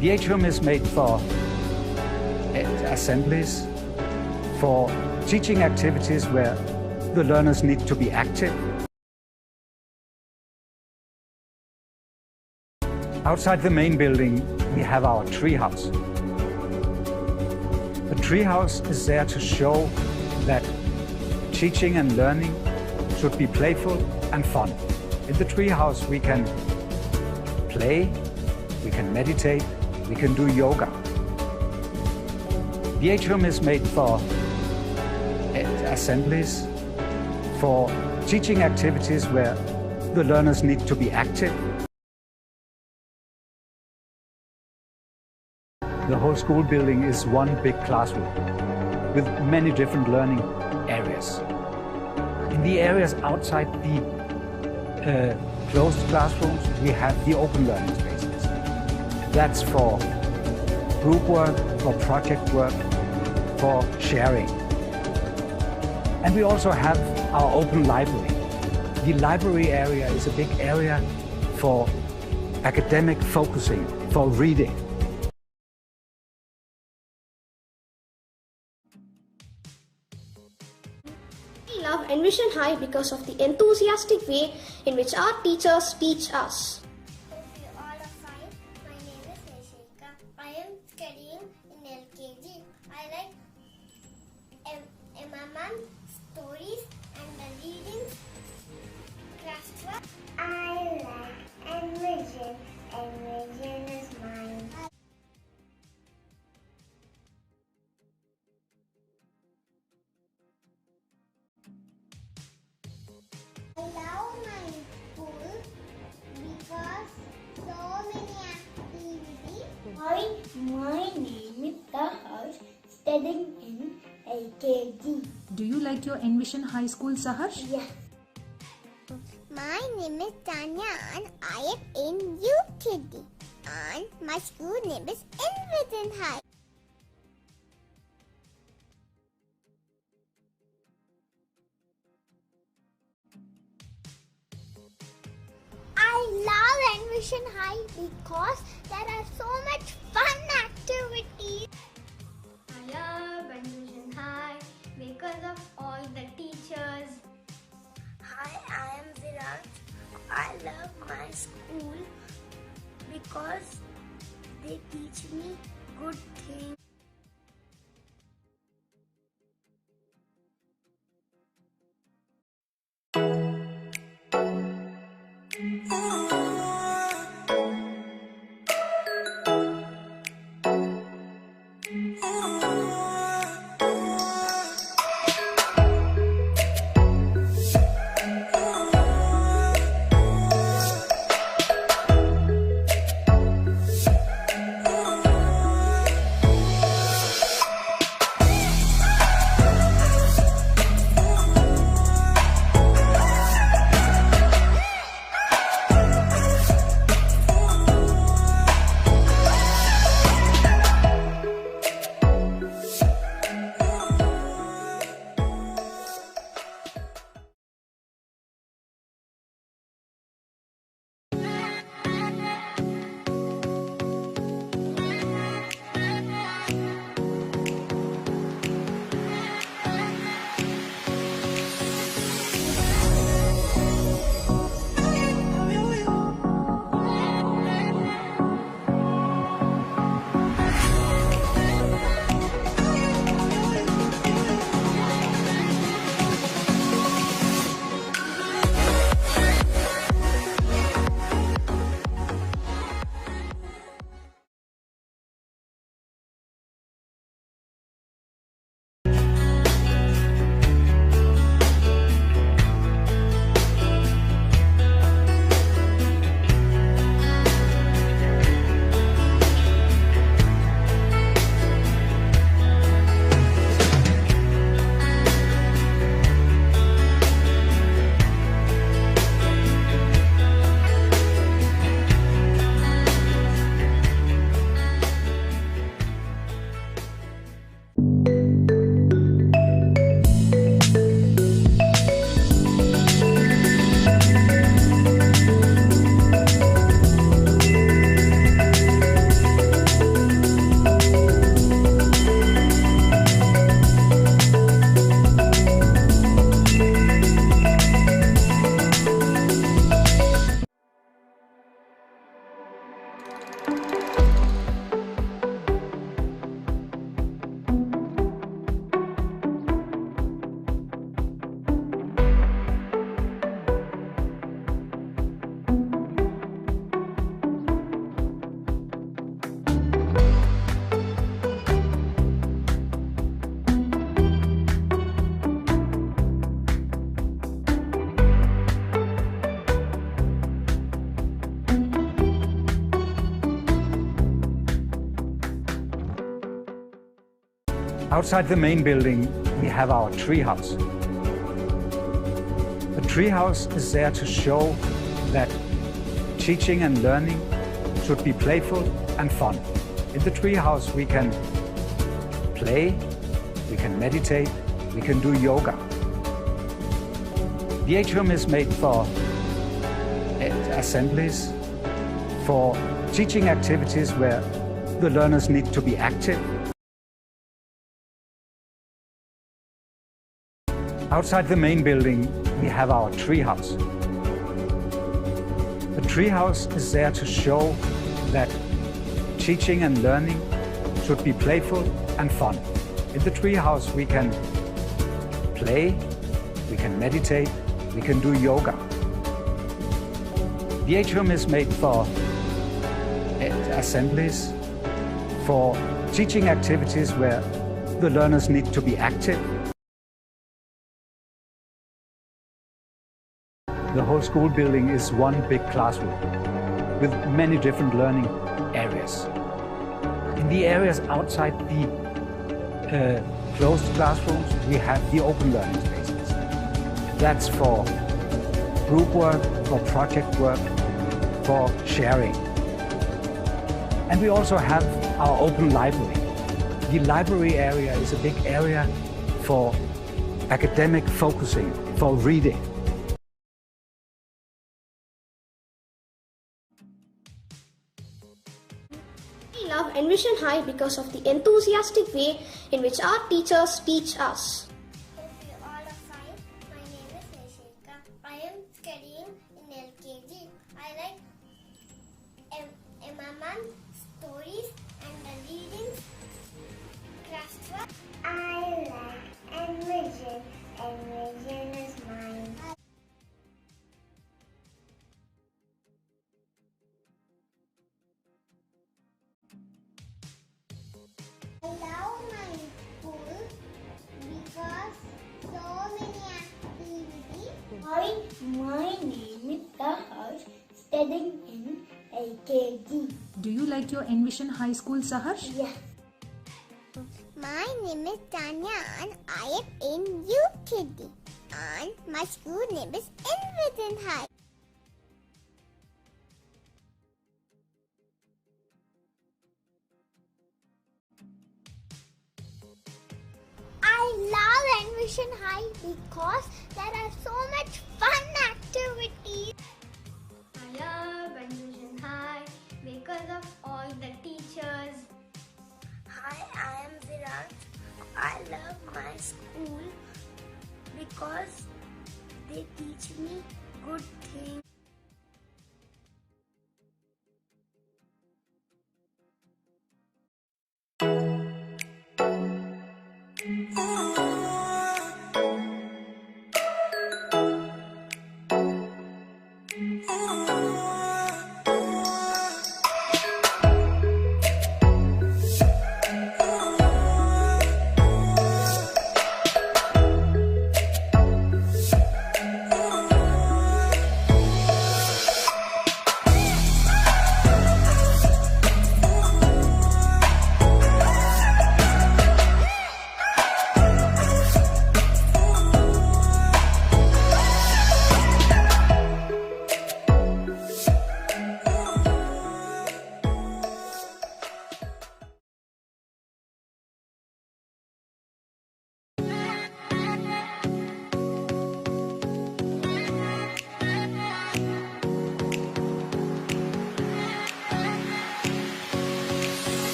The atrium is made for assemblies, for teaching activities where the learners need to be active. Outside the main building, we have our treehouse. The treehouse is there to show that teaching and learning should be playful and fun. In the treehouse, we can play, we can meditate, we can do yoga. The atrium is made for assemblies, for teaching activities where the learners need to be active. The whole school building is one big classroom with many different learning areas. In the areas outside the closed classrooms, we have the open learning spaces. That's for group work, for project work, for sharing. And we also have our open library. The library area is a big area for academic focusing, for reading. We love Envision High because of the enthusiastic way in which our teachers teach us. I am studying in LKG. I like MMM stories and the readings. Classwork. I like Envision. Envision is mine. I love my school because so many activities. My name is Saharsh, studying in LKG. Do you like your Envision High School, Saharsh? Yes. My name is Tanya and I am in UKG. And my school name is Envision High. I love Envision High because there are so much fun activities. I love Envision High because of all the teachers. Hi, I am Virat. I love my school because they teach me good things. Outside the main building, we have our treehouse. The treehouse is there to show that teaching and learning should be playful and fun. In the treehouse, we can play, we can meditate, we can do yoga. The atrium is made for assemblies, for teaching activities where the learners need to be active. Outside the main building, we have our treehouse. The treehouse is there to show that teaching and learning should be playful and fun. In the treehouse, we can play, we can meditate, we can do yoga. The atrium is made for assemblies, for teaching activities where the learners need to be active. The whole school building is one big classroom with many different learning areas. In the areas outside the closed classrooms, we have the open learning spaces. That's for group work, for project work, for sharing. And we also have our open library. The library area is a big area for academic focusing, for reading. We love Envision High because of the enthusiastic way in which our teachers teach us. Hope you all are fine. My name is Nishika. I am studying in LKG. I like MMM stories and the reading craft work. I like Envision. Envision is mine. I love my school because so many activities. My name is Saharsh, studying in LKG. Do you like your Envision High School, Saharsh? Yes. My name is Tanya and I am in UKG. And my school name is Envision High. I love Envision High because there are so much fun activities. I love Envision High because of all the teachers. Hi, I am Virat. I love my school because they teach me good things.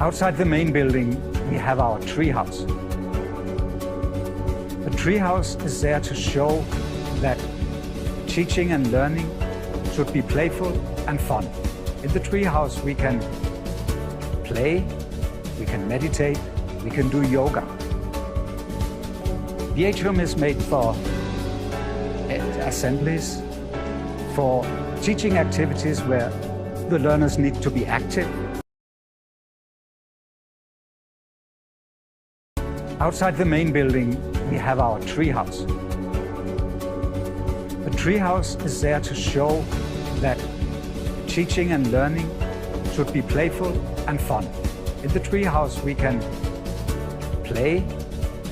Outside the main building, we have our treehouse. The treehouse is there to show that teaching and learning should be playful and fun. In the treehouse, we can play, we can meditate, we can do yoga. The atrium is made for assemblies, for teaching activities where the learners need to be active. Outside the main building, we have our treehouse. The treehouse is there to show that teaching and learning should be playful and fun. In the treehouse, we can play,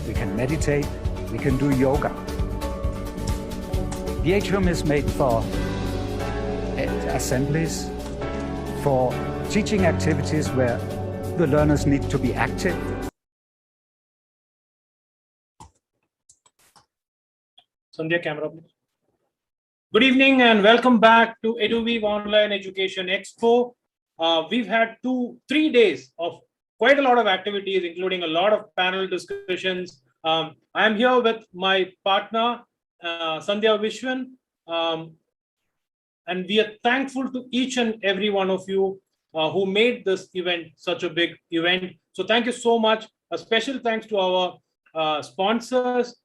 we can meditate, we can do yoga. The atrium is made for assemblies, for teaching activities where the learners need to be active. Sandhya, camera please. Good evening and welcome back to EduWeave Online Education Expo. We've had 3 days of quite a lot of activities, including a lot of panel discussions. I'm here with my partner, Sandhya Vishwan, and we are thankful to each and every one of you who made this event such a big event. So thank you so much. A special thanks to our sponsors,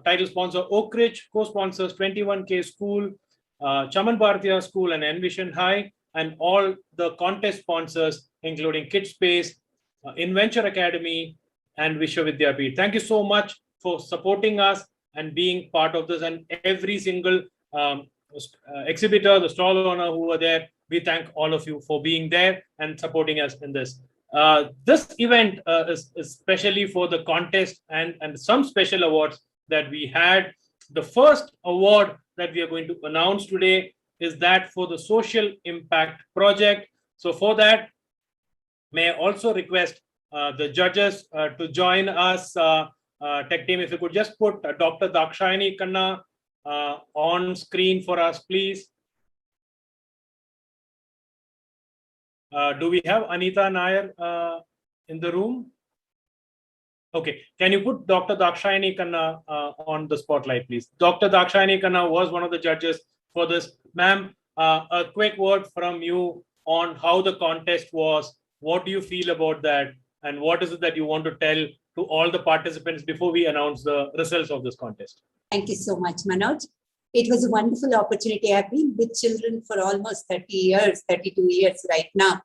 title sponsor Oak Ridge, co-sponsors 21K School, Chaman Bharatiya School and Envision High, and all the contest sponsors, including KidSpace, Inventure Academy, and Vishwavidyapeeth. Thank you so much for supporting us and being part of this, and every single exhibitor, the stall owner who were there. We thank all of you for being there and supporting us in this. This event is especially for the contest and some special awards that we had. The first award that we are going to announce today is that for the Social Impact Project. So for that, may I also request the judges to join us. Tech team, if you could just put Dr. Dakshayani Khanna on screen for us, please. Do we have Anita Nair in the room? Okay, can you put Dr. Dakshayani Khanna on the spotlight, please? Dr. Dakshayani Khanna was one of the judges for this. Ma'am, a quick word from you on how the contest was. What do you feel about that? And what is it that you want to tell to all the participants before we announce the results of this contest? Thank you so much, Manoj. It was a wonderful opportunity. I've been with children for almost 30 years, 32 years right now.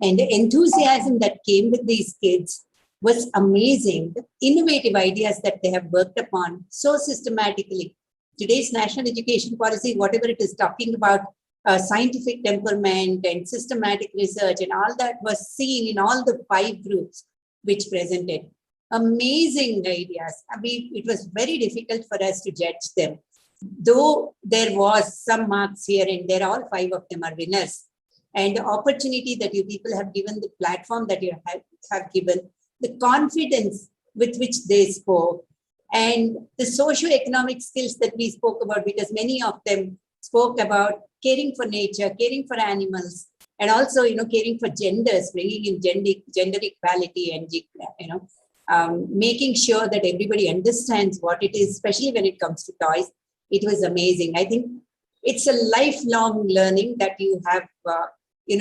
And the enthusiasm that came with these kids was amazing. The innovative ideas that they have worked upon so systematically. Today's national education policy, whatever it is talking about, scientific temperament and systematic research and all that was seen in all the 5 groups which presented. Amazing ideas. I mean, it was very difficult for us to judge them. Though there was some marks here and there, all 5 of them are winners. And the opportunity that you people have given, the platform that you have given, the confidence with which they spoke, and the socio-economic skills that we spoke about, because many of them spoke about caring for nature, caring for animals, and also, caring for genders, bringing in gender equality and, making sure that everybody understands what it is, especially when it comes to toys. It was amazing. I think it's a lifelong learning that you have,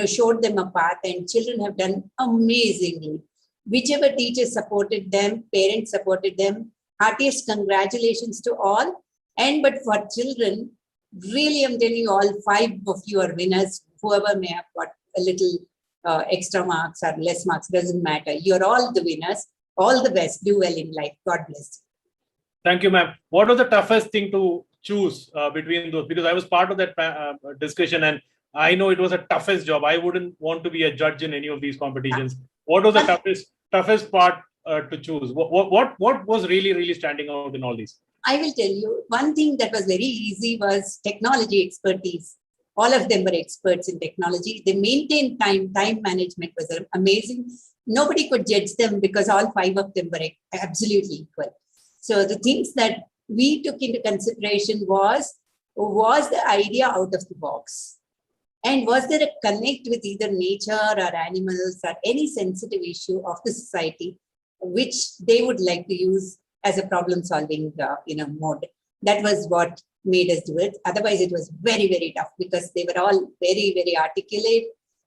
showed them a path, and children have done amazingly. Whichever teachers supported them, parents supported them, heartiest congratulations to all. But for children, really, I'm telling you, all 5 of you are winners. Whoever may have got a little extra marks or less marks, doesn't matter. You're all the winners. All the best. Do well in life. God bless you. Thank you, ma'am. What was the toughest thing to choose between those? Because I was part of that discussion, and I know it was a toughest job. I wouldn't want to be a judge in any of these competitions. What was the toughest part to choose? What was really standing out in all these? I will tell you, one thing that was very easy was technology expertise. All of them were experts in technology. They maintained time management was amazing. Nobody could judge them because all 5 of them were absolutely equal. So the things that we took into consideration was the idea out of the box. And was there a connect with either nature or animals or any sensitive issue of the society, which they would like to use as a problem-solving, mode? That was what made us do it. Otherwise, it was very, very tough because they were all very, very articulate,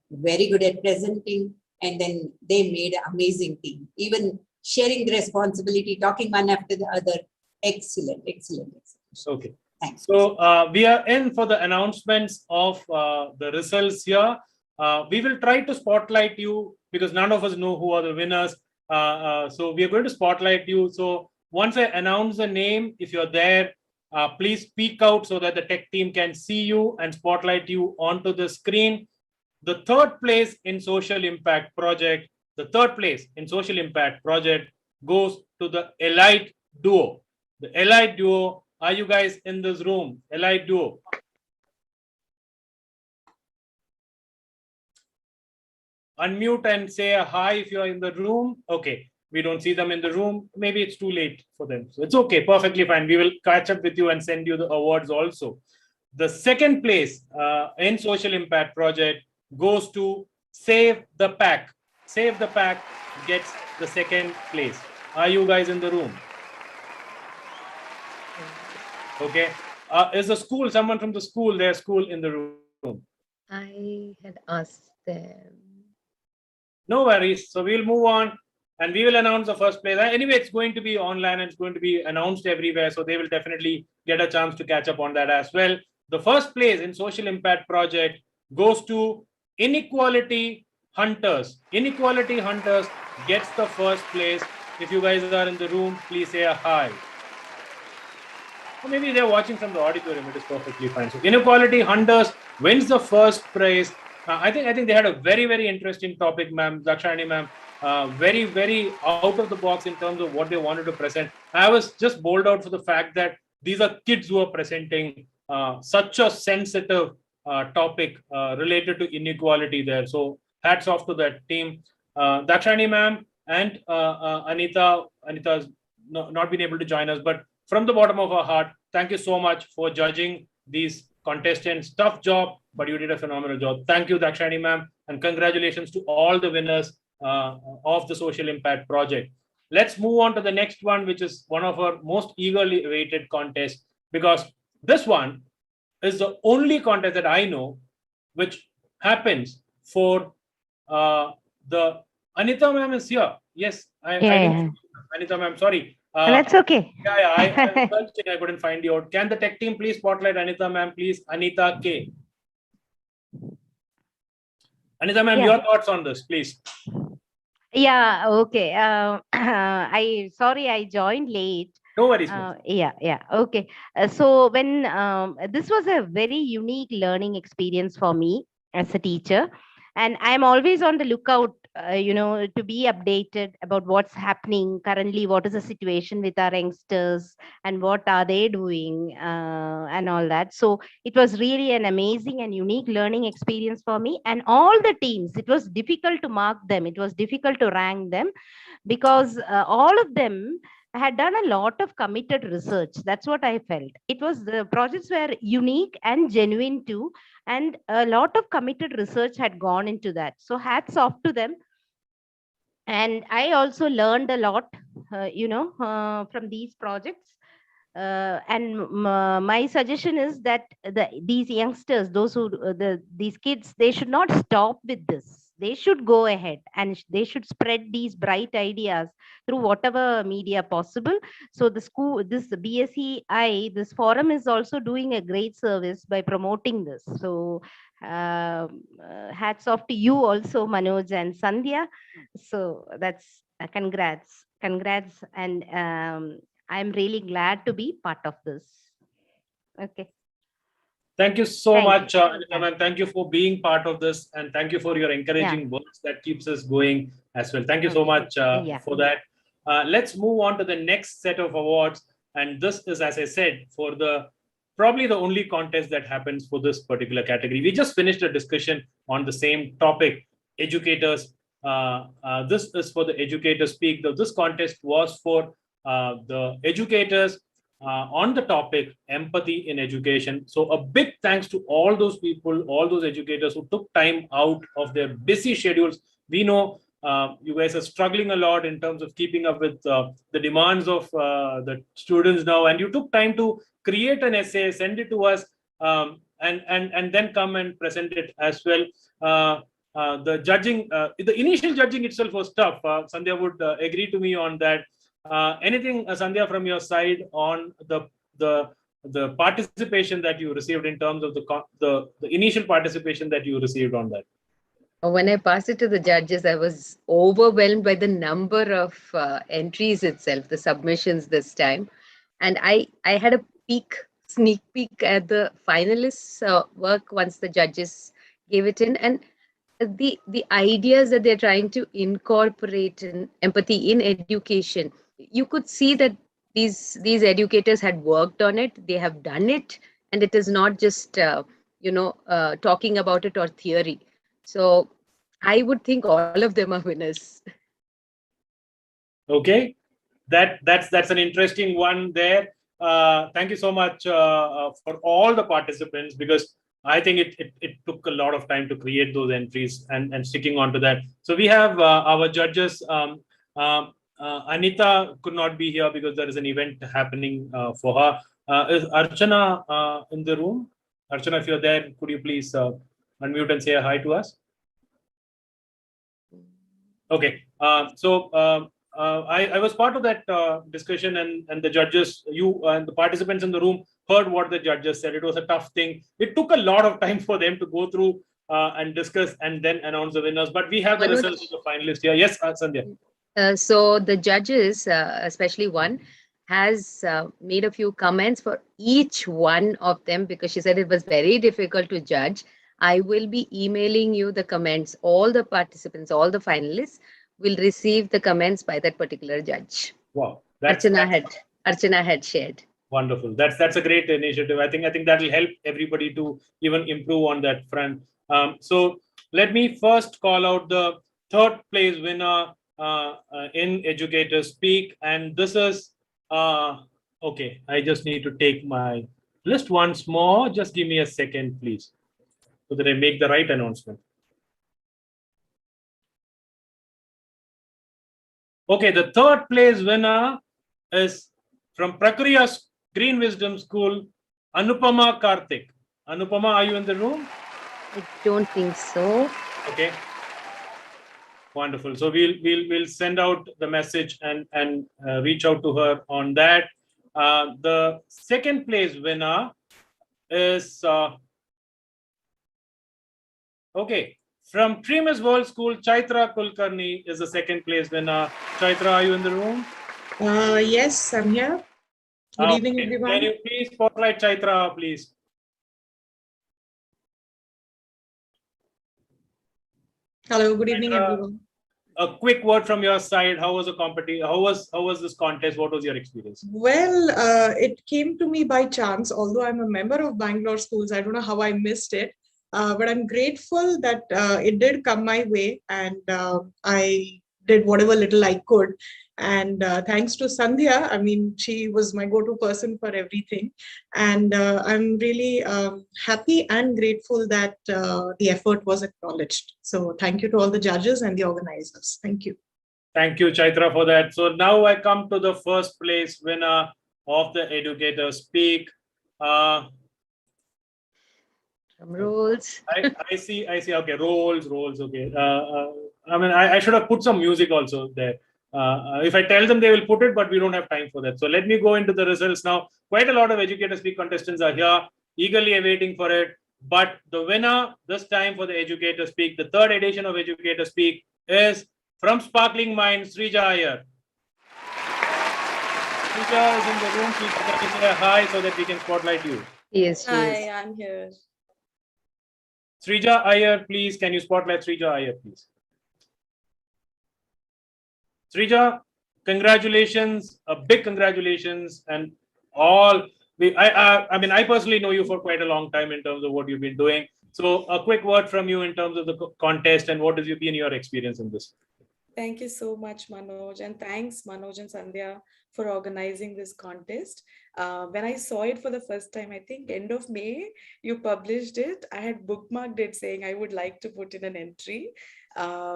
very good at presenting, and then they made an amazing team. Even sharing the responsibility, talking one after the other. Excellent, excellent, excellent. Okay. Thanks. So we are in for the announcements of the results here. We will try to spotlight you because none of us know who are the winners. So we are going to spotlight you. So once I announce the name, if you're there, please speak out so that the tech team can see you and spotlight you onto the screen. The third place in social impact project, goes to the Elite Duo. The Elite Duo, are you guys in this room? Elite Duo. Unmute and say a hi if you're in the room. Okay, we don't see them in the room. Maybe it's too late for them. So it's okay, perfectly fine. We will catch up with you and send you the awards also. The second place in social impact project goes to Save the Pack. Save the Pack gets the second place. Are you guys in the room? Okay. Is the school, someone from the school, their school in the room? I had asked them. No worries. So we'll move on and we will announce the first place. Anyway, it's going to be online and it's going to be announced everywhere. So they will definitely get a chance to catch up on that as well. The first place in social impact project goes to Inequality Hunters. Inequality Hunters gets the first place. If you guys are in the room, please say a hi. Or maybe they're watching from the auditorium. It is perfectly fine. So Inequality Hunters wins the first prize. I think they had a very, very interesting topic, ma'am, Dakshani ma'am. Very, very out of the box in terms of what they wanted to present. I was just bowled out for the fact that these are kids who are presenting such a sensitive topic related to inequality there. So hats off to that team. Dakshani ma'am and Anita's not been able to join us, but from the bottom of our heart, thank you so much for judging these contestants. Tough job, but you did a phenomenal job. Thank you, Dakshani ma'am, and congratulations to all the winners of the Social Impact Project. Let's move on to the next one, which is one of our most eagerly awaited contests, because this one is the only contest that I know which happens for the Anita ma'am is here. Yes, I didn't. Anita ma'am, sorry. That's okay. I couldn't find you out. Can the tech team please spotlight Anita ma'am, please? Anita K. Anita ma'am, your thoughts on this, please. Yeah, okay. I joined late. No worries. Okay. So when this was a very unique learning experience for me as a teacher, and I'm always on the lookout, to be updated about what's happening currently, what is the situation with our youngsters and what are they doing and all that. So it was really an amazing and unique learning experience for me and all the teams. It was difficult to mark them. It was difficult to rank them because all of them had done a lot of committed research. That's what I felt. It was the projects were unique and genuine too, and a lot of committed research had gone into that. So hats off to them. And I also learned a lot, from these projects. My suggestion is that these youngsters, these kids, they should not stop with this. They should go ahead and they should spread these bright ideas through whatever media possible. So the school, this BSEI, this forum is also doing a great service by promoting this. So hats off to you also, Manoj and Sandhya. So that's congrats. And I'm really glad to be part of this. Okay. Thank you so much, Anita ma'am. Thank you for being part of this, and thank you for your encouraging words that keeps us going as well. Thank you so much for that. Let's move on to the next set of awards, and this is, as I said, for probably the only contest that happens for this particular category. We just finished a discussion on the same topic, educators. This is for the Educators Speak. This contest was for the educators on the topic empathy in education. So a big thanks to all those people, all those educators who took time out of their busy schedules. We know you guys are struggling a lot in terms of keeping up with the demands of the students now, and you took time to create an essay, send it to us, and then come and present it as well. The judging, the initial judging itself was tough. Sandhya would agree to me on that. Anything, Sandhya, from your side on the participation that you received in terms of the initial participation that you received on that? When I passed it to the judges, I was overwhelmed by the number of entries itself, the submissions this time. And I had a sneak peek at the finalists' work once the judges gave it in. And the ideas that they're trying to incorporate in empathy in education, you could see that these educators had worked on it, they have done it, and it is not just talking about it or theory. So I would think all of them are winners. Okay, that's an interesting one there. Thank you so much for all the participants, because I think it took a lot of time to create those entries and sticking on to that. So we have our judges. Anita could not be here because there is an event happening for her. Is Archana in the room? Archana, if you're there, could you please unmute and say a hi to us? Okay, I was part of that discussion, and the judges, you and the participants in the room heard what the judges said. It was a tough thing. It took a lot of time for them to go through and discuss and then announce the winners. But we have the results of the finalists here. Yes, Sandhya. So the judges, especially one, has made a few comments for each one of them, because she said it was very difficult to judge. I will be emailing you the comments. All the participants, all the finalists will receive the comments by that particular judge. Wow, Archana had shared. Wonderful. That's a great initiative. I think that will help everybody to even improve on that front. So let me first call out the third place winner in Educator Speak, and this is okay. I just need to take my list once more. Just give me a second, please, so that I make the right announcement. Okay, the third place winner is from Prakriya Green Wisdom School, Anupama Karthik. Anupama, are you in the room? I don't think so. Okay. Wonderful. So we'll send out the message and reach out to her on that. The second place winner is okay. From Primus World School, Chaitra Kulkarni is the second place winner. Chaitra, are you in the room? Yes, I'm here. Good evening, everyone. Can you please spotlight Chaitra, please? Hello, good evening, everyone. A quick word from your side. How was the competition? How was this contest? What was your experience? Well, it came to me by chance. Although I'm a member of Bangalore Schools, I don't know how I missed it. But I'm grateful that it did come my way, and I did whatever little I could. And thanks to Sandhya, I mean, she was my go-to person for everything. And I'm really happy and grateful that the effort was acknowledged. So thank you to all the judges and the organizers. Thank you. Thank you, Chaitra, for that. So now I come to the first place winner of the Educator Speak. Rolls. I see. Okay, rolls. Okay. I mean, I should have put some music also there. If I tell them, they will put it, but we don't have time for that. So let me go into the results now. Quite a lot of Educator Speak contestants are here, eagerly awaiting for it. But the winner this time for the Educator Speak, the third edition of Educator Speak, is from Sparkling Minds, Srija Iyer. Srija is in the room. Please say hi so that we can spotlight you. Yes, hi, I'm here. Srija Iyer, please. Can you spotlight Srija Iyer, please? Srija, congratulations, a big congratulations, and all. I mean, I personally know you for quite a long time in terms of what you've been doing. So, a quick word from you in terms of the contest and what has been your experience in this? Thank you so much, Manoj. And thanks, Manoj and Sandhya, for organizing this contest. When I saw it for the first time, I think end of May, you published it. I had bookmarked it saying I would like to put in an entry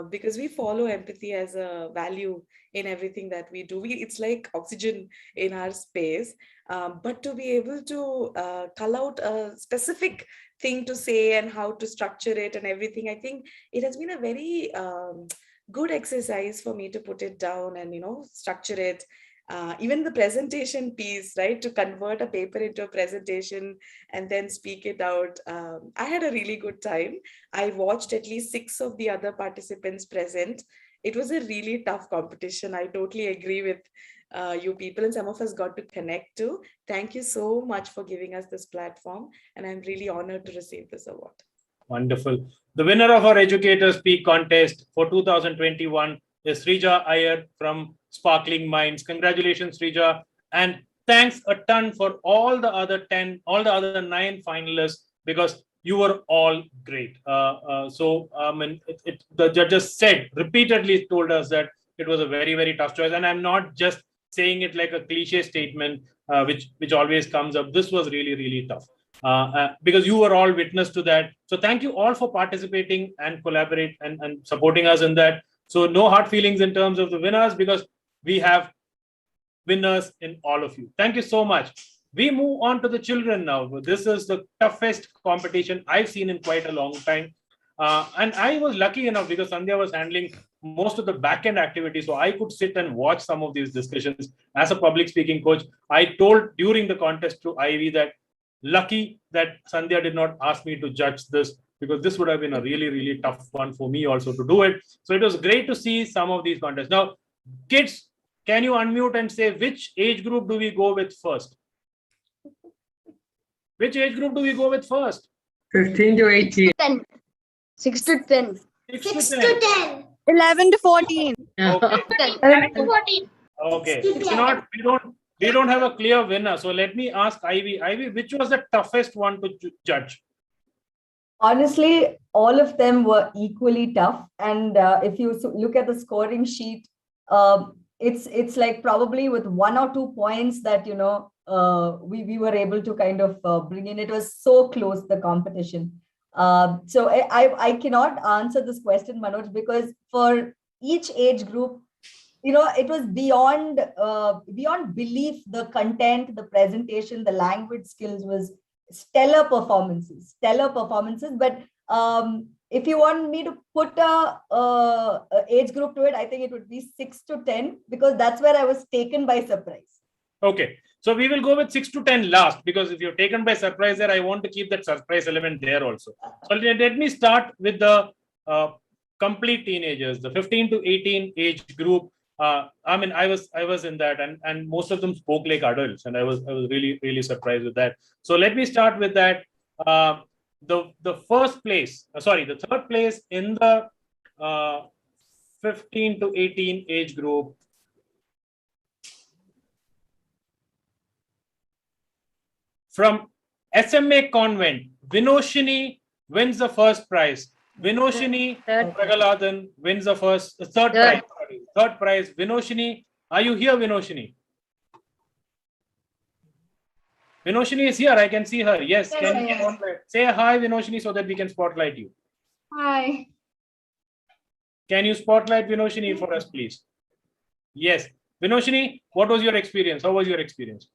because we follow empathy as a value in everything that we do. It's like oxygen in our space. But to be able to cull out a specific thing to say and how to structure it and everything, I think it has been a very good exercise for me to put it down and structure it. Even the presentation piece, right, to convert a paper into a presentation and then speak it out. I had a really good time. I watched at least 6 of the other participants present. It was a really tough competition. I totally agree with you people, and some of us got to connect too. Thank you so much for giving us this platform, and I'm really honored to receive this award. Wonderful. The winner of our Educator Speak contest for 2021 is Srija Iyer from Sparkling Minds. Congratulations, Srija. And thanks a ton for all the other 9 finalists, because you were all great. The judges repeatedly told us that it was a very, very tough choice. And I'm not just saying it like a cliche statement, which always comes up. This was really, really tough. Because you were all witness to that. So thank you all for participating and collaborate and supporting us in that. So no hard feelings in terms of the winners, because we have winners in all of you. Thank you so much. We move on to the children now. This is the toughest competition I've seen in quite a long time. And I was lucky enough because Sandhya was handling most of the back-end activities, so I could sit and watch some of these discussions. As a public speaking coach, I told during the contest to Ivy that lucky that Sandhya did not ask me to judge this, because this would have been a really, really tough one for me also to do it. So it was great to see some of these contests. Now, kids, can you unmute and say which age group do we go with first? Which age group do we go with first? 15 to 18. 6 to 10. 6 to 10. 11 to 14. Okay. 11 to 14. Okay. We don't have a clear winner. So let me ask Ivy. Ivy, which was the toughest one to judge? Honestly, all of them were equally tough. And if you look at the scoring sheet, it's like probably with 1 or 2 points that, we were able to kind of bring in. It was so close, the competition. So I cannot answer this question, Manoj, because for each age group, it was beyond belief. The content, the presentation, the language skills was stellar performances. But if you want me to put a age group to it, I think it would be 6 to 10, because that's where I was taken by surprise. Okay. So we will go with 6 to 10 last, because if you're taken by surprise there, I want to keep that surprise element there also. So let me start with the complete teenagers, the 15 to 18 age group. I was in that, and most of them spoke like adults, and I was really, really surprised with that. So let me start with that. The third place in the 15 to 18 age group from SMA Convent, Vinoshini wins the first prize. Vinoshini Pragaladan wins the third prize. Third prize. Vinoshini, are you here, Vinoshini? Vinoshini is here. I can see her. Yes. Can you say hi, Vinoshini, so that we can spotlight you? Hi. Can you spotlight Vinoshini for us, please? Yes. Vinoshini, what was your experience? How was your experience?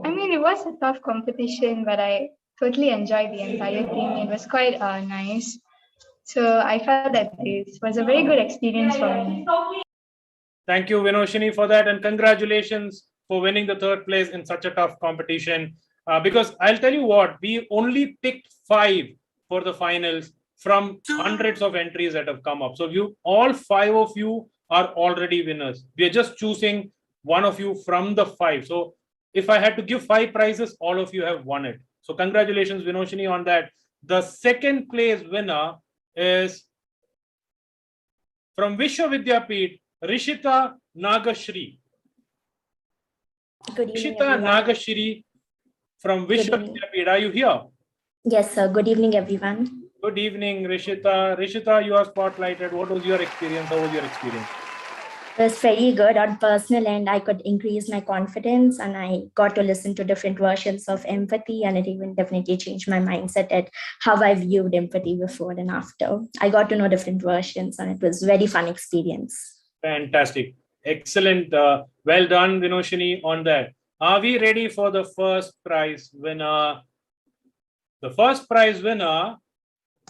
I mean, it was a tough competition, but I totally enjoyed the entire thing. It was quite nice. So I felt that this was a very good experience for me. Thank you, Vinoshini, for that, and congratulations for winning the third place in such a tough competition. Because I'll tell you what, we only picked 5 for the finals from hundreds of entries that have come up. So all 5 of you are already winners. We are just choosing one of you from the 5. So if I had to give 5 prizes, all of you have won it. So congratulations, Vinoshini, on that. The second place winner is from Vishwavidyapeeth, Rishita Nagashri. Good evening, Rishita everyone. Nagashri from Vishwavidyapeeth. Are you here? Yes, sir. Good evening, everyone. Good evening, Rishita. Rishita, you are spotlighted. What was your experience? How was your experience? It was very good on personal end. I could increase my confidence and I got to listen to different versions of empathy, and it even definitely changed my mindset at how I viewed empathy before and after. I got to know different versions and it was very fun experience. Fantastic. Excellent. Well done, Vinoshini, on that. Are we ready for the first prize winner? The first prize winner,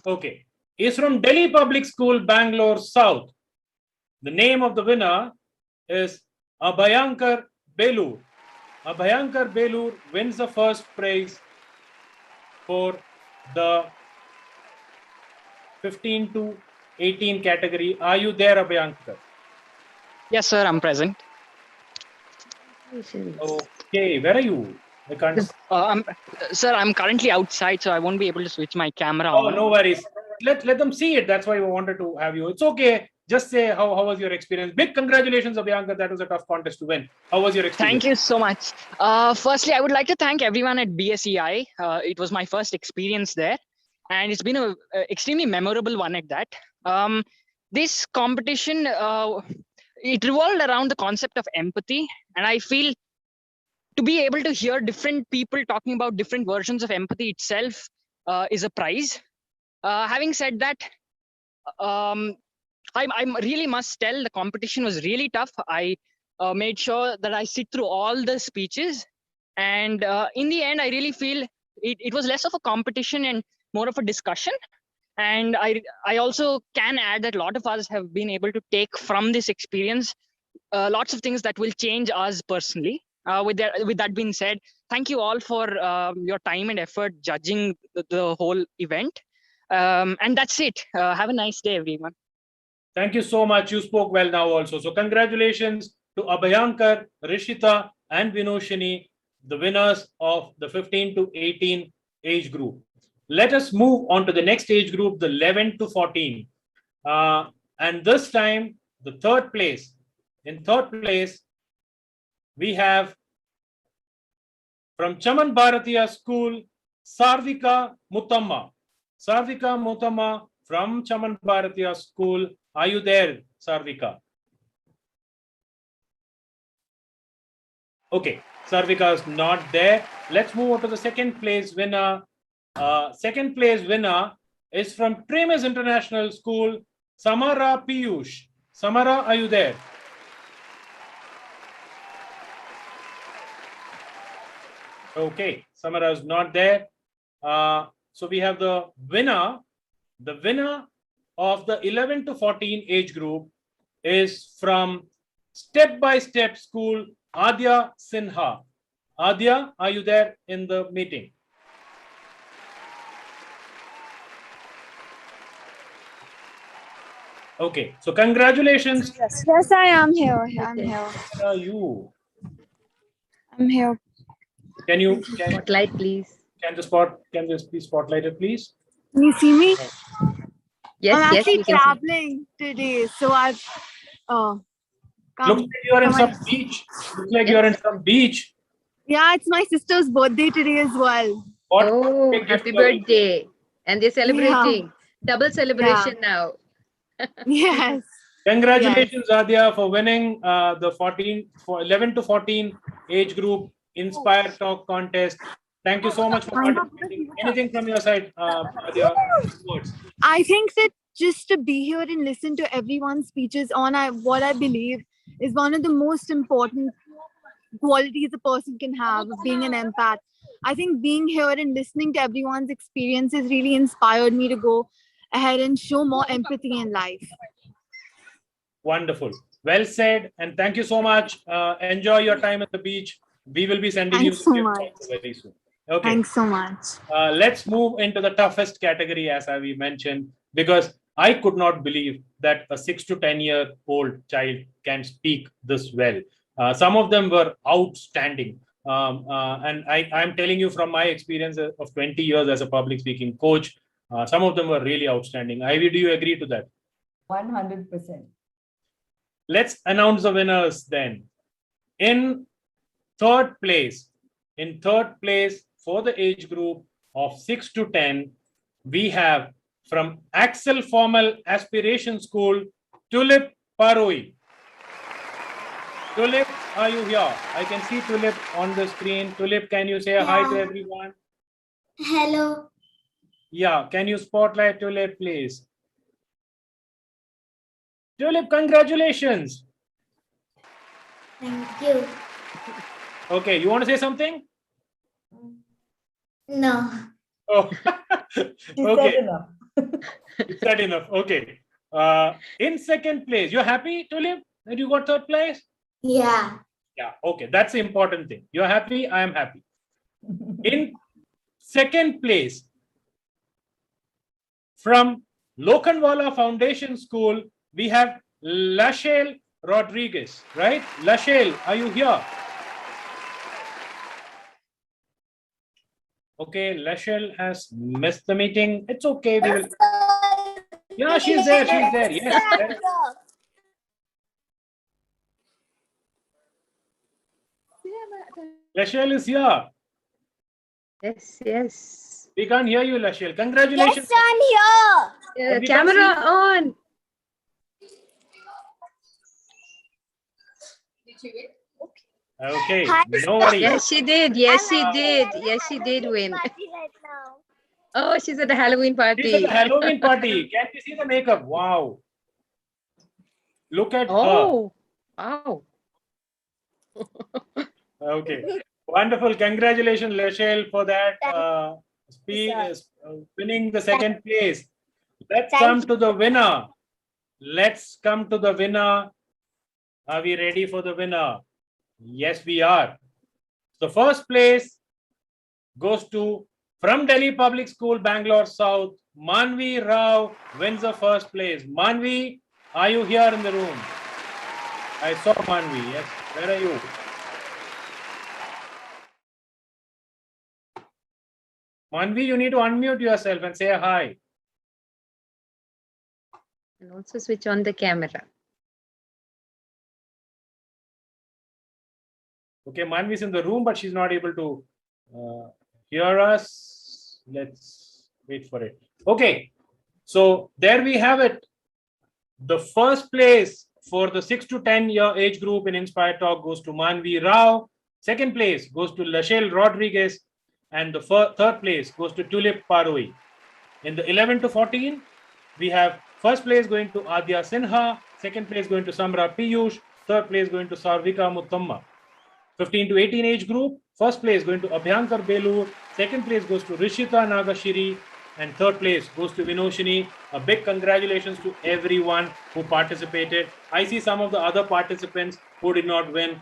okay, is from Delhi Public School, Bangalore South. The name of the winner is Abhayankar Belur. Abhayankar Belur wins the first prize for the 15 to 18 category. Are you there, Abhayankar? Yes, sir, I'm present. Okay, where are you? I can't. Sir, I'm currently outside, so I won't be able to switch my camera Oh, on. no worries. Let them see it. That's why we wanted to have you. It's okay. Just say how was your experience. Big congratulations, Abhayankar. That was a tough contest to win. How was your experience? Thank you so much. Firstly, I would like to thank everyone at BSEI. It was my first experience there, and it's been a extremely memorable one at that. This competition, it revolved around the concept of empathy, and I feel to be able to hear different people talking about different versions of empathy itself is a prize. Having said that, I really must tell the competition was really tough. I made sure that I sit through all the speeches, and in the end, I really feel it was less of a competition and more of a discussion. And I also can add that a lot of us have been able to take from this experience lots of things that will change us personally. With that being said, thank you all for your time and effort judging the whole event. And that's it. Have a nice day, everyone. Thank you so much. You spoke well now also. So congratulations to Abhayankar, Rishita, and Vinoshini, the winners of the 15 to 18 age group. Let us move on to the next age group, the 11 to 14. And this time, the third place. In third place, we have from Chaman Bharatiya School, Sarvika Mutamma. Sarvika Mutamma from Chaman Bharatiya School. Are you there, Sarvika? Okay, Sarvika is not there. Let's move on to the second place winner. Second place winner is from Tremes International School, Samara Piyush. Samara, are you there? Okay, Samara is not there. So we have the winner. The winner of the 11 to 14 age group is from Step by Step School, Adya Sinha. Adya, are you there in the meeting? Okay, so congratulations. Yes, I am here. I'm here. Where are you? I'm here. Can you spotlight, please? Can this be spotlighted, please? Can you see me? Yes, I'm yes, actually we can see. traveling today, so I've come. Looks like you are in some beach. Looks like you are in some beach. Yeah, it's my sister's birthday today as well. Oh, happy birthday. And they're celebrating. Double celebration now. Yes. Congratulations, Adya, for winning the 11 to 14 age group Inspire Talk contest. Thank you so much for participating. Anything from your side, Adya? Words. I think that just to be here and listen to everyone's speeches on what I believe is one of the most important qualities a person can have of being an empath. I think being here and listening to everyone's experiences really inspired me to go ahead and show more empathy in life. Wonderful. Well said. And thank you so much. Enjoy your time at the beach. We will be sending you the gift very soon. Okay. Thanks so much. Let's move into the toughest category, as we mentioned, because I could not believe that a 6 to 10-year-old child can speak this well. Some of them were outstanding. And I'm telling you from my experience of 20 years as a public speaking coach, some of them were really outstanding. Ivy, do you agree to that? 100%. Let's announce the winners then. In third place for the age group of 6 to 10, we have from Axel Formal Aspiration School, Tulip Paroi. Tulip, are you here? I can see Tulip on the screen. Tulip, can you say hi to everyone? Hello. Yeah, can you spotlight Tulip, please? Tulip, congratulations. Thank you. Okay, you want to say something? No. Oh, She okay. said enough. You said enough. Okay. In second place, you're happy, Tulip, that you got third place? Yeah. Yeah, okay. That's the important thing. You're happy, I am happy. In second place, from Lokhandwala Foundation School, we have Lashale Rodriguez, right? Lashale, are you here? Okay, Lashale has missed the meeting. It's okay. We will. Yeah, she's there. She's there. Yes. Lashale is here. Yes, yes. We can't hear you, Lashale. Congratulations. Yes, I'm here. But we Camera can't see- on. Okay, no worries. Yes, she did. Yes, she did. Yes, she did win. Oh, she's at the Halloween party. She's at the Halloween party. Can you see the makeup? Wow. Look at her. Oh, wow. Okay. Wonderful. Congratulations, Lashale, for that winning the second place. Let's come to the winner. Let's come to the winner. Are we ready for the winner? Yes, we are. The first place goes to, from Delhi Public School, Bangalore South, Manvi Rao wins the first place. Manvi, are you here in the room? I saw Manvi. Yes. Where are you? Manvi, you need to unmute yourself and say hi. And also switch on the camera. Okay, Manvi's in the room, but she's not able to hear us. Let's wait for it. Okay, so there we have it. The first place for the 6 to 10 year age group in Inspire Talk goes to Manvi Rao. Second place goes to Lashale Rodriguez. And the third place goes to Tulip Paroi. In the 11 to 14, we have first place going to Adya Sinha, second place going to Samra Piyush, third place going to Sarvika Muttamma. 15 to 18 age group, first place going to Abhyankar Belur, second place goes to Rishita Nagashiri, and third place goes to Vinoshini. A big congratulations to everyone who participated. I see some of the other participants who did not win.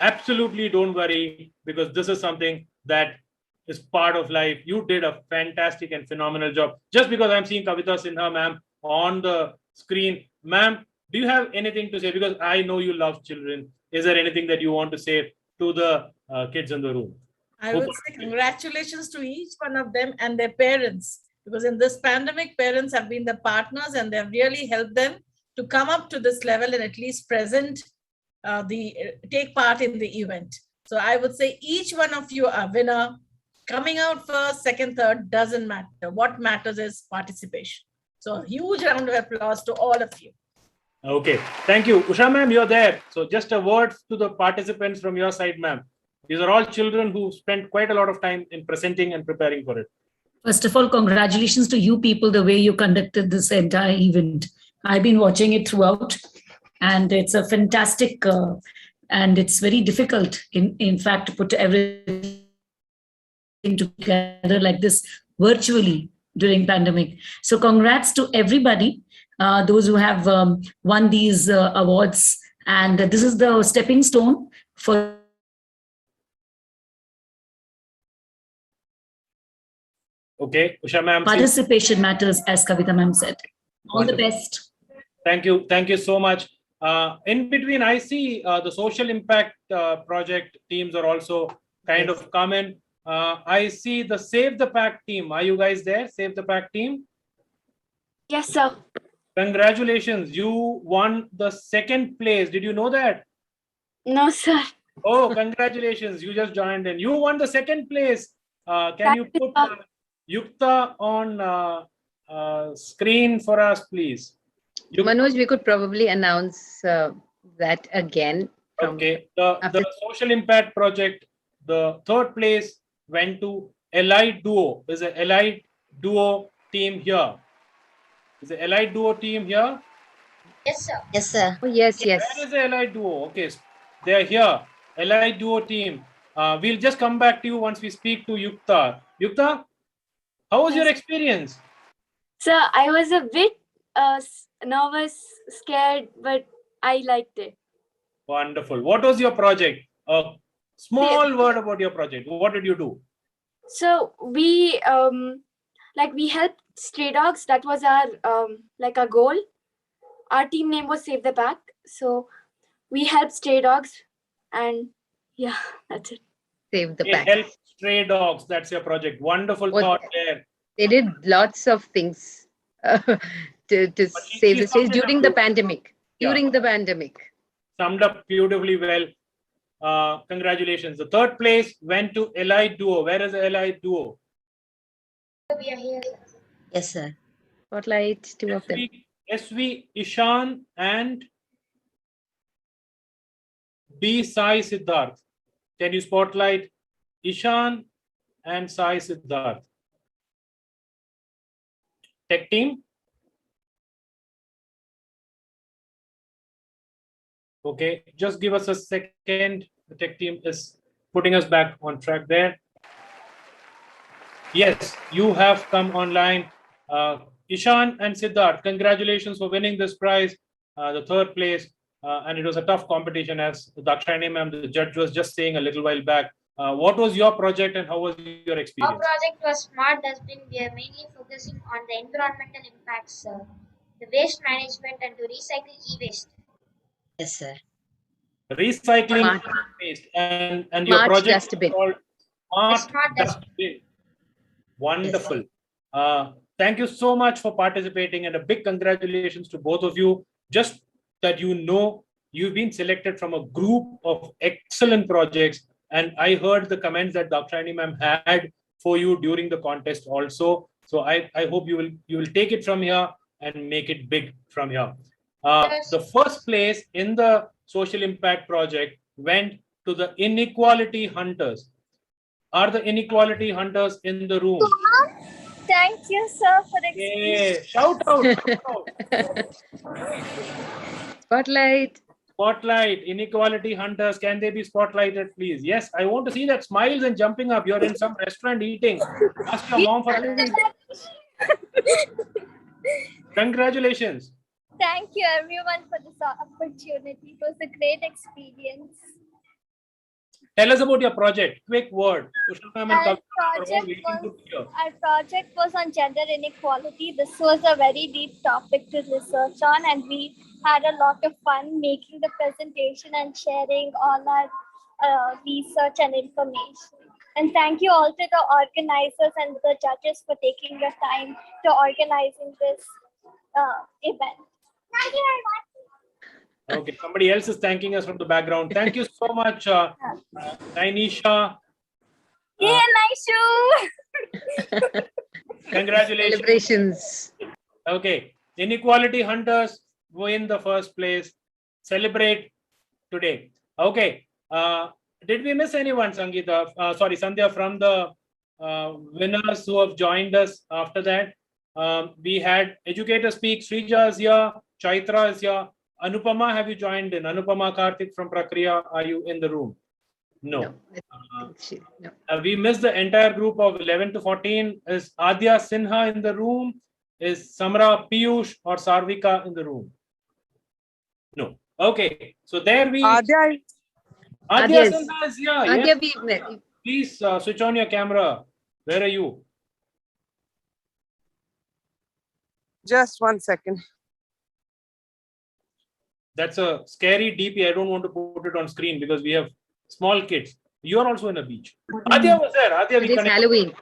Absolutely don't worry, because this is something that is part of life. You did a fantastic and phenomenal job. Just because I'm seeing Kavita Sinha ma'am on the screen. Ma'am, do you have anything to say? Because I know you love children. Is there anything that you want to say to the kids in the room? I would say congratulations to each one of them and their parents, because in this pandemic, parents have been the partners and they've really helped them to come up to this level and at least take part in the event. So I would say each one of you are winner. Coming out first, second, third, doesn't matter. What matters is participation. So a huge round of applause to all of you. Okay, thank you. Usha ma'am, you're there. So just a word to the participants from your side, ma'am. These are all children who spent quite a lot of time in presenting and preparing for it. First of all, congratulations to you people, the way you conducted this entire event. I've been watching it throughout, and it's a fantastic, and it's very difficult, in fact, to put everything together like this virtually during pandemic. So congrats to everybody, those who have won these awards. And this is the stepping stone for Okay, Usha ma'am. Participation matters, as Kavita ma'am said. All the best. Thank you. Thank you so much. In between, I see the social impact project teams are also kind of coming. I see the Save the Pack team. Are you guys there? Save the Pack team? Yes, sir. Congratulations. You won the second place. Did you know that? No, sir. Oh, congratulations. You just joined in. You won the second place. Can you put Yukta on screen for us, please. Manoj, we could probably announce that again. Okay, the social impact project, the third place went to Allied Duo. There's an Allied Duo team here. Is the Allied Duo team here? Yes, sir. Yes, sir. Oh, yes, yes. Where is the Allied Duo? Okay, they are here. Allied Duo team. We'll just come back to you once we speak to Yukta. Yukta, how was your experience? Sir, I was a bit nervous, scared, but I liked it. Wonderful. What was your project? A small word about your project. What did you do? So we we helped stray dogs. That was our our goal. Our team name was Save the Pack. So we helped stray dogs, and yeah, that's it. Save the They pack. help stray dogs. That's your project. Wonderful thought there. They did lots of things to save the states during the pandemic. During the pandemic. Summed up beautifully well. Congratulations. The third place went to Allied Duo. Where is the Allied Duo? We are here. Yes, sir. Spotlight, two of them. SV Ishan and B Sai Siddharth. Can you spotlight Ishan and Sai Siddharth? Tech team. Okay, just give us a second. The tech team is putting us back on track there. Yes, you have come online. Ishan and Siddharth, congratulations for winning this prize, the third place. And it was a tough competition, as Dakshayani ma'am, the judge, was just saying a little while back. What was your project and how was your Our experience? project was Smart Dustbin. We are mainly focusing on the environmental impacts, the waste management, and to recycle e-waste. Yes, sir. Recycling waste, and your Smart project dustbin. is called Smart Smart Dustbin. Wonderful. Thank you so much for participating, and a big congratulations to both of you. Just that you know, you've been selected from a group of excellent projects, and I heard the comments that Dakshayani ma'am had for you during the contest also. So I hope you will take it from here and make it big from here. The first place in the social impact project went to the inequality hunters. Are the inequality hunters in the room? Thank you, sir, for the Yeah, shout out. Spotlight. Spotlight, inequality hunters, can they be spotlighted, please? Yes, I want to see that smiles and jumping up. You're in some restaurant eating. Ask your mom for congratulations. Thank you, everyone, for this opportunity. It was a great experience. Tell us about your project. Quick word. Our project was on gender inequality. This was a very deep topic to research on, and we had a lot of fun making the presentation and sharing all our research and information. And thank you all to the organizers and the judges for taking your time to organizing this event. Thank you very much. Okay, somebody else is thanking us from the background. Thank you so much, Nainisha. Yeah, nice. Congratulations. Celebrations. Okay, inequality hunters win the first place. Celebrate today. Okay, did we miss anyone, Sangeeta? Sorry, Sandhya, from the winners who have joined us after that? We had Educator Speak. Srija is here. Chaitra is here. Anupama, have you joined in? Anupama Karthik from Prakriya, are you in the room? No. We missed the entire group of 11 to 14. Is Adya Sinha in the room? Is Samra Piyush or Sarvika in the room? No. Okay. So there we... Adya Sinha is here. Adya, yes. Please switch on your camera. Where are you? Just 1 second. That's a scary DP. I don't want to put it on screen because we have small kids. You're also in a beach. Adya was there. Adya, It is Halloween.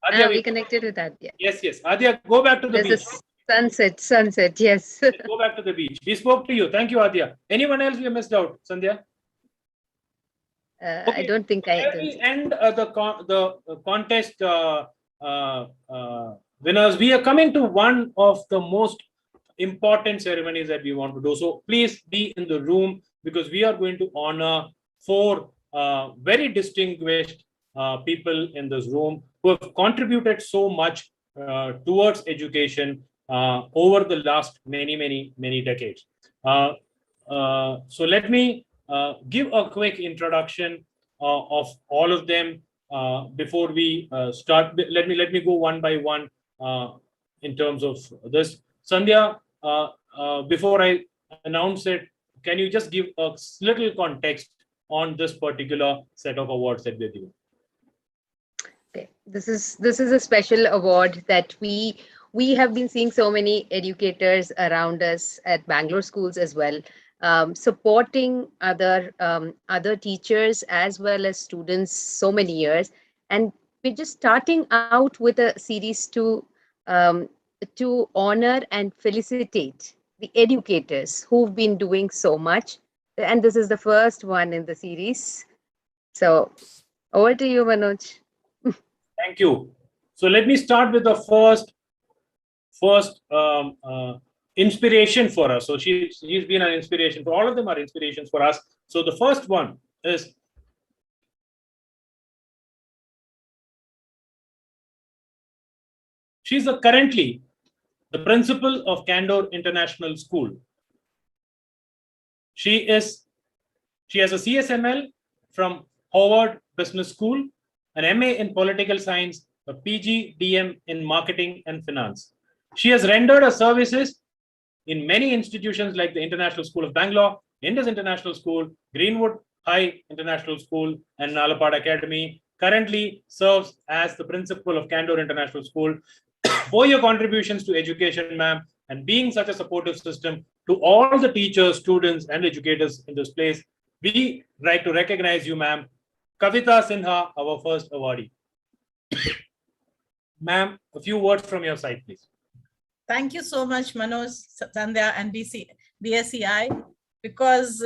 Adya, we connected with Adya. Yes, yes. Adya, go back to the There's beach. a sunset, yes. Go back to the beach. We spoke to you. Thank you, Adya. Anyone else we have missed out, Sandhya? I don't think I At the end of the contest, the winners, we are coming to one of the most important ceremonies that we want to do. So please be in the room, because we are going to honor 4 very distinguished people in this room who have contributed so much towards education over the last many decades. So let me give a quick introduction of all of them before we start. Let me go one by one in terms of this. Sandhya, before I announce it, can you just give a little context on this particular set of awards that we're giving? Okay. This is a special award that we have been seeing so many educators around us at Bangalore schools as well, supporting other teachers as well as students so many years, and we're just starting out with a series to honor and felicitate the educators who've been doing so much, and this is the first one in the series. So over to you, Manoj. Thank you. So let me start with the first inspiration for us. So she's been an inspiration for all of them, are inspirations for us. So the first one is she's currently the principal of Candor International School. She has a CSML from Harvard Business School, an MA in Political Science, a PG DM in Marketing and Finance. She has rendered her services in many institutions like the International School of Bangalore, Indus International School, Greenwood High International School, and Nalapad Academy. Currently serves as the principal of Candor International School. For your contributions to education, ma'am, and being such a supportive system to all the teachers, students, and educators in this place, we like to recognize you, ma'am. Kavita Sinha, our first awardee. Ma'am, a few words from your side, please. Thank you so much, Manoj, Sandhya, and BSEI, because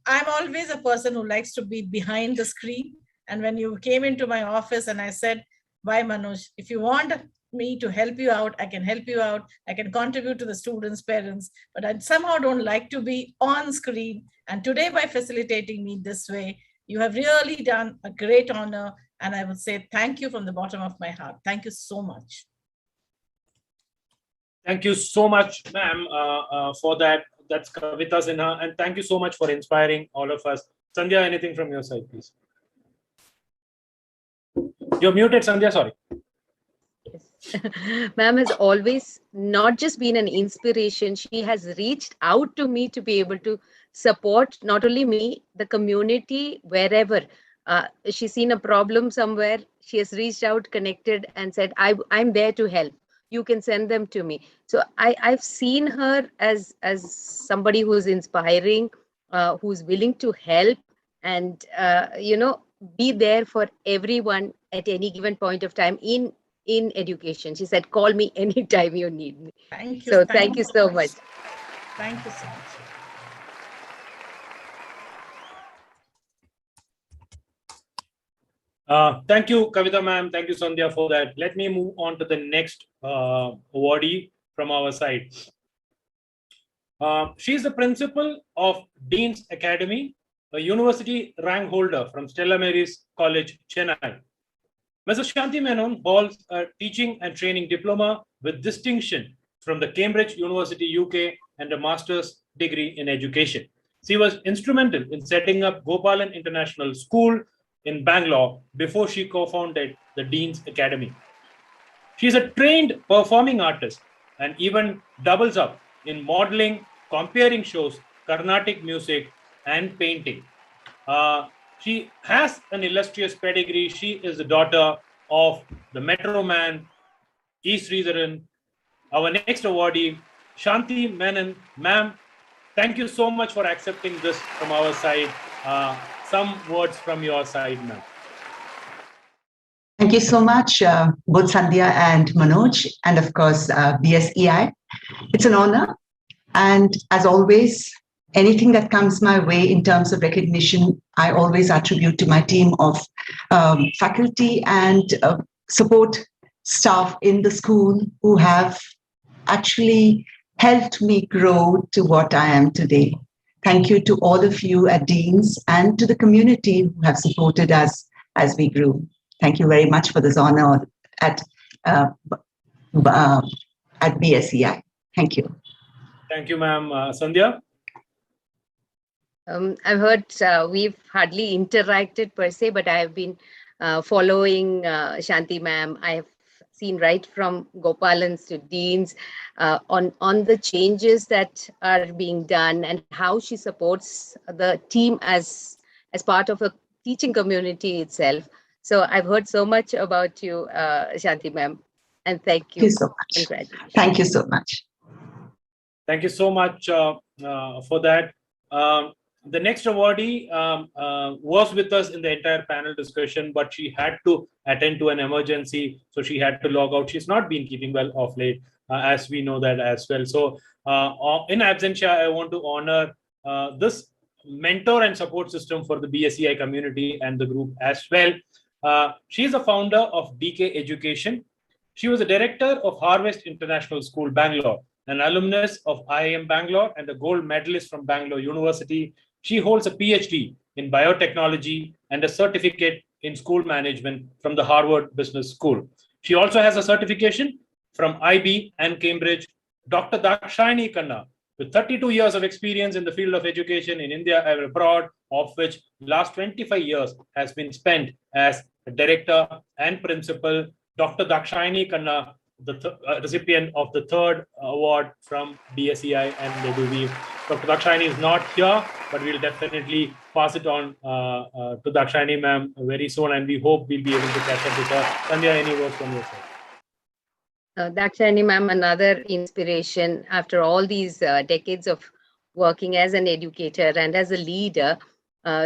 I'm always a person who likes to be behind the screen. And when you came into my office and I said, why, Manoj, if you want me to help you out, I can help you out. I can contribute to the students, parents, but I somehow don't like to be on screen. And today, by facilitating me this way, you have really done a great honor. And I would say thank you from the bottom of my heart. Thank you so much. Thank you so much, ma'am, for that. That's Kavita Sinha. And thank you so much for inspiring all of us. Sandhya, anything from your side, please? You're muted, Sandhya, sorry. Ma'am has always not just been an inspiration, she has reached out to me to be able to support not only me, the community, wherever. She's seen a problem somewhere, she has reached out, connected, and said, I'm there to help. You can send them to me. So I've seen her as somebody who's inspiring, who's willing to help, and be there for everyone at any given point of time in education. She said, call me anytime you need me. Thank you. So thank you so much. Thank you so much. Thank you, Kavita ma'am. Thank you, Sandhya, for that. Let me move on to the next awardee from our side. She's the principal of Dean's Academy, a university rank holder from Stella Maris College, Chennai. Mrs. Shanti Menon holds a teaching and training diploma with distinction from the Cambridge University, UK, and a master's degree in education. She was instrumental in setting up Gopalan International School in Bangalore before she co-founded the Dean's Academy. She's a trained performing artist and even doubles up in modeling, comparing shows, Carnatic music, and painting. She has an illustrious pedigree. She is the daughter of the Metro Man, E. Sridharan. Our next awardee, Shanti Menon. Ma'am, thank you so much for accepting this from our side. Some words from your side, ma'am. Thank you so much, both Sandhya and Manoj, and of course, BSEI. It's an honor. And as always, anything that comes my way in terms of recognition, I always attribute to my team of faculty and support staff in the school who have actually helped me grow to what I am today. Thank you to all of you at Dean's and to the community who have supported us as we grew. Thank you very much for this honor at BSEI. Thank you. Thank you, ma'am. Sandhya? I've heard we've hardly interacted per se, but I have been following Shanti ma'am. I have seen right from Gopalans to Deans on the changes that are being done and how she supports the team as part of a teaching community itself. So I've heard so much about you, Shanti ma'am, and thank you. Thank you so much. Congratulations. Thank you so much. Thank you so much for that. The next awardee was with us in the entire panel discussion, but she had to attend to an emergency, so she had to log out. She's not been keeping well of late, as we know that as well. So in absentia, I want to honor this mentor and support system for the BSEI community and the group as well. She's a founder of DK Education. She was a director of Harvest International School, Bangalore, an alumnus of IIM Bangalore and a gold medalist from Bangalore University. She holds a PhD in biotechnology and a certificate in school management from the Harvard Business School. She also has a certification from IB and Cambridge. Dr. Dakshayani Khanna, with 32 years of experience in the field of education in India and abroad, of which last 25 years has been spent as a director and principal. Dr. Dakshayani Khanna, the recipient of the third award from BSEI and EduWeave. Dr. Dakshayani is not here, but we'll definitely pass it on to Dakshayani ma'am very soon, and we hope we'll be able to catch up with her. Sandhya, any words from your side? Dakshayani ma'am, another inspiration after all these decades of working as an educator and as a leader.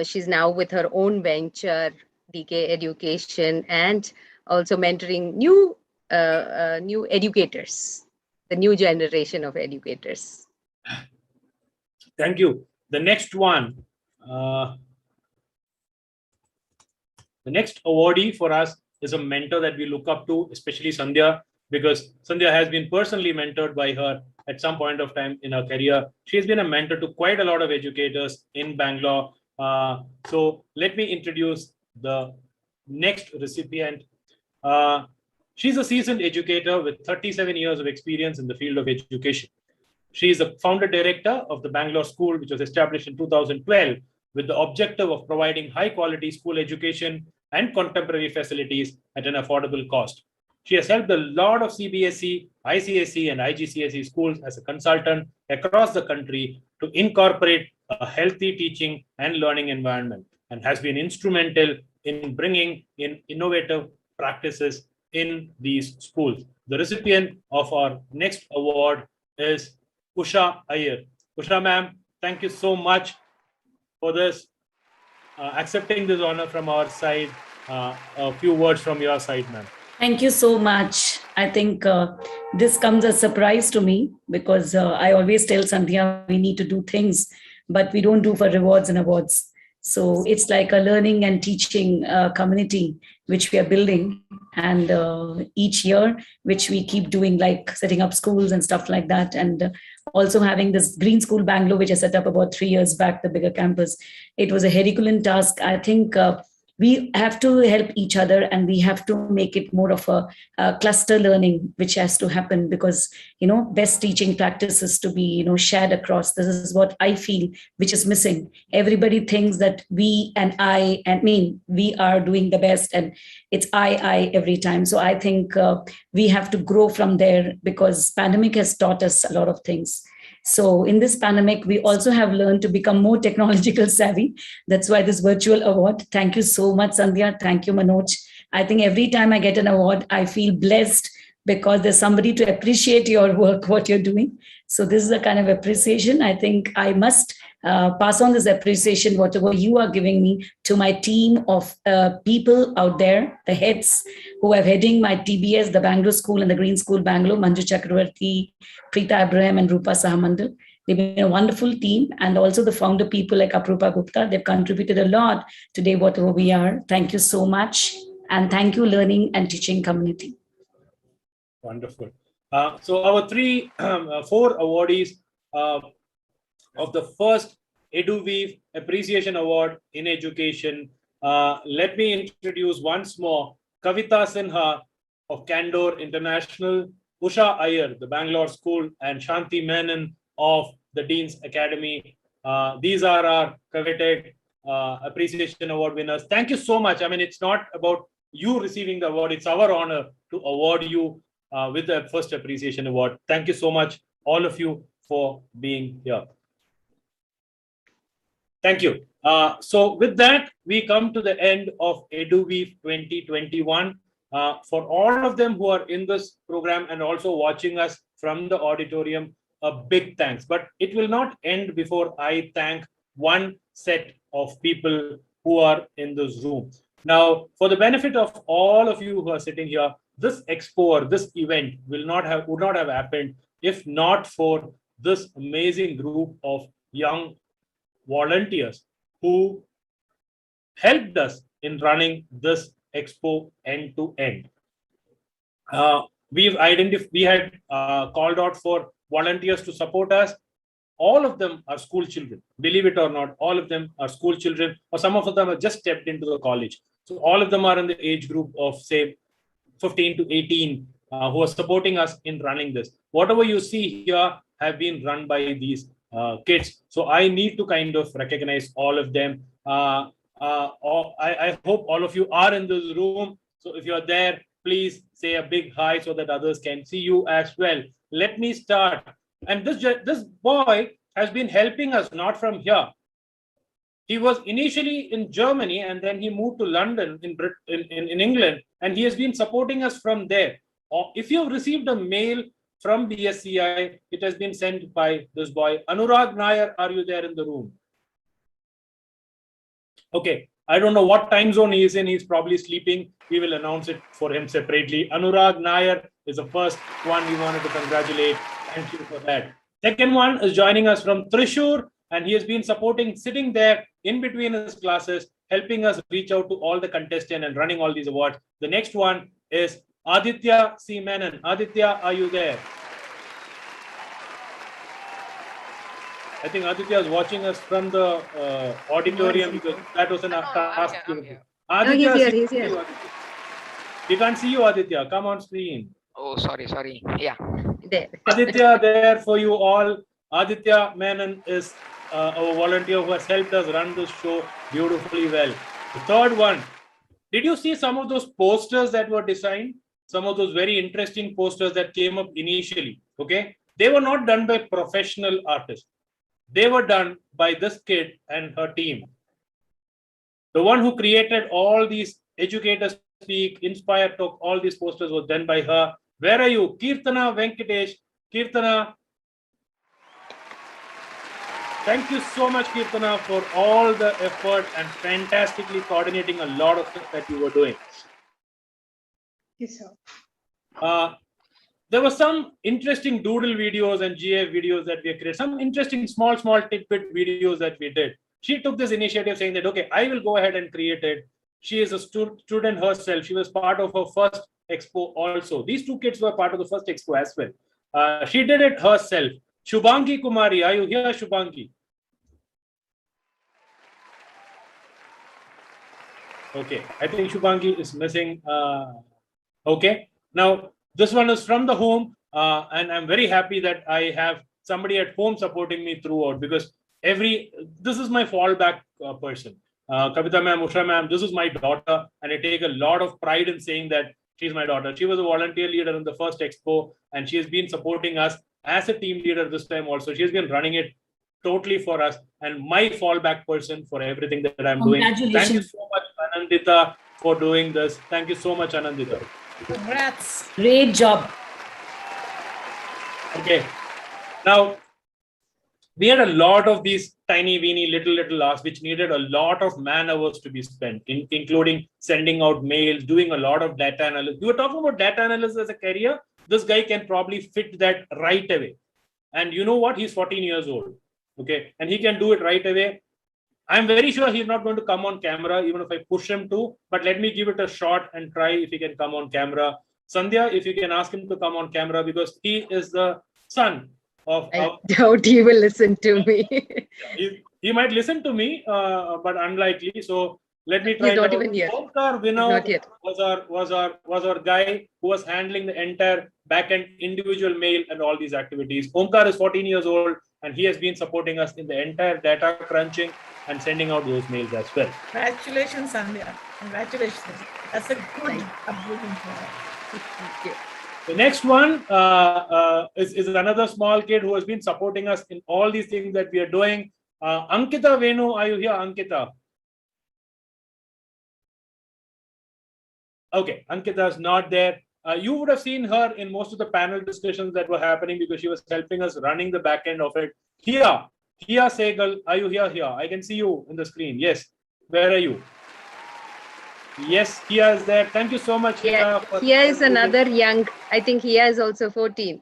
She's now with her own venture, DK Education, and also mentoring new educators, the new generation of educators. Thank you. The next one, the next awardee for us is a mentor that we look up to, especially Sandhya, because Sandhya has been personally mentored by her at some point of time in her career. She has been a mentor to quite a lot of educators in Bangalore. So let me introduce the next recipient. She's a seasoned educator with 37 years of experience in the field of education. She is the founder director of the Bangalore School, which was established in 2012 with the objective of providing high quality school education and contemporary facilities at an affordable cost. She has helped a lot of CBSE, ICSE, and IGCSE schools as a consultant across the country to incorporate a healthy teaching and learning environment, and has been instrumental in bringing in innovative practices in these schools. The recipient of our next award is Usha Iyer. Usha ma'am, thank you so much for this, accepting this honor from our side. A few words from your side, ma'am. Thank you so much. I think this comes as a surprise to me because I always tell Sandhya we need to do things, but we don't do for rewards and awards. So it's like a learning and teaching community which we are building, and each year which we keep doing, like setting up schools and stuff like that, and also having this Green School Bangalore, which I set up about 3 years back, the bigger campus. It was a Herculean task. I think we have to help each other, and we have to make it more of a cluster learning, which has to happen because, best teaching practices to be, shared across. This is what I feel, which is missing. Everybody thinks that we are doing the best, and it's I every time. So I think we have to grow from there because pandemic has taught us a lot of things. So in this pandemic, we also have learned to become more technological savvy. That's why this virtual award. Thank you so much, Sandhya. Thank you, Manoj. I think every time I get an award, I feel blessed because there's somebody to appreciate your work, what you're doing. So this is a kind of appreciation. I think I must pass on this appreciation, whatever you are giving me, to my team of people out there, the heads who are heading my TBS, the Bangalore School and the Green School Bangalore, Manju Chakravarti, Preeta Abraham, and Rupa Sahamandal. They've been a wonderful team, and also the founder people like Aprupa Gupta. They've contributed a lot today, whatever we are. Thank you so much. And thank you, learning and teaching community. Wonderful. So our four awardees of the first EduWeave Appreciation Award in Education. Let me introduce once more Kavita Sinha of Candor International, Usha Iyer, the Bangalore School, and Shanti Menon of the Dean's Academy. These are our coveted Appreciation Award winners. Thank you so much. I mean, it's not about you receiving the award. It's our honor to award you with the first Appreciation Award. Thank you so much, all of you, for being here. Thank you. So with that, we come to the end of EduWeave 2021. For all of them who are in this program and also watching us from the auditorium, a big thanks. But it will not end before I thank one set of people who are in this room. Now, for the benefit of all of you who are sitting here, this expo or this event would not have happened if not for this amazing group of young volunteers who helped us in running this expo end to end. We had called out for volunteers to support us. All of them are school children, believe it or not. All of them are school children, or some of them have just stepped into the college. So all of them are in the age group of, say, 15 to 18, who are supporting us in running this. Whatever you see here have been run by these kids. So I need to kind of recognize all of them. I hope all of you are in this room. So if you're there, please say a big hi so that others can see you as well. Let me start. And this boy has been helping us, not from here. He was initially in Germany and then he moved to London in England, and he has been supporting us from there. If you have received a mail from BSCI, it has been sent by this boy. Anurag Nair, are you there in the room? Okay, I don't know what time zone he is in. He's probably sleeping. We will announce it for him separately. Anurag Nair is the first one we wanted to congratulate. Thank you for that. Second one is joining us from Thrissur, and he has been supporting, sitting there in between his classes, helping us reach out to all the contestants and running all these awards. The next one is Aditya C. Menon. Aditya, are you there? I think Aditya is watching us from the auditorium because that was an task. Aditya, he's here. We can't see you, Aditya. Come on screen. Oh, sorry. Yeah. There. Aditya, there for you all. Aditya Menon is our volunteer who has helped us run this show beautifully well. The third one, did you see some of those posters that were designed? Some of those very interesting posters that came up initially, okay? They were not done by professional artists. They were done by this kid and her team. The one who created all these Educators Speak, Inspire Talk, all these posters was done by her. Where are you? Kirtana Venkatesh. Kirtana. Thank you so much, Kirtana, for all the effort and fantastically coordinating a lot of stuff that you were doing. Yes, sir. There were some interesting doodle videos and GA videos that we created, some interesting small tidbit videos that we did. She took this initiative saying that, okay, I will go ahead and create it. She is a student herself. She was part of her first expo also. These two kids were part of the first expo as well. She did it herself. Shubhangi Kumari, are you here, Shubhangi? Okay, I think Shubhangi is missing. Okay, now this one is from the home, and I'm very happy that I have somebody at home supporting me throughout, because this is my fallback person. Kavita ma'am, Usha ma'am, this is my daughter, and I take a lot of pride in saying that she's my daughter. She was a volunteer leader in the first expo, and she has been supporting us as a team leader this time also. She has been running it totally for us, and my fallback person for everything that I'm doing. Thank you so much, Anandita, for doing this. Thank you so much, Anandita. Congrats. Great job. Okay. Now, we had a lot of these tiny, weeny, little asks, which needed a lot of man hours to be spent, including sending out mails, doing a lot of data analysis. We were talking about data analysis as a career. This guy can probably fit that right away. And you know what? He's 14 years old. Okay. And he can do it right away. I'm very sure he's not going to come on camera, even if I push him to, but let me give it a shot and try if he can come on camera. Sandhya, if you can ask him to come on camera, because he is the son of I doubt he will listen to me. he might listen to me, but unlikely. So let me try He's not it out. even here. Omkar He's not Vinod yet. was our guy who was handling the entire back-end individual mail and all these activities. Omkar is 14 years old, and he has been supporting us in the entire data crunching and sending out those mails as well. Congratulations, Sandhya. Congratulations. That's a good upbringing for her. The next one is another small kid who has been supporting us in all these things that we are doing. Ankita Venu, are you here, Ankita? Okay, Ankita is not there. You would have seen her in most of the panel discussions that were happening because she was helping us running the back end of it. Here, Segal, are you here? I can see you in the screen. Yes. Where are you? Yes, Kia is there. Thank you so much. Yeah, Kia is another young, I think Kia is also 14.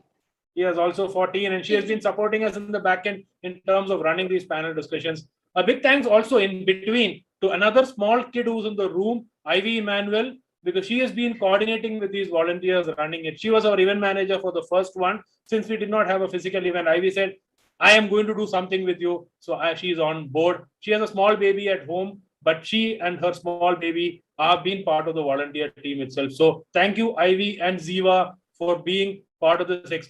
He is also 14, and she has been supporting us in the back end in terms of running these panel discussions. A big thanks also in between to another small kid who's in the room, Ivy Emmanuel, because she has been coordinating with these volunteers running it. She was our event manager for the first one. Since we did not have a physical event, Ivy said, I am going to do something with you. So she is on board. She has a small baby at home, but she and her small baby have been part of the volunteer team itself. So thank you, Ivy and Ziva, for being part of this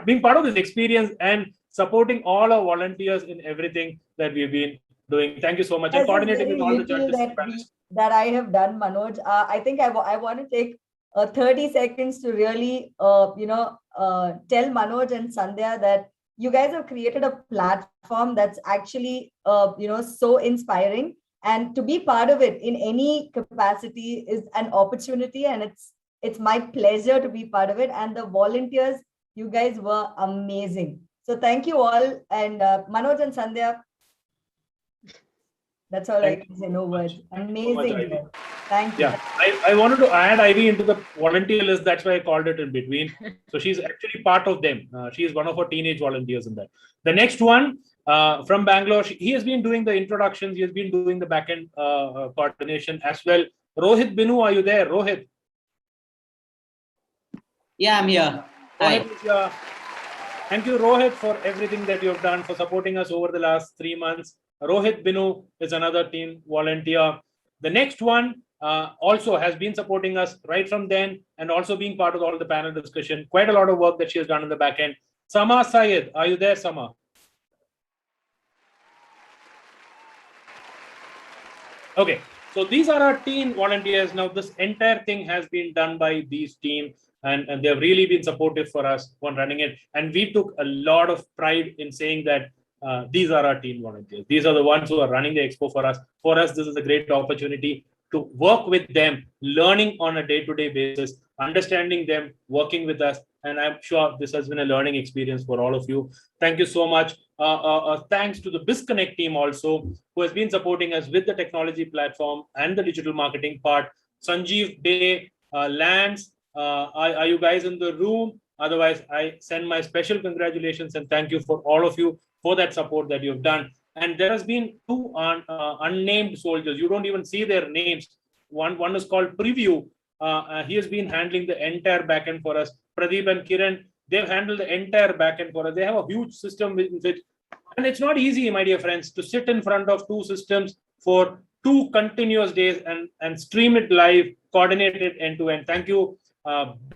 being part of this experience and supporting all our volunteers in everything that we've been doing. Thank you so much. And coordinating with all the judges. That I have done, Manoj. I think I want to take 30 seconds to really, tell Manoj and Sandhya that you guys have created a platform that's actually, so inspiring. And to be part of it in any capacity is an opportunity, and it's my pleasure to be part of it. And the volunteers, you guys were amazing. So thank you all. And Manoj and Sandhya, that's all I can say, no words. Amazing. Thank you. Yeah, I wanted to add Ivy into the volunteer list. That's why I called it in between. So she's actually part of them. She is one of our teenage volunteers in that. The next one from Bangalore, he has been doing the introductions. He has been doing the backend coordination as well. Rohit Binu, are you there? Rohit? Yeah, I'm here. Rohit is here. Thank you, Rohit, for everything that you have done, for supporting us over the last 3 months. Rohit Binu is another team volunteer. The next one also has been supporting us right from then and also being part of all the panel discussion. Quite a lot of work that she has done in the back end. Sama Syed, are you there, Sama? Okay, so these are our teen volunteers. Now, this entire thing has been done by these team, and they have really been supportive for us on running it. And we took a lot of pride in saying that these are our teen volunteers. These are the ones who are running the expo for us. For us, this is a great opportunity to work with them, learning on a day-to-day basis, understanding them, working with us. And I'm sure this has been a learning experience for all of you. Thank you so much. Thanks to the BizConnect team also, who has been supporting us with the technology platform and the digital marketing part. Sanjeev Day, Lance, are you guys in the room? Otherwise, I send my special congratulations and thank you for all of you for that support that you've done. And there has been two unnamed soldiers. You don't even see their names. One is called Preview. He has been handling the entire backend for us. Pradeep and Kiran, they've handled the entire backend for us. They have a huge system with it. And it's not easy, my dear friends, to sit in front of two systems for 2 continuous days and stream it live, coordinate it end to end. Thank you.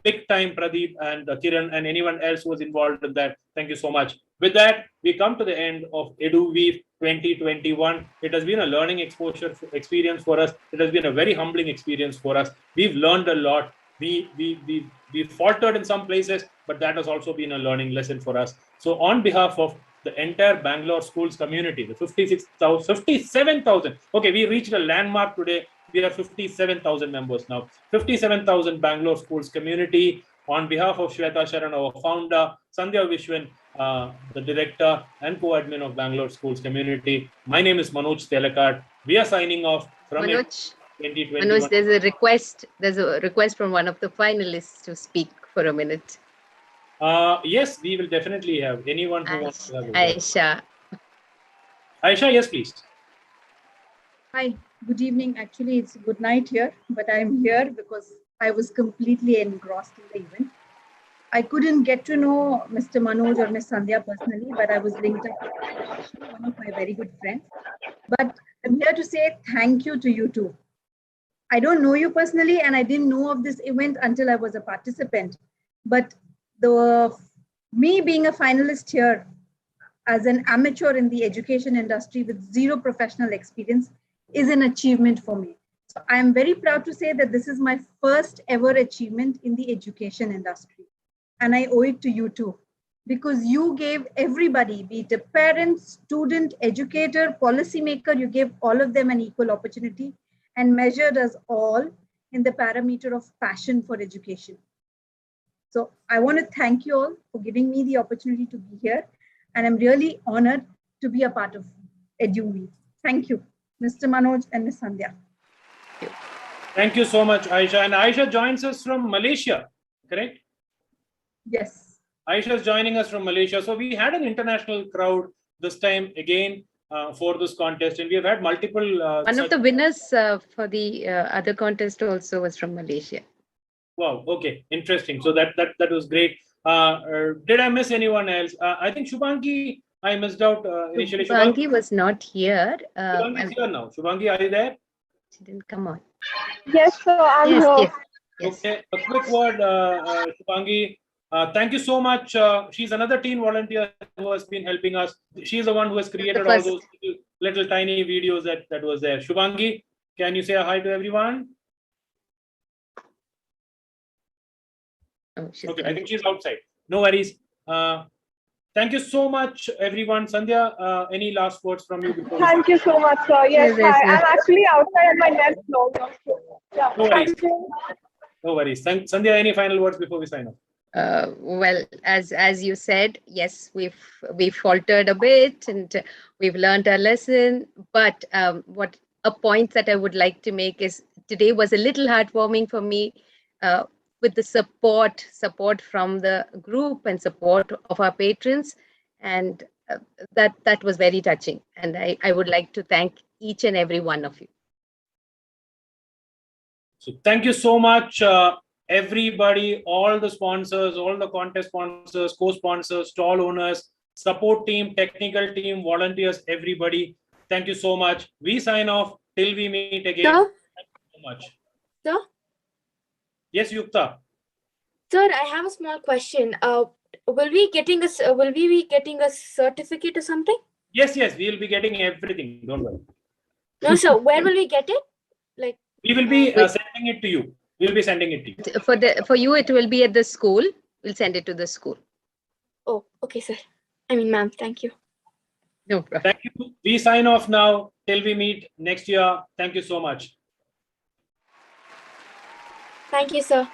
Big time, Pradeep and Kiran and anyone else who was involved in that. Thank you so much. With that, we come to the end of EduWeave 2021. It has been a learning experience for us. It has been a very humbling experience for us. We've learned a lot. We faltered in some places, but that has also been a learning lesson for us. So on behalf of the entire Bangalore schools community, the 57,000. Okay, we reached a landmark today. We are 57,000 members now. 57,000 Bangalore schools community. On behalf of Shweta Sharan, our founder, Sandhya Vishwan, the director and co-admin of Bangalore schools community. My name is Manoj Telakar. We are signing off from Manoj, 2021. Manoj, there's a request from one of the finalists to speak for a minute. Yes, we will definitely have anyone who wants to have a word. Aisha. Aisha, yes, please. Hi, good evening. Actually, it's good night here, but I'm here because I was completely engrossed in the event. I couldn't get to know Mr. Manoj or Ms. Sandhya personally, but I was linked up with one of my very good friends. But I'm here to say thank you to you too. I don't know you personally, and I didn't know of this event until I was a participant. But me being a finalist here as an amateur in the education industry with zero professional experience is an achievement for me. So I am very proud to say that this is my first ever achievement in the education industry. And I owe it to you too, because you gave everybody, be it a parent, student, educator, policymaker, you gave all of them an equal opportunity and measured us all in the parameter of passion for education. So I want to thank you all for giving me the opportunity to be here. And I'm really honored to be a part of EduWeave. Thank you, Mr. Manoj and Ms. Sandhya. Thank you so much, Aisha. And Aisha joins us from Malaysia, correct? Yes. Aisha is joining us from Malaysia. So we had an international crowd this time again for this contest, and we have had multiple. One of the winners for the other contest also was from Malaysia. Wow. Okay. Interesting. So that was great. Did I miss anyone else? I think Shubhangi, I missed out initially. Shubhangi was not here. Shubhangi is here now. Shubhangi, are you there? She didn't come on. Yes, sir. I'm here. Yes. Okay. A quick word, Shubhangi. Thank you so much. She's another teen volunteer who has been helping us. She's the one who has created all those little tiny videos that was there. Shubhangi, can you say a hi to everyone? Oh, okay, I think she's outside. No worries. Thank you so much, everyone. Sandhya, any last words from you before? Thank you so much, sir. Yes, hi. I'm actually outside at my next floor. Yeah, no worries. Thank you. No worries. Sandhya, any final words before we sign off? Well, as you said, yes, we've faltered a bit and we've learned our lesson. But what a point that I would like to make is today was a little heartwarming for me with the support from the group and support of our patrons, and that was very touching. And I would like to thank each and every one of you. So thank you so much. Everybody, all the sponsors, all the contest sponsors, co-sponsors, stall owners, support team, technical team, volunteers, everybody. Thank you so much. We sign off till we meet again. Sir? Thank you so much. Sir? Yes, Yukta. Sir, I have a small question. Will we be getting a certificate or something? Yes, we'll be getting everything. Don't worry. No, sir. Where will we get it? Like we will be sending it to you. We'll be sending it to you. For you, it will be at the school. We'll send it to the school. Oh, okay, sir. I mean, ma'am, thank you. No problem. Thank you. We sign off now till we meet next year. Thank you so much. Thank you, sir.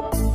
you.